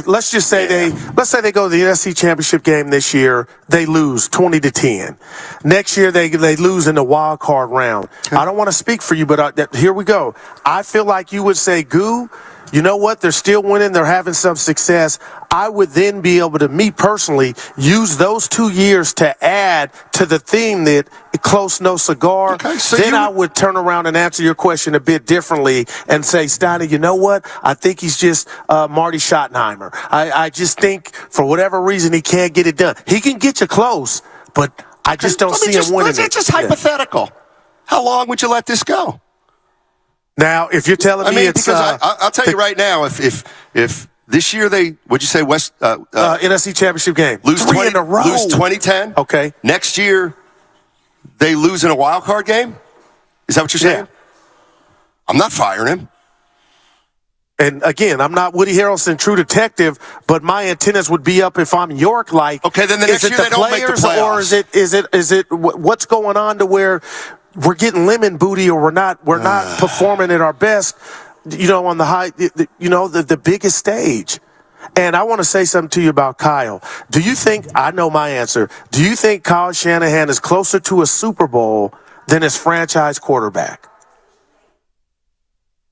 let's just say they go to the NFC Championship game this year, they lose 20-10. Next year they lose in the wild card round. I don't want to speak for you, but here we go. I feel like you would say, Goo, you know what? They're still winning. They're having some success. I would then be able to, me personally, use those 2 years to add to the theme that close, no cigar. Okay, so then I would turn around and answer your question a bit differently and say, Steiny, you know what? I think he's just Marty Schottenheimer. I just think for whatever reason he can't get it done. He can get you close, but I just don't see him winning it. It's just hypothetical. How long would you let this go? Now, if you're telling me it's... because I'll tell you right now, if this year what'd you say, NFC Championship game. Lose 3 20, in a row. Lose 2010. Okay. Next year, they lose in a wild card game? Is that what you're saying? I'm not firing him. And again, I'm not Woody Harrelson, True Detective, but my antennas would be up if I'm York. Like, okay, then the next year they don't make the playoffs. Or is it what's going on to where we're getting lemon booty, or we're not performing at our best? On the high, the biggest stage. And I want to say something to you about Kyle. Do you think, I know my answer, do you think Kyle Shanahan is closer to a Super Bowl than his franchise quarterback?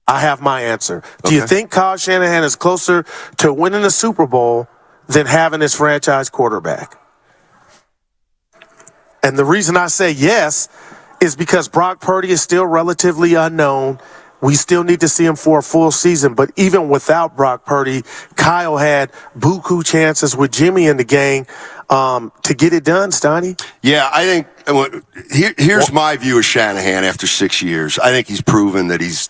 I have my answer. Do you think Kyle Shanahan is closer to winning a Super Bowl than having his franchise quarterback? And the reason I say yes is because Brock Purdy is still relatively unknown. We still need to see him for a full season. But even without Brock Purdy, Kyle had buku chances with Jimmy in the gang to get it done, Steiny. Yeah, I think here's my view of Shanahan after 6 years. I think he's proven that he's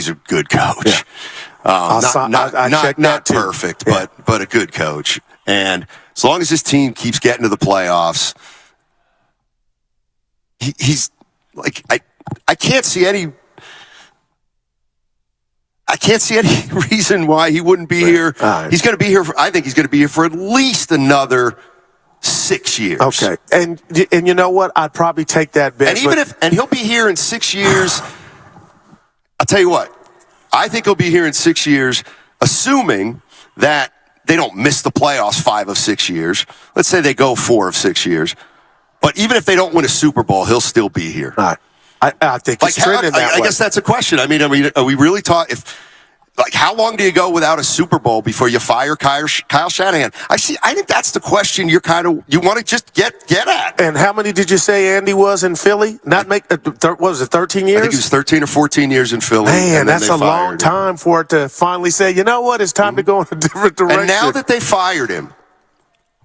a good coach. Yeah. Not perfect, but a good coach. And as long as his team keeps getting to the playoffs, he's like I can't see any reason why he wouldn't be here. He's going to be here. I think he's going to be here for at least another 6 years. Okay, and you know what? I'd probably take that bet. And he'll be here in 6 years. I'll tell you what. I think he'll be here in 6 years, assuming that they don't miss the playoffs 5 of 6 years. Let's say they go 4 of 6 years. But even if they don't win a Super Bowl, he'll still be here. All right. I think it's trending that way. I guess that's a question. I mean, are we really talking? How long do you go without a Super Bowl before you fire Kyle Shanahan? I think that's the question you want to just get at. And how many did you say Andy was in Philly? What was it, 13 years? I think it was 13 or 14 years in Philly. Man, that's a long time for it to finally say, you know what, it's time to go in a different direction. And now that they fired him,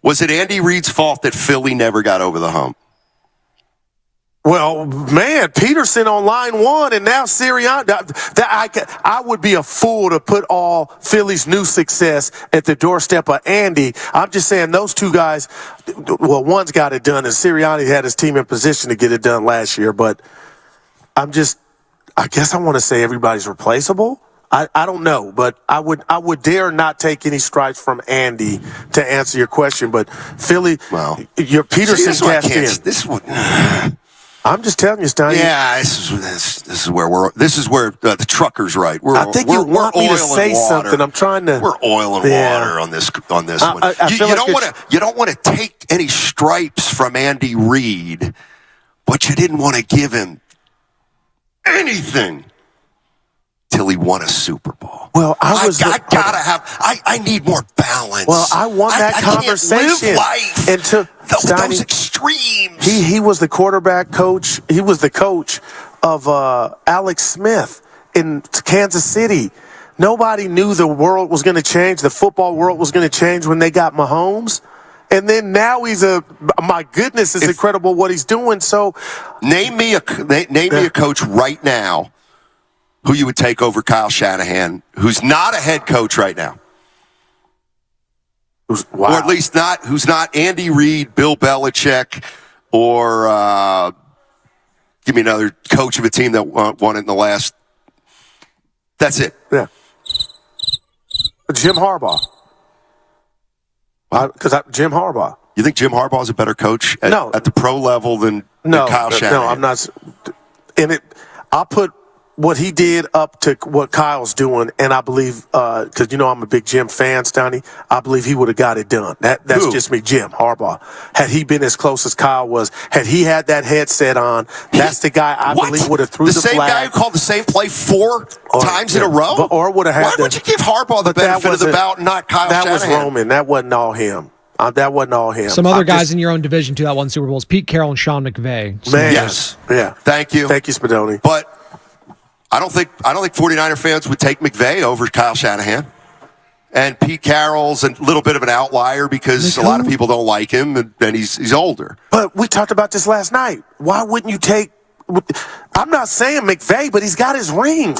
was it Andy Reid's fault that Philly never got over the hump? Well, man, Peterson on line 1, and now Sirianni. I would be a fool to put all Philly's new success at the doorstep of Andy. I'm just saying those two guys, well, one's got it done, and Sirianni had his team in position to get it done last year. But I guess I want to say everybody's replaceable. I don't know, but I would dare not take any stripes from Andy to answer your question. But Philly, your Peterson cashed in. I'm just telling you, Steiny. Yeah, this is where the trucker's right. I think you want me to say something. I'm trying to. We're oil and water on this one. You don't want to take any stripes from Andy Reid, but you didn't want to give him anything till he won a Super Bowl. Well, I need more balance. Well, I want that conversation. I can't live life into those extremes. He was the quarterback coach. He was the coach of Alex Smith in Kansas City. Nobody knew the world was going to change. The football world was going to change when they got Mahomes. And then now my goodness, it's incredible what he's doing. So name me a coach right now who you would take over Kyle Shanahan, who's not a head coach right now. Or at least who's not Andy Reid, Bill Belichick, or give me another coach of a team that won it in the last. That's it. Yeah. Jim Harbaugh. Because Jim Harbaugh. You think Jim Harbaugh is a better coach at the pro level than Kyle Shanahan? No, I'm not. I'll put what he did up to what Kyle's doing, and I believe, because I'm a big Jim fan, Stoney, I believe he would have got it done. That's just me, Jim Harbaugh. Had he been as close as Kyle was, had he had that headset on, that's the guy I believe would have threw the flag. The same guy who called the same play four times in a row? Or would have had. Why would you give Harbaugh the benefit of the doubt and not Kyle Shanahan? That was Roman. That wasn't all him. That wasn't all him. Some other guys in your own division too that won Super Bowls: Pete Carroll and Sean McVay. Man, yes, yeah. Thank you, Spadoni. But I don't think 49er fans would take McVay over Kyle Shanahan. And Pete Carroll's a little bit of an outlier because a lot of people don't like him, and he's older. But we talked about this last night. Why wouldn't you take? I'm not saying McVay, but he's got his ring.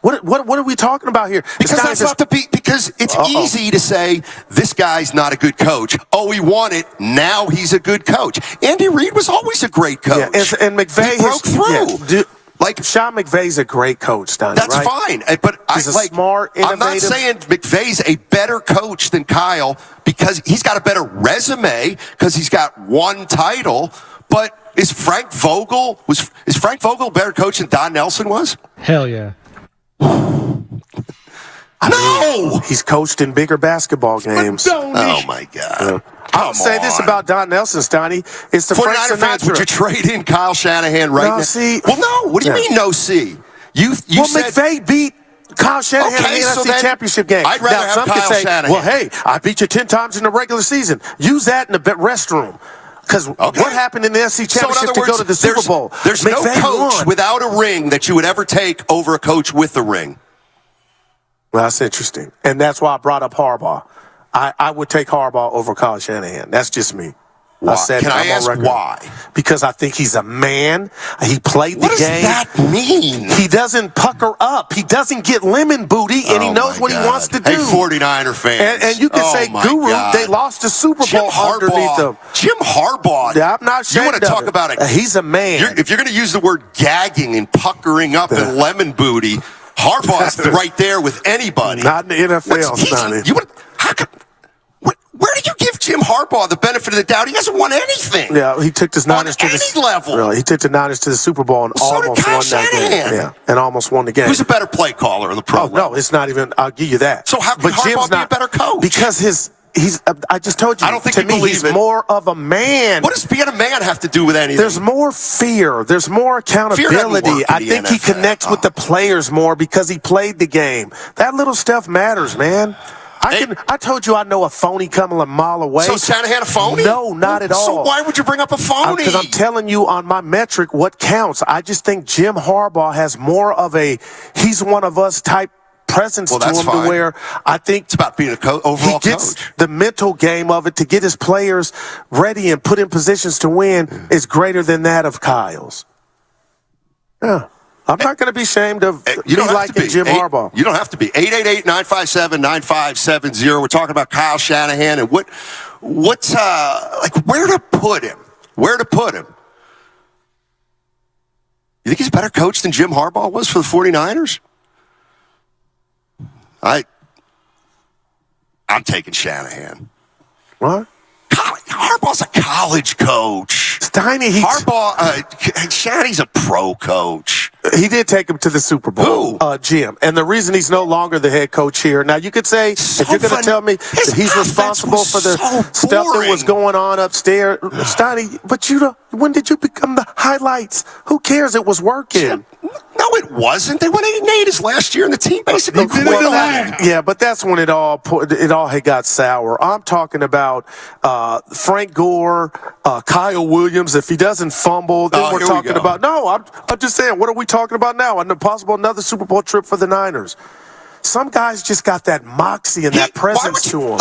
What are we talking about here? Because that's not the beat. Because it's easy to say this guy's not a good coach. Oh, he won it. Now he's a good coach. Andy Reid was always a great coach. Yeah, and McVay broke through. Sean McVay's a great coach, Donnie. That's right? fine, but he's smart, innovative. I'm not saying McVay's a better coach than Kyle because he's got a better resume because he's got one title. But is Frank Vogel a better coach than Don Nelson was? Hell yeah. No! He's coached in bigger basketball games. Oh, my God. I'll say this about Don Nelson, Stoney. It's the 49er fans, would you trade in Kyle Shanahan right now? Well, no. What do you mean, no C? You said McVay beat Kyle Shanahan in the NFC Championship game. I'd rather have Kyle Shanahan. Well, hey, I beat you 10 times in the regular season. Use that in the restroom. Because what happened in the NFC Championship to go to the Super Bowl? There's no coach without a ring that you would ever take over a coach with a ring. Well, that's interesting. And that's why I brought up Harbaugh. I would take Harbaugh over Kyle Shanahan. That's just me. Why? Can I ask why? Because I think he's a man. He played the game. What does that mean? He doesn't pucker up. He doesn't get lemon booty, and he knows what he wants to do. Hey, 49er fans. And you can say, Guru, they lost the Super Bowl underneath him. Jim Harbaugh. Yeah, I'm not sure. You want to talk about it? He's a man. If you're going to use the word gagging and puckering up and lemon booty, Harbaugh's right there with anybody. Not in the NFL, Sonny. Where do you give Jim Harbaugh the benefit of the doubt? He hasn't won anything. Yeah, he took his Niners to the level. Really, he took the Niners to the Super Bowl and almost won that game. Yeah, and almost won the game. Who's a better play caller in the pro? No, it's not even. I'll give you that. So how can Harbaugh be a better coach? Because he's. I just told you. I don't think to me he's more of a man. What does being a man have to do with anything? There's more fear. There's more accountability. I think he connects with the players more because he played the game. That little stuff matters, man. I told you I know a phony coming a mile away. So Shanahan a phony? No, not at all. So why would you bring up a phony? Because I'm telling you on my metric what counts. I just think Jim Harbaugh has more of a he's one of us type presence to him to where I think it's about being an overall gets coach. The mental game of it to get his players ready and put in positions to win is greater than that of Kyle's. Yeah. I'm not going to be ashamed of liking Jim Harbaugh. You don't have to be. 888-957-9570. We're talking about Kyle Shanahan and what's where to put him. Where to put him. You think he's a better coach than Jim Harbaugh was for the 49ers? I'm taking Shanahan. What? Harbaugh's a college coach. Shanahan's a pro coach. He did take him to the Super Bowl. Who? Jim. And the reason he's no longer the head coach here. Now, you could say, if you're going to tell me that he's responsible for the stuff that was going on upstairs, Steiny, but when did you become the highlights? Who cares? It was working. No, it wasn't. They went 8-8 his last year, and the team basically quit. Yeah, but that's when it all had got sour. I'm talking about Frank Gore, Kyle Williams. If he doesn't fumble, then we're talking about. No, I'm just saying. What are we talking about now? And possible another Super Bowl trip for the Niners. Some guys just got that moxie and that presence to them.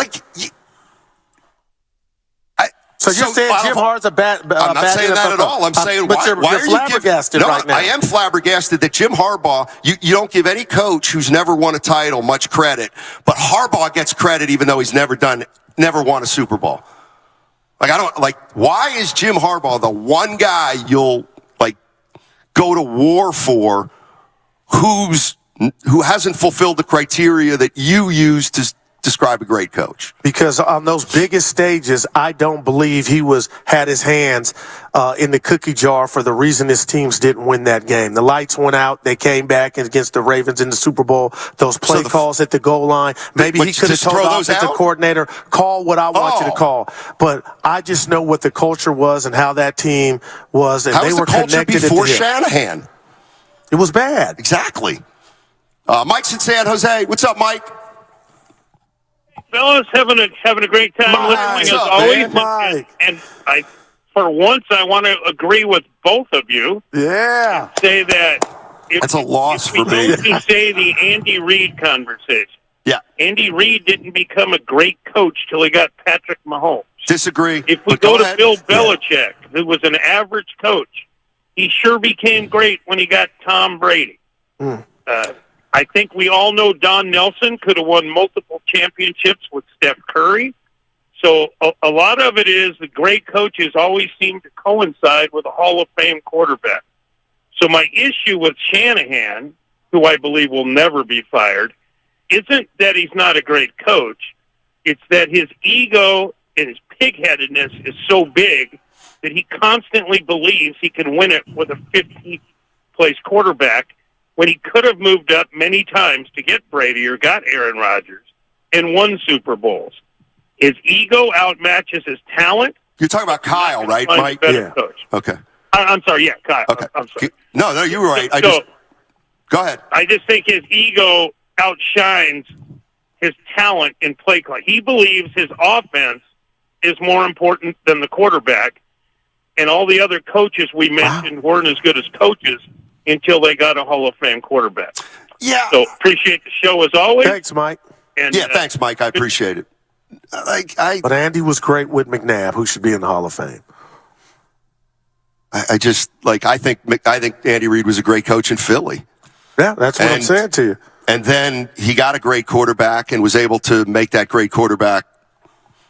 So you're saying Jim Hard's a bad? I'm not saying that at all. I'm saying why are you flabbergasted right now? I am flabbergasted that Jim Harbaugh. You don't give any coach who's never won a title much credit, but Harbaugh gets credit even though he's never won a Super Bowl. Why is Jim Harbaugh the one guy you'll go to war for who hasn't fulfilled the criteria that you use to describe a great coach? Because on those biggest stages, I don't believe he had his hands in the cookie jar for the reason his teams didn't win that game. The lights went out. They came back against the Ravens in the Super Bowl. Those play calls at the goal line. Maybe he could have told the offensive coordinator, call what I want you to call. But I just know what the culture was and how that team was. And how they was were the culture connected before at the hip. Shanahan? It was bad. Exactly. Mike's in San Jose. What's up, Mike? Fellas, having a great time listening as always. And I, for once, I want to agree with both of you. Yeah. And say that that's a loss for me. To say the Andy Reid conversation. Yeah. Andy Reid didn't become a great coach till he got Patrick Mahomes. Disagree. If we go to Bill Belichick, who was an average coach, he sure became great when he got Tom Brady. I think we all know Don Nelson could have won multiple championships with Steph Curry. So a lot of it is the great coaches always seem to coincide with a Hall of Fame quarterback. So my issue with Shanahan, who I believe will never be fired, isn't that he's not a great coach. It's that his ego and his pig-headedness is so big that he constantly believes he can win it with a 15th-place quarterback when he could have moved up many times to get Brady or got Aaron Rodgers and won Super Bowls. His ego outmatches his talent. You're talking about Kyle, right, Mike? Yeah. Coach. Okay. I'm sorry, yeah, Kyle. Okay. I'm sorry. No, you were right. Go ahead. I just think his ego outshines his talent in play call. He believes his offense is more important than the quarterback, and all the other coaches we mentioned weren't as good as coaches until they got a Hall of Fame quarterback. Yeah. So appreciate the show as always. Thanks, Mike. And, thanks, Mike. I appreciate it. But Andy was great with McNabb, who should be in the Hall of Fame. I think Andy Reid was a great coach in Philly. Yeah, that's what I'm saying to you. And then he got a great quarterback and was able to make that great quarterback.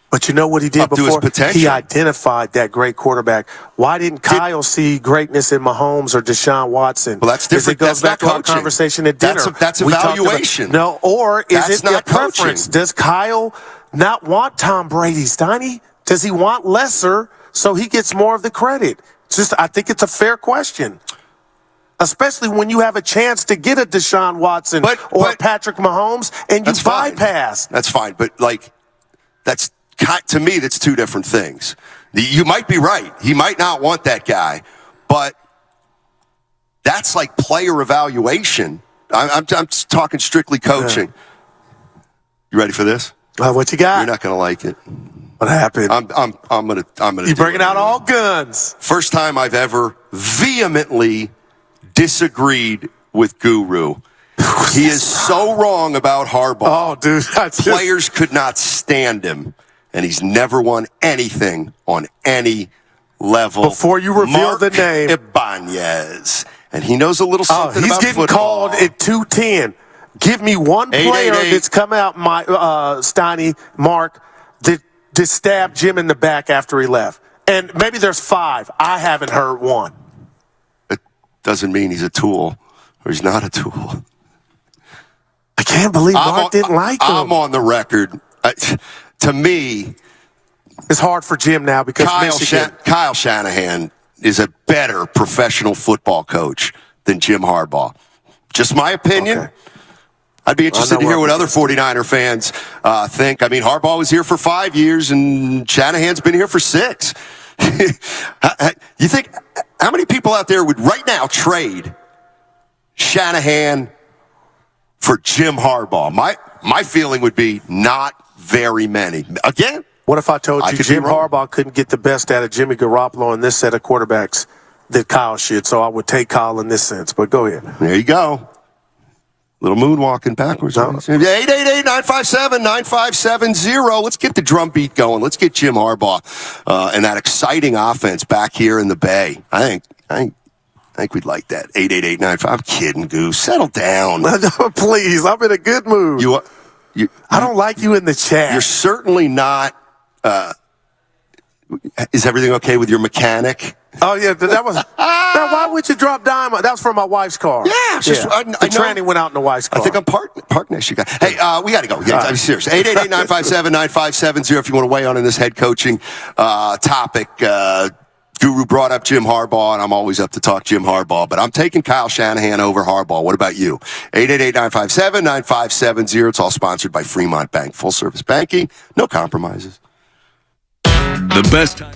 But you know what he did before? To his potential. He identified that great quarterback. Why didn't Kyle see greatness in Mahomes or Deshaun Watson? Well, that's different. It goes That's back not to our coaching. conversation at dinner. That's evaluation. Or is That's it their not coaching. preference? Does Kyle not want Tom Brady, Steiny? Does he want lesser so he gets more of the credit? I think it's a fair question. Especially when you have a chance to get a Deshaun Watson or Patrick Mahomes and you bypass. That's fine. But, to me, that's two different things. You might be right. He might not want that guy. But that's like player evaluation. I'm talking strictly coaching. Yeah. You ready for this? What you got? You're not going to like it. What happened? I'm gonna. You bringing out all guns? First time I've ever vehemently disagreed with Guru. He is so wrong about Harbaugh. Oh, dude, players could not stand him, and he's never won anything on any level. Before you reveal the name, Ibanez, and he knows a little something about football. He's getting called at 210. Give me one player that's come out, Steiny, Mark, that stabbed Jim in the back after he left. And maybe there's 5. I haven't heard one. It doesn't mean he's a tool or he's not a tool. I can't believe Mark didn't like him. I'm on the record. To me, it's hard for Jim now because Kyle Shanahan is a better professional football coach than Jim Harbaugh. Just my opinion. Okay. I'd be interested to hear what other 49er fans think. I mean, Harbaugh was here for 5 years, and Shanahan's been here for 6. You think, how many people out there would right now trade Shanahan for Jim Harbaugh? My feeling would be not very many. Again, what if I told you Jim Harbaugh couldn't get the best out of Jimmy Garoppolo in this set of quarterbacks that Kyle should, so I would take Kyle in this sense. But go ahead. There you go. Little moonwalking backwards. 888-957-9570. Let's get the drum beat going. Let's get Jim Harbaugh and that exciting offense back here in the Bay. I think we'd like that. 888-95. I'm kidding, Goose. Settle down. Please, I'm in a good mood. I don't like you in the chat. You're certainly not. Is everything okay with your mechanic Oh, yeah, that was. Why would you drop dime? That was from my wife's car. Yeah, it's just, I the tranny went out in the wife's car. I think I'm park next, you guys. Hey, we got to go. Yeah, I'm serious. 888-957-9570 if you want to weigh on in this head coaching topic. Guru brought up Jim Harbaugh, and I'm always up to talk Jim Harbaugh, but I'm taking Kyle Shanahan over Harbaugh. What about you? 888-957-9570. It's all sponsored by Fremont Bank. Full service banking, no compromises. The best time.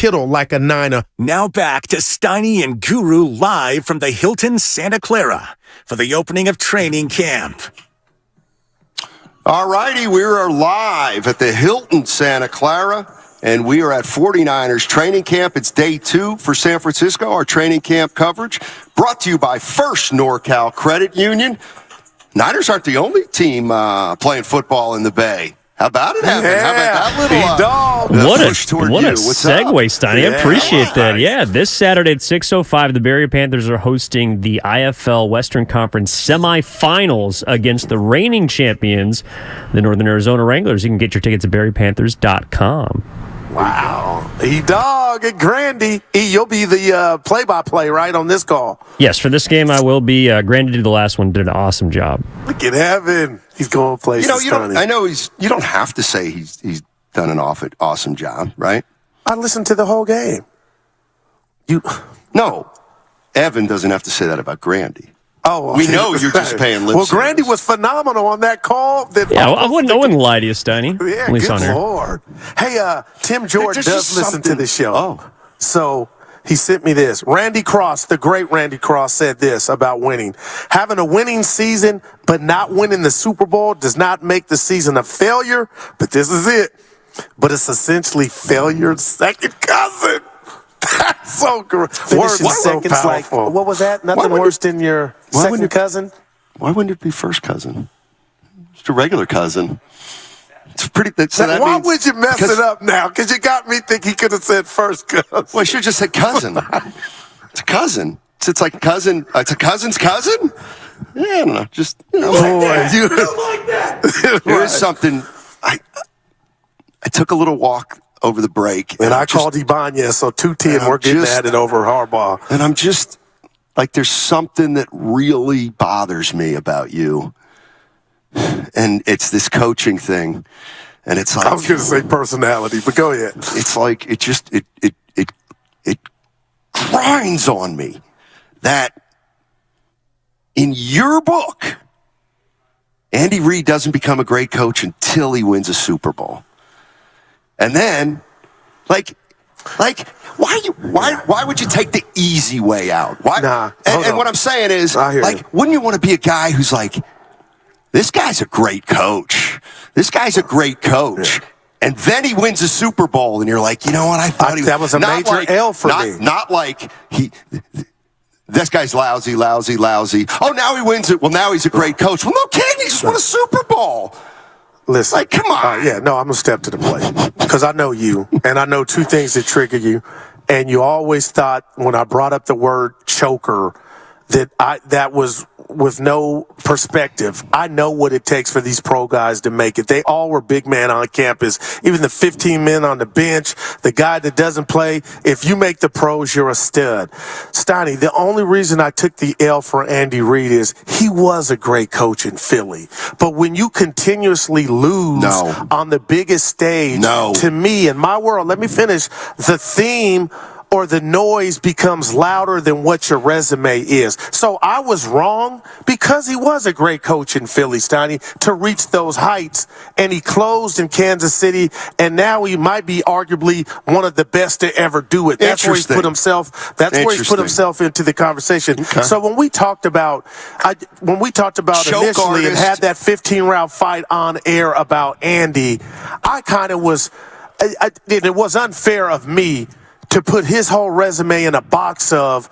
Kittle like a Niner. Now back to Steiny and Guru live from the Hilton Santa Clara for the opening of training camp. All righty, we are live at the Hilton Santa Clara, and we are at 49ers training camp. It's day 2 for San Francisco, our training camp coverage, brought to you by First NorCal Credit Union. Niners aren't the only team playing football in the Bay. How about it, Evan? How about that little what push toward a you? What's segue, up? Steiny. I appreciate that. Yeah, this Saturday at 6:05, the Barrier Panthers are hosting the IFL Western Conference semifinals against the reigning champions, the Northern Arizona Wranglers. You can get your tickets at barrierpanthers.com. Wow. E-Dog and Grandy. You'll be the play-by-play, right, on this call? Yes, for this game I will be. Grandy did the last one, did an awesome job. Look at Evan. He's going places. I know you don't have to say he's done an awesome job, right? I listened to the whole game. No, Evan doesn't have to say that about Grandy. Oh, we know you're just paying lip Well, service. Grandy was phenomenal on that call. Yeah, I wouldn't lie to you, Steiny. Yeah, at least good on here. Lord. Hey, Tim Jordan does listen to the show. Oh. So he sent me this. Randy Cross, the great Randy Cross, said this about winning. Having a winning season but not winning the Super Bowl does not make the season a failure, but this is it. But it's essentially failure's second cousin. That's so great. Finishing seconds, like, what was that? Nothing worse than your second cousin? Why wouldn't it be first cousin? Just a regular cousin. It's pretty. Why would you mess it up now? Because you got me thinking he could have said first cousin. Well, I should have just said cousin. It's a cousin. It's like cousin. It's a cousin's cousin. Yeah, I don't know. Just you like that. There is something. I took a little walk over the break, and I called Ibanez, so 2-10. We're getting at it over Harbaugh. And I'm just like, there's something that really bothers me about you, and it's this coaching thing. And it's like, I was going to say personality, but go ahead. It's like it grinds on me that in your book, Andy Reid doesn't become a great coach until he wins a Super Bowl. And then, why would you take the easy way out? Why? And what I'm saying is, wouldn't you want to be a guy who's like, this guy's a great coach. This guy's a great coach. Yeah. And then he wins a Super Bowl, and you're like, you know what? I thought that was a major L for me. Not like this guy's lousy. Oh, now he wins it. Well, now he's a great coach. Well, no kidding. He just won a Super Bowl. Listen, like, come on. I'm going to step to the plate because I know you, and I know two things that trigger you. And you always thought when I brought up the word choker that was with no perspective. I know what it takes for these pro guys to make it. They all were big men on campus. Even the 15 men on the bench, the guy that doesn't play. If you make the pros, you're a stud. Steiny, the only reason I took the L for Andy Reid is he was a great coach in Philly. But when you continuously lose on the biggest stage, to me, in my world, let me finish, the theme or the noise becomes louder than what your resume is. So I was wrong because he was a great coach in Philly, Steiny, to reach those heights. And he closed in Kansas City, and now he might be arguably one of the best to ever do it. That's where he's put himself. That's where he's put himself into the conversation. Okay. So when we talked about, initially and had that 15-round fight on air about Andy, I kind of was. It was unfair of me to put his whole resume in a box of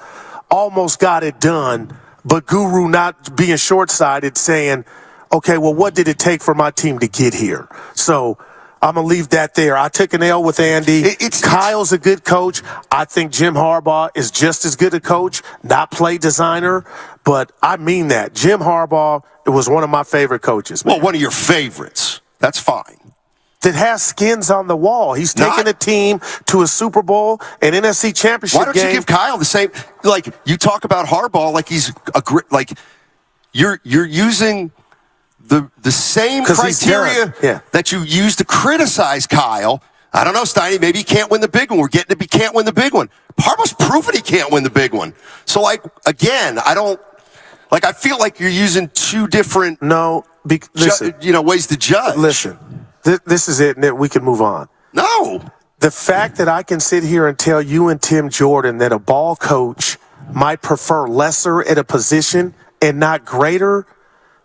almost got it done, but Guru not being short-sighted saying, okay, well, what did it take for my team to get here? So I'm going to leave that there. I took an L with Andy. Kyle's a good coach. I think Jim Harbaugh is just as good a coach, not play designer, but I mean that. Jim Harbaugh, it was one of my favorite coaches. Man. Well, one of your favorites. That's fine. That has skins on the wall. He's taken a team to a Super Bowl, an NFC championship game. Why don't you give Kyle the same? Like, you talk about Harbaugh like he's a great. Like, you're using the same criteria that you use to criticize Kyle. I don't know, Steiny. Maybe he can't win the big one. We're getting to be can't win the big one. Harbaugh's proven he can't win the big one. So, like, again, I don't. Like, I feel like you're using two different listen, ways to judge. Listen. This is it, and we can move on. No. The fact that I can sit here and tell you and Tim Jordan that a ball coach might prefer lesser at a position and not greater,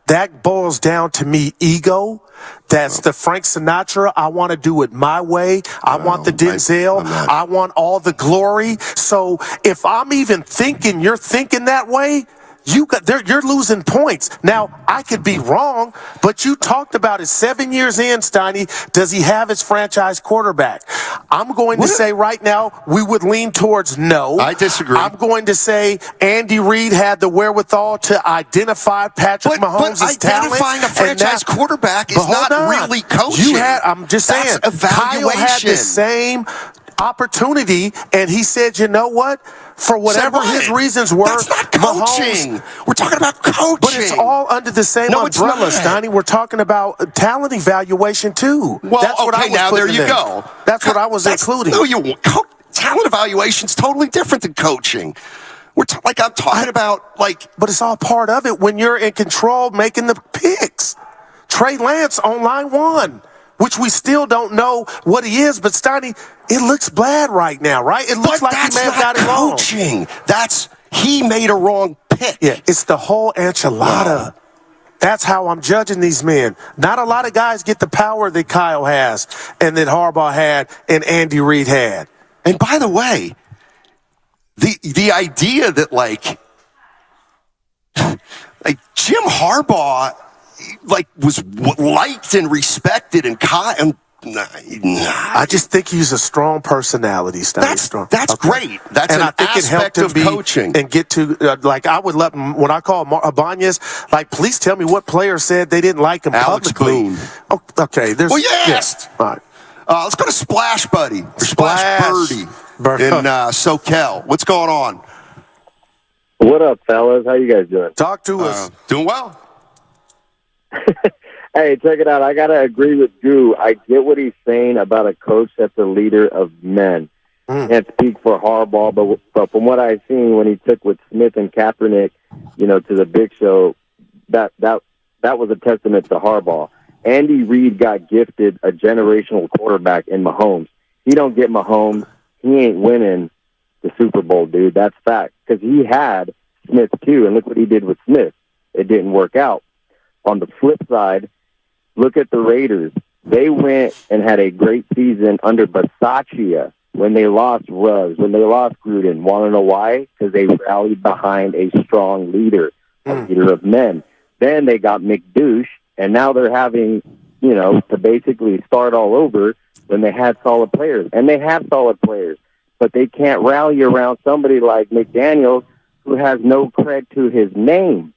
that boils down to me ego. That's the Frank Sinatra. I want to do it my way. I want the Denzel. I want all the glory. So if I'm even thinking you're thinking that way, you're losing points. Now, I could be wrong, but you talked about it 7 years in, Steiny. Does he have his franchise quarterback? I'm going to say right now we would lean towards no. I disagree. I'm going to say Andy Reid had the wherewithal to identify Patrick Mahomes' talent. Identifying a franchise quarterback is not really coaching. I'm just saying, Kyle had the same opportunity, and he said, you know what? For whatever his reasons were, that's not coaching. We're talking about coaching. But it's all under the same umbrella, Steiny. We're talking about talent evaluation, too. Well, that's what I was now there you in. go. That's what I was including. No, talent evaluation is totally different than coaching. I'm talking about, But it's all part of it when you're in control making the picks. Trey Lance on line one, which we still don't know what he is, but Steiny, it looks bad right now, right? It looks like he may have got it wrong. Coaching. He made a wrong pick. Yeah, it's the whole enchilada. Wow. That's how I'm judging these men. Not a lot of guys get the power that Kyle has and that Harbaugh had and Andy Reid had. And by the way, the idea that Jim Harbaugh was liked and respected and I just think he's a strong personality. That's great. That's and an I think aspect it helped him of be, coaching and get to I would let him, when I call Abanez, please tell me what player said they didn't like him Alex publicly. Boone. Oh, okay, there's yes. All right. Let's go to Splash Buddy. Splash Birdie in SoCal. What's going on? What up, fellas? How you guys doing? Talk to us. Doing well. Hey, check it out. I got to agree with Goo. I get what he's saying about a coach that's a leader of men. Can't speak for Harbaugh, but from what I've seen when he took with Smith and Kaepernick, to the big show, that was a testament to Harbaugh. Andy Reid got gifted a generational quarterback in Mahomes. He don't get Mahomes, he ain't winning the Super Bowl, dude. That's fact. Because he had Smith, too, and look what he did with Smith. It didn't work out. On the flip side, look at the Raiders. They went and had a great season under Bisaccia when they lost Ruggs, when they lost Gruden. Want to know why? Because they rallied behind a strong leader, a leader of men. Then they got McDouche, and now they're having, to basically start all over when they had solid players. And they have solid players, but they can't rally around somebody like McDaniels who has no cred to his name.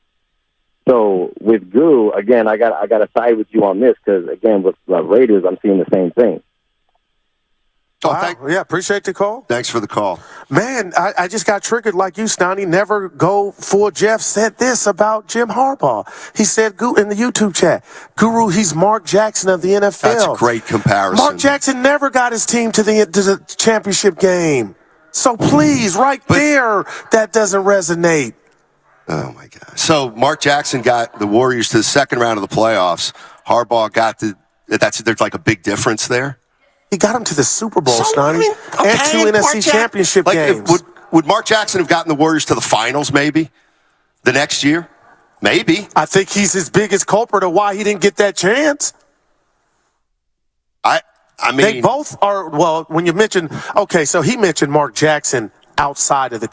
So with Goo, again, I got to side with you on this because, again, with the Raiders, I'm seeing the same thing. Yeah, appreciate the call. Thanks for the call. Man, I just got triggered like you, Stoney. Never go full. Jeff said this about Jim Harbaugh. He said in the YouTube chat, Guru, he's Mark Jackson of the NFL. That's a great comparison. Mark Jackson never got his team to the championship game. So please, there, that doesn't resonate. Oh, my God. So Mark Jackson got the Warriors to the second round of the playoffs. Harbaugh got there's a big difference there. He got him to the Super Bowl, Stoney, and 2 NFC championship games. Would Mark Jackson have gotten the Warriors to the finals maybe the next year? Maybe. I think he's his biggest culprit of why he didn't get that chance. I mean, they both are. Well, when you mentioned, so he mentioned Mark Jackson outside of the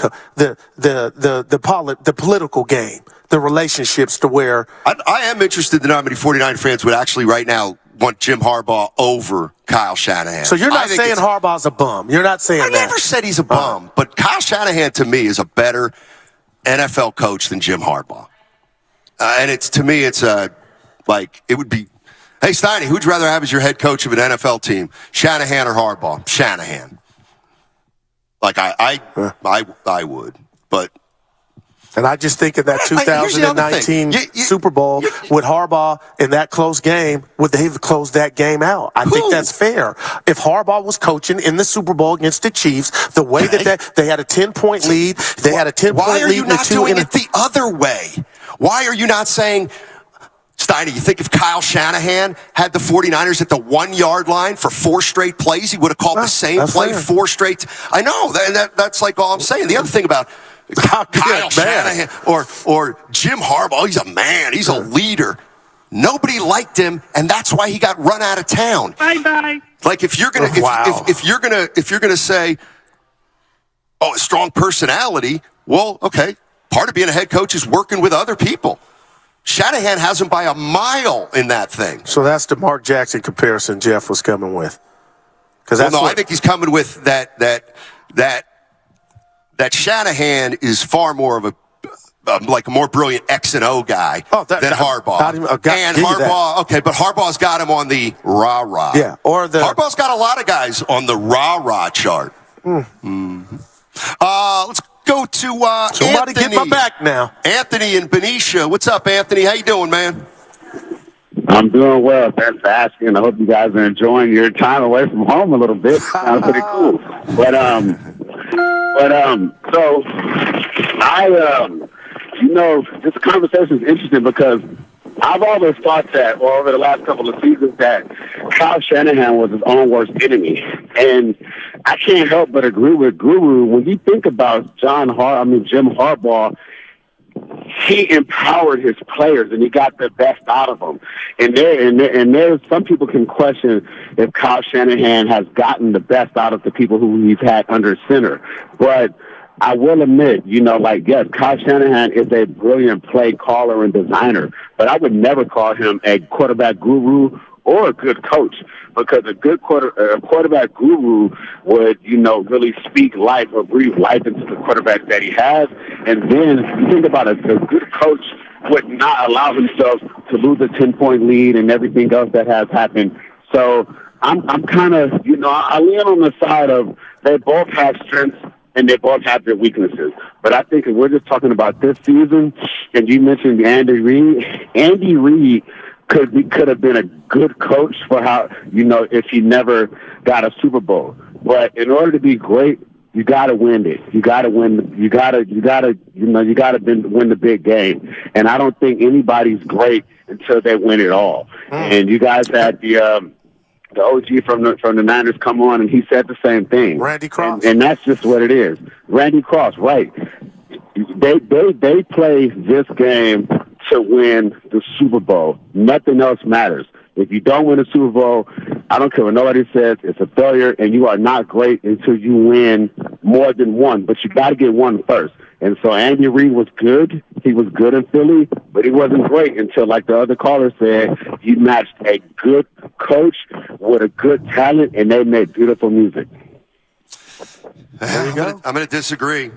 political game, the relationships to where I am interested to know how many 49 fans would actually right now want Jim Harbaugh over Kyle Shanahan. So you're not saying Harbaugh's a bum. You're not saying I that. I never said he's a bum, but Kyle Shanahan to me is a better NFL coach than Jim Harbaugh. And to me, it would be, hey, Steiny, who'd you rather have as your head coach of an NFL team, Shanahan or Harbaugh? Shanahan. I would, but. And I just think of that 2019 Super Bowl with Harbaugh in that close game, would they have closed that game out? I think that's fair. If Harbaugh was coaching in the Super Bowl against the Chiefs, the way that they had a 10-point lead, they had a 10-point lead. Why are you not doing it the other way? Why are you not saying, Steiny, you think if Kyle Shanahan had the 49ers at the 1-yard line for 4 straight plays, he would have called the same play fair. 4 straight? I know. That's like all I'm saying. The other thing about Kyle Shanahan or Jim Harbaugh, he's a man. He's a leader. Nobody liked him, and that's why he got run out of town. Bye-bye. Like if you're gonna if you're gonna say, oh, a strong personality, well, okay. Part of being a head coach is working with other people. Shanahan has him by a mile in that thing. So that's the Mark Jackson comparison Jeff was coming with. I think he's coming with that Shanahan is far more of a more brilliant X and O guy than Harbaugh. And Harbaugh, okay, but Harbaugh's got him on the rah-rah. Yeah, Harbaugh's got a lot of guys on the rah-rah chart. Let's go to somebody Anthony. get my back now. Anthony in Benicia. What's up, Anthony? How you doing, man? I'm doing well. Thanks for asking. I hope you guys are enjoying your time away from home a little bit. Sounds pretty cool. So this conversation is interesting because I've always thought that, or over the last couple of seasons, that Kyle Shanahan was his own worst enemy. And I can't help but agree with Guru. When you think about Jim Harbaugh, he empowered his players and he got the best out of them. And there's some people can question if Kyle Shanahan has gotten the best out of the people who he's had under center. But I will admit, yes, Kyle Shanahan is a brilliant play caller and designer, but I would never call him a quarterback guru or a good coach, because a good quarterback guru would, really speak life or breathe life into the quarterback that he has. And then you think about it, a good coach would not allow himself to lose a 10-point lead and everything else that has happened. So I'm kind of, I lean on the side of they both have strengths and they both have their weaknesses. But I think if we're just talking about this season, and you mentioned Andy Reid could have been a good coach for how, if he never got a Super Bowl. But in order to be great, you got to win it. You got to win. You got to win the big game. And I don't think anybody's great until they win it all. And you guys had the OG from the Niners come on, and he said the same thing. Randy Cross. And that's just what it is. Randy Cross, right. They play this game to win the Super Bowl. Nothing else matters. If you don't win the Super Bowl, I don't care what nobody says, it's a failure, and you are not great until you win more than one. But you got to get one first. And so Andy Reid was good. He was good in Philly, but he wasn't great until, like the other caller said, he matched a good coach with a good talent, and they made beautiful music. There you go. I'm going to disagree.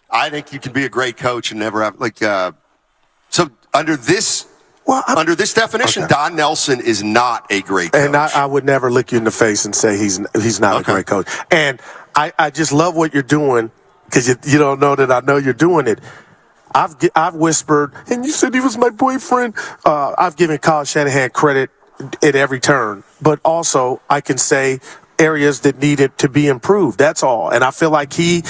I think you can be a great coach and never have, so under this definition, okay, Don Nelson is not a great coach. And I would never look you in the face and say he's not a great coach. And I just love what you're doing, because you don't know that I know you're doing it. I've whispered, and you said he was my boyfriend. I've given Kyle Shanahan credit at every turn, but also I can say areas that needed to be improved. That's all. And I feel like he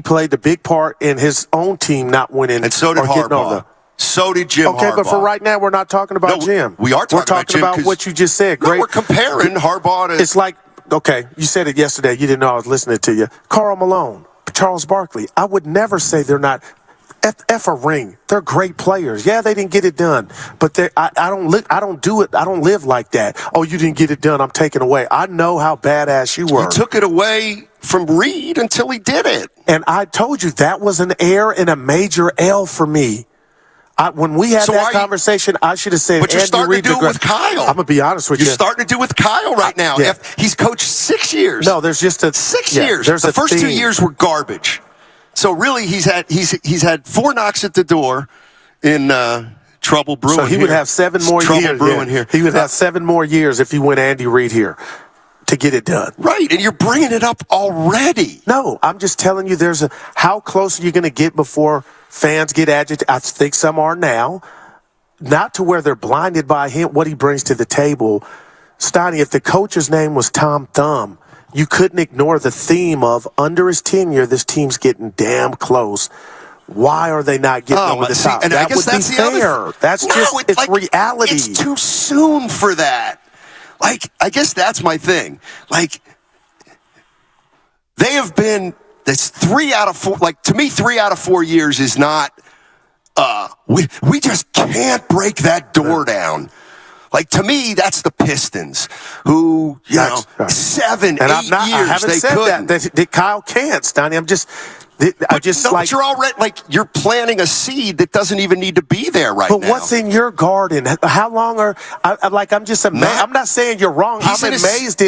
played the big part in his own team not winning. And so did Harbaugh. So did Jim Harbaugh. Okay, but for right now, we're not talking about Jim. We are talking about what you just said. Great. We're comparing Harbaugh to... It's like, okay, you said it yesterday. You didn't know I was listening to you. Karl Malone, Charles Barkley. I would never say they're not... F a ring. They're great players. Yeah, they didn't get it done, but I don't do it. I don't live like that. Oh, you didn't get it done, I'm taking away. I know how badass you were. You took it away from Reed until he did it. And I told you that was an error and a major L for me. When we had that conversation, I should have said, but you're starting to do it with Kyle. I'm going to be honest with you. You're starting to do it with Kyle right now. Yeah. He's coached 6 years. No, there's just 6 years. The first 2 years were garbage. So really, he's had 4 knocks at the door in trouble brewing. So he would have 7 more years. Brewing here. He would have 7 more years if he went Andy Reid here to get it done. Right, and you're bringing it up already. No, I'm just telling you. How close are you going to get before fans get agitated? I think some are now. Not to where they're blinded by him, what he brings to the table. Steiny, if the coach's name was Tom Thumb, you couldn't ignore the theme of, under his tenure, this team's getting damn close. why are they not getting over the top? And that I guess would that's be the other fair. That's it's reality. It's too soon for that. Like, I guess that's my thing. Like, they have been, that's 3 out of 4, like, to me, 3 out of 4 years is not, we just can't break that door down. Like, to me, that's the Pistons, who, 7, 8 years, I haven't they said couldn't. that Kyle can't, Stoney. But you're already, like, you're planting a seed that doesn't even need to be there right now. But what's in your garden? How long I'm just amazed. I'm not saying you're wrong. I'm amazed.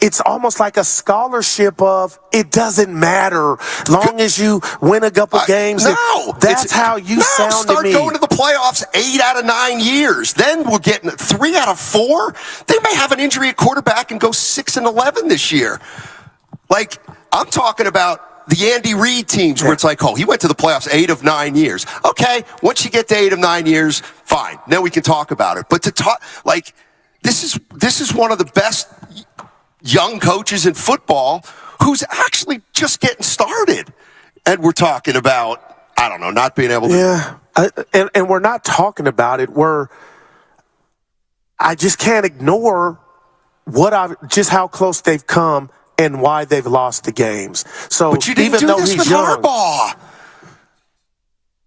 It's almost like a scholarship of it doesn't matter long as you win a couple games. That's how you sound to me. Start going to the playoffs 8 out of 9 years. Then we'll get 3 out of 4. They may have an injury at quarterback and go 6-11 this year. Like, I'm talking about the Andy Reid teams where it's like, oh, he went to the playoffs 8 of 9 years. Okay, once you get to 8 of 9 years, fine. Then we can talk about it. But to talk, like, this is one of the best young coaches in football who's actually just getting started. And we're talking about, I don't know, not being able to. Yeah, and we're not talking about it. I just can't ignore just how close they've come and why they've lost the games. So but you didn't even do though this he's with young, Harbaugh.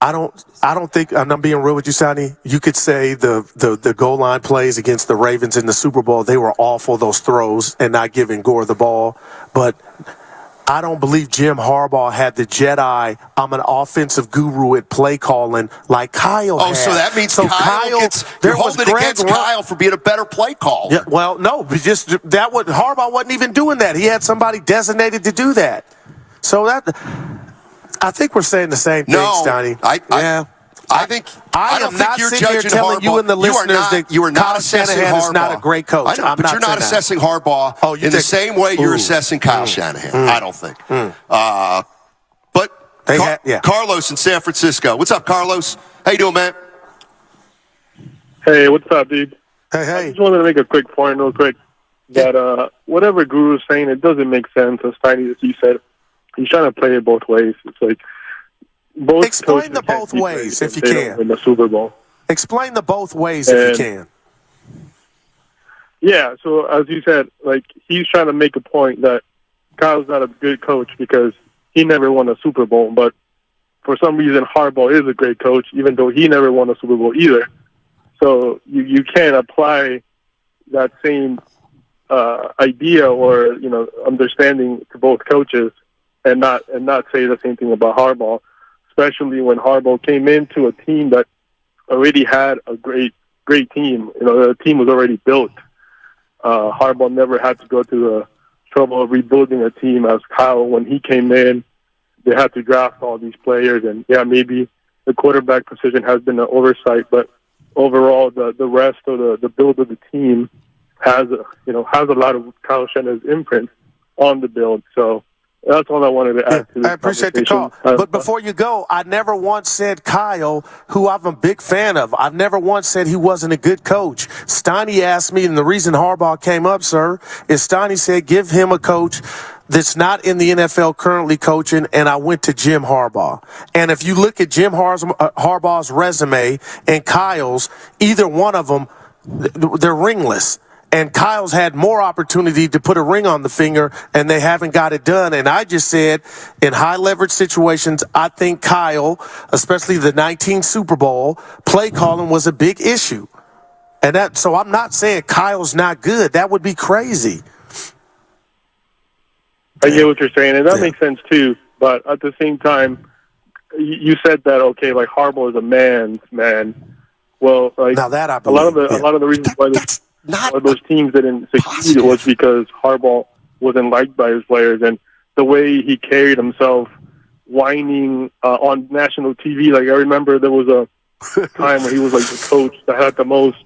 I don't think, and I'm being real with you, Sonny, you could say the goal line plays against the Ravens in the Super Bowl, they were awful, those throws, and not giving Gore the ball. But I don't believe Jim Harbaugh had the Jedi, I'm an offensive guru at play calling like Kyle had. So that means Kyle gets, there you're was holding it against Kyle for being a better play caller. Yeah, well, no, Harbaugh wasn't even doing that. He had somebody designated to do that. So I think we're saying the same thing, Stoney. I think I don't am think not you're sitting here judging telling Harbaugh. you and the listeners that you are not Kyle assessing Shanahan Harbaugh. is not a great coach. I know, but you're not assessing Harbaugh in the same way you're assessing Kyle Shanahan. I don't think. But Carlos in San Francisco. What's up, Carlos? How you doing, man? Hey, what's up, dude? Hey. I just wanted to make a quick point real quick that whatever Guru's saying, it doesn't make sense. As tiny as you said, he's trying to play it both ways. It's like both. Explain the both ways if you can. In the Super Bowl. Explain the both ways if you can. Yeah, so as you said, like he's trying to make a point that Kyle's not a good coach because he never won a Super Bowl, but for some reason Harbaugh is a great coach, even though he never won a Super Bowl either. So you can't apply that same idea or understanding to both coaches and not say the same thing about Harbaugh, especially when Harbaugh came into a team that already had a great team. The team was already built. Harbaugh never had to go to the trouble of rebuilding a team as Kyle. When he came in, they had to draft all these players, and maybe the quarterback position has been an oversight, but overall, the rest of the build of the team has a lot of Kyle Shanahan's imprint on the build. So that's all I wanted to add to this. I appreciate the call. But before you go, I never once said Kyle, who I'm a big fan of, I've never once said he wasn't a good coach. Stoney asked me, and the reason Harbaugh came up, sir, is Stoney said give him a coach that's not in the NFL currently coaching, and I went to Jim Harbaugh. And if you look at Jim Harbaugh's resume and Kyle's, either one of them, they're ringless. And Kyle's had more opportunity to put a ring on the finger, and they haven't got it done. And I just said, in high-leverage situations, I think Kyle, especially the 19 Super Bowl, play calling was a big issue. And so I'm not saying Kyle's not good. That would be crazy. I get what you're saying, and that makes sense too. But at the same time, you said that like Harbaugh is a man's man. Well, like now that I believe, a lot of the reasons why those teams didn't succeed was because Harbaugh wasn't liked by his players, and the way he carried himself, whining on national TV. Like I remember there was a time when he was like the coach that had the most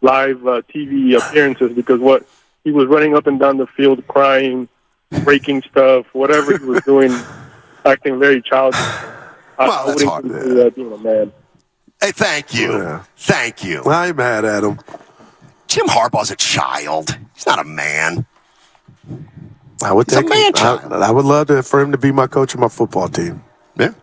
live TV appearances because he was running up and down the field crying, breaking stuff, whatever he was doing, acting very childish. Well, that's hard. Consider that being a man. Hey, thank you. Yeah. Thank you. I ain't mad at him. Jim Harbaugh's a child. He's not a man. I would He's a man child. I would love for him to be my coach of my football team. Yeah.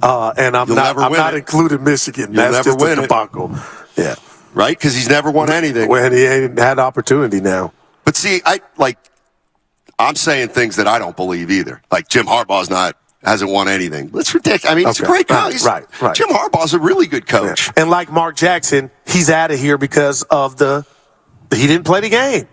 And I'm not including Michigan. You'll That's never just win a debacle. Yeah. Right? Because he's never won anything. When he ain't had opportunity now. But see, I'm saying things that I don't believe either. Like Jim Harbaugh's hasn't won anything. That's ridiculous. I mean, he's a great coach. Right. Jim Harbaugh's a really good coach. Yeah. And like Mark Jackson, he's out of here because of he didn't play the game.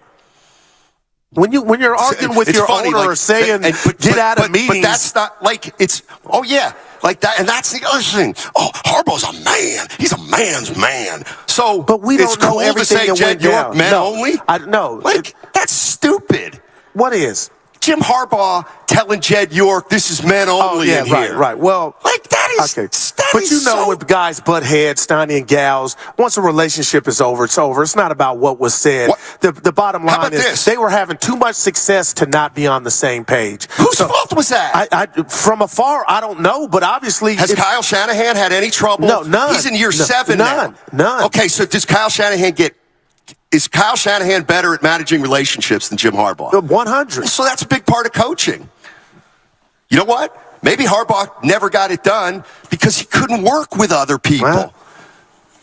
When you're arguing with your owner or saying get out of meetings, but that's not like it's. Oh yeah, like that, and that's the other thing. Oh, Harbaugh's a man. He's a man's man. So, but we don't know cool everything to say that Jed went York down. men No, only. I know. Like that's stupid. What is? Jim Harbaugh telling Jed York this is men only in here. Right. Well, like that is. Okay. But you know, with guys butt heads, Steiny and gals, once a relationship is over, it's over. It's not about what was said. The bottom line is they were having too much success to not be on the same page. Whose fault was that? I from afar, I don't know, but obviously, has Kyle Shanahan had any trouble? No, none. He's in year 7 now. None. Okay, so does Kyle Shanahan Is Kyle Shanahan better at managing relationships than Jim Harbaugh? 100. So that's a big part of coaching. You know what? Maybe Harbaugh never got it done because he couldn't work with other people.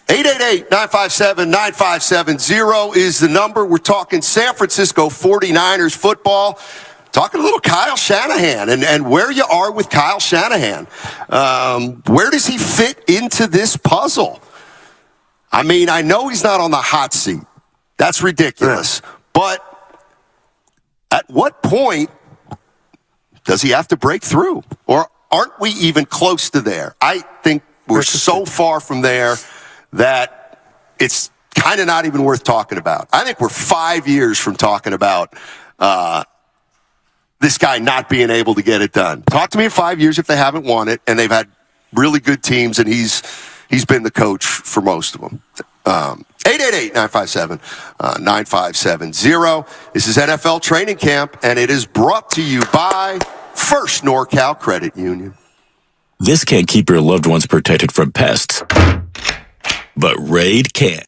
888-957-9570 is the number. We're talking San Francisco 49ers football. Talking a little Kyle Shanahan and where you are with Kyle Shanahan. Where does he fit into this puzzle? I mean, I know he's not on the hot seat. That's ridiculous. Yeah. But at what point does he have to break through? Or aren't we even close to there? I think we're so far from there that it's kind of not even worth talking about. I think we're 5 years from talking about this guy not being able to get it done. Talk to me in 5 years if they haven't won it and they've had really good teams and he's been the coach for most of them. 888-957-9570. This is NFL Training Camp, and it is brought to you by First NorCal Credit Union. This can't keep your loved ones protected from pests, but Raid can.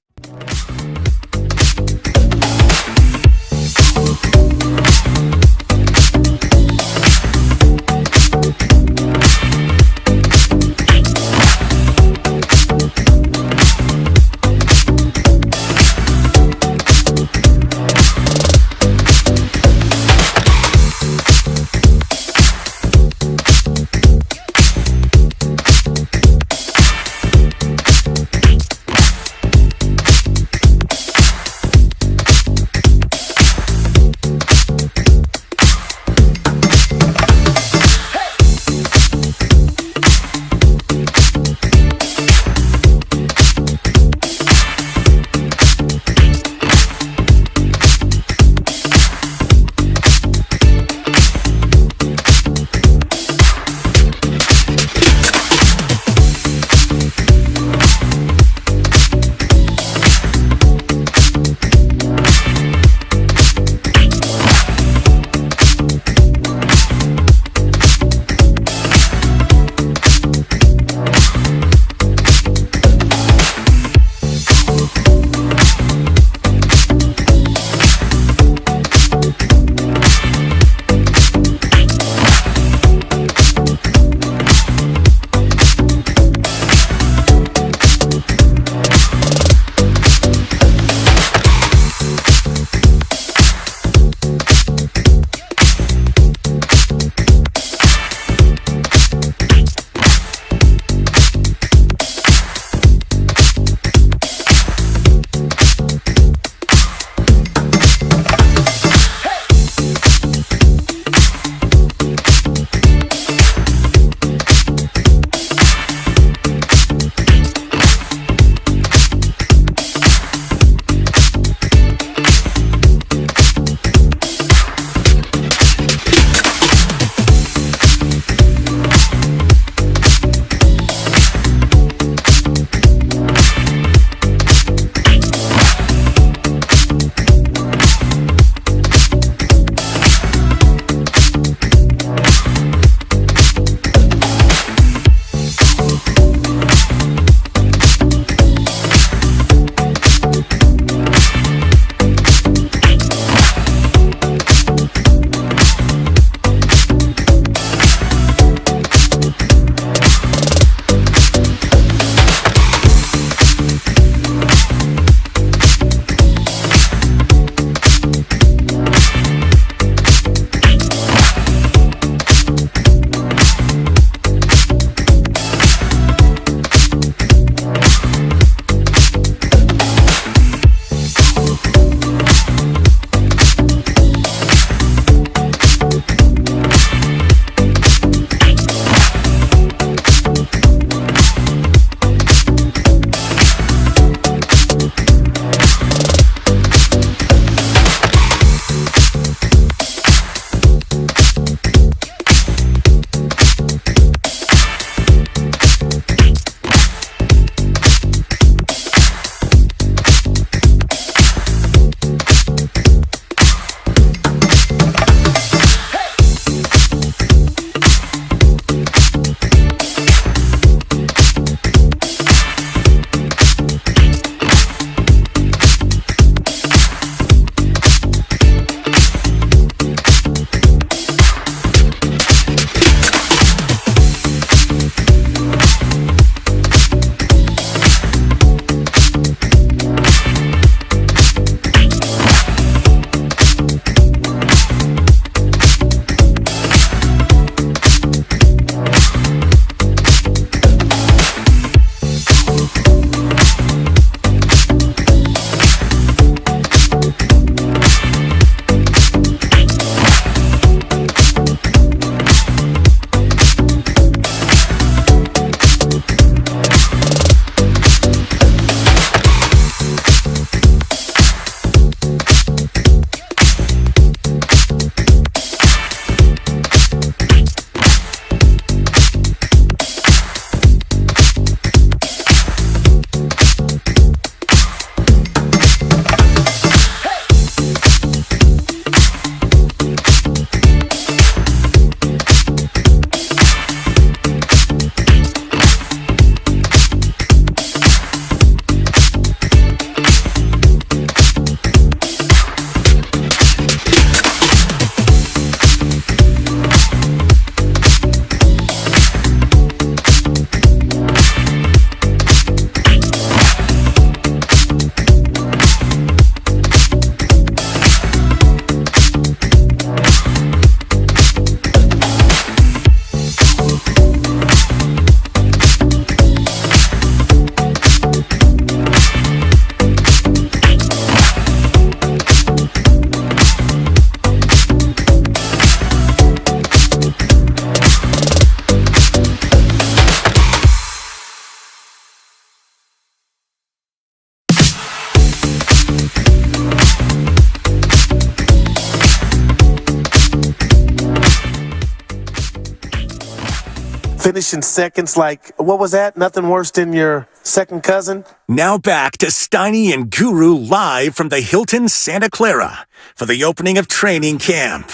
finishing seconds like, what was that? Nothing worse than your second cousin? Now back to Steiny and Guru live from the Hilton Santa Clara for the opening of training camp.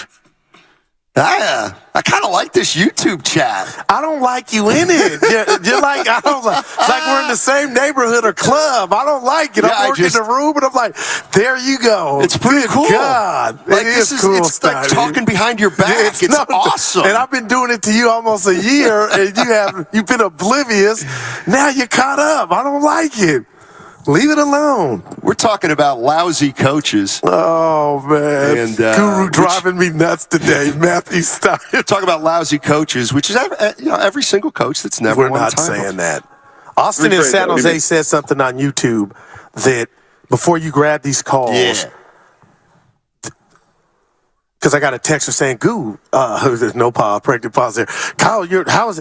I kind of like this YouTube chat. I don't like you in it. You're like, I don't like, it's like we're in the same neighborhood or club. I don't like it. Yeah, I'm working in the room and I'm like, there you go. It's pretty cool. God. Like, it is cool, it's like talking behind your back. Yeah, it's awesome. And I've been doing it to you almost a year and you've been oblivious. Now you're caught up. I don't like it. Leave it alone. We're talking about lousy coaches. Oh, man. And, Guru driving me nuts today, Matthew Stein. Talking about lousy coaches, which is every single coach that's never We're won not a title. saying that. Austin in San Jose said something on YouTube that before you grab these calls, because I got a text saying, "Goo, there's no pregnant pause there. Kyle, Kyle's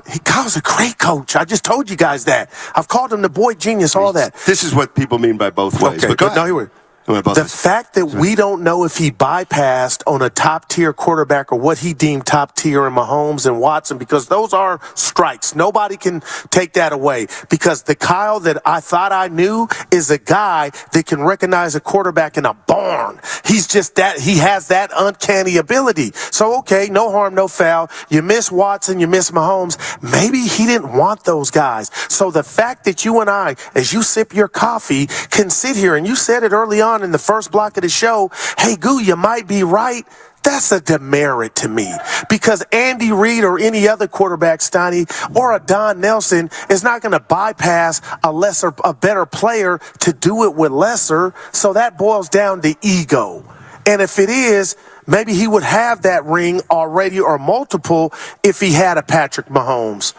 a great coach. I just told you guys that. I've called him the boy genius, all that." This is what people mean by both ways. Okay, but go but ahead. no, here the fact that we don't know if he bypassed on a top-tier quarterback or what he deemed top-tier in Mahomes and Watson, because those are strikes. Nobody can take that away, because the Kyle that I thought I knew is a guy that can recognize a quarterback in a barn. He's just that. He has that uncanny ability. So, okay, no harm, no foul. You miss Watson, you miss Mahomes. Maybe he didn't want those guys. So the fact that you and I, as you sip your coffee, can sit here, and you said it early on in the first block of the show, hey, Goo, you might be right. That's a demerit to me, because Andy Reid or any other quarterback, Steiny, or a Don Nelson is not going to bypass a better player to do it with lesser. So that boils down to ego. And if it is, maybe he would have that ring already or multiple if he had a Patrick Mahomes.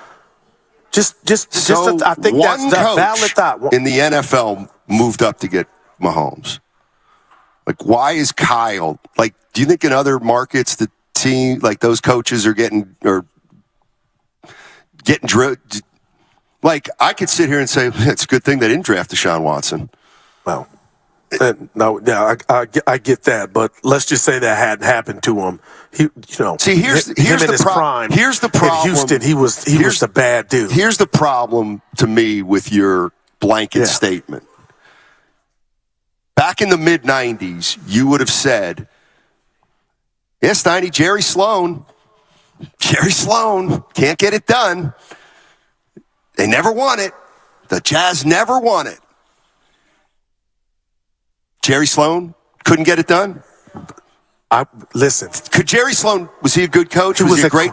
I think that's the valid thought. In the NFL moved up to get Mahomes. Like, why is Kyle, like, do you think in other markets the team, like, those coaches are getting drilled? Like, I could sit here and say, it's a good thing they didn't draft Deshaun Watson. Well, I get that, but let's just say that hadn't happened to him. See, here's the problem. Here's the problem. In Houston, he was the bad dude. Here's the problem to me with your blanket statement. Back in the mid-'90s, you would have said, yes, Steiny, Jerry Sloan, can't get it done. They never won it. The Jazz never won it. Jerry Sloan couldn't get it done? Listen. Could Jerry Sloan, was he a good coach? Was he a great...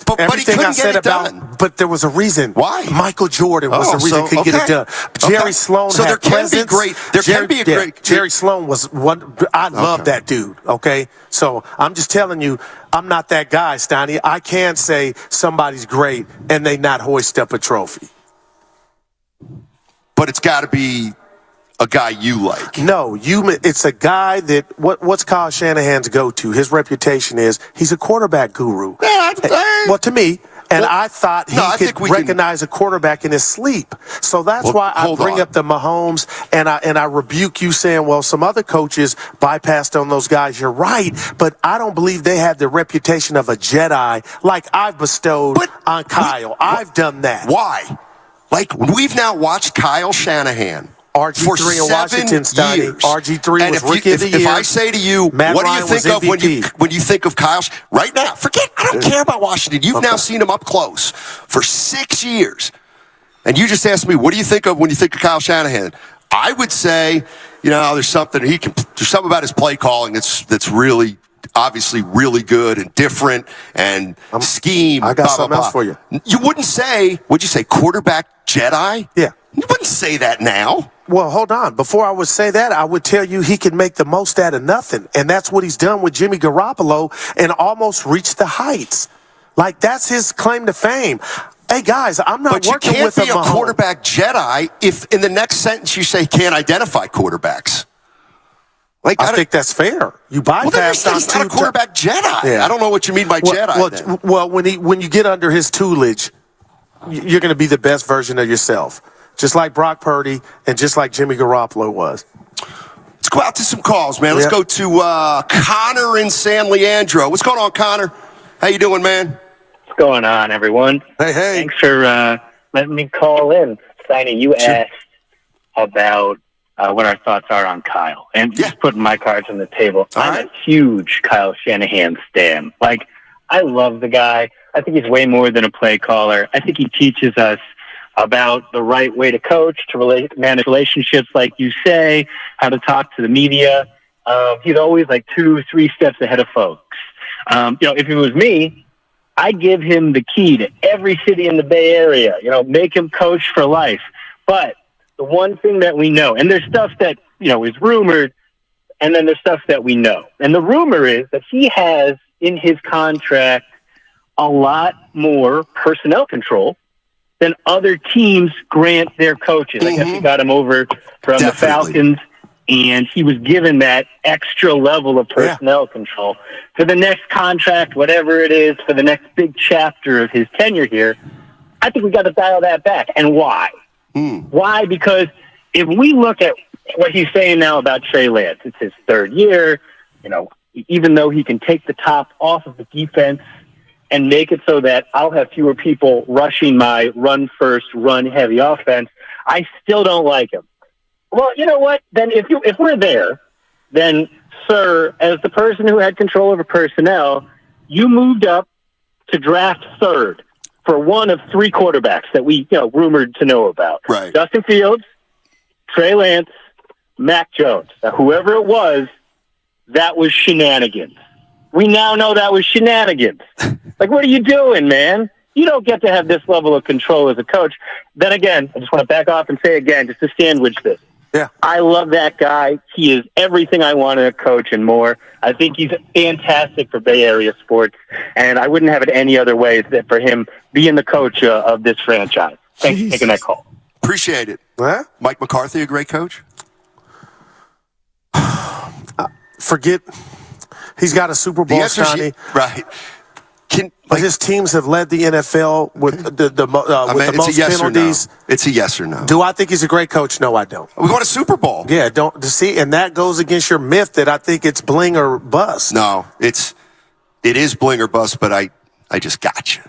But he couldn't get it done. But there was a reason. Why? Michael Jordan was the reason he could get it done. Jerry Sloan so had there can presence. be great. There can be a great. Jerry Sloan was one. I love that dude. Okay, so I'm just telling you, I'm not that guy, Steiny. I can't say somebody's great and they not hoist up a trophy. But it's got to be a guy you like. No, it's a guy that what's Kyle Shanahan's go-to? His reputation is he's a quarterback guru. Well, to me, and I thought he could recognize a quarterback in his sleep. So that's why I bring up the Mahomes, and I rebuke you saying, well, some other coaches bypassed on those guys. You're right, but I don't believe they had the reputation of a Jedi like I've bestowed on Kyle. I've done that. Why? Like, we've now watched Kyle Shanahan RG3 in Washington, Steiny. RG3 was Rookie of the Year. If I say to you, what do you think of when you think of Kyle? Right now, I don't care about Washington. You've now seen him up close for 6 years. And you just asked me, what do you think of when you think of Kyle Shanahan? I would say, there's something about his play calling that's really, obviously really good and different and scheme. I got something else for you. You wouldn't say, would you say quarterback Jedi? Yeah. You wouldn't say that now. Well, hold on. Before I would say that, I would tell you he can make the most out of nothing. And that's what he's done with Jimmy Garoppolo and almost reached the heights. Like, that's his claim to fame. Hey, guys, I'm not working with But you can't be a quarterback Jedi if in the next sentence you say he can't identify quarterbacks. Like, I think that's fair. You bypass he's not a quarterback Jedi. Yeah. I don't know what you mean by Jedi. Well, when you get under his tutelage, you're going to be the best version of yourself. Just like Brock Purdy and just like Jimmy Garoppolo was. Let's go out to some calls, man. Let's go to Connor in San Leandro. What's going on, Connor? How you doing, man? going on, everyone? Hey. Thanks for letting me call in. Steiny, you asked about what our thoughts are on Kyle. And just putting my cards on the table. I'm a huge Kyle Shanahan stan. Like, I love the guy. I think he's way more than a play caller. I think he teaches us about the right way to coach, to manage relationships, like you say, how to talk to the media. He's always like 2-3 steps ahead of folks. If it was me, I'd give him the key to every city in the Bay Area, make him coach for life. But the one thing that we know, and there's stuff that, is rumored, and then there's stuff that we know. And the rumor is that he has in his contract a lot more personnel control than other teams grant their coaches. I guess he got him over from the Falcons, and he was given that extra level of personnel control for the next contract, whatever it is, for the next big chapter of his tenure here. I think we got to dial that back. And why? Why? Because if we look at what he's saying now about Trey Lance, it's his third year, even though he can take the top off of the defense and make it so that I'll have fewer people rushing my run-first, run-heavy offense, I still don't like him. Well, you know what? Then if we're there, then, sir, as the person who had control over personnel, you moved up to draft third for one of 3 quarterbacks that we rumored to know about. Right. Justin Fields, Trey Lance, Mac Jones. Now, whoever it was, that was shenanigans. We now know that was shenanigans. Like, what are you doing, man? You don't get to have this level of control as a coach. Then again, I just want to back off and say again, just to sandwich this. Yeah. I love that guy. He is everything I want in a coach and more. I think he's fantastic for Bay Area sports, and I wouldn't have it any other way than for him being the coach of this franchise. Thanks for taking that call. Appreciate it. Mike McCarthy, a great coach? Forget he's got a Super Bowl, Johnny. Right. But his teams have led the NFL with the most penalties. It's a yes or no. Do I think he's a great coach? No, I don't. We won a Super Bowl. Yeah, don't see, and that goes against your myth that I think it's bling or bust. No, it is bling or bust, but I just got you.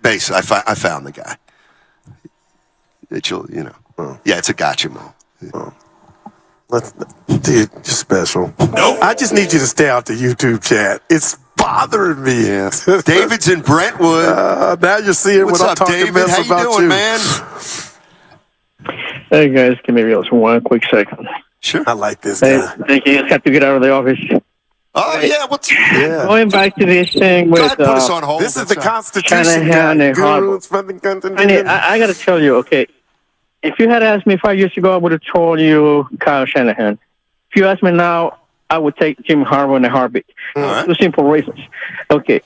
Basically, I found the guy. Yeah, it's a gotcha move. Dude, you're special. No, I just need you to stay out the YouTube chat. It's bothering me. Yeah. David's in Brentwood. Now you're seeing What's what I'm up, talking David? How you about doing, you. man? Hey guys, give me just 1 quick second. Sure. I like this guy. Thank you. Just have to get out of the office. Oh yeah, Going back to this thing with put us on hold. This is the Constitution. Shanahan and Gurus Harbaugh. from the Constitution. I got to tell you, okay, if you had asked me 5 years ago, I would have told you Kyle Shanahan. If you ask me now, I would take Jim Harbaugh in a heartbeat. Two simple reasons. Okay.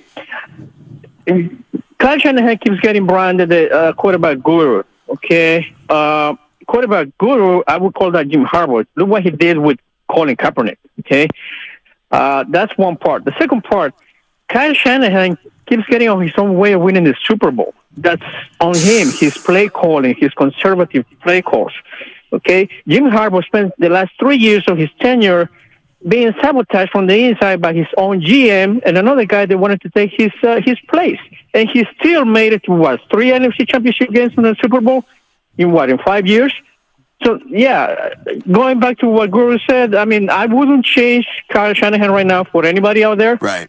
Kyle Shanahan keeps getting branded the quarterback guru. Okay. Quarterback guru, I would call that Jim Harbaugh. Look what he did with Colin Kaepernick. Okay. That's one part. The second part, Kyle Shanahan keeps getting on his own way of winning the Super Bowl. That's on him. His play calling, his conservative play calls. Okay. Jim Harbaugh spent the last 3 years of his tenure being sabotaged from the inside by his own GM and another guy that wanted to take his place. And he still made it to 3 NFC championship games in the Super Bowl in 5 years? So, yeah, going back to what Guru said, I mean, I wouldn't change Kyle Shanahan right now for anybody out there. Right.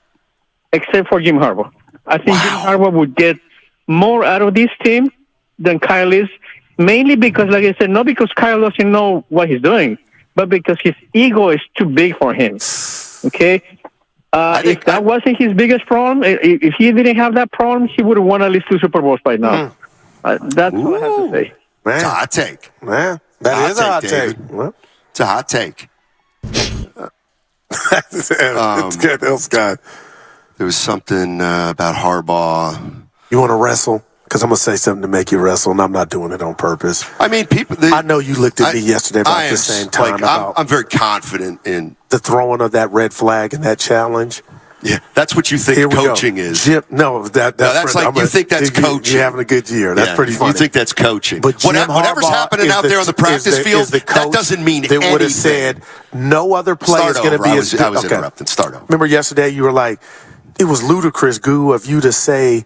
Except for Jim Harbaugh. I think Jim Harbaugh would get more out of this team than Kyle is, mainly because, like I said, not because Kyle doesn't know what he's doing, but because his ego is too big for him. Okay? If that wasn't his biggest problem, if he didn't have that problem, he would have won at least 2 Super Bowls by now. That's what I have to say. Man. It's a hot take. Man, that is a hot take. It's a hot take. It's good, Scott. There was something about Harbaugh. You want to wrestle? Because I'm going to say something to make you wrestle, and I'm not doing it on purpose. I mean, people. I know you looked at me yesterday about the same time. I'm very confident in the throwing of that red flag and that challenge. Yeah, that's what you think coaching is. That's like you think that's coaching. You're having a good year. That's pretty funny. You think that's coaching. But whatever's happening out there on the practice field, that doesn't mean anything. They would have said no other player is going to be as good. I was interrupting. Start over. Remember yesterday you were like, it was ludicrous, Goo, of you to say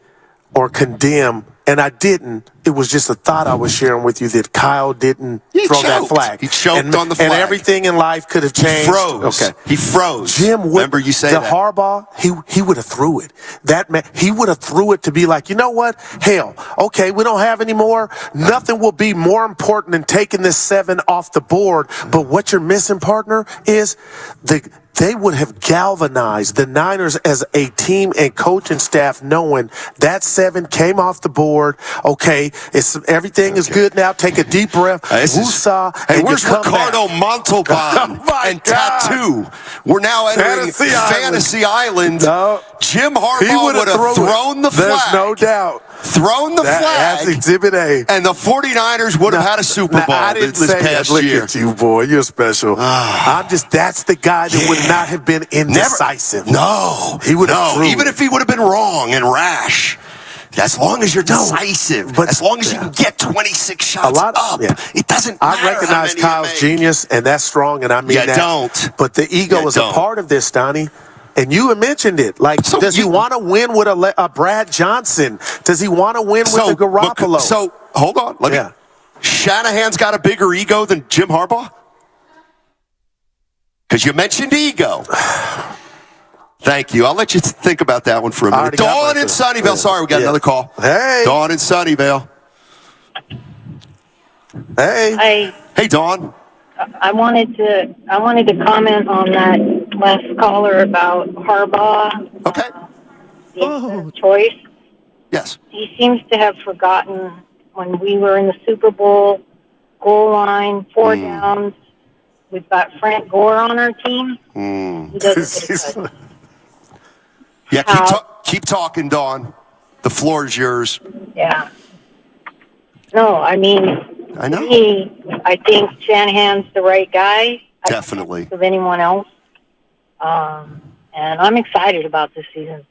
or condemn, and I didn't. It was just a thought I was sharing with you that Kyle didn't throw that flag. He choked on the flag. And everything in life could have changed. He froze. Okay. He froze. Jim, remember you say that? Harbaugh, he would have threw it. That man, he would have threw it to be like, you know what? Hell, okay, we don't have any more. Nothing will be more important than taking this 7 off the board. But what you're missing, partner, is they would have galvanized the Niners as a team and coaching staff knowing that 7 came off the board. Okay, everything is good now. Take a deep breath. Woosah. And where's Ricardo Montalban and Tattoo? We're now entering Fantasy Island. No. Jim Harbaugh would have thrown the flag. There's no doubt. Thrown the flag. That's Exhibit A. And the 49ers would have had a Super Bowl this past Look year. at you, boy. You're special. That's the guy that would not have been indecisive. No. He would have threw. Even if he would have been wrong and rash. As long as you're decisive, but as long as you can get 26 shots up, it doesn't matter. I recognize Kyle's genius, and that's strong, and I mean that. Don't. But the ego is a part of this, Donnie. And you had mentioned it. Like, does he want to win with a Brad Johnson? Does he want to win with a Garoppolo? So, hold on. Shanahan's got a bigger ego than Jim Harbaugh? Because you mentioned ego. Thank you. I'll let you think about that one for a minute. Dawn in Sunnyvale. Sorry, we got another call. Hey. Dawn in Sunnyvale. Hey. Hi. Hey, Dawn. I wanted to comment on that last caller about Harbaugh. Okay. The choice. Yes. He seems to have forgotten when we were in the Super Bowl, goal line, 4 downs. We've got Frank Gore on our team. He doesn't get Yeah, keep talking, Dawn. The floor is yours. Yeah. No, I mean, I know. I think Shanahan's the right guy. Definitely. I can't think of anyone else. And I'm excited about this season.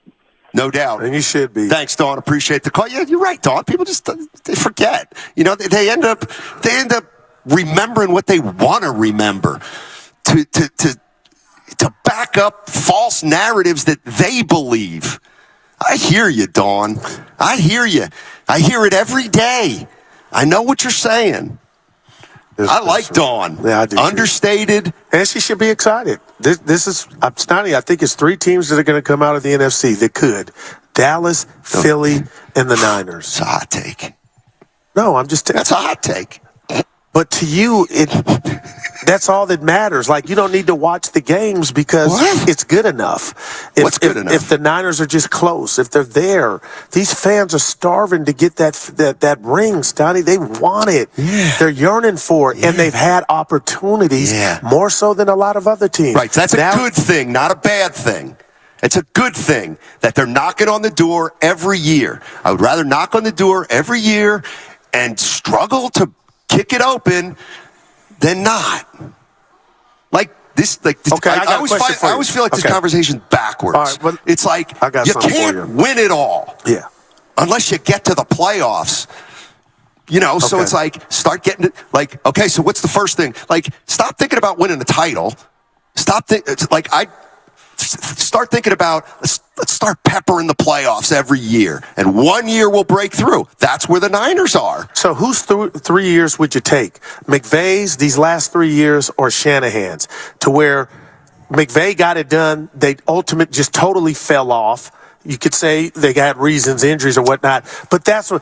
No doubt. And you should be. Thanks, Dawn. Appreciate the call. Yeah, you're right, Dawn. People just they forget. You know, they end up remembering what they want to remember. To back up false narratives that they believe. I hear you, Dawn. I hear you. I hear it every day. I know what you're saying. I like Dawn. Yeah, I do. Understated. And she should be excited. This is, Stoney, I think it's 3 teams that are going to come out of the NFC that could. Dallas, Philly, and the Niners. It's a hot take. No, I'm just... That's a hot take. But to you, that's all that matters. Like, you don't need to watch the games because it's good enough. What's good enough? If the Niners are just close, if they're there, these fans are starving to get that ring, Stoney. They want it. Yeah. They're yearning for it, and they've had opportunities more so than a lot of other teams. Right, so that's a good thing, not a bad thing. It's a good thing that they're knocking on the door every year. I would rather knock on the door every year and struggle to kick it open than not. Okay, I always feel like this conversation's backwards. All right, well, it's like you can't win it all. Yeah. Unless you get to the playoffs. You know, so it's like start getting it. Like, okay, so what's the first thing? Like, stop thinking about winning the title. Start thinking about let's start peppering the playoffs every year, and one year we'll break through. That's where the Niners are. So whose 3 years would you take? McVay's these last 3 years or Shanahan's? To where McVay got it done, they just totally fell off. You could say they got reasons, injuries or whatnot, but that's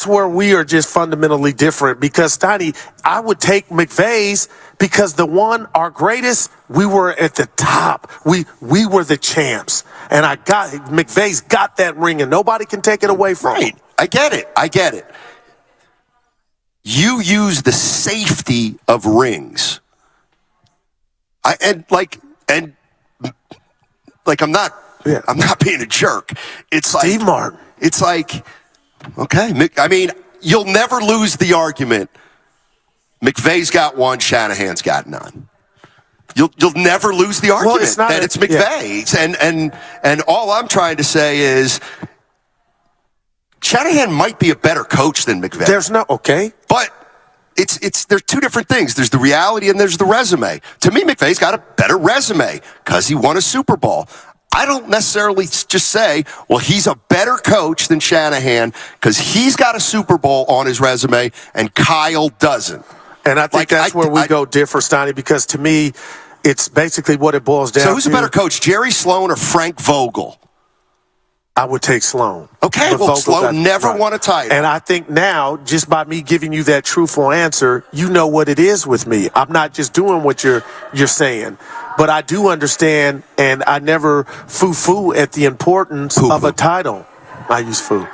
where we are just fundamentally different. Because Steiny, I would take McVay's because our greatest, we were at the top. We were the champs, and McVay's got that ring, and nobody can take it away from him. I get it. You use the safety of rings. I'm not being a jerk. It's like Steve Martin. It's like, okay. I mean, you'll never lose the argument. McVay's got one, Shanahan's got none. You'll never lose the argument that it's McVay. Yeah. And all I'm trying to say is Shanahan might be a better coach than McVay. But there's two different things. There's the reality and there's the resume. To me, McVay's got a better resume because he won a Super Bowl. I don't necessarily just say, well, he's a better coach than Shanahan because he's got a Super Bowl on his resume and Kyle doesn't. And I think that's where we go differ, Steiny, because to me, it's basically what it boils down to. So who's a better coach, Jerry Sloan or Frank Vogel? I would take Sloan. Okay, well, Sloan never won a title. And I think now, just by me giving you that truthful answer, you know what it is with me. I'm not just doing what you're saying. But I do understand, and I never foo-foo at the importance of a title. I use foo.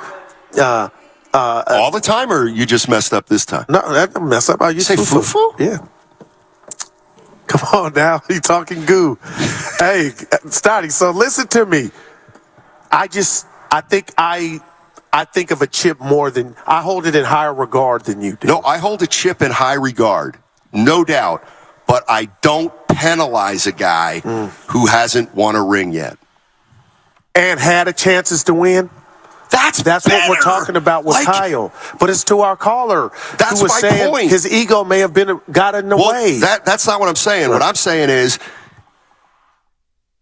All the time, or you just messed up this time? No, that mess up. I use foo-foo. Yeah. Come on now, you talking goo. Hey, Stotty, so listen to me. I think of a chip more than, I hold it in higher regard than you do. No, I hold a chip in high regard, no doubt. But I don't penalize a guy who hasn't won a ring yet. And had a chances to win? That's what we're talking about with Kyle. But it's to our caller. That's who was my saying point. His ego may have got in the way. That's not what I'm saying. What I'm saying is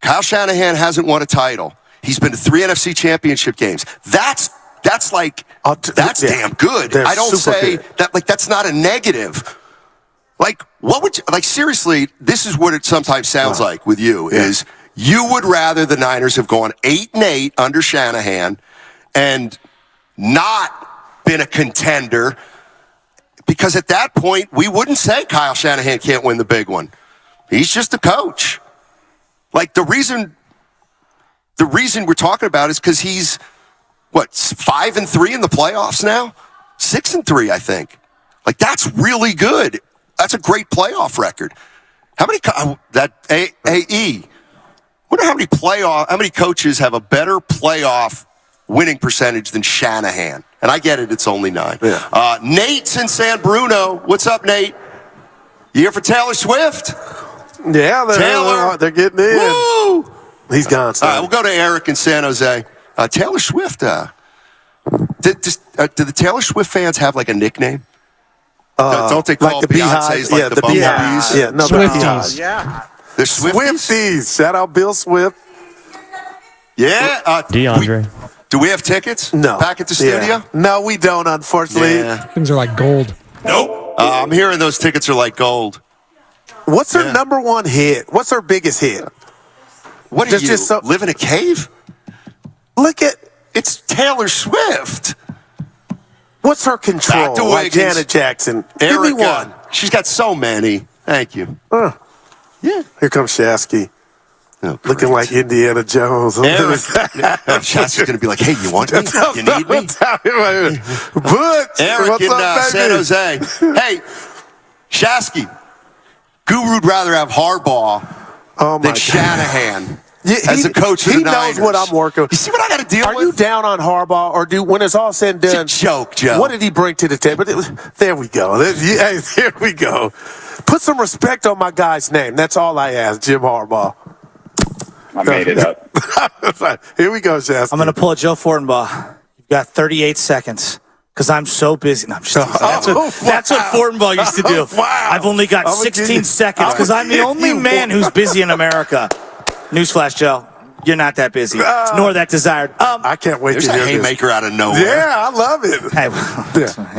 Kyle Shanahan hasn't won a title. He's been to 3 NFC championship games. That's damn good. I don't say good. That like that's not a negative. Like, what would you, like, seriously, this is what it sometimes sounds like with you, is you would rather the Niners have gone 8-8 under Shanahan and not been a contender, because at that point, we wouldn't say Kyle Shanahan can't win the big one. He's just a coach. Like, the reason we're talking about is because he's, 5-3 in the playoffs now? 6-3, I think. Like, that's really good. That's a great playoff record. How many AE? Wonder how many coaches have a better playoff winning percentage than Shanahan? And I get it; it's only 9. Yeah. Nate's in San Bruno. What's up, Nate? You here for Taylor Swift? Yeah, they're getting in. Woo! He's gone. All right, we'll go to Eric in San Jose. Taylor Swift. Do the Taylor Swift fans have like a nickname? Don't they call like the Beyonce's like the bumblebees? Yeah, no, Swifties. Yeah. They're Swifties. Shout out Bill Swift. Yeah. DeAndre. Do we have tickets? No. Back at the studio? No, we don't, unfortunately. Yeah. Things are like gold. Nope. I'm hearing those tickets are like gold. What's her number one hit? What's her biggest hit? What are you, live in a cave? Look at... It's Taylor Swift. What's her control? Back to like Wiggins. Janet Jackson. Erica. Give me one. She's got so many. Thank you. Yeah. Here comes Shasky. Oh, looking like Indiana Jones. Shasky's going to be like, hey, you want me? You need me? Eric in San Jose. Hey, Shasky, Guru'd rather have Harbaugh than Shanahan. As a coach of the Niners. He knows what I'm working with. You see what I got to deal with? Are you down on Harbaugh, or when it's all said and done? It's a joke, Joe. What did he bring to the table? There we go. There we go. Put some respect on my guy's name. That's all I ask, Jim Harbaugh. I made it up. Here we go, Shasta. I'm going to pull a Joe Fortenbaugh. You've got 38 seconds. Because I'm so busy. No, I'm just that's what Fortenbaugh used to do. Wow. I've only got 16 seconds because I'm the only man who's busy in America. Newsflash, Joe. You're not that busy, nor that desired. I can't wait There's to hear a haymaker out of nowhere. Yeah, I love it. Hey,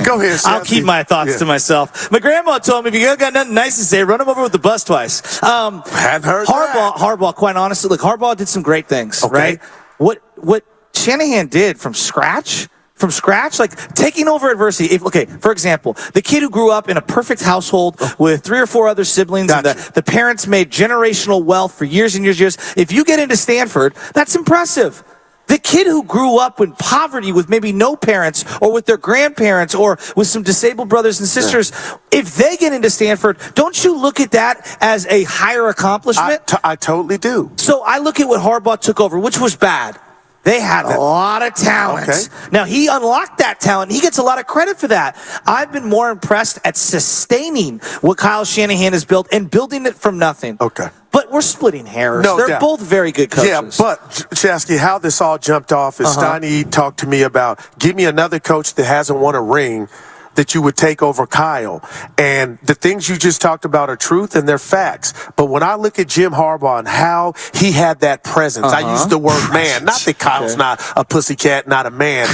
Go ahead, Shasta. I'll keep my thoughts to myself. My grandma told me, if you got nothing nice to say, run him over with the bus twice. Hadn't heard Harbaugh, quite honestly, look, Harbaugh did some great things, right? What Shanahan did from scratch, like taking over adversity. For example, the kid who grew up in a perfect household with 3 or 4 other siblings, and the parents made generational wealth for years and years and years. If you get into Stanford, that's impressive. The kid who grew up in poverty with maybe no parents, or with their grandparents, or with some disabled brothers and sisters, if they get into Stanford, don't you look at that as a higher accomplishment? I totally do. So I look at what Harbaugh took over, which was bad. They had a lot of talent. Okay. Now, he unlocked that talent. He gets a lot of credit for that. I've been more impressed at sustaining what Kyle Shanahan has built and building it from nothing. Okay. But we're splitting hairs. No They're doubt. both very good coaches. Yeah, but, Shasky, how this all jumped off is Steiny talked to me about, give me another coach that hasn't won a ring that you would take over Kyle. And the things you just talked about are truth and they're facts. But when I look at Jim Harbaugh and how he had that presence, I use the word man. Not that Kyle's not a pussycat, not a man.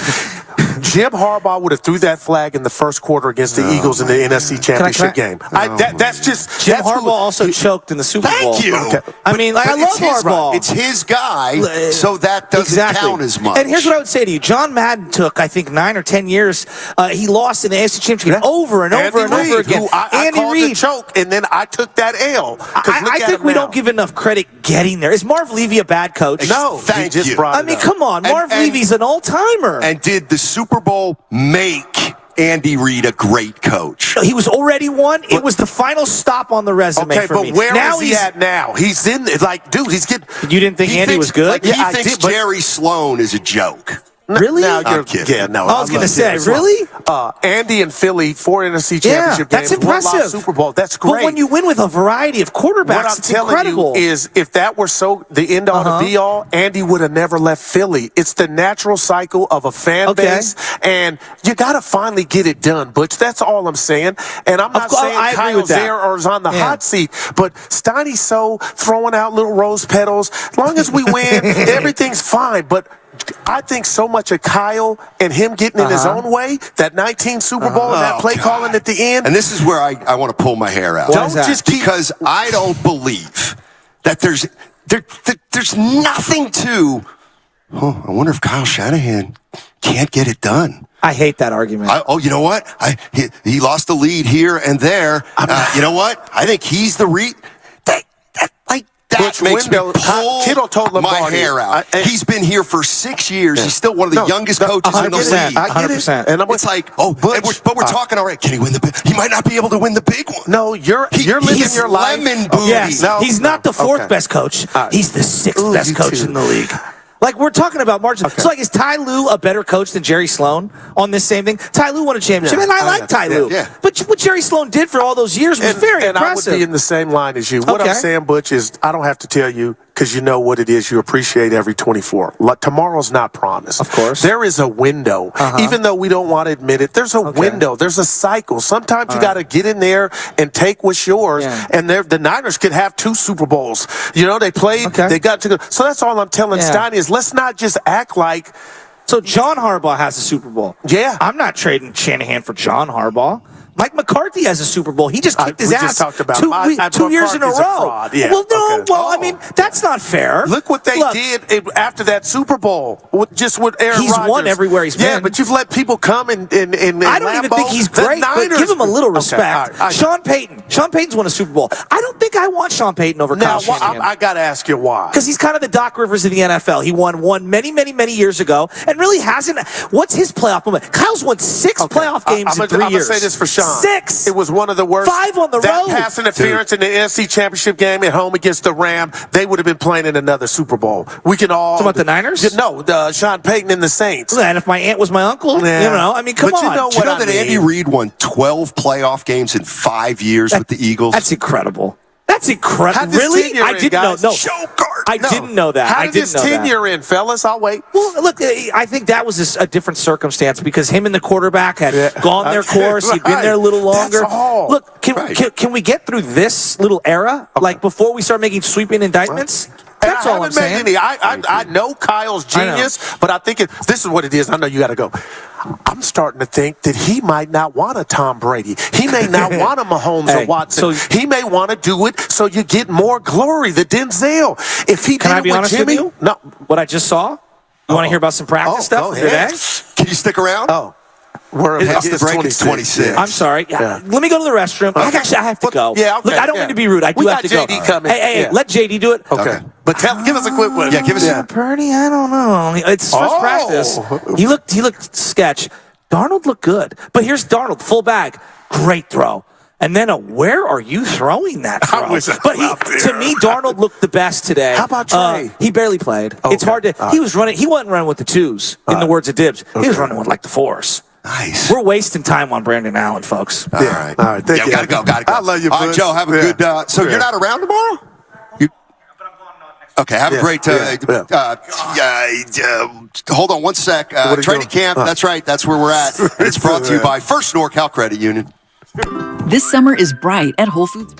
Jim Harbaugh would have threw that flag in the first quarter against the Eagles in the NFC Championship game. That's just Jim Harbaugh also choked in the Super Bowl. Thank you. Okay. I mean, like, I love Harbaugh. It's his guy, so that doesn't count as much. And here's what I would say to you: John Madden took, I think, 9 or 10 years. He lost in the AFC Championship game over and over and over again. I called the choke, and then I took that L. I think we don't give enough credit getting there. Is Marv Levy a bad coach? No, thank you. I mean, come on, Marv Levy's an all-timer. And did the Super Bowl make Andy Reid a great coach? He was already one. It was the final stop on the resume for me. Okay, but where is he at now? He's in, like, dude, he's getting... You didn't think Andy was good? Like, he thinks Jerry Sloan is a joke. Really? Now I'm kidding. Yeah, no. I was going to say, really? Andy and Philly, 4 NFC championship games. That's impressive. One Super Bowl. That's great. But when you win with a variety of quarterbacks, it's incredible. What I'm telling you is, if that were so the end all to be all, Andy would have never left Philly. It's the natural cycle of a fan base, and you got to finally get it done, Butch. That's all I'm saying. And I'm not saying Kyle's there or is on the hot seat, but Steiny's so throwing out little rose petals. As long as we win, everything's fine. But I think so much of Kyle and him getting in his own way, that 19 Super Bowl and that play calling at the end. And this is where I want to pull my hair out. Don't just keep... Because I don't believe that there's nothing to, I wonder if Kyle Shanahan can't get it done. I hate that argument. You know what? He lost the lead here and there. You know what? I think he's the That makes me pull my hair out. He's been here for 6 years. He's still one of the youngest coaches in the league. 100%. And it's like, but we're talking all right. Can he win the big? He might not be able to win the big one. No, you're living your life. Yes, he's not the fourth best coach. He's the sixth best coach in the league. Like, we're talking about margin. So, like, is Ty Lue a better coach than Jerry Sloan on this same thing? Ty Lue won a championship, and I like Ty Lue. But what Jerry Sloan did for all those years was very impressive. And I would be in the same line as you. What I'm saying, Butch, is I don't have to tell you, because you know what it is. You appreciate every 24. Like, tomorrow's not promised. Of course. There is a window. Even though we don't want to admit it, there's a window. There's a cycle. Sometimes you got to get in there and take what's yours. And the Niners could have 2 Super Bowls. You know, they played. They got to go. So that's all I'm telling Steiny is let's not just act like. So John Harbaugh has a Super Bowl. Yeah. I'm not trading Shanahan for John Harbaugh. Mike McCarthy has a Super Bowl. He just kicked his ass just talked about 2 years in a row. I mean, that's not fair. Look what they did after that Super Bowl with Aaron Rodgers. He's won everywhere he's been. Yeah, but you've let people come and I don't even think he's great, but give him a little respect. Sean Payton. Sean Payton's won a Super Bowl. I don't think I want Sean Payton over Kyle Shanahan. I got to ask you why. Because he's kind of the Doc Rivers of the NFL. He won one many, many, many years ago and really hasn't. What's his playoff moment? Kyle's won 6 playoff games in 3 years. I'm going to say this for Sean. 6. It was one of the worst. 5 on the road. That pass interference in the NFC Championship game at home against the Rams, they would have been playing in another Super Bowl. We can all. Talking about the Niners? No, Sean Payton and the Saints. And if my aunt was my uncle, you know, I mean, come on. You know that Andy Reid won 12 playoff games in 5 years with the Eagles? That's incredible. That's incredible. Really? I didn't know. No. I didn't know that. How did this tenure in, fellas? I'll wait. Well, look, I think that was a different circumstance because him and the quarterback had gone their course. He'd been there a little longer. Look, can we get through this little era, like before we start making sweeping indictments? That's all I'm saying. I know Kyle's genius, but I think this is what it is. I know you got to go. I'm starting to think that he might not want a Tom Brady. He may not want a Mahomes or Watson. He may want to do it so you get more glory. The Denzel. If he Can I be honest with you? No. What I just saw? You want to hear about some practice stuff from today? Can you stick around? It's 26. I'm sorry. Let me go to the restroom. Actually, I have to go. Yeah, okay. Look, I don't mean to be rude. I do have to go. JD coming. Hey, let JD do it. Okay. But give us a quick one. Yeah, give us Purdy, I don't know. It's his first practice. He looked sketch. Darnold looked good. But here's Darnold, full bag. Great throw. And then where are you throwing that throw? To me, Darnold looked the best today. How about Trey? He barely played. Okay. It's hard to. He was running. He wasn't running with the 2s. In the words of Dibs, he was running with like the 4s. Nice. We're wasting time on Brandon Allen, folks. All right. Thank you. Gotta go. I love you, All right, Joe, have a good. So you're not around tomorrow? Okay, have a great hold on one sec. Training camp, that's right. That's where we're at. And it's brought to you by First NorCal Credit Union. This summer is bright at Whole Foods.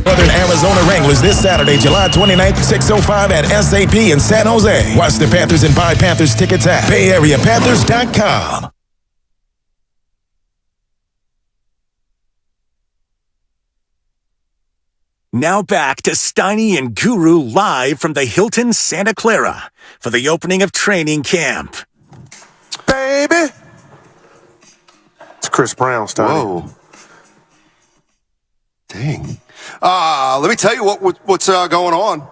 Northern Arizona Wranglers this Saturday, July 29th, 6:05 at SAP in San Jose. Watch the Panthers and buy Panthers tickets at BayAreaPanthers.com. Now back to Steiny and Guru live from the Hilton Santa Clara for the opening of training camp. Baby! It's Chris Brown, Steiny. Whoa. Dang. Let me tell you what's going on.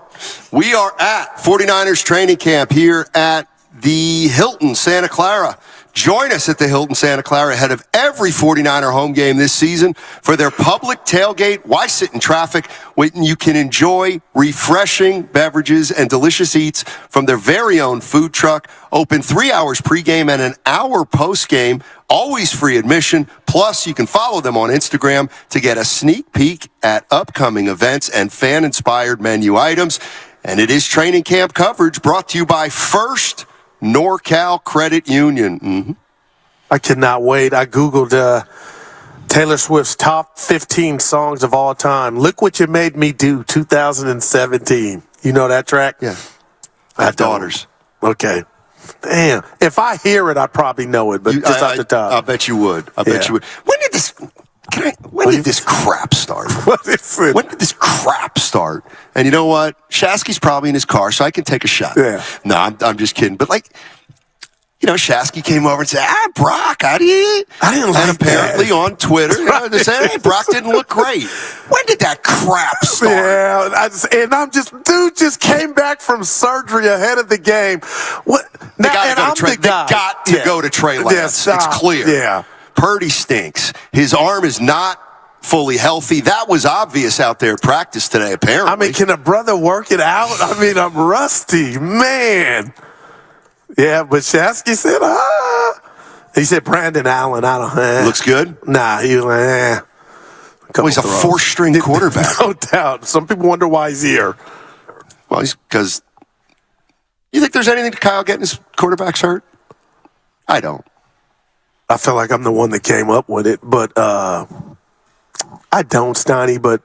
We are at 49ers training camp here at the Hilton Santa Clara. Join us at the Hilton Santa Clara ahead of every 49er home game this season for their public tailgate. Why sit in traffic when you can enjoy refreshing beverages and delicious eats from their very own food truck? Open 3 hours pregame and an hour postgame. Always free admission. Plus, you can follow them on Instagram to get a sneak peek at upcoming events and fan-inspired menu items. And it is training camp coverage brought to you by First NorCal Credit Union. Mm-hmm. I cannot wait. I Googled Taylor Swift's top 15 songs of all time. Look What You Made Me Do, 2017. You know that track? Yeah. I have daughters. Okay. Damn. If I hear it, I probably know it, but just off the top. I bet you would. I bet you would. When did this... When did this crap start? What is it? When did this crap start? And you know what? Shasky's probably in his car, so I can take a shot. Yeah. No, I'm just kidding. But Shasky came over and said, Brock, I didn't like and apparently that. On Twitter, they said, hey, Brock didn't look great. When did that crap start? Yeah, dude just came back from surgery ahead of the game. What? They got to go to Trey Lance. It's clear. Yeah. Purdy stinks. His arm is not fully healthy. That was obvious out there at practice today, apparently. I mean, can a brother work it out? I mean, I'm rusty, man. Yeah, but Shasky said, He said Brandon Allen. Looks good? Nah, he was like, he's a four-string quarterback. No doubt. Some people wonder why he's here. Well, he's because... You think there's anything to Kyle getting his quarterbacks hurt? I don't. I feel like I'm the one that came up with it, but I don't, Steiny, but...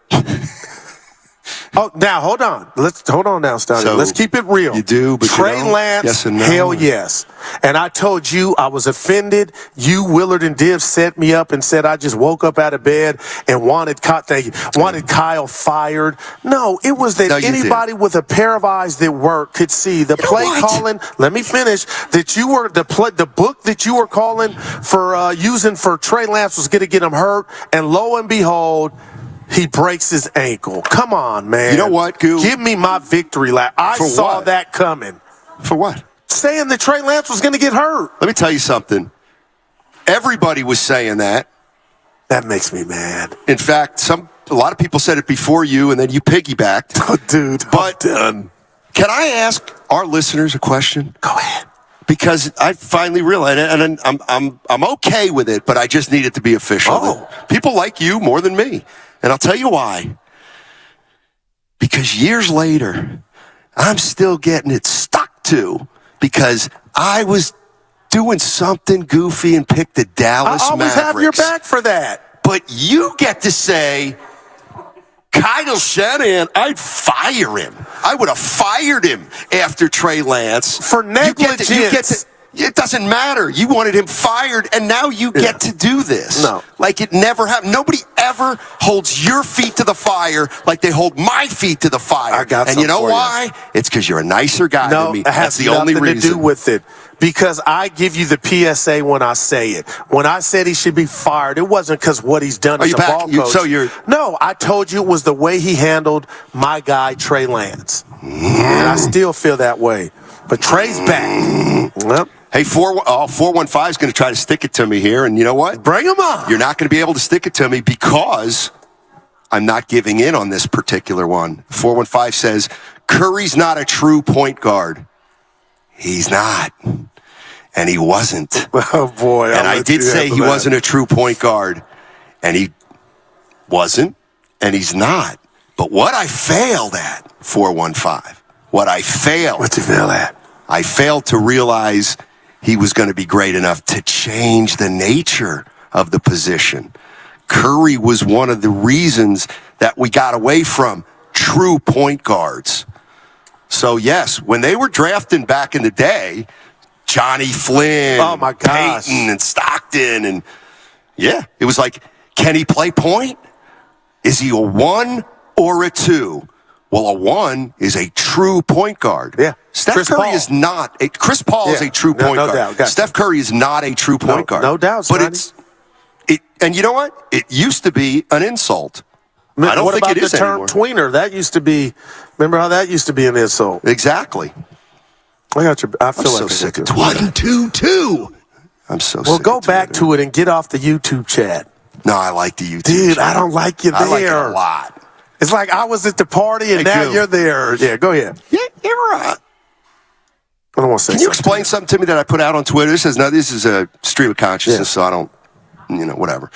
now, hold on. Hold on now, Steiny. So, let's keep it real. You do, but Trey Lance, yes and no. Hell yes. And I told you I was offended. You, Willard, and Div set me up and said I just woke up out of bed and wanted Kyle fired. No, it was that anybody with a pair of eyes that work could see the play calling. Let me finish. That you were the book that you were calling for using for Trey Lance was going to get him hurt, and lo and behold, he breaks his ankle. Come on, man. You know what, Goo? Give me my victory lap. I saw that coming. For what? Saying that Trey Lance was going to get hurt. Let me tell you something. Everybody was saying that. That makes me mad. In fact, a lot of people said it before you, and then you piggybacked. Oh, dude. But can I ask our listeners a question? Go ahead. Because I finally realized, and I'm okay with it, but I just need it to be official. Oh. People like you more than me. And I'll tell you why. Because years later, I'm still getting it stuck to because I was doing something goofy and picked the Dallas Mavericks. I always have your back for that. But you get to say, Kyle Shanahan, I'd fire him. I would have fired him after Trey Lance. For negligence. It doesn't matter. You wanted him fired, and now you get to do this. No. Like it never happened. Nobody ever holds your feet to the fire like they hold my feet to the fire. I got and you know why? It's because you're a nicer guy than me. It has That's the only reason. to do with it. Because I give you the PSA when I say it. When I said he should be fired, it wasn't because what he's done as a ball coach. No, I told you it was the way he handled my guy, Trey Lance. And I still feel that way. But Trey's back. Well, hey, 415 is going to try to stick it to me here, and you know what? Bring him on. You're not going to be able to stick it to me because I'm not giving in on this particular one. 415 says, Curry's not a true point guard. He's not. And he wasn't. Oh, boy. And I did say he wasn't a true point guard. And he wasn't, and he's not. But what I failed at, 415, What'd you fail at? I failed to realize he was going to be great enough to change the nature of the position. Curry was one of the reasons that we got away from true point guards. So, yes, when they were drafting back in the day, Johnny Flynn, oh my gosh, Peyton and Stockton, and yeah, it was like, can he play point? Is he a 1 or a 2? Well, a 1 is a true point guard. Yeah. Steph Chris Curry Paul. is not. Chris Paul is a true point guard. Doubt. Gotcha. Steph Curry is not a true point guard. No doubt, but and you know what? It used to be an insult. I don't think it is anymore. What about the term tweener? That used to be. Remember how that used to be an insult? Exactly. I feel I'm so sick of 1, 2, 2. I'm so sick. Well, go back to it and get off the YouTube chat. No, I like the YouTube Dude, chat. I don't like you there. I like it a lot. It's like I was at the party and now you're there. Yeah, go ahead. Yeah, you're right. I don't want to say. Can you explain something to me that I put out on Twitter? This is a stream of consciousness, so I don't, whatever.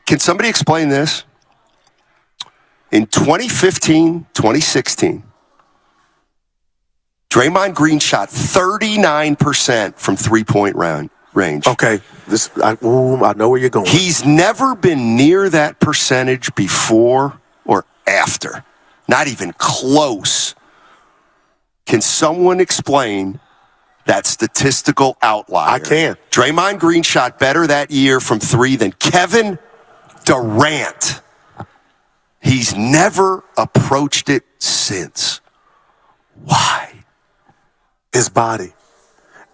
Can somebody explain this? In 2015, 2016, Draymond Green shot 39% from three-point range. Okay, I know where you're going. He's never been near that percentage before or after. Not even close. Can someone explain that statistical outlier? I can. Draymond Green shot better that year from 3 than Kevin Durant. He's never approached it since. Why? His body.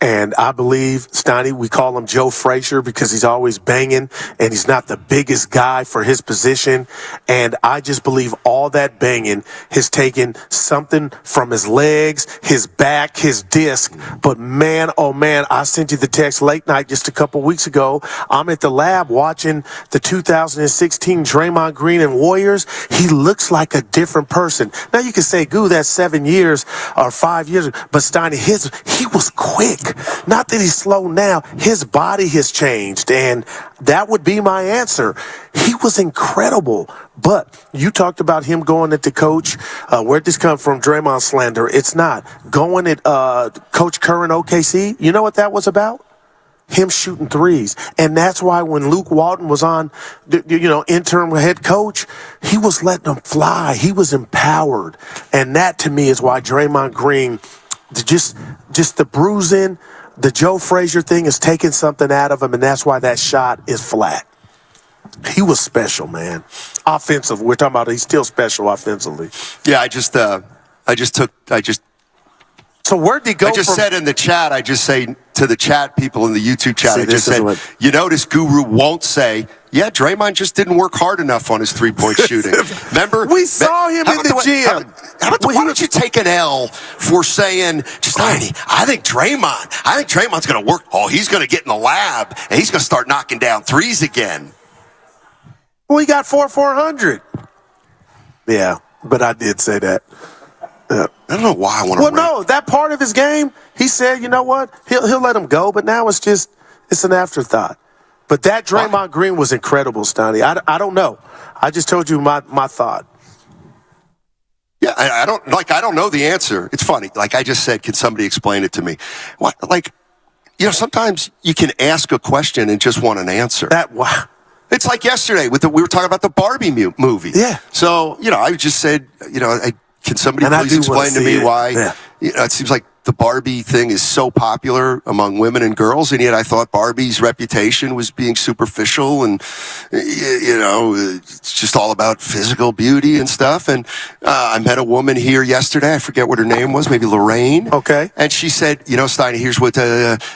And I believe, Steiny, we call him Joe Frazier because he's always banging and he's not the biggest guy for his position. And I just believe all that banging has taken something from his legs, his back, his disc. But man, oh man, I sent you the text late night just a couple weeks ago. I'm at the lab watching the 2016 Draymond Green and Warriors. He looks like a different person. Now you can say, Goo, that's 7 years or 5 years. But Steiny, he was quick. Not that he's slow now. His body has changed, and that would be my answer. He was incredible. But you talked about him going at the coach. Where'd this come from? Draymond slander. It's not. Going at Coach Kerr in OKC, you know what that was about? Him shooting threes. And that's why when Luke Walton was on, interim head coach, he was letting them fly. He was empowered. And that, to me, is why Draymond Green, just the bruising, the Joe Frazier thing is taking something out of him, and that's why that shot is flat. He was special, man. Offensive, we're talking about he's still special offensively. Yeah, So where'd he go? I just said in the chat, I just say to the chat people in the YouTube chat, I just said, you notice Guru won't say, yeah, Draymond just didn't work hard enough on his three-point shooting. Remember? We saw him in the gym. Why don't you take an L for saying, I think Draymond's going to work. Oh, he's going to get in the lab, and he's going to start knocking down threes again. Well, he got 400. Yeah, but I did say that. I don't know why I want to. Well, no, that part of his game, he said, you know what? He'll let him go, but now it's an afterthought. But that Draymond Green was incredible, Stoney. I don't know. I just told you my thought. Yeah, I don't know the answer. It's funny. Like I just said, can somebody explain it to me? What? Sometimes you can ask a question and just want an answer. Wow. It's like yesterday we were talking about the Barbie movie. Yeah. So, I just said, can somebody please explain to me why it seems like the Barbie thing is so popular among women and girls, and yet I thought Barbie's reputation was being superficial and, it's just all about physical beauty and stuff. And I met a woman here yesterday. I forget what her name was, maybe Lorraine. Okay. And she said, Steiny, here's what,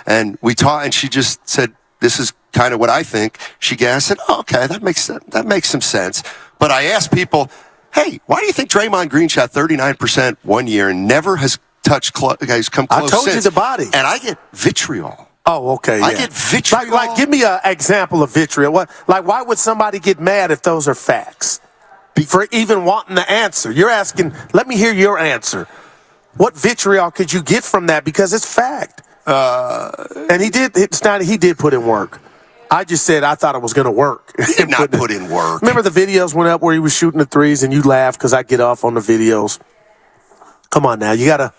and we talked, and she just said, this is kind of what I think. I said, okay, that makes some sense. But I asked people, hey, why do you think Draymond Green shot 39% one year and never has come close I told since? you the body. And I get vitriol. Oh, okay. I get vitriol. Like, give me an example of vitriol. Why would somebody get mad if those are facts? For even wanting the answer. You're asking, let me hear your answer. What vitriol could you get from that? Because it's fact. And he did put in work. I just said I thought it was going to work. He did not put in work. Remember the videos went up where he was shooting the threes and you laughed because I get off on the videos. Come on now. You got to.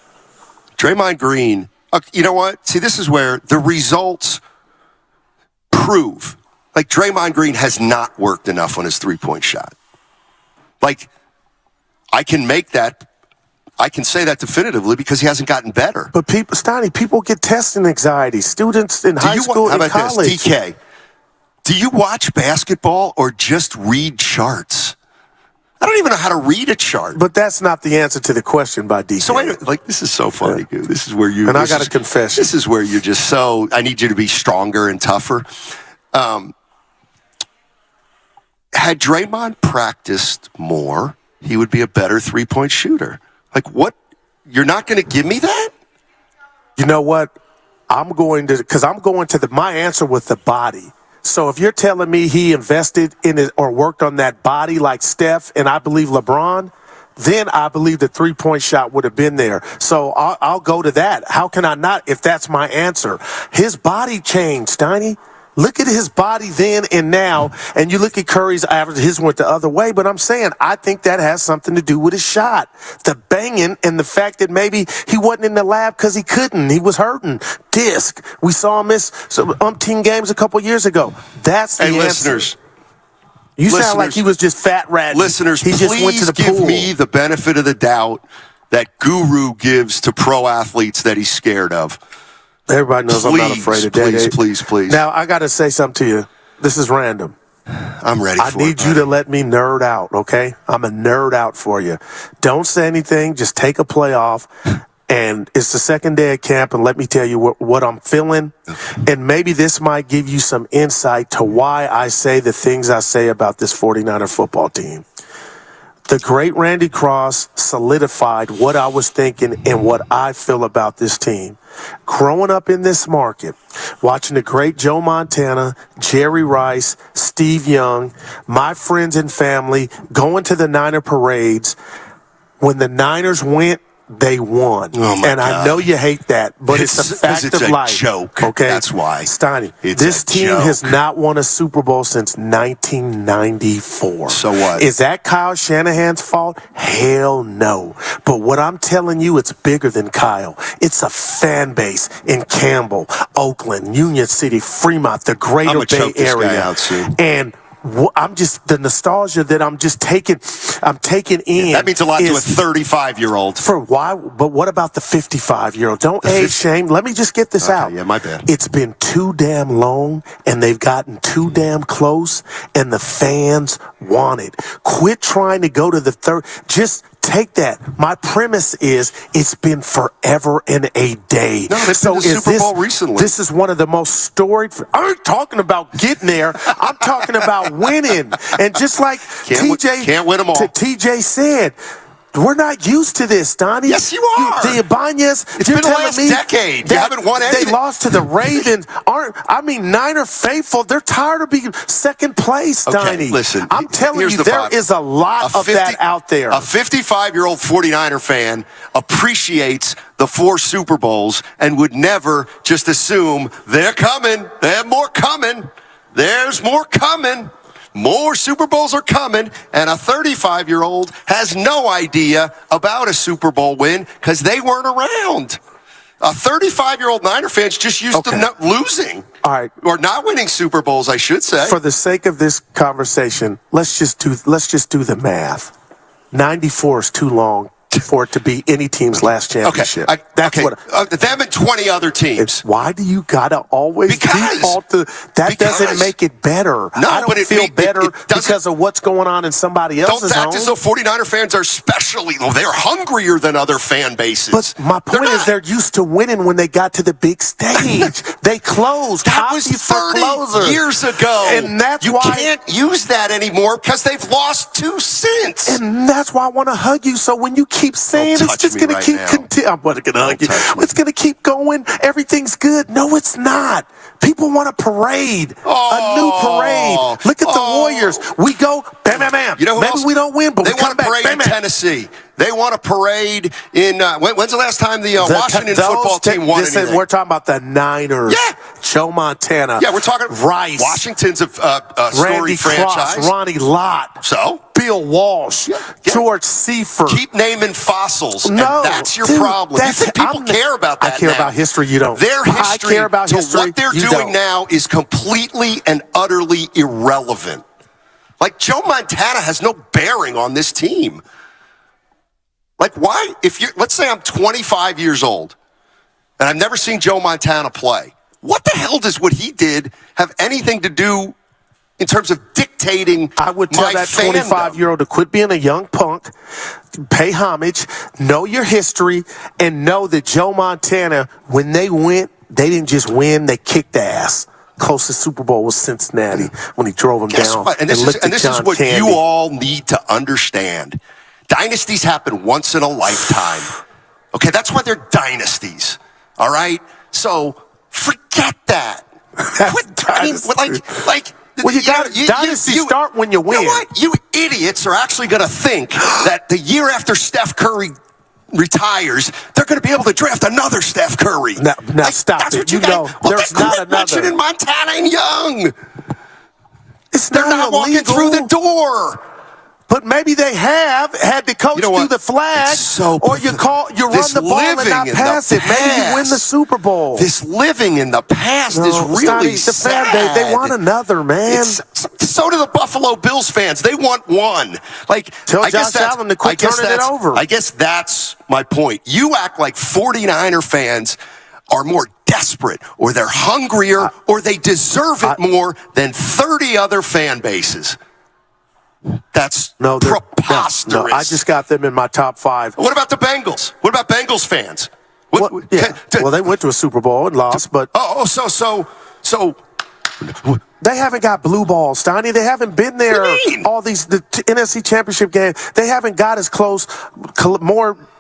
Draymond Green. You know what? See, this is where the results prove. Like Draymond Green has not worked enough on his three-point shot. Like, I can say that definitively because he hasn't gotten better. But people get testing anxiety. Students in high school and college. This, DK? Do you watch basketball or just read charts? I don't even know how to read a chart. But that's not the answer to the question by DK. So this is so funny, dude. This is where you... And I got a confession. This is where you're just so... I need you to be stronger and tougher. Had Draymond practiced more, he would be a better three-point shooter. Like, what? You're not going to give me that? You know what? I'm going to my answer with the body. So if you're telling me he invested in it or worked on that body like Steph and I believe LeBron, then I believe the three-point shot would have been there. So I'll go to that. How can I not if that's my answer? His body changed, Steiny. Look at his body then and now, and you look at Curry's average, his went the other way, but I'm saying I think that has something to do with his shot. The banging and the fact that maybe he wasn't in the lab because he couldn't. He was hurting. Disc. We saw him miss some umpteen games a couple years ago. That's the answer. Listeners. You sound like he was just fat rat. Listeners, he just went to the give pool. Me the benefit of the doubt that Guru gives to pro athletes that he's scared of. Everybody knows I'm not afraid of that. Please. Now, I got to say something to you. This is random. I'm ready for it. I need you to let me nerd out, okay? I'm a nerd out for you. Don't say anything. Just take a play off. And it's the second day of camp, and let me tell you what I'm feeling. And maybe this might give you some insight to why I say the things I say about this 49er football team. The great Randy Cross solidified what I was thinking and what I feel about this team. Growing up in this market, watching the great Joe Montana, Jerry Rice, Steve Young, my friends and family, going to the Niner parades, when the Niners went, they won. And I know you hate that, but it's a fact of life. It's a joke. Okay? That's why. Steiny, this team has not won a Super Bowl since 1994. So what? Is that Kyle Shanahan's fault? Hell no. But what I'm telling you, it's bigger than Kyle. It's a fan base in Campbell, Oakland, Union City, Fremont, the greater Bay Area. And I'm just the nostalgia that I'm taking in. That means a lot to a 35-year-old. For why? But what about the 55-year-old? Don't age shame. Let me just get this out. Yeah, my bad. It's been too damn long, and they've gotten too damn close, and the fans want it. Quit trying to go to the third. Just take that. My premise is it's been forever and a day. No, they've been to the Super Bowl recently. This is one of the most storied. I ain't talking about getting there. I'm talking about winning. And just like TJ, can't win them all. TJ said, we're not used to this, Donnie. Yes, you are. The Ibanez. It's been the last decade. You haven't won anything. They lost to the Ravens. Niner faithful. They're tired of being second place, Donnie. Listen. I'm telling you, there is a lot of that out there. A 55-year-old 49er fan appreciates the 4 Super Bowls and would never just assume they're coming. They have more coming. There's more coming. More Super Bowls are coming, and a 35-year-old has no idea about a Super Bowl win because they weren't around. A 35-year-old Niner fan's just used to not losing. All right. Or not winning Super Bowls, I should say. For the sake of this conversation, let's just do the math. 94 is too long for it to be any team's last championship. Them and 20 other teams. Why do you gotta always default to that? Doesn't make it better. No, I don't feel better because of what's going on in somebody else's Don't act as though 49er fans are they're hungrier than other fan bases. But my point is they're used to winning when they got to the big stage. They closed. That was 30 years ago. And that's why you can't use that anymore because they've lost 2 since. And that's why I want to hug you. So when you keep saying it's just going to keep I'm going to hug you. It's going to keep going. Everything's good. No, it's not. People want a parade, a new parade. Look at the Warriors. We go, bam, bam, bam. You know who Maybe else? we don't win, but they we come want a parade back, in Tennessee. They want a parade in when's the last time the Washington football team won anything? We're talking about the Niners. Yeah. Joe Montana. Yeah, we're talking Rice. Washington's a Randy storied franchise. Cross, Ronnie Lott. So? Bill Walsh. George Seifert. Keep naming fossils. No, and that's your problem. You think people care about that I care about history. You don't. Their history I care about history. What they're doing now is completely and utterly irrelevant. Like, Joe Montana has no bearing on this team. Like, why? Let's say I'm 25 years old, and I've never seen Joe Montana play. What the hell does what he did have anything to do in terms of dictating? I would tell that 25-year-old to quit being a young punk, pay homage, know your history, and know that Joe Montana, when they went, they didn't just win, they kicked ass. Closest Super Bowl was Cincinnati when he drove them down. What? And this is what Candy. You all need to understand. Dynasties happen once in a lifetime. Okay, that's why they're dynasties. All right? So forget that. Well, dynasties start when you win. You know what? You idiots are actually going to think that the year after Steph Curry retires, they're going to be able to draft another Steph Curry. Now stop that's it. What you guys, there's not another. Mentioning Montana and Young. They're not walking through the door. But maybe they have had the coach do the flag, or you run the ball and not pass it. Maybe you win the Super Bowl. This living in the past is really sad. They want another, man. So do the Buffalo Bills fans. They want one. Like, tell Josh Allen to quit turning it over. I guess that's my point. You act like 49er fans are more desperate, or they're hungrier, or they deserve it more than 30 other fan bases. That's preposterous. No, I just got them in my top 5. What about the Bengals? What about Bengals fans? Well, they went to a Super Bowl and lost, but so they haven't got blue balls, Steiny. They haven't been there. All the NFC Championship game. They haven't got as close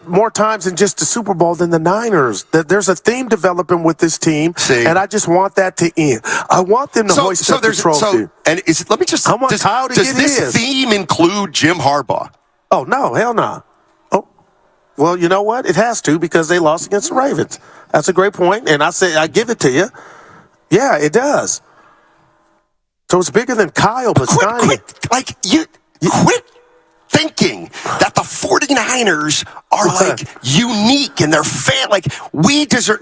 more times in just the Super Bowl than the Niners. There's a theme developing with this team, and I just want that to end. I want them to hoist up the trophy. Let me just. Does this theme include Jim Harbaugh? Oh no, hell no. Oh, well, you know what? It has to, because they lost against the Ravens. That's a great point, and I give it to you. Yeah, it does. So it's bigger than Kyle, but quit thinking that the 49ers are like unique and they're we deserve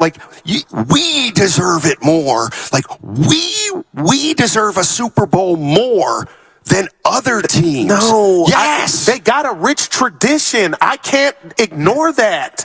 it more. Like we deserve a Super Bowl more than other teams. No. Yes. They got a rich tradition. I can't ignore that.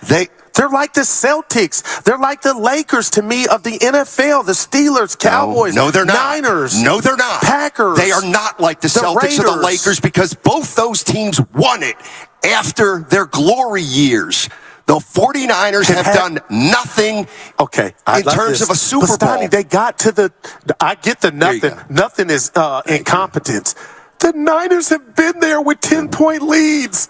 They're like the Celtics. They're like the Lakers to me of the NFL. The Steelers, Cowboys, no, they're not. Niners. No, they're not. Packers. They are not like the Celtics Raiders. or the Lakers, because both those teams won it after their glory years. The 49ers have done nothing in terms of a Super Bowl. They got to I get the nothing. Nothing is incompetence. The Niners have been there with 10-point leads.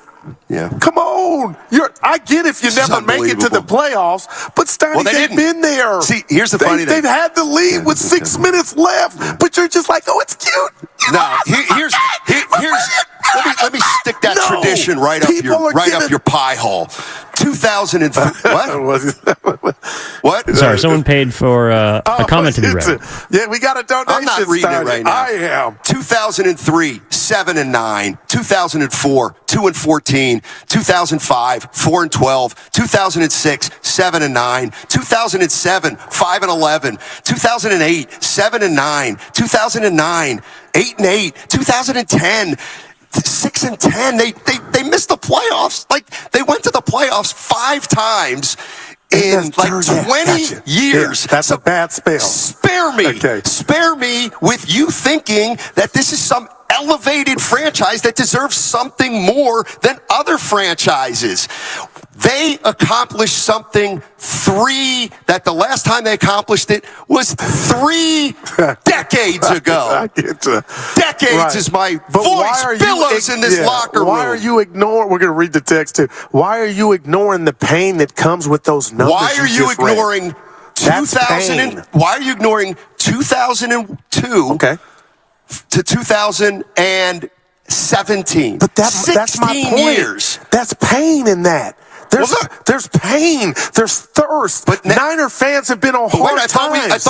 Yeah. Come on. I get if you never make it to the playoffs, but Steiny, they've been there. See, here's the funny thing. They've had the lead with 6 minutes left, but you're just like, oh, it's cute. No, here's let me stick that tradition right up your pie hole. 2004. What? What? Sorry, someone paid for a comment to be read. Yeah, we got a donation. I'm not reading it right now. I am. 2003, 7-9. 2004, 2-14. 2005, 4-12. 2006, 7-9. 2007, 5-11. 2008, 7-9. 2009, 8-8. 2010. 6-10. They missed the playoffs. Like, they went to the playoffs 5 times in 20 years. Yeah, that's a bad spell. Spare me. Okay. Spare me with you thinking that this is some elevated franchise that deserves something more than other franchises. They accomplished something that the last time they accomplished it was 3 decades ago. Decades is my voice billows in this locker room. Why are you ignoring? We're going to read the text too. Why are you ignoring the pain that comes with those numbers? Why are you ignoring 2000? Why are you ignoring 2002 to 2017? But that's my point. Years. That's pain in that. There's pain. There's thirst. But Niner fans have been on hard times.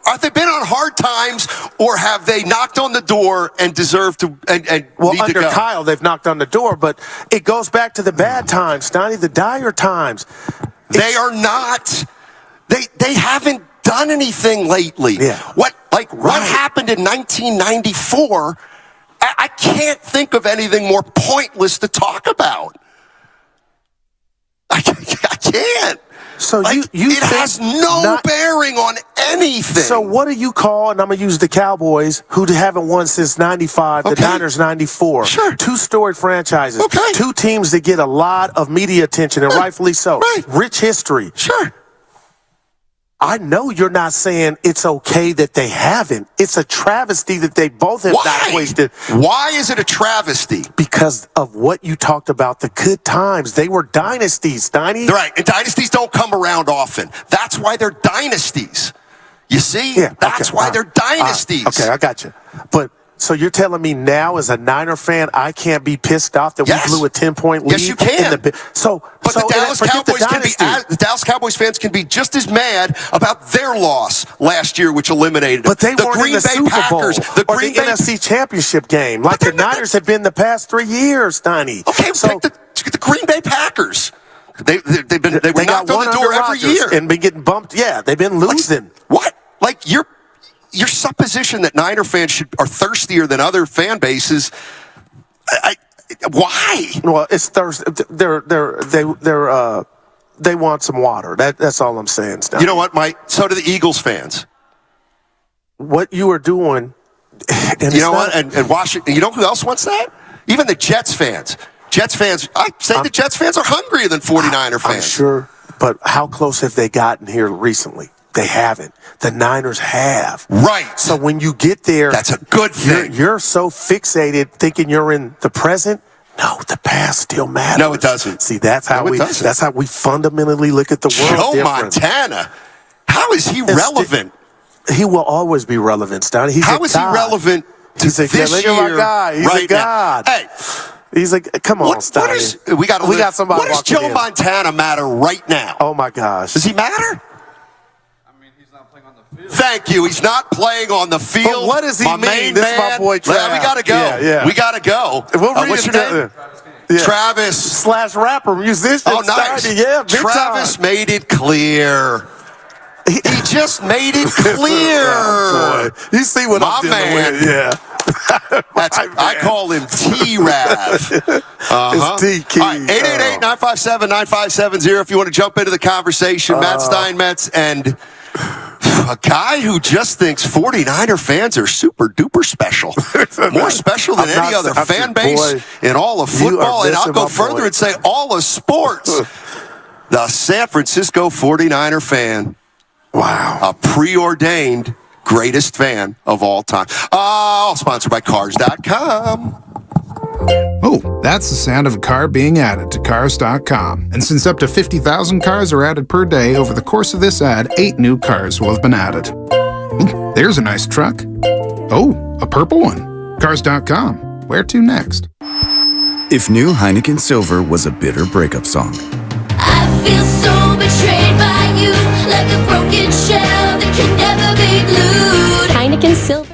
Have they been on hard times, or have they knocked on the door and deserve to and need under to go? Kyle, they've knocked on the door, but it goes back to the bad times, Donnie, the dire times. They are not. They haven't done anything lately. Yeah. What happened in 1994? I can't think of anything more pointless to talk about. I can't. So you it has no bearing on anything. So what do you call, and I'm going to use the Cowboys, who haven't won since 95, the Niners 94. Sure. Two storied franchises. Okay. Two teams that get a lot of media attention, and rightfully so. Right. Rich history. Sure. I know you're not saying it's okay that they haven't. It's a travesty that they both have not wasted. Why is it a travesty? Because of what you talked about, the good times. They were dynasties, Steiny. Right, and dynasties don't come around often. That's why they're dynasties. You see? Yeah, That's why they're dynasties. Okay, I got you. But so you're telling me now, as a Niner fan, I can't be pissed off that we blew a 10-point lead? Yes, you can. But the Dallas Cowboys fans can be just as mad about their loss last year, which eliminated them. But they weren't in the Super Bowl or the NFC Championship game, like the Niners have been the past 3 years, Steiny. Okay, pick the Green Bay Packers. They were knocked on the door every year and been getting bumped. Yeah, they've been losing. What? Like your supposition that Niner fans are thirstier than other fan bases. Why? Well, it's thirst. They want some water. That's all I'm saying, Steiny. You know what, Mike? So do the Eagles fans. What you are doing, and you know what? And Washington. You know who else wants that? Even the Jets fans. The Jets fans are hungrier than 49er fans. I'm sure, but how close have they gotten here recently? They haven't. The Niners have. Right. So when you get there, that's a good thing. You're so fixated thinking you're in the present. No, the past still matters. No, it doesn't. See, that's how we fundamentally look at the world. Joe Montana. How is he relevant? He will always be relevant, Steiny. How is he relevant to this year? Look at my guy. He's a god. Hey. He's like, come on, Steiny. We got somebody. What does Joe in. Montana matter right now? Oh my gosh. Does he matter? Thank you. He's not playing on the field. But what does he mean? This is my boy Travis. We got to go. Yeah. We got to go. What's your name? Travis. / rapper, musician. Oh, nice. Yeah, Travis made it clear. He just made it clear. Oh, you see what I'm dealing with. Yeah. I call him T-Rav. It's T-Key. All right, 888-957-9570 if you want to jump into the conversation. Matt Steinmetz and a guy who just thinks 49er fans are super duper special. More special than any other fan base in all of football. And I'll go further and say all of sports. The San Francisco 49er fan. Wow. A preordained greatest fan of all time. All sponsored by Cars.com. Oh, that's the sound of a car being added to Cars.com. And since up to 50,000 cars are added per day, over the course of this ad, 8 new cars will have been added. Ooh, there's a nice truck. Oh, a purple one. Cars.com. Where to next? If new Heineken Silver was a bitter breakup song. I feel so betrayed by you, like a broken shell that can never be glued. Heineken Silver.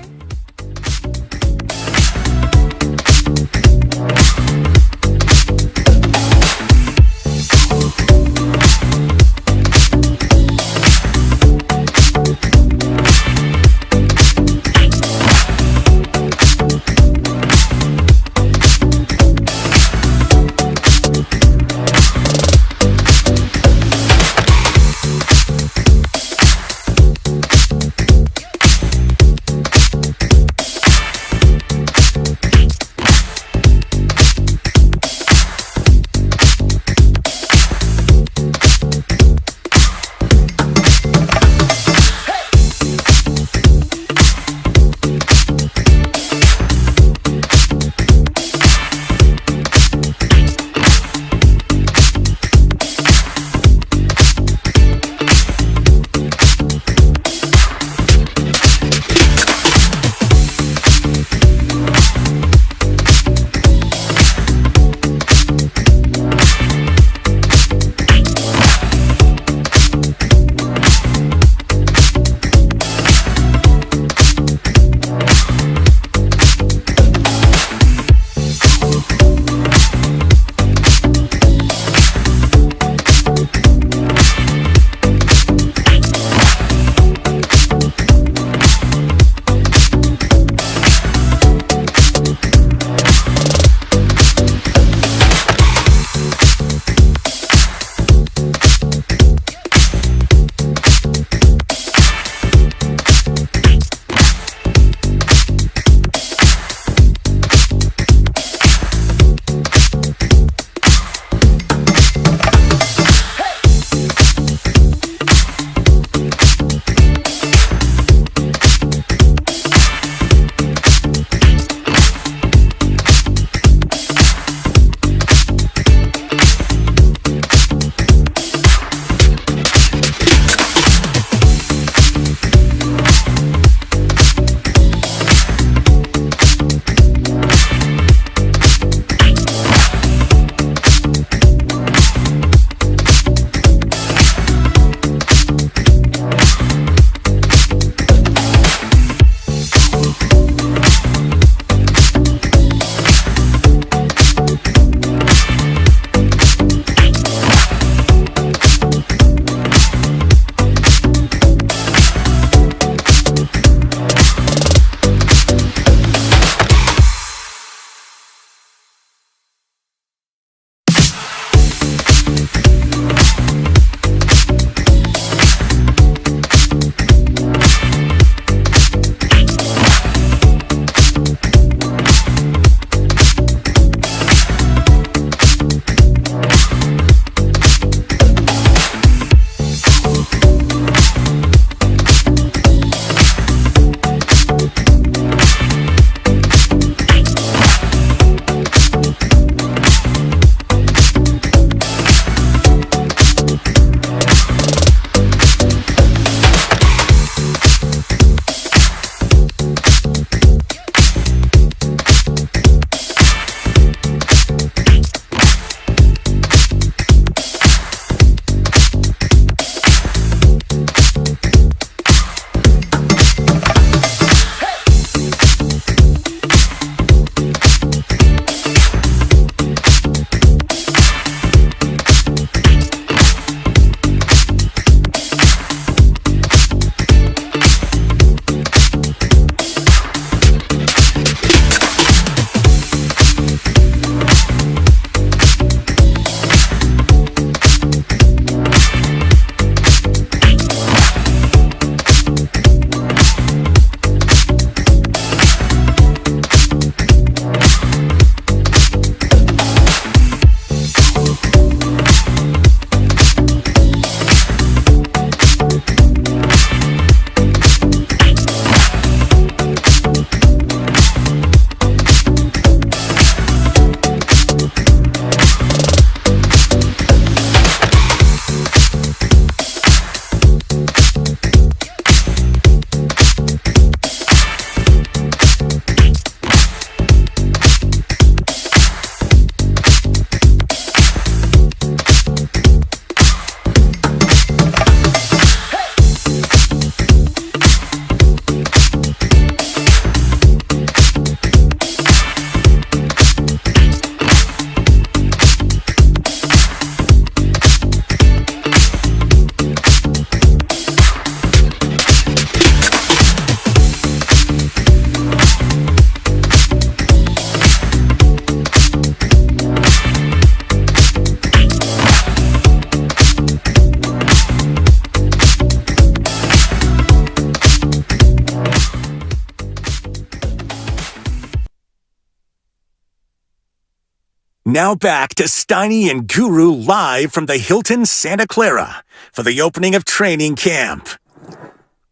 Now back to Steiny and Guru live from the Hilton Santa Clara for the opening of training camp.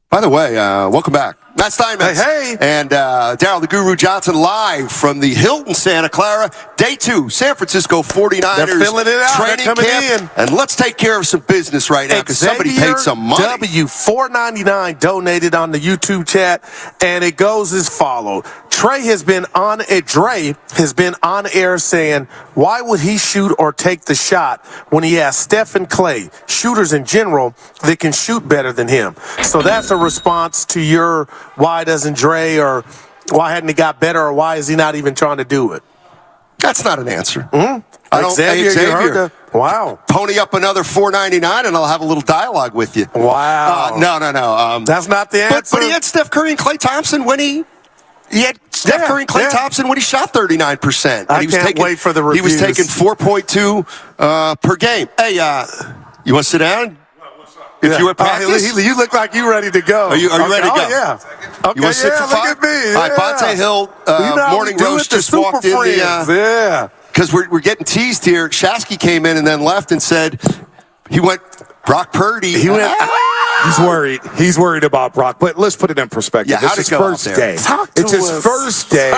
By the way, welcome back. Matt Steinmetz. Hey. And Daryl the Guru Johnson live from the Hilton Santa Clara. Day 2, San Francisco 49ers. They're filling it out. Training They're coming camp. in. And let's take care of some business right now because somebody paid some money. $4.99 donated on the YouTube chat, and it goes as follows. Dre has been on air saying, why would he shoot or take the shot when he has Steph and Clay, shooters in general, that can shoot better than him? So that's a response to your why doesn't Dre, or why hadn't he got better, or why is he not even trying to do it? That's not an answer. Mm-hmm. I don't, Xavier, wow. Pony up another $4.99 and I'll have a little dialogue with you. Wow. No. That's not the answer. But he had Steph Curry and Klay Thompson when he had Steph Curry and Klay Thompson when he shot 39%. I can't wait for the reviews. He was taking 4.2 per game. Hey, you want to sit down? If you were practice? You look like you ready to go. Are you ready to go? Oh, yeah. Okay, you want to sit for 5? Look at me. All right, Bonte Hill, Morning Roast just walked in the... Because we're getting teased here. Shasky came in and then left and said he went Brock Purdy. He's worried. He's worried about Brock. But let's put it in perspective. Yeah, it's his first day. It's his first day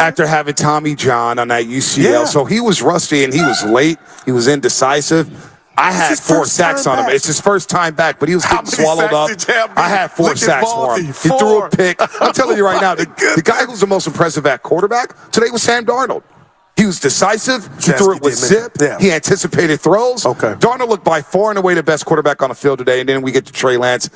after having Tommy John on that UCL. Yeah. So he was rusty and he was late. He was indecisive. I had 4 sacks on him. It's his first time back, but he was getting swallowed up. I had 4 sacks for him. He threw a pick. I'm telling you right now, the guy who's the most impressive at quarterback today was Sam Darnold. He was decisive. He threw it with zip. Yeah. He anticipated throws. Okay. Darnold looked by far and away the best quarterback on the field today, and then we get to Trey Lance.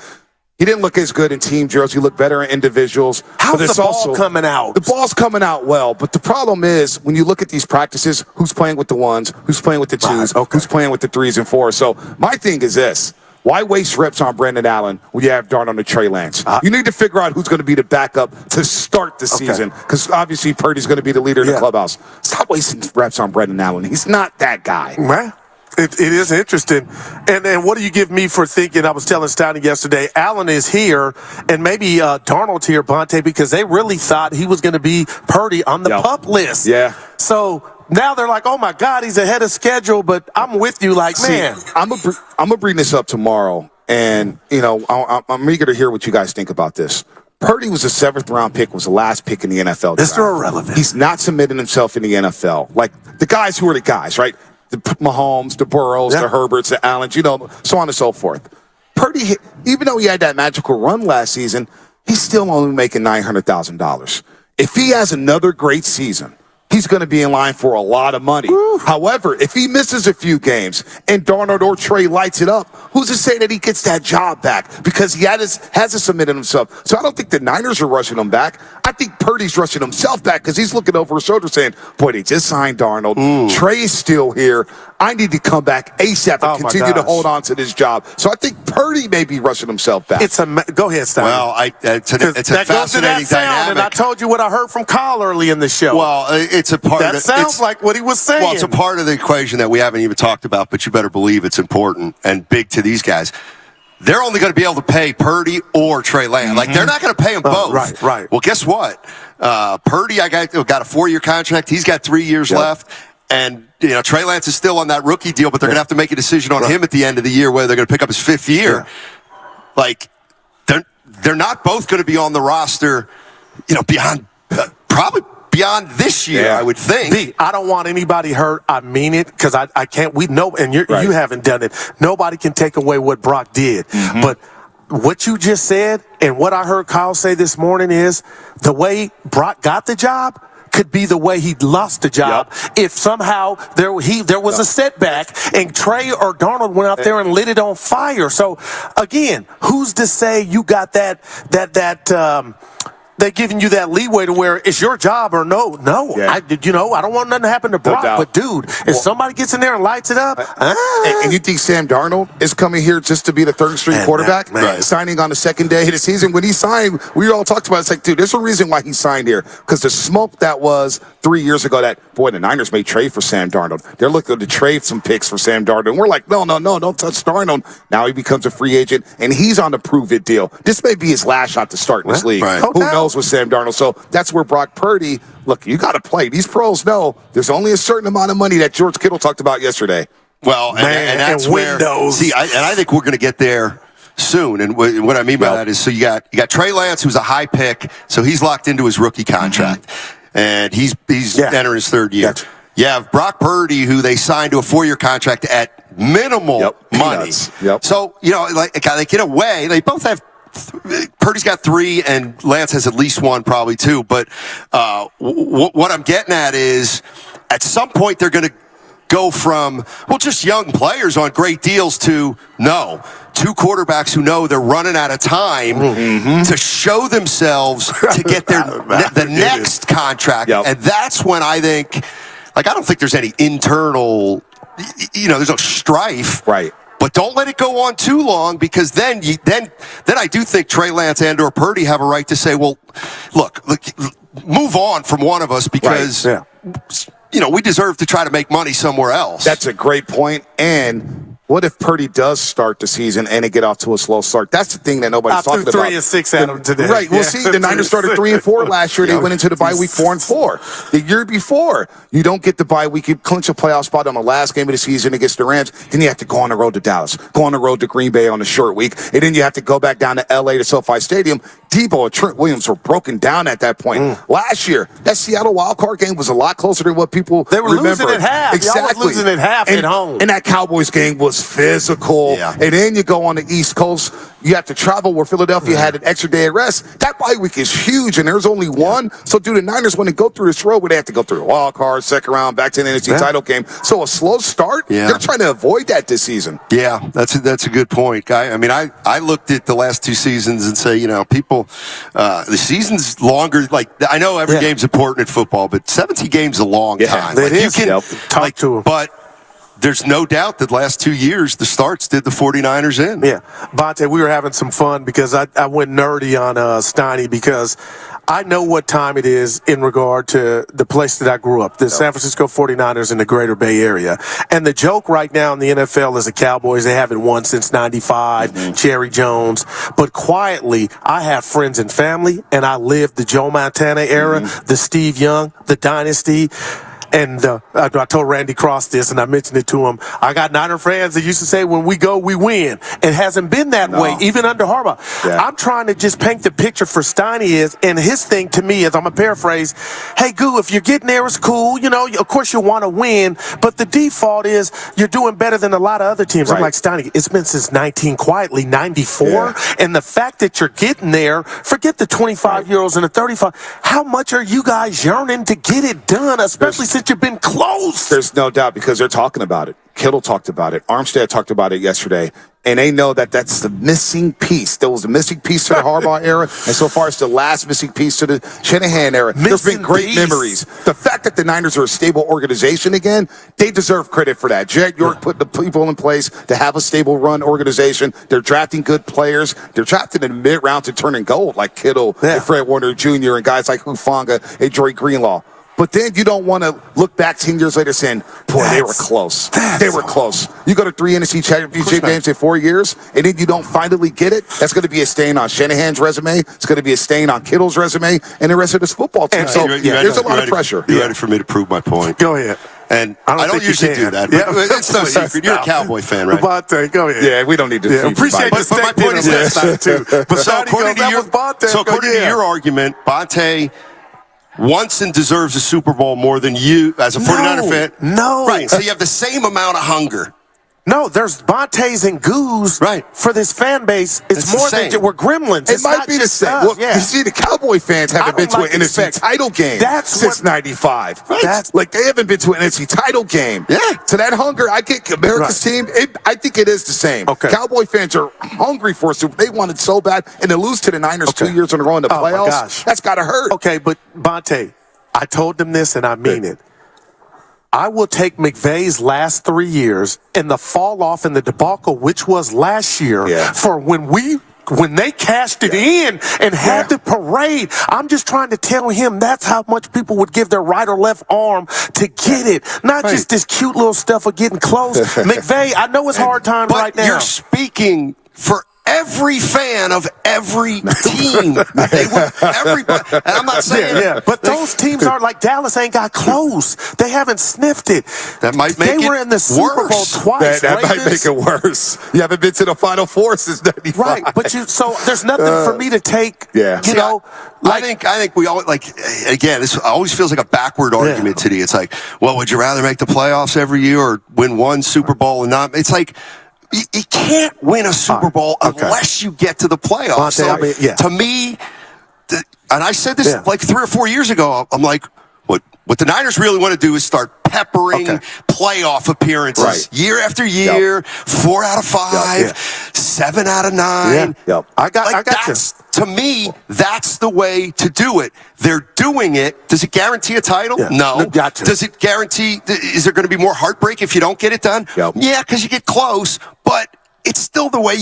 He didn't look as good in team drills. He looked better in individuals. How's the ball coming out? The ball's coming out well, but the problem is when you look at these practices, who's playing with the 1s, who's playing with the 2s, who's playing with the 3s and 4s. So my thing is this. Why waste reps on Brandon Allen when you have Darnold and Trey Lance? You need to figure out who's going to be the backup to start the season because obviously Purdy's going to be the leader in the clubhouse. Stop wasting reps on Brandon Allen. He's not that guy. Right. It is interesting. And what do you give me for thinking? I was telling Steiny yesterday, Allen is here, and maybe Darnold's here, Bonte, because they really thought he was going to be Purdy on the PUP list. Yeah. So now they're like, oh, my God, he's ahead of schedule, but I'm with you like, man. I'm gonna bring this up tomorrow, and, I'm eager to hear what you guys think about this. Purdy was a 7th-round pick, was the last pick in the NFL. Mr. Irrelevant. He's not submitting himself in the NFL. Like, the guys who are the guys, right? The Mahomes, the Burrows, the Herberts, the Allens, so on and so forth. Purdy, even though he had that magical run last season, he's still only making $900,000. If he has another great season, he's going to be in line for a lot of money. Woo. However, if he misses a few games and Darnold or Trey lights it up, who's to say that he gets that job back? Because he hasn't submitted himself. So I don't think the Niners are rushing him back. I think Purdy's rushing himself back because he's looking over his shoulder saying, boy, they just signed Darnold. Trey's still here. I need to come back ASAP and continue to hold on to this job. So I think Purdy may be rushing himself back. Go ahead, Stein. Well, it's a fascinating dynamic. And I told you what I heard from Kyle early in the show. Well, it's a part of it. That sounds like what he was saying. Well, it's a part of the equation that we haven't even talked about, but you better believe it's important and big to these guys. They're only going to be able to pay Purdy or Trey Lance. Like, they're not going to pay them both. Right. Well, guess what? Purdy, I got a 4-year contract. He's got 3 years left. And, Trey Lance is still on that rookie deal, but they're going to have to make a decision on him at the end of the year whether they're going to pick up his 5th year. Yeah. Like, they're not both going to be on the roster, beyond probably beyond this year, I would think. I don't want anybody hurt. I mean it, because I can't. We know, and you haven't done it. Nobody can take away what Brock did. But what you just said and what I heard Kyle say this morning is the way Brock got the job could be the way he lost the job if somehow there was a setback and Trey or Darnold went out there and lit it on fire. So again, who's to say you got that they're giving you that leeway to where it's your job or no. I don't want nothing to happen to Brock, but dude, if somebody gets in there and lights it up, and you think Sam Darnold is coming here just to be the 3rd-string quarterback, signing on the 2nd day of the season? When he signed, we all talked about it. It's like, dude, there's a reason why he signed here, because the smoke that was 3 years ago that, boy, the Niners may trade for Sam Darnold. They're looking to trade some picks for Sam Darnold. And we're like, no, don't touch Darnold. Now he becomes a free agent, and he's on the prove-it deal. This may be his last shot to start in this league. Who knows goes with Sam Darnold. So that's where Brock Purdy, look, you got to play. These pros know there's only a certain amount of money that George Kittle talked about yesterday. Well, and that's where, see, I think we're going to get there soon. And what I mean by that is, so you got Trey Lance, who's a high pick, so he's locked into his rookie contract, and he's entering his third year. Gotcha. You have Brock Purdy, who they signed to a 4-year contract at minimal money. So, like in a way, they both have. Purdy's got 3, and Lance has at least 1, probably 2. But what I'm getting at is, at some point, they're going to go from, just young players on great deals to, 2 quarterbacks who know they're running out of time to show themselves to get the next contract. And that's when I think, I don't think there's any internal, there's no strife. Right. But don't let it go on too long, because then I do think Trey Lance and/or Purdy have a right to say, well, look, move on from one of us, because we deserve to try to make money somewhere else. That's a great point. And what if Purdy does start the season and they get off to a slow start? That's the thing that nobody's talking about. 3-6 at them today. Right. Well, see, the Niners started 3-4 last year. They went into the bye week 4-4. The year before, you don't get the bye week. You clinch a playoff spot on the last game of the season against the Rams. Then you have to go on the road to Dallas, go on the road to Green Bay on the short week, and then you have to go back down to L.A. to SoFi Stadium. Debo and Trent Williams were broken down at that point. Last year, that Seattle wildcard game was a lot closer to what people remember. Losing at half. Exactly. Y'all was losing at half at home. And that Cowboys game was physical. And then you go on the East Coast. You have to travel where Philadelphia had an extra day of rest. That bye week is huge, and there's only one. So do the Niners, when they go through this road where they have to go through the wild card, second round, back to the NFC title game. So a slow start, they're trying to avoid that this season. Yeah, that's a good point, Guy. I mean, I looked at the last 2 seasons and say, people, the season's longer. Like, I know every game's important in football, but 17 games is a long time. It is. Talk to them. But there's no doubt that last 2 years, the starts did the 49ers in. Yeah. Bonte, we were having some fun because I went nerdy on Steiny, because I know what time it is in regard to the place that I grew up, the San Francisco 49ers in the greater Bay Area. And the joke right now in the NFL is the Cowboys, they haven't won since 95, Jerry Jones. But quietly, I have friends and family, and I lived the Joe Montana era, the Steve Young, the Dynasty. And I told Randy Cross this, and I mentioned it to him. I got Niner fans that used to say, when we go, we win. It hasn't been that way, even under Harbaugh. I'm trying to just paint the picture for Steiny and his thing to me is, I'm going to paraphrase, hey, Goo, if you're getting there, it's cool. Of course you want to win, but the default is you're doing better than a lot of other teams. I'm like, Steiny, it's been since 94, and the fact that you're getting there, forget the 25-year-olds and the 35. How much are you guys yearning to get it done, especially since you've been close? There's no doubt, because they're talking about it. Kittle talked about it. Armstead talked about it yesterday. And they know that that's the missing piece. There was a missing piece to the Harbaugh era, and so far it's the last missing piece to the Shanahan era. There's been great memories. The fact that the Niners are a stable organization again, they deserve credit for that. Jed York put the people in place to have a stable run organization. They're drafting good players. They're drafting in the mid-round to turn in gold, like Kittle and Fred Warner Jr. and guys like Hufanga and Dre Greenlaw. But then you don't want to look back 10 years later saying, boy, they were close. They were close. You go to 3 NFC championship games in 4 years, and then you don't finally get it. That's going to be a stain on Shanahan's resume. It's going to be a stain on Kittle's resume and the rest of this football team. So there's a lot of pressure. You ready for me to prove my point? Go ahead. And I don't usually do that. But it's no secret. You're a Cowboy fan, right? Bonte, go ahead. Yeah, we don't need to. Appreciate the but my point is this. too. But so according to your argument, Bonte wants and deserves a Super Bowl more than you as a 49er fan. No. Right. So you have the same amount of hunger. No, there's Bontes and Goos for this fan base. It's more than we're gremlins. It might be the same. Well, you see, the Cowboy fans haven't been to an NFC title game since 95. Right? They haven't been to an NFC title game. Yeah. So that hunger, I get America's team, I think it is the same. Okay. Cowboy fans are hungry for a Super Bowl. They want it so bad. And to lose to the Niners 2 years in a row in the playoffs, that's got to hurt. Okay, but Bonte, I told them this, and I mean it. I will take McVay's last 3 years and the fall off in the debacle, which was last year, for when they cashed it in and had the parade. I'm just trying to tell him that's how much people would give their right or left arm to get it. Not just this cute little stuff of getting close. McVay, I know it's hard times right now. You're speaking for every fan of every team. Everybody. And I'm not saying but those teams aren't like Dallas ain't got close. They haven't sniffed it. That might make They were in the Super Bowl twice. That might make it worse. You haven't been to the Final Four since '95. Right, but so there's nothing for me to take. See, I think we all again. This always feels like a backward argument to me. It's like, well, would you rather make the playoffs every year or win one Super Bowl and not? It's like you can't win a Super Bowl unless you get to the playoffs. To me, and I said this like 3 or 4 years ago. I'm like, what the Niners really want to do is start peppering playoff appearances year after year, 4 out of 5, 7 out of 9. I got you. To me, that's the way to do it. They're doing it. Does it guarantee a title? No. Does it guarantee? Is there going to be more heartbreak if you don't get it done? Yeah, because you get close, but it's still the way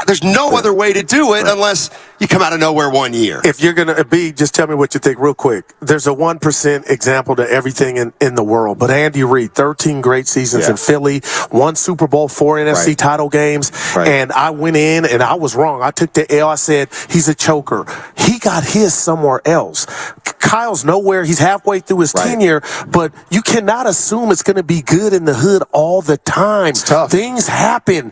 there's no other way to do it unless you come out of nowhere one year. If you're going to just tell me what you think real quick. There's a 1% example to everything in the world. But Andy Reid, 13 great seasons in Philly, 1 Super Bowl, 4 NFC title games. And I went in and I was wrong. I took the L. I said, he's a choker. He got his somewhere else. Kyle's nowhere. He's halfway through his tenure, but you cannot assume it's going to be good in the hood all the time. It's tough. Things happen.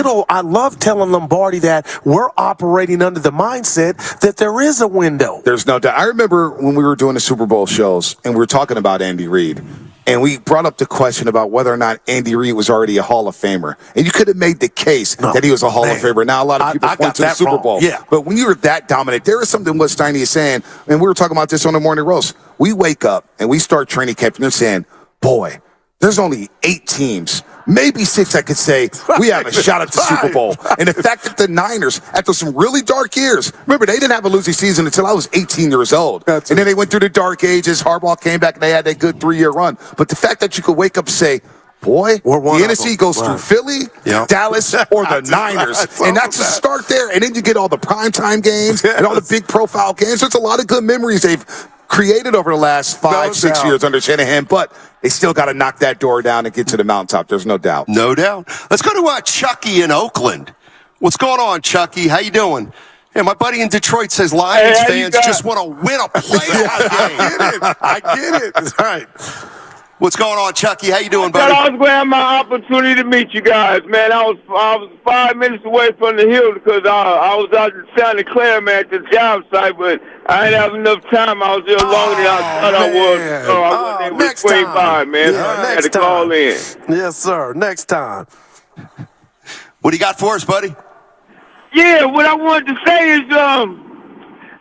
Kittle, I love telling Lombardi that we're operating under the mindset that there is a window. There's no doubt. I remember when we were doing the Super Bowl shows and we were talking about Andy Reid, and we brought up the question about whether or not Andy Reid was already a Hall of Famer. And you could have made the case that he was a Hall of Famer. Now, a lot of people point to the Super Bowl. But when you were that dominant, there is something what Steiny is saying, and we were talking about this on the Morning Roast. We wake up and we start training camp, and they're saying, boy, there's only 8 teams, maybe 6 I could say, we have a shot at the Super Bowl. And the fact that the Niners, after some really dark years, remember, they didn't have a losing season until I was 18 years old. And then they went through the dark ages. Harbaugh came back, and they had that good 3-year run. But the fact that you could wake up and say, boy, the NFC goes through Philly, Dallas, or the Niners. And that's a start there. And then you get all the primetime games and all the big profile games. There's a lot of good memories they've created over the last 5-6 years under Shanahan, but they still got to knock that door down and get to the mountaintop. There's no doubt. No doubt. Let's go to Chucky in Oakland. What's going on, Chucky? How you doing? Yeah, my buddy in Detroit says Lions fans just want to win a playoff game. I get it. That's right. What's going on, Chucky? How you doing, buddy? I was going to have my opportunity to meet you guys, man. I was 5 minutes away from the Hilton because I was out in Santa Clara, man, at the job site, but I didn't have enough time. I was there longer than I thought I was. So I was way by, man. So I had to call in. Yes, sir. Next time. What do you got for us, buddy? Yeah, what I wanted to say is,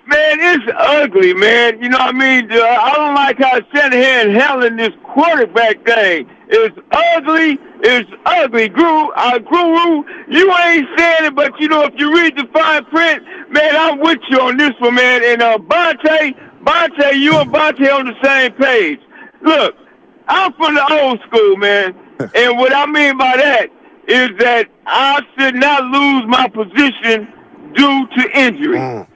man, it's ugly, man. You know what I mean? I don't like how Shanahan handling this quarterback thing. It's ugly. It's ugly. Guru, you ain't saying it, but, you know, if you read the fine print, man, I'm with you on this one, man. And Bonte, you and Bonte on the same page. Look, I'm from the old school, man. And what I mean by that is that I should not lose my position due to injury.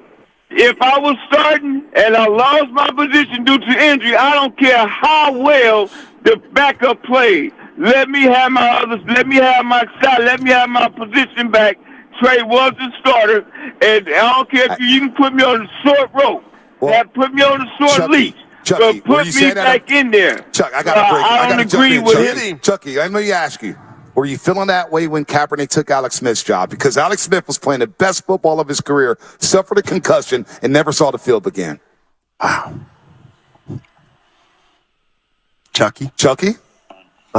If I was starting and I lost my position due to injury, I don't care how well the backup played. Let me have my others. Let me have my shot. Let me have my position back. Trey was the starter, and I don't care if you can put me on the short rope. Put me on the short leash. Chucky, but put me back in there. Chuck, I got to break. I don't agree with him. Chucky, let me ask you. Were you feeling that way when Kaepernick took Alex Smith's job? Because Alex Smith was playing the best football of his career, suffered a concussion, and never saw the field again. Wow. Chucky?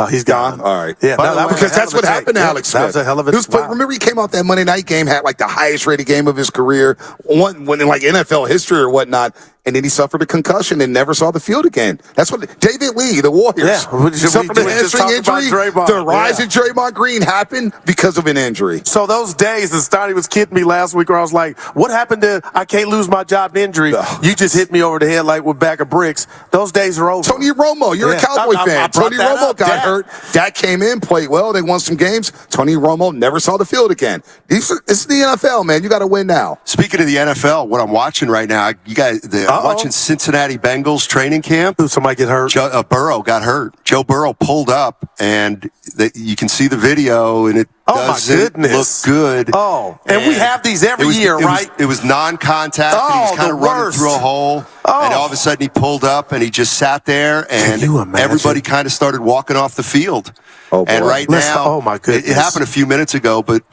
He's gone? All right. Yeah, because that's what happened to Alex Smith. That was a hell of a Remember he came out that Monday night game, had like the highest rated game of his career, one in like NFL history or whatnot, and then he suffered a concussion and never saw the field again. That's what David Lee, the Warriors, suffered a hamstring injury. The rise of Draymond Green happened because of an injury. So those days, and Stoney was kidding me last week where I was like, what happened to I can't lose my job to injury? You just hit me over the head like with a bag of bricks. Those days are over. Tony Romo, you're a Cowboy fan. Tony Romo got hurt. Dak came in, played well. They won some games. Tony Romo never saw the field again. It's the NFL, man. You got to win now. Speaking of the NFL, what I'm watching right now, you guys, the watching Cincinnati Bengals training camp. Did somebody get hurt? Burrow got hurt. Joe Burrow pulled up, and you can see the video, and it doesn't look good. Oh, and we have these every year, right? It was non-contact. And he was kind of running through a hole, and all of a sudden he pulled up, and he just sat there, and everybody kind of started walking off the field. Oh, boy. And right now, oh my goodness, it happened a few minutes ago, but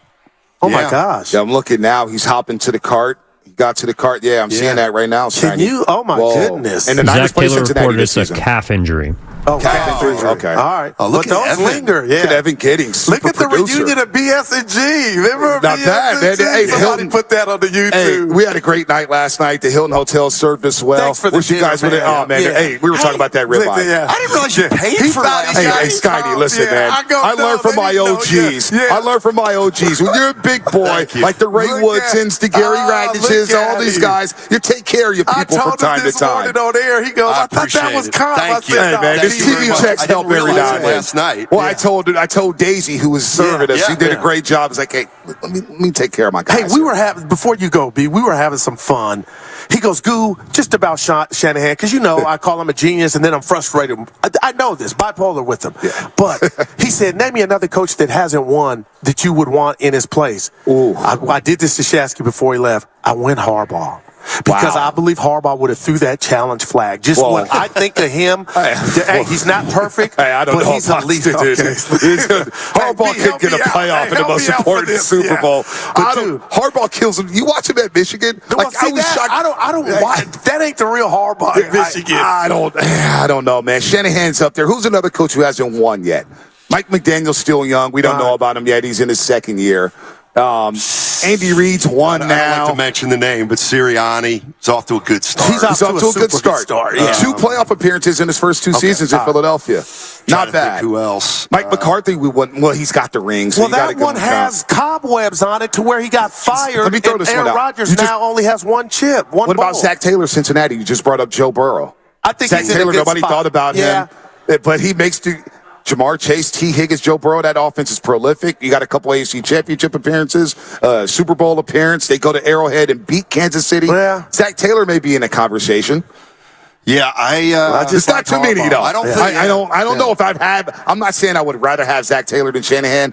oh my gosh, yeah, I'm looking now. He's hopping to the cart. He got to the cart. Yeah, I'm seeing that right now. Can you? Oh my goodness! And the Niners play Cincinnati reported this it's season. a calf injury. Oh, calf injury. Okay. All right. Oh, look but at those Evan. linger. Yeah. Look at Evan Giddings. Look at the producer. reunion of BS and G. Remember Now that, Hey, somebody Hilton, put that on the YouTube. Hey, we had a great night last night. The Hilton Hotel served us well. Thanks for the Wish you dinner, guys would man. have. Oh man, hey, we were talking about that ribeye. I didn't realize you paid for that. Hey, Scotty, listen, man. I learned from my OGs. I learned from my OGs. When you're a big boy, like the Ray Woodsons, the Gary Radishes, all these guys, you take care of your people from time to time. On air, he goes, I thought that was calm. Thank you. Hey, man, this TV checks help every now and then. Last night. Well, I told Daisy, who was serving us, she did a great job. It's like, hey, let me take care of my guys. Hey, we were having, before you go, B, we were having some fun. He goes, Goo, just about Shanahan, because I call him a genius, and then I'm frustrated. I know this, bipolar with him. Yeah. But he said, name me another coach that hasn't won that you would want in his place. Ooh. I did this to Shasky before he left. I went Harbaugh. Because I believe Harbaugh would have threw that challenge flag. Just when I think of him, hey, he's not perfect, I don't but know he's at least Harbaugh could get a playoff in the most important Super Bowl. Harbaugh kills him. You watch him at Michigan? I was shocked. I don't watch. That ain't the real Harbaugh at Michigan. I don't know, man. Shanahan's up there. Who's another coach who hasn't won yet? Mike McDaniel's still young. We don't know about him yet. He's in his second year. Andy Reid's won now. I don't like to mention the name, but Sirianni is off to a good start. He's off to a good start. 2 playoff appearances in his first 2 seasons in Philadelphia. Not bad. Who else? Mike McCarthy, he's got the rings. Well, that one has cobwebs on it to where he got fired. Let me throw this one out. Aaron Rodgers now only has one chip. What about Zach Taylor, Cincinnati? You just brought up Joe Burrow. I think Zach Taylor, nobody thought about him. But he makes Jamar Chase, T. Higgins, Joe Burrow, that offense is prolific. You got a couple AFC championship appearances, Super Bowl appearance. They go to Arrowhead and beat Kansas City. Yeah. Zach Taylor may be in a conversation. Yeah, it's not too many, though. I don't think. I don't know if I'm not saying I would rather have Zach Taylor than Shanahan.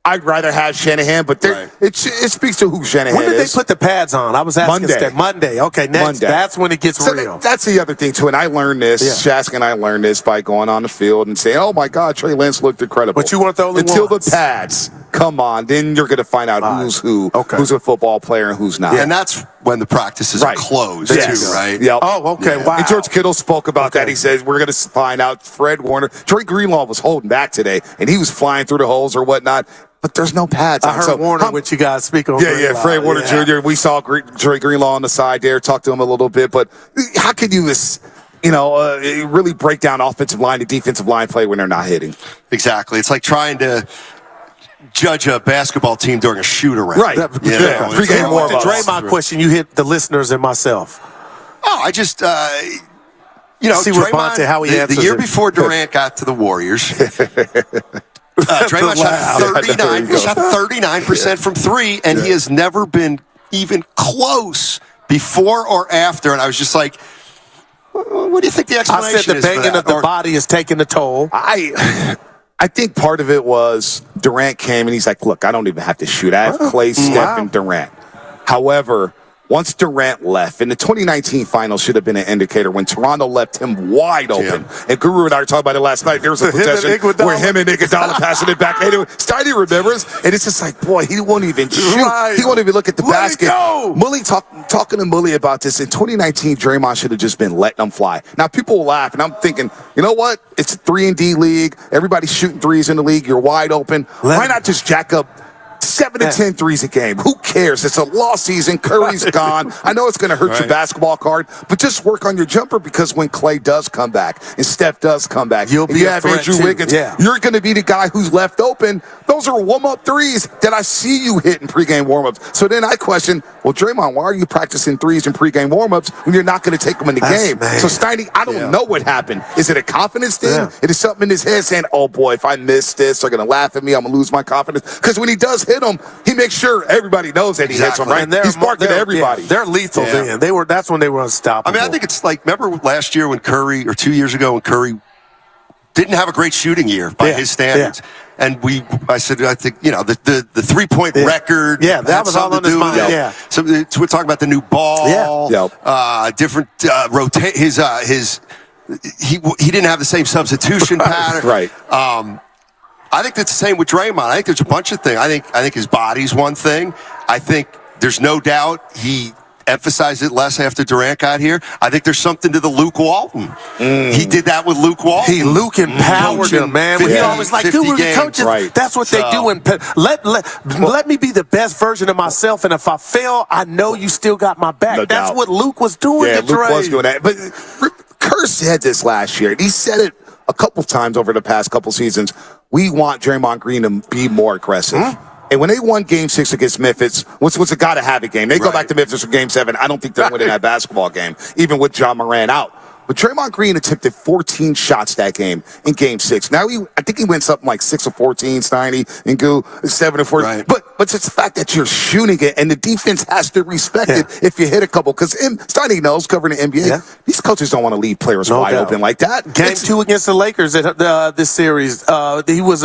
I'd rather have Shanahan, but it speaks to who Shanahan is. When did they put the pads on? I was asking Monday. Okay, next. Monday. That's when it gets real. That's the other thing, too. And I learned this, Shask and I learned this by going on the field and saying, oh, my God, Trey Lance looked incredible. But you weren't the only Until the pads come on, then you're going to find out who's who, who's a football player and who's not. Yeah, and that's when the practices are closed, too, right? Yep. Oh, okay, wow. And George Kittle spoke about that. He says, we're going to find out Fred Warner. Trey Greenlaw was holding back today, and he was flying through the holes or whatnot. But there's no pads. I heard Warner, which you guys speak on. Fred Warner Jr. We saw Trey Greenlaw on the side there, talked to him a little bit. But how can you, really break down offensive line and defensive line play when they're not hitting? Exactly. It's like trying to judge a basketball team during a shoot-around. Right. Pre-game warm-up. The Draymond question, you hit the listeners and myself. Oh, I just, see what Bonte, how he answers the year before Durant got to the Warriors, Draymond shot 39% from 3, and he has never been even close before or after. And I was just like, what do you think the explanation is? I said the banging of the body is taking the toll. I think part of it was Durant came and he's like, look, I don't even have to shoot. I have Clay, Steph, and Durant. However, once Durant left, and the 2019 finals should have been an indicator when Toronto left him wide open. Yeah. And Guru and I were talking about it last night. There was a possession where him and Iguodala passing it back. Steiny remembers, and it's just like, boy, he won't even shoot. Right. He won't even look at the basket. Mully talking to Mully about this. In 2019, Draymond should have just been letting them fly. Now, people will laugh, and I'm thinking, you know what? It's a 3-and-D league. Everybody's shooting threes in the league. You're wide open. Why not just jack up 7 to 10 threes a game? Who cares? It's a lost season. Curry's gone. I know it's going to hurt your basketball card, but just work on your jumper, because when Clay does come back and Steph does come back, you have Andrew Wiggins. You're going to be the guy who's left open. Those are warm-up threes that I see you hit in pregame warm-ups. So then I question, well, Draymond, why are you practicing threes in pregame warm-ups when you're not going to take them in the game? Man. So Steiny, I don't know what happened. Is it a confidence thing? It is something in his head saying, oh boy, if I miss this, they're going to laugh at me. I'm going to lose my confidence. Because when he does hit hit him, he makes sure everybody knows that he hits him, right? And he's barking at everybody. Yeah, they're lethal then. That's when they were unstoppable. I mean, I think it's like, remember last year when Curry, or 2 years ago when Curry didn't have a great shooting year by his standards. Yeah. And I think, the 3-point record. Yeah, that was all on his mind. Yeah. So we're talking about the new ball. Yeah. Different rotate. He didn't have the same substitution pattern. Right. I think that's the same with Draymond. I think there's a bunch of things. I think his body's one thing. I think there's no doubt he emphasized it less after Durant got here. I think there's something to the Luke Walton. He did that with Luke Walton. Luke empowered him, man. He always like, who are the coaches? Right. That's what they do. And let me be the best version of myself. And if I fail, I know you still got my back. No That's doubt. what Luke was doing. Yeah, to Luke Dre. was doing that. But Kerr said this last year. And he said it a couple times over the past couple seasons. We want Draymond Green to be more aggressive. And when they won Game 6 against Memphis, what's a gotta-have-it game? They go back to Memphis for Game 7. I don't think they're winning that basketball game, even with John Moran out. But Draymond Green attempted 14 shots that game in Game 6. Now, I think he went something like 6 of 14, Steiny, and Goo, 7 of 14. Right. But it's the fact that you're shooting it, and the defense has to respect it if you hit a couple. Because Steiny knows, covering the NBA, these coaches don't want to leave players wide open like that. Game 2 against the Lakers at this series, he was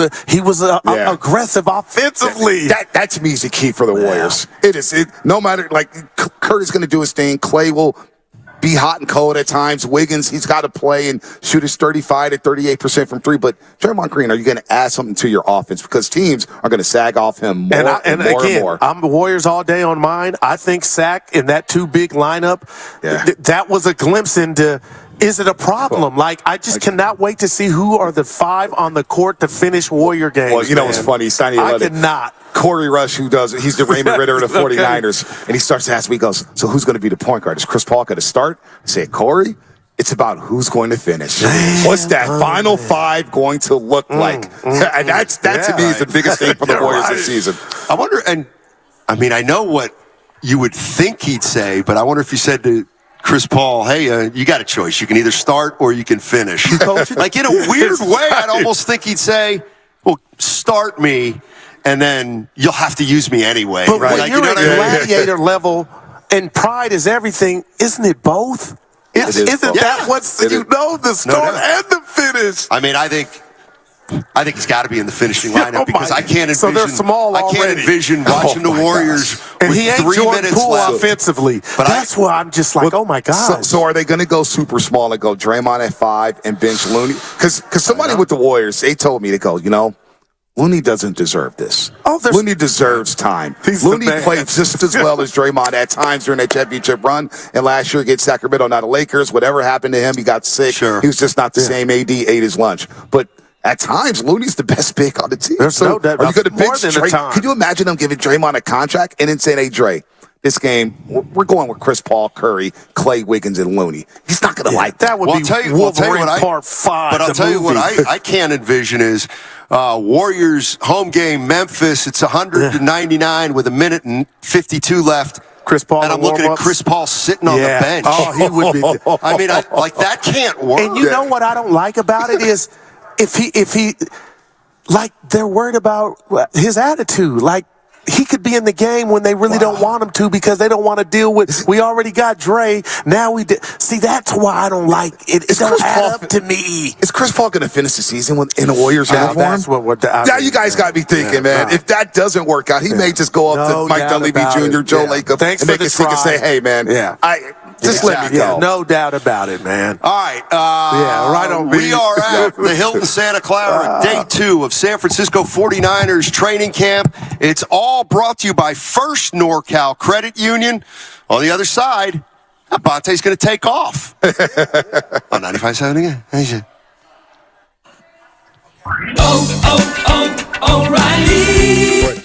aggressive offensively. That to me is the key for the Warriors. It is. No matter, like, Kurt is going to do his thing. Clay will be hot and cold at times. Wiggins, he's got to play and shoot his 35 to 38% from three. But Draymond Green, are you going to add something to your offense? Because teams are going to sag off him more and more. I'm the Warriors all day on mine. I think Sack in that two big lineup, that was a glimpse into, is it a problem? Like, I just cannot wait to see who are the 5 on the court to finish Warrior games. Well, you know what's funny? Steiny, I cannot. Corey Rush, who does it, he's the Raymond Ritter of the 49ers, and he starts to ask me, he goes, so who's going to be the point guard? Is Chris Paul going to start? I say, Corey, it's about who's going to finish. What's that final 5 going to look like? And that to me is the biggest thing for the Warriors this season. I wonder, and I mean, I know what you would think he'd say, but I wonder if he said to Chris Paul, hey, you got a choice. You can either start or you can finish. Like, in a weird way, I'd almost think he'd say, well, start me, and then you'll have to use me anyway. But when like, you're at gladiator level and pride is everything, isn't it both? Isn't that what's, the start and the finish? I mean, I think he's got to be in the finishing lineup because I can't envision. So they're small I can't envision watching the Warriors and with he ain't 3 Jordan minutes Poole left offensively. But that's why I'm just like, oh my God. So are they going to go super small and go Draymond at 5 and bench Looney? Because somebody with the Warriors, they told me to go, Looney doesn't deserve this. Looney deserves time. Looney played just as well as Draymond at times during that championship run. And last year against Sacramento, not the Lakers. Whatever happened to him, he got sick. Sure. He was just not the same. AD ate his lunch. But at times, Looney's the best pick on the team. There's no doubt. Are you going to bench Dre? Time. Can you imagine them giving Draymond a contract and then saying, hey, Dre, this game, we're going with Chris Paul, Curry, Clay, Wiggins, and Looney. He's not going to like that. That would be Wolverine Part 5. But I'll tell you what I can't envision is Warriors home game, Memphis. It's 100-99 with 1 minute and 52 left. Chris Paul and I'm looking at Chris Paul sitting on the bench. Oh, he would be. I mean, that can't work. And you know what I don't like about it is if he, like, they're worried about his attitude. Like, he could be in the game when they really don't want him to because they don't want to deal with, we already got Dre. Now see, that's why I don't like it. It don't add up to me. Is Chris Paul going to finish the season in a Warriors uniform? That's what now you guys got me thinking, man. If that doesn't work out, he may just go up to Mike Dunleavy Jr., Joe Lacob, and make a stick and say, hey, man, just let me go. No doubt about it, man. All right. Right on. We are at the Hilton Santa Clara, day 2 of San Francisco 49ers training camp. It's all brought to you by First NorCal Credit Union. On the other side, Bonte's going to take off. On 95.7 again. O'Reilly.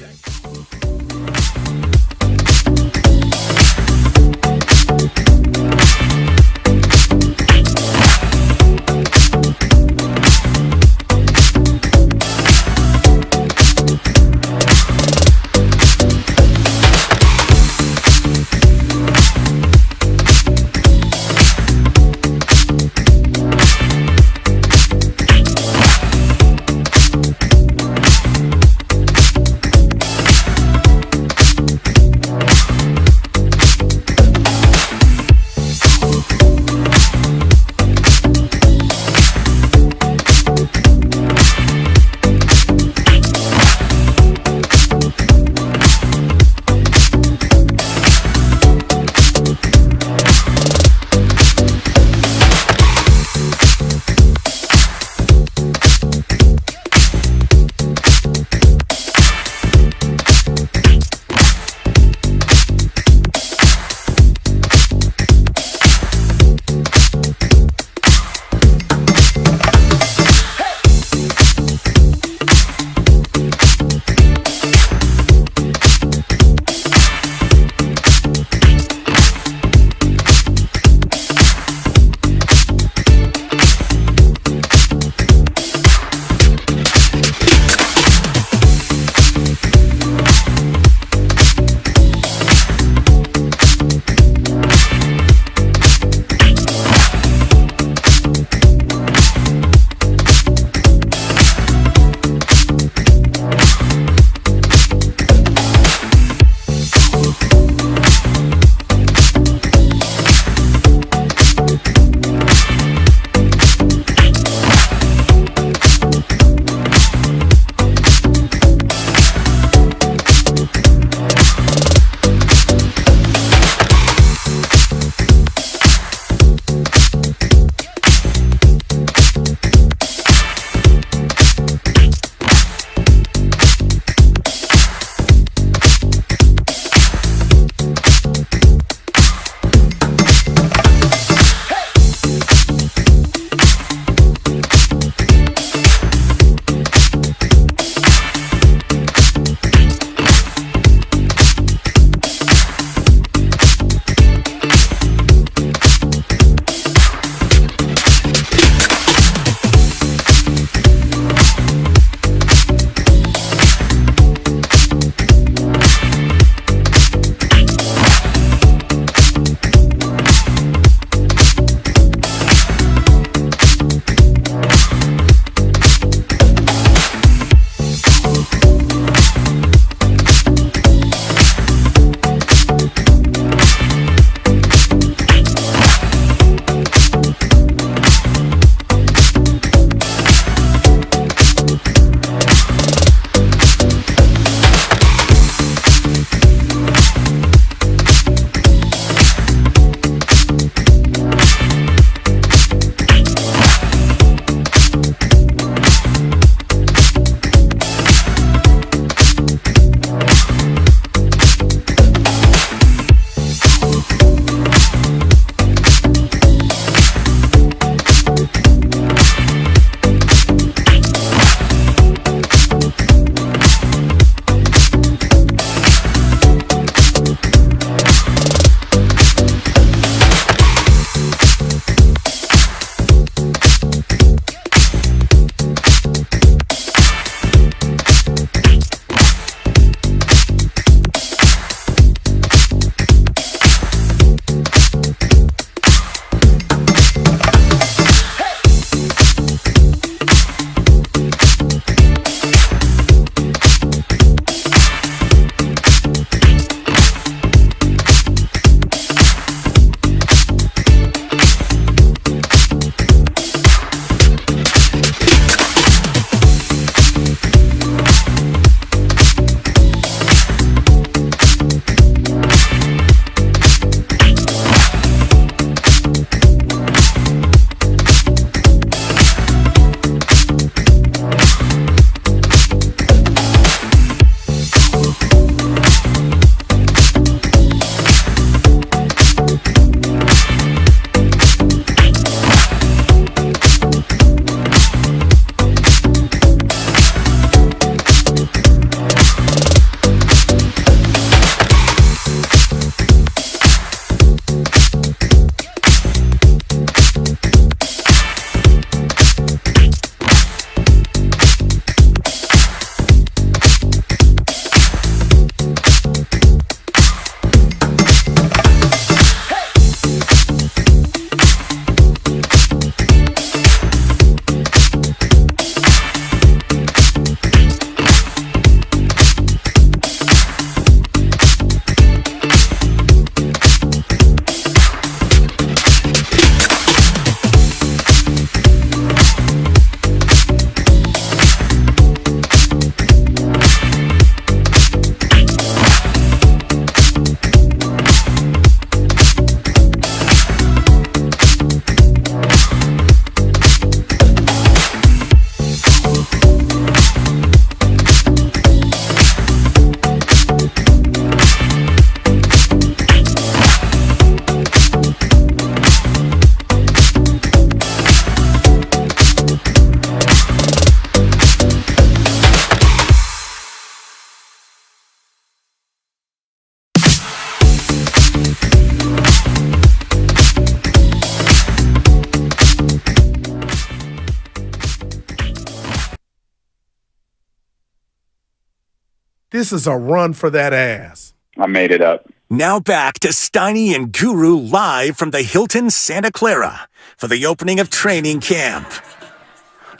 This is a run for that ass. I made it up. Now back to Steiny and Guru live from the Hilton Santa Clara for the opening of training camp.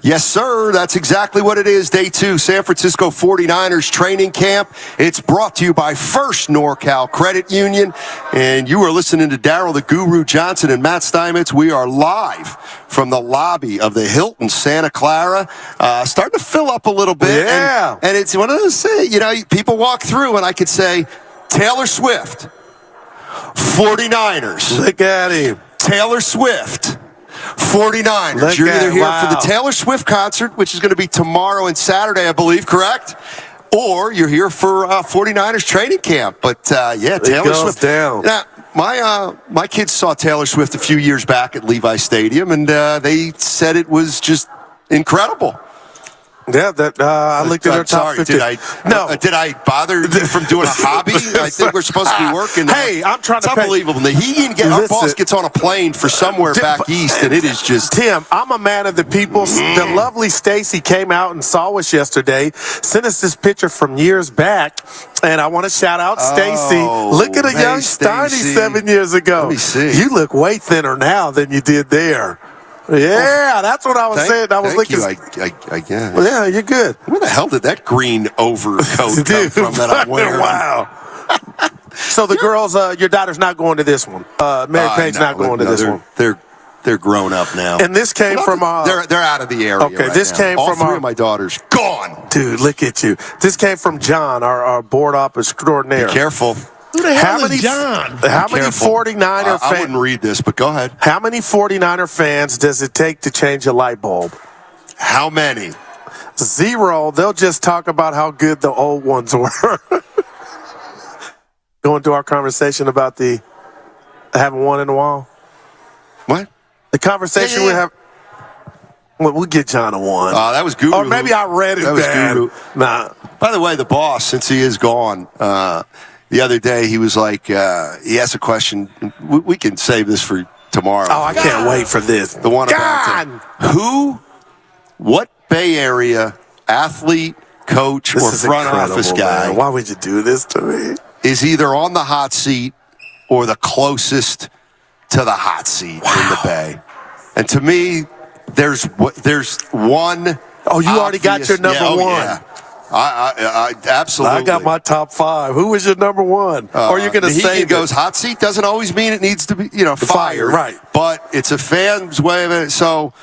Yes, sir. That's exactly what it is. Day 2, San Francisco 49ers training camp. It's brought to you by First NorCal Credit Union. And you are listening to Daryl the Guru Johnson and Matt Steinmetz. We are live from the lobby of the Hilton Santa Clara. Starting to fill up a little bit. Yeah. And it's one of those things, people walk through and I could say, Taylor Swift, 49ers. Look at him. Taylor Swift, 49ers. You're either here for the Taylor Swift concert, which is going to be tomorrow and Saturday, I believe, correct? Or you're here for 49ers training camp. But, Taylor Swift. Down. Now, my kids saw Taylor Swift a few years back at Levi Stadium, and they said it was just incredible. Yeah, I looked at her top 50. Did I bother you from doing a hobby? I think we're supposed to be working. Hey, I'm trying to. It's unbelievable. Our boss gets on a plane for somewhere back east, and it is just. Tim, I'm a man of the people. The lovely Stacy came out and saw us yesterday. Sent us this picture from years back, and I want to shout out Stacy. Look at a young Steiny 7 years ago. Let me see. You look way thinner now than you did there. Yeah, that's what I was saying. I was looking. I guess. Well, yeah, you're good. Where the hell did that green overcoat come from that I'm wearing? Wow. So the girls, your daughter's not going to this one. Mary Page's not going to this one. They're grown up now. And this came from they're out of the area. Okay, right this now. came All from three of my daughters gone. Dude, look at you. This came from John, our board op extraordinaire. Be careful. Who the hell is John? How many 49er fans? I wouldn't read this, but go ahead. How many 49er fans does it take to change a light bulb? How many? 0. They'll just talk about how good the old ones were. Going to our conversation about the having one in the wall. What? The conversation we have. Well, we'll get John a one. That was Guru. Or maybe I read it bad. Guru. Nah. By the way, the boss, since he is gone, the other day he was like, he asked a question. We can save this for tomorrow. Oh, I can't wait for this. The one about what Bay Area athlete, coach, or front office guy? Man. Why would you do this to me? Is either on the hot seat or the closest to the hot seat in the Bay? And to me, there's one. Oh, you already got your number one. Yeah. I absolutely. I got my top 5. Who was your number one? Or you're going to say goes hot seat doesn't always mean it needs to be fired, right? But it's a fan's way of it. So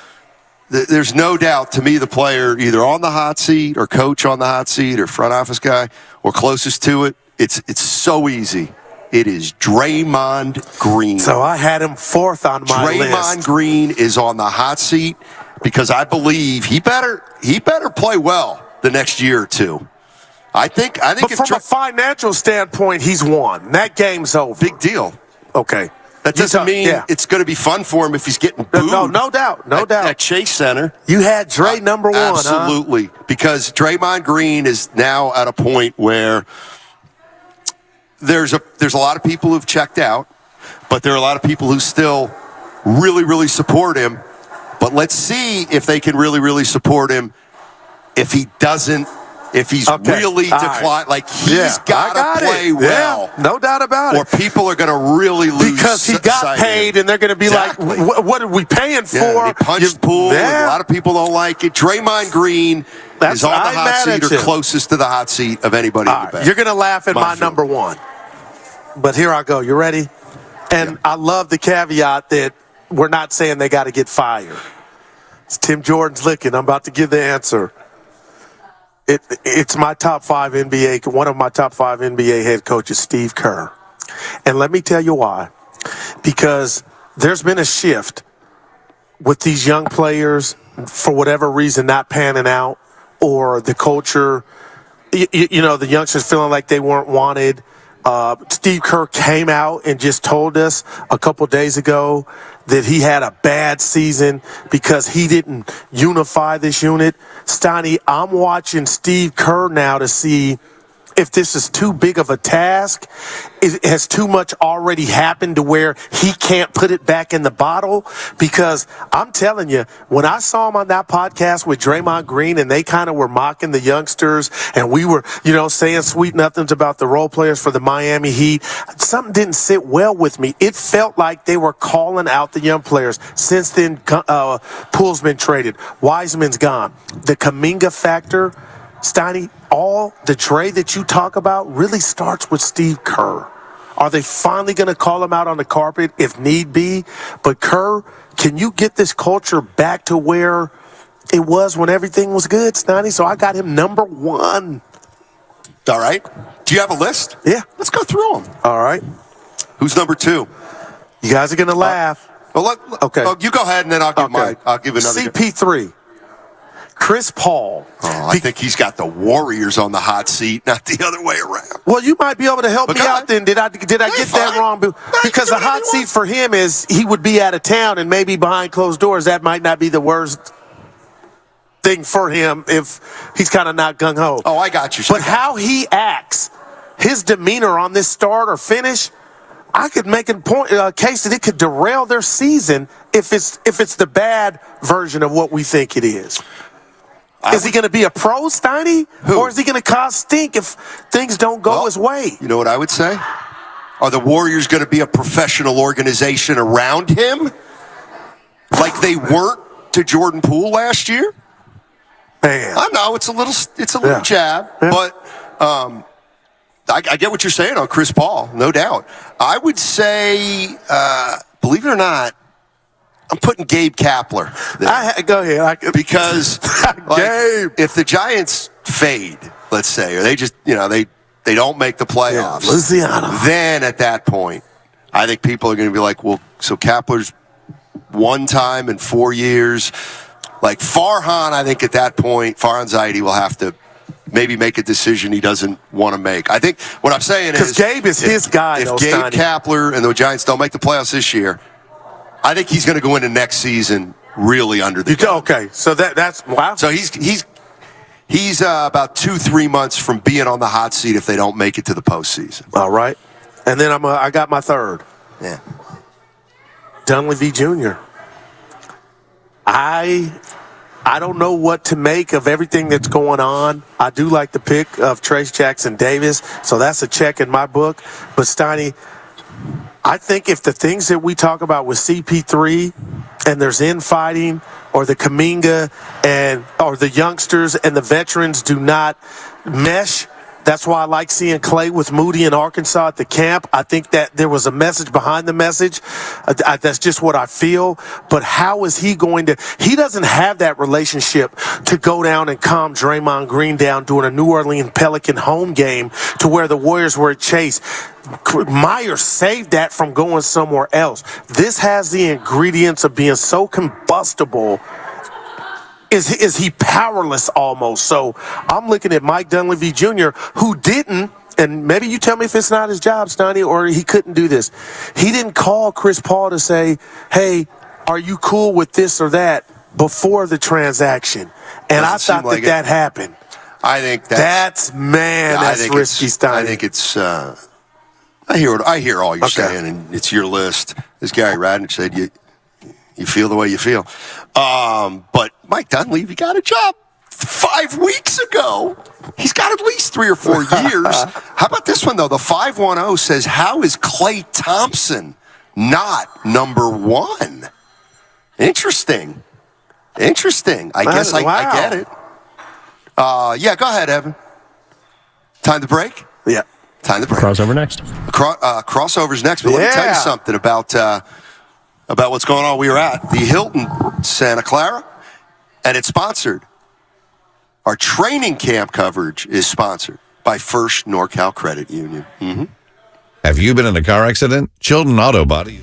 there's no doubt to me the player either on the hot seat or coach on the hot seat or front office guy or closest to it. It's so easy. It is Draymond Green. So I had him 4th on my list. Draymond Green is on the hot seat because I believe he better play well the next year or two. I think. But from a financial standpoint, he's won. That game's over. Big deal. Okay. That doesn't mean it's going to be fun for him if he's getting booed. No doubt. At Chase Center. You had Dre number 1, absolutely. Because Draymond Green is now at a point where there's a lot of people who've checked out, but there are a lot of people who still really, really support him. But let's see if they can really, really support him if he doesn't, if he's really declined. Right. Like, he's got to play well. Yeah, no doubt about it. Or people are going to really lose because he got paid, and they're going to be like, what are we paying for? Yeah, he punched pool. A lot of people don't like it. Draymond Green is on the hot seat or closest to the hot seat of anybody in the Bay. You're going to laugh at my number 1. But here I go. You ready? And I love the caveat that we're not saying they got to get fired. It's Tim Jordan's licking. I'm about to give the answer. It's my top 5 NBA. One of my top 5 NBA head coaches, Steve Kerr. And let me tell you why. Because there's been a shift with these young players, for whatever reason, not panning out, or the culture, the youngsters feeling like they weren't wanted. Steve Kerr came out and just told us a couple days ago that he had a bad season because he didn't unify this unit. Steiny, I'm watching Steve Kerr now to see if this is too big of a task. Has too much already happened to where he can't put it back in the bottle? Because I'm telling you, when I saw him on that podcast with Draymond Green and they kind of were mocking the youngsters and we were, saying sweet nothings about the role players for the Miami Heat, something didn't sit well with me. It felt like they were calling out the young players. Since then, Poole's been traded. Wiseman's gone. The Kuminga factor, Steiny, all the trade that you talk about really starts with Steve Kerr. Are they finally going to call him out on the carpet if need be? But Kerr, can you get this culture back to where it was when everything was good, Steiny? So I got him number 1. All right. Do you have a list? Yeah. Let's go through them. All right. Who's number 2? You guys are going to laugh. Okay. You go ahead and then I'll give another. CP3. Chris Paul. Oh, I think he's got the Warriors on the hot seat, not the other way around. Well, you might be able to help me out then. Did I get that wrong? Because the hot seat for him is he would be out of town and maybe behind closed doors. That might not be the worst thing for him if he's kind of not gung-ho. Oh, I got you. But how he acts, his demeanor on this start or finish, I could make a case that it could derail their season if it's the bad version of what we think it is. Is he going to be a pro, Steiny? Or is he going to cause stink if things don't go his way? You know what I would say? Are the Warriors going to be a professional organization around him? Like they weren't to Jordan Poole last year? Man. I know, it's a little jab, but I get what you're saying on Chris Paul, no doubt. I would say, believe it or not, I'm putting Gabe Kapler there. Go ahead. Because if the Giants fade, let's say, or they just, they don't make the playoffs, Luciano. Then at that point, I think people are going to be like, well, so Kapler's one time in 4 years. Like Farhan, I think at that point, Farhan Zaidi will have to maybe make a decision he doesn't want to make. I think what I'm saying is, because Gabe is his guy. If Gabe Kapler and the Giants don't make the playoffs this year, I think he's going to go into next season really under the gun. Okay, so that's wow. So he's about 2-3 months from being on the hot seat if they don't make it to the postseason. All right, and then I got my third. Yeah, Dunleavy Jr. I don't know what to make of everything that's going on. I do like the pick of Trace Jackson Davis, so that's a check in my book. But Steiny, I think if the things that we talk about with CP3 and there's infighting or the Kuminga or the youngsters and the veterans do not mesh, that's why I like seeing Clay with Moody in Arkansas at the camp. I think that there was a message behind the message. That's just what I feel. But how is he going to – he doesn't have that relationship to go down and calm Draymond Green down during a New Orleans Pelican home game to where the Warriors were at Chase. Myers saved that from going somewhere else. This has the ingredients of being so combustible. Is he powerless almost? So I'm looking at Mike Dunleavy Jr., who didn't, and maybe you tell me if it's not his job, Stoney, or he couldn't do this. He didn't call Chris Paul to say, hey, are you cool with this or that before the transaction? And I thought that happened. I think that's risky, Stoney. I think it's I hear all you're saying, and it's your list. As Gary Radnich said, you feel the way you feel. But Mike Dunleavy got a job 5 weeks ago. He's got at least 3 or 4 years. How about this one, though? The 510 says, how is Klay Thompson not number 1? Interesting. I guess I get it. Yeah, go ahead, Evan. Time to break? Yeah. Time to break. Crossover next. Crossover's next. But let me tell you something about what's going on. We were at the Hilton Santa Clara, and it's sponsored. Our training camp coverage is sponsored by First NorCal Credit Union. Mm-hmm. Have you been in a car accident? Chilton Auto Body.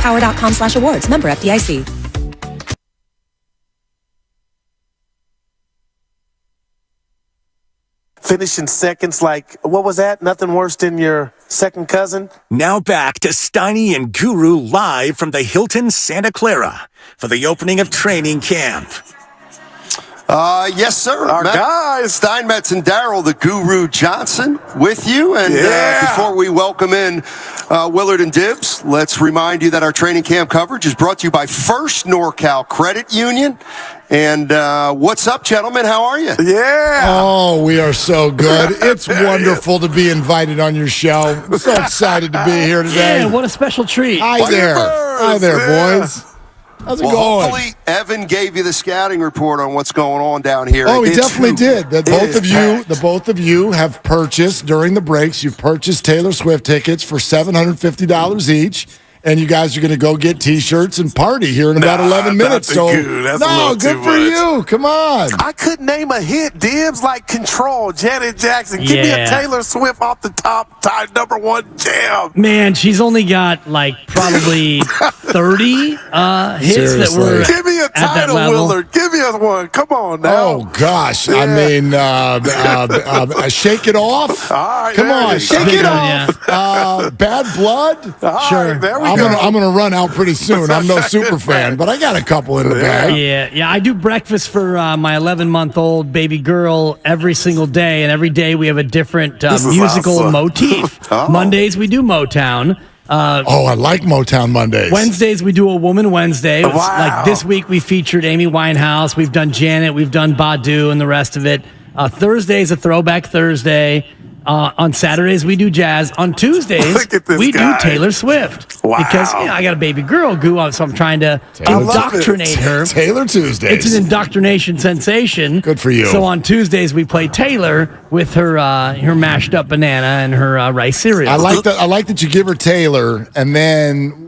JetPower.com/awards. Member FDIC. Finishing seconds like, what was that? Nothing worse than your second cousin? Now back to Steiny and Guru live from the Hilton Santa Clara for the opening of training camp. Yes, sir. Our guys. Steinmetz and Darryl, the Guru Johnson, with you. And before we welcome in Willard and Dibbs, let's remind you that our training camp coverage is brought to you by First NorCal Credit Union. And what's up, gentlemen? How are you? Yeah. Oh, we are so good. It's wonderful to be invited on your show. I'm so excited to be here today. Yeah, what a special treat. Hi there, boys. How's it going? Hopefully, Evan gave you the scouting report on what's going on down here. Oh, he definitely did. The both of you have purchased during the breaks. You've purchased Taylor Swift tickets for $750 each. And you guys are going to go get T-shirts and party here in about 11 minutes. So, good for you. Come on. I couldn't name a hit, Dibbs, like Control, Janet Jackson. Give me a Taylor Swift off the top, tied #1 jam. Man, she's only got like probably 30 hits that were Give me a title, Willard. Give me a one. Come on now. Oh, gosh. I mean, Shake It Off. All right. Come on. Shake It Off. Bad Blood. Sure. There we go. I'm gonna run out pretty soon. I'm no super fan, but I got a couple in the bag. Yeah. I do breakfast for my 11-month-old baby girl every single day, and every day we have a different musical motif. Mondays we do Motown. I like Motown Mondays. Wednesdays we do a Woman Wednesday. Wow. Like this week we featured Amy Winehouse. We've done Janet. We've done Badu and the rest of it. Thursday's a Throwback Thursday. On Saturdays, we do jazz. On Tuesdays, we do Taylor Swift. Wow. Because I got a baby girl, so I'm trying to indoctrinate her. Taylor Tuesdays. It's an indoctrination sensation. Good for you. So on Tuesdays, we play Taylor with her mashed up banana and her rice cereal. I like that you give her Taylor, and then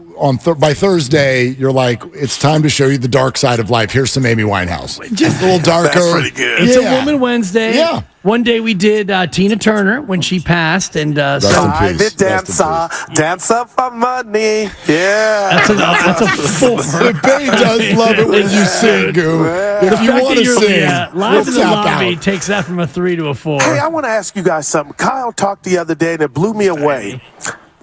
by Thursday, you're like, it's time to show you the dark side of life. Here's some Amy Winehouse. Just a little darker. That's pretty good. It's a Woman Wednesday. Yeah. One day we did Tina Turner when she passed, and Private dancer for money. Yeah. That's a 4. The Bay does love it when you sing, Goo. If you want to sing, live in the lobby out. takes that from a 3 to a 4. Hey, I want to ask you guys something. Kyle talked the other day, and it blew me away.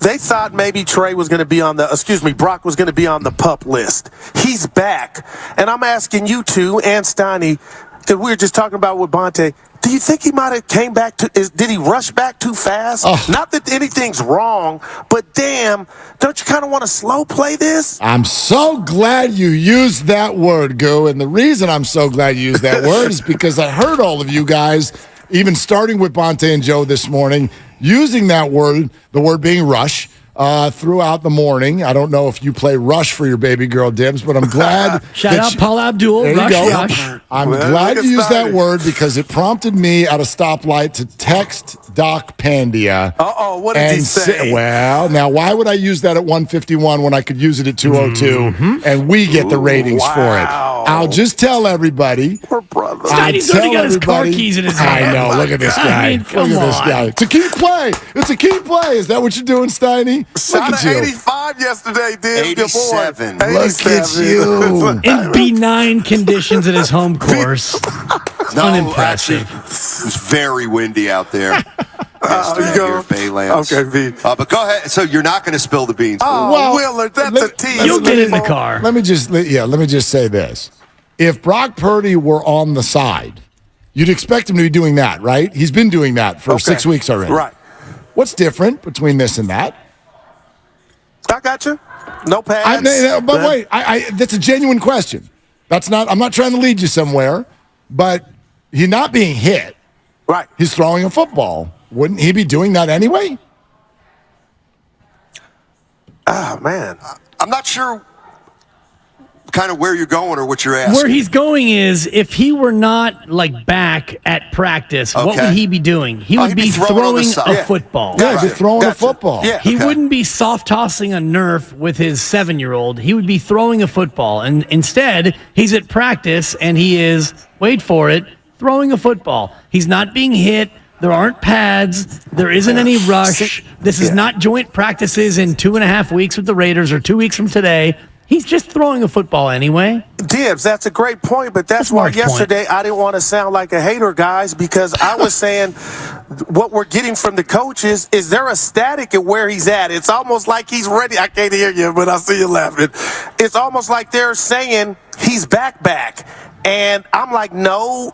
They thought maybe Brock was going to be on the PUP list. He's back. And I'm asking you two and Steiny, that we were just talking about with Bonte, do you think he might have came back did he rush back too fast? Not that anything's wrong, but damn, don't you kind of want to slow play this? I'm so glad you used that word, Goo. And the reason I'm so glad you used that word is because I heard all of you guys, even starting with Bonte and Joe this morning, using that word, the word being rush, throughout the morning. I don't know if you play Rush for your baby girl, Dibbs, but I'm glad. Shout out Paul Abdul. There Rush, you go. Rush. I'm glad you used that word because it prompted me at a stoplight to text Doc Pandia. What did he say? Well, now why would I use that at 151 when I could use it at 202 and we get the ratings for it? I'll just tell everybody. We're brothers. He's already got his car keys in his hand. I know. Look at this guy. I mean, come Look at this on. guy. It's a key play. It's a key play. Is that what you're doing, Steiny? Shot Look at you. 85 yesterday, Dibbs. 87. Look at you. In benign conditions at his home course. Unimpressive. Actually, it was very windy out there. You go. Baylands. Okay, V. But go ahead. So you're not going to spill the beans. Willard, that's a tease. You'll get in the car. Let me just say this. If Brock Purdy were on the side, you'd expect him to be doing that, right? He's been doing that for 6 weeks already. Right. What's different between this and that? I got you. No pads. But wait, that's a genuine question. I'm not trying to lead you somewhere, but he's not being hit. Right. He's throwing a football. Wouldn't he be doing that anyway? Oh, man. I'm not sure kind of where you're going or what you're asking. Where he's going is if he were not back at practice, what would he be doing? He would be throwing a football. Yeah, he'd be throwing a football. Yeah, He wouldn't be soft tossing a Nerf with his 7-year-old. He would be throwing a football. And instead, he's at practice and he is, wait for it, throwing a football. He's not being hit There aren't pads. There isn't any rush. This is not joint practices in 2.5 weeks with the Raiders or 2 weeks from today. He's just throwing a football anyway. Dibs, that's a great point, but that's why yesterday I didn't want to sound like a hater, guys, because I was saying what we're getting from the coaches is they're ecstatic at where he's at. It's almost like he's ready. I can't hear you, but I see you laughing. It's almost like they're saying he's back. And I'm like, no,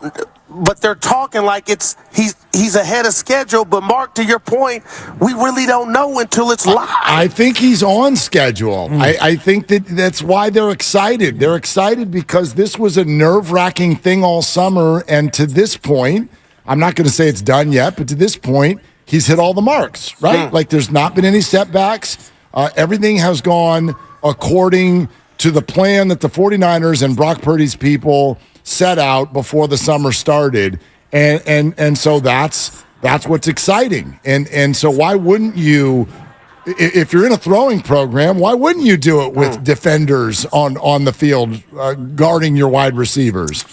but they're talking like he's ahead of schedule. But Mark, to your point, we really don't know until it's live. I think he's on schedule. I think that's why they're excited. They're excited because this was a nerve-wracking thing all summer, and to this point, I'm not going to say it's done yet, but to this point, he's hit all the marks, right? Like there's not been any setbacks. Everything has gone according to the plan that the 49ers and Brock Purdy's people set out before the summer started. And so that's what's exciting. And so why wouldn't you, if you're in a throwing program, why wouldn't you do it with defenders on the field guarding your wide receivers?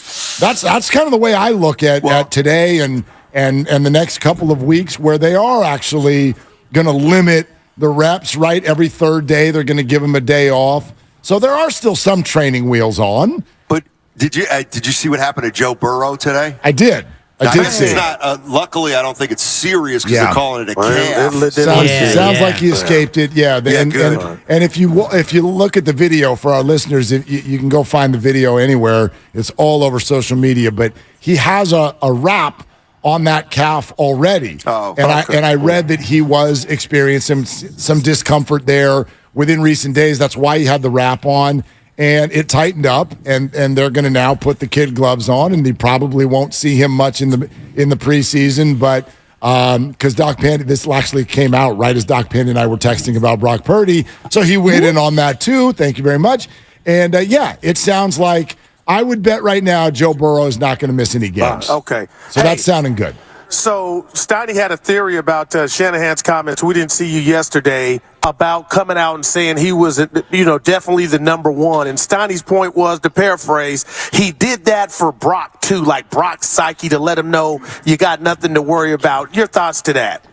That's kind of the way I look at today and the next couple of weeks, where they are actually going to limit the reps, right? Every third day, they're going to give them a day off. So there are still some training wheels on. But did you see what happened to Joe Burrow today? I did. I did see it's it. not. Luckily, I don't think it's serious because they're calling it a calf. Sounds like he escaped it. Yeah. And if you look at the video for our listeners, you can go find the video anywhere. It's all over social media. But he has a wrap on that calf already. And I read that he was experiencing some discomfort there within recent days. That's why he had the wrap on, and it tightened up, and they're going to now put the kid gloves on, and they probably won't see him much in the preseason. But because Doc Pandy, this actually came out right as Doc Pandy and I were texting about Brock Purdy, so he weighed in on that too. Thank you very much. And it sounds like I would bet right now Joe Burrow is not going to miss any games. Okay, so that's sounding good. So Steiny had a theory about Shanahan's comments. We didn't see you yesterday about coming out and saying he was, definitely the number one. And Steiny's point was, to paraphrase, he did that for Brock too, like Brock's psyche, to let him know you got nothing to worry about. Your thoughts to that?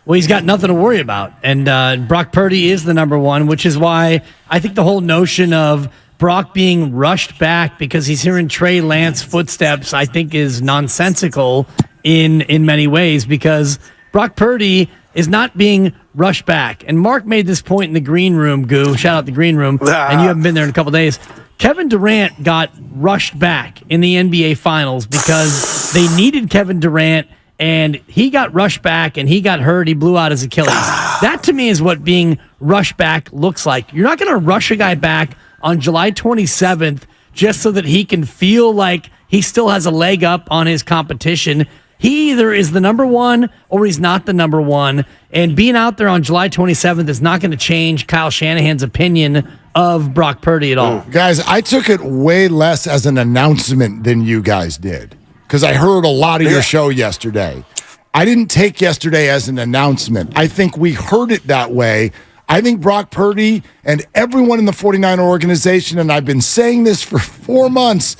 Well, he's got nothing to worry about. And Brock Purdy is the number one, which is why I think the whole notion of Brock being rushed back because he's hearing Trey Lance footsteps, I think is nonsensical in many ways, because Brock Purdy is not being rushed back. And Mark made this point in the green room, Goo. Shout out the green room. And you haven't been there in a couple days. Kevin Durant got rushed back in the NBA Finals because they needed Kevin Durant, and he got rushed back and he got hurt. He blew out his Achilles. That to me is what being rushed back looks like. You're not going to rush a guy back on July 27th just so that he can feel like he still has a leg up on his competition. He either is the number one or he's not the number one. And being out there on July 27th is not going to change Kyle Shanahan's opinion of Brock Purdy at all. Guys, I took it way less as an announcement than you guys did, because I heard a lot of your show yesterday. I didn't take yesterday as an announcement. I think we heard it that way. I think Brock Purdy and everyone in the 49er organization, and I've been saying this for 4 months,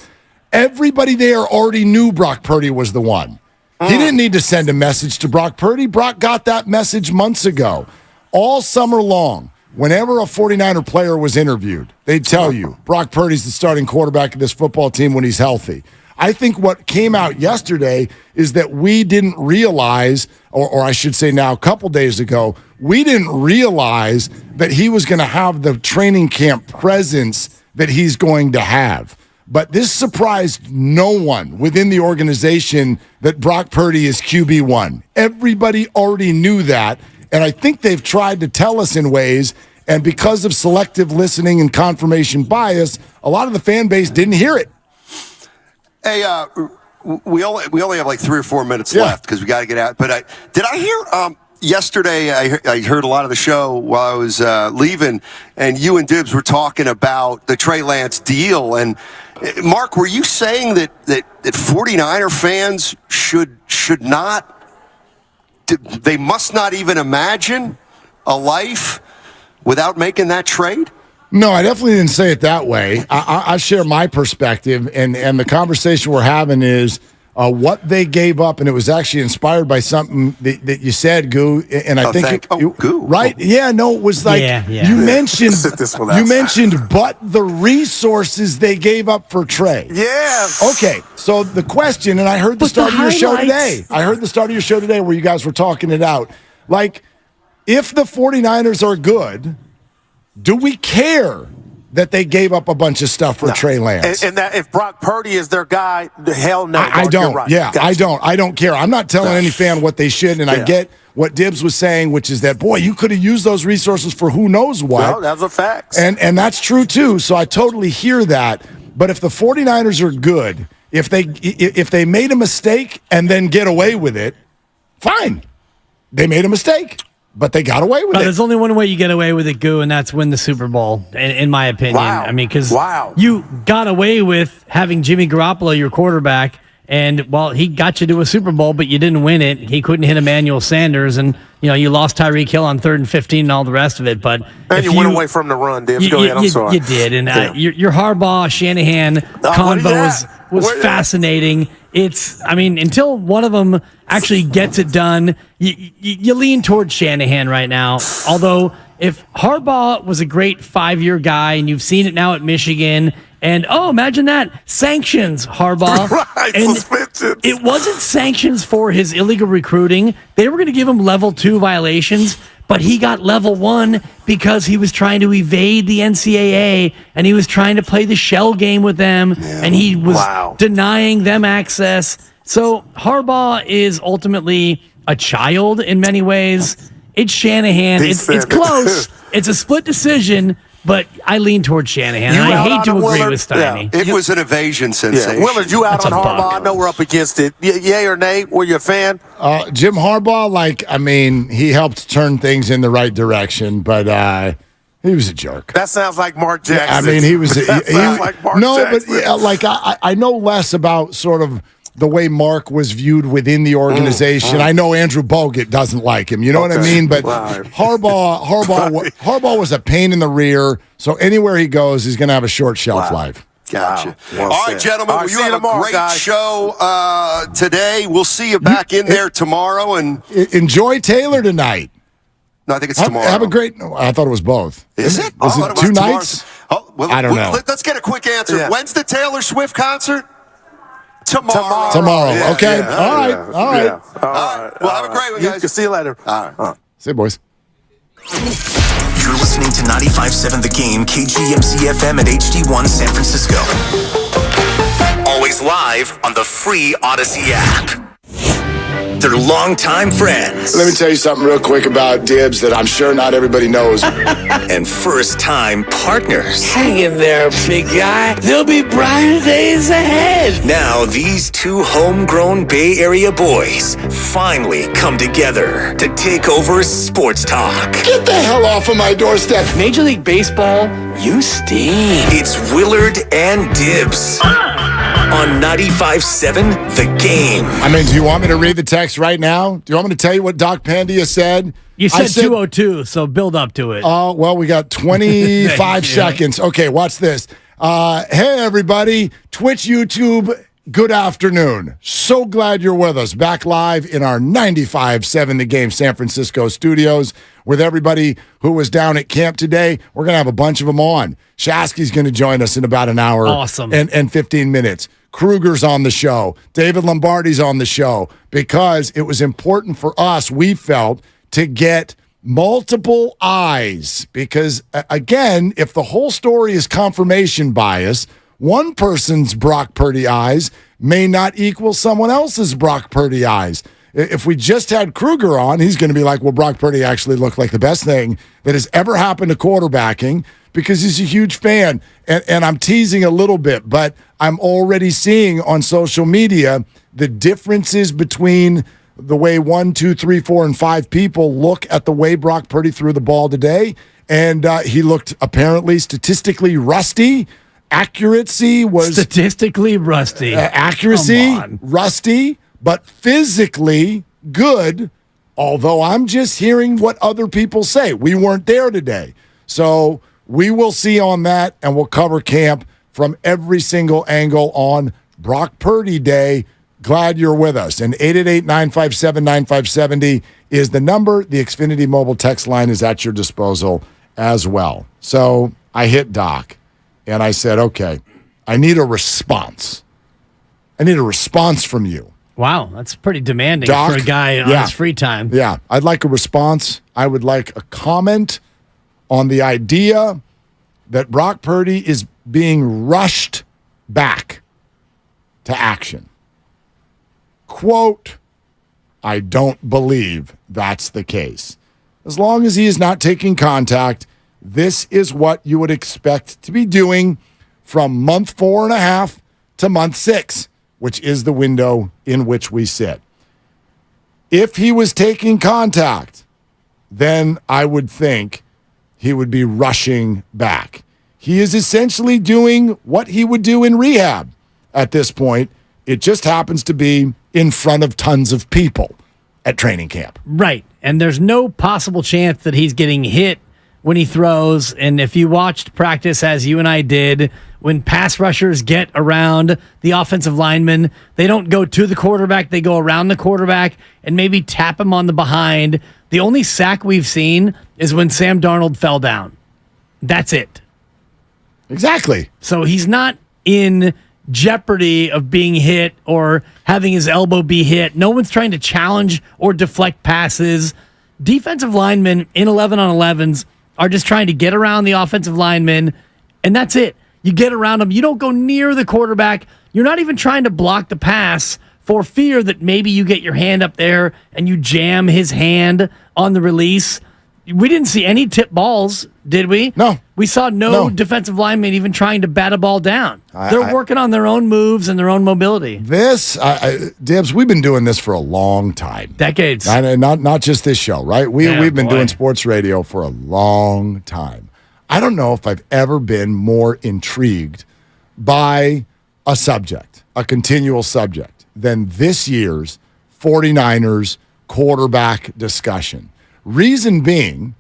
everybody there already knew Brock Purdy was the one. He didn't need to send a message to Brock Purdy. Brock got that message months ago. All summer long, whenever a 49er player was interviewed, they'd tell you, Brock Purdy's the starting quarterback of this football team when he's healthy. I think what came out yesterday is that we didn't realize, or I should say now a couple days ago, we didn't realize that he was going to have the training camp presence that he's going to have. But this surprised no one within the organization that Brock Purdy is QB1. Everybody already knew that, and I think they've tried to tell us in ways, and because of selective listening and confirmation bias, a lot of the fan base didn't hear it. Hey, we only have like 3 or 4 minutes left because we got to get out. But did I hear yesterday? I heard a lot of the show while I was leaving, and you and Dibs were talking about the Trey Lance deal. And Mark, were you saying that 49er fans should not? They must not even imagine a life without making that trade? No, I definitely didn't say it that way. I share my perspective, and the conversation we're having is what they gave up, and it was actually inspired by something that you said, Goo. And I think Goo, right? Yeah, no, it was like you mentioned. You mentioned, but the resources they gave up for Trey. Yes. Okay, so the question, and I heard the start of your show today. I heard the start of your show today where you guys were talking it out. Like, if the 49ers are good, do we care that they gave up a bunch of stuff for Trey Lance? And that if Brock Purdy is their guy, hell no. I don't. You're right. Yeah, Gotcha. I don't care. I'm not telling any fan what they should, and I get what Dibbs was saying, which is that, boy, you could have used those resources for who knows what. Well, that's a fact. And that's true, too. So I totally hear that. But if the 49ers are good, if they made a mistake and then get away with it, fine. They made a mistake, but they got away with it. There's only one way you get away with it, Goo, and that's win the Super Bowl, in my opinion. Wow. I mean, because you got away with having Jimmy Garoppolo your quarterback, and, well, he got you to a Super Bowl, but you didn't win it. He couldn't hit Emmanuel Sanders, and, you lost Tyreek Hill on 3rd and 15 and all the rest of it. But and you went away from the run, Dibs. Go ahead, I'm sorry. You did, and your Harbaugh-Shanahan convo was fascinating. Until one of them actually gets it done, you lean towards Shanahan right now. Although, if Harbaugh was a great 5-year guy, and you've seen it now at Michigan, and, imagine that, sanctions, Harbaugh. Right, and suspensions. It wasn't sanctions for his illegal recruiting. They were going to give him level 2 violations, but he got level 1 because he was trying to evade the NCAA, and he was trying to play the shell game with them, and he was denying them access. So Harbaugh is ultimately a child in many ways. It's Shanahan. It's close. It's a split decision, but I lean towards Shanahan. I hate to agree with Steiny. It was an evasion sensation. Willard, you out on Harbaugh? I know we're up against it. Yay or nay? Were you a fan? Jim Harbaugh, he helped turn things in the right direction, but he was a jerk. That sounds like Mark Jackson. He was. like Mark Jackson. But I know less about sort of the way Mark was viewed within the organization. I know Andrew Bogut doesn't like him. You know what I mean? But Harbaugh was a pain in the rear. So anywhere he goes, he's going to have a short shelf life. Gotcha. Well all said. right, gentlemen. All right, You have a great show today. We'll see you back in there tomorrow. And enjoy Taylor tonight. No, I think it's tomorrow. Have a great. No, I thought it was both. Is it? Was it 2 nights? I don't know. Let's get a quick answer. Yeah. When's the Taylor Swift concert? Tomorrow. Tomorrow. Okay. Yeah. All right. Yeah. All right. Yeah. All right. Well, have a great one, guys. See you later. All right. See you, boys. You're listening to 95.7 The Game, KGMC FM at HD1 San Francisco. Always live on the free Odyssey app. They're longtime friends. Let me tell you something real quick about Dibbs that I'm sure not everybody knows. And first-time partners. Hang in there, big guy. There'll be brighter days ahead. Now, these two homegrown Bay Area boys finally come together to take over sports talk. Get the hell off of my doorstep. Major League Baseball, you stink. It's Willard and Dibbs on 95.7 The Game. Do you want me to read the text right now? Do you want me to tell you what Doc Pandia said? You said 202, so build up to it. Oh, well, we got 25 seconds. Okay, watch this. Hey, everybody. Twitch, YouTube, good afternoon. So glad you're with us. Back live in our 95.7 The Game San Francisco studios with everybody who was down at camp today. We're going to have a bunch of them on. Shasky's going to join us in about an hour and 15 minutes. Kruger's on the show. David Lombardi's on the show because it was important for us, we felt, to get multiple eyes. Because, again, if the whole story is confirmation bias, one person's Brock Purdy eyes may not equal someone else's Brock Purdy eyes. If we just had Kruger on, he's going to be like, well, Brock Purdy actually looked like the best thing that has ever happened to quarterbacking because he's a huge fan. And I'm teasing a little bit, but I'm already seeing on social media the differences between the way 1, 2, 3, 4, and 5 people look at the way Brock Purdy threw the ball today. And he looked apparently statistically rusty. Accuracy was... Statistically rusty. Accuracy, rusty, but physically good, although I'm just hearing what other people say. We weren't there today. So we will see on that, and we'll cover camp from every single angle on Brock Purdy Day glad you're with us. And 888-957-9570 is the number. The Xfinity mobile text line is at your disposal as well. So I hit Doc, and I said, okay, I need a response. I need a response from you. Wow, that's pretty demanding Doc, for a guy on his free time. Yeah, I'd like a response. I would like a comment on the idea that Brock Purdy is being rushed back to action. Quote, I don't believe that's the case. As long as he is not taking contact, this is what you would expect to be doing from month 4.5 to month 6, which is the window in which we sit. If he was taking contact, then I would think he would be rushing back. He is essentially doing what he would do in rehab at this point. It just happens to be in front of tons of people at training camp. Right. And there's no possible chance that he's getting hit when he throws. And if you watched practice as you and I did, when pass rushers get around the offensive lineman, they don't go to the quarterback, they go around the quarterback and maybe tap him on the behind. The only sack we've seen is when Sam Darnold fell down. That's it. Exactly. So he's not in jeopardy of being hit or having his elbow be hit. No one's trying to challenge or deflect passes. Defensive linemen in 11-on-11s are just trying to get around the offensive linemen, and that's it. You get around them. You don't go near the quarterback. You're not even trying to block the pass for fear that maybe you get your hand up there and you jam his hand on the release. We didn't see any tip balls, did we? No. We saw no defensive lineman even trying to bat a ball down. They're working on their own moves and their own mobility. Dibs, we've been doing this for a long time. Decades. Not just this show, right? We've been doing sports radio for a long time. I don't know if I've ever been more intrigued by a subject, a continual subject, than this year's 49ers quarterback discussion. Reason being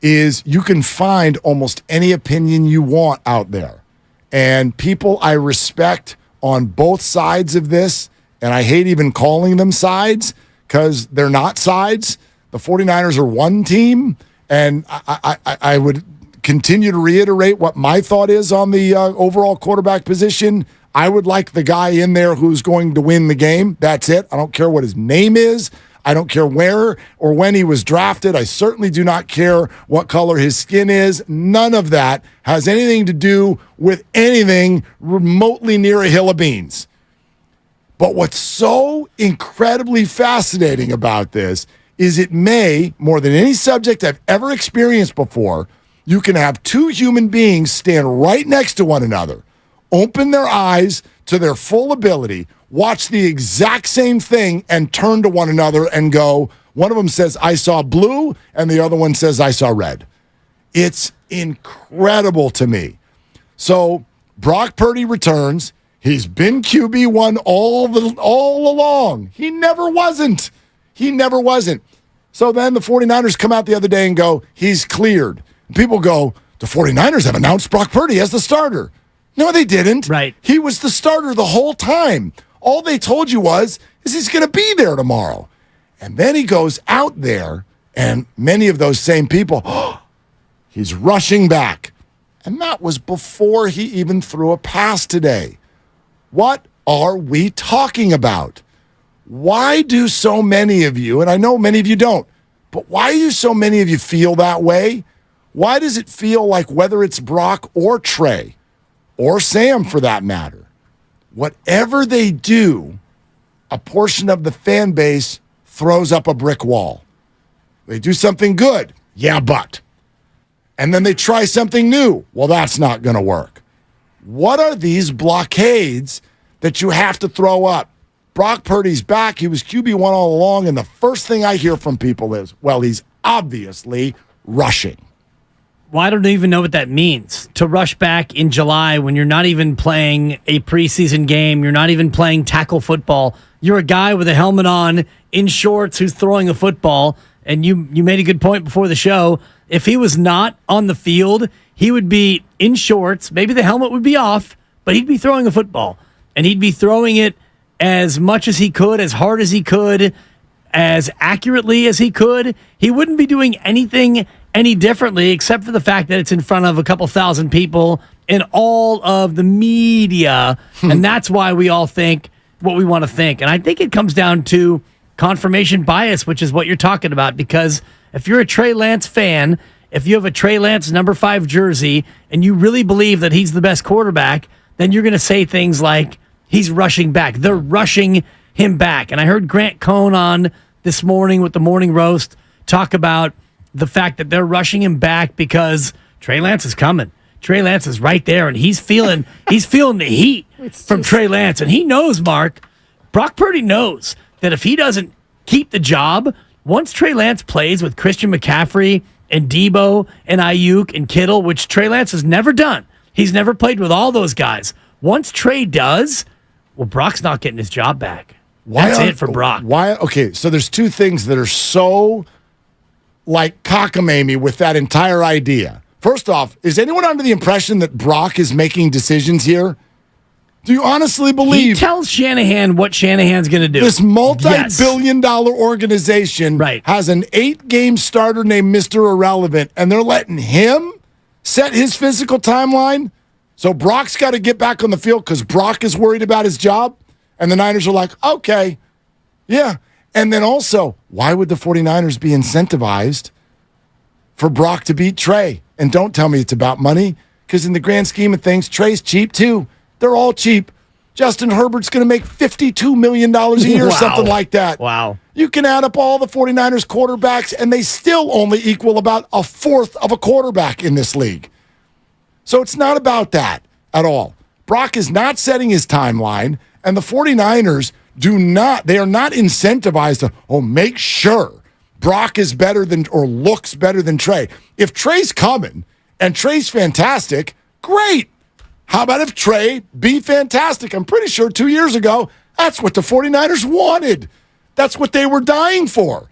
is you can find almost any opinion you want out there. And people I respect on both sides of this, and I hate even calling them sides because they're not sides. The 49ers are one team, and I would continue to reiterate what my thought is on the overall quarterback position. I would like the guy in there who's going to win the game. That's it. I don't care what his name is. I don't care where or when he was drafted. I certainly do not care what color his skin is. None of that has anything to do with anything remotely near a hill of beans. But what's so incredibly fascinating about this is it may, more than any subject I've ever experienced before, you can have two human beings stand right next to one another, open their eyes to their full ability, watch the exact same thing, and turn to one another and go, one of them says, I saw blue, and the other one says, I saw red. It's incredible to me. So Brock Purdy returns. He's been QB1 all along. He never wasn't. So then the 49ers come out the other day and go, he's cleared. And people go, the 49ers have announced Brock Purdy as the starter. No, they didn't. Right. He was the starter the whole time. All they told you is he's going to be there tomorrow. And then he goes out there, and many of those same people, he's rushing back. And that was before he even threw a pass today. What are we talking about? Why do so many of you, and I know many of you don't, but why do so many of you feel that way? Why does it feel like whether it's Brock or Trey, or Sam for that matter, whatever they do, a portion of the fan base throws up a brick wall? They do something good. Yeah, but. And then they try something new. Well, that's not going to work. What are these blockades that you have to throw up? Brock Purdy's back. He was QB1 all along. And the first thing I hear from people is, well, he's obviously rushing. Well, I don't even know what that means. To rush back in July when you're not even playing a preseason game, you're not even playing tackle football. You're a guy with a helmet on, in shorts, who's throwing a football. And you made a good point before the show. If he was not on the field, he would be in shorts. Maybe the helmet would be off, but he'd be throwing a football. And he'd be throwing it as much as he could, as hard as he could, as accurately as he could, he wouldn't be doing anything any differently except for the fact that it's in front of a couple thousand people in all of the media. And that's why we all think what we want to think. And I think it comes down to confirmation bias, which is what you're talking about. Because if you're a Trey Lance fan, if you have a Trey Lance number 5 jersey and you really believe that he's the best quarterback, then you're going to say things like he's rushing back. They're rushing him back. And I heard Grant Cohn on this morning with the Morning Roast talk about the fact that they're rushing him back because Trey Lance is coming. Trey Lance is right there, and he's feeling the heat from Trey Lance. And he knows, Mark, Brock Purdy knows that if he doesn't keep the job, once Trey Lance plays with Christian McCaffrey and Debo and Ayuk and Kittle, which Trey Lance has never done, he's never played with all those guys. Once Trey does, well, Brock's not getting his job back. That's it for Brock. Why? Okay, so there's two things that are so like cockamamie with that entire idea. First off, is anyone under the impression that Brock is making decisions here? Do you honestly believe he tells Shanahan what Shanahan's going to do? This multi-billion-dollar organization has an 8-game starter named Mr. Irrelevant, and they're letting him set his physical timeline? So Brock's got to get back on the field because Brock is worried about his job? And the Niners are like, okay, yeah. And then also, why would the 49ers be incentivized for Brock to beat Trey? And don't tell me it's about money, because in the grand scheme of things, Trey's cheap too. They're all cheap. Justin Herbert's going to make $52 million a year, something like that. Wow. You can add up all the 49ers quarterbacks, and they still only equal about a fourth of a quarterback in this league. So it's not about that at all. Brock is not setting his timeline, and the 49ers they are not incentivized to, make sure Brock is better than or looks better than Trey. If Trey's coming and Trey's fantastic, great. How about if Trey be fantastic? I'm pretty sure 2 years ago, that's what the 49ers wanted. That's what they were dying for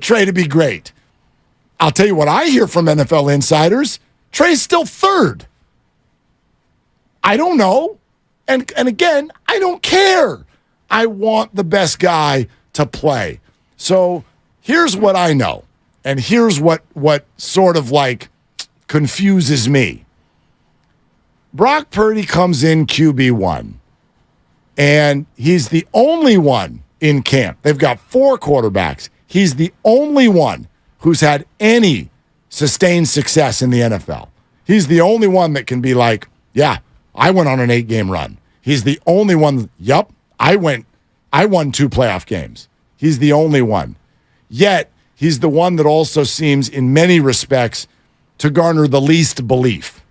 Trey to be great. I'll tell you what I hear from NFL insiders. Trey's still third. I don't know. And again, I don't care. I want the best guy to play. So here's what I know. And here's what sort of like confuses me. Brock Purdy comes in QB1, and he's the only one in camp. They've got 4 quarterbacks. He's the only one who's had any sustained success in the NFL. He's the only one that can be like, yeah, I went on an 8-game run. He's the only one, I won 2 playoff games. He's the only one. Yet, he's the one that also seems, in many respects, to garner the least belief.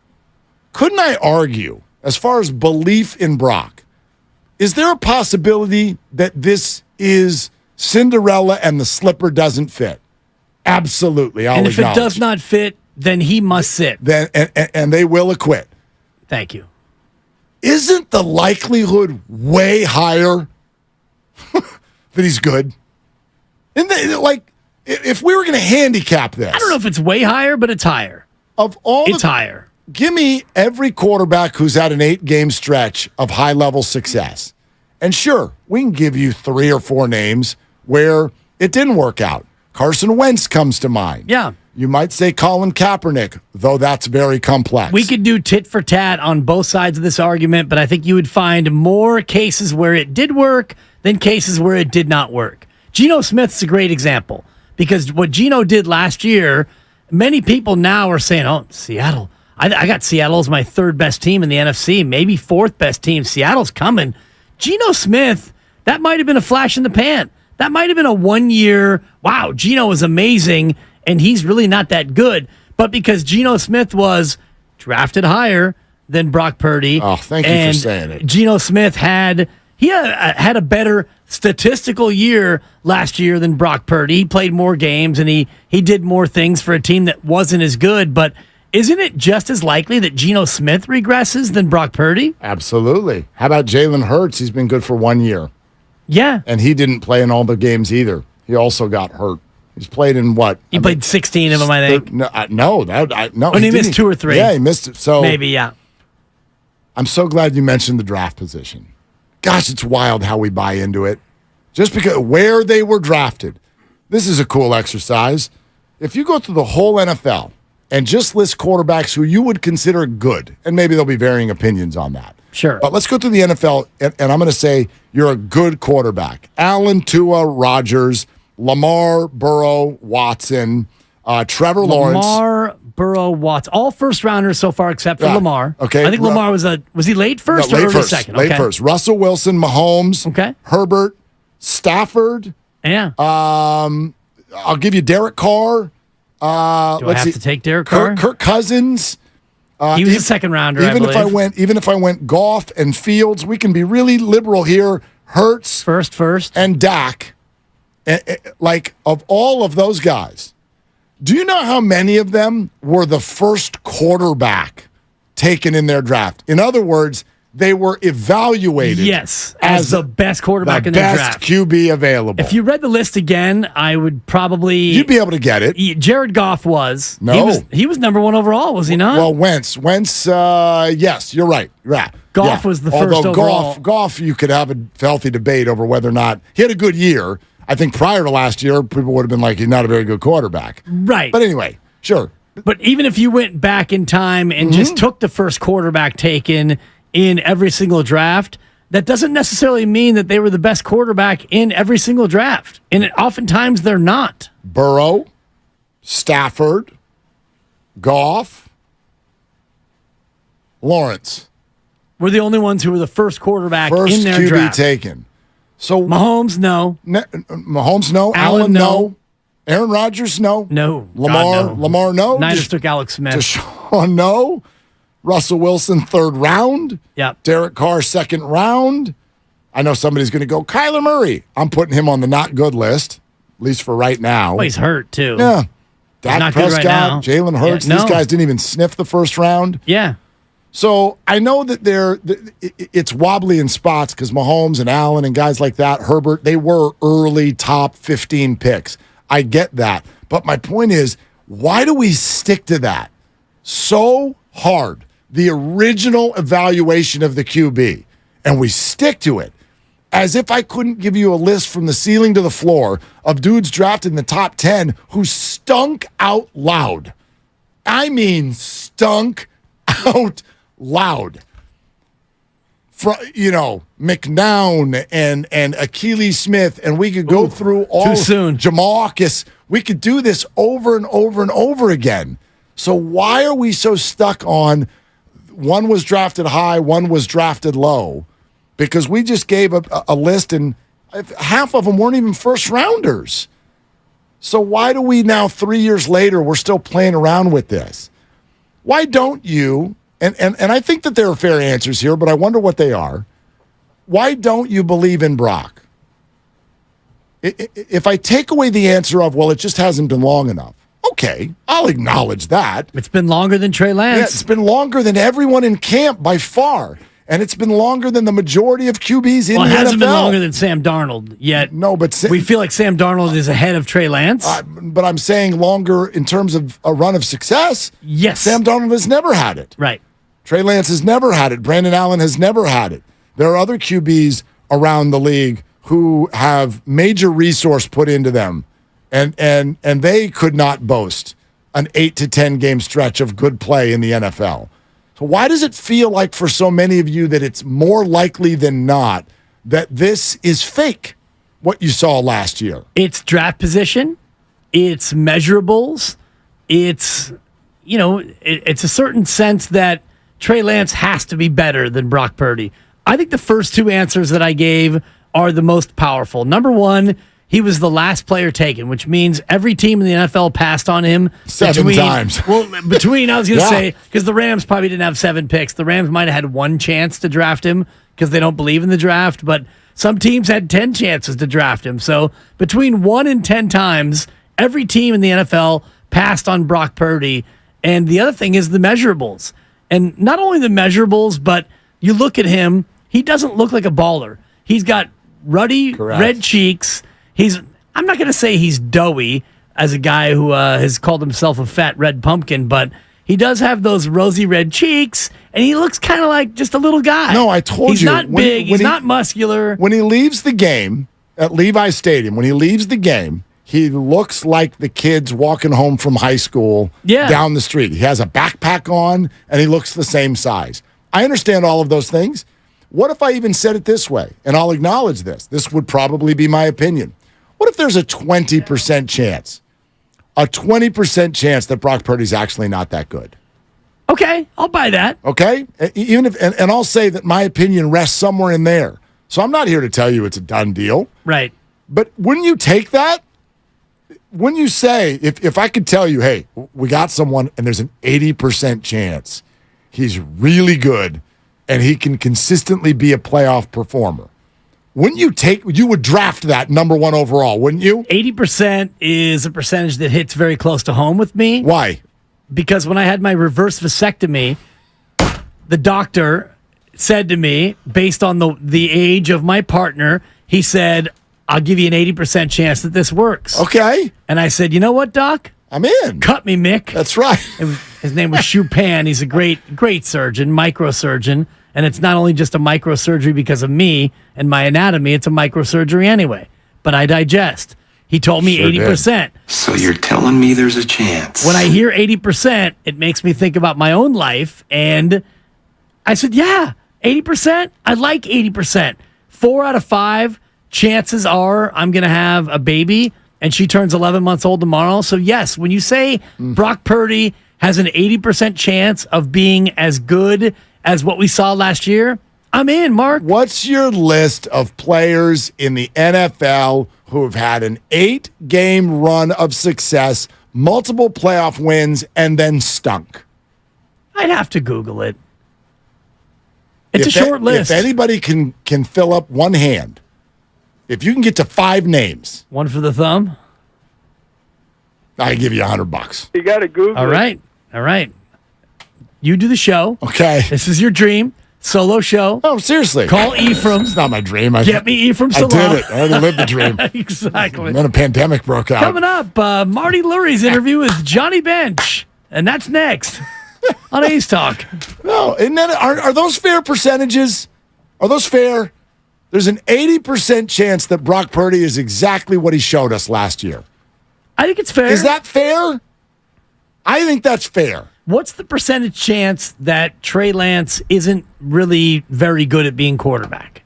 Couldn't I argue, as far as belief in Brock, is there a possibility that this is Cinderella and the slipper doesn't fit? Absolutely, I'll acknowledge. And if it does not fit, then he must sit. Then and they will acquit. Thank you. Isn't the likelihood way higher that he's good? And if we were going to handicap this, I don't know if it's way higher, but it's higher. It's higher. Give me every quarterback who's had an 8-game stretch of high-level success. And sure, we can give you 3 or 4 names where it didn't work out. Carson Wentz comes to mind. Yeah. You might say Colin Kaepernick, though that's very complex. We could do tit for tat on both sides of this argument, but I think you would find more cases where it did work than cases where it did not work. Geno Smith's a great example, because what Geno did last year, many people now are saying, oh, Seattle. I got Seattle as my 3rd best team in the NFC, maybe 4th best team. Seattle's coming. Geno Smith, that might have been a flash in the pan. That might have been a 1-year, wow, Geno is amazing, and he's really not that good. But because Geno Smith was drafted higher than Brock Purdy. Oh, thank you for saying it. Geno Smith had a better statistical year last year than Brock Purdy. He played more games, and he did more things for a team that wasn't as good. But isn't it just as likely that Geno Smith regresses than Brock Purdy? Absolutely. How about Jalen Hurts? He's been good for 1 year. Yeah. And he didn't play in all the games either. He also got hurt. He's played in what? He played 16 of them, I think. No. And he missed 2 or 3. Yeah, he missed it. So maybe, yeah. I'm so glad you mentioned the draft position, Gosh, it's wild how we buy into it. Just because where they were drafted. This is a cool exercise. If you go through the whole NFL and just list quarterbacks who you would consider good, and maybe there'll be varying opinions on that. Sure. But let's go through the NFL, and I'm going to say you're a good quarterback. Allen, Tua, Rodgers, Lamar, Burrow, Watson, Trevor Lawrence. Lamar, Burrow, Watson. All first-rounders so far except for Lamar. Okay. I think Lamar was he late first No, or late early first, second? Late Okay. first. Russell Wilson, Mahomes, Herbert, Stafford. Yeah. I'll give you Derek Carr. Do I have to take Derek Carr? Kirk Cousins. He was a second rounder. Even if I went Goff and Fields, we can be really liberal here. Hurts, first, and Dak. Like of all of those guys, do you know how many of them were the first quarterback taken in their draft? In other words, they were evaluated as the best quarterback in their draft. The best QB available. If you read the list again, I would probably... You'd be able to get it. Jared Goff was. No. He was number one overall, was he not? Well, Wentz, yes, you're right. Yeah. Goff was the first overall. Goff, you could have a healthy debate over whether or not... He had a good year. I think prior to last year, people would have been like, he's not a very good quarterback. Right. But anyway, sure. But even if you went back in time and just took the first quarterback taken in every single draft, that doesn't necessarily mean that they were the best quarterback in every single draft. And oftentimes they're not. Burrow, Stafford, Goff, Lawrence. We're the only ones who were the first quarterback in their QB draft. taken. So Mahomes, no. Mahomes, no. Allen, no. Aaron Rodgers, no. No. Lamar, no. Niners took Alex Smith. Deshaun, no. Russell Wilson, third round. Yep. Derek Carr, second round. I know somebody's going to go, Kyler Murray. I'm putting him on the not good list, at least for right now. Well, he's hurt, too. Yeah. Dak not good right now. Prescott, Jalen Hurts. Yeah, no. These guys didn't even sniff the first round. Yeah. So I know that it's wobbly in spots because Mahomes and Allen and guys like that, Herbert, they were early top 15 picks. I get that. But my point is, why do we stick to that so hard? The original evaluation of the QB, and we stick to it as if I couldn't give you a list from the ceiling to the floor of dudes drafted in the top 10 who stunk out loud. I mean, stunk out loud. McNown and Achilles Smith, and we could go through all too soon. Jamarcus. We could do this over and over and over again. So why are we so stuck on one was drafted high, one was drafted low? Because we just gave a list, and half of them weren't even first rounders. So why do we now, 3 years later, we're still playing around with this? Why don't you, and I think that there are fair answers here, but I wonder what they are. Why don't you believe in Brock? If I take away the answer of, well, it just hasn't been long enough. Okay, I'll acknowledge that. It's been longer than Trey Lance. Yeah, it's been longer than everyone in camp by far. And it's been longer than the majority of QBs in the NFL. It hasn't been longer than Sam Darnold yet. No, but we feel like Sam Darnold is ahead of Trey Lance. But I'm saying longer in terms of a run of success. Yes. Sam Darnold has never had it. Right. Trey Lance has never had it. Brandon Allen has never had it. There are other QBs around the league who have major resource put into them. And they could not boast an 8 to 10 game stretch of good play in the NFL. So why does it feel like for so many of you that it's more likely than not that this is fake, what you saw last year? It's draft position. It's measurables. It's, it's a certain sense that Trey Lance has to be better than Brock Purdy. I think the first two answers that I gave are the most powerful. Number one, he was the last player taken, which means every team in the NFL passed on him 7 times. I was going to say, because the Rams probably didn't have 7 picks. The Rams might have had one chance to draft him because they don't believe in the draft, but some teams had 10 chances to draft him. So between 1 and 10 times, every team in the NFL passed on Brock Purdy. And the other thing is the measurables. And not only the measurables, but you look at him, he doesn't look like a baller. He's got ruddy, red cheeks. I'm not going to say he's doughy as a guy who has called himself a fat red pumpkin, but he does have those rosy red cheeks, and he looks kind of like just a little guy. No, I told he's you. Not big. He's not muscular. When he leaves the game at Levi Stadium, he looks like the kids walking home from high school down the street. He has a backpack on, and he looks the same size. I understand all of those things. What if I even said it this way? And I'll acknowledge this. This would probably be my opinion. What if there's a 20% chance? A 20% chance that Brock Purdy's actually not that good. Okay, I'll buy that. Okay? Even if and I'll say that my opinion rests somewhere in there. So I'm not here to tell you it's a done deal. Right. But wouldn't you take that? When you say, if I could tell you, hey, we got someone and there's an 80% chance he's really good and he can consistently be a playoff performer, you would draft that number one overall, wouldn't you? 80% is a percentage that hits very close to home with me. Why? Because when I had my reverse vasectomy, the doctor said to me, based on the age of my partner, he said, I'll give you an 80% chance that this works. Okay. And I said, you know what, Doc? I'm in. Cut me, Mick. That's right. His name was Chupin. He's a great surgeon, microsurgeon. And it's not only just a microsurgery because of me and my anatomy, it's a microsurgery anyway. But I digest. He told me 80%. So you're telling me there's a chance? When I hear 80%, it makes me think about my own life. And I said, yeah, 80%? I like 80%. 4 out of 5 chances are I'm going to have a baby, and she turns 11 months old tomorrow. So, yes, when you say Brock Purdy has an 80% chance of being as good as what we saw last year, I'm in, Mark. What's your list of players in the NFL who have had an 8-game run of success, multiple playoff wins, and then stunk? I'd have to Google it. It's a short list. If anybody can fill up one hand, if you can get to 5 names. One for the thumb? I give you $100. You got to Google All right. All right. You do the show. Okay. This is your dream. Solo show. Oh, seriously. Call Ephraim. It's not my dream. Get me Ephraim I Salon. did it. I already lived the dream. Exactly. And then a pandemic broke out. Coming up, Marty Lurie's interview with Johnny Bench. And that's next on Ace Talk. No, isn't that, are those fair percentages? Are those fair? There's an 80% chance that Brock Purdy is exactly what he showed us last year. I think it's fair. Is that fair? I think that's fair. What's the percentage chance that Trey Lance isn't really very good at being quarterback?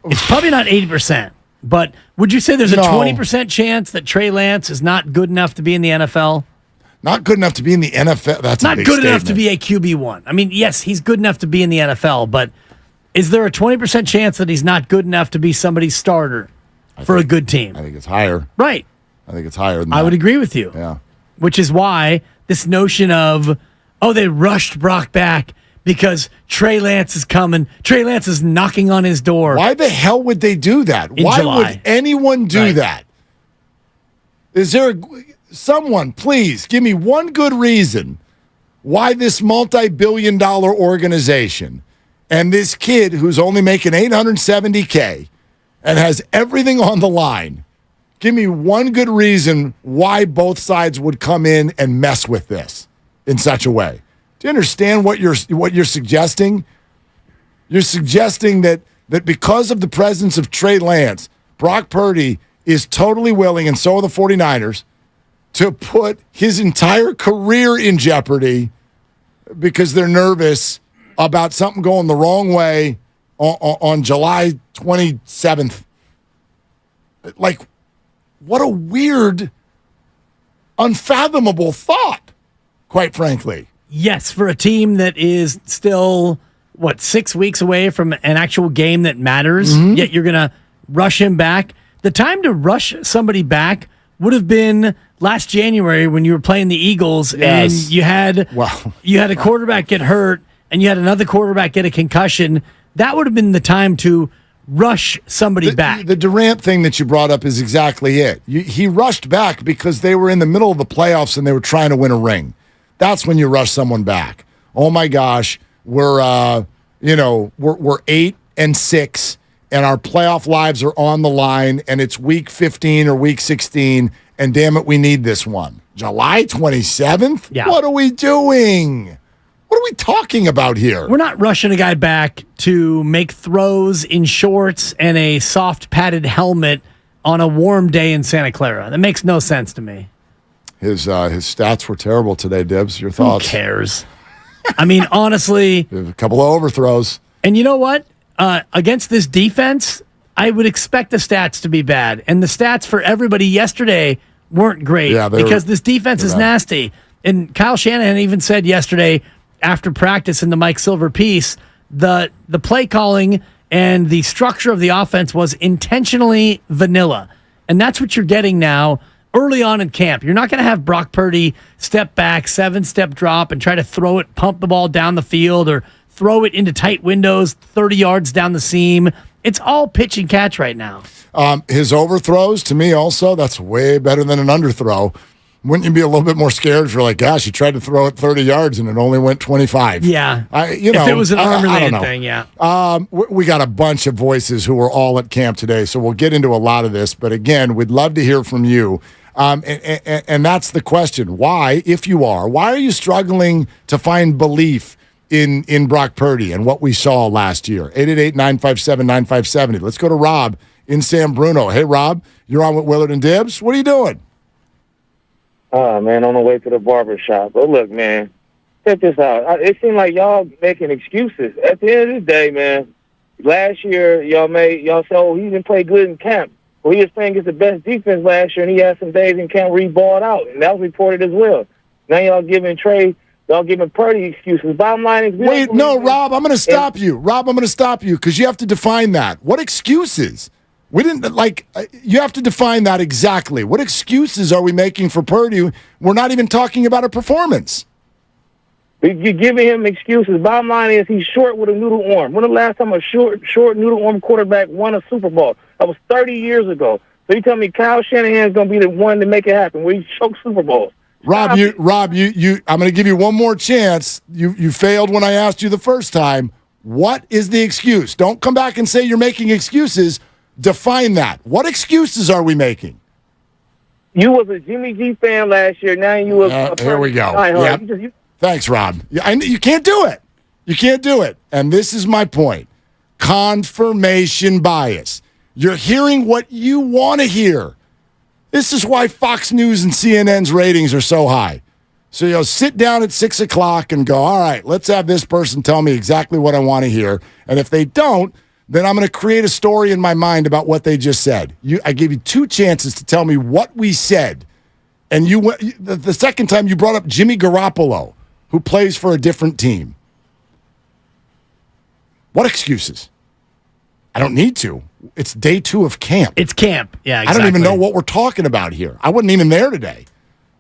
It's probably not 80%, but would you say there's a 20% chance that Trey Lance is not good enough to be in the NFL? Not good enough to be in the NFL? That's not a big good enough to statement. be a QB1. I mean, yes, he's good enough to be in the NFL, but is there a 20% chance that he's not good enough to be somebody's starter for a good team? I think it's higher. Right. I think it's higher than I that. would agree with you. Yeah. Which is why this notion of, they rushed Brock back because Trey Lance is coming. Trey Lance is knocking on his door. Why the hell would they do that? Why July. would anyone do that? Is there someone, please, give me one good reason why this multi-billion-dollar organization and this kid who's only making $870K and has everything on the line, give me one good reason why both sides would come in and mess with this in such a way. Do you understand what you're suggesting? You're suggesting that because of the presence of Trey Lance, Brock Purdy is totally willing, and so are the 49ers, to put his entire career in jeopardy because they're nervous about something going the wrong way on July 27th. Like, what a weird, unfathomable thought, quite frankly. Yes, for a team that is still, 6 weeks away from an actual game that matters, yet you're going to rush him back. The time to rush somebody back would have been last January when you were playing the Eagles and you had a quarterback get hurt and you had another quarterback get a concussion. That would have been the time to rush somebody back. The Durant thing that you brought up is exactly it. He rushed back because they were in the middle of the playoffs and they were trying to win a ring. That's when you rush someone back. Oh my gosh, we're 8-6 and our playoff lives are on the line and it's week 15 or week 16 and damn it, we need this one. July 27th? Yeah. What are we doing? What are we talking about here? We're not rushing a guy back to make throws in shorts and a soft padded helmet on a warm day in Santa Clara. That makes no sense to me. His stats were terrible today, Dibs. Your thoughts? Who cares? I mean, honestly. A couple of overthrows. And you know what? Against this defense, I would expect the stats to be bad. And the stats for everybody yesterday weren't great because this defense is nasty. And Kyle Shanahan even said yesterday after practice in the Mike Silver piece, the play calling and the structure of the offense was intentionally vanilla. And that's what you're getting now early on in camp. You're not going to have Brock Purdy step back, 7-step drop, and try to throw it, pump the ball down the field, or throw it into tight windows 30 yards down the seam. It's all pitch and catch right now. His overthrows, to me also, that's way better than an underthrow. Wouldn't you be a little bit more scared if you're like, gosh, you tried to throw it 30 yards and it only went 25? Yeah. If it was an arm-related thing, yeah. We got a bunch of voices who were all at camp today, so we'll get into a lot of this. But again, we'd love to hear from you. And that's the question. Why, if you are, why are you struggling to find belief in Brock Purdy and what we saw last year? 888-957-9570. Let's go to Rob in San Bruno. Hey, Rob, you're on with Willard and Dibs. What are you doing? Oh, man, on the way to the barber shop. But look, man, check this out. It seemed like y'all making excuses. At the end of the day, man, last year y'all said, oh, he didn't play good in camp. Well, he was playing against the best defense last year, and he had some days in camp where he balled out, and that was reported as well. Now y'all giving Purdy excuses. Bottom line is... Wait, no, Rob, I'm going to stop you. Rob, I'm going to stop you because you have to define that. What excuses? We didn't, you have to define that exactly. What excuses are we making for Purdy? We're not even talking about a performance. You're giving him excuses. Bottom line is he's short with a noodle arm. When the last time a short noodle arm quarterback won a Super Bowl? That was 30 years ago. So you tell me Kyle Shanahan's going to be the one to make it happen where he chokes Super Bowls. Rob, I'm going to give you one more chance. You failed when I asked you the first time. What is the excuse? Don't come back and say you're making excuses. Define that. What excuses are we making? You was a Jimmy G fan last year. Now you a here we go. Yep. Thanks, Rob. You can't do it. You can't do it. And this is my point. Confirmation bias. You're hearing what you want to hear. This is why Fox News and CNN's ratings are so high. So you'll sit down at 6 o'clock and go, all right, let's have this person tell me exactly what I want to hear. And if they don't, then I'm going to create a story in my mind about what they just said. I gave you 2 chances to tell me what we said. And the second time you brought up Jimmy Garoppolo, who plays for a different team. What excuses? I don't need to. It's day 2 of camp. It's camp. Yeah, exactly. I don't even know what we're talking about here. I wasn't even there today.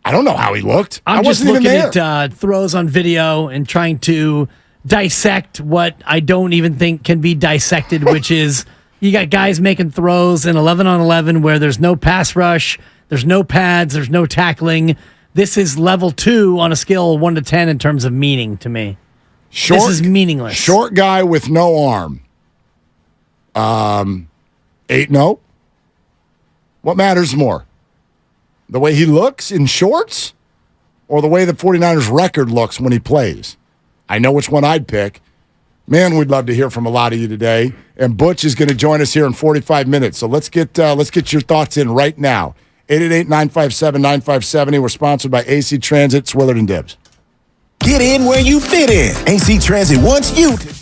I don't know how he looked. I'm wasn't just looking even there. at throws on video and trying to dissect what I don't even think can be dissected, which is you got guys making throws in 11-on-11 where there's no pass rush, there's no pads, there's no tackling. This is level 2 on a scale of 1 to 10 in terms of meaning to me. This is meaningless. Short guy with no arm. 8-0. What matters more? The way he looks in shorts or the way the 49ers record looks when he plays? I know which one I'd pick. Man, we'd love to hear from a lot of you today. And Butch is going to join us here in 45 minutes. So let's get your thoughts in right now. 888-957-9570. We're sponsored by AC Transit, Swillard and Dibs. Get in where you fit in. AC Transit wants you to.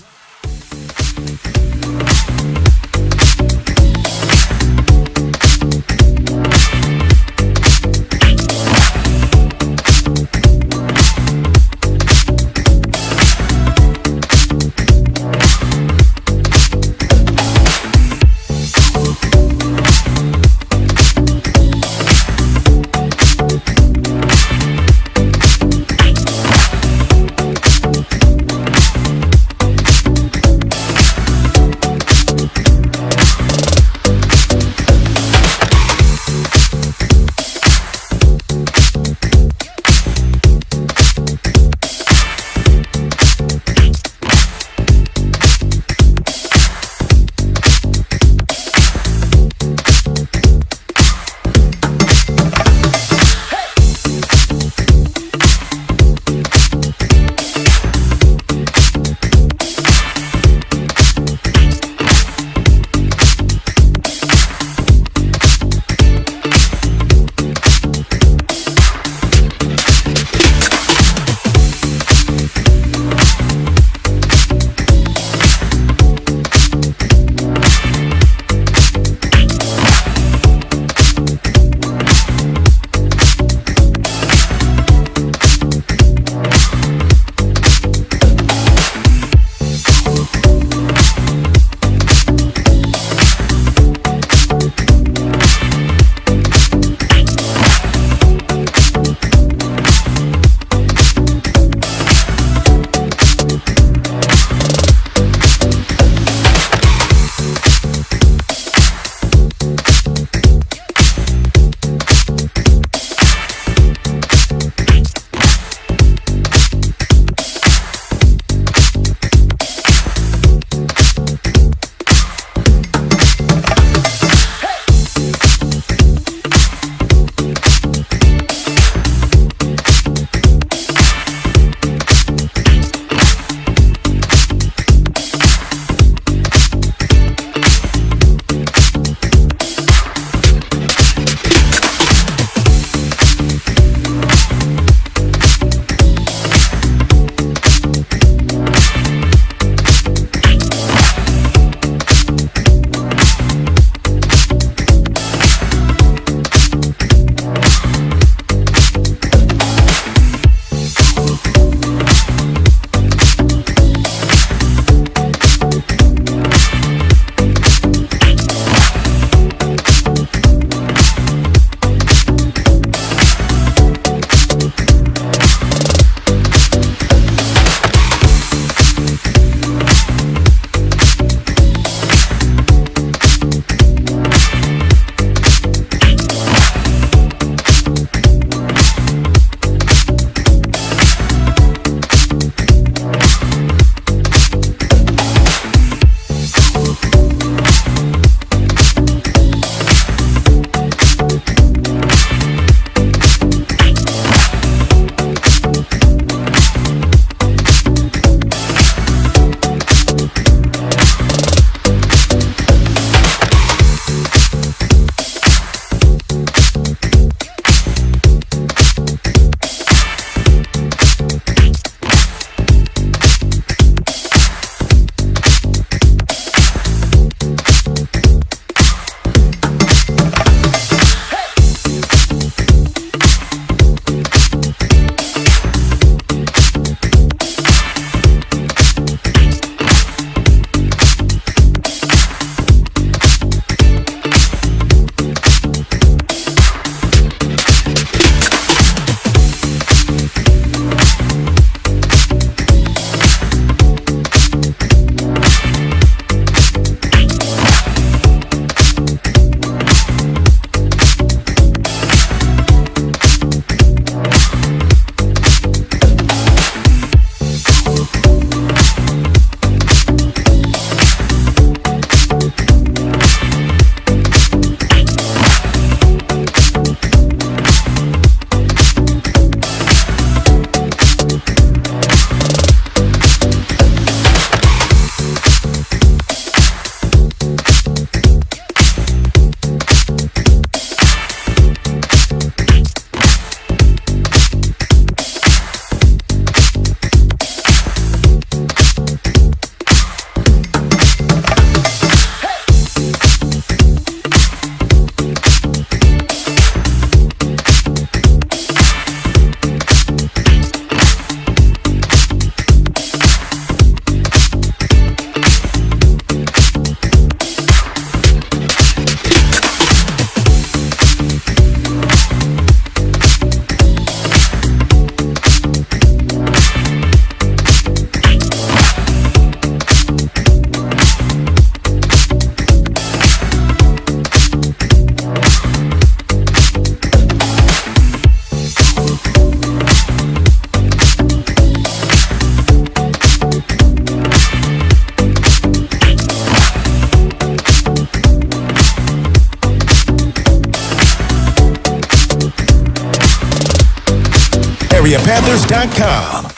BayAreaPanthers.com.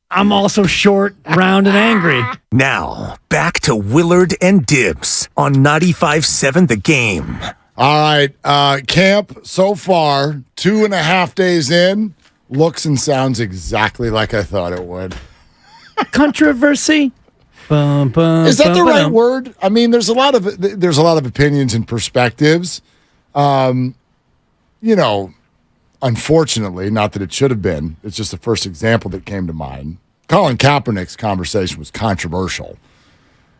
I'm also short, round, and angry. Now, back to Willard and Dibbs on 95.7 The Game. All right. Camp so far, 2.5 days in, looks and sounds exactly like I thought it would. Controversy? Is that the right word? I mean, there's a lot of opinions and perspectives. Unfortunately, not that it should have been. It's just the first example that came to mind. Colin Kaepernick's conversation was controversial.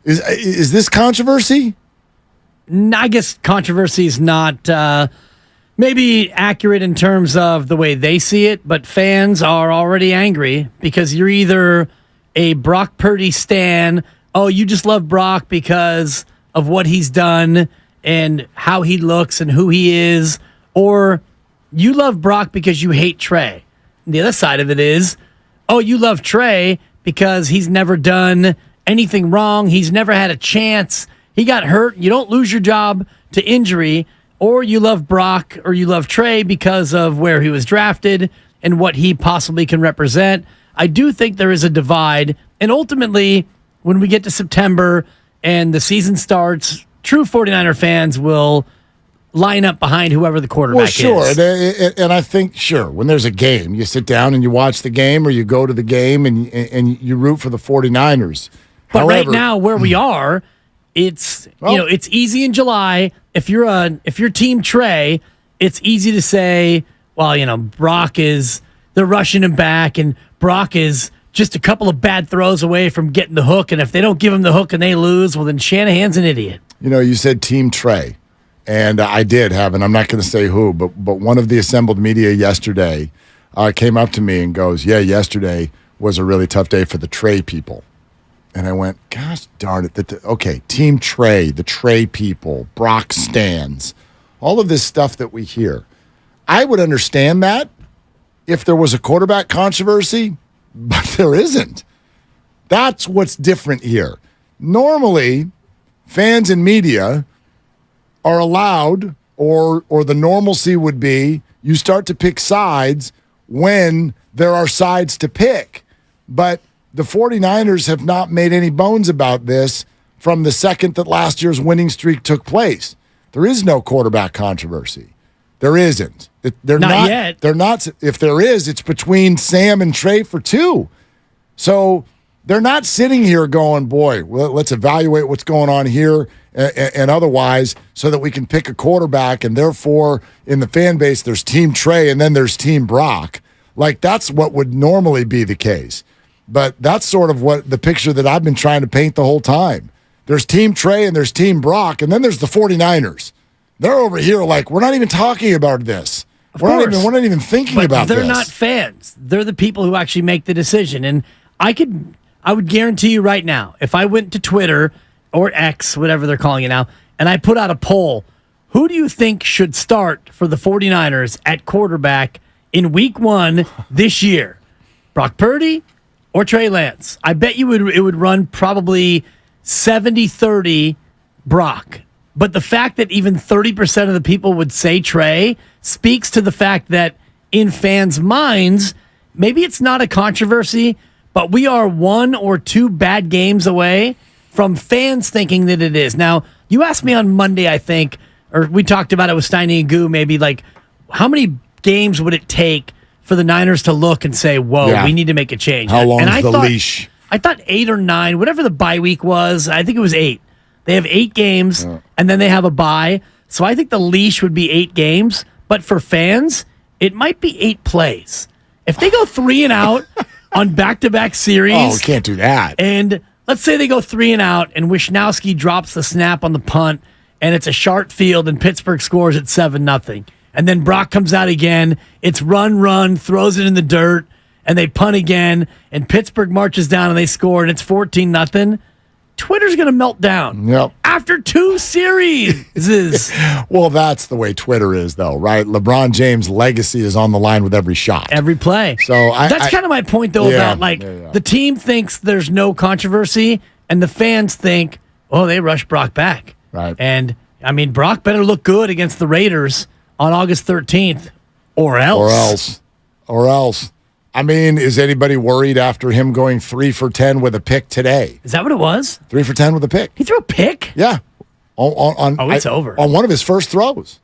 Is this controversy? I guess controversy is not maybe accurate in terms of the way they see it, but fans are already angry because you're either a Brock Purdy stan, oh, you just love Brock because of what he's done and how he looks and who he is, or you love Brock because you hate Trey. And the other side of it is, oh, you love Trey because he's never done anything wrong. He's never had a chance. He got hurt. You don't lose your job to injury. Or you love Brock or you love Trey because of where he was drafted and what he possibly can represent. I do think there is a divide. And ultimately, when we get to September and the season starts, true 49er fans will line up behind whoever the quarterback is. Well, sure. And I think, sure, when there's a game, you sit down and you watch the game or you go to the game and you root for the 49ers. But However, right now, where we are, it's it's easy in July. If you're Team Trey, it's easy to say, well, Brock they're rushing him back, and Brock is just a couple of bad throws away from getting the hook. And if they don't give him the hook and they lose, well, then Shanahan's an idiot. You said Team Trey. And I did have, and I'm not going to say who, but one of the assembled media yesterday came up to me and goes, yeah, yesterday was a really tough day for the Trey people. And I went, gosh darn it. Okay, Team Trey, the Trey people, Brock stands, all of this stuff that we hear. I would understand that if there was a quarterback controversy, but there isn't. That's what's different here. Normally, fans and media are allowed, or the normalcy would be, you start to pick sides when there are sides to pick. But the 49ers have not made any bones about this from the second that last year's winning streak took place. There is no quarterback controversy. There isn't. They're not yet. They're not. If there is, it's between Sam and Trey for 2. So they're not sitting here going, boy, well, let's evaluate what's going on here and otherwise so that we can pick a quarterback. And therefore, in the fan base, there's Team Trey and then there's Team Brock. Like, that's what would normally be the case. But that's sort of what the picture that I've been trying to paint the whole time. There's Team Trey and there's Team Brock, and then there's the 49ers. They're over here like, we're not even talking about this. We're not even thinking about this. They're not fans. They're the people who actually make the decision. And I would guarantee you right now, if I went to Twitter or X, whatever they're calling it now, and I put out a poll, who do you think should start for the 49ers at quarterback in week 1 this year? Brock Purdy or Trey Lance? I bet you it would run probably 70-30 Brock. But the fact that even 30% of the people would say Trey speaks to the fact that in fans' minds, maybe it's not a controversy, but we are 1 or 2 bad games away from fans thinking that it is. Now, you asked me on Monday, I think, or we talked about it with Steiny and Goo, maybe like, how many games would it take for the Niners to look and say, whoa, we need to make a change? How long is the leash? I thought 8 or 9, whatever the bye week was. I think it was 8. They have 8 games, and then they have a bye. So I think the leash would be 8 games. But for fans, it might be 8 plays. If they go 3 and out on back-to-back series. Oh, we can't do that. And let's say they go 3 and out, and Wishnowski drops the snap on the punt, and it's a sharp field, and Pittsburgh scores at 7-0. And then Brock comes out again. It's run, throws it in the dirt, and they punt again, and Pittsburgh marches down, and they score, and it's 14-0. Twitter's going to melt down. Yep. After 2 series. Well, that's the way Twitter is, though, right? LeBron James' legacy is on the line with every shot. Every play. So that's kind of my point, though, about the team thinks there's no controversy, and the fans think Well, they rushed Brock back. Right. And, I mean, Brock better look good against the Raiders on August 13th or else. Or else. I mean, is anybody worried after him going 3 for 10 with a pick today? Is that what it was? 3 for 10 with a pick. He threw a pick? Yeah. It's over. On one of his first throws.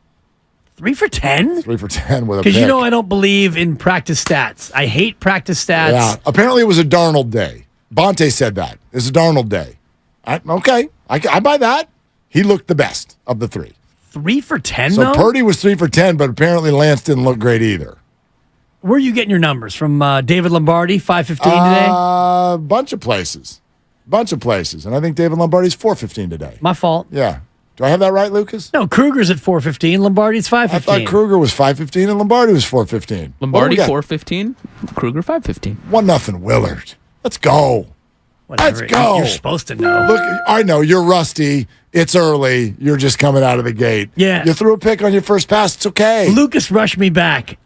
3 for 10? 3 for 10 with a pick. Because you know I don't believe in practice stats. I hate practice stats. Yeah. Apparently it was a Darnold day. Bonte said that. It's a Darnold day. I buy that. He looked the best of the three. 3 for 10, So though? Purdy was 3 for 10, but apparently Lance didn't look great either. Where are you getting your numbers? From David Lombardi, 515 today? Bunch of places. And I think David Lombardi's 415 today. My fault. Yeah. Do I have that right, Lucas? No, Kruger's at 415. Lombardi's 515. I thought Kruger was 515 and Lombardi was 415. Lombardi 415, Kruger 515. 1-0 Willard. Let's go. Whatever. Let's go. You're supposed to know. Look, I know you're rusty. It's early. You're just coming out of the gate. Yeah. You threw a pick on your first pass. It's okay. Lucas rushed me back.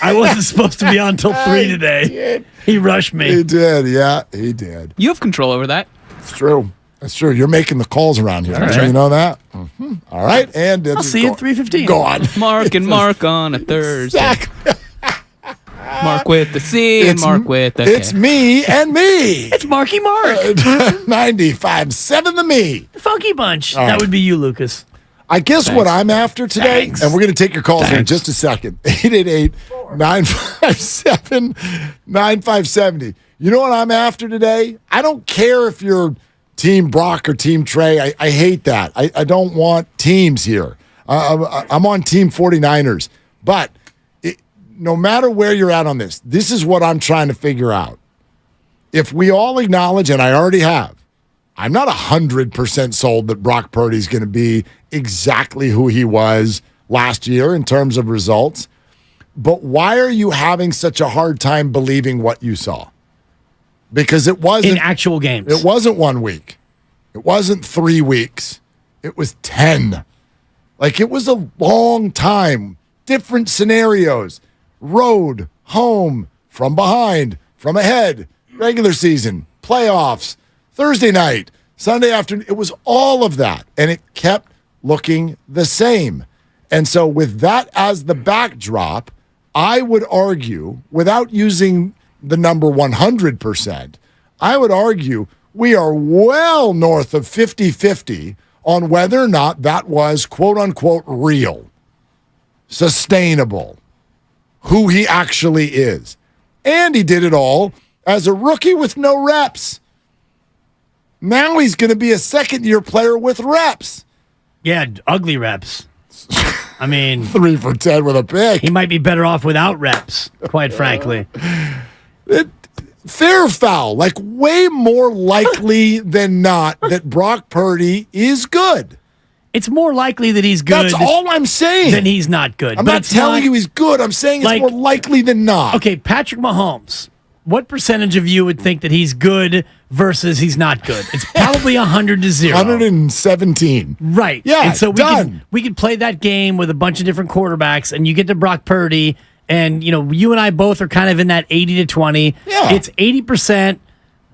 I wasn't supposed to be on until 3 today. He rushed me. He did. Yeah, he did. You have control over that. It's true. That's true. You're making the calls around here. Right. You know that? Mm-hmm. All right. And I'll see you at 3:15. Go on. Mark and Mark on a Thursday. Exactly. Mark with the C and Mark with the K. It's me and me. It's Marky Mark. 95.7 the me. The Funky Bunch. All That right. would be you, Lucas. I guess what I'm after today, Thanks. and we're going to take your calls here in just a second. 888-957-9570. You know what I'm after today? I don't care if you're Team Brock or Team Trey. I hate that. I don't want teams here. I'm on Team 49ers. But no matter where you're at on this is what I'm trying to figure out. If we all acknowledge, and I already have, I'm not 100% sold that Brock Purdy's going to be exactly who he was last year in terms of results. But why are you having such a hard time believing what you saw? Because it wasn't in actual games. It wasn't 1 week. It wasn't 3 weeks. It was 10. Like, it was a long time. Different scenarios. Road, home, from behind, from ahead, regular season, playoffs, Thursday night, Sunday afternoon. It was all of that. And it kept looking the same. And so with that as the backdrop, I would argue, without using the number 100%, I would argue we are well north of 50-50 on whether or not that was quote-unquote real, sustainable, who he actually is. And he did it all as a rookie with no reps. Now he's going to be a second-year player with reps. Yeah, ugly reps. I mean, 3 for 10 with a pick. He might be better off without reps, quite frankly. Fair or foul, like way more likely than not that Brock Purdy is good. It's more likely that he's good. That's all I'm saying. Than he's not good. I'm But not it's telling you he's good. I'm saying it's more likely than not. Okay, Patrick Mahomes. What percentage of you would think that he's good versus he's not good? It's probably 100 to 0. 117. Right. Yeah, And so done. we could play that game with a bunch of different quarterbacks, and you get to Brock Purdy, and you and I both are kind of in that 80 to 20. Yeah. It's 80%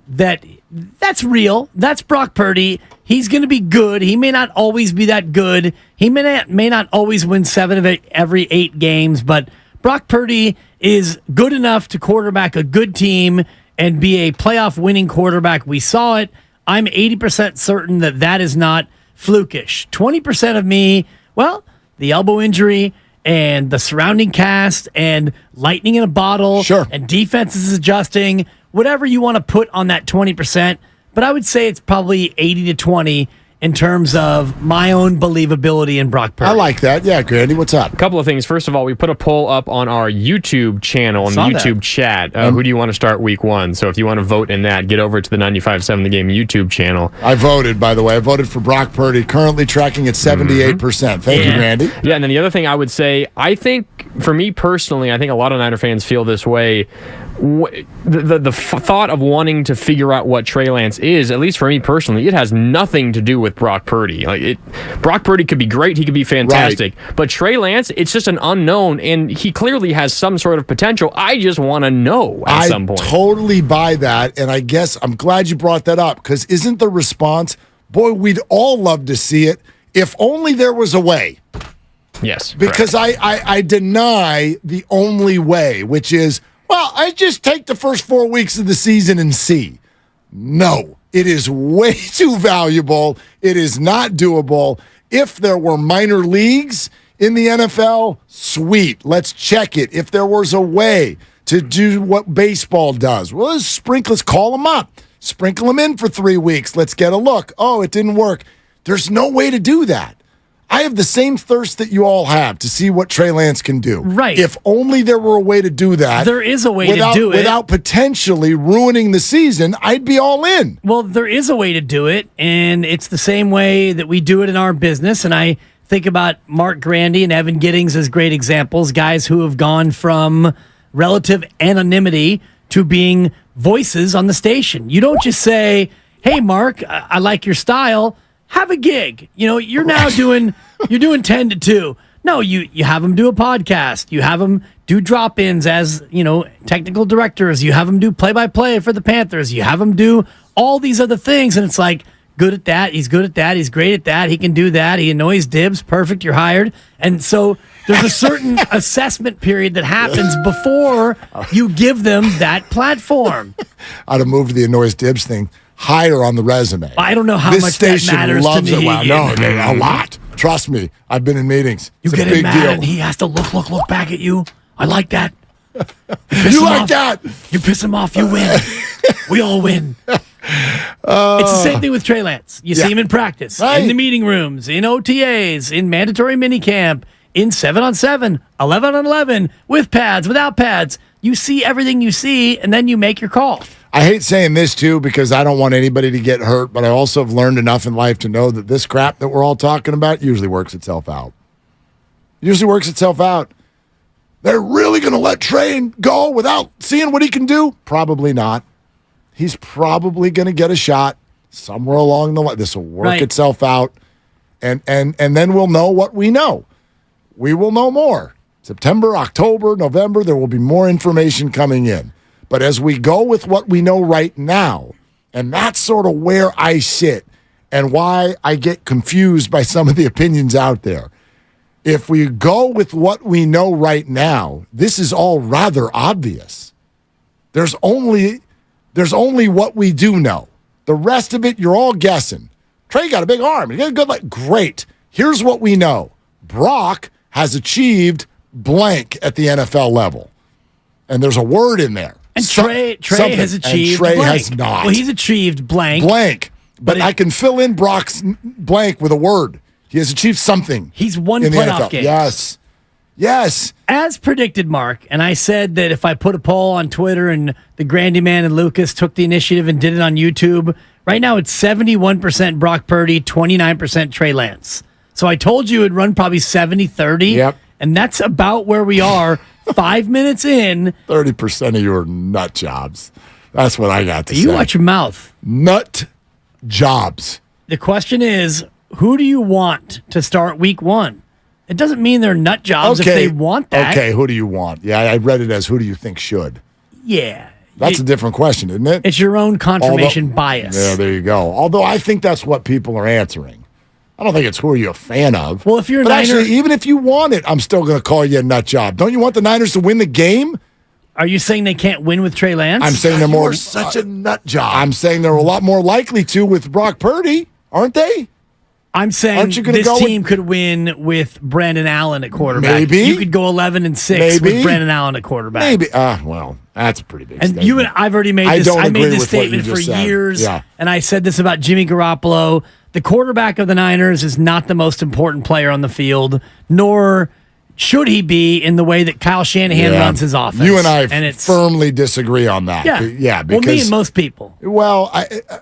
that's real. That's Brock Purdy. He's going to be good. He may not always be that good. He may not always win 7 of every 8 games, but Brock Purdy is good enough to quarterback a good team and be a playoff winning quarterback. We saw it. I'm 80% certain that is not flukish. 20% of me, well, the elbow injury and the surrounding cast and lightning in a bottle and defenses adjusting, whatever you want to put on that 20%. But I would say it's probably 80 to 20 in terms of my own believability in Brock Purdy. I like that. Yeah, Grandy, what's up? A couple of things. First of all, we put a poll up on our YouTube channel, in the YouTube chat. Who do you want to start week 1? So if you want to vote in that, get over to the 95.7 The Game YouTube channel. I voted, by the way. I voted for Brock Purdy, currently tracking at 78%. Thank you, Randy. Yeah, and then the other thing I would say, I think, for me personally, I think a lot of Niner fans feel this way. The thought of wanting to figure out what Trey Lance is, at least for me personally, it has nothing to do with Brock Purdy. Brock Purdy could be great, he could be fantastic, but Trey Lance, it's just an unknown, and he clearly has some sort of potential. I just want to know at some point. I totally buy that, and I guess I'm glad you brought that up, because isn't the response, boy, we'd all love to see it if only there was a way. Yes. Because I deny the only way, which is, well, I just take the first 4 weeks of the season and see. No, it is way too valuable. It is not doable. If there were minor leagues in the NFL, sweet. Let's check it. If there was a way to do what baseball does, well, let's call them up. Sprinkle them in for 3 weeks. Let's get a look. Oh, it didn't work. There's no way to do that. I have the same thirst that you all have to see what Trey Lance can do. Right. If only there were a way to do that. There is a way to do it. Without potentially ruining the season, I'd be all in. Well, there is a way to do it, and it's the same way that we do it in our business. And I think about Mark Grandy and Evan Giddings as great examples, guys who have gone from relative anonymity to being voices on the station. You don't just say, hey, Mark, I like your style. Have a gig. You're now doing 10 to 2. No, you have them do a podcast. You have them do drop-ins as, technical directors. You have them do play-by-play for the Panthers. You have them do all these other things. And it's like, good at that. He's good at that. He's great at that. He can do that. He annoys dibs. Perfect. You're hired. And so there's a certain assessment period that happens before you give them that platform. I'd have moved the annoys dibs thing higher on the resume. I don't know how this much station that matters loves to me. it. Well, no, a lot. Trust me. I've been in meetings. You It's get a him big mad deal. and he has to look back at you. I like that. You like that? You piss him off, you win. We all win. It's the same thing with Trey Lance. You see him in practice, in the meeting rooms, in OTAs, in mandatory minicamp, in 7-on-7, 11-on-11, with pads, without pads. You see everything you see, and then you make your call. I hate saying this, too, because I don't want anybody to get hurt, but I also have learned enough in life to know that this crap that we're all talking about usually works itself out. They're really going to let Trey go without seeing what he can do? Probably not. He's probably going to get a shot somewhere along the line. This will work itself out, and then we'll know what we know. We will know more. September, October, November, there will be more information coming in. But as we go with what we know right now, and that's sort of where I sit and why I get confused by some of the opinions out there. If we go with what we know right now, this is all rather obvious. There's only what we do know. The rest of it, you're all guessing. Trey got a big arm. He got a good leg. Great. Here's what we know. Brock has achieved blank at the NFL level. And there's a word in there. And Trey has achieved Trey blank. has not. Well, he's achieved blank. Blank. But I can fill in Brock's blank with a word. He has achieved something. He's won in the playoff NFL. games. Yes. As predicted, Mark, and I said that if I put a poll on Twitter and the Grandy Man and Lucas took the initiative and did it on YouTube, right now it's 71% Brock Purdy, 29% Trey Lance. So I told you it'd run probably 70-30. Yep. And that's about where we are 5 minutes in. 30% of you are nut jobs. That's what I got to say. You watch your mouth. Nut jobs. The question is, who do you want to start week 1? It doesn't mean they're nut jobs if they want that. Okay, who do you want? Yeah, I read it as who do you think should? Yeah. That's a different question, isn't it? It's your own confirmation bias. Yeah, there you go. Although I think that's what people are answering. I don't think it's who are you a fan of. Well, if you're a but Niner, actually, even if you want it, I'm still going to call you a nut job. Don't you want the Niners to win the game? Are you saying they can't win with Trey Lance? I'm saying they're more. You're such a nut job. I'm saying they're a lot more likely to with Brock Purdy, aren't they? I'm saying this team could win with Brandon Allen at quarterback. Maybe. You could go 11-6 with Brandon Allen at quarterback. Maybe. Well, that's a pretty big statement. And you and I've already made this. I made this statement for years, yeah. And I said this about Jimmy Garoppolo. The quarterback of the Niners is not the most important player on the field, nor should he be in the way that Kyle Shanahan runs his offense. You and I firmly disagree on that. Yeah. Because, well, me and most people. Well,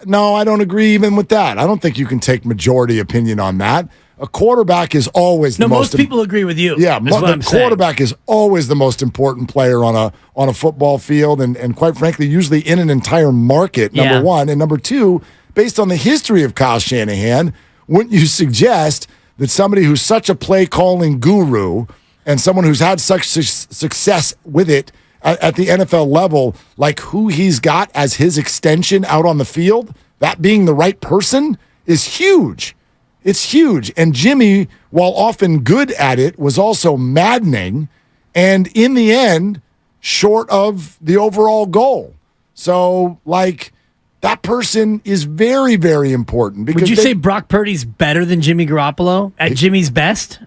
no, I don't agree even with that. I don't think you can take majority opinion on that. A quarterback is always the most. Most people agree with you. Yeah, the quarterback is always the most important player on a football field, and quite frankly, usually in an entire market. Number one, and number two, based on the history of Kyle Shanahan, wouldn't you suggest that somebody who's such a play calling guru and someone who's had such success with it at the NFL level, like who he's got as his extension out on the field, that being the right person, is huge. It's huge. And Jimmy, while often good at it, was also maddening. And in the end, short of the overall goal. So, like, that person is very, very important. Because would you say Brock Purdy's better than Jimmy Garoppolo at Jimmy's best?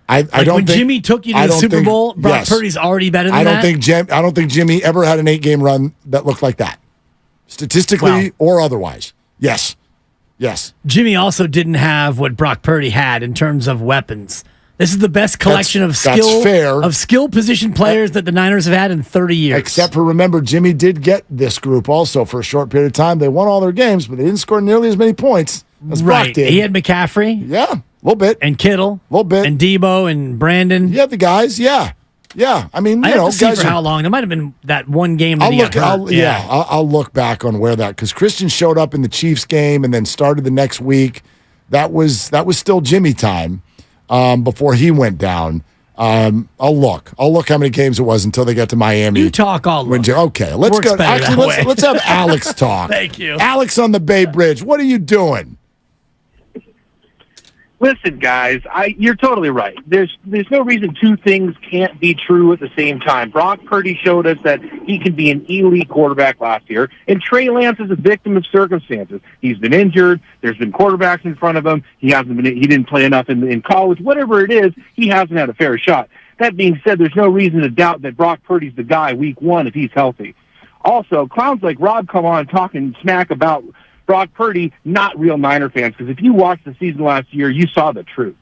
I don't when think Jimmy took you to the Super Bowl, Brock Purdy's already better than that? I don't think Jimmy ever had an 8-game run that looked like that. Statistically or otherwise. Yes. Jimmy also didn't have what Brock Purdy had in terms of weapons. This is the best collection of skill position players that the Niners have had in 30 years. Except for, remember, Jimmy did get this group also for a short period of time. They won all their games, but they didn't score nearly as many points as Brock did. He had McCaffrey. Yeah, a little bit. And Kittle. A little bit. And Debo and Brandon. You had the guys, yeah. I mean, I have to see for how long. There might have been that one game that he got hurt. I'll look back on where that, because Christian showed up in the Chiefs game and then started the next week. That was still Jimmy time. Before he went down. I'll look how many games it was until they got to Miami. You talk, I'll look. Okay, let's go. Actually, let's have Alex talk. Thank you. Alex on the Bay Bridge. What are you doing? Listen, guys, you're totally right. There's no reason two things can't be true at the same time. Brock Purdy showed us that he can be an elite quarterback last year, and Trey Lance is a victim of circumstances. He's been injured. There's been quarterbacks in front of him. He didn't play enough in college. Whatever it is, he hasn't had a fair shot. That being said, there's no reason to doubt that Brock Purdy's the guy week one if he's healthy. Also, clowns like Rob come on talking smack about Brock Purdy, not real Niner fans, because if you watched the season last year, you saw the truth.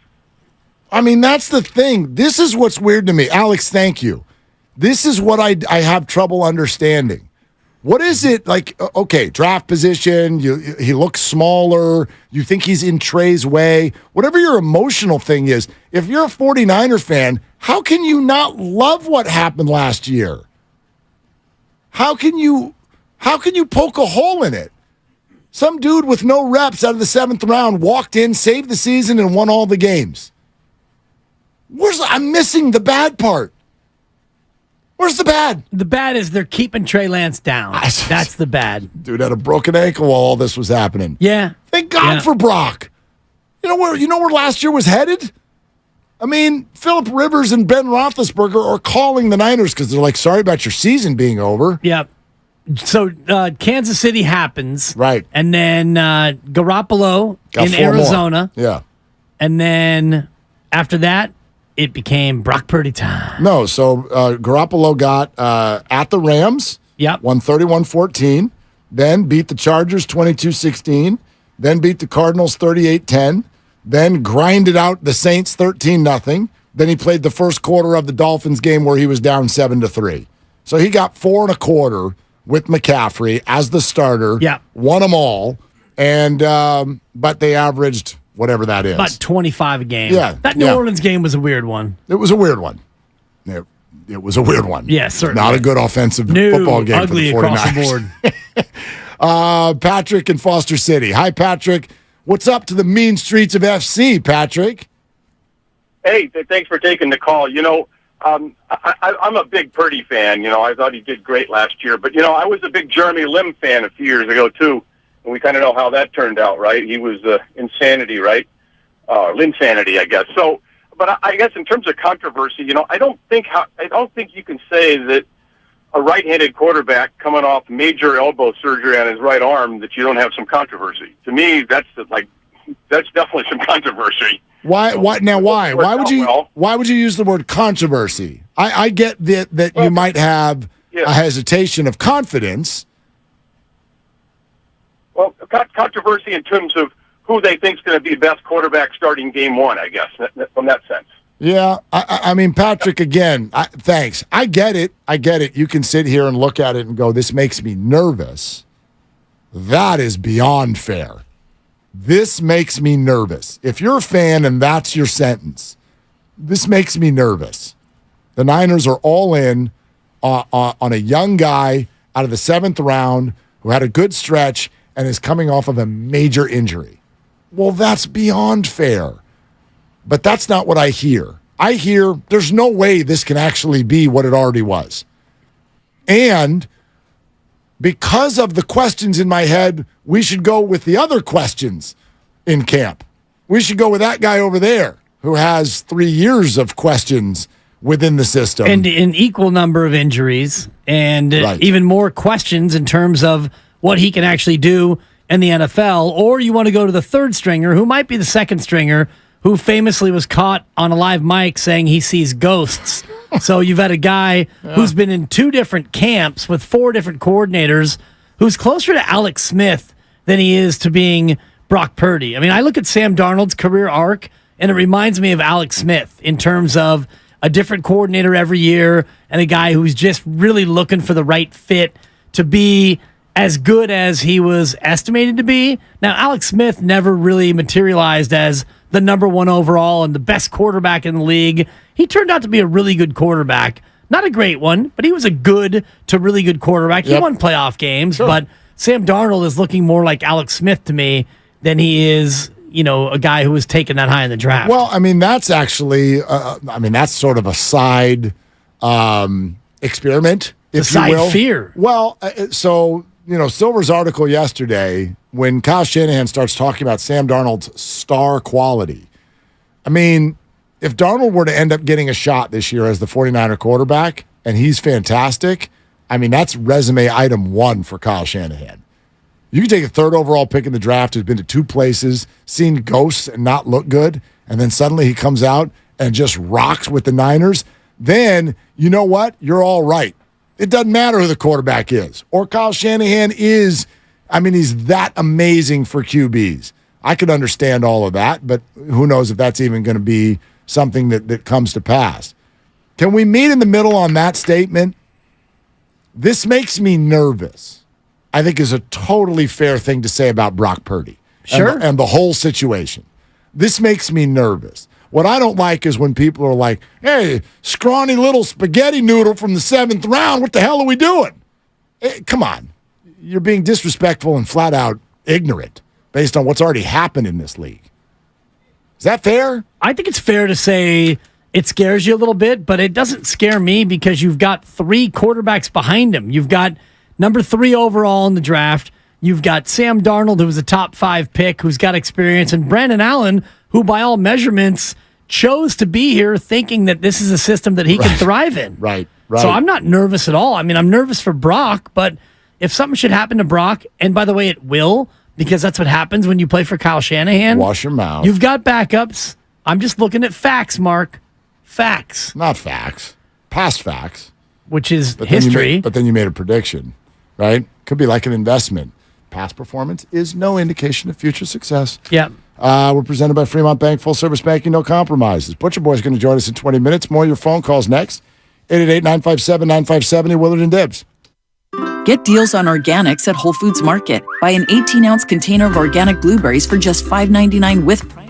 I mean, that's the thing. This is what's weird to me. Alex, thank you. This is what I have trouble understanding. What is it like? Okay, draft position, he looks smaller, you think he's in Trey's way, whatever your emotional thing is. If you're a 49er fan, how can you not love what happened last year? How can you poke a hole in it? Some dude with no reps out of the 7th round walked in, saved the season, and won all the games. I'm missing the bad part. Where's the bad? The bad is they're keeping Trey Lance down. That's the bad. Dude had a broken ankle while all this was happening. Yeah. Thank God for Brock. You know where last year was headed? I mean, Phillip Rivers and Ben Roethlisberger are calling the Niners because they're like, sorry about your season being over. Yep. So Kansas City happens. Right. And then Garoppolo Got in 4 Arizona. more. Yeah. And then after that, it became Brock Purdy time. No, so Garoppolo got at the Rams. Yep. Won 31-14. Then beat the Chargers 22-16. Then beat the Cardinals 38-10. Then grinded out the Saints 13-0. Then he played the first quarter of the Dolphins game where he was down 7-3. So he got 4 1/4 with McCaffrey as the starter. Yeah. Won them all. And but they averaged whatever that is. About 25 a game. Yeah. That New Orleans game was a weird one. It was a weird one. It was a weird one. Yes, certainly. Not a good offensive football game ugly for the 49ers. across the board. Patrick in Foster City. Hi, Patrick. What's up to the mean streets of FC, Patrick? Hey, thanks for taking the call. I'm a big Purdy fan. I thought he did great last year. But, I was a big Jeremy Lim fan a few years ago, too. And we kind of know how that turned out, right? He was insanity, right? Linsanity, I guess. So, but I guess in terms of controversy, I don't think you can say that a right-handed quarterback coming off major elbow surgery on his right arm that you don't have some controversy. To me, that's definitely some controversy. Why? Why would you use the word controversy? I get that you might have a hesitation of confidence. Well, controversy in terms of who they think is going to be the best quarterback starting game one, I guess, from that sense. Yeah, I mean, Patrick, again, thanks. I get it. You can sit here and look at it and go, this makes me nervous. That is beyond fair. This makes me nervous. If you're a fan and that's your sentence, this makes me nervous. The Niners are all in on a young guy out of the 7th round who had a good stretch and is coming off of a major injury. Well, that's beyond fair. But that's not what I hear. I hear there's no way this can actually be what it already was. And because of the questions in my head, we should go with the other questions. in camp. We should go with that guy over there who has 3 years of questions within the system. And an equal number of injuries and even more questions in terms of what he can actually do in the NFL. Or you want to go to the third stringer, who might be the second stringer, who famously was caught on a live mic saying he sees ghosts. So you've had a guy who's been in 2 different camps with 4 different coordinators who's closer to Alex Smith than he is to being Brock Purdy. I mean, I look at Sam Darnold's career arc, and it reminds me of Alex Smith in terms of a different coordinator every year and a guy who's just really looking for the right fit to be as good as he was estimated to be. Now, Alex Smith never really materialized as the number 1 overall and the best quarterback in the league. He turned out to be a really good quarterback. Not a great one, but he was a good to really good quarterback. He won playoff games, but Sam Darnold is looking more like Alex Smith to me than he is, a guy who was taken that high in the draft. Well, I mean, that's actually, that's sort of a side experiment, if you will. Side fear. Well, Silver's article yesterday, when Kyle Shanahan starts talking about Sam Darnold's star quality, I mean, if Darnold were to end up getting a shot this year as the 49er quarterback, and he's fantastic, I mean, that's resume item 1 for Kyle Shanahan. You can take a 3rd overall pick in the draft who's been to 2 places, seen ghosts and not look good, and then suddenly he comes out and just rocks with the Niners. Then, you know what? You're all right. It doesn't matter who the quarterback is. Or Kyle Shanahan is, he's that amazing for QBs. I could understand all of that, but who knows if that's even going to be something that comes to pass. Can we meet in the middle on that statement? This makes me nervous, I think, is a totally fair thing to say about Brock Purdy. Sure. And the whole situation. This makes me nervous. What I don't like is when people are like, hey, scrawny little spaghetti noodle from the 7th round, what the hell are we doing? Come on. You're being disrespectful and flat out ignorant based on what's already happened in this league. Is that fair? I think it's fair to say it scares you a little bit, but it doesn't scare me because you've got 3 quarterbacks behind him. You've got number 3 overall in the draft. You've got Sam Darnold, who was a top 5 pick, who's got experience, and Brandon Allen, who by all measurements chose to be here thinking that this is a system that he can thrive in. Right. So I'm not nervous at all. I mean, I'm nervous for Brock, but if something should happen to Brock, and by the way, it will, because that's what happens when you play for Kyle Shanahan. Wash your mouth. You've got backups. I'm just looking at facts, Mark. Facts. Not facts. Past facts. Which is history. But then you made a prediction, right? Could be like an investment. Past performance is no indication of future success. Yeah. We're presented by Fremont Bank, full service banking, no compromises. Butcher Boy's going to join us in 20 minutes. More of your phone calls next. 888-957-9570, Willard and Dibbs. Get deals on organics at Whole Foods Market. Buy an 18-ounce container of organic blueberries for just $5.99 with Prime.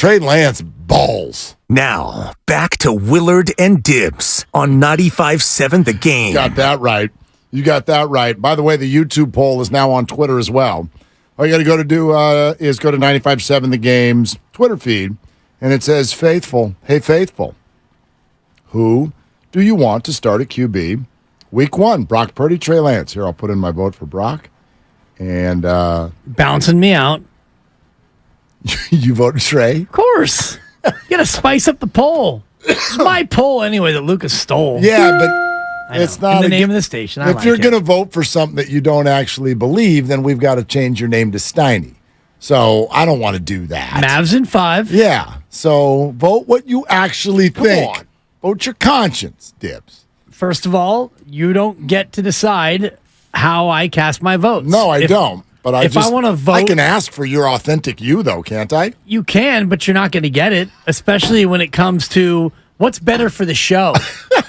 Trey Lance balls. Now, back to Willard and Dibs on 95.7 The Game. Got that right. You got that right. By the way, the YouTube poll is now on Twitter as well. All you got to go to is go to 95.7 The Game's Twitter feed, and it says, Faithful, hey, Faithful, who do you want to start at QB week 1? Brock Purdy, Trey Lance. Here, I'll put in my vote for Brock. And bouncing me out. You voted Trey? Of course. You got to spice up the poll. It's my poll anyway that Lucas stole. Yeah, but it's not in the name of the station. If you're going to vote for something that you don't actually believe, then we've got to change your name to Steiny. So I don't want to do that. Mavs in 5. Yeah. So vote what you actually think. Vote your conscience, Dibs. First of all, you don't get to decide how I cast my votes. No, I don't. But I want to vote, I can ask for your authentic you, though, can't I? You can, but you're not going to get it, especially when it comes to what's better for the show.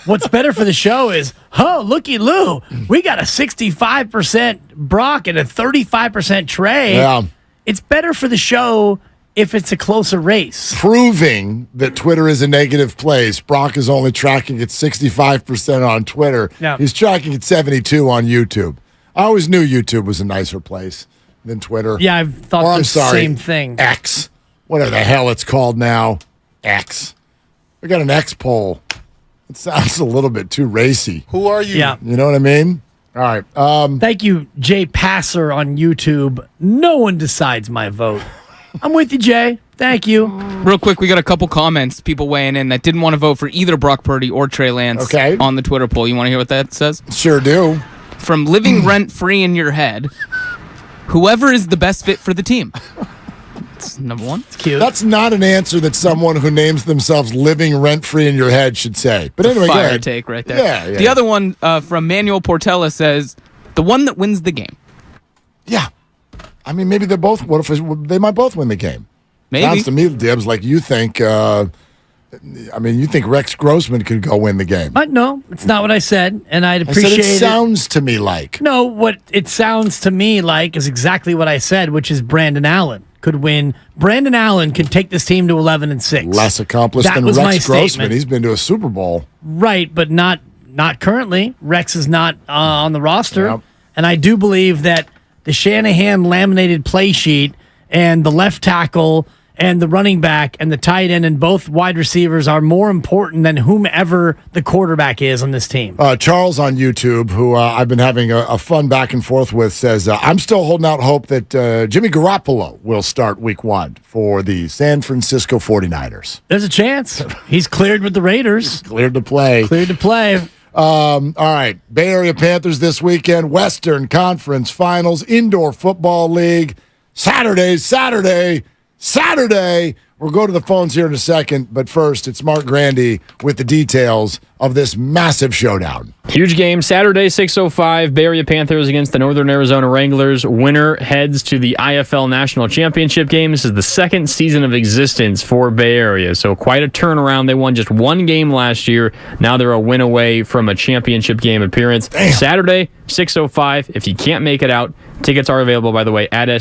What's better for the show is, looky Lou, we got a 65% Brock and a 35% Trey. Yeah. It's better for the show if it's a closer race. Proving that Twitter is a negative place. Brock is only tracking at 65% on Twitter. Yeah. He's tracking at 72 on YouTube. I always knew YouTube was a nicer place than Twitter. Yeah, I've thought the same thing. X. Whatever the hell it's called now. X. We got an X poll. It sounds a little bit too racy. Who are you? Yeah. You know what I mean? All right. Thank you, Jay Passer on YouTube. No one decides my vote. I'm with you, Jay. Thank you. Real quick, we got a couple comments, people weighing in that didn't want to vote for either Brock Purdy or Trey Lance on the Twitter poll. You want to hear what that says? Sure do. From living rent-free in your head, whoever is the best fit for the team. That's number one. It's cute. That's not an answer that someone who names themselves living rent-free in your head should say. But anyway, go fire ahead. take right there. Yeah. The other one from Manuel Portela says, the one that wins the game. Yeah. I mean, maybe they're both. What if they might both win the game? Maybe. Sounds to me, Dibs, like you think. You think Rex Grossman could go win the game? No, it's not what I said, and I'd appreciate it. Sounds to me like. No, what it sounds to me like is exactly what I said, which is Brandon Allen could win. Brandon Allen could take this team to 11-6. Less accomplished than Rex Grossman. He's been to a Super Bowl. Right, but not currently. Rex is not on the roster, Yep. and I do believe that the Shanahan laminated play sheet and the left tackle and the running back and the tight end and both wide receivers are more important than whomever the quarterback is on this team. Charles on YouTube, who I've been having a fun back and forth with, says, I'm still holding out hope that Jimmy Garoppolo will start week 1 for the San Francisco 49ers. There's a chance. He's cleared with the Raiders. Cleared to play. Cleared to play. All right. Bay Area Panthers this weekend. Western Conference Finals. Indoor Football League. Saturday. We'll go to the phones here in a second, but first, it's Mark Grandy with the details of this massive showdown. Huge game, Saturday, 6:05, Bay Area Panthers against the Northern Arizona Wranglers. Winner heads to the IFL National Championship game. This is the second season of existence for Bay Area, so quite a turnaround. They won just one game last year. Now they're a win away from a championship game appearance. Damn. Saturday, 6:05. If you can't make it out, tickets are available, by the way, at the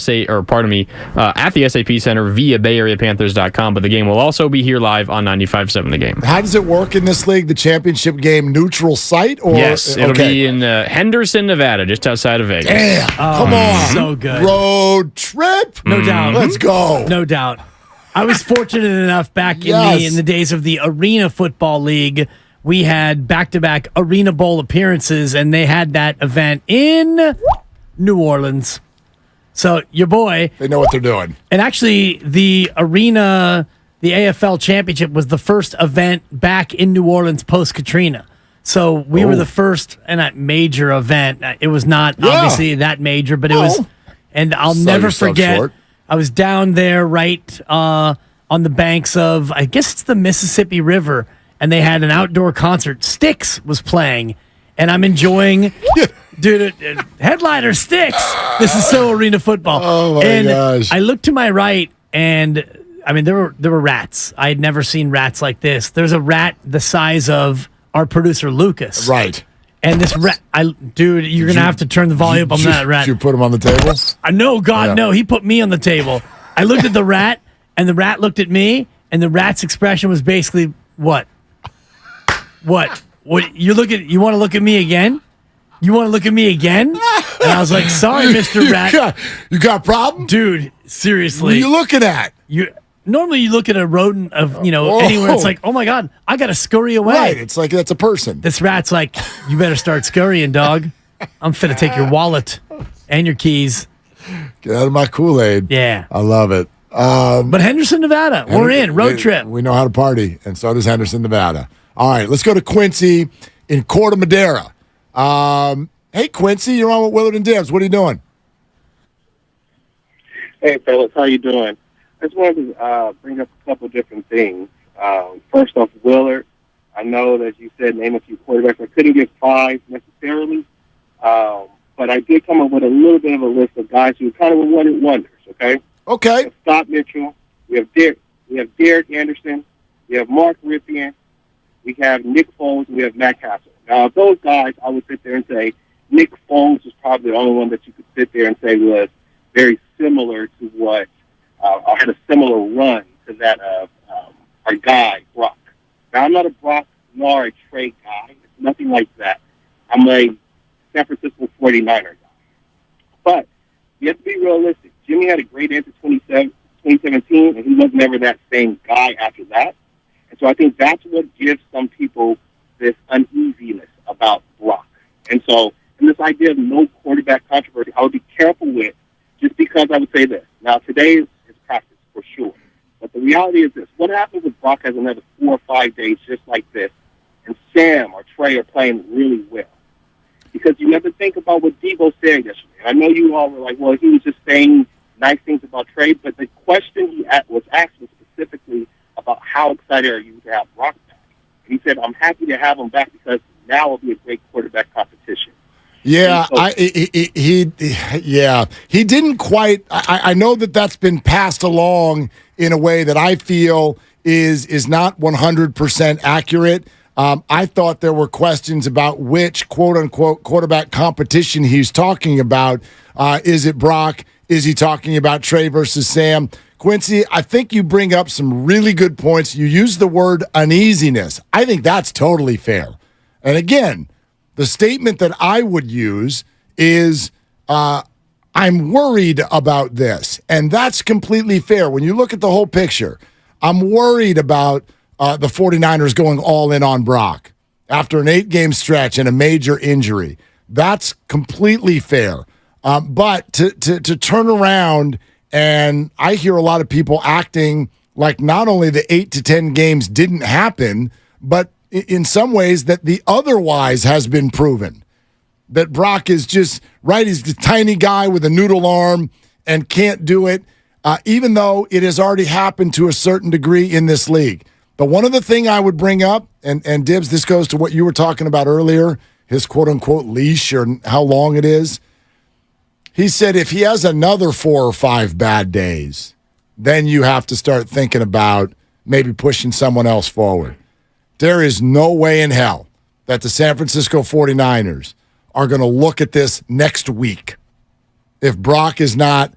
SAP Center via BayAreaPanthers.com. But the game will also be here live on 95.7 The Game. How does it work in this league? The championship game neutral site? Or yes, it'll be in Henderson, Nevada, just outside of Vegas. Damn, come on. So good. Road trip? No doubt. Let's go. No doubt. I was fortunate enough back in the days of the Arena Football League. We had back-to-back Arena Bowl appearances, and they had that event in New Orleans. So your boy, they know what they're doing. And actually, the Arena, the AFL Championship was the first event back in New Orleans post-Katrina. So we were the first and a major event. It was not obviously that major, but it was. And I'll never forget. Short. I was down there right on the banks of, I guess it's the Mississippi River, and they had an outdoor concert. Styx was playing, and I'm enjoying. Dude, headliner Styx. This is so Arena Football. Oh my gosh! I looked to my right, and I mean there were rats. I had never seen rats like this. There's a rat the size of our producer Lucas. Right. And this rat, you're gonna have to turn the volume up on that rat. Did you put him on the table? No, God, no. He put me on the table. I looked at the rat, And the rat looked at me, and the rat's expression was basically, what? What? You want to look at me again? You want to look at me again? And I was like, sorry, Mr. Rat. You got a problem? Dude, seriously. What are you looking at? Normally you look at a rodent of, anywhere. It's like, oh my God, I got to scurry away. Right. It's like that's a person. This rat's like, you better start scurrying, dog. I'm finna take your wallet and your keys. Get out of my Kool-Aid. Yeah. I love it. But Henderson, Nevada, we're in. Road trip. We know how to party, and so does Henderson, Nevada. All right, let's go to Quincy in Corte Madera. Hey, Quincy, you're on with Willard and Dibs. What are you doing? Hey, fellas, how you doing? I just wanted to bring up a couple different things. First off, Willard, I know that you said name a few quarterbacks. I couldn't give 5 necessarily, but I did come up with a little bit of a list of guys who kind of one-hit wonders, okay? Okay. We have Scott Mitchell. We have Derek Anderson. We have Mark Ripien. We have Nick Foles. And we have Matt Castle. Now, of those guys, I would sit there and say Nick Foles was probably the only one that you could sit there and say was very similar to what or had a similar run to that of our guy, Brock. Now, I'm not a Brock nor a Trey guy. It's nothing like that. I'm a San Francisco 49er guy. But you have to be realistic. Jimmy had a great end to 2017, and he was never that same guy after that. And so I think that's what gives some people this uneasiness about Brock. And so, in this idea of no quarterback controversy, I would be careful with, just because I would say this. Now, today is practice, for sure. But the reality is this. What happens if Brock has another 4 or 5 days just like this, and Sam or Trey are playing really well? Because you never think about what Debo said yesterday. I know you all were like, well, he was just saying nice things about Trey, but the question he was asked was specifically about how excited are you to have Brock back. And he said, I'm happy to have him back because now will be a great quarterback competition. Yeah, he didn't quite. I know that's been passed along in a way that I feel is not 100% accurate. I thought there were questions about which quote unquote quarterback competition he's talking about. Is it Brock? Is he talking about Trey versus Sam? Quincy, I think you bring up some really good points. You use the word uneasiness. I think that's totally fair. And again, the statement that I would use is I'm worried about this. And that's completely fair. When you look at the whole picture, I'm worried about the 49ers going all in on Brock after an 8-game stretch and a major injury. That's completely fair. But to turn around, and I hear a lot of people acting like not only the 8 to 10 games didn't happen, but in some ways that the otherwise has been proven. That Brock is just, right, he's the tiny guy with a noodle arm and can't do it, even though it has already happened to a certain degree in this league. But one other thing I would bring up, and Dibs, this goes to what you were talking about earlier, his quote-unquote leash or how long it is. He said if he has another 4 or 5 bad days, then you have to start thinking about maybe pushing someone else forward. There is no way in hell that the San Francisco 49ers are going to look at this next week if Brock is not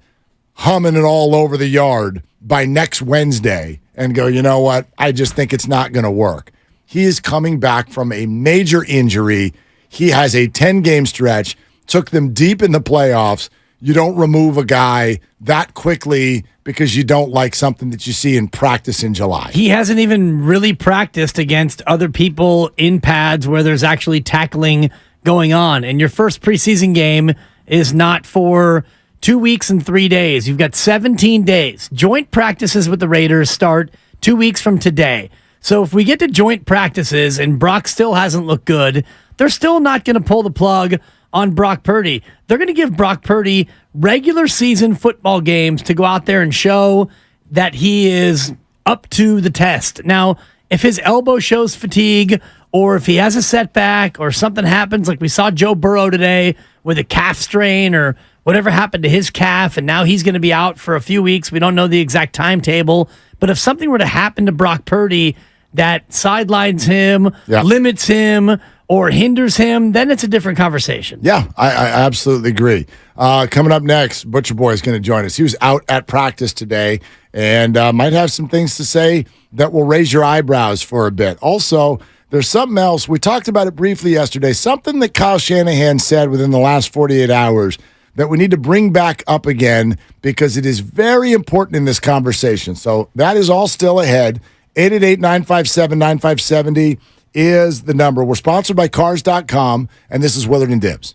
humming it all over the yard by next Wednesday and go, you know what, I just think it's not going to work. He is coming back from a major injury. He has a 10-game stretch, took them deep in the playoffs. You don't remove a guy that quickly because you don't like something that you see in practice in July. He hasn't even really practiced against other people in pads where there's actually tackling going on. And your first preseason game is not for 2 weeks and 3 days. You've got 17 days. Joint practices with the Raiders start 2 weeks from today. So if we get to joint practices and Brock still hasn't looked good, they're still not going to pull the plug on Brock Purdy. They're going to give Brock Purdy regular season football games to go out there and show that he is up to the test. Now, if his elbow shows fatigue or if he has a setback or something happens, like we saw Joe Burrow today with a calf strain or whatever happened to his calf, and now he's going to be out for a few weeks. We don't know the exact timetable. But if something were to happen to Brock Purdy that sidelines him, limits him, or hinders him, then it's a different conversation. Yeah, I absolutely agree. Coming up next, Butcher Boy is going to join us. He was out at practice today and might have some things to say that will raise your eyebrows for a bit. Also, there's something else. We talked about it briefly yesterday, something that Kyle Shanahan said within the last 48 hours that we need to bring back up again because it is very important in this conversation. So that is all still ahead. 888-957-9570 is the number. We're sponsored by Cars.com, and this is Willard and Dibs.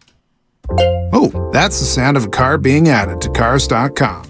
Oh, that's the sound of a car being added to Cars.com.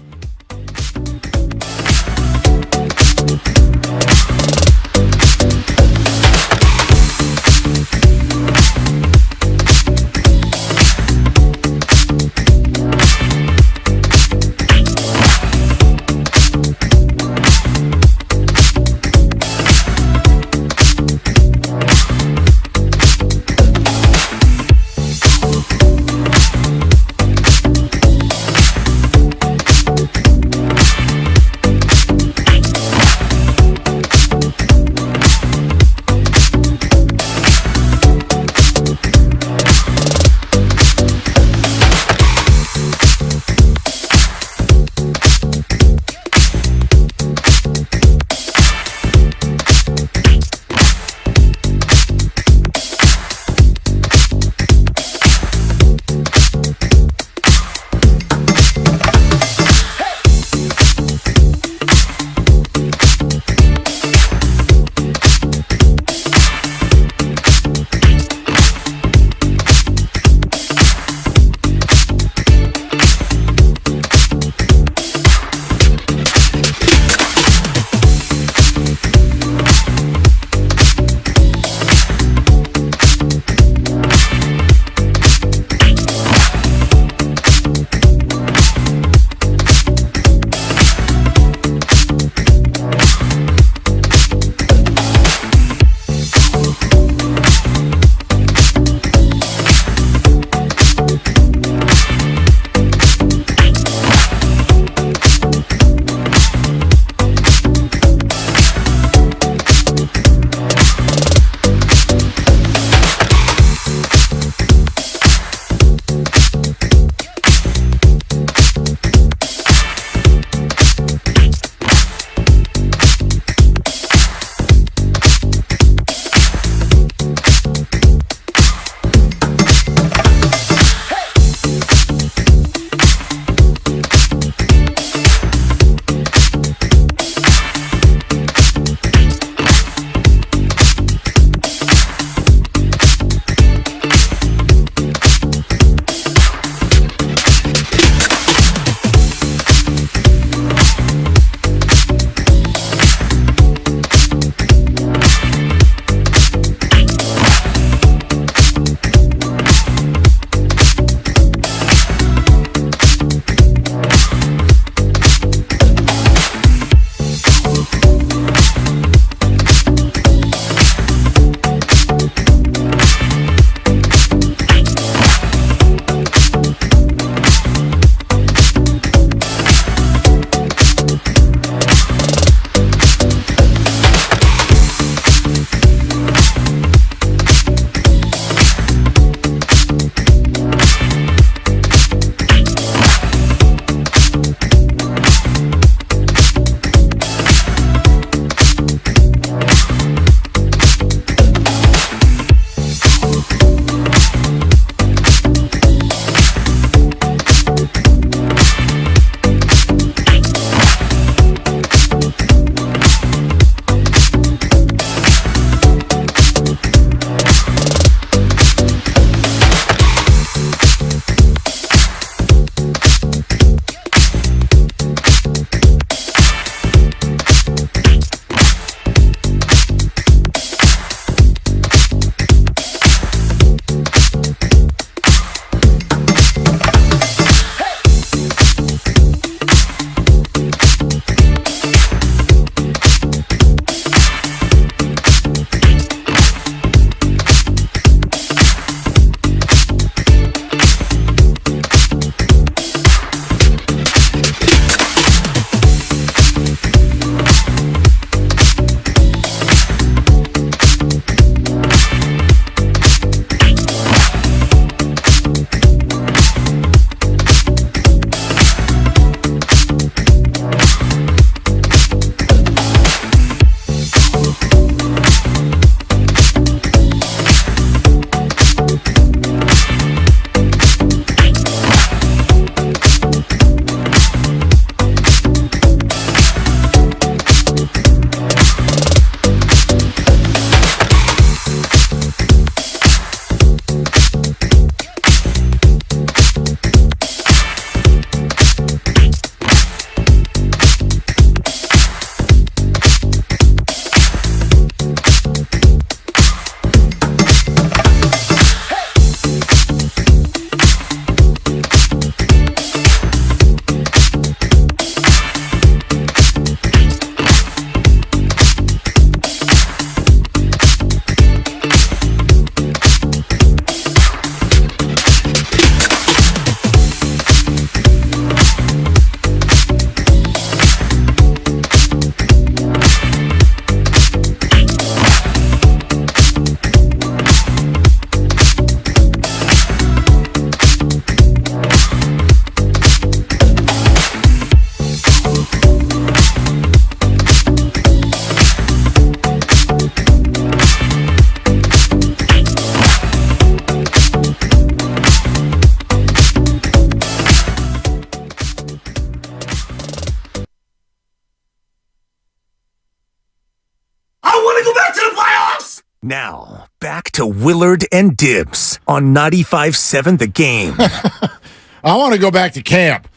Now, back to Willard and Dibs on 95.7 The Game. I want to go back to camp.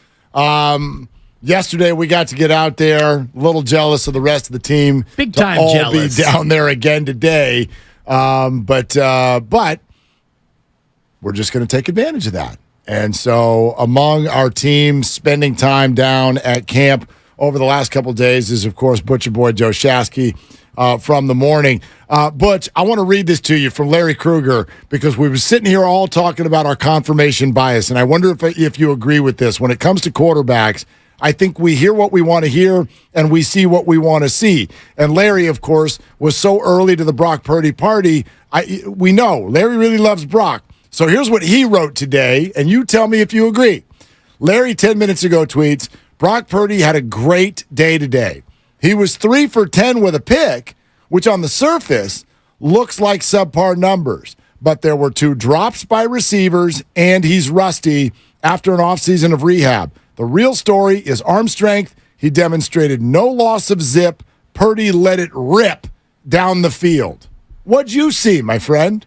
Yesterday, we got to get out there. A little jealous of the rest of the team. Big time all jealous. Be down there again today. But we're just going to take advantage of that. And so among our team spending time down at camp over the last couple of days is, of course, Butcher Boy Joe Shasky from the morning. Butch, I want to read this to you from Larry Krueger because we were sitting here all talking about our confirmation bias, and I wonder if you agree with this. When it comes to quarterbacks, I think we hear what we want to hear and we see what we want to see. And Larry, of course, was so early to the Brock Purdy party. We know Larry really loves Brock. So here's what he wrote today, and you tell me if you agree. Larry 10 minutes ago tweets, Brock Purdy had a great day today. He was 3 for 10 with a pick, which on the surface looks like subpar numbers. But there were 2 drops by receivers, and he's rusty after an offseason of rehab. The real story is arm strength. He demonstrated no loss of zip. Purdy let it rip down the field. What'd you see, my friend?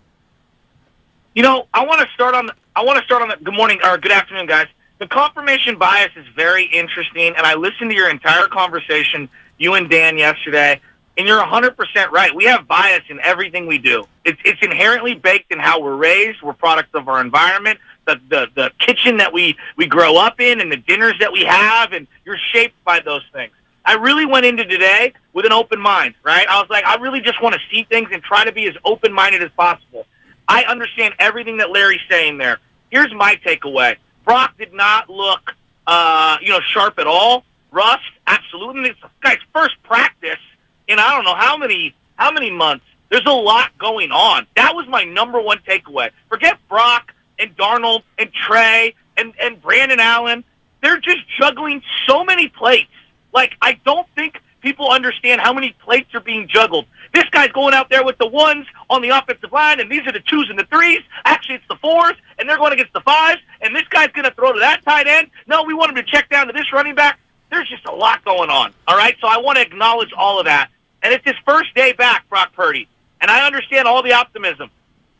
You know, I want to start on the good morning or good afternoon, guys. The confirmation bias is very interesting, and I listened to your entire conversation, you and Dan, yesterday, and you're 100% right. We have bias in everything we do. It's inherently baked in how we're raised. We're products of our environment, the kitchen that we grow up in, and the dinners that we have, and you're shaped by those things. I really went into today with an open mind, right? I was like, I really just want to see things and try to be as open-minded as possible. I understand everything that Larry's saying there. Here's my takeaway. Brock did not look, sharp at all. Rust, absolutely. This guy's first practice in I don't know how many months. There's a lot going on. That was my number one takeaway. Forget Brock and Darnold and Trey and Brandon Allen. They're just juggling so many plates. Like, I don't think people understand how many plates are being juggled. This guy's going out there with the 1s on the offensive line, and these are the 2s and the 3s. Actually, it's the 4s, and they're going against the 5s, and this guy's going to throw to that tight end. No, we want him to check down to this running back. There's just a lot going on, all right? So I want to acknowledge all of that. And it's his first day back, Brock Purdy, and I understand all the optimism.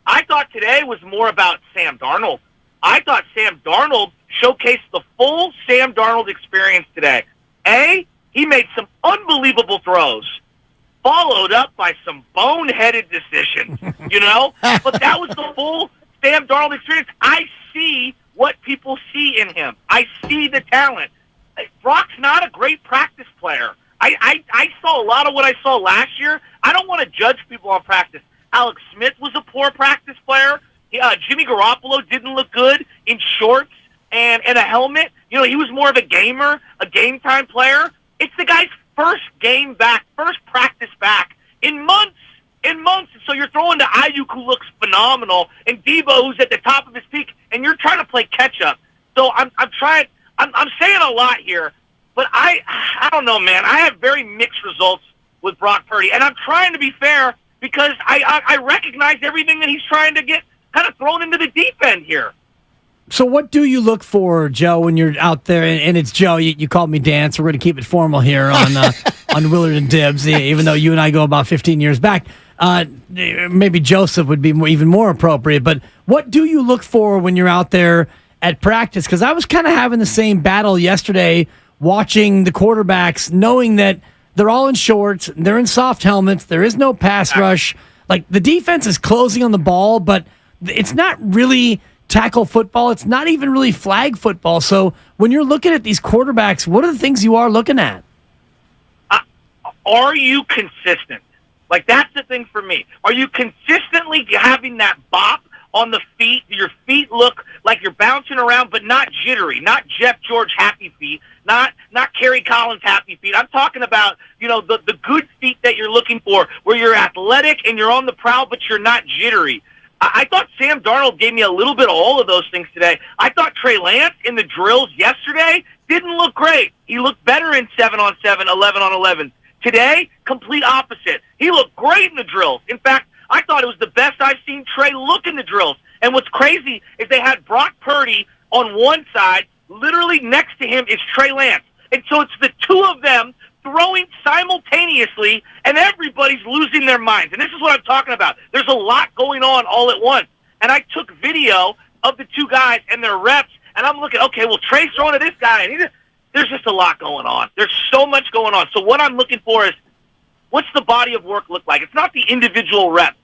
I thought today was more about Sam Darnold. I thought Sam Darnold showcased the full Sam Darnold experience today. He made some unbelievable throws, followed up by some boneheaded decisions, But that was the full Sam Darnold experience. I see what people see in him. I see the talent. Brock's not a great practice player. I saw a lot of what I saw last year. I don't want to judge people on practice. Alex Smith was a poor practice player. Jimmy Garoppolo didn't look good in shorts and a helmet. He was more of a gamer, a game-time player. It's the guy's first game back, first practice back in months. And so you're throwing to Ayuk, who looks phenomenal, and Debo, who's at the top of his peak, and you're trying to play catch-up. So I'm saying a lot here, but I don't know, man. I have very mixed results with Brock Purdy, and I'm trying to be fair because I recognize everything that he's trying to get kind of thrown into the deep end here. So what do you look for, Joe, when you're out there? And it's Joe. You called me Dan, so we're going to keep it formal here on Willard and Dibs, even though you and I go about 15 years back. Maybe Joseph would be even more appropriate. But what do you look for when you're out there at practice? Because I was kind of having the same battle yesterday watching the quarterbacks, knowing that they're all in shorts, they're in soft helmets, there is no pass rush. Like, the defense is closing on the ball, but it's not really tackle football. It's not even really flag football. So when you're looking at these quarterbacks, what are the things you are looking at? Are you consistent? Like, that's the thing for me. Are you consistently having that bop on the feet? Your feet look like you're bouncing around, but not jittery, not Jeff George happy feet, not Kerry Collins happy feet. I'm talking about, the good feet that you're looking for, where you're athletic and you're on the prowl, but you're not jittery. I thought Sam Darnold gave me a little bit of all of those things today. I thought Trey Lance in the drills yesterday didn't look great. He looked better in 7-on-7, 11-on-11. Today, complete opposite. He looked great in the drills. In fact, I thought it was the best I've seen Trey look in the drills. And what's crazy is they had Brock Purdy on one side. Literally next to him is Trey Lance. And so it's the two of them throwing simultaneously, and everybody's losing their minds. And this is what I'm talking about. There's a lot going on all at once. And I took video of the two guys and their reps, and I'm looking, okay, well, Trey's throwing to this guy. And there's just a lot going on. There's so much going on. So what I'm looking for is, what's the body of work look like? It's not the individual rep.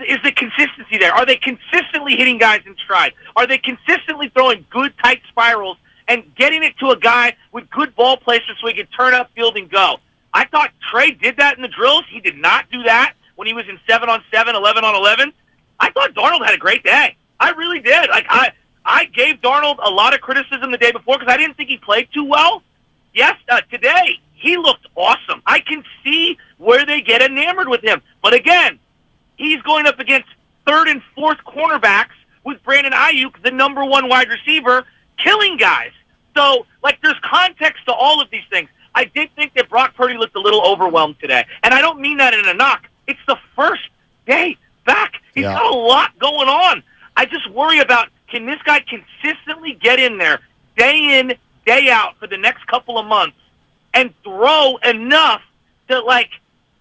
Is the consistency there? Are they consistently hitting guys in stride? Are they consistently throwing good, tight spirals and getting it to a guy with good ball placement so he can turn up field and go? I thought Trey did that in the drills. He did not do that when he was in 7-on-7, 11-on-11. I thought Darnold had a great day. I really did. Like I gave Darnold a lot of criticism the day before because I didn't think he played too well. Yes, today he looked awesome. I can see where they get enamored with him. But again, he's going up against third and fourth cornerbacks with Brandon Ayuk, the number one wide receiver, killing guys. So, there's context to all of these things. I did think that Brock Purdy looked a little overwhelmed today. And I don't mean that in a knock. It's the first day back. He's got a lot going on. I just worry about, can this guy consistently get in there day in, day out for the next couple of months and throw enough to,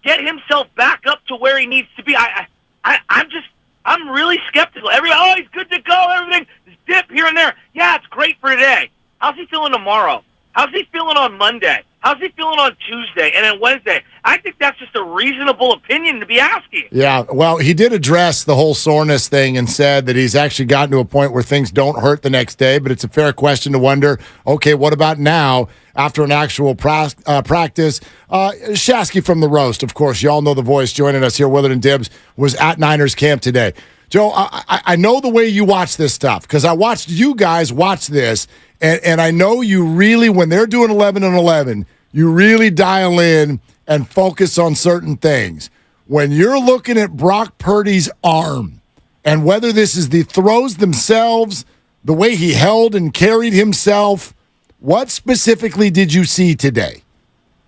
get himself back up to where he needs to be? I'm really skeptical. He's good to go. Everything, dip here and there. Yeah, it's great for today. How's he feeling tomorrow? How's he feeling on Monday? How's he feeling on Tuesday and then Wednesday? I think that's just a reasonable opinion to be asking. Yeah, well, he did address the whole soreness thing and said that he's actually gotten to a point where things don't hurt the next day, but it's a fair question to wonder, okay, what about now after an actual practice? Shasky from The Roast, of course, you all know the voice, joining us here. Willard and Dibbs was at Niners camp today. Joe, I know the way you watch this stuff because I watched you guys watch this, and I know you really, when they're doing 11-on-11, you really dial in and focus on certain things. When you're looking at Brock Purdy's arm and whether this is the throws themselves, the way he held and carried himself, what specifically did you see today?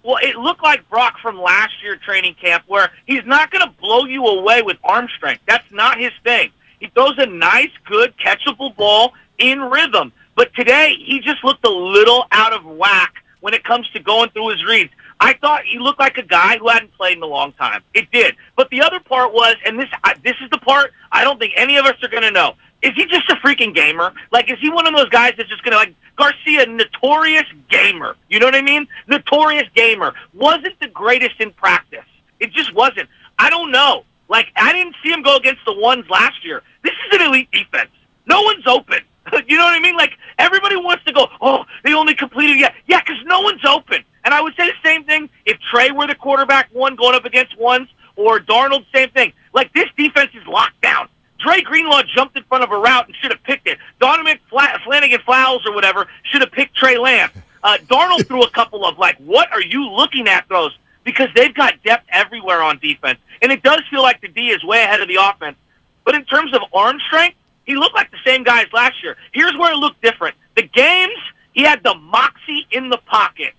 Well, it looked like Brock from last year training camp where he's not going to blow you away with arm strength. That's not his thing. He throws a nice, good, catchable ball in rhythm. But today, he just looked a little out of whack when it comes to going through his reads. I thought he looked like a guy who hadn't played in a long time. It did. But the other part was, and this is the part I don't think any of us are going to know, is he just a freaking gamer? Is he one of those guys that's just going to, Garcia, notorious gamer. You know what I mean? Notorious gamer. Wasn't the greatest in practice. It just wasn't. I don't know. I didn't see him go against the ones last year. This is an elite defense. No one's open. You know what I mean? Everybody wants to go, oh, they only completed yet. Yeah, because no one's open. And I would say the same thing if Trey were the quarterback one going up against ones or Darnold, same thing. This defense is locked down. Dre Greenlaw jumped in front of a route and should have picked it. Donovan Flanagan Flowers or whatever should have picked Trey Lance. Darnold threw a couple of, what are you looking at throws? Because they've got depth everywhere on defense. And it does feel like the D is way ahead of the offense. But in terms of arm strength, he looked like the same guy as last year. Here's where it looked different. The games, he had the moxie in the pocket.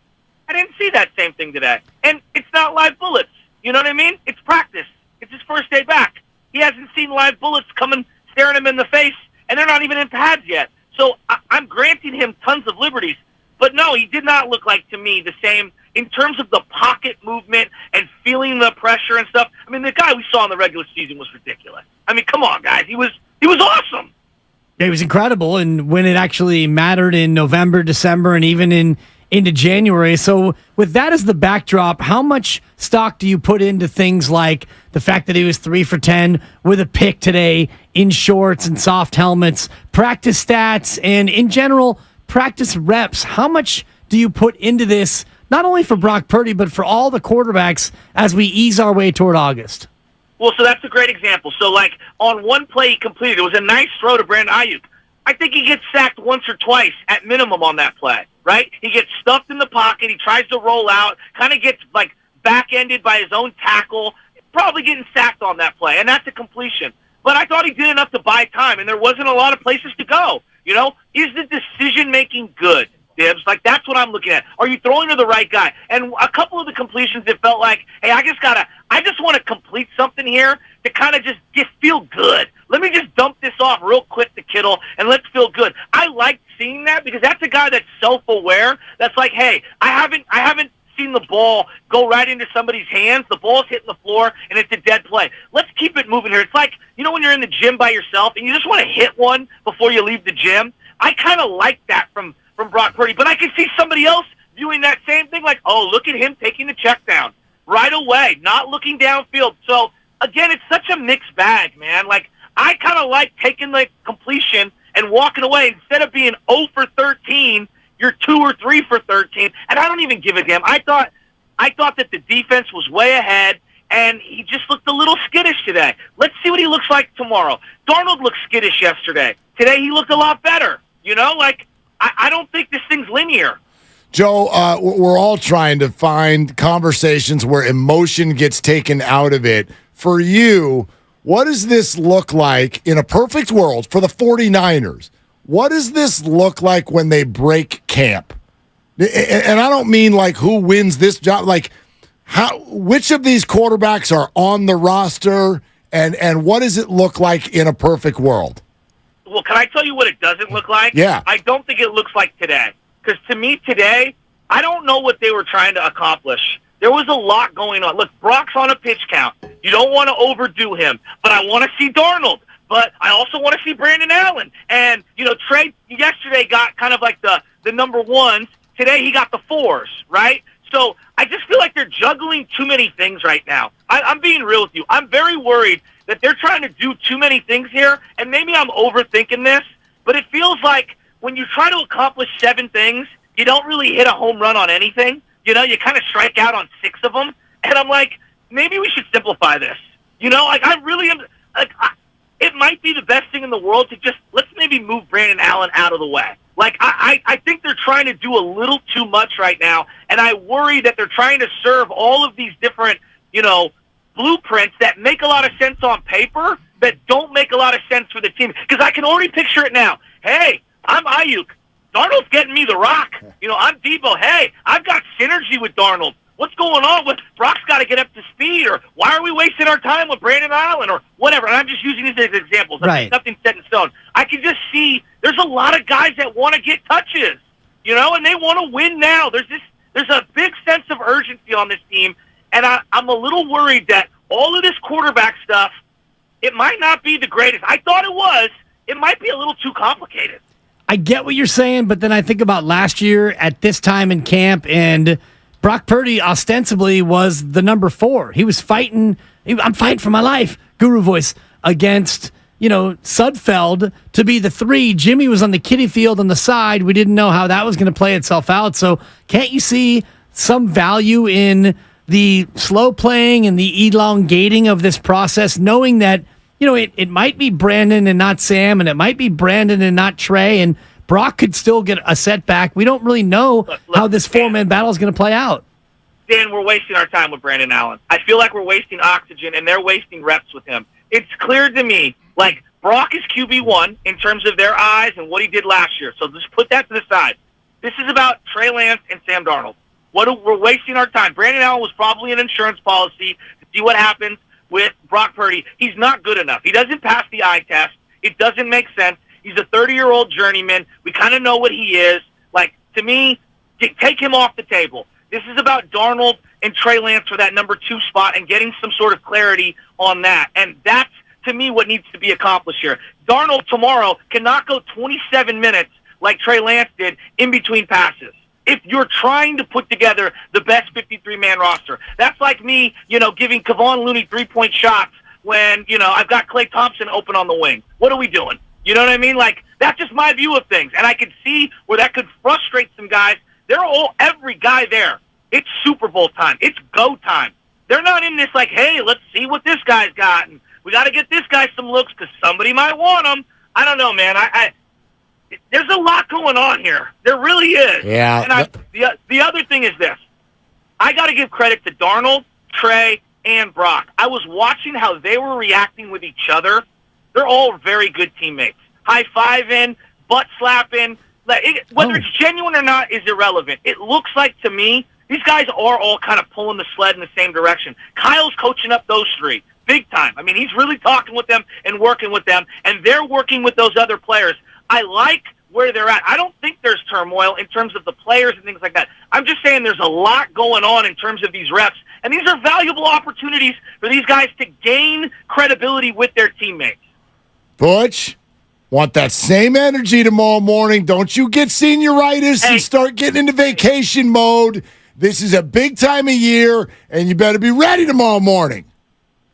I didn't see that same thing today. And it's not live bullets. You know what I mean? It's practice. It's his first day back. He hasn't seen live bullets coming, staring him in the face, and they're not even in pads yet. So I'm granting him tons of liberties. But no, he did not look like, to me, the same in terms of the pocket movement and feeling the pressure and stuff. I mean, the guy we saw in the regular season was ridiculous. I mean, come on, guys. He was awesome. Yeah, he was incredible. And when it actually mattered in November, December, and even into January. So with that as the backdrop, how much stock do you put into things like the fact that he was 3 for 10 with a pick today in shorts and soft helmets, practice stats, and in general, practice reps? How much do you put into this, not only for Brock Purdy, but for all the quarterbacks as we ease our way toward August? Well, so that's a great example. So, on one play he completed, it was a nice throw to Brandon Ayuk. I think he gets sacked once or twice at minimum on that play, right? He gets stuffed in the pocket. He tries to roll out, kind of gets, back-ended by his own tackle, probably getting sacked on that play, and that's a completion. But I thought he did enough to buy time, and there wasn't a lot of places to go. Is the decision-making good, Dibbs? That's what I'm looking at. Are you throwing to the right guy? And a couple of the completions, it felt like, hey, I just want to complete something here to kind of just feel good. Let me just dump this off real quick to Kittle, and let's feel good. I like seeing that because that's a guy that's self-aware. That's like, hey, I haven't seen the ball go right into somebody's hands. The ball's hitting the floor, and it's a dead play. Let's keep it moving here. It's like, when you're in the gym by yourself and you just want to hit one before you leave the gym. I kind of like that from Brock Purdy, but I can see somebody else doing that same thing, like, oh, look at him taking the check down right away, not looking downfield. So, again, it's such a mixed bag, man. Like, I kind of like taking the completion and walking away. Instead of being 0 for 13, you're 2 or 3 for 13, and I don't even give a damn. I thought that the defense was way ahead, and he just looked a little skittish today. Let's see what he looks like tomorrow. Darnold looked skittish yesterday. Today he looked a lot better. I don't think this thing's linear. Joe, we're all trying to find conversations where emotion gets taken out of it. For you, what does this look like in a perfect world for the 49ers? What does this look like when they break camp? And I don't mean like who wins this job, like which of these quarterbacks are on the roster, and what does it look like in a perfect world? Well, can I tell you what it doesn't look like? Yeah. I don't think it looks like today. Because to me today, I don't know what they were trying to accomplish. There was a lot going on. Look, Brock's on a pitch count. You don't want to overdo him. But I want to see Darnold. But I also want to see Brandon Allen. And, Trey yesterday got kind of like the number ones. Today he got the fours, right? So I just feel like they're juggling too many things right now. I'm being real with you. I'm very worried that they're trying to do too many things here. And maybe I'm overthinking this. But it feels like when you try to accomplish 7 things, you don't really hit a home run on anything. You kind of strike out on 6 of them. And I'm like, maybe we should simplify this. I really am. It might be the best thing in the world to just, let's maybe move Brandon Allen out of the way. Like, I think they're trying to do a little too much right now. And I worry that they're trying to serve all of these different, blueprints that make a lot of sense on paper, that don't make a lot of sense for the team. Because I can already picture it now. Hey, I'm Ayuk. Darnold's getting me the rock. I'm Debo. Hey, I've got synergy with Darnold. What's going on with Brock's got to get up to speed, or why are we wasting our time with Brandon Allen, or whatever? And I'm just using these as examples. Right. Nothing set in stone. I can just see there's a lot of guys that want to get touches, and they want to win now. There's a big sense of urgency on this team, and I'm a little worried that all of this quarterback stuff, it might not be the greatest. I thought it was. It might be a little too complicated. I get what you're saying, but then I think about last year at this time in camp, and Brock Purdy ostensibly was the number 4. He was fighting. I'm fighting for my life, Guru voice, against, Sudfeld to be the 3. Jimmy was on the kiddie field on the side. We didn't know how that was going to play itself out. So can't you see some value in the slow playing and the elongating of this process, knowing that, it might be Brandon and not Sam, and it might be Brandon and not Trey, and Brock could still get a setback. We don't really know how this 4-man battle is going to play out. Dan, we're wasting our time with Brandon Allen. I feel like we're wasting oxygen, and they're wasting reps with him. It's clear to me, like, Brock is QB1 in terms of their eyes and what he did last year. So just put that to the side. This is about Trey Lance and Sam Darnold. We're wasting our time. Brandon Allen was probably an insurance policy to see what happens with Brock Purdy. He's not good enough. He doesn't pass the eye test. It doesn't make sense. He's a 30-year-old journeyman. We kind of know what he is. Like, to me, take him off the table. This is about Darnold and Trey Lance for that number 2 spot and getting some sort of clarity on that. And that's, to me, what needs to be accomplished here. Darnold tomorrow cannot go 27 minutes like Trey Lance did in between passes. If you're trying to put together the best 53-man roster, that's like me, giving Kevon Looney 3-point shots when, I've got Klay Thompson open on the wing. What are we doing? You know what I mean? Like, that's just my view of things. And I could see where that could frustrate some guys. Every guy there. It's Super Bowl time. It's go time. They're not in this like, hey, let's see what this guy's got. And we got to get this guy some looks because somebody might want him. I don't know, man. There's a lot going on here. There really is. Yeah. And the other thing is this. I got to give credit to Darnold, Trey, and Brock. I was watching how they were reacting with each other. They're all very good teammates. High-fiving, butt-slapping. Whether it's genuine or not is irrelevant. It looks like, to me, these guys are all kind of pulling the sled in the same direction. Kyle's coaching up those 3 big time. He's really talking with them and working with them, and they're working with those other players. I like where they're at. I don't think there's turmoil in terms of the players and things like that. I'm just saying there's a lot going on in terms of these reps, and these are valuable opportunities for these guys to gain credibility with their teammates. Butch, want that same energy tomorrow morning. Don't you get senioritis and start getting into vacation mode. This is a big time of year, and you better be ready tomorrow morning.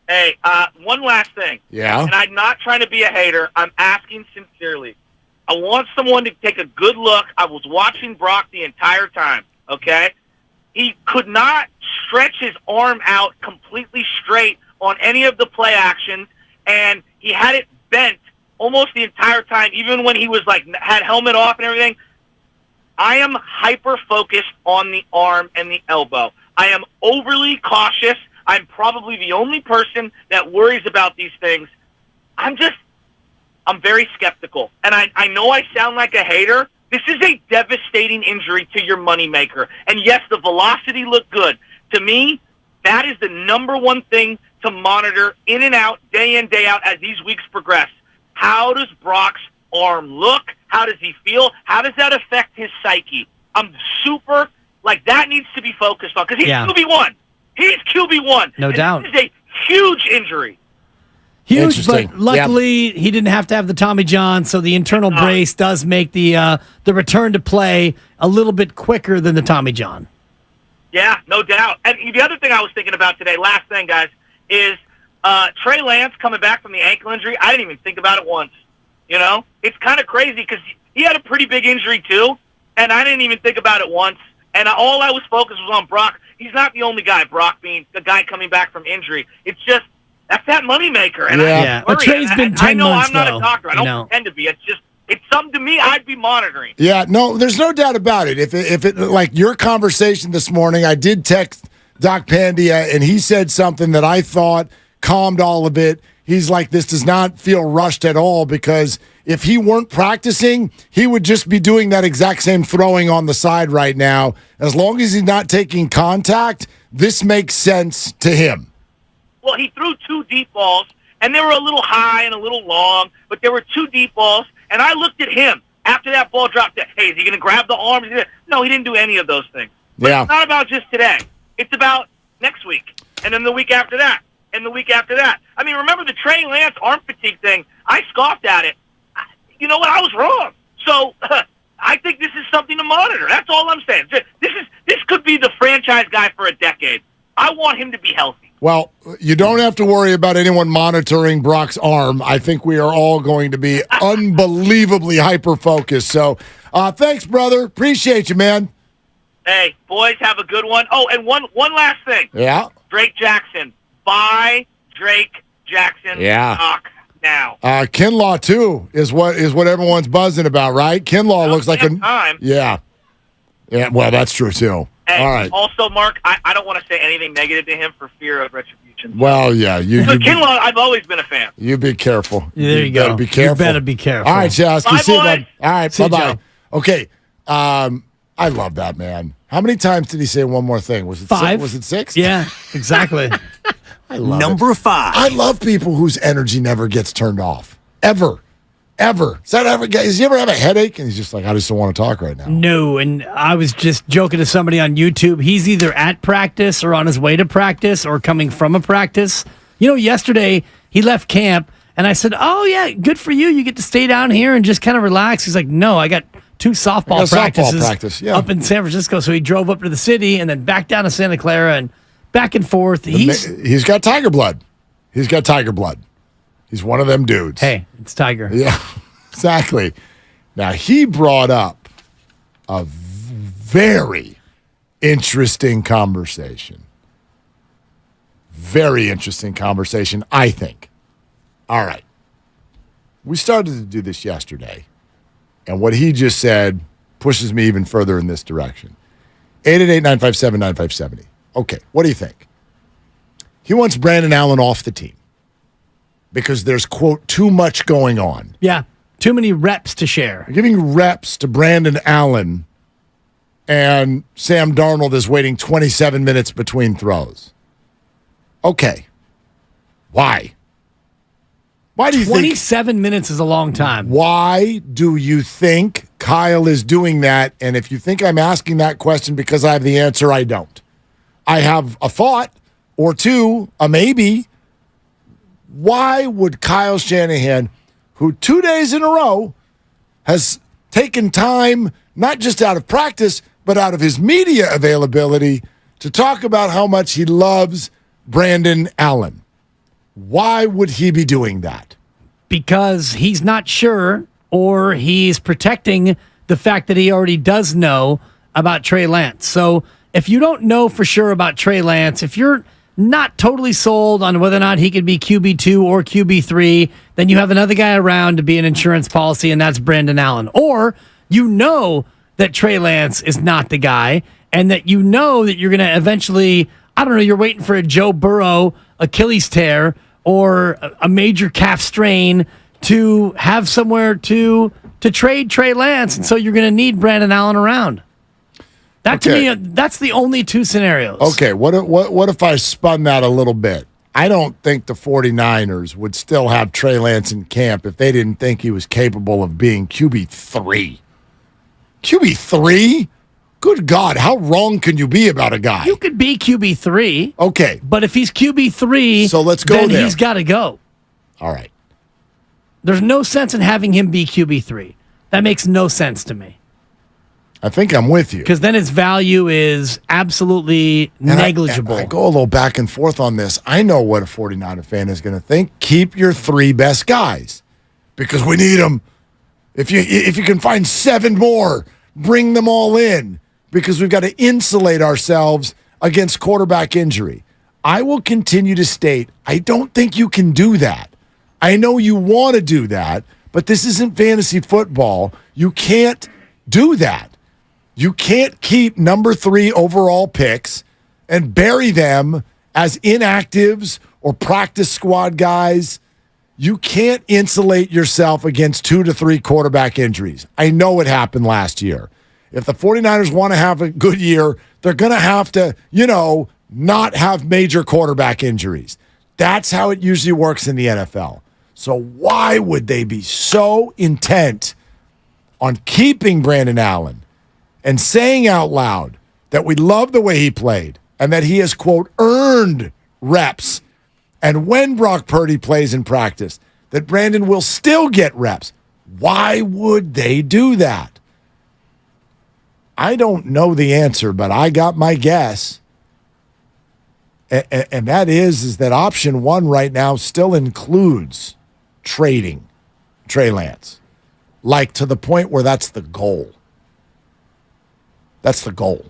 Hey, one last thing. Yeah? And I'm not trying to be a hater. I'm asking sincerely. I want someone to take a good look. I was watching Brock the entire time, okay? He could not stretch his arm out completely straight on any of the play actions, and he had it bent almost the entire time, even when he was had helmet off and everything. I am hyper-focused on the arm and the elbow. I am overly cautious. I'm probably the only person that worries about these things. I'm very skeptical. And I know I sound like a hater. This is a devastating injury to your moneymaker. And yes, the velocity looked good. To me, that is the number one thing to monitor in and out, day in, day out, as these weeks progress. How does Brock's arm look? How does he feel? How does that affect his psyche? I'm super, that needs to be focused on, because he's QB1. He's QB1. No doubt. This is a huge injury. Huge, but luckily he didn't have to have the Tommy John, so the internal brace does make the return to play a little bit quicker than the Tommy John. Yeah, no doubt. And the other thing I was thinking about today, last thing, guys, is Trey Lance coming back from the ankle injury. I didn't even think about it once. You know? It's kind of crazy because he had a pretty big injury too, and I didn't even think about it once. And all I was focused was on Brock. He's not the only guy, Brock being the guy coming back from injury. It's just, that's that moneymaker. And I But Trey's been 10 I know months, I'm not though, a doctor. I don't pretend to be. It's just, it's something to me I'd be monitoring. Yeah, no, there's no doubt about it. If it like your conversation this morning, I did text Doc Pandia, and he said something that I thought calmed all of it. He's like, this does not feel rushed at all, because if he weren't practicing, he would just be doing that exact same throwing on the side right now. As long as he's not taking contact, this makes sense to him. Well, he threw 2 deep balls, and they were a little high and a little long, but there were 2 deep balls, and I looked at him after that ball dropped. Hey, is he going to grab the arms? No, he didn't do any of those things. But it's not about just today. It's about next week, and then the week after that, and the week after that. I mean, remember the Trey Lance arm fatigue thing? I scoffed at it. You know what? I was wrong. So I think this is something to monitor. That's all I'm saying. This could be the franchise guy for a decade. I want him to be healthy. Well, you don't have to worry about anyone monitoring Brock's arm. I think we are all going to be unbelievably hyper-focused. So thanks, brother. Appreciate you, man. Hey, boys, have a good one. Oh, and one last thing. Yeah. Drake Jackson. Buy Drake Jackson stock now. Kinlaw, too, is what everyone's buzzing about, right? Kinlaw looks like a time. Yeah, well, that's true, too. Hey, all right. Also, Mark, I don't want to say anything negative to him for fear of retribution. Well, yeah. Kinlaw, I've always been a fan. You be careful. There you go. Better be careful. You better be careful. All right, Chasky. Bye, See you, bud. boys. All right, See you, bye-bye. Joe. Okay. I love that, man. How many times did he say one more thing? Was it 5? Was it 6? Yeah, exactly. I love Number it. 5. I love people whose energy never gets turned off. Ever. Does he ever have a headache? And he's just like, I just don't want to talk right now. No, and I was just joking to somebody on YouTube. He's either at practice or on his way to practice or coming from a practice. You know, yesterday he left camp, and I said, oh, yeah, good for you. You get to stay down here and just kind of relax. He's like, no, I got 2 softball practices up in San Francisco. So he drove up to the city and then back down to Santa Clara and back and forth. He's got tiger blood. He's one of them dudes. Hey, it's Tiger. Yeah, exactly. Now, he brought up a very interesting conversation. Very interesting conversation, I think. All right. We started to do this yesterday, and what he just said pushes me even further in this direction. 888-957-9570. Okay, what do you think? He wants Brandon Allen off the team because there's, quote, too much going on. Yeah, too many reps to share. Giving reps to Brandon Allen, and Sam Darnold is waiting 27 minutes between throws. Okay. Why? Why do you think 27 minutes is a long time. Why do you think Kyle is doing that. And if you think I'm asking that question because I have the answer, I don't. I have a thought or two, a maybe. Why would Kyle Shanahan, who 2 days in a row has taken time, not just out of practice, but out of his media availability, to talk about how much he loves Brandon Allen? Why would he be doing that? Because he's not sure, or he's protecting the fact that he already does know about Trey Lance. So if you don't know for sure about Trey Lance, if you're not totally sold on whether or not he could be QB2 or QB3, then you have another guy around to be an insurance policy, and that's Brandon Allen. Or you know that Trey Lance is not the guy, and that you know that you're going to eventually, I don't know, you're waiting for a Joe Burrow Achilles tear or a major calf strain to have somewhere to trade Trey Lance, and so you're going to need Brandon Allen around. That to me, that's the only two scenarios. Okay, what if I spun that a little bit? I don't think the 49ers would still have Trey Lance in camp if they didn't think he was capable of being QB3. QB3? Good God, how wrong can you be about a guy? You could be QB3. Okay. But if he's QB3, so let's go then there. He's got to go. All right. There's no sense in having him be QB3. That makes no sense to me. I think I'm with you. Because then his value is absolutely negligible. I go a little back and forth on this. I know what a 49er fan is going to think. Keep your three best guys because we need them. If you can find 7 more, bring them all in because we've got to insulate ourselves against quarterback injury. I will continue to state, I don't think you can do that. I know you want to do that, but this isn't fantasy football. You can't do that. You can't keep number 3 overall picks and bury them as inactives or practice squad guys. You can't insulate yourself against 2 to 3 quarterback injuries. I know it happened last year. If the 49ers want to have a good year, they're going to have to, not have major quarterback injuries. That's how it usually works in the NFL. So why would they be so intent on keeping Brandon Allen and saying out loud that we love the way he played and that he has, quote, earned reps, and when Brock Purdy plays in practice, that Brandon will still get reps? Why would they do that? I don't know the answer, but I got my guess. And that is that option 1 right now still includes trading Trey Lance, like to the point where that's the goal. That's the goal.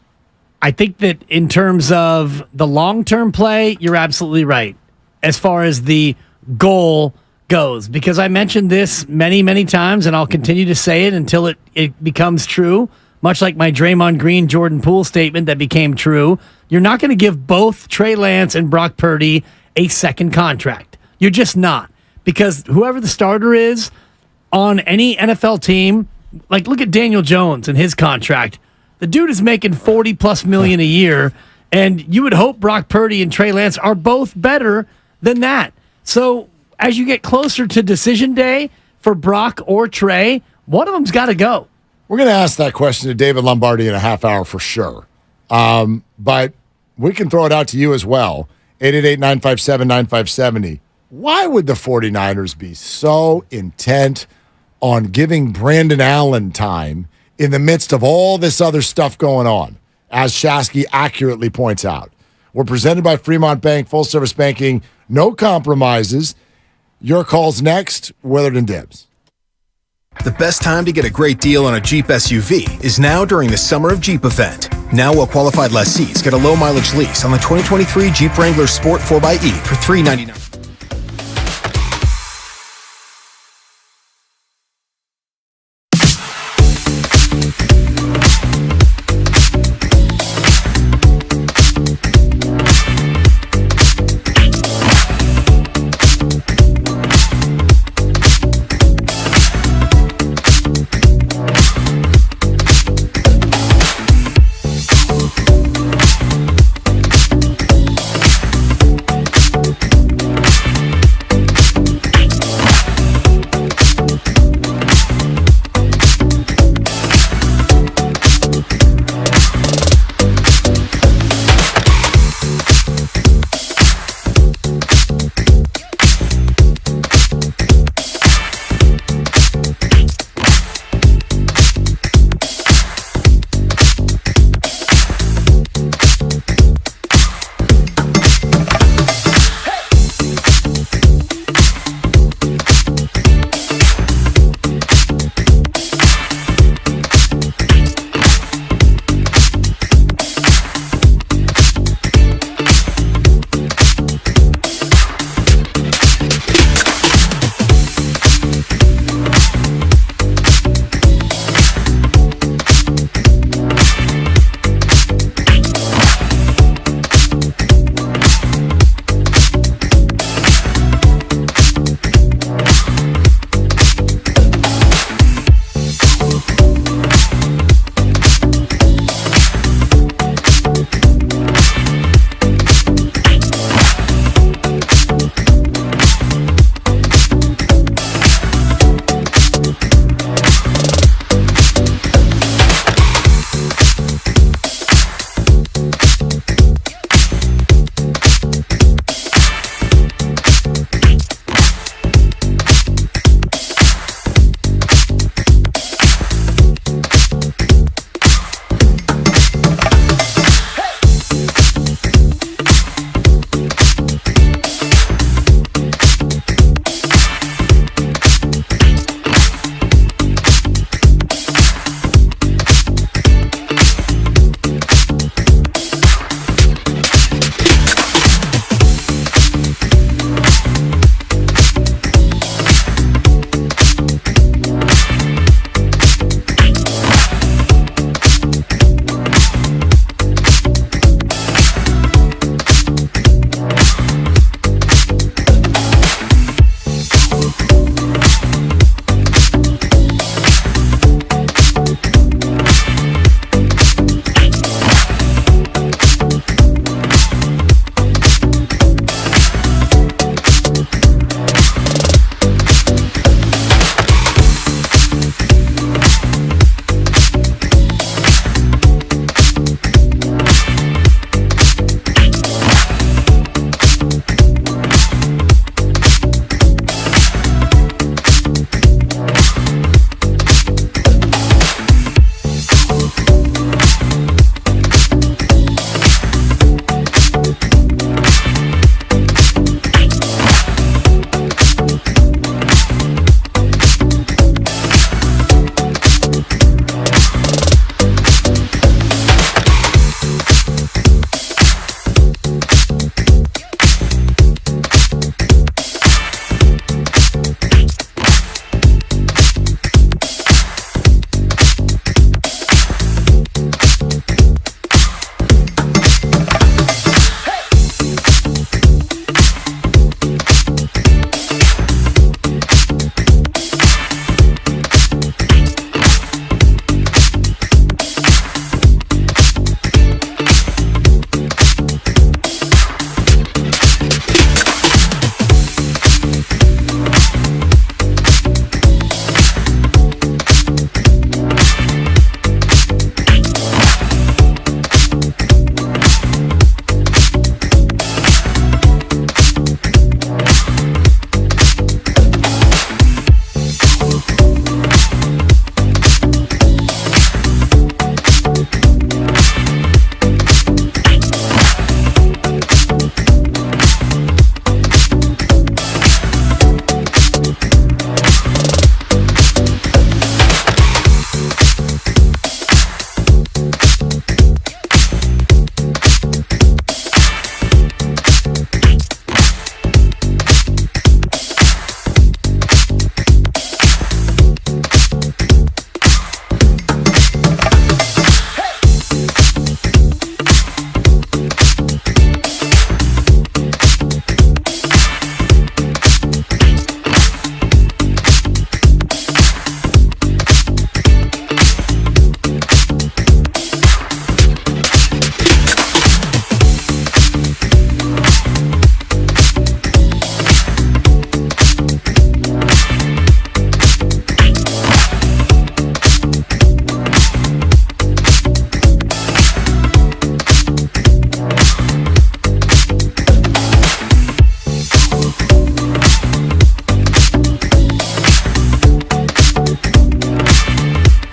I think that in terms of the long-term play, you're absolutely right as far as the goal goes, because I mentioned this many, many times, and I'll continue to say it until it becomes true, much like my Draymond Green, Jordan Poole statement that became true. You're not going to give both Trey Lance and Brock Purdy a second contract. You're just not, because whoever the starter is on any NFL team, like look at Daniel Jones and his contract. The dude is making $40+ million a year, and you would hope Brock Purdy and Trey Lance are both better than that. So as you get closer to decision day for Brock or Trey, one of them's got to go. We're going to ask that question to David Lombardi in a half hour for sure. But we can throw it out to you as well. 888-957-9570. Why would the 49ers be so intent on giving Brandon Allen time in the midst of all this other stuff going on, as Shasky accurately points out? We're presented by Fremont Bank, full-service banking, no compromises. Your call's next, Willard and Dibbs. The best time to get a great deal on a Jeep SUV is now during the Summer of Jeep event. Now while qualified lessees get a low-mileage lease on the 2023 Jeep Wrangler Sport 4xe for $399.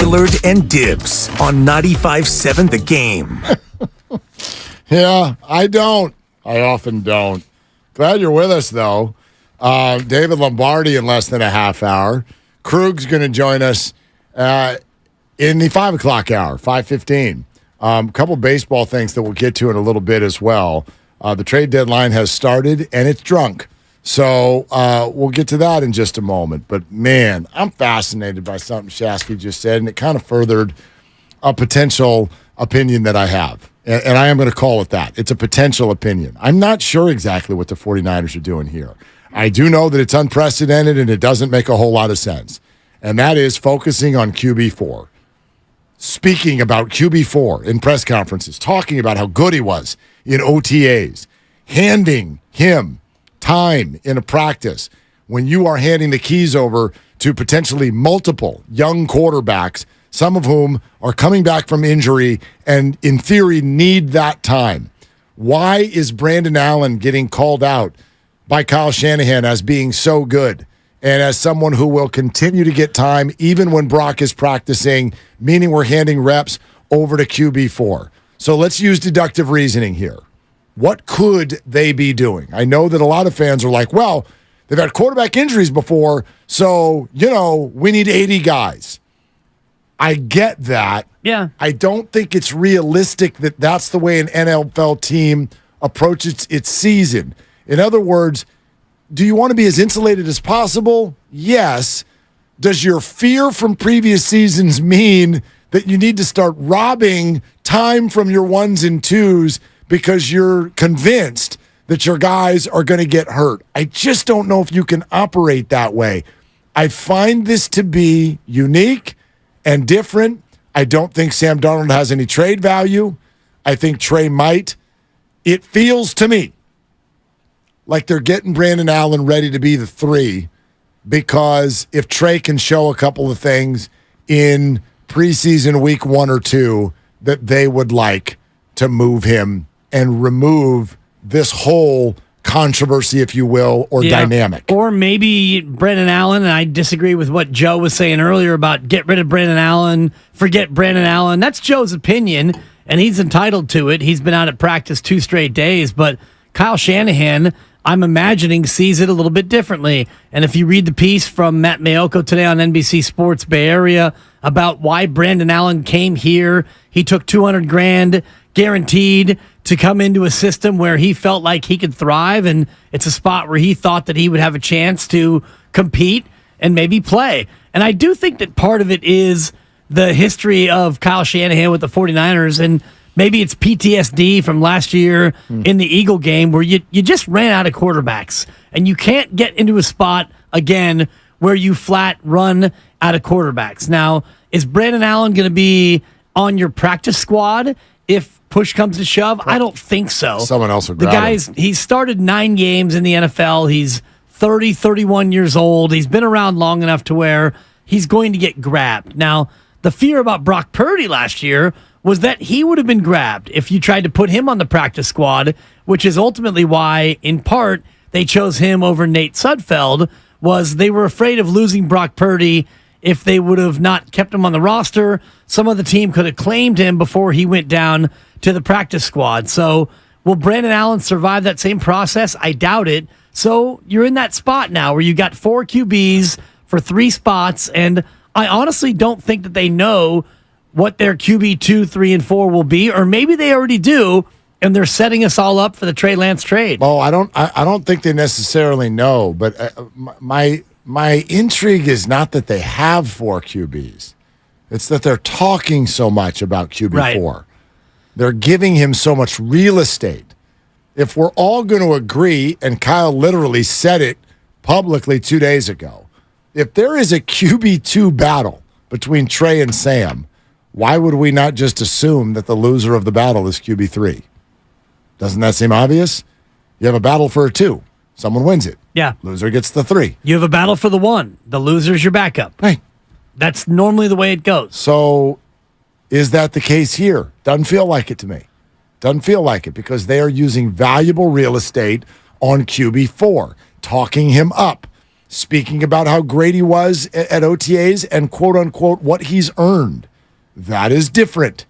Dillard and Dibs on 95.7 The Game. Yeah, I don't. I often don't. Glad you're with us, though. David Lombardi in less than a half hour. Krug's going to join us in the 5 o'clock hour, 5:15. A couple baseball things that we'll get to in a little bit as well. The trade deadline has started, and it's drunk. So we'll get to that in just a moment. But, man, I'm fascinated by something Shasky just said, and it kind of furthered a potential opinion that I have. And I am going to call it that. It's a potential opinion. I'm not sure exactly what the 49ers are doing here. I do know that it's unprecedented, and it doesn't make a whole lot of sense. And that is focusing on QB4. Speaking about QB4 in press conferences, talking about how good he was in OTAs, handing him time in a practice when you are handing the keys over to potentially multiple young quarterbacks, some of whom are coming back from injury and, in theory, need that time. Why is Brandon Allen getting called out by Kyle Shanahan as being so good and as someone who will continue to get time even when Brock is practicing, meaning we're handing reps over to QB4? So let's use deductive reasoning here. What could they be doing? I know that a lot of fans are like, well, they've had quarterback injuries before, so, we need 80 guys. I get that. Yeah. I don't think it's realistic that that's the way an NFL team approaches its season. In other words, do you want to be as insulated as possible? Yes. Does your fear from previous seasons mean that you need to start robbing time from your ones and twos because you're convinced that your guys are going to get hurt? I just don't know if you can operate that way. I find this to be unique and different. I don't think Sam Darnold has any trade value. I think Trey might. It feels to me like they're getting Brandon Allen ready to be the 3 because if Trey can show a couple of things in preseason week 1 or 2 that they would like to move him and remove this whole controversy, if you will, or dynamic. Or maybe Brandon Allen, and I disagree with what Joe was saying earlier about get rid of Brandon Allen, forget Brandon Allen. That's Joe's opinion, and he's entitled to it. He's been out at practice 2 straight days, but Kyle Shanahan, I'm imagining, sees it a little bit differently. And if you read the piece from Matt Mayoko today on NBC Sports Bay Area about why Brandon Allen came here, he took $200,000 guaranteed to come into a system where he felt like he could thrive, and it's a spot where he thought that he would have a chance to compete and maybe play. And I do think that part of it is the history of Kyle Shanahan with the 49ers, and maybe it's PTSD from last year in the Eagle game where you just ran out of quarterbacks, and you can't get into a spot again where you flat run out of quarterbacks. Now, is Brandon Allen going to be on your practice squad if push comes to shove? I don't think so. Someone else will grab him. He's started 9 games in the NFL. He's 30, 31 years old. He's been around long enough to where he's going to get grabbed. Now, the fear about Brock Purdy last year was that he would have been grabbed if you tried to put him on the practice squad, which is ultimately why, in part, they chose him over Nate Sudfeld, was they were afraid of losing Brock Purdy. If they would have not kept him on the roster, some of the team could have claimed him before he went down to the practice squad. So will Brandon Allen survive that same process? I doubt it. So you're in that spot now where you got 4 QBs for 3 spots, and I honestly don't think that they know what their QB 2, 3, and 4 will be, or maybe they already do, and they're setting us all up for the Trey Lance trade. Oh, I don't think they necessarily know, but my intrigue is not that they have 4 QBs. It's that they're talking so much about QB4. Right. They're giving him so much real estate. If we're all going to agree, and Kyle literally said it publicly 2 days ago, if there is a QB2 battle between Trey and Sam, why would we not just assume that the loser of the battle is QB3? Doesn't that seem obvious? You have a battle for a 2. Someone wins it. Yeah. Loser gets the 3. You have a battle for the 1. The loser's your backup. Right. That's normally the way it goes. So is that the case here? Doesn't feel like it to me. Doesn't feel like it because they are using valuable real estate on QB4, talking him up. speaking about how great he was at OTAs and quote unquote what he's earned. That is different.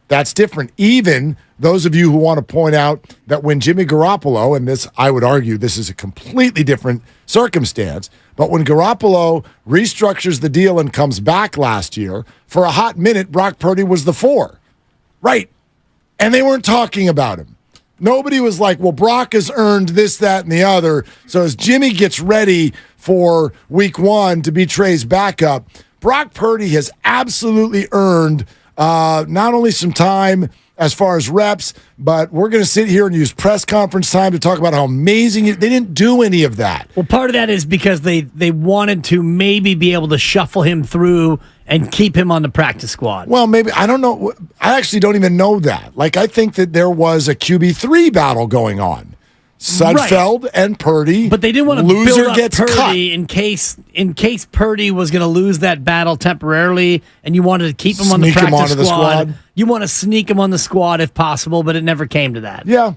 That's different. Even those of you who want to point out that when Jimmy Garoppolo, and this, I would argue this is a completely different circumstance, but when Garoppolo restructures the deal and comes back last year, for a hot minute, Brock Purdy was the 4. Right. And they weren't talking about him. Nobody was like, well, Brock has earned this, that, and the other. So as Jimmy gets ready for week 1 to be Trey's backup, Brock Purdy has absolutely earned not only some time as far as reps, but we're going to sit here and use press conference time to talk about how amazing they didn't do any of that. Well, part of that is because they wanted to maybe be able to shuffle him through and keep him on the practice squad. Well, maybe. I don't know. I actually don't even know that. Like, I think that there was a QB3 battle going on. Sudfeld and Purdy. But they didn't want to loser build up gets Purdy cut. in case Purdy was going to lose that battle temporarily, and you wanted to keep him on the practice squad. You want to sneak him on the squad if possible, but it never came to that. Yeah.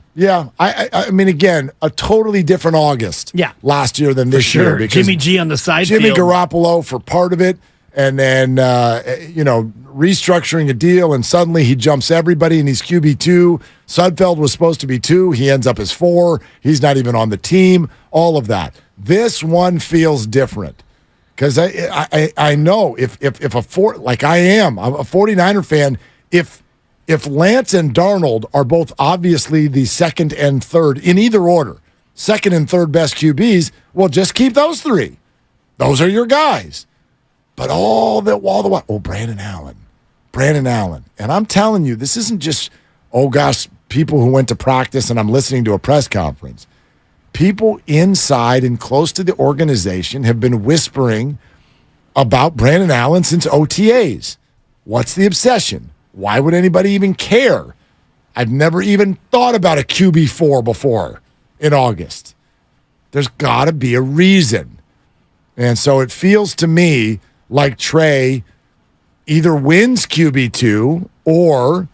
I mean, again, a totally different August. Last year than this year. Because Jimmy G on the side Jimmy field. Garoppolo for part of it, and then restructuring a deal, and suddenly he jumps everybody, and he's QB2. Sudfeld was supposed to be 2. He ends up as 4. He's not even on the team. All of that. This one feels different because I know if like I am, I'm a 49er fan. If Lance and Darnold are both obviously the second and third in either order, second and third best QBs, well, just keep those 3. Those are your guys. But all the while, Brandon Allen. And I'm telling you, this isn't just, oh gosh, people who went to practice and I'm listening to a press conference. People inside and close to the organization have been whispering about Brandon Allen since OTAs. What's the obsession? Why would anybody even care? I've never even thought about a QB4 before in August. There's got to be a reason. And so it feels to me like Trey either wins QB2 or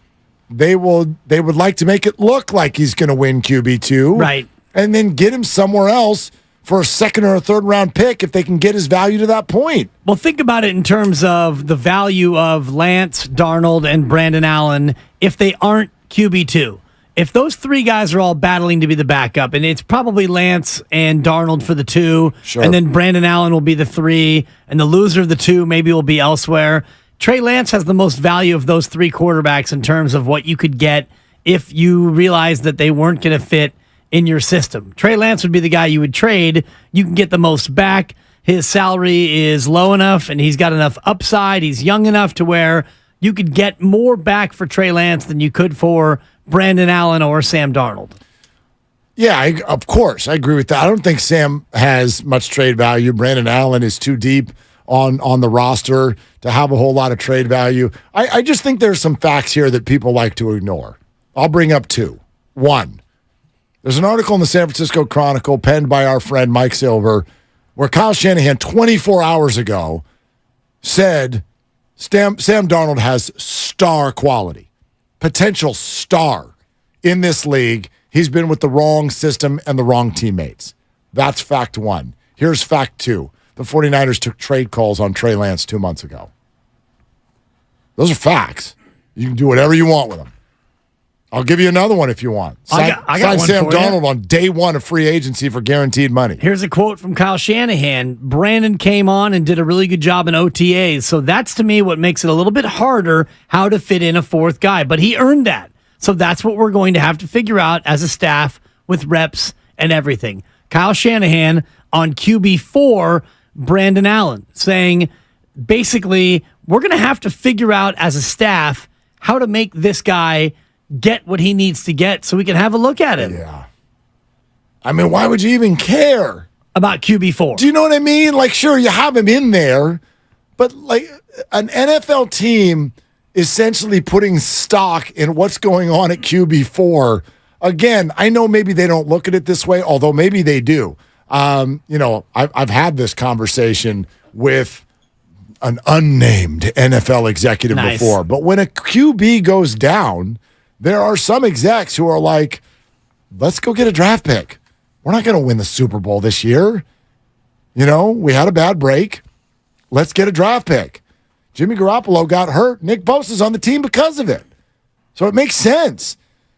they would like to make it look like he's going to win QB2. Right. And then get him somewhere else for a second or a third round pick if they can get his value to that point. Well, think about it in terms of the value of Lance, Darnold, and Brandon Allen if they aren't QB2. If those 3 guys are all battling to be the backup, and it's probably Lance and Darnold for the 2, and then Brandon Allen will be the 3, and the loser of the 2 maybe will be elsewhere. Trey Lance has the most value of those 3 quarterbacks in terms of what you could get if you realized that they weren't going to fit in your system. Trey Lance would be the guy you would trade. You can get the most back. His salary is low enough, and he's got enough upside. He's young enough to where you could get more back for Trey Lance than you could for Brandon Allen or Sam Darnold. Yeah, of course. I agree with that. I don't think Sam has much trade value. Brandon Allen is too deep on the roster to have a whole lot of trade value. I just think there's some facts here that people like to ignore. I'll bring up 2. 1, there's an article in the San Francisco Chronicle penned by our friend Mike Silver where Kyle Shanahan 24 hours ago said Sam Darnold has star quality, potential star in this league. He's been with the wrong system and the wrong teammates. That's fact 1. Here's fact 2. The 49ers took trade calls on Trey Lance 2 months ago. Those are facts. You can do whatever you want with them. I'll give you another one if you want. I got sign one Sam for you. Darnold on day 1 of free agency for guaranteed money. Here's a quote from Kyle Shanahan. Brandon came on and did a really good job in OTAs. So that's, to me, what makes it a little bit harder how to fit in a 4th guy. But he earned that. So that's what we're going to have to figure out as a staff with reps and everything. Kyle Shanahan on QB4, Brandon Allen, saying basically we're going to have to figure out as a staff how to make this guy get what he needs to get so we can have a look at him. Yeah. I mean, why would you even care about QB4? Do you know what I mean? Like, sure, you have him in there, but like an NFL team essentially putting stock in what's going on at QB4. Again, I know maybe they don't look at it this way, although maybe they do. I've had this conversation with an unnamed NFL executive before, but when a QB goes down, there are some execs who are like, let's go get a draft pick. We're not going to win the Super Bowl this year. We had a bad break. Let's get a draft pick. Jimmy Garoppolo got hurt. Nick Bosa's on the team because of it. So it makes sense.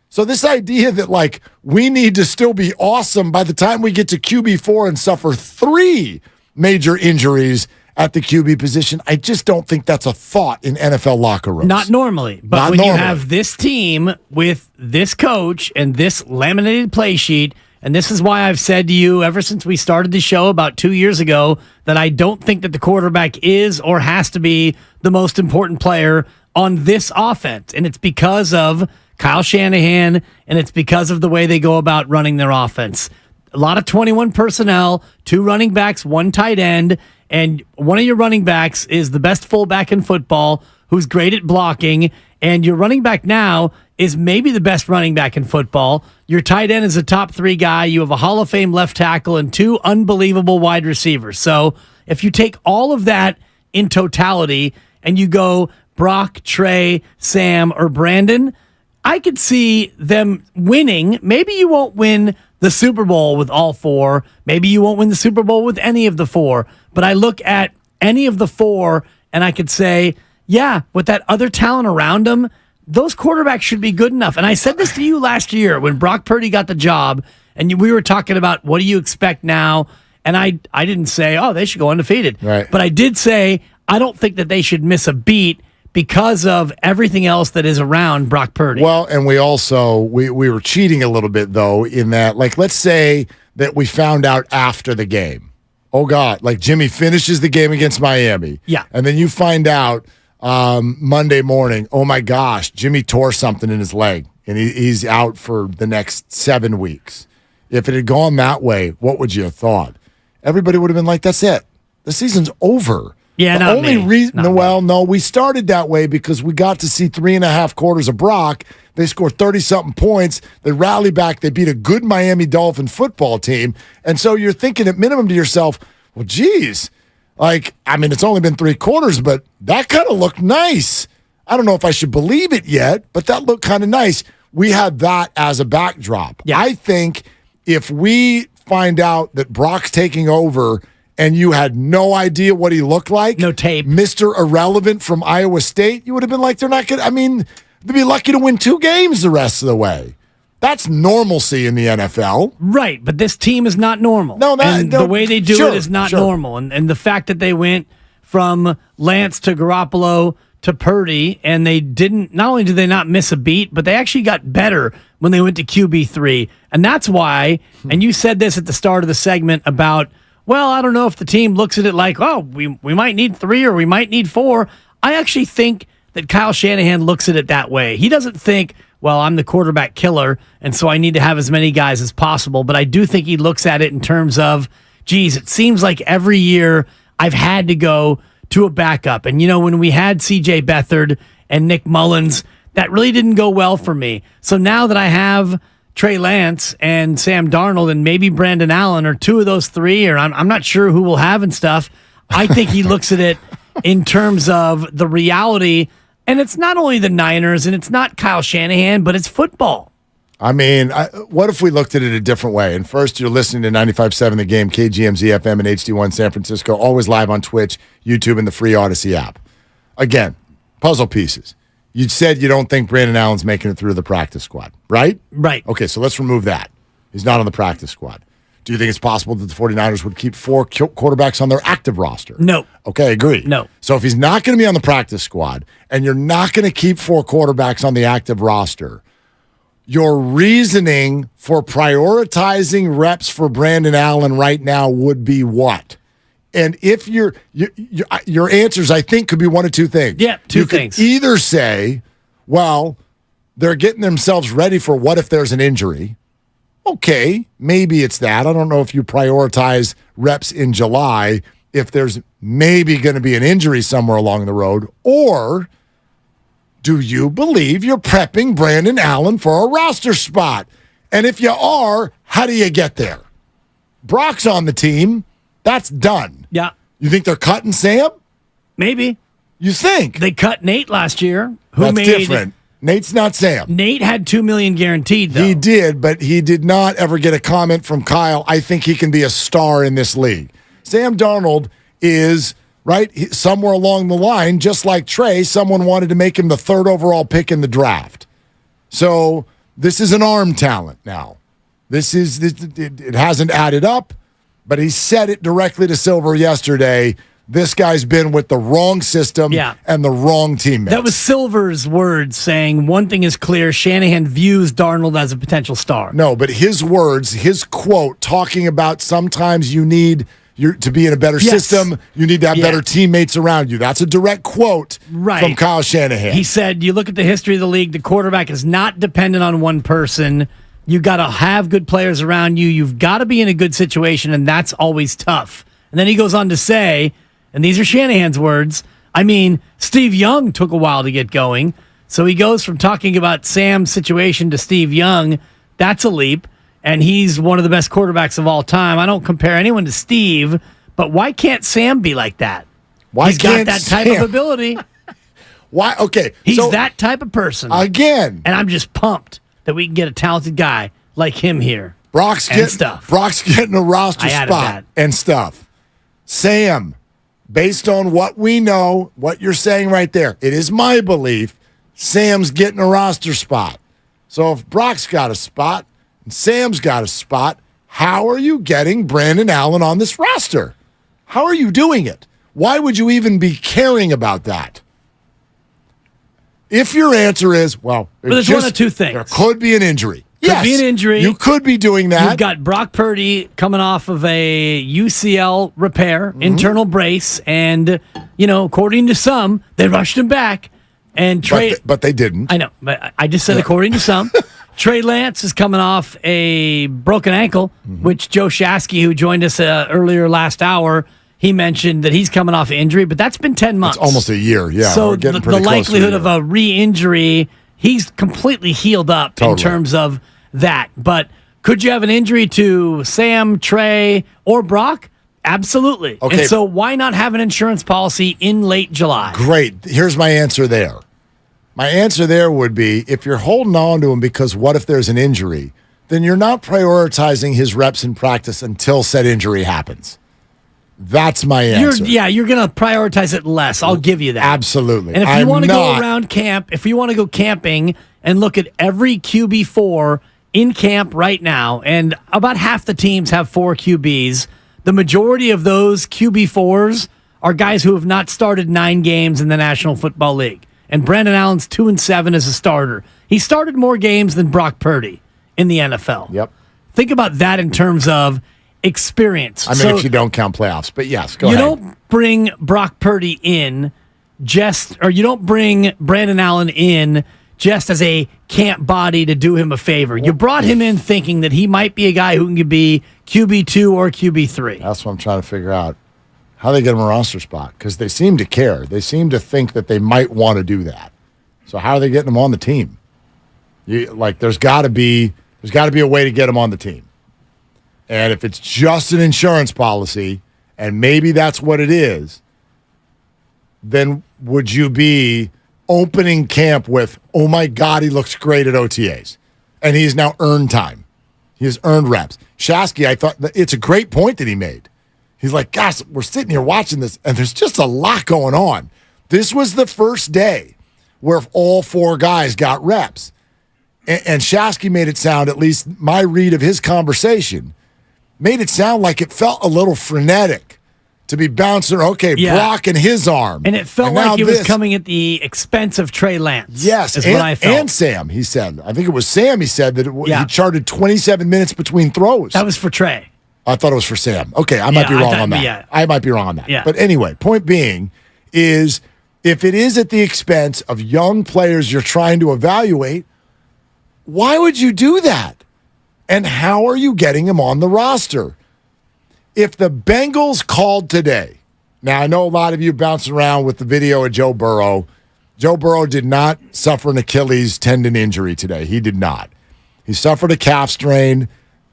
So this idea that, we need to still be awesome by the time we get to QB4 and suffer 3 major injuries at the QB position, I just don't think that's a thought in NFL locker rooms. Not normally. But when you have this team with this coach and this laminated play sheet, and this is why I've said to you ever since we started the show about 2 years ago that I don't think that the quarterback is or has to be the most important player on this offense. And it's because of Kyle Shanahan, and it's because of the way they go about running their offense. A lot of 21 personnel, 2 running backs, 1 tight end, and one of your running backs is the best fullback in football who's great at blocking, and your running back now is maybe the best running back in football. Your tight end is a top 3 guy. You have a Hall of Fame left tackle and 2 unbelievable wide receivers. So if you take all of that in totality and you go Brock, Trey, Sam, or Brandon, I could see them winning. Maybe you won't win the Super Bowl with all 4. Maybe you won't win the Super Bowl with any of the 4. But I look at any of the 4 and I could say, yeah, with that other talent around them, those quarterbacks should be good enough. And I said this to you last year when Brock Purdy got the job, and we were talking about what do you expect now? And I didn't say, they should go undefeated. Right. But I did say, I don't think that they should miss a beat because of everything else that is around Brock Purdy. Well, and we also, we were cheating a little bit, though, in that, let's say that we found out after the game. Oh, God, Jimmy finishes the game against Miami. Yeah. And then you find out Monday morning, oh, my gosh, Jimmy tore something in his leg, and he's out for the next 7 weeks. If it had gone that way, what would you have thought? Everybody would have been like, that's it. The season's over. Yeah, the only reason, no, we started that way because we got to see 3.5 quarters of Brock. They scored 30-something points. They rally back. They beat a good Miami Dolphin football team. And so you're thinking at minimum to yourself, well, geez, it's only been 3 quarters, but that kind of looked nice. I don't know if I should believe it yet, but that looked kind of nice. We had that as a backdrop. Yeah. I think if we find out that Brock's taking over and you had no idea what he looked like, no tape, Mr. Irrelevant from Iowa State, you would have been like, they're not going to, they'd be lucky to win 2 games the rest of the way. That's normalcy in the NFL. Right, but this team is not normal. The way they do it is not normal. And the fact that they went from Lance to Garoppolo to Purdy, and they didn't, not only did they not miss a beat, but they actually got better when they went to QB3. And that's why, and you said this at the start of the segment about, well, I don't know if the team looks at it like, we might need 3 or we might need 4. I actually think that Kyle Shanahan looks at it that way. He doesn't think, well, I'm the quarterback killer, and so I need to have as many guys as possible. But I do think he looks at it in terms of, geez, it seems like every year I've had to go to a backup. And, when we had C.J. Beathard and Nick Mullins, that really didn't go well for me. So now that I have Trey Lance and Sam Darnold and maybe Brandon Allen or 2 of those 3, or I'm not sure who we'll have and stuff, I think he looks at it in terms of the reality. And it's not only the Niners and it's not Kyle Shanahan, but it's football. What if we looked at it a different way? And first, you're listening to 95.7 The Game, KGMZ FM and HD1 San Francisco, always live on Twitch, YouTube, and the free Odyssey app. Again, puzzle pieces. You said you don't think Brandon Allen's making it through the practice squad, right? Right. Okay, so let's remove that. He's not on the practice squad. Do you think it's possible that the 49ers would keep 4 quarterbacks on their active roster? No. Okay, agree. No. So if he's not going to be on the practice squad and you're not going to keep 4 quarterbacks on the active roster, your reasoning for prioritizing reps for Brandon Allen right now would be what? And if your answers, I think, could be one of 2 things. Yeah, 2 things. Could either say, well, they're getting themselves ready for what if there's an injury. Okay, maybe it's that. I don't know if you prioritize reps in July if there's maybe going to be an injury somewhere along the road. Or do you believe you're prepping Brandon Allen for a roster spot? And if you are, how do you get there? Brock's on the team. That's done. Yeah. You think they're cutting Sam? Maybe. You think? They cut Nate last year. That's different. Nate's not Sam. Nate had $2 million guaranteed, though. He did, but he did not ever get a comment from Kyle. I think he can be a star in this league. Sam Darnold is, right, somewhere along the line, just like Trey, someone wanted to make him the 3rd overall pick in the draft. So this is an arm talent now. It hasn't added up, but he said it directly to Silver yesterday. This guy's been with the wrong system and the wrong teammates. That was Silver's words saying one thing is clear, Shanahan views Darnold as a potential star. No, but his words, his quote, talking about sometimes you need to be in a better system, you need to have better teammates around you. That's a direct quote from Kyle Shanahan. He said, you look at the history of the league, the quarterback is not dependent on one person. You got to have good players around you. You've got to be in a good situation, and that's always tough. And then he goes on to say, and these are Shanahan's words, I mean, Steve Young took a while to get going. So he goes from talking about Sam's situation to Steve Young. That's a leap. And he's one of the best quarterbacks of all time. I don't compare anyone to Steve, but why can't Sam be like that? He's got that type of ability. Why? Okay. He's that type of person. Again. And I'm just pumped that we can get a talented guy like him here. Brock's getting a roster spot and stuff. Sam, based on what we know, what you're saying right there, it is my belief Sam's getting a roster spot. So if Brock's got a spot and Sam's got a spot, how are you getting Brandon Allen on this roster? How are you doing it? Why would you even be caring about that? If your answer is, well, there's one of two things. There could be an injury. Could be an injury. You could be doing that. You've got Brock Purdy coming off of a UCL repair, internal brace, and, according to some, they rushed him back. And Trey, but they didn't. I know, but I just said according to some. Trey Lance is coming off a broken ankle, which Joe Shasky, who joined us earlier last hour, he mentioned that he's coming off injury, but that's been 10 months. It's almost a year, yeah. So the likelihood of a re-injury, he's completely healed up in terms of that. But could you have an injury to Sam, Trey, or Brock? Absolutely. Okay. And so why not have an insurance policy in late July? Great. Here's my answer there. My answer there would be, if you're holding on to him because what if there's an injury, then you're not prioritizing his reps in practice until said injury happens. That's my answer. You're going to prioritize it less. I'll give you that. Absolutely. And if you want to go around camp, if you want to go camping and look at every QB4 in camp right now, and about half the teams have 4 QBs, the majority of those QB4s are guys who have not started 9 games in the National Football League. And Brandon Allen's 2-7 as a starter. He started more games than Brock Purdy in the NFL. Yep. Think about that in terms of experience. I mean, if you don't count playoffs, but yes, go ahead. You don't bring Brock Purdy in you don't bring Brandon Allen in just as a camp body to do him a favor. You brought him in thinking that he might be a guy who can be QB2 or QB3. That's what I'm trying to figure out. How they get him a roster spot? Because they seem to care. They seem to think that they might want to do that. So how are they getting him on the team? There's got to be a way to get him on the team. And if it's just an insurance policy, and maybe that's what it is, then would you be opening camp with, oh my God, he looks great at OTAs, and he's now earned time. He has earned reps. Shasky, I thought it's a great point that he made. He's like, gosh, we're sitting here watching this, and there's just a lot going on. This was the first day where all 4 guys got reps. And Shasky made it sound, at least my read of his conversation, made it sound like it felt a little frenetic to be bouncing, Brock and his arm. And it felt like it was coming at the expense of Trey Lance. Yes, is what I felt. And Sam, he said. I think it was Sam, he said, that he charted 27 minutes between throws. That was for Trey. I thought it was for Sam. Okay, I might be wrong on that. Yeah. I might be wrong on that. Yeah. But anyway, point being is if it is at the expense of young players you're trying to evaluate, why would you do that? And how are you getting them on the roster? If the Bengals called today, now I know a lot of you bouncing around with the video of Joe Burrow. Joe Burrow did not suffer an Achilles tendon injury today. He did not. He suffered a calf strain.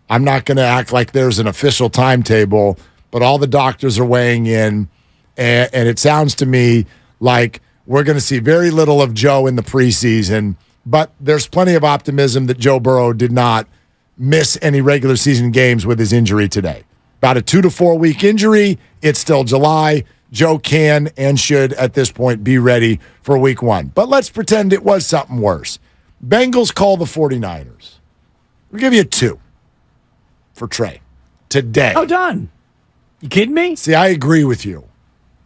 I'm not going to act like there's an official timetable, but all the doctors are weighing in, and it sounds to me like we're going to see very little of Joe in the preseason, but there's plenty of optimism that Joe Burrow did not miss any regular season games with his injury today. About a 2 to 4 week injury. It's still July. Joe can and should, at this point, be ready for week 1. But let's pretend it was something worse. Bengals call the 49ers. We'll give you a 2 for Trey today. Oh, done. You kidding me? See, I agree with you.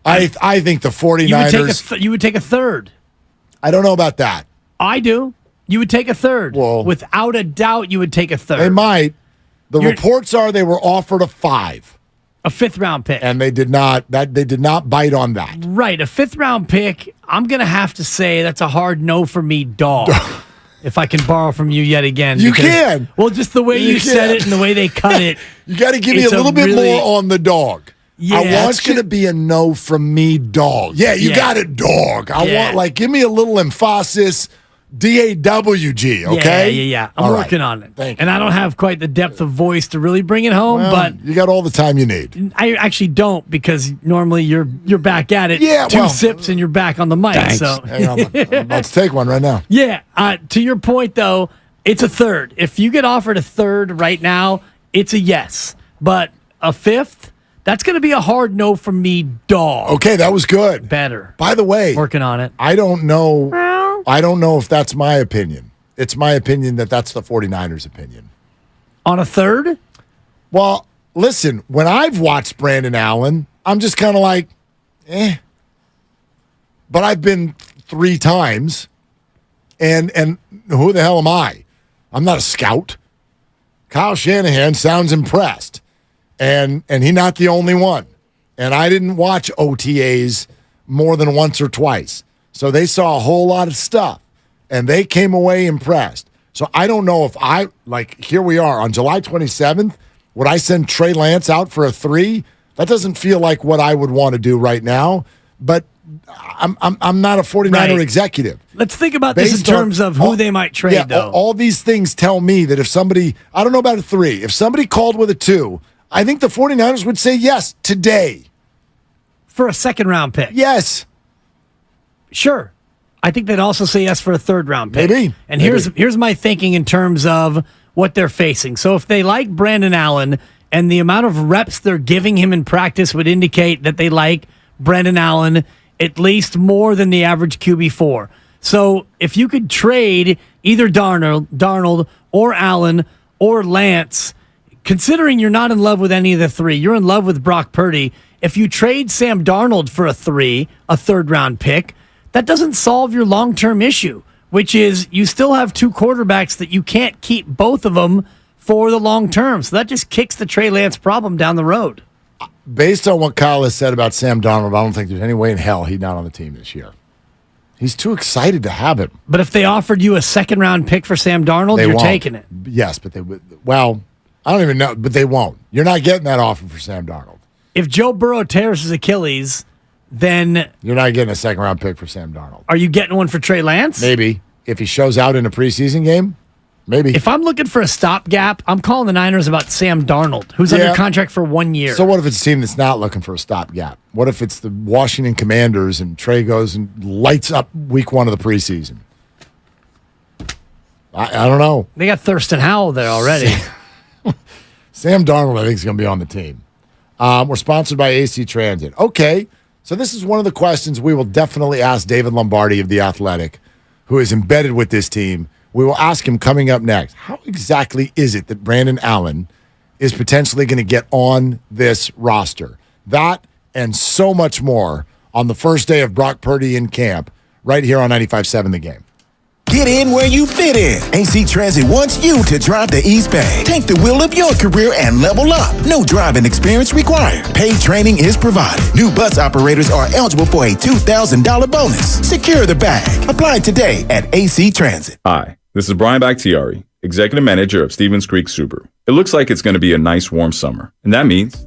I think the 49ers... You would take a third. I don't know about that. I do. You would take a third. Well, without a doubt, you would take a third. They might. The reports are they were offered a 5. A 5th-round pick. And they did not bite on that. Right. A 5th-round pick, I'm going to have to say that's a hard no for me, dog. If I can borrow from you yet again. You can. Well, just the way you said it and the way they cut it. You got to give me a little bit more on the dog. Yeah, I want you to be a no from me, dog. Yeah, you got it, dog. I want, give me a little emphasis. D-A-W-G, okay? Yeah. I'm working on it. Thank you. And I don't have quite the depth of voice to really bring it home, but... You got all the time you need. I actually don't, because normally you're back at it. Yeah, Two sips and you're back on the mic. Thanks. So. I'm about to take one right now. Yeah. To your point, though, it's a third. If you get offered a third right now, it's a yes. But a 5th, that's going to be a hard no from me, dog. Okay, that was good. Better. By the way... Working on it. I don't know if that's my opinion. It's my opinion that that's the 49ers' opinion. On a third? Well, listen, when I've watched Brandon Allen, I'm just kind of like, But I've been 3 times, and who the hell am I? I'm not a scout. Kyle Shanahan sounds impressed, and he's not the only one. And I didn't watch OTAs more than once or twice. So they saw a whole lot of stuff, and they came away impressed. So I don't know if here we are on July 27th, would I send Trey Lance out for a 3? That doesn't feel like what I would want to do right now, but I'm not a 49er executive. Let's think about this in terms of who they might trade, though. All these things tell me that if somebody, I don't know about a 3, if somebody called with a 2, I think the 49ers would say yes today. For a 2nd-round pick? Yes. Sure. I think they'd also say yes for a 3rd-round pick. Maybe. And here's my thinking in terms of what they're facing. So if they like Brandon Allen and the amount of reps they're giving him in practice would indicate that they like Brandon Allen at least more than the average QB4. So if you could trade either Darnold or Allen or Lance, considering you're not in love with any of the 3, you're in love with Brock Purdy. If you trade Sam Darnold for a 3rd-round pick, that doesn't solve your long-term issue, which is you still have 2 quarterbacks that you can't keep both of them for the long term. So that just kicks the Trey Lance problem down the road. Based on what Kyle has said about Sam Darnold, I don't think there's any way in hell he's not on the team this year. He's too excited to have him. But if they offered you a 2nd-round pick for Sam Darnold, you're taking it. Yes, but they would. Well, I don't even know, but they won't. You're not getting that offer for Sam Darnold. If Joe Burrow tears his Achilles, then... You're not getting a 2nd-round pick for Sam Darnold. Are you getting one for Trey Lance? Maybe. If he shows out in a preseason game, maybe. If I'm looking for a stopgap, I'm calling the Niners about Sam Darnold, who's under contract for 1 year. So what if it's a team that's not looking for a stopgap? What if it's the Washington Commanders and Trey goes and lights up week 1 of the preseason? I don't know. They got Thurston Howell there already. Sam Darnold, I think, is going to be on the team. We're sponsored by AC Transit. Okay, so this is one of the questions we will definitely ask David Lombardi of The Athletic, who is embedded with this team. We will ask him coming up next, how exactly is it that Brandon Allen is potentially going to get on this roster? That and so much more on the first day of Brock Purdy in camp right here on 95.7 The Game. Get in where you fit in. AC Transit wants you to drive the East Bay. Take the wheel of your career and level up. No driving experience required. Paid training is provided. New bus operators are eligible for a $2,000 bonus. Secure the bag. Apply today at AC Transit. Hi, this is Brian Bakhtiari, Executive Manager of Stevens Creek Subaru. It looks like it's going to be a nice warm summer, and that means...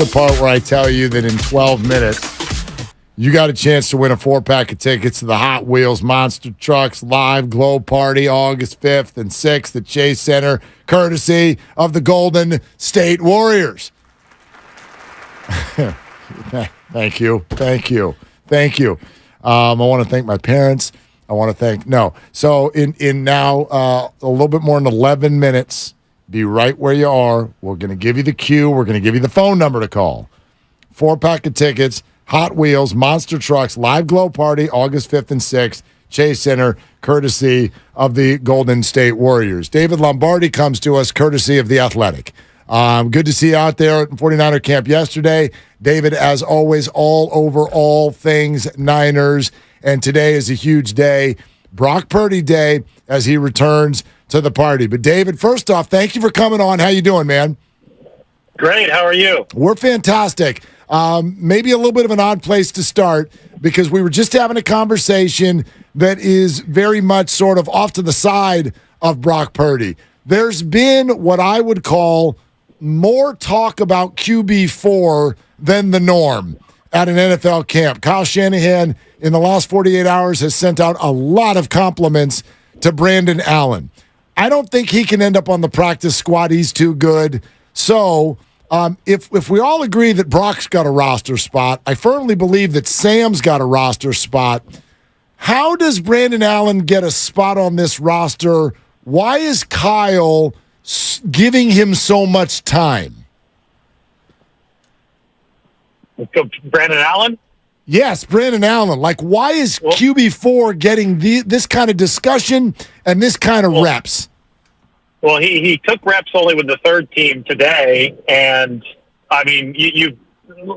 part where I tell you that in 12 minutes, you got a chance to win a 4-pack of tickets to the Hot Wheels Monster Trucks Live Glow Party August 5th and 6th at Chase Center, courtesy of the Golden State Warriors. Thank you. I want to thank my parents. So in now a little bit more than 11 minutes, be right where you are. We're going to give you the cue. We're going to give you the phone number to call. 4-pack of tickets, Hot Wheels, Monster Trucks, Live Glow Party, August 5th and 6th, Chase Center, courtesy of the Golden State Warriors. David Lombardi comes to us courtesy of The Athletic. Good to see you out there at 49er camp yesterday. David, as always, all over all things Niners. And today is a huge day, Brock Purdy Day, as he returns to the party. But, David, first off, thank you for coming on. How you doing, man? Great. How are you? We're fantastic. Maybe a little bit of an odd place to start because we were just having a conversation that is very much sort of off to the side of Brock Purdy. There's been what I would call more talk about QB4 than the norm at an NFL camp. Kyle Shanahan, in the last 48 hours, has sent out a lot of compliments to Brandon Allen. I don't think he can end up on the practice squad. He's too good. So if we all agree that Brock's got a roster spot, I firmly believe that Sam's got a roster spot. How does Brandon Allen get a spot on this roster? Why is Kyle giving him so much time? Brandon Allen? Yes, Brandon Allen. Like, why is QB4 getting this kind of discussion and this kind of reps? Well, he took reps only with the third team today, and, I mean, you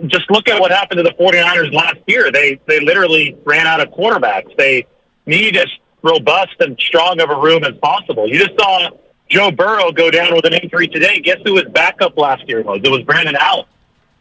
just look at what happened to the 49ers last year. They literally ran out of quarterbacks. They need as robust and strong of a room as possible. You just saw Joe Burrow go down with an injury today. Guess who his backup last year was? It was Brandon Allen.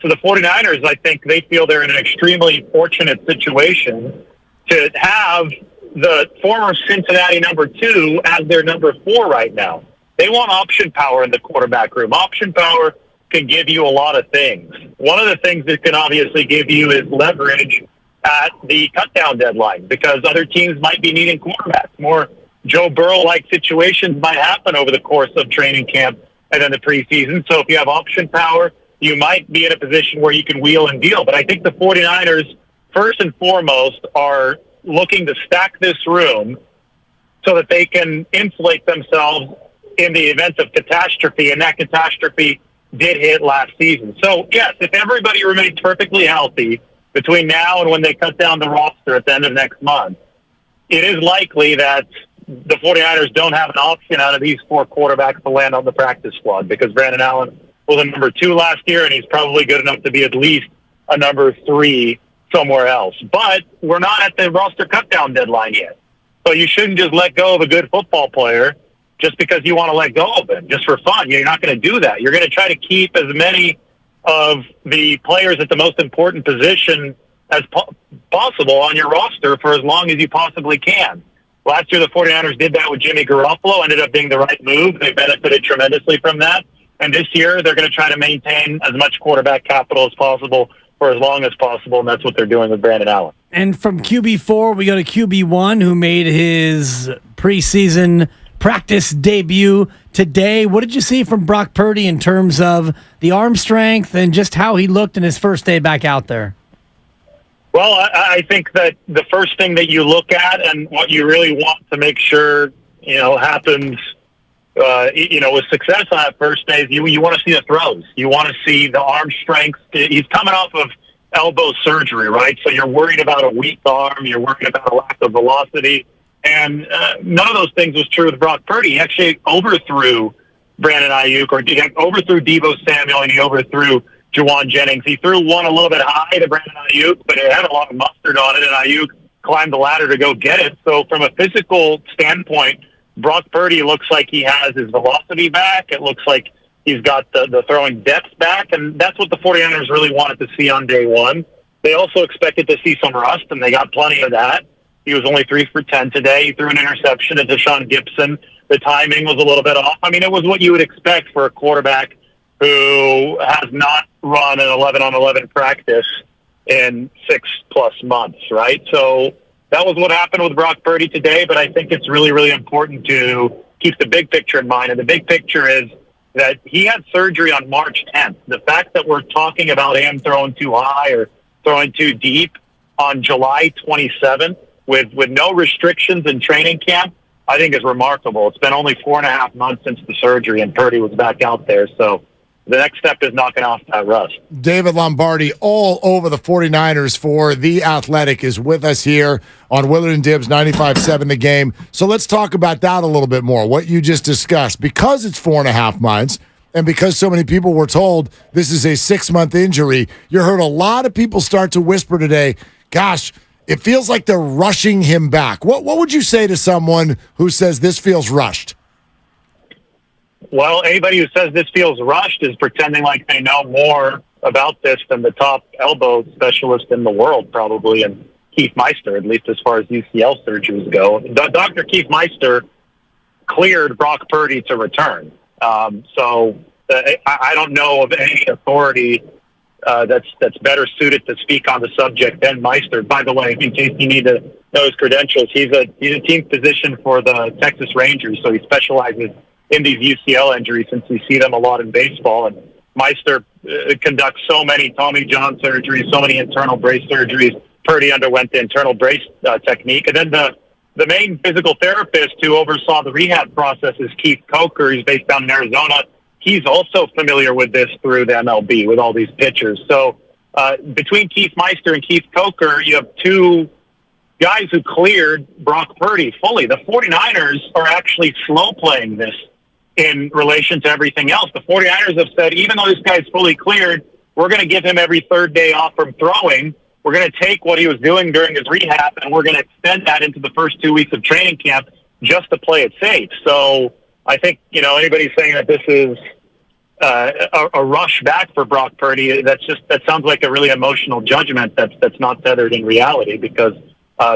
So the 49ers, I think they feel they're in an extremely fortunate situation to have the former Cincinnati number 2 as their number 4 right now. They want option power in the quarterback room. Option power can give you a lot of things. One of the things it can obviously give you is leverage at the cutdown deadline because other teams might be needing quarterbacks. More Joe Burrow-like situations might happen over the course of training camp and then the preseason. So if you have option power, you might be in a position where you can wheel and deal. But I think the 49ers, first and foremost, are looking to stack this room so that they can insulate themselves in the event of catastrophe, and that catastrophe did hit last season. So, yes, if everybody remains perfectly healthy between now and when they cut down the roster at the end of next month, it is likely that the 49ers don't have an option out of these 4 quarterbacks to land on the practice squad because Brandon Allen was a number 2 last year, and he's probably good enough to be at least a number 3 somewhere else. But we're not at the roster cutdown deadline yet. So you shouldn't just let go of a good football player just because you want to let go of him, just for fun. You're not going to do that. You're going to try to keep as many of the players at the most important position as possible on your roster for as long as you possibly can. Last year, the 49ers did that with Jimmy Garoppolo, ended up being the right move. They benefited tremendously from that. And this year, they're going to try to maintain as much quarterback capital as possible for as long as possible, and that's what they're doing with Brandon Allen. And from QB4, we go to QB1, who made his preseason practice debut today. What did you see from Brock Purdy in terms of the arm strength and just how he looked in his first day back out there? Well, I think that the first thing that you look at and what you really want to make sure, happens with success on that first day, you want to see the throws. You want to see the arm strength. He's coming off of elbow surgery, right? So you're worried about a weak arm. You're worried about a lack of velocity. And none of those things was true with Brock Purdy. He actually overthrew Brandon Ayuk, or he overthrew Deebo Samuel, and he overthrew Juwan Jennings. He threw one a little bit high to Brandon Ayuk, but it had a lot of mustard on it, and Ayuk climbed the ladder to go get it. So from a physical standpoint, Brock Purdy looks like he has his velocity back. It looks like he's got the throwing depth back, and that's what the 49ers really wanted to see on day one. They also expected to see some rust, and they got plenty of that. He was only 3 for 10 today. He threw an interception to Deshaun Gibson. The timing was a little bit off. I mean, it was what you would expect for a quarterback who has not run an 11-on-11 practice in 6+ months, right? So that was what happened with Brock Purdy today, but I think it's really, really important to keep the big picture in mind. And the big picture is that he had surgery on March 10th. The fact that we're talking about him throwing too high or throwing too deep on July 27th with no restrictions in training camp, I think is remarkable. It's been only 4.5 months since the surgery, and Purdy was back out there. So the next step is knocking off that rust. David Lombardi, all over the 49ers for The Athletic, is with us here on Willard and Dibbs 95.7 The Game. So let's talk about that a little bit more, what you just discussed. Because it's 4.5 months, and because so many people were told this is a 6-month injury, you heard a lot of people start to whisper today, gosh, it feels like they're rushing him back. What would you say to someone who says this feels rushed? Well, anybody who says this feels rushed is pretending like they know more about this than the top elbow specialist in the world, probably, and Keith Meister, at least as far as UCL surgeries go. Dr. Keith Meister cleared Brock Purdy to return. So I don't know of any authority that's better suited to speak on the subject than Meister. By the way, in case you need to know his credentials, he's a team physician for the Texas Rangers, so he specializes in these UCL injuries since we see them a lot in baseball. And Meister conducts so many Tommy John surgeries, so many internal brace surgeries. Purdy underwent the internal brace technique. And then the main physical therapist who oversaw the rehab process is Keith Coker. He's based down in Arizona. He's also familiar with this through the MLB with all these pitchers. So between Keith Meister and Keith Coker, you have two guys who cleared Brock Purdy fully. The 49ers are actually slow playing this in relation to everything else. The 49ers have said, even though this guy's fully cleared, we're going to give him every third day off from throwing. We're going to take what he was doing during his rehab, and we're going to extend that into the first 2 weeks of training camp just to play it safe. So I think, anybody saying that this is a rush back for Brock Purdy, that sounds like a really emotional judgment that's not tethered in reality, because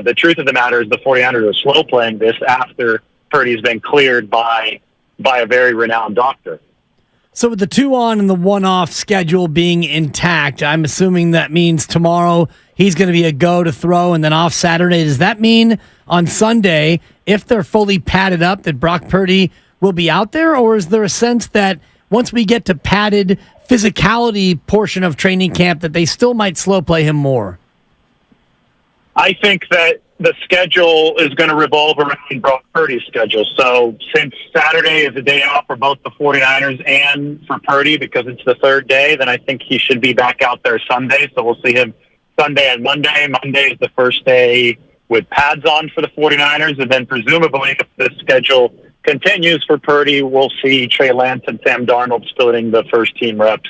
the truth of the matter is the 49ers are slow playing this after Purdy's been cleared by a very renowned doctor. So with the 2-on and the 1-off schedule being intact, I'm assuming that means tomorrow he's going to be a go to throw and then off Saturday. Does that mean on Sunday, if they're fully padded up, that Brock Purdy will be out there? Or is there a sense that once we get to padded physicality portion of training camp that they still might slow play him more? I think that the schedule is going to revolve around Brock Purdy's schedule. So since Saturday is a day off for both the 49ers and for Purdy because it's the third day, then I think he should be back out there Sunday. So we'll see him Sunday and Monday. Monday is the first day with pads on for the 49ers. And then presumably if the schedule continues for Purdy, we'll see Trey Lance and Sam Darnold splitting the first team reps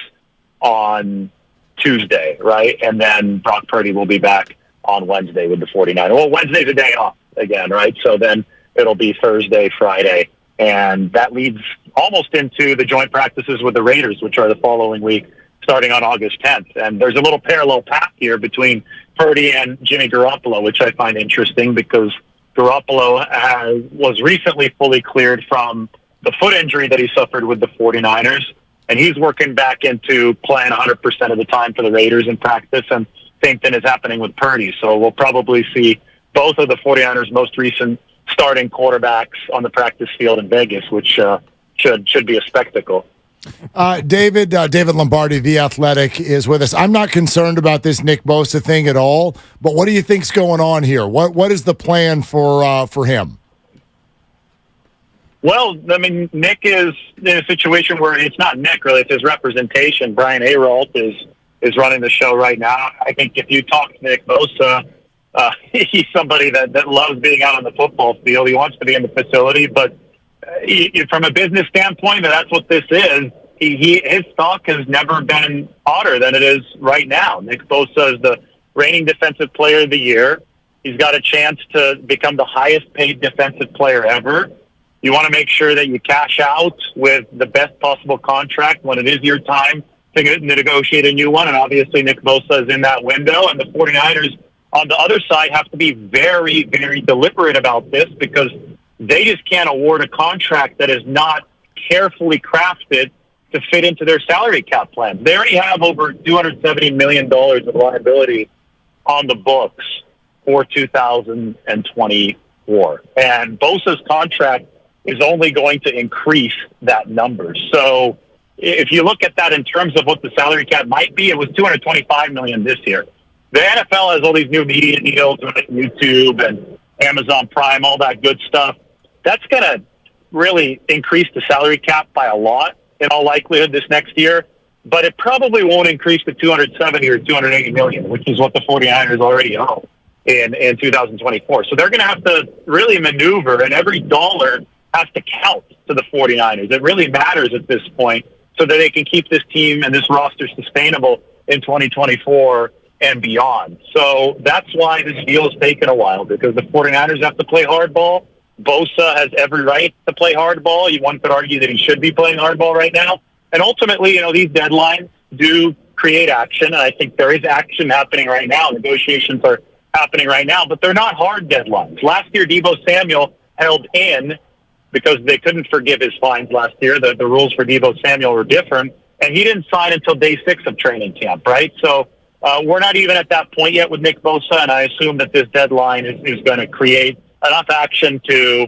on Tuesday, right? And then Brock Purdy will be back on Wednesday with the 49ers. Well, Wednesday's a day off again, right? So then it'll be Thursday, Friday, and that leads almost into the joint practices with the Raiders, which are the following week, starting on August 10th. And there's a little parallel path here between Purdy and Jimmy Garoppolo, which I find interesting because Garoppolo was recently fully cleared from the foot injury that he suffered with the 49ers, and he's working back into playing 100% of the time for the Raiders in practice, and same thing is happening with Purdy. So we'll probably see both of the 49ers' most recent starting quarterbacks on the practice field in Vegas, which should be a spectacle. David Lombardi, The Athletic, is with us. I'm not concerned about this Nick Bosa thing at all, but what do you think's going on here? What is the plan for him? Well, I mean, Nick is in a situation where it's not Nick, really. It's his representation. Brian Ayrault is running the show right now. I think if you talk to Nick Bosa, he's somebody that loves being out on the football field. He wants to be in the facility, but from a business standpoint, that's what this is. His stock has never been hotter than it is right now. Nick Bosa is the reigning defensive player of the year. He's got a chance to become the highest paid defensive player ever. You want to make sure that you cash out with the best possible contract when it is your time to negotiate a new one, and obviously Nick Bosa is in that window, and the 49ers on the other side have to be very, very deliberate about this because they just can't award a contract that is not carefully crafted to fit into their salary cap plan. They already have over $270 million of liability on the books for 2024. And Bosa's contract is only going to increase that number. So if you look at that in terms of what the salary cap might be, it was $225 million this year. The NFL has all these new media deals with YouTube and Amazon Prime, all that good stuff. That's going to really increase the salary cap by a lot in all likelihood this next year, but it probably won't increase to 270 or 280 million, which is what the 49ers already own in 2024. So they're going to have to really maneuver, and every dollar has to count to the 49ers. It really matters at this point so that they can keep this team and this roster sustainable in 2024 and beyond. So that's why this deal has taken a while, because the 49ers have to play hardball. Bosa has every right to play hardball. One could argue that he should be playing hardball right now. And ultimately, these deadlines do create action, and I think there is action happening right now. Negotiations are happening right now, but they're not hard deadlines. Last year, Deebo Samuel held in because they couldn't forgive his fines last year. The rules for Deebo Samuel were different, and he didn't sign until day 6 of training camp, right? So we're not even at that point yet with Nick Bosa, and I assume that this deadline is going to create enough action to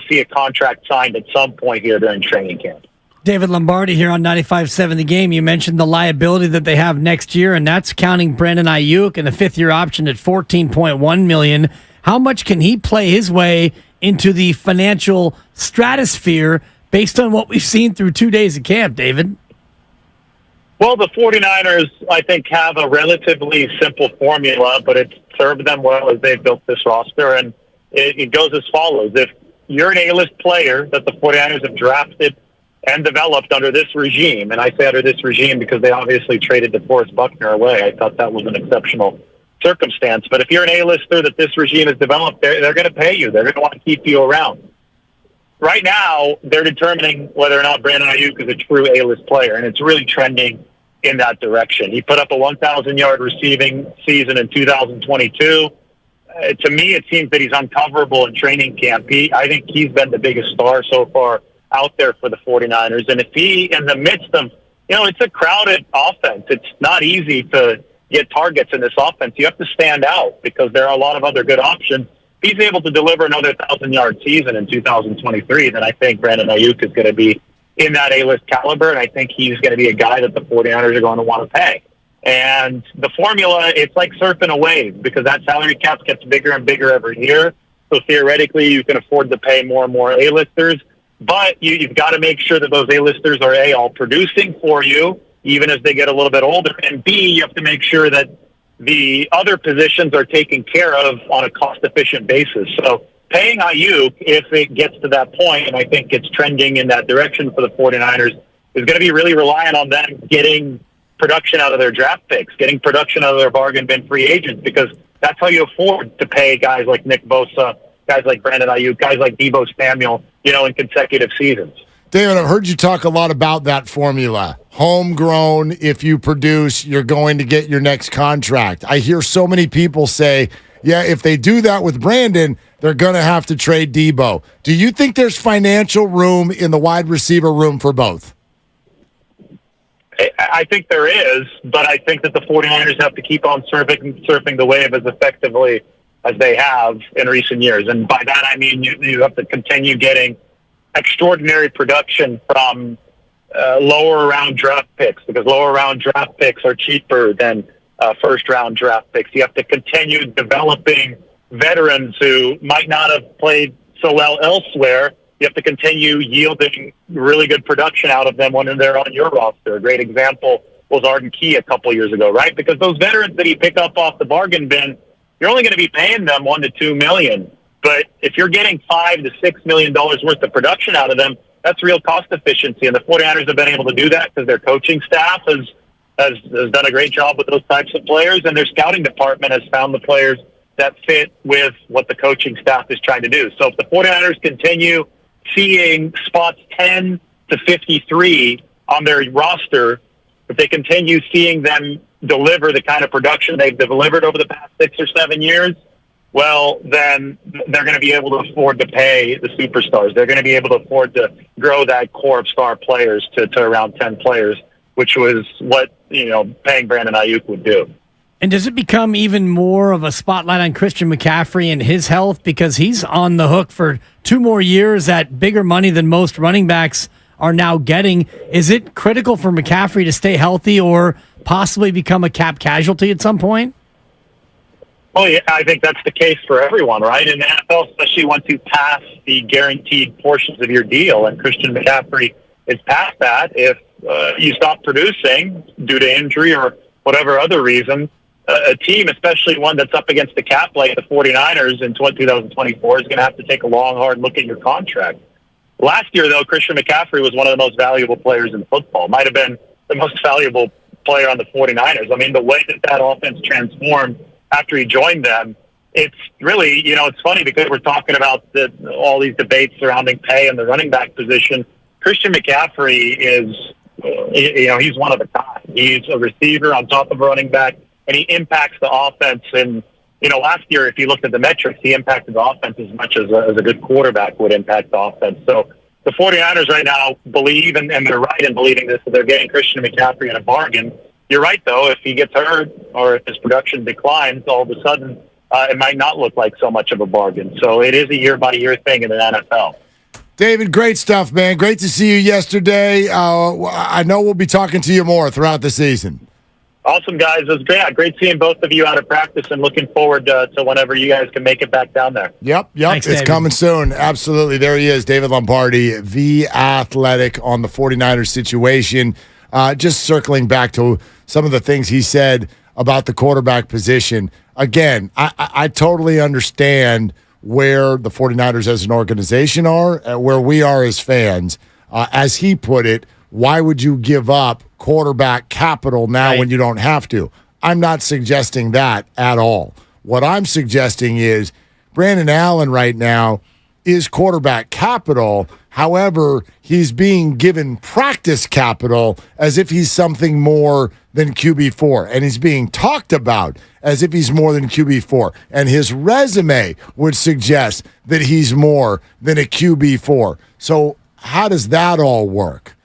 see a contract signed at some point here during training camp. David Lombardi here on 95.7 The Game. You mentioned the liability that they have next year, and that's counting Brandon Ayuk and the 5th-year option at $14.1 million. How much can he play his way into the financial stratosphere based on what we've seen through 2 days of camp, David? Well, the 49ers, I think, have a relatively simple formula, but it's served them well as they've built this roster, and it goes as follows. If you're an A-list player that the 49ers have drafted and developed under this regime, and I say under this regime because they obviously traded DeForest Buckner away. I thought that was an exceptional circumstance. But if you're an A-lister that this regime has developed, they're going to pay you. They're going to want to keep you around. Right now, they're determining whether or not Brandon Ayuk is a true A-list player, and it's really trending in that direction. He put up a 1,000-yard receiving season in 2022. To me, it seems that he's uncoverable in training camp. I think he's been the biggest star so far out there for the 49ers. And if he, in the midst of, it's a crowded offense. It's not easy to get targets in this offense. You have to stand out because there are a lot of other good options. If he's able to deliver another 1,000-yard season in 2023, then I think Brandon Ayuk is going to be in that A-list caliber, and I think he's going to be a guy that the 49ers are going to want to pay. And the formula, it's like surfing a wave because that salary cap gets bigger and bigger every year. So theoretically, you can afford to pay more and more A-listers. But you've got to make sure that those A-listers are, A, all producing for you, even as they get a little bit older, and B, you have to make sure that the other positions are taken care of on a cost-efficient basis. So paying Ayuk, if it gets to that point, and I think it's trending in that direction for the 49ers, is going to be really reliant on them getting production out of their draft picks, getting production out of their bargain bin free agents, because that's how you afford to pay guys like Nick Bosa, guys like Brandon Ayuk, guys like Deebo Samuel, in consecutive seasons. David, I've heard you talk a lot about that formula. Homegrown, if you produce, you're going to get your next contract. I hear so many people say, yeah, if they do that with Brandon, they're going to have to trade Deebo. Do you think there's financial room in the wide receiver room for both? I think there is, but I think that the 49ers have to keep on surfing the wave as effectively as they have in recent years. And by that, I mean you have to continue getting extraordinary production from lower round draft picks, because lower round draft picks are cheaper than first round draft picks. You have to continue developing veterans who might not have played so well elsewhere. You have to continue yielding really good production out of them when they're on your roster. A great example was Arden Key a couple years ago, right? Because those veterans that he picked up off the bargain bin, you're only going to be paying them $1 to $2 million. But if you're getting $5 to $6 million worth of production out of them, that's real cost efficiency. And the 49ers have been able to do that because their coaching staff has done a great job with those types of players, and their scouting department has found the players that fit with what the coaching staff is trying to do. So if the 49ers continue seeing spots 10 to 53 on their roster, if they continue seeing them deliver the kind of production they've delivered over the past 6 or 7 years, well, then they're going to be able to afford to pay the superstars. They're going to be able to afford to grow that core of star players to around 10 players, which was what, paying Brandon Ayuk would do. And does it become even more of a spotlight on Christian McCaffrey and his health because he's on the hook for 2 more years at bigger money than most running backs are now getting? Is it critical for McCaffrey to stay healthy or possibly become a cap casualty at some point? Well, yeah, I think that's the case for everyone, right? In the NFL, especially once you pass the guaranteed portions of your deal, and Christian McCaffrey is past that. If you stop producing due to injury or whatever other reason, a team, especially one that's up against the cap like the 49ers in 2024, is going to have to take a long, hard look at your contract. Last year, though, Christian McCaffrey was one of the most valuable players in football. Might have been the most valuable player on the 49ers. I mean, the way that offense transformed after he joined them, it's really, it's funny because we're talking about all these debates surrounding pay and the running back position. Christian McCaffrey is, he's one of a kind. He's a receiver on top of a running back, and he impacts the offense. And, last year, if you looked at the metrics, he impacted the offense as much as a good quarterback would impact the offense. So the 49ers right now believe, and they're right in believing this, that they're getting Christian McCaffrey at a bargain. You're right, though. If he gets hurt or if his production declines, all of a sudden it might not look like so much of a bargain. So it is a year-by-year thing in the NFL. David, great stuff, man. Great to see you yesterday. I know we'll be talking to you more throughout the season. Awesome, guys. It was great. Great seeing both of you out of practice and looking forward to whenever you guys can make it back down there. Yep. Thanks, it's David. coming soon. Absolutely. There he is, David Lombardi, the Athletic, on the 49ers situation. Just circling back to some of the things he said about the quarterback position. Again, I totally understand where the 49ers as an organization are and where we are as fans. As he put it, why would you give up quarterback capital now when you don't have to? I'm not suggesting that at all. What I'm suggesting is Brandon Allen right now is quarterback capital. However, he's being given practice capital as if he's something more than QB4. And he's being talked about as if he's more than QB4. And his resume would suggest that he's more than a QB4. So how does that all work?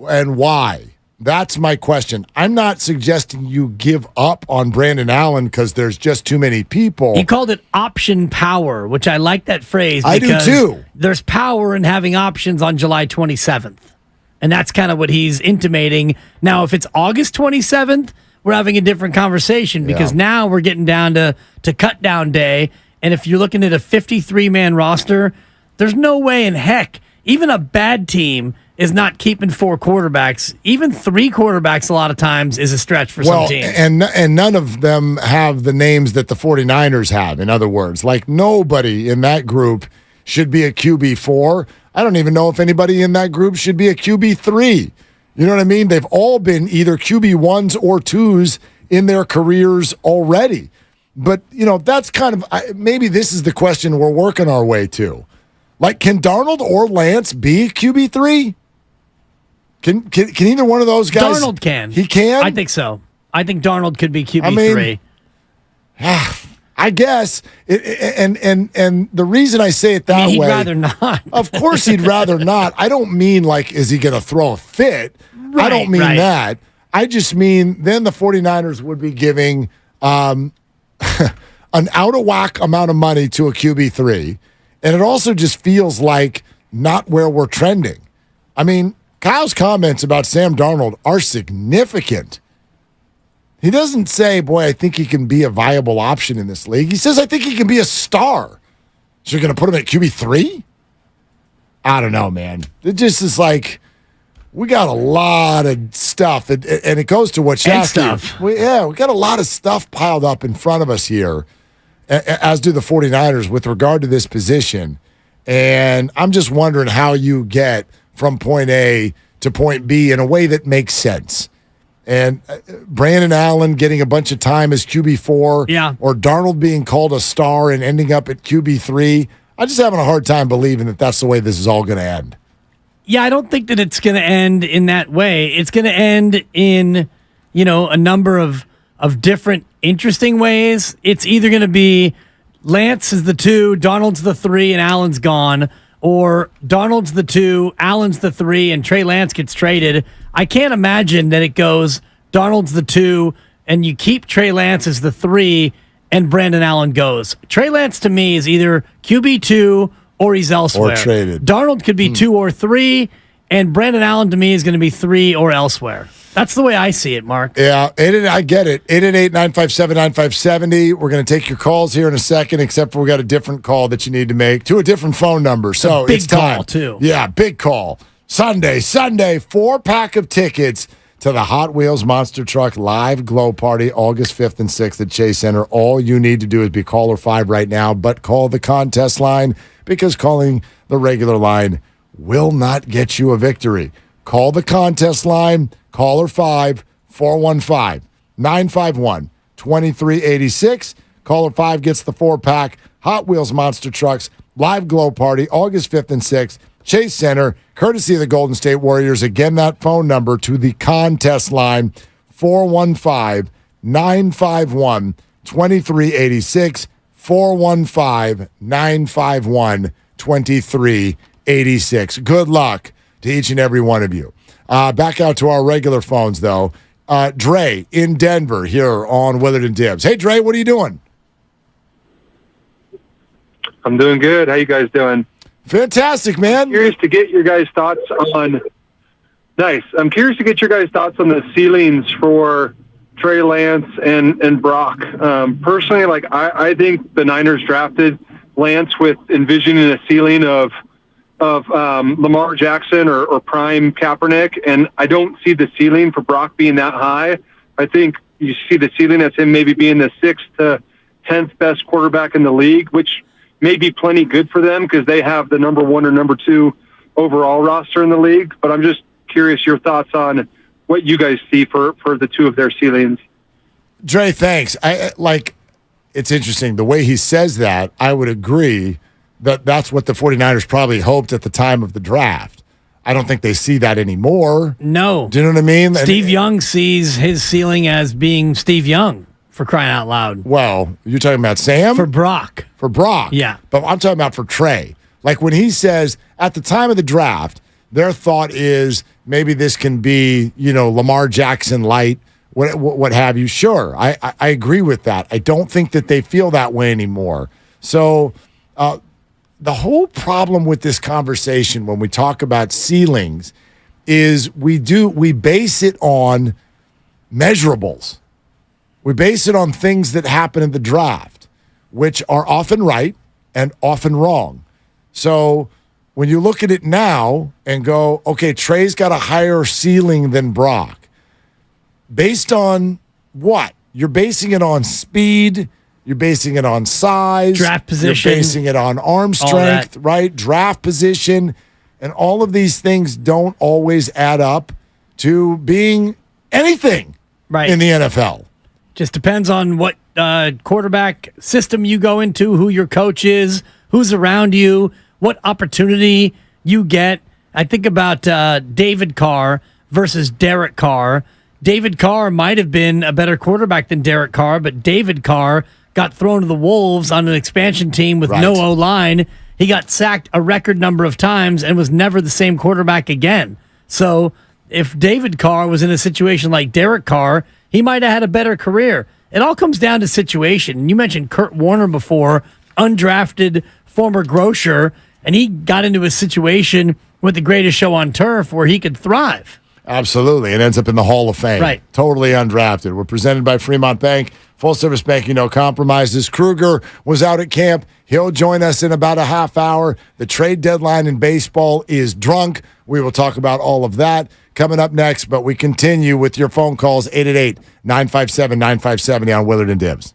And why? That's my question. I'm not suggesting you give up on Brandon Allen because there's just too many people. He called it option power, which I like that phrase. I do too. There's power in having options on July 27th. And that's kind of what he's intimating. Now, if it's August 27th, we're having a different conversation because now we're getting down to cut down day. And if you're looking at a 53-man roster, there's no way in heck, even a bad team is not keeping 4 quarterbacks. Even 3 quarterbacks a lot of times is a stretch for some teams. And none of them have the names that the 49ers have, in other words. Like, nobody in that group should be a QB4. I don't even know if anybody in that group should be a QB3. You know what I mean? They've all been either QB1s or 2s in their careers already. But, that's kind of, maybe this is the question we're working our way to. Like, can Darnold or Lance be QB3? Can either one of those guys? Darnold can. He can? I think so. I think Darnold could be QB3. I guess. And the reason I say it that way. He'd rather not. Of course he'd rather not. I don't mean like, is he going to throw a fit? Right, I don't mean that. I just mean then the 49ers would be giving an out-of-whack amount of money to a QB3. And it also just feels like not where we're trending. I mean, Kyle's comments about Sam Darnold are significant. He doesn't say, boy, I think he can be a viable option in this league. He says, I think he can be a star. So you're going to put him at QB3? I don't know, man. It just is like, we got a lot of stuff. And it goes to what Shasky. We got a lot of stuff piled up in front of us here, as do the 49ers with regard to this position. And I'm just wondering how you get from point A to point B in a way that makes sense. And Brandon Allen getting a bunch of time as QB4, or Darnold being called a star and ending up at QB3. I'm just having a hard time believing that that's the way this is all going to end. Yeah, I don't think that it's going to end in that way. It's going to end in, a number of different interesting ways. It's either going to be Lance is the 2, Darnold's the 3, and Allen's gone, or Darnold's the 2, Allen's the 3, and Trey Lance gets traded, I can't imagine that it goes Darnold's the 2, and you keep Trey Lance as the 3, and Brandon Allen goes. Trey Lance to me is either QB2 or he's elsewhere. Or traded. Darnold could be 2 or 3, and Brandon Allen to me is going to be 3 or elsewhere. That's the way I see it, Mark. Yeah, I get it. 888-957-9570. We're going to take your calls here in a second, except for we got a different call that you need to make to a different phone number. So big it's time. call, too. Yeah, big call. Sunday, 4-pack of tickets to the Hot Wheels Monster Truck Live Glow Party, August 5th and 6th at Chase Center. All you need to do is be caller 5 right now, but call the contest line, because calling the regular line will not get you a victory. Call the contest line, caller 5, 415-951-2386. Caller 5 gets the 4-pack Hot Wheels Monster Trucks Live Glow Party, August 5th and 6th, Chase Center, courtesy of the Golden State Warriors. Again, that phone number to the contest line, 415-951-2386, 415-951-2386. Good luck to each and every one of you. Back out to our regular phones, though. Dre in Denver here on Willard and Dibs. Hey, Dre, what are you doing? I'm doing good. How you guys doing? Fantastic, man. I'm curious to get your guys' thoughts on. Nice. I'm curious to get your guys' thoughts on the ceilings for Trey Lance and Brock. Personally, I think the Niners drafted Lance with envisioning a ceiling of Lamar Jackson or prime Kaepernick, and I don't see the ceiling for Brock being that high. I think you see the ceiling as him maybe being the 6th to 10th best quarterback in the league, which may be plenty good for them because they have the number 1 or number 2 overall roster in the league. But I'm just curious your thoughts on what you guys see for the 2 of their ceilings. Dre, thanks. It's interesting. The way he says that, I would agree that's what the 49ers probably hoped at the time of the draft. I don't think they see that anymore. No. Do you know what I mean? Steve Young sees his ceiling as being Steve Young, for crying out loud. Well, you're talking about Sam? For Brock. For Brock. Yeah. But I'm talking about for Trey. Like when he says, at the time of the draft, their thought is maybe this can be, Lamar Jackson light, what have you. Sure, I agree with that. I don't think that they feel that way anymore. So the whole problem with this conversation when we talk about ceilings is we base it on measurables. We base it on things that happen in the draft, which are often right and often wrong. So when you look at it now and go, okay, Trey's got a higher ceiling than Brock, based on what? You're basing it on speed. You're basing it on size. Draft position. You're basing it on arm strength, right? Draft position. And all of these things don't always add up to being anything in the NFL. Just depends on what quarterback system you go into, who your coach is, who's around you, what opportunity you get. I think about David Carr versus Derek Carr. David Carr might have been a better quarterback than Derek Carr, but David Carr got thrown to the Wolves on an expansion team with no O-line. He got sacked a record number of times and was never the same quarterback again. So if David Carr was in a situation like Derek Carr, he might have had a better career. It all comes down to situation. You mentioned Kurt Warner before, undrafted former grocer, and he got into a situation with the greatest show on turf where he could thrive. Absolutely. It ends up in the Hall of Fame. Right. Totally undrafted. We're presented by Fremont Bank. Full service banking, no compromises. Kruger was out at camp. He'll join us in about a half hour. The trade deadline in baseball is drunk. We will talk about all of that coming up next, but we continue with your phone calls, 888-957-9570 on Willard and Dibs.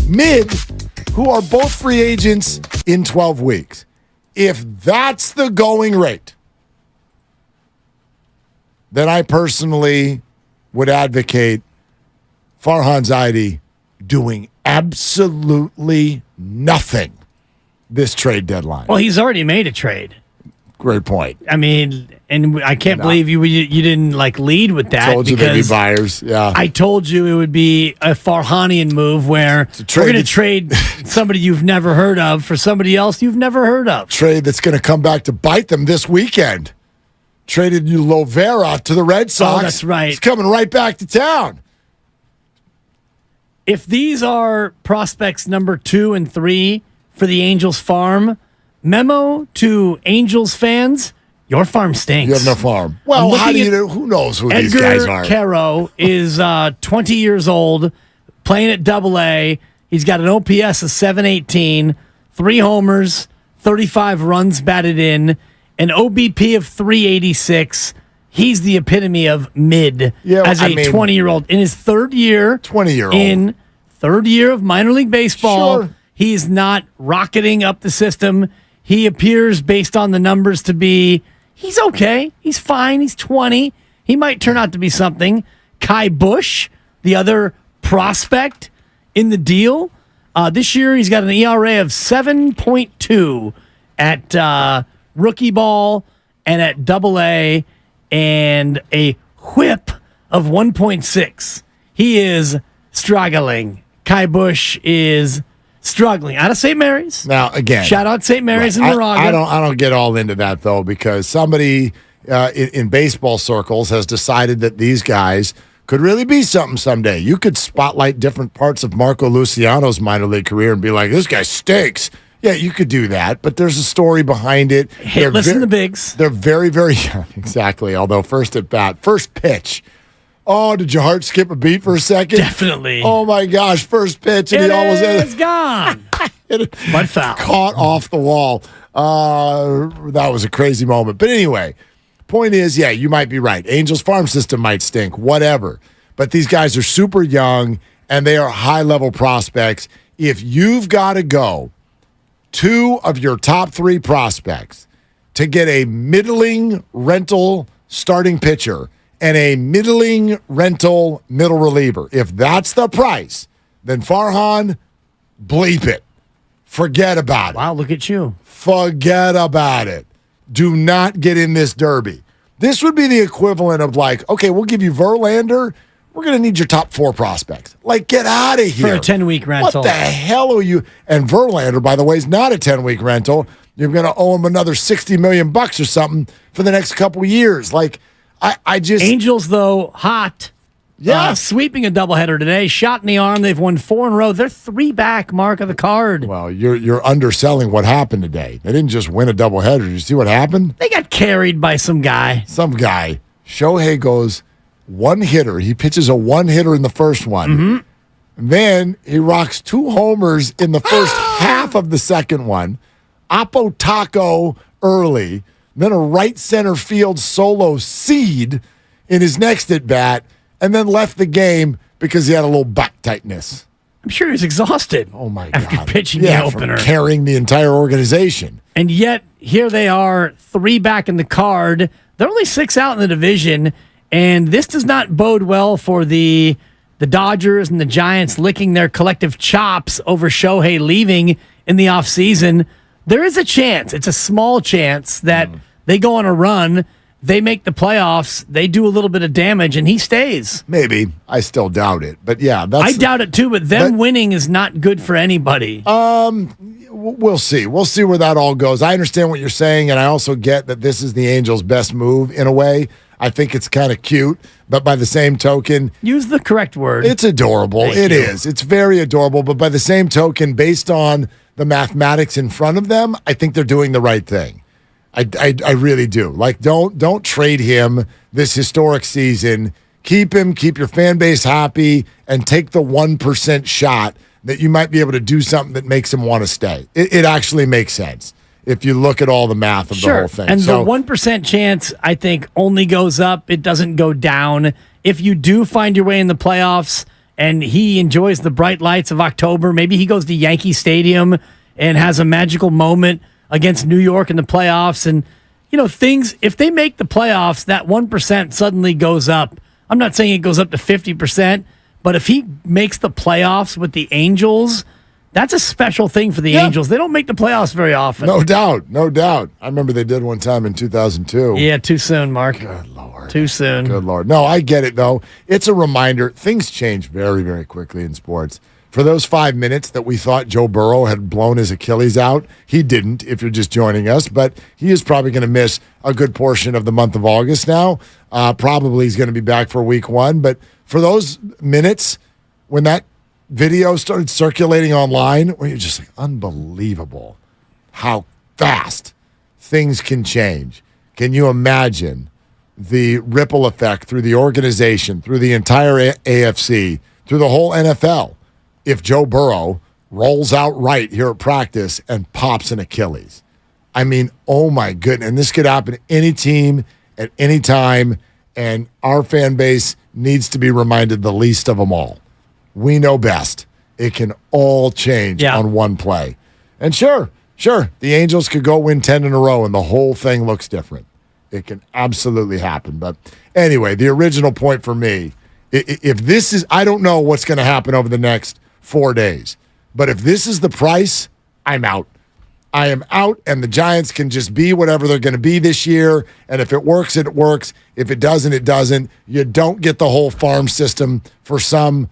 Mid, who are both free agents in 12 weeks. If that's the going rate, then I personally would advocate Farhan Zaidi doing absolutely nothing this trade deadline. Well, he's already made a trade. Great point. I mean, and I can't believe you didn't lead with that. Told you they'd be buyers. Yeah, I told you it would be a Farhanian move where we're going to trade somebody you've never heard of for somebody else you've never heard of. Trade that's going to come back to bite them this weekend. Traded you Lovera to the Red Sox. Oh, that's right. He's coming right back to town. If these are prospects number 2 and 3 for the Angels farm, memo to Angels fans, your farm stinks. You have no farm. Well, how do you know? Who knows who these guys are? Edgar Caro is 20 years old, playing at AA. He's got an OPS of 718, 3 homers, 35 runs batted in, an OBP of 386. He's the epitome of mid as a 20-year-old. In his third year. 20-year-old. In third year of minor league baseball. Sure. He's not rocketing up the system. He appears, based on the numbers, to be, he's okay. He's fine. He's 20. He might turn out to be something. Kai Busch, the other prospect in the deal. This year, he's got an ERA of 7.2 at rookie ball and at AA, and a whip of 1.6. He is struggling. Kai Busch is struggling out of St. Mary's. Now, again, shout out St. Mary's and Moraga. I don't get all into that though, because somebody in baseball circles has decided that these guys could really be something someday. You could spotlight different parts of Marco Luciano's minor league career and be like, this guy stinks. Yeah, you could do that, but there's a story behind it. Hey, listen to the bigs. They're very, very exactly. Although first at bat, first pitch. Oh, did your heart skip a beat for a second? Definitely. Oh my gosh, first pitch, and he almost it's gone. Mud foul. Caught off the wall. That was a crazy moment. But anyway, point is, yeah, you might be right. Angels farm system might stink, whatever. But these guys are super young and they are high-level prospects. If you've got to go 2 of your top 3 prospects to get a middling rental starting pitcher and a middling rental middle reliever, if that's the price, then Farhan, bleep it. Forget about it. Wow, look at you. Forget about it. Do not get in this derby. This would be the equivalent of okay, we'll give you Verlander. We're going to need your top 4 prospects. Get out of here. For a 10-week rental. What the hell are you? And Verlander, by the way, is not a 10-week rental. You're going to owe him another $60 million or something for the next couple of years. I just... Angels, though, hot. Yeah. Sweeping a doubleheader today. Shot in the arm. They've won 4 in a row. They're 3 back, mark of the card. Well, you're underselling what happened today. They didn't just win a doubleheader. Did you see what happened? They got carried by some guy. Shohei goes one hitter. He pitches a one hitter in the first one. Mm-hmm. Then he rocks 2 homers in the first half of the second one. Oppo Taco early. Then a right center field solo seed in his next at bat. And then left the game because he had a little back tightness. I'm sure he's exhausted. Oh, my God. After pitching the opener. From carrying the entire organization. And yet, here they are, 3 back in the card. They're only 6 out in the division. And this does not bode well for the Dodgers and the Giants licking their collective chops over Shohei leaving in the offseason. There is a chance. It's a small chance that they go on a run. They make the playoffs, they do a little bit of damage, and he stays. Maybe. I still doubt it. But yeah, I doubt it too, but them winning is not good for anybody. We'll see. We'll see where that all goes. I understand what you're saying, and I also get that this is the Angels' best move in a way. I think it's kind of cute, but by the same token... Use the correct word. It's adorable. It is. It's very adorable, but by the same token, based on the mathematics in front of them, I think they're doing the right thing. I really do. Don't trade him this historic season. Keep him, keep your fan base happy, and take the 1% shot that you might be able to do something that makes him want to stay. It actually makes sense if you look at all the math of the whole thing. And the 1% chance, I think, only goes up. It doesn't go down. If you do find your way in the playoffs and he enjoys the bright lights of October. Maybe he goes to Yankee Stadium and has a magical moment against New York in the playoffs. And, things, if they make the playoffs, that 1% suddenly goes up. I'm not saying it goes up to 50%, but if he makes the playoffs with the Angels, that's a special thing for the Angels. They don't make the playoffs very often. No doubt. I remember they did one time in 2002. Yeah, too soon, Mark. Good Lord. Too soon. Good Lord. No, I get it, though. It's a reminder. Things change very, very quickly in sports. For those 5 minutes that we thought Joe Burrow had blown his Achilles out, he didn't, if you're just joining us, but he is probably going to miss a good portion of the month of August now. Probably he's going to be back for week 1. But for those minutes, when that video started circulating online, where you're just like, unbelievable how fast things can change. Can you imagine the ripple effect through the organization, through the entire AFC, through the whole NFL, if Joe Burrow rolls out right here at practice and pops an Achilles? I mean, oh my goodness. And this could happen to any team at any time, and our fan base needs to be reminded the least of them all. We know best. It can all change on one play. And sure, the Angels could go win 10 in a row and the whole thing looks different. It can absolutely happen. But anyway, the original point for me, if this is, I don't know what's going to happen over the next 4 days, but if this is the price, I'm out. I am out, and the Giants can just be whatever they're going to be this year. And if it works, it works. If it doesn't, it doesn't. You don't get the whole farm system for some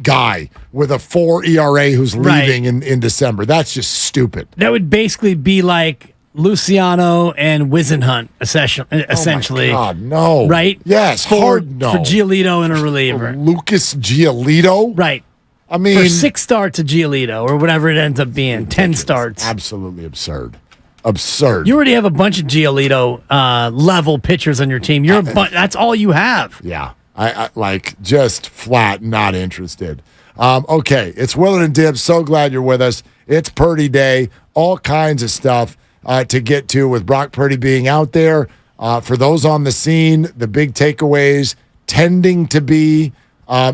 guy with a 4 ERA who's leaving in December. That's just stupid. That would basically be like Luciano and Wisenhunt, essentially. Oh my God, no. Right? Yes, hard no. For Giolito and a reliever. Lucas Giolito? Right. I mean, for 6 starts of Giolito, or whatever it ends up being, ridiculous. 10 starts. Absolutely absurd. Absurd. You already have a bunch of Giolito level pitchers on your team. That's all you have. Yeah. I like just flat not interested. Okay, it's Willard and Dibbs. So glad you're with us. It's Purdy Day. All kinds of stuff to get to with Brock Purdy being out there. For those on the scene, the big takeaways tending to be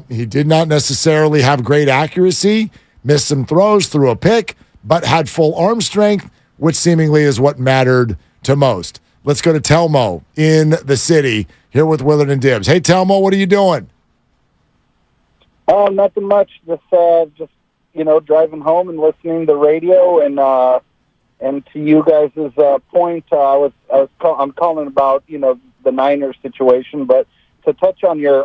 he did not necessarily have great accuracy, missed some throws, threw a pick, but had full arm strength, which seemingly is what mattered to most. Let's go to Telmo in the city here with Willard and Dibbs. Hey, Telmo, what are you doing? Oh, nothing much. Just driving home and listening to the radio, and to you guys' point, I'm calling about the Niners situation, but to touch on your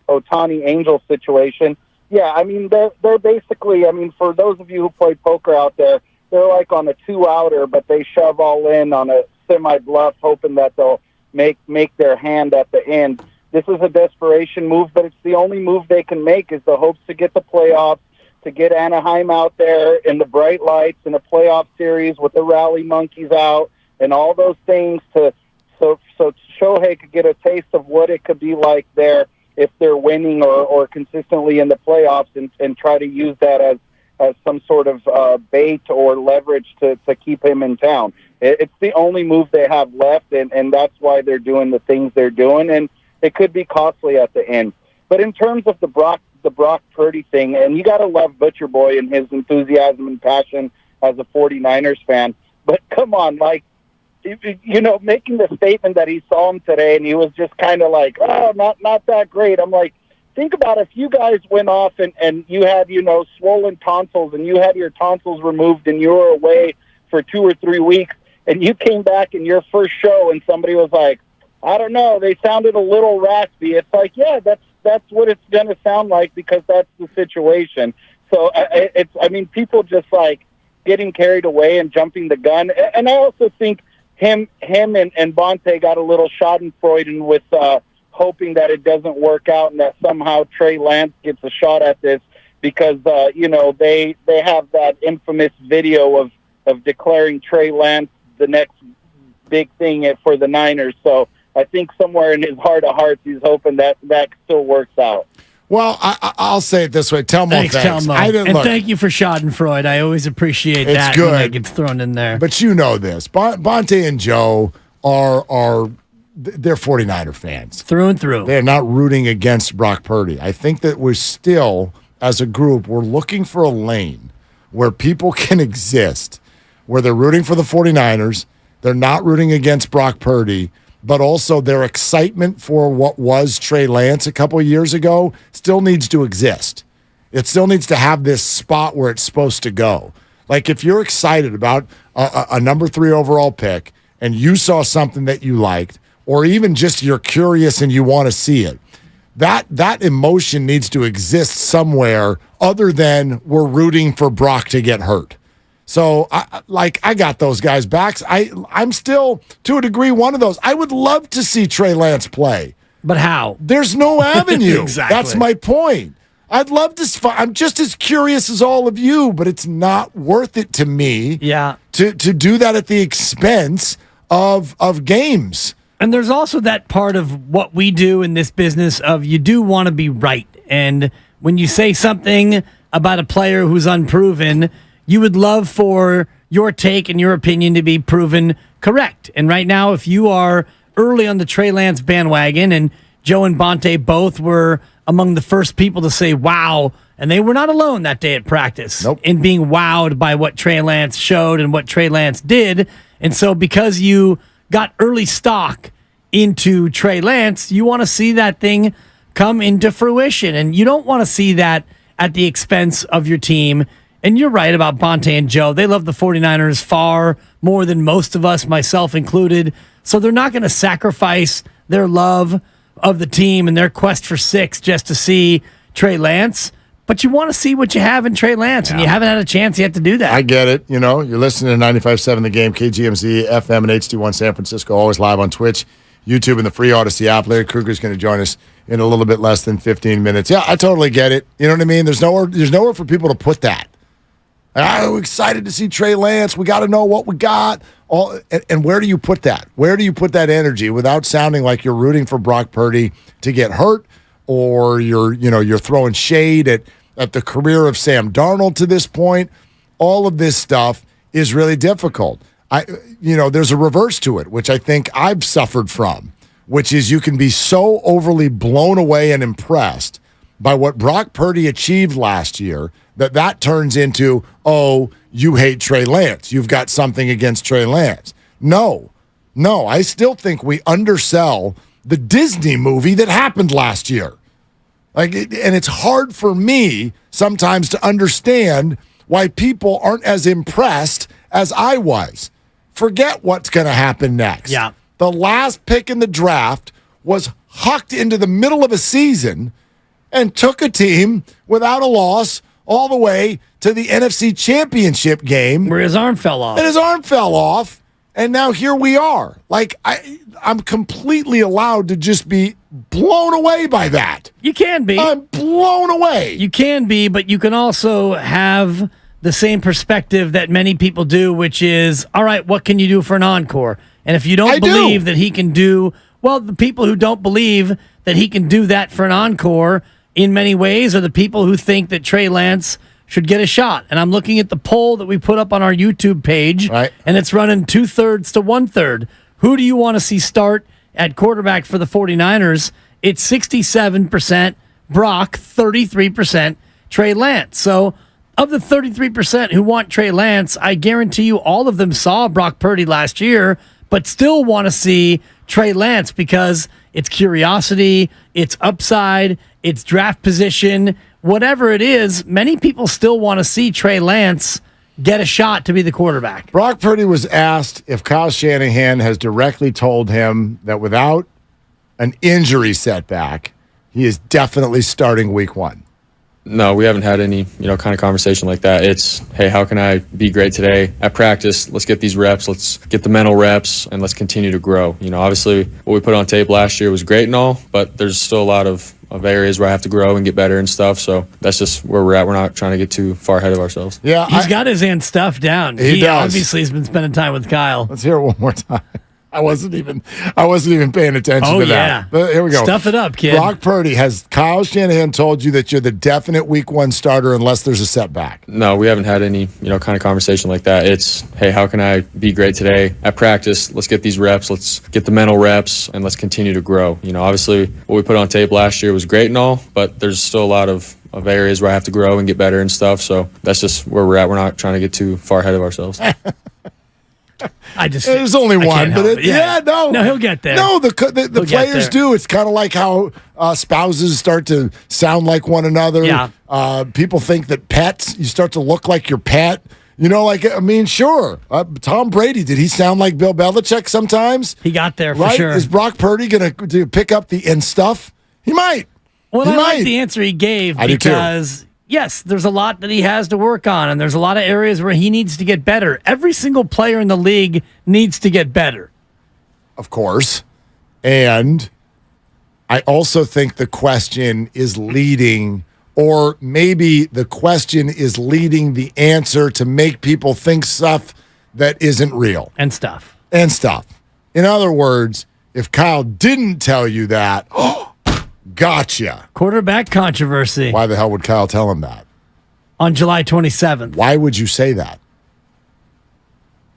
Ohtani Angel situation, yeah, I mean they're basically, I mean, for those of you who play poker out there, they're like on a 2-outer, but they shove all in on a semi-bluff, hoping that they'll make their hand at the end. This is a desperation move, but it's the only move they can make, is the hopes to get the playoffs, to get Anaheim out there in the bright lights in a playoff series with the rally monkeys out and all those things, so Shohei could get a taste of what it could be like there if they're winning or consistently in the playoffs, and try to use that as some sort of bait or leverage to keep him in town. It's the only move they have left, and that's why they're doing the things they're doing, and it could be costly at the end. But in terms of the Brock Purdy thing, and you got to love Butcher Boy and his enthusiasm and passion as a 49ers fan, but come on, like, making the statement that he saw him today and he was just kind of like, oh, not that great. I'm like, think about if you guys went off and you had, swollen tonsils and you had your tonsils removed and you were away for 2 or 3 weeks and you came back in your first show and somebody was like, I don't know, they sounded a little raspy. It's like, yeah, that's what it's going to sound like, because that's the situation. So people just like getting carried away and jumping the gun. And I also think him and Bonte got a little schadenfreude with hoping that it doesn't work out and that somehow Trey Lance gets a shot at this, because they have that infamous video of declaring Trey Lance the next big thing for the Niners. So I think somewhere in his heart of hearts, he's hoping that still works out. Well, I'll say it this way. Telmo, thanks. Telmo. Thank you for Schadenfreude. I always appreciate it's that good. when that gets thrown in there. But you know this. Bonte and Joe are they're 49er fans. Through and through. They're not rooting against Brock Purdy. I think that we're still, as a group, we're looking for a lane where people can exist, where they're rooting for the 49ers, they're not rooting against Brock Purdy, but also their excitement for what was Trey Lance a couple of years ago still needs to exist. It still needs to have this spot where it's supposed to go. Like if you're excited about a number 3 overall pick and you saw something that you liked, or even just you're curious and you want to see it, that emotion needs to exist somewhere other than we're rooting for Brock to get hurt. So, I got those guys' backs. I'm still, to a degree, one of those. I would love to see Trey Lance play. But how? There's no avenue. Exactly. That's my point. I'd love to. I'm just as curious as all of you, but it's not worth it to me. Yeah. To do that at the expense of games. And there's also that part of what we do in this business of you do want to be right. And when you say something about a player who's unproven, you would love for your take and your opinion to be proven correct. And right now, if you are early on the Trey Lance bandwagon, and Joe and Bonte both were among the first people to say, wow, and they were not alone that day at practice in being wowed by what Trey Lance showed and what Trey Lance did. And so because you got early stock into Trey Lance, you want to see that thing come into fruition. And you don't want to see that at the expense of your team. And you're right about Bonte and Joe. They love the 49ers far more than most of us, myself included. So they're not going to sacrifice their love of the team and their quest for 6 just to see Trey Lance. But you want to see what you have in Trey Lance, and you haven't had a chance yet to do that. I get it. You know, you're listening to 95.7 The Game, KGMZ, FM, and HD1 San Francisco, always live on Twitch, YouTube, and the free Odyssey app. Larry Kruger's going to join us in a little bit less than 15 minutes. Yeah, I totally get it. You know what I mean? There's nowhere for people to put that. I'm excited to see Trey Lance. We got to know what we got. And where do you put that? Where do you put that energy without sounding like you're rooting for Brock Purdy to get hurt, or you're throwing shade at the career of Sam Darnold to this point? All of this stuff is really difficult. There's a reverse to it, which I think I've suffered from, which is you can be so overly blown away and impressed by what Brock Purdy achieved last year that turns into, oh, you hate Trey Lance. You've got something against Trey Lance. No, I still think we undersell the Disney movie that happened last year. And it's hard for me sometimes to understand why people aren't as impressed as I was. Forget what's going to happen next. Yeah. The last pick in the draft was hucked into the middle of a season and took a team without a loss all the way to the NFC Championship game. Where his arm fell off. And his arm fell off, and now here we are. Like, I'm completely allowed to just be blown away by that. You can be. I'm blown away. You can be, but you can also have the same perspective that many people do, which is, all right, what can you do for an encore? And if you don't believe that he can do, well, the people who don't believe that he can do that for an encore in many ways are the people who think that Trey Lance should get a shot. And I'm looking at the poll that we put up on our YouTube page, and it's running 2/3 to 1/3. Who do you want to see start at quarterback for the 49ers? It's 67% Brock, 33% Trey Lance. So of the 33% who want Trey Lance, I guarantee you all of them saw Brock Purdy last year, but still want to see Trey Lance because it's curiosity, it's upside, it's draft position, whatever it is. Many people still want to see Trey Lance get a shot to be the quarterback. Brock Purdy was asked if Kyle Shanahan has directly told him that without an injury setback, he is definitely starting week 1. No, we haven't had any, kind of conversation like that. It's, hey, how can I be great today at practice? Let's get these reps. Let's get the mental reps, and let's continue to grow. Obviously, what we put on tape last year was great and all, but there's still a lot of areas where I have to grow and get better and stuff. So that's just where we're at. We're not trying to get too far ahead of ourselves. Yeah, he's got his end stuff down. He does. Obviously has been spending time with Kyle. Let's hear it one more time. I wasn't even paying attention to that. Yeah. But here we go. Stuff it up, kid. Brock Purdy, has Kyle Shanahan told you that you're the definite week 1 starter unless there's a setback? No, we haven't had any, kind of conversation like that. It's, hey, how can I be great today at practice? Let's get these reps. Let's get the mental reps, and let's continue to grow. Obviously, what we put on tape last year was great and all, but there's still a lot of areas where I have to grow and get better and stuff. So that's just where we're at. We're not trying to get too far ahead of ourselves. There's only one, but no, he'll get there. No, the players do. It's kind of like how spouses start to sound like one another. Yeah. People think that pets, you start to look like your pet. Sure. Tom Brady, did he sound like Bill Belichick sometimes? He got there for right? sure. Is Brock Purdy going to pick up the and stuff? He might. Well, I like the answer he gave because, yes, there's a lot that he has to work on, and there's a lot of areas where he needs to get better. Every single player in the league needs to get better. Of course. And I also think the question is leading, or maybe the question is leading the answer to make people think stuff that isn't real. And stuff. In other words, if Kyle didn't tell you that, gotcha. Quarterback controversy. Why the hell would Kyle tell him that? On July 27th. Why would you say that?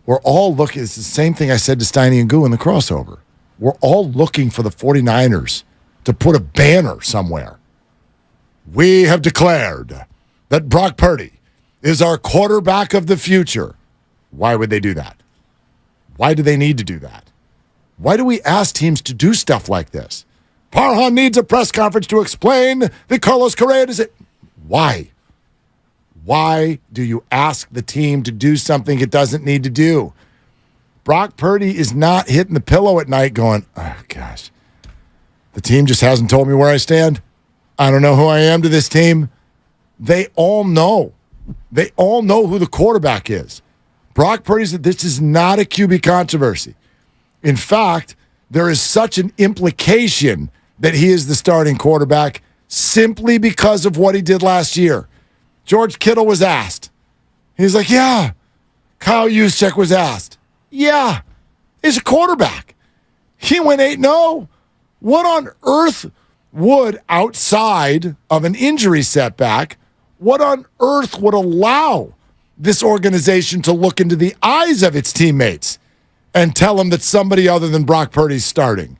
We're all looking. It's the same thing I said to Steiny and Goo in the crossover. We're all looking for the 49ers to put a banner somewhere. We have declared that Brock Purdy is our quarterback of the future. Why would they do that? Why do they need to do that? Why do we ask teams to do stuff like this? Parham needs a press conference to explain that Carlos Correa does it. Why? Why do you ask the team to do something it doesn't need to do? Brock Purdy is not hitting the pillow at night going, oh, gosh, the team just hasn't told me where I stand. I don't know who I am to this team. They all know. They all know who the quarterback is. Brock Purdy said this is not a QB controversy. In fact, there is such an implication that he is the starting quarterback simply because of what he did last year. George Kittle was asked. He's like, yeah. Kyle Juszczyk was asked. Yeah. He's a quarterback. He went 8-0. What on earth would, outside of an injury setback, what on earth would allow this organization to look into the eyes of its teammates and tell them that somebody other than Brock Purdy's starting?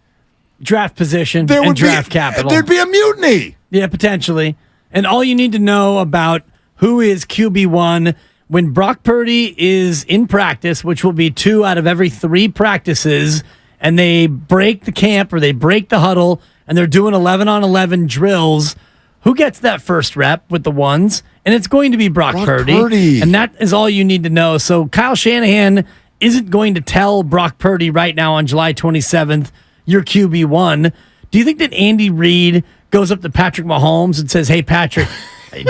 Draft position and draft capital. There'd be a mutiny. Yeah, potentially. And all you need to know about who is QB1 when Brock Purdy is in practice, which will be 2 out of every 3 practices, and they break the camp or they break the huddle and they're doing 11-on-11 drills, who gets that first rep with the ones? And it's going to be Brock Purdy. And that is all you need to know. So Kyle Shanahan isn't going to tell Brock Purdy right now on July 27th, you're QB1. Do you think that Andy Reid goes up to Patrick Mahomes and says, hey, Patrick,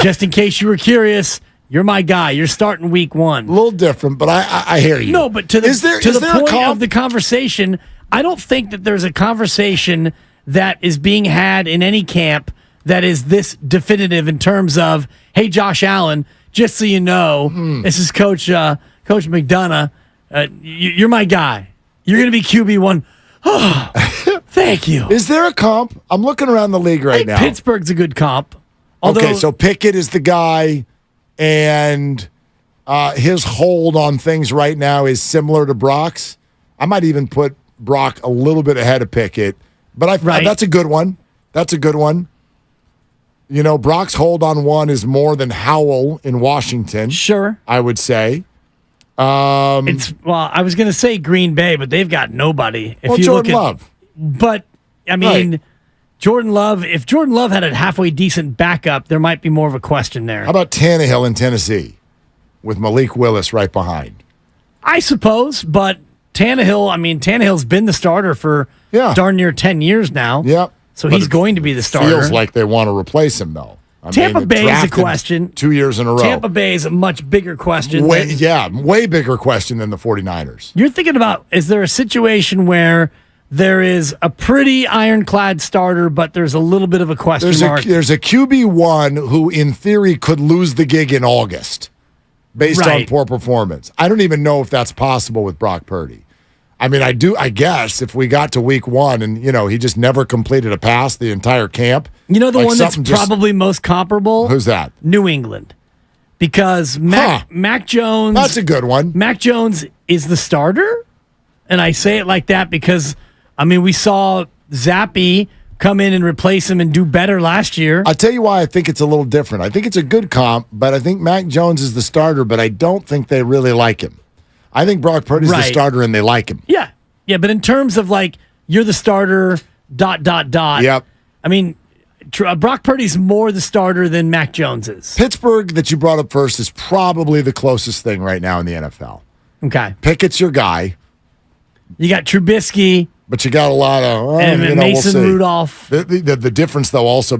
just in case you were curious, you're my guy. You're starting week 1. A little different, but I hear you. No, but to the point of the conversation, I don't think that there's a conversation that is being had in any camp that is this definitive in terms of, hey, Josh Allen, just so you know, this is Coach McDonough. You're my guy. You're going to be QB1. Oh, thank you. Is there a comp? I'm looking around the league right now. Pittsburgh's a good comp. Okay, so Pickett is the guy, and his hold on things right now is similar to Brock's. I might even put Brock a little bit ahead of Pickett, but that's a good one. That's a good one. You know, Brock's hold on one is more than Howell in Washington. Sure. I would say. I was going to say Green Bay, but they've got nobody. Jordan Love. But, I mean, right. Jordan Love, if Jordan Love had a halfway decent backup, there might be more of a question there. How about Tannehill in Tennessee with Malik Willis right behind? I suppose, but Tannehill's been the starter for darn near 10 years now. Yep. So he's going to be the starter. Feels like they want to replace him, though. Tampa Bay is a question. 2 years in a row. Tampa Bay is a much bigger question. Way bigger question than the 49ers. You're thinking about, is there a situation where there is a pretty ironclad starter, but there's a little bit of a question mark? There's a QB1 who, in theory, could lose the gig in August based on poor performance. I don't even know if that's possible with Brock Purdy. I mean, I guess if we got to week 1 and, he just never completed a pass the entire camp. You know the one that's probably most comparable? Who's that? New England. Because Mac Jones... That's a good one. Mac Jones is the starter? And I say it like that because, we saw Zappy come in and replace him and do better last year. I'll tell you why I think it's a little different. I think it's a good comp, but I think Mac Jones is the starter, but I don't think they really like him. I think Brock Purdy's the starter and they like him. Yeah. Yeah, but in terms of you're the starter, ... Yep. Brock Purdy's more the starter than Mac Jones is. Pittsburgh, that you brought up first, is probably the closest thing right now in the NFL. Okay. Pickett's your guy. You got Trubisky. But you got a lot of... and Mason Rudolph. The difference, though, also...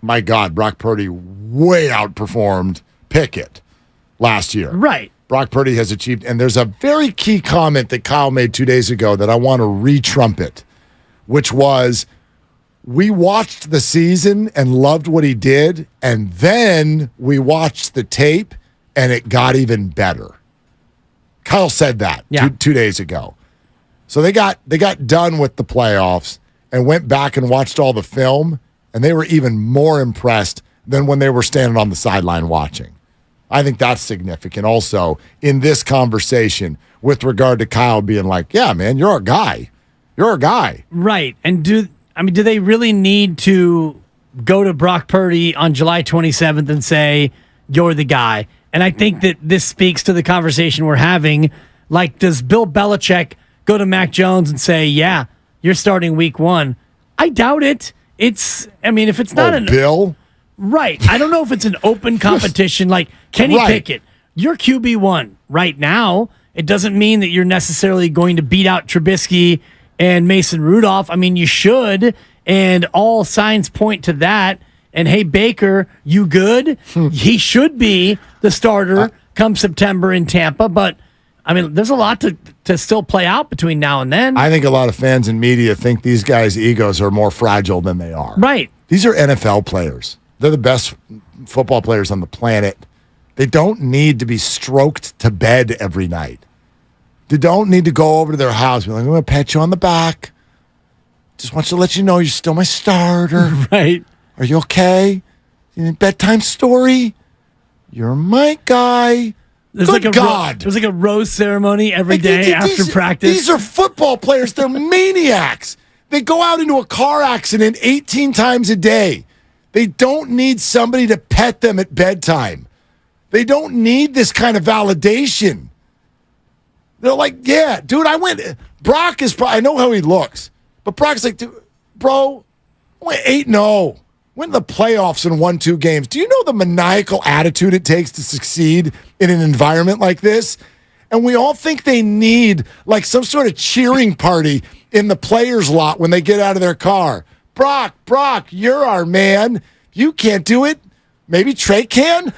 my God, Brock Purdy way outperformed Pickett last year. Right. Brock Purdy has achieved... And there's a very key comment that Kyle made 2 days ago that I want to re-trumpet, which was... We watched the season and loved what he did, and then we watched the tape, and it got even better. Kyle said that 2 days ago. So they got done with the playoffs and went back and watched all the film, and they were even more impressed than when they were standing on the sideline watching. I think that's significant also in this conversation with regard to Kyle being like, yeah, man, you're a guy. You're a guy. Right. And do they really need to go to Brock Purdy on July 27th and say, you're the guy? And I think that this speaks to the conversation we're having. Does Bill Belichick go to Mac Jones and say, yeah, you're starting week 1? I doubt it. If it's not Bill? Right. I don't know if it's an open competition like Kenny Pickett. You're QB1 right now. It doesn't mean that you're necessarily going to beat out Trubisky and Mason Rudolph. You should, and all signs point to that. And hey, Baker, you good? He should be the starter come September in Tampa. But, there's a lot to still play out between now and then. I think a lot of fans and media think these guys' egos are more fragile than they are. Right. These are NFL players. They're the best football players on the planet. They don't need to be stroked to bed every night. They don't need to go over to their house and be like, I'm going to pat you on the back. Just want to let you know you're still my starter. Right. Are you okay? Bedtime story? You're my guy. There's God. There's a rose ceremony every day after practice. These are football players. They're maniacs. They go out into a car accident 18 times a day. They don't need somebody to pet them at bedtime. They don't need this kind of validation. They're like, yeah, dude, Brock is probably, I know how he looks, but Brock's like, dude, bro, I went 8-0. Went to the playoffs and won 2 games. Do you know the maniacal attitude it takes to succeed in an environment like this? And we all think they need some sort of cheering party in the players' lot when they get out of their car. Brock, you're our man. You can't do it. Maybe Trey can.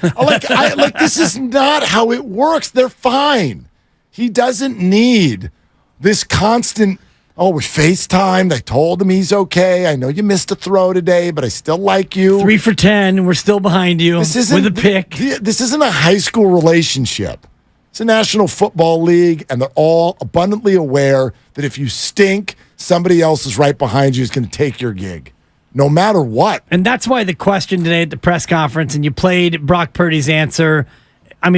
This is not how it works. They're fine. He doesn't need this constant, we FaceTimed. I told him he's okay. I know you missed a throw today, but I still like you. 3 for 10, and we're still behind you with a pick. This isn't a high school relationship. It's a National Football League, and they're all abundantly aware that if you stink, somebody else is right behind you who's going to take your gig, no matter what. And that's why the question today at the press conference, and you played Brock Purdy's answer.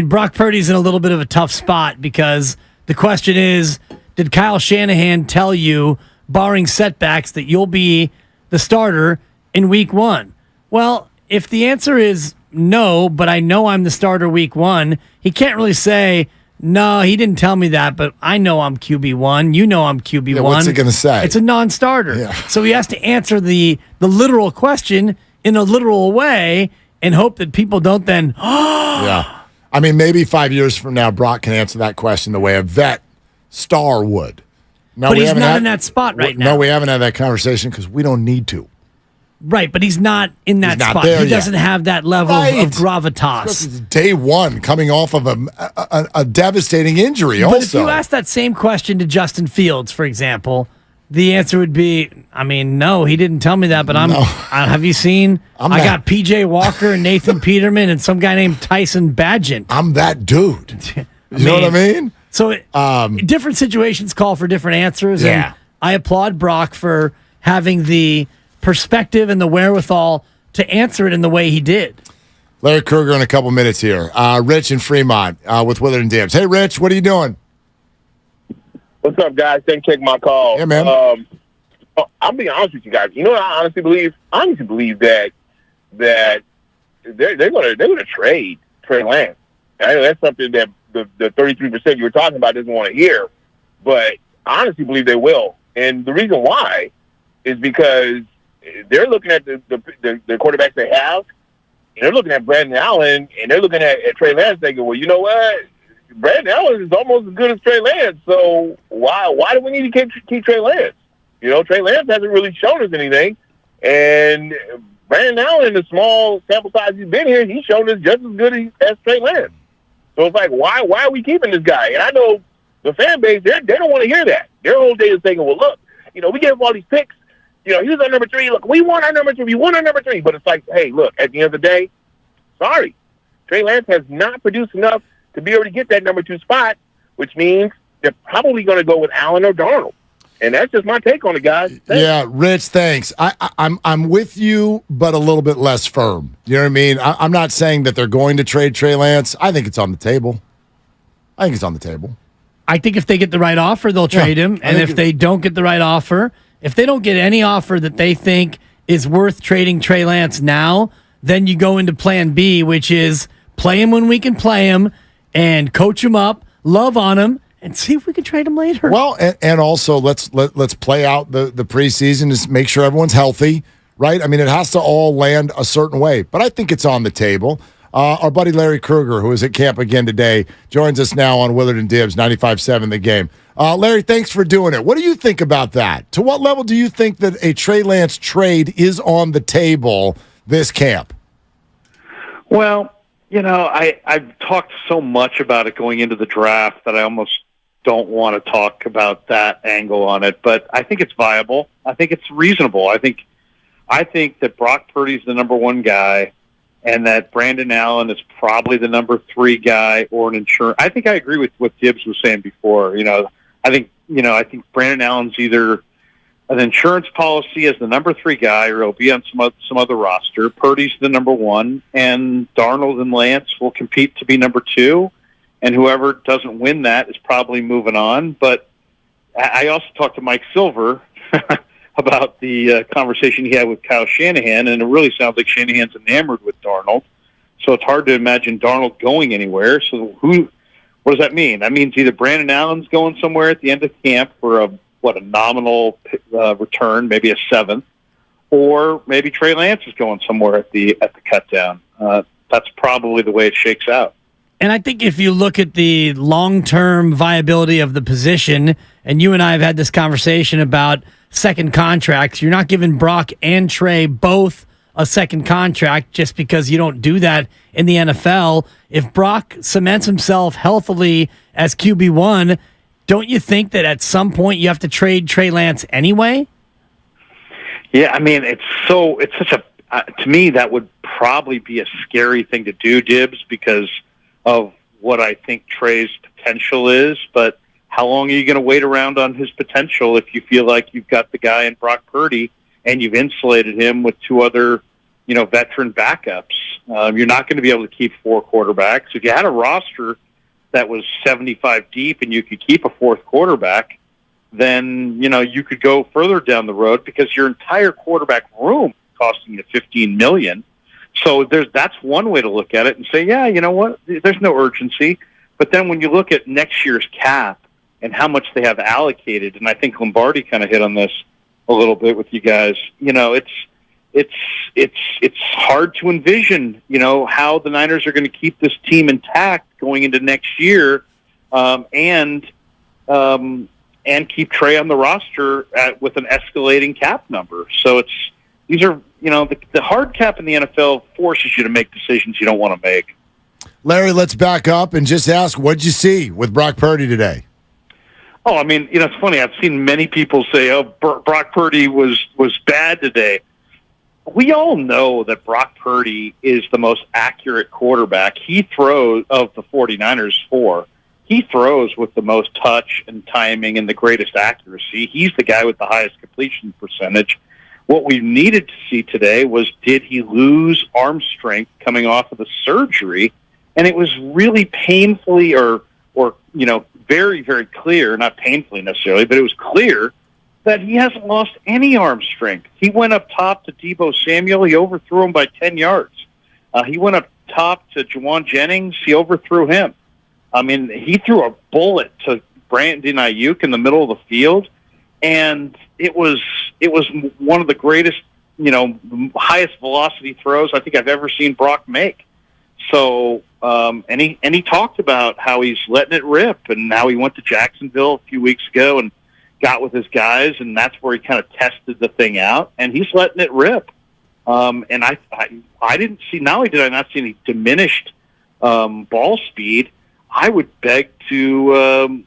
Brock Purdy's in a little bit of a tough spot because the question is, did Kyle Shanahan tell you, barring setbacks, that you'll be the starter in week 1? Well, if the answer is no, but I know I'm the starter week 1, he can't really say, no, he didn't tell me that, but I know I'm QB1. You know I'm QB1. Yeah, what's he going to say? It's a non-starter. Yeah. So he has to answer the literal question in a literal way and hope that people don't then, yeah. Maybe 5 years from now, Brock can answer that question the way a vet star would. But he's not in that spot right now. No, we haven't had that conversation because we don't need to. Right, but he's not in that spot. He doesn't have that level of gravitas. It's day 1 coming off of a devastating injury also. But if you ask that same question to Justin Fields, for example, the answer would be, no, he didn't tell me that, but have you seen? I got PJ Walker and Nathan Peterman and some guy named Tyson Bagent. I'm that dude. You know what I mean? So different situations call for different answers. Yeah. And I applaud Brock for having the perspective and the wherewithal to answer it in the way he did. Larry Krueger in a couple minutes here. Rich in Fremont with Willard and Dibs. Hey, Rich, what are you doing? What's up, guys? Thanks for taking my call. Yeah, man. I'll be honest with you guys. You know what I honestly believe? I honestly believe that they're gonna trade Trey Lance. I know that's something that the 33% you were talking about doesn't want to hear, but I honestly believe they will. And the reason why is because they're looking at the quarterbacks they have, and they're looking at Brandon Allen, and they're looking at Trey Lance thinking, well, you know what? Brandon Allen is almost as good as Trey Lance, so why do we need to keep Trey Lance? You know, Trey Lance hasn't really shown us anything, and Brandon Allen, the small sample size he's been here, he's shown us just as good as Trey Lance. So it's like, why are we keeping this guy? And I know the fan base, they don't want to hear that. Their whole day is thinking, well, look, you know, we gave him all these picks. You know, he was our number 3. Look, we want our number 3. We want our number 3. But it's like, hey, look, at the end of the day, sorry. Trey Lance has not produced enough to be able to get that number 2 spot, which means they're probably going to go with Allen or Darnold. And that's just my take on it, guys. Thanks. Yeah, Rich, thanks. I'm with you, but a little bit less firm. You know what I mean? I'm not saying that they're going to trade Trey Lance. I think it's on the table. I think if they get the right offer, they'll trade him. And if they don't get the right offer, if they don't get any offer that they think is worth trading Trey Lance now, then you go into plan B, which is play him when we can play him and coach him up, love on him, and see if we can trade him later. Well, and also let's play out the preseason, just make sure everyone's healthy, right? I mean, it has to all land a certain way, but I think it's on the table. Our buddy Larry Krueger, who is at camp again today, joins us now on Willard and Dibs, 95.7 The Game. Larry, thanks for doing it. What do you think about that? To what level do you think that a Trey Lance trade is on the table this camp? Well, you know, I've talked so much about it going into the draft that I almost don't want to talk about that angle on it, but I think it's viable. I think it's reasonable. I think that Brock Purdy's the number 1 guy, and that Brandon Allen is probably the number 3 guy or an insurance. I think I agree with what Gibbs was saying before. I think Brandon Allen's either an insurance policy as the number 3 guy, or he'll be on some other roster. Purdy's the number 1, and Darnold and Lance will compete to be number 2. And whoever doesn't win that is probably moving on. But I also talked to Mike Silver about the conversation he had with Kyle Shanahan, and it really sounds like Shanahan's enamored with Darnold. So it's hard to imagine Darnold going anywhere. So what does that mean? That means either Brandon Allen's going somewhere at the end of camp for a nominal return, maybe a 7th, or maybe Trey Lance is going somewhere at the cut down. That's probably the way it shakes out. And I think if you look at the long-term viability of the position, and you and I have had this conversation about second contracts, you're not giving Brock and Trey both a second contract just because you don't do that in the NFL. If Brock cements himself healthily as QB1, don't you think that at some point you have to trade Trey Lance anyway? Yeah, I mean, it's such a to me, that would probably be a scary thing to do, Dibs, because of what I think Trey's potential is. But how long are you going to wait around on his potential if you feel like you've got the guy in Brock Purdy and you've insulated him with 2 other, veteran backups? You're not going to be able to keep 4 quarterbacks. If you had a roster that was 75 deep and you could keep a 4th quarterback, then, you could go further down the road because your entire quarterback room is costing you $15 million. So that's one way to look at it and say, yeah, you know what? There's no urgency. But then when you look at next year's cap and how much they have allocated, and I think Lombardi kind of hit on this a little bit with you guys, it's hard to envision, how the Niners are going to keep this team intact going into next year, and keep Trey on the roster with an escalating cap number. So these are, the hard cap in the NFL forces you to make decisions you don't want to make. Larry, let's back up and just ask, what'd you see with Brock Purdy today? Oh, I mean, it's funny. I've seen many people say, Brock Purdy was bad today. We all know that Brock Purdy is the most accurate quarterback. He throws, of the 49ers 4, he throws with the most touch and timing and the greatest accuracy. He's the guy with the highest completion percentage. What we needed to see today was, did he lose arm strength coming off of the surgery? And it was really painfully or very, very clear, not painfully necessarily, but it was clear that he hasn't lost any arm strength. He went up top to Deebo Samuel. He overthrew him by 10 yards. He went up top to Juwan Jennings. He overthrew him. I mean, he threw a bullet to Brandon Ayuk in the middle of the field, and it was one of the greatest, highest velocity throws I think I've ever seen Brock make. So, and he talked about how he's letting it rip, and how he went to Jacksonville a few weeks ago and got with his guys, and that's where he kind of tested the thing out, and he's letting it rip. And I didn't see, not only did I not see any diminished ball speed, I would beg to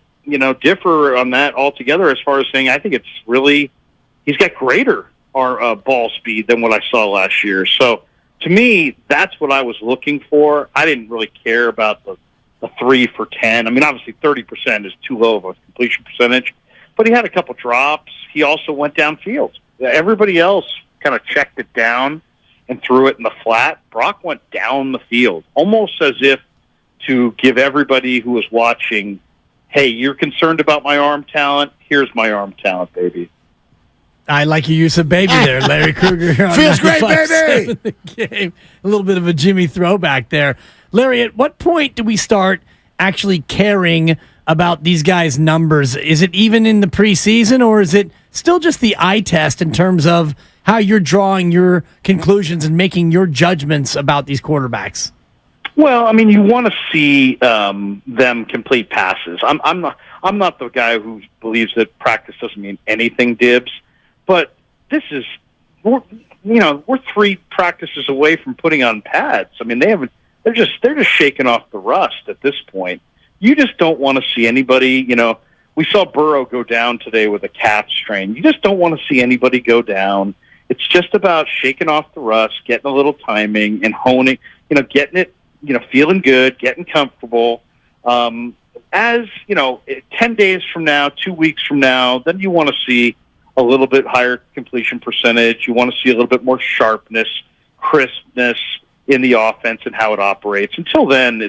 differ on that altogether, as far as saying I think it's really, he's got greater ball speed than what I saw last year. So to me, that's what I was looking for. I didn't really care about the 3 for 10. I mean, obviously 30% is too low of a completion percentage, but he had a couple drops. He also went downfield. Everybody else kind of checked it down and threw it in the flat. Brock went down the field, almost as if to give everybody who was watching, hey, you're concerned about my arm talent? Here's my arm talent, baby. I like your use of baby there, Larry Krueger. Feels great, baby! The game. A little bit of a Jimmy throwback there. Larry, at what point do we start actually caring about these guys' numbers? Is it even in the preseason, or is it still just the eye test in terms of how you're drawing your conclusions and making your judgments about these quarterbacks? Well, I mean, you want to see them complete passes. I'm not the guy who believes that practice doesn't mean anything, Dibs. But this is, we're 3 practices away from putting on pads. I mean, they're just shaking off the rust at this point. You just don't want to see anybody. We saw Burrow go down today with a calf strain. You just don't want to see anybody go down. It's just about shaking off the rust, getting a little timing, and honing. Getting it. Feeling good, getting comfortable. 10 days from now, 2 weeks from now, then you want to see a little bit higher completion percentage. You want to see a little bit more sharpness, crispness in the offense and how it operates. Until then,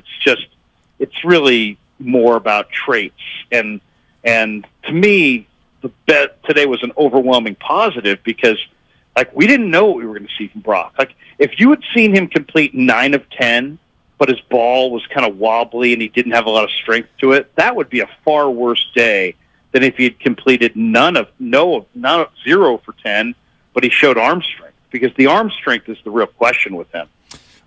it's really more about traits. And to me, the bet today was an overwhelming positive, because we didn't know what we were going to see from Brock. If you had seen him complete 9 of 10, but his ball was kind of wobbly and he didn't have a lot of strength to it, that would be a far worse day than if he had completed 0 for 10, but he showed arm strength, because the arm strength is the real question with him.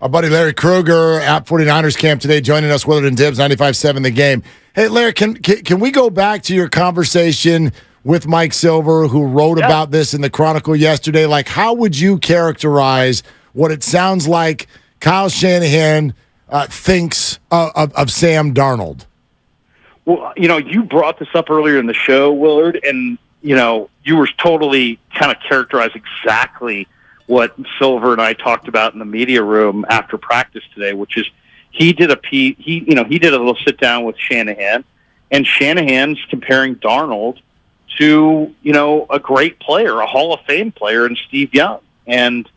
Our buddy Larry Krueger at 49ers camp today, joining us, Willard and Dibs, 95.7 The Game. Hey, Larry, can we go back to your conversation with Mike Silver, who wrote about this in the Chronicle yesterday? How would you characterize what it sounds like Kyle Shanahan thinks of Sam Darnold? Well, you brought this up earlier in the show, Willard, and, you were totally kind of characterized exactly what Silver and I talked about in the media room after practice today, which is he did a little sit down with Shanahan, and Shanahan's comparing Darnold to, a great player, a Hall of Fame player in Steve Young. And,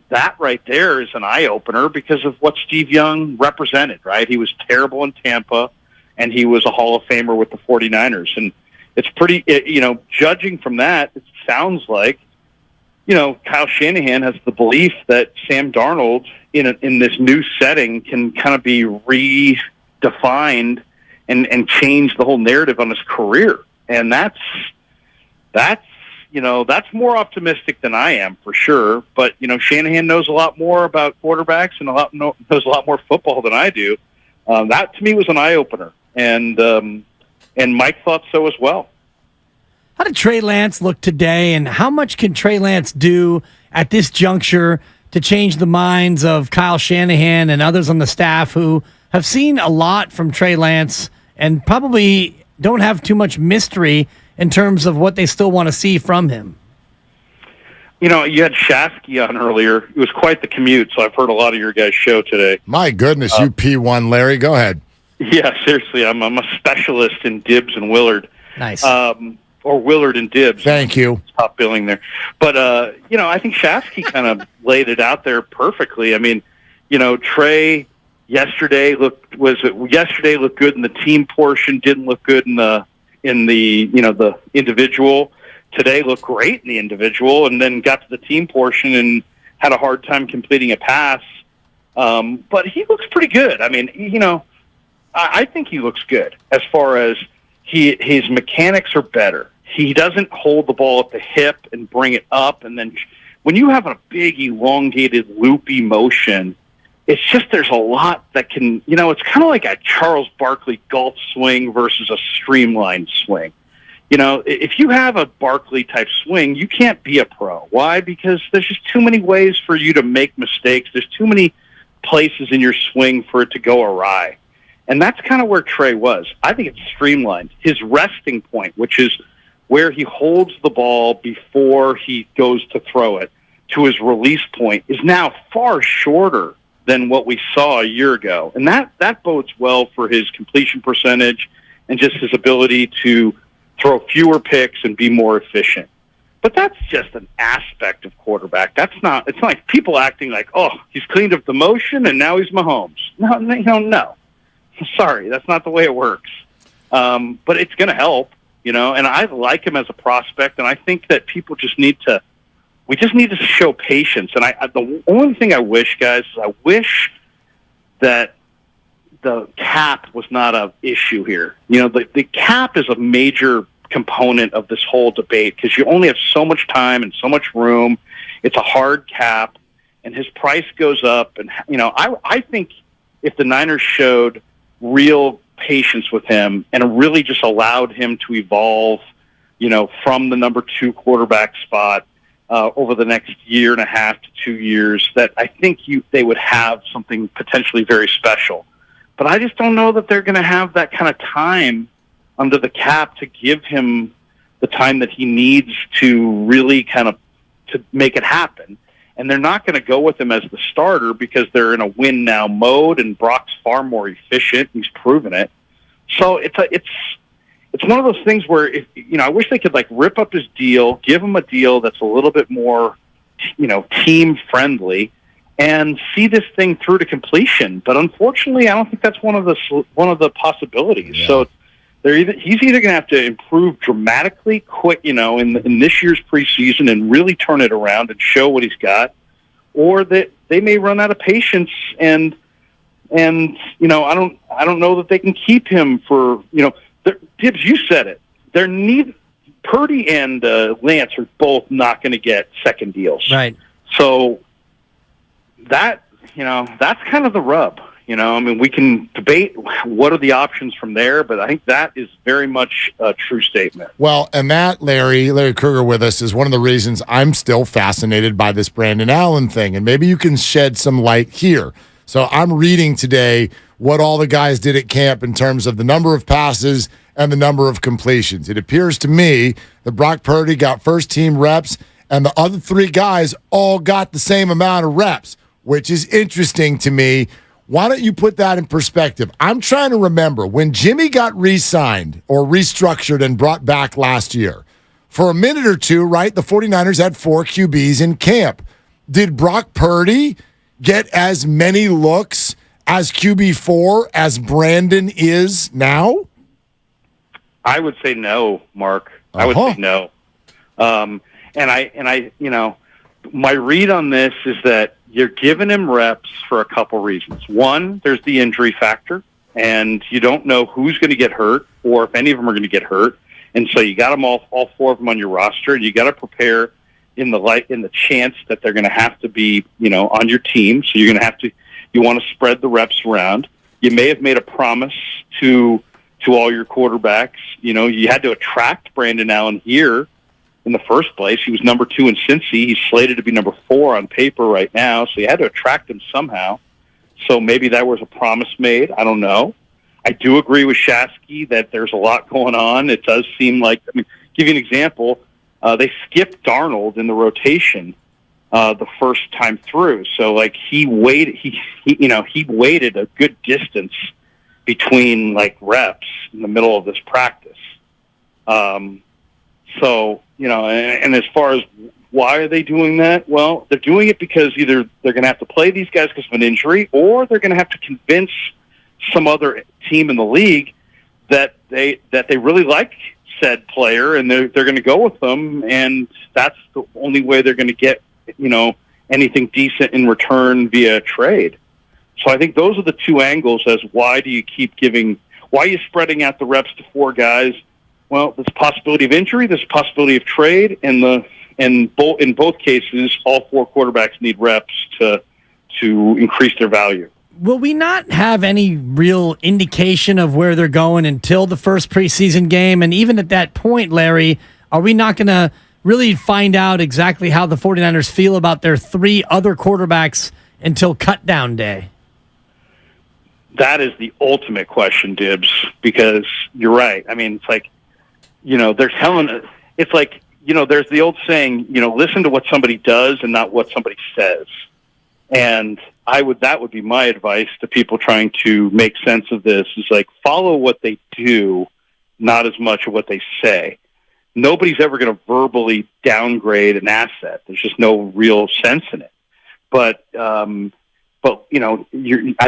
that right there is an eye-opener because of what Steve Young represented, right? He was terrible in Tampa, and he was a Hall of Famer with the 49ers. And it's pretty, judging from that, it sounds like, Kyle Shanahan has the belief that Sam Darnold in this new setting can kind of be redefined and change the whole narrative on his career. And that's more optimistic than I am, for sure. But, Shanahan knows a lot more about quarterbacks and knows a lot more football than I do. That, to me, was an eye-opener. And Mike thought so as well. How did Trey Lance look today, and how much can Trey Lance do at this juncture to change the minds of Kyle Shanahan and others on the staff who have seen a lot from Trey Lance and probably don't have too much mystery in terms of what they still want to see from him? You had Shasky on earlier. It was quite the commute, so I've heard a lot of your guys' show today. My goodness, you P1, Larry. Go ahead. Yeah, seriously, I'm a specialist in Dibbs and Willard. Nice. Or Willard and Dibbs. Thank you. Top billing there. But, I think Shasky kind of laid it out there perfectly. I mean, Trey yesterday looked good in the team portion, didn't look good in the the individual. Today looked great in the individual, and then got to the team portion and had a hard time completing a pass. But he looks pretty good. I mean, I think he looks good as far as his mechanics are better. He doesn't hold the ball at the hip and bring it up. And then when you have a big, elongated, loopy motion, it's just there's a lot that can, it's kind of like a Charles Barkley golf swing versus a streamlined swing. If you have a Barkley-type swing, you can't be a pro. Why? Because there's just too many ways for you to make mistakes. There's too many places in your swing for it to go awry. And that's kind of where Trey was. I think it's streamlined. His resting point, which is where he holds the ball before he goes to throw it, to his release point, is now far shorter than what we saw a year ago. And that bodes well for his completion percentage and just his ability to throw fewer picks and be more efficient. But that's just an aspect of quarterback. It's not like people acting like, oh, he's cleaned up the motion and now he's Mahomes. No. Sorry, that's not the way it works. But it's going to help, and I like him as a prospect, and I think that people just need to show patience. And the only thing I wish, guys, is I wish that the cap was not an issue here. The cap is a major component of this whole debate because you only have so much time and so much room. It's a hard cap, and his price goes up. And, I think if the Niners showed real patience with him and really just allowed him to evolve, from the number 2 quarterback spot over the next year and a half to 2 years, that I think they would have something potentially very special. But I just don't know that they're going to have that kind of time under the cap to give him the time that he needs to really kind of to make it happen. And they're not going to go with him as the starter because they're in a win now mode, and Brock's far more efficient. He's proven it. So it's one of those things where I wish they could rip up his deal, give him a deal that's a little bit more, team friendly, and see this thing through to completion. But unfortunately, I don't think that's one of the possibilities. Yeah. So he's either going to have to improve dramatically quick, in this year's preseason and really turn it around and show what he's got, or that they may run out of patience and I don't know that they can keep him for Tibbs. You said it. Purdy and Lance are both not going to get second deals, right? So that's kind of the rub. We can debate what are the options from there, but I think that is very much a true statement. Well, and that, Larry Krueger with us, is one of the reasons I'm still fascinated by this Brandon Allen thing, and maybe you can shed some light here. So I'm reading today what all the guys did at camp in terms of the number of passes and the number of completions. It appears to me that Brock Purdy got first-team reps, and the other 3 guys all got the same amount of reps, which is interesting to me. Why don't you put that in perspective? I'm trying to remember when Jimmy got re-signed or restructured and brought back last year. For a minute or two, right, the 49ers had 4 QBs in camp. Did Brock Purdy get as many looks as QB4 as Brandon is now? I would say no, Mark. I would say no. My read on this is that you're giving him reps for a couple reasons. One, there's the injury factor, and you don't know who's going to get hurt or if any of them are going to get hurt. And so you got them all 4 of them on your roster, and you got to prepare in the chance that they're going to have to be, on your team. So you're going to you want to spread the reps around. You may have made a promise to all your quarterbacks. You had to attract Brandon Allen here in the first place. He was number 2 in Cincy. He's slated to be number 4 on paper right now, so you had to attract him somehow. So maybe that was a promise made. I don't know. I do agree with Shasky that there's a lot going on. It does seem like, give you an example, they skipped Darnold in the rotation the first time through. So he waited a good distance between like reps in the middle of this practice. So, and as far as why are they doing that? Well, they're doing it because either they're going to have to play these guys because of an injury, or they're going to have to convince some other team in the league that they really like said player, and they're going to go with them, and that's the only way they're going to get anything decent in return via trade. So I think those are the two angles as why are you spreading out the reps to 4 guys? Well, there's a possibility of injury, there's a possibility of trade, and in both cases, all 4 quarterbacks need reps to increase their value. Will we not have any real indication of where they're going until the first preseason game? And even at that point, Larry, are we not going to really find out exactly how the 49ers feel about their 3 other quarterbacks until cut-down day? That is the ultimate question, Dibs, because you're right. I mean, it's like, they're telling us, it's like, there's the old saying, listen to what somebody does and not what somebody says. And that would be my advice to people trying to make sense of this, is like, follow what they do, not as much of what they say. Nobody's ever going to verbally downgrade an asset. There's just no real sense in it. But I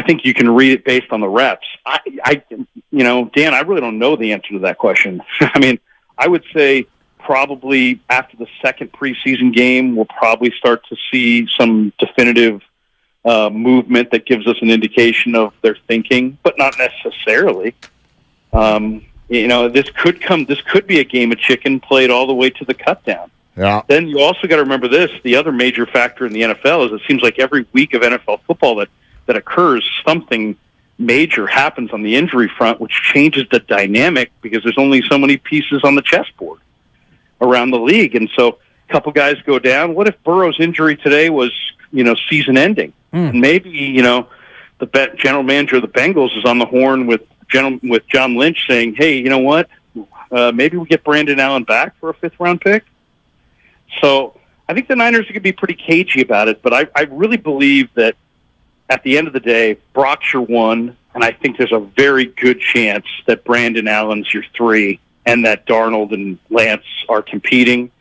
think you can read it based on the reps. Dan, I really don't know the answer to that question. I mean, I would say probably after the second preseason game, we'll probably start to see some definitive movement that gives us an indication of their thinking, but not necessarily. This could be a game of chicken played all the way to the cut down. Yeah. Then you also got to remember this. The other major factor in the NFL is it seems like every week of NFL football that occurs, something major happens on the injury front, which changes the dynamic because there's only so many pieces on the chessboard around the league. And so a couple guys go down. What if Burrow's injury today was, season ending? And maybe, the general manager of the Bengals is on the horn with John Lynch saying, hey, you know what? Maybe we get Brandon Allen back for a 5th-round pick. So I think the Niners are going to be pretty cagey about it, but I really believe that at the end of the day, Brock's your 1, and I think there's a very good chance that Brandon Allen's your 3 and that Darnold and Lance are competing.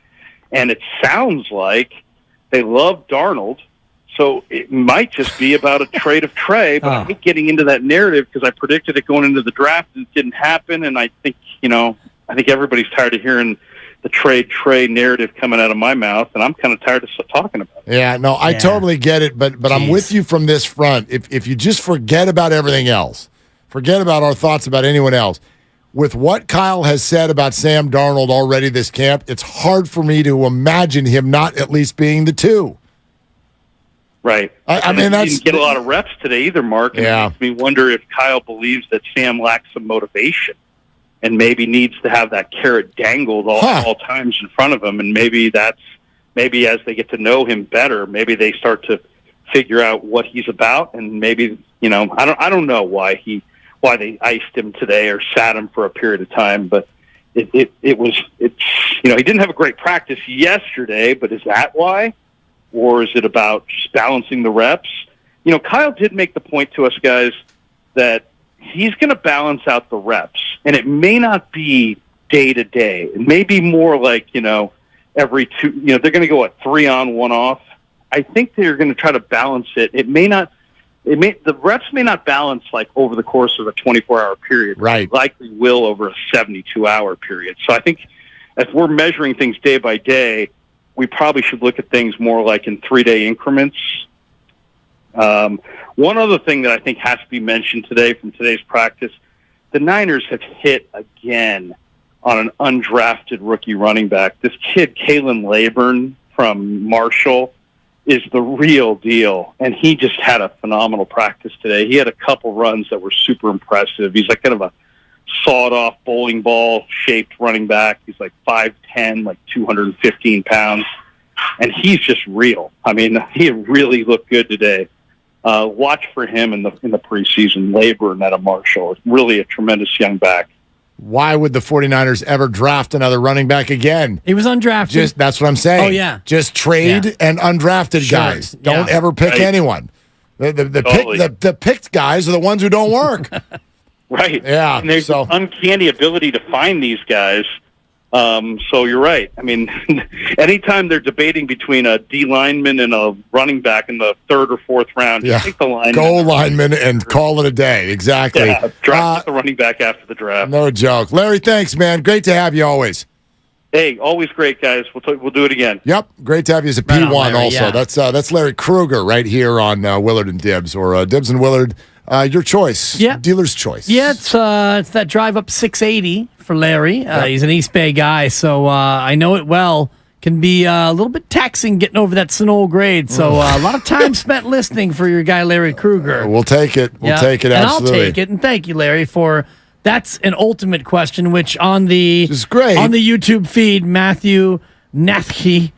And it sounds like they love Darnold, so it might just be about a trade of Trey, but I hate getting into that narrative because I predicted it going into the draft and it didn't happen, and I think everybody's tired of hearing the trade narrative coming out of my mouth, and I'm kind of tired of talking about it. Yeah, no, I totally get it, but I'm with you from this front. If you just forget about everything else, forget about our thoughts about anyone else, with what Kyle has said about Sam Darnold already this camp, it's hard for me to imagine him not at least being the 2. Right. I mean, he didn't get a lot of reps today either, Mark, and it makes me wonder if Kyle believes that Sam lacks some motivation and maybe needs to have that carrot dangled all times in front of him. And maybe as they get to know him better, maybe they start to figure out what he's about. And maybe, I don't know why they iced him today or sat him for a period of time, but he didn't have a great practice yesterday, but is that why? Or is it about just balancing the reps? Kyle did make the point to us guys that he's going to balance out the reps, and it may not be day to day. It may be more like, every 2, they're going to go 3 on, 1 off. I think they're going to try to balance it. The reps may not balance like over the course of a 24-hour period. Right. It likely will over a 72-hour period. So I think if we're measuring things day by day, we probably should look at things more like in 3-day increments. One other thing that I think has to be mentioned today from today's practice, the Niners have hit again on an undrafted rookie running back. This kid, Kalen Laburn from Marshall, is the real deal, and he just had a phenomenal practice today. He had a couple runs that were super impressive. He's like kind of a sawed-off bowling ball-shaped running back. He's like 5'10", like 215 pounds, and he's just real. I mean, he really looked good today. Watch for him in the preseason. Labor and out of Marshall. Really a tremendous young back. Why would the 49ers ever draft another running back again? He was undrafted. That's what I'm saying. Oh, yeah. Just trade and undrafted guys. Don't ever pick anyone. The picked guys are the ones who don't work. Right. Yeah. And there's an uncanny ability to find these guys. So you're right. I mean, anytime they're debating between a D lineman and a running back in the third or fourth round, Yeah. take the lineman. Go lineman and call it a day. Exactly. Yeah, draft the running back after the draft. No joke. Larry, thanks, man. Great to have you always. Hey, always great, guys. We'll do it again. Yep. Great to have you as a Right on, P1 Larry, also. yeah. That's Larry Kruger right here on Willard and Dibbs, or Dibbs and Willard. Your choice. Yeah. Dealer's choice. Yeah, it's that drive up 680 for Larry. He's an East Bay guy, so I know it well. Can be a little bit taxing getting over that Sonol grade. So a lot of time spent listening for your guy, Larry Kruger. We'll take it. We'll take it, absolutely. And I'll take it. And thank you, Larry, for that's an ultimate question, which on the YouTube feed, Matthew Nathi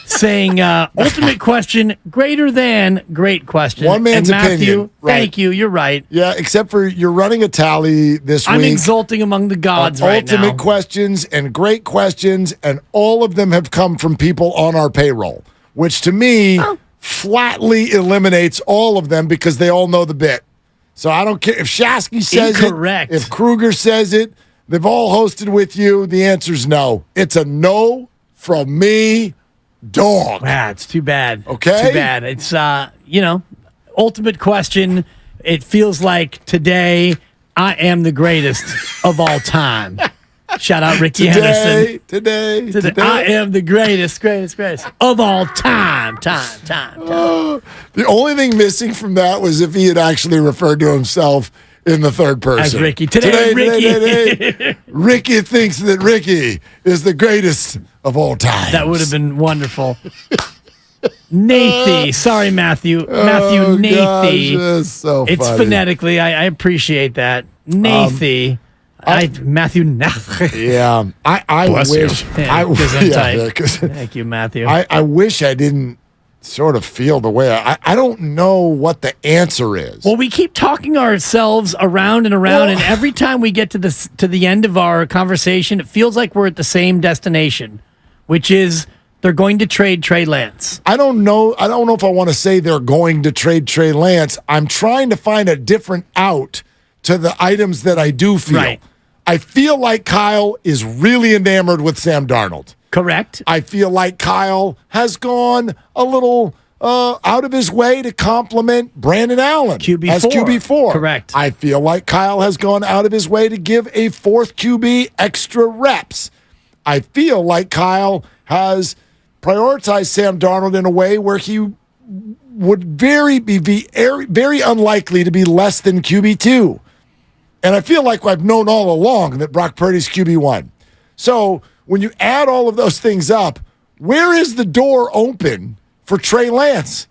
saying ultimate question greater than great question. One man's and Matthew, opinion. Right. Thank you. You're right. Yeah, except for you're running a tally this I'm week. exulting among the gods right now. Ultimate questions and great questions, and all of them have come from people on our payroll, which to me flatly eliminates all of them because they all know the bit. So I don't care if Shasky says Incorrect. it, if Kruger says it, they've all hosted with you. The answer's no. It's a no from me, dog. Yeah, it's too bad. Okay? Too bad. It's, ultimate question. It feels like today I am the greatest of all time. Shout out Ricky Henderson. Today. I am the greatest of all time. The only thing missing from that was if he had actually referred to himself in the third person. As Ricky. Today, Ricky. Today. Ricky thinks that Ricky is the greatest of all time. That would have been wonderful. Nathy. Sorry, Matthew. Matthew Nathy. That's so it's funny. phonetically. I appreciate that. Nathy. Matthew Nath. Yeah. I Bless wish. you. Gesundheit. Yeah, Thank you, Matthew. I wish I didn't sort of feel the way I don't know what the answer is. Well, we keep talking ourselves around and around, and every time we get to the end of our conversation, it feels like we're at the same destination, which is they're going to trade Trey Lance. I don't know if I want to say they're going to trade Trey Lance. I'm trying to find a different out to the items that I do feel. Right. I feel like Kyle is really enamored with Sam Darnold. Correct. I feel like Kyle has gone a little out of his way to compliment Brandon Allen as QB4. Correct. I feel like Kyle has gone out of his way to give a fourth QB extra reps. I feel like Kyle has prioritized Sam Darnold in a way where he would be very unlikely to be less than QB2. And I feel like I've known all along that Brock Purdy's QB1. So when you add all of those things up, where is the door open for Trey Lance?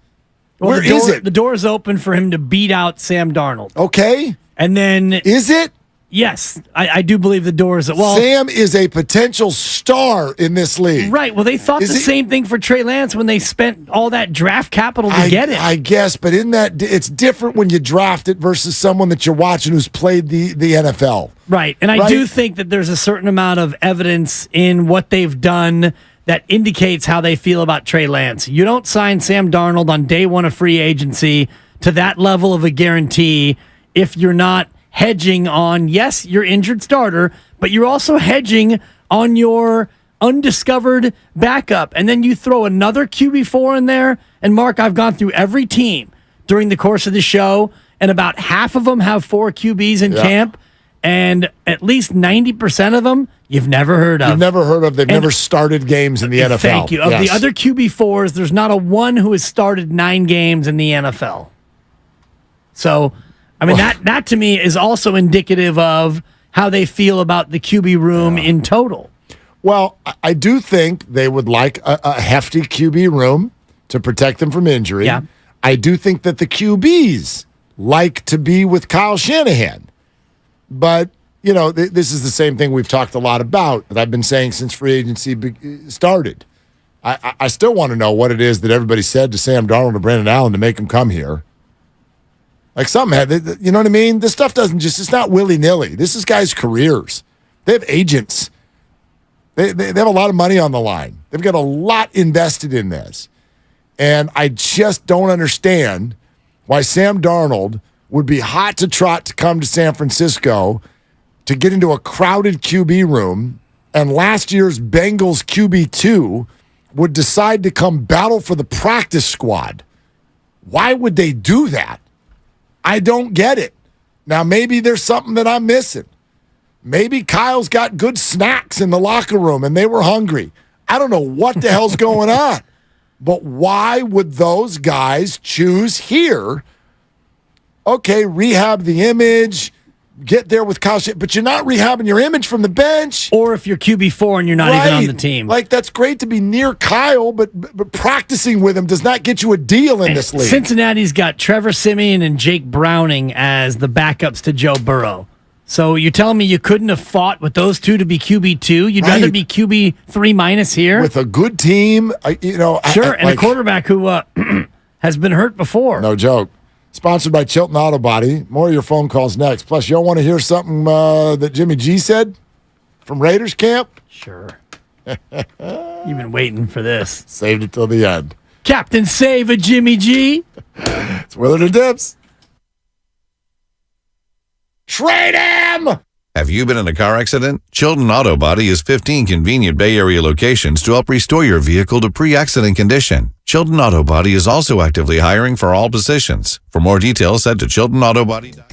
Well, Where is it? The door is open for him to beat out Sam Darnold. Okay. And then... Is it? Yes. I do believe the door is... Well, Sam is a potential star in this league. Right. Well, they thought the same thing for Trey Lance when they spent all that draft capital to get him. I guess, but in that, it's different when you draft it versus someone that you're watching who's played the NFL. Right. And I do think that there's a certain amount of evidence in what they've done that indicates how they feel about Trey Lance. You don't sign Sam Darnold on day one of free agency to that level of a guarantee if you're not hedging on, yes, your injured starter, but you're also hedging on your undiscovered backup. And then you throw another QB4 in there. And Mark, I've gone through every team during the course of the show, and about half of them have 4 QBs in camp. And at least 90% of them you've never heard of. You've never heard of. They've never started games in the NFL. Thank you. Of the other QB4s, there's not a one who has started 9 games in the NFL. So, I mean, that to me is also indicative of how they feel about the QB room in total. Well, I do think they would like a hefty QB room to protect them from injury. Yeah. I do think that the QBs like to be with Kyle Shanahan. But, you know, this is the same thing we've talked a lot about that I've been saying since free agency started. I still want to know what it is that everybody said to Sam Darnold and Brandon Allen to make him come here. Like some had, you know what I mean? This stuff it's not willy-nilly. This is guys' careers. They have agents. They have a lot of money on the line. They've got a lot invested in this. And I just don't understand why Sam Darnold would be hot to trot to come to San Francisco to get into a crowded QB room, and last year's Bengals QB2 would decide to come battle for the practice squad. Why would they do that? I don't get it. Now, maybe there's something that I'm missing. Maybe Kyle's got good snacks in the locker room and they were hungry. I don't know what the hell's going on. But why would those guys choose here? Okay, rehab the image, get there with Kyle, but you're not rehabbing your image from the bench. Or if you're QB4 and you're not even on the team. Like, that's great to be near Kyle, but practicing with him does not get you a deal in this league. Cincinnati's got Trevor Siemian and Jake Browning as the backups to Joe Burrow. So you're telling me you couldn't have fought with those two to be QB2? You'd rather be QB3 minus here? With a good team, Sure, and a quarterback who has been hurt before. No joke. Sponsored by Chilton Auto Body. More of your phone calls next. Plus, y'all want to hear something that Jimmy G said from Raiders camp? Sure. You've been waiting for this. Saved it till the end. Captain Save a Jimmy G. It's Willard and Dips. Trade him! Have you been in a car accident? Chilton Auto Body has 15 convenient Bay Area locations to help restore your vehicle to pre-accident condition. Chilton Auto Body is also actively hiring for all positions. For more details, head to chiltonautobody.com.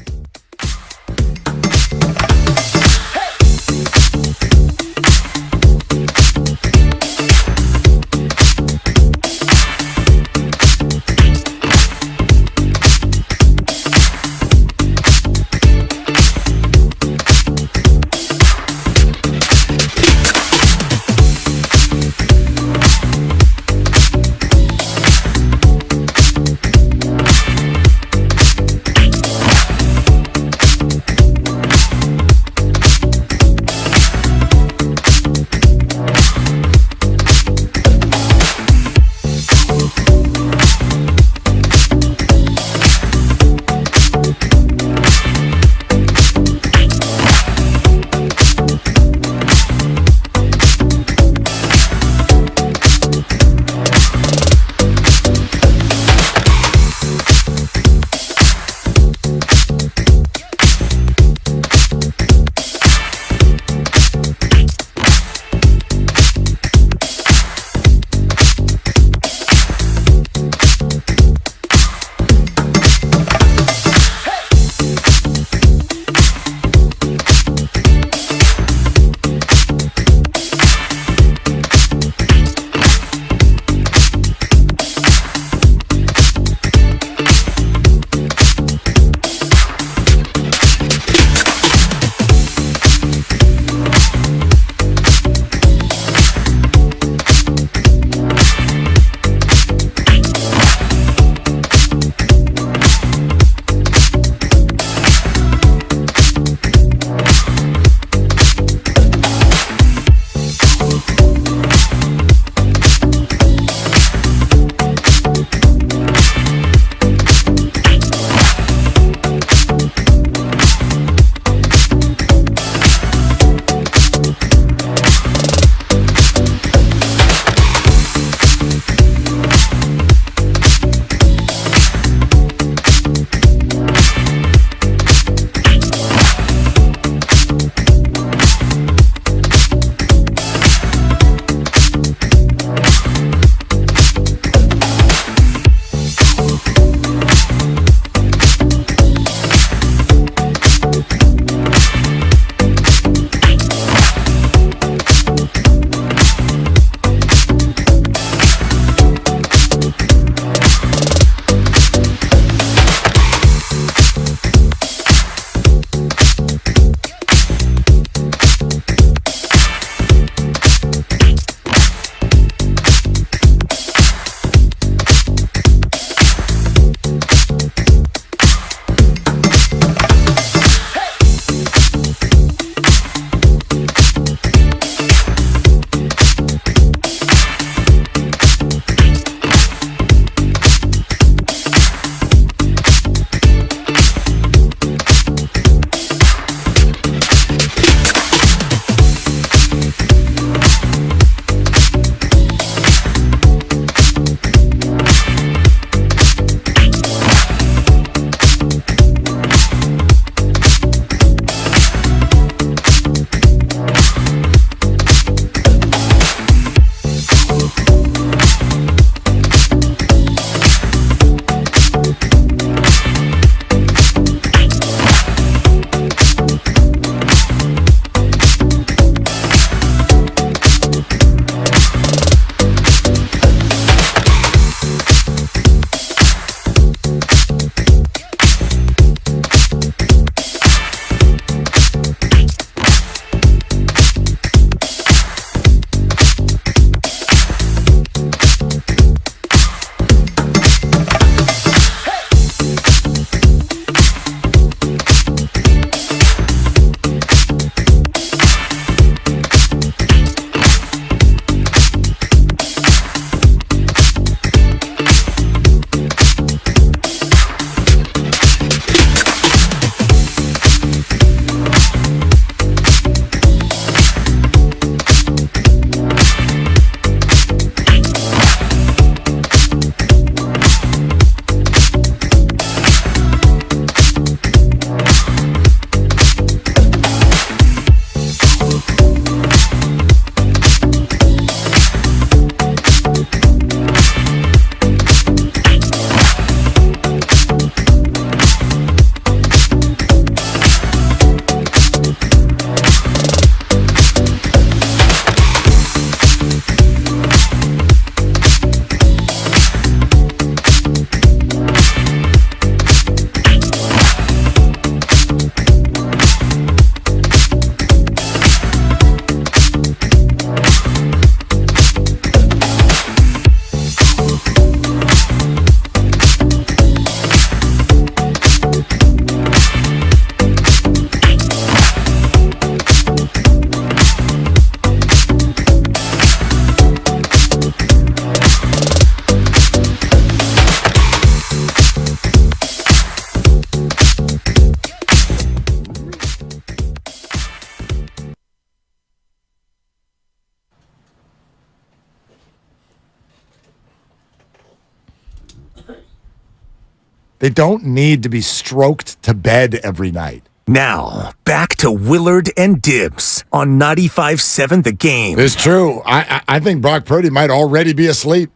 They don't need to be stroked to bed every night. Now, back to Willard and Dibbs on 95.7 The Game. It's true. I think Brock Purdy might already be asleep.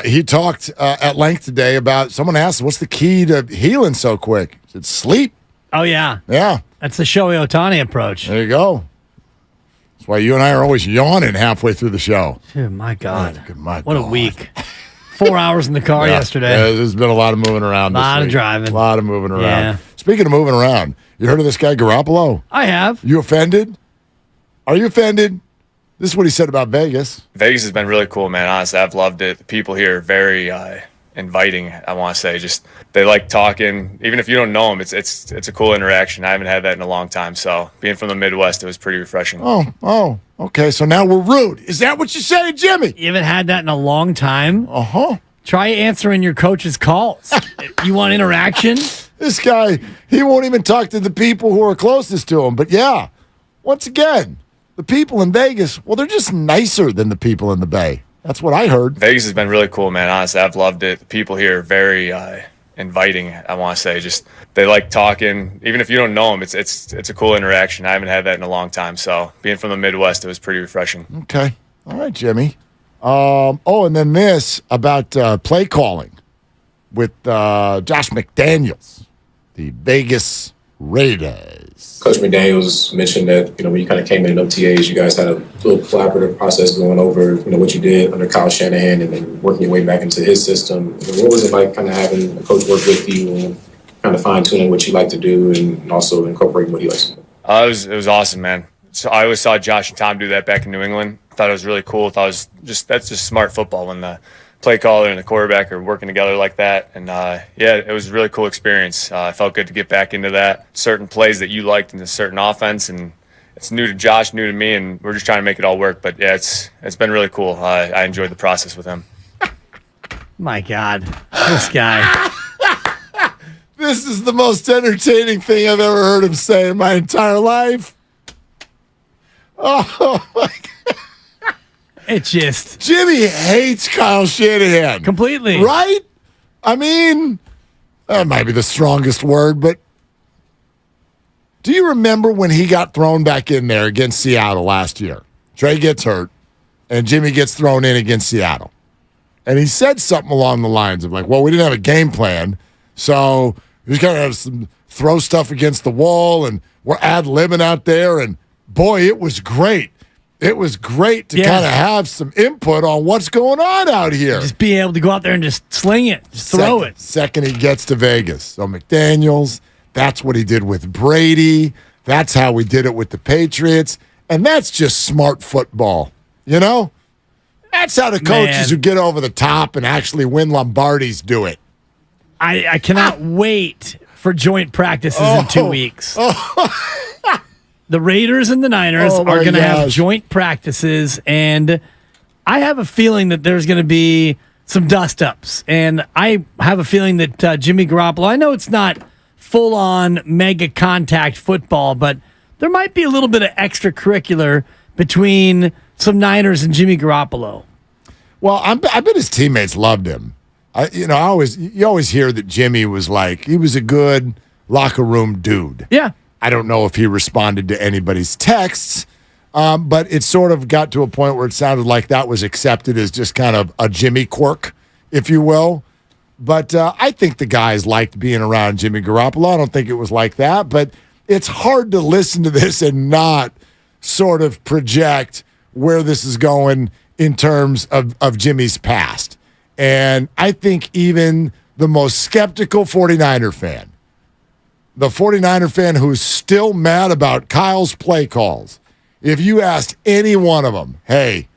He talked at length today about, someone asked, what's the key to healing so quick? He said, sleep. Oh, yeah. Yeah. That's the Shohei Ohtani approach. There you go. That's why you and I are always yawning halfway through the show. Dude, my God. My what God. a week. 4 hours in the car yesterday. Yeah, there's been a lot of moving around this week. A lot of driving. A lot of moving around. Yeah. Speaking of moving around, you heard of this guy, Garoppolo? I have. You offended? Are you offended? This is what he said about Vegas. Vegas has been really cool, man. Honestly, I've loved it. The people here are very inviting, I want to say. Just they like talking. Even if you don't know them, it's a cool interaction. I haven't had that in a long time. So being from the Midwest, it was pretty refreshing. Oh, okay. So now we're rude. Is that what you say, Jimmy? You haven't had that in a long time? Uh-huh. Try answering your coach's calls. You want interaction? This guy, he won't even talk to the people who are closest to him. But yeah, once again, the people in Vegas, well, they're just nicer than the people in the Bay. That's what I heard. Vegas has been really cool, man. Honestly, I've loved it. The people here are very inviting, I want to say. Just they like talking. Even if you don't know them, it's a cool interaction. I haven't had that in a long time. So being from the Midwest, it was pretty refreshing. Okay. All right, Jimmy. And then this about play calling with Josh McDaniels, the Vegas Raiders. Coach McDaniels mentioned that, when you kind of came in OTAs, you guys had a little collaborative process going over, what you did under Kyle Shanahan and then working your way back into his system. What was it like kind of having a coach work with you and kind of fine-tuning what you like to do and also incorporating what he likes to do? It was awesome, man. So I always saw Josh and Tom do that back in New England. Thought it was really cool. That's just smart football when the play caller and the quarterback are working together like that. And it was a really cool experience. I felt good to get back into that. Certain plays that you liked in a certain offense, and it's new to Josh, new to me, and we're just trying to make it all work. But yeah, it's been really cool. I enjoyed the process with him. My God, this guy. This is the most entertaining thing I've ever heard him say in my entire life. Oh, my God. It's just... Jimmy hates Kyle Shanahan. Completely. Right? I mean, that might be the strongest word, but do you remember when he got thrown back in there against Seattle last year? Trey gets hurt, and Jimmy gets thrown in against Seattle. And he said something along the lines of like, well, we didn't have a game plan, so we just kind of have some throw stuff against the wall, and we're ad-libbing out there, and boy, it was great. It was great to kind of have some input on what's going on out here. Just be able to go out there and just sling it, just throw it. Second he gets to Vegas. So McDaniels, that's what he did with Brady. That's how we did it with the Patriots. And that's just smart football, That's how the coaches who get over the top and actually win Lombardis do it. I cannot wait for joint practices in 2 weeks. The Raiders and the Niners are going to have joint practices, and I have a feeling that there's going to be some dust-ups. And I have a feeling that Jimmy Garoppolo, I know it's not full-on mega contact football, but there might be a little bit of extracurricular between some Niners and Jimmy Garoppolo. Well, I bet his teammates loved him. You always hear that Jimmy was he was a good locker room dude. Yeah. I don't know if he responded to anybody's texts, but it sort of got to a point where it sounded like that was accepted as just kind of a Jimmy quirk, if you will. But I think the guys liked being around Jimmy Garoppolo. I don't think it was like that, but it's hard to listen to this and not sort of project where this is going in terms of Jimmy's past. And I think even the most skeptical 49er fan, the 49er fan who's still mad about Kyle's play calls, if you asked any one of them, hey,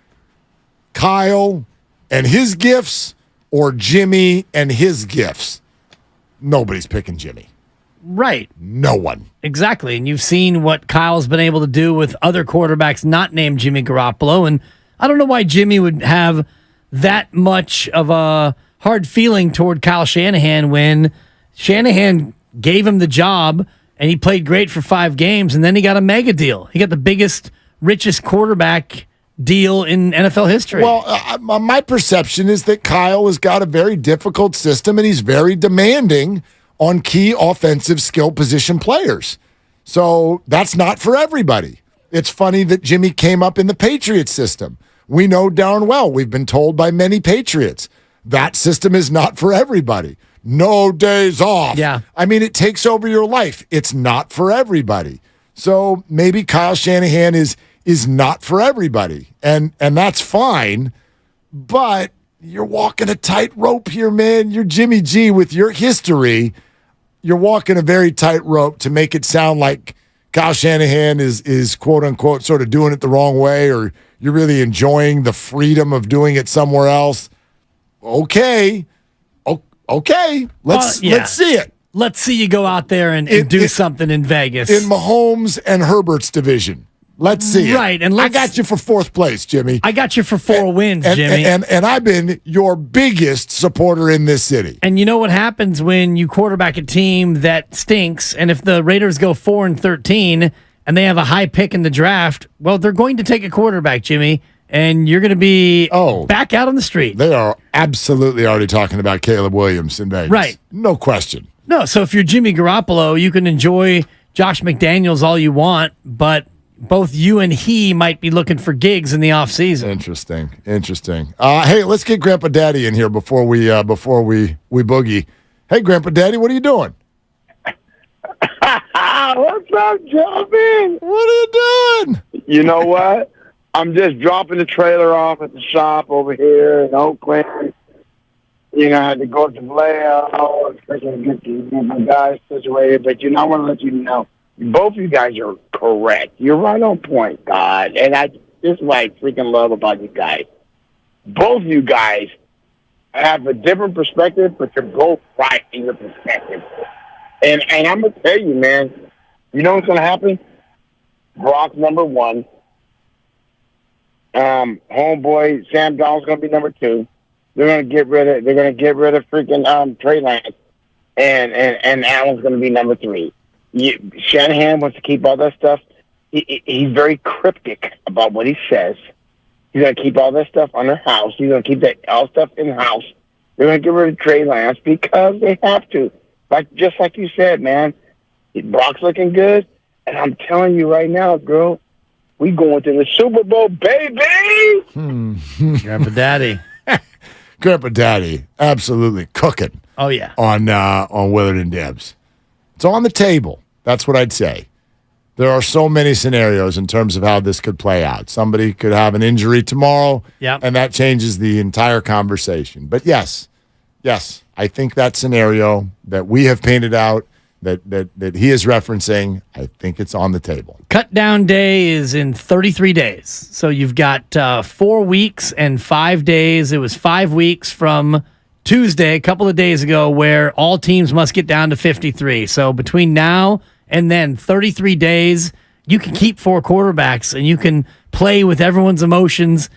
Kyle and his gifts or Jimmy and his gifts, nobody's picking Jimmy. Right. No one. Exactly. And you've seen what Kyle's been able to do with other quarterbacks not named Jimmy Garoppolo. And I don't know why Jimmy would have that much of a hard feeling toward Kyle Shanahan when Shanahan gave him the job and he played great for 5 games and then he got a mega deal. He got the biggest, richest quarterback deal in NFL history. Well, my perception is that Kyle has got a very difficult system, and he's very demanding on key offensive skill position players. So that's not for everybody. It's funny that Jimmy came up in the Patriots system. We know darn well, we've been told by many Patriots, that system is not for everybody. No days off. Yeah. I mean, it takes over your life. It's not for everybody. So maybe Kyle Shanahan is not for everybody, and that's fine, but you're walking a tight rope here, man. You're Jimmy G with your history. You're walking a very tight rope to make it sound like Kyle Shanahan is quote-unquote sort of doing it the wrong way, or you're really enjoying the freedom of doing it somewhere else. Okay. Let's see it. Let's see you go out there and do something in Vegas. In Mahomes and Herbert's division. Let's see it. Right, and I got you for fourth place, Jimmy. I got you for 4 wins, Jimmy. And I've been your biggest supporter in this city. And you know what happens when you quarterback a team that stinks, and if the Raiders go 4-13 and they have a high pick in the draft, well, they're going to take a quarterback, Jimmy, and you're going to be back out on the street. They are absolutely already talking about Caleb Williams in Vegas. Right. No question. No, so if you're Jimmy Garoppolo, you can enjoy Josh McDaniels all you want, but both you and he might be looking for gigs in the offseason. Interesting. Hey, let's get Grandpa Daddy in here before we boogie. Hey, Grandpa Daddy, what are you doing? What's up, Jumpin'? What are you doing? You know what? I'm just dropping the trailer off at the shop over here in Oakland. You know, I had to go to Vallejo, get my guys situated. But I want to let you know, both of you guys are correct. You're right on point, God. And this is what I freaking love about you guys. Both of you guys have a different perspective, but you're both right in your perspective. And I'm going to tell you, man, you know what's going to happen? Brock's number 1. Homeboy Sam Donald's going to be number 2. They're going to get rid of freaking Trey Lance, and Allen's going to be number 3. Shanahan wants to keep all that stuff. He's very cryptic about what he says. He's going to keep all that stuff under house. He's going to keep all stuff in house. They're going to get rid of Trey Lance because they have to. Just like you said, man, Brock's looking good, and I'm telling you right now, girl, we going to the Super Bowl, baby. Grandpa Daddy. Grandpa Daddy, absolutely cooking. Oh yeah, on Willard and Debs. It's on the table. That's what I'd say. There are so many scenarios in terms of how this could play out. Somebody could have an injury tomorrow, and that changes the entire conversation. But yes, I think that scenario that we have painted out, that he is referencing, I think it's on the table. Cut down day is in 33 days. So you've got 4 weeks and 5 days. It was 5 weeks from Tuesday, a couple of days ago, where all teams must get down to 53. So between now and then, 33 days, you can keep 4 quarterbacks and you can play with everyone's emotions.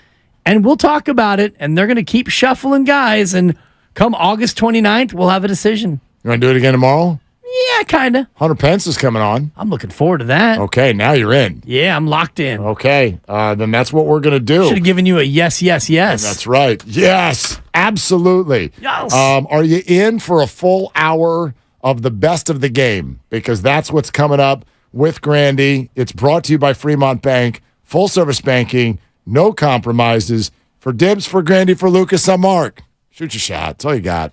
And we'll talk about it, and they're going to keep shuffling guys. And come August 29th, we'll have a decision. You want to do it again tomorrow? Yeah, kind of. Hunter Pence is coming on. I'm looking forward to that. Okay, now you're in. Yeah, I'm locked in. Okay, then that's what we're going to do. Should have given you a yes. And that's right. Yes, absolutely. Yes. Are you in for a full hour of the best of the game? Because that's what's coming up with Grandy. It's brought to you by Fremont Bank. Full service banking, no compromises. For Dibs, for Grandy, for Lucas, I'm Mark. Shoot your shot. That's all you got.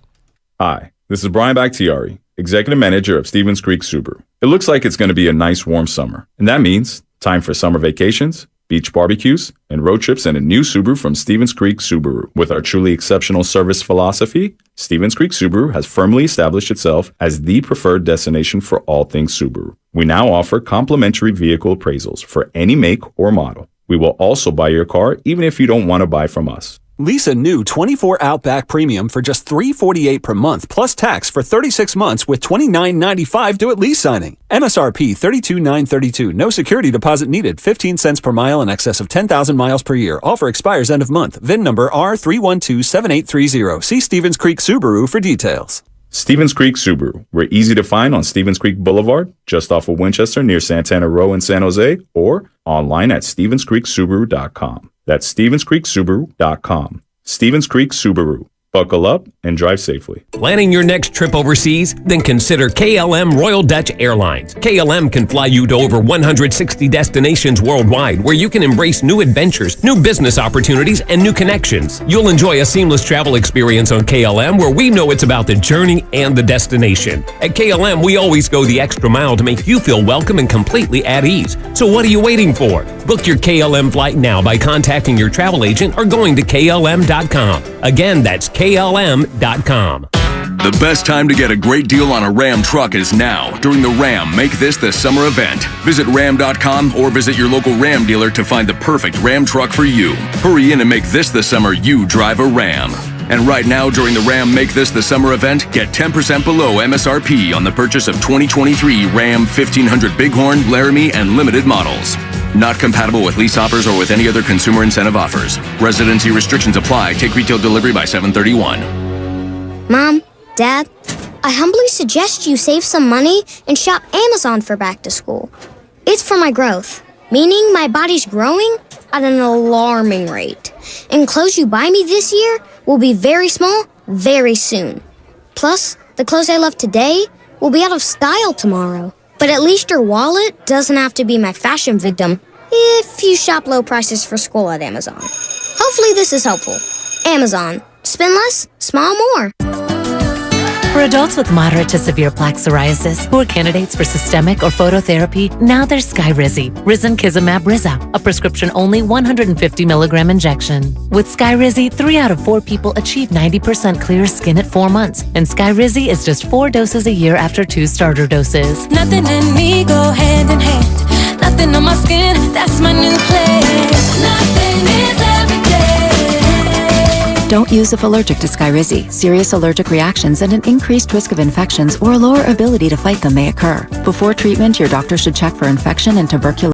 Hi, this is Brian Bakhtiari, Executive Manager of Stevens Creek Subaru. It looks like it's going to be a nice warm summer, and that means time for summer vacations, beach barbecues, and road trips in a new Subaru from Stevens Creek Subaru. With our truly exceptional service philosophy, Stevens Creek Subaru has firmly established itself as the preferred destination for all things Subaru. We now offer complimentary vehicle appraisals for any make or model. We will also buy your car even if you don't want to buy from us. Lease a new 24 Outback Premium for just $348 per month, plus tax for 36 months with $29.95 due at lease signing. MSRP $32,932. No security deposit needed. 15 cents per mile in excess of 10,000 miles per year. Offer expires end of month. VIN number R3127830. See Stevens Creek Subaru for details. Stevens Creek Subaru. We're easy to find on Stevens Creek Boulevard, just off of Winchester near Santana Row in San Jose, or online at StevensCreekSubaru.com. That's StevensCreekSubaru.com. Stevens Creek Subaru. Buckle up and drive safely. Planning your next trip overseas? Then consider KLM Royal Dutch Airlines. KLM can fly you to over 160 destinations worldwide where you can embrace new adventures, new business opportunities, and new connections. You'll enjoy a seamless travel experience on KLM where we know it's about the journey and the destination. At KLM, we always go the extra mile to make you feel welcome and completely at ease. So what are you waiting for? Book your KLM flight now by contacting your travel agent or going to KLM.com. Again, that's KLM.com. The best time to get a great deal on a Ram truck is now, during the Ram Make This the Summer event. Visit Ram.com or visit your local Ram dealer to find the perfect Ram truck for you. Hurry in and make this the summer you drive a Ram. And right now, during the Ram Make This the Summer event, get 10% below MSRP on the purchase of 2023 Ram 1500 Bighorn, Laramie, and Limited models. Not compatible with lease offers or with any other consumer incentive offers. Residency restrictions apply. Take retail delivery by 7/31. Mom, Dad, I humbly suggest you save some money and shop Amazon for back to school. It's for my growth, meaning my body's growing at an alarming rate. And clothes you buy me this year will be very small very soon. Plus, the clothes I love today will be out of style tomorrow. But at least your wallet doesn't have to be my fashion victim if you shop low prices for school at Amazon. Hopefully this is helpful. Amazon. Spend less, smile more. For adults with moderate to severe plaque psoriasis who are candidates for systemic or phototherapy, now there's Skyrizi, Risankizumab Riza, a prescription-only 150 milligram injection. With Skyrizi, 3 out of 4 people achieve 90% clear skin at 4 months, and Skyrizi is just 4 doses a year after 2 starter doses. Nothing in me go hand in hand. Nothing on my skin, that's my new place. Nothing is every day. Don't use if allergic to Skyrizi. Serious allergic reactions and an increased risk of infections or a lower ability to fight them may occur. Before treatment, your doctor should check for infection and tuberculosis.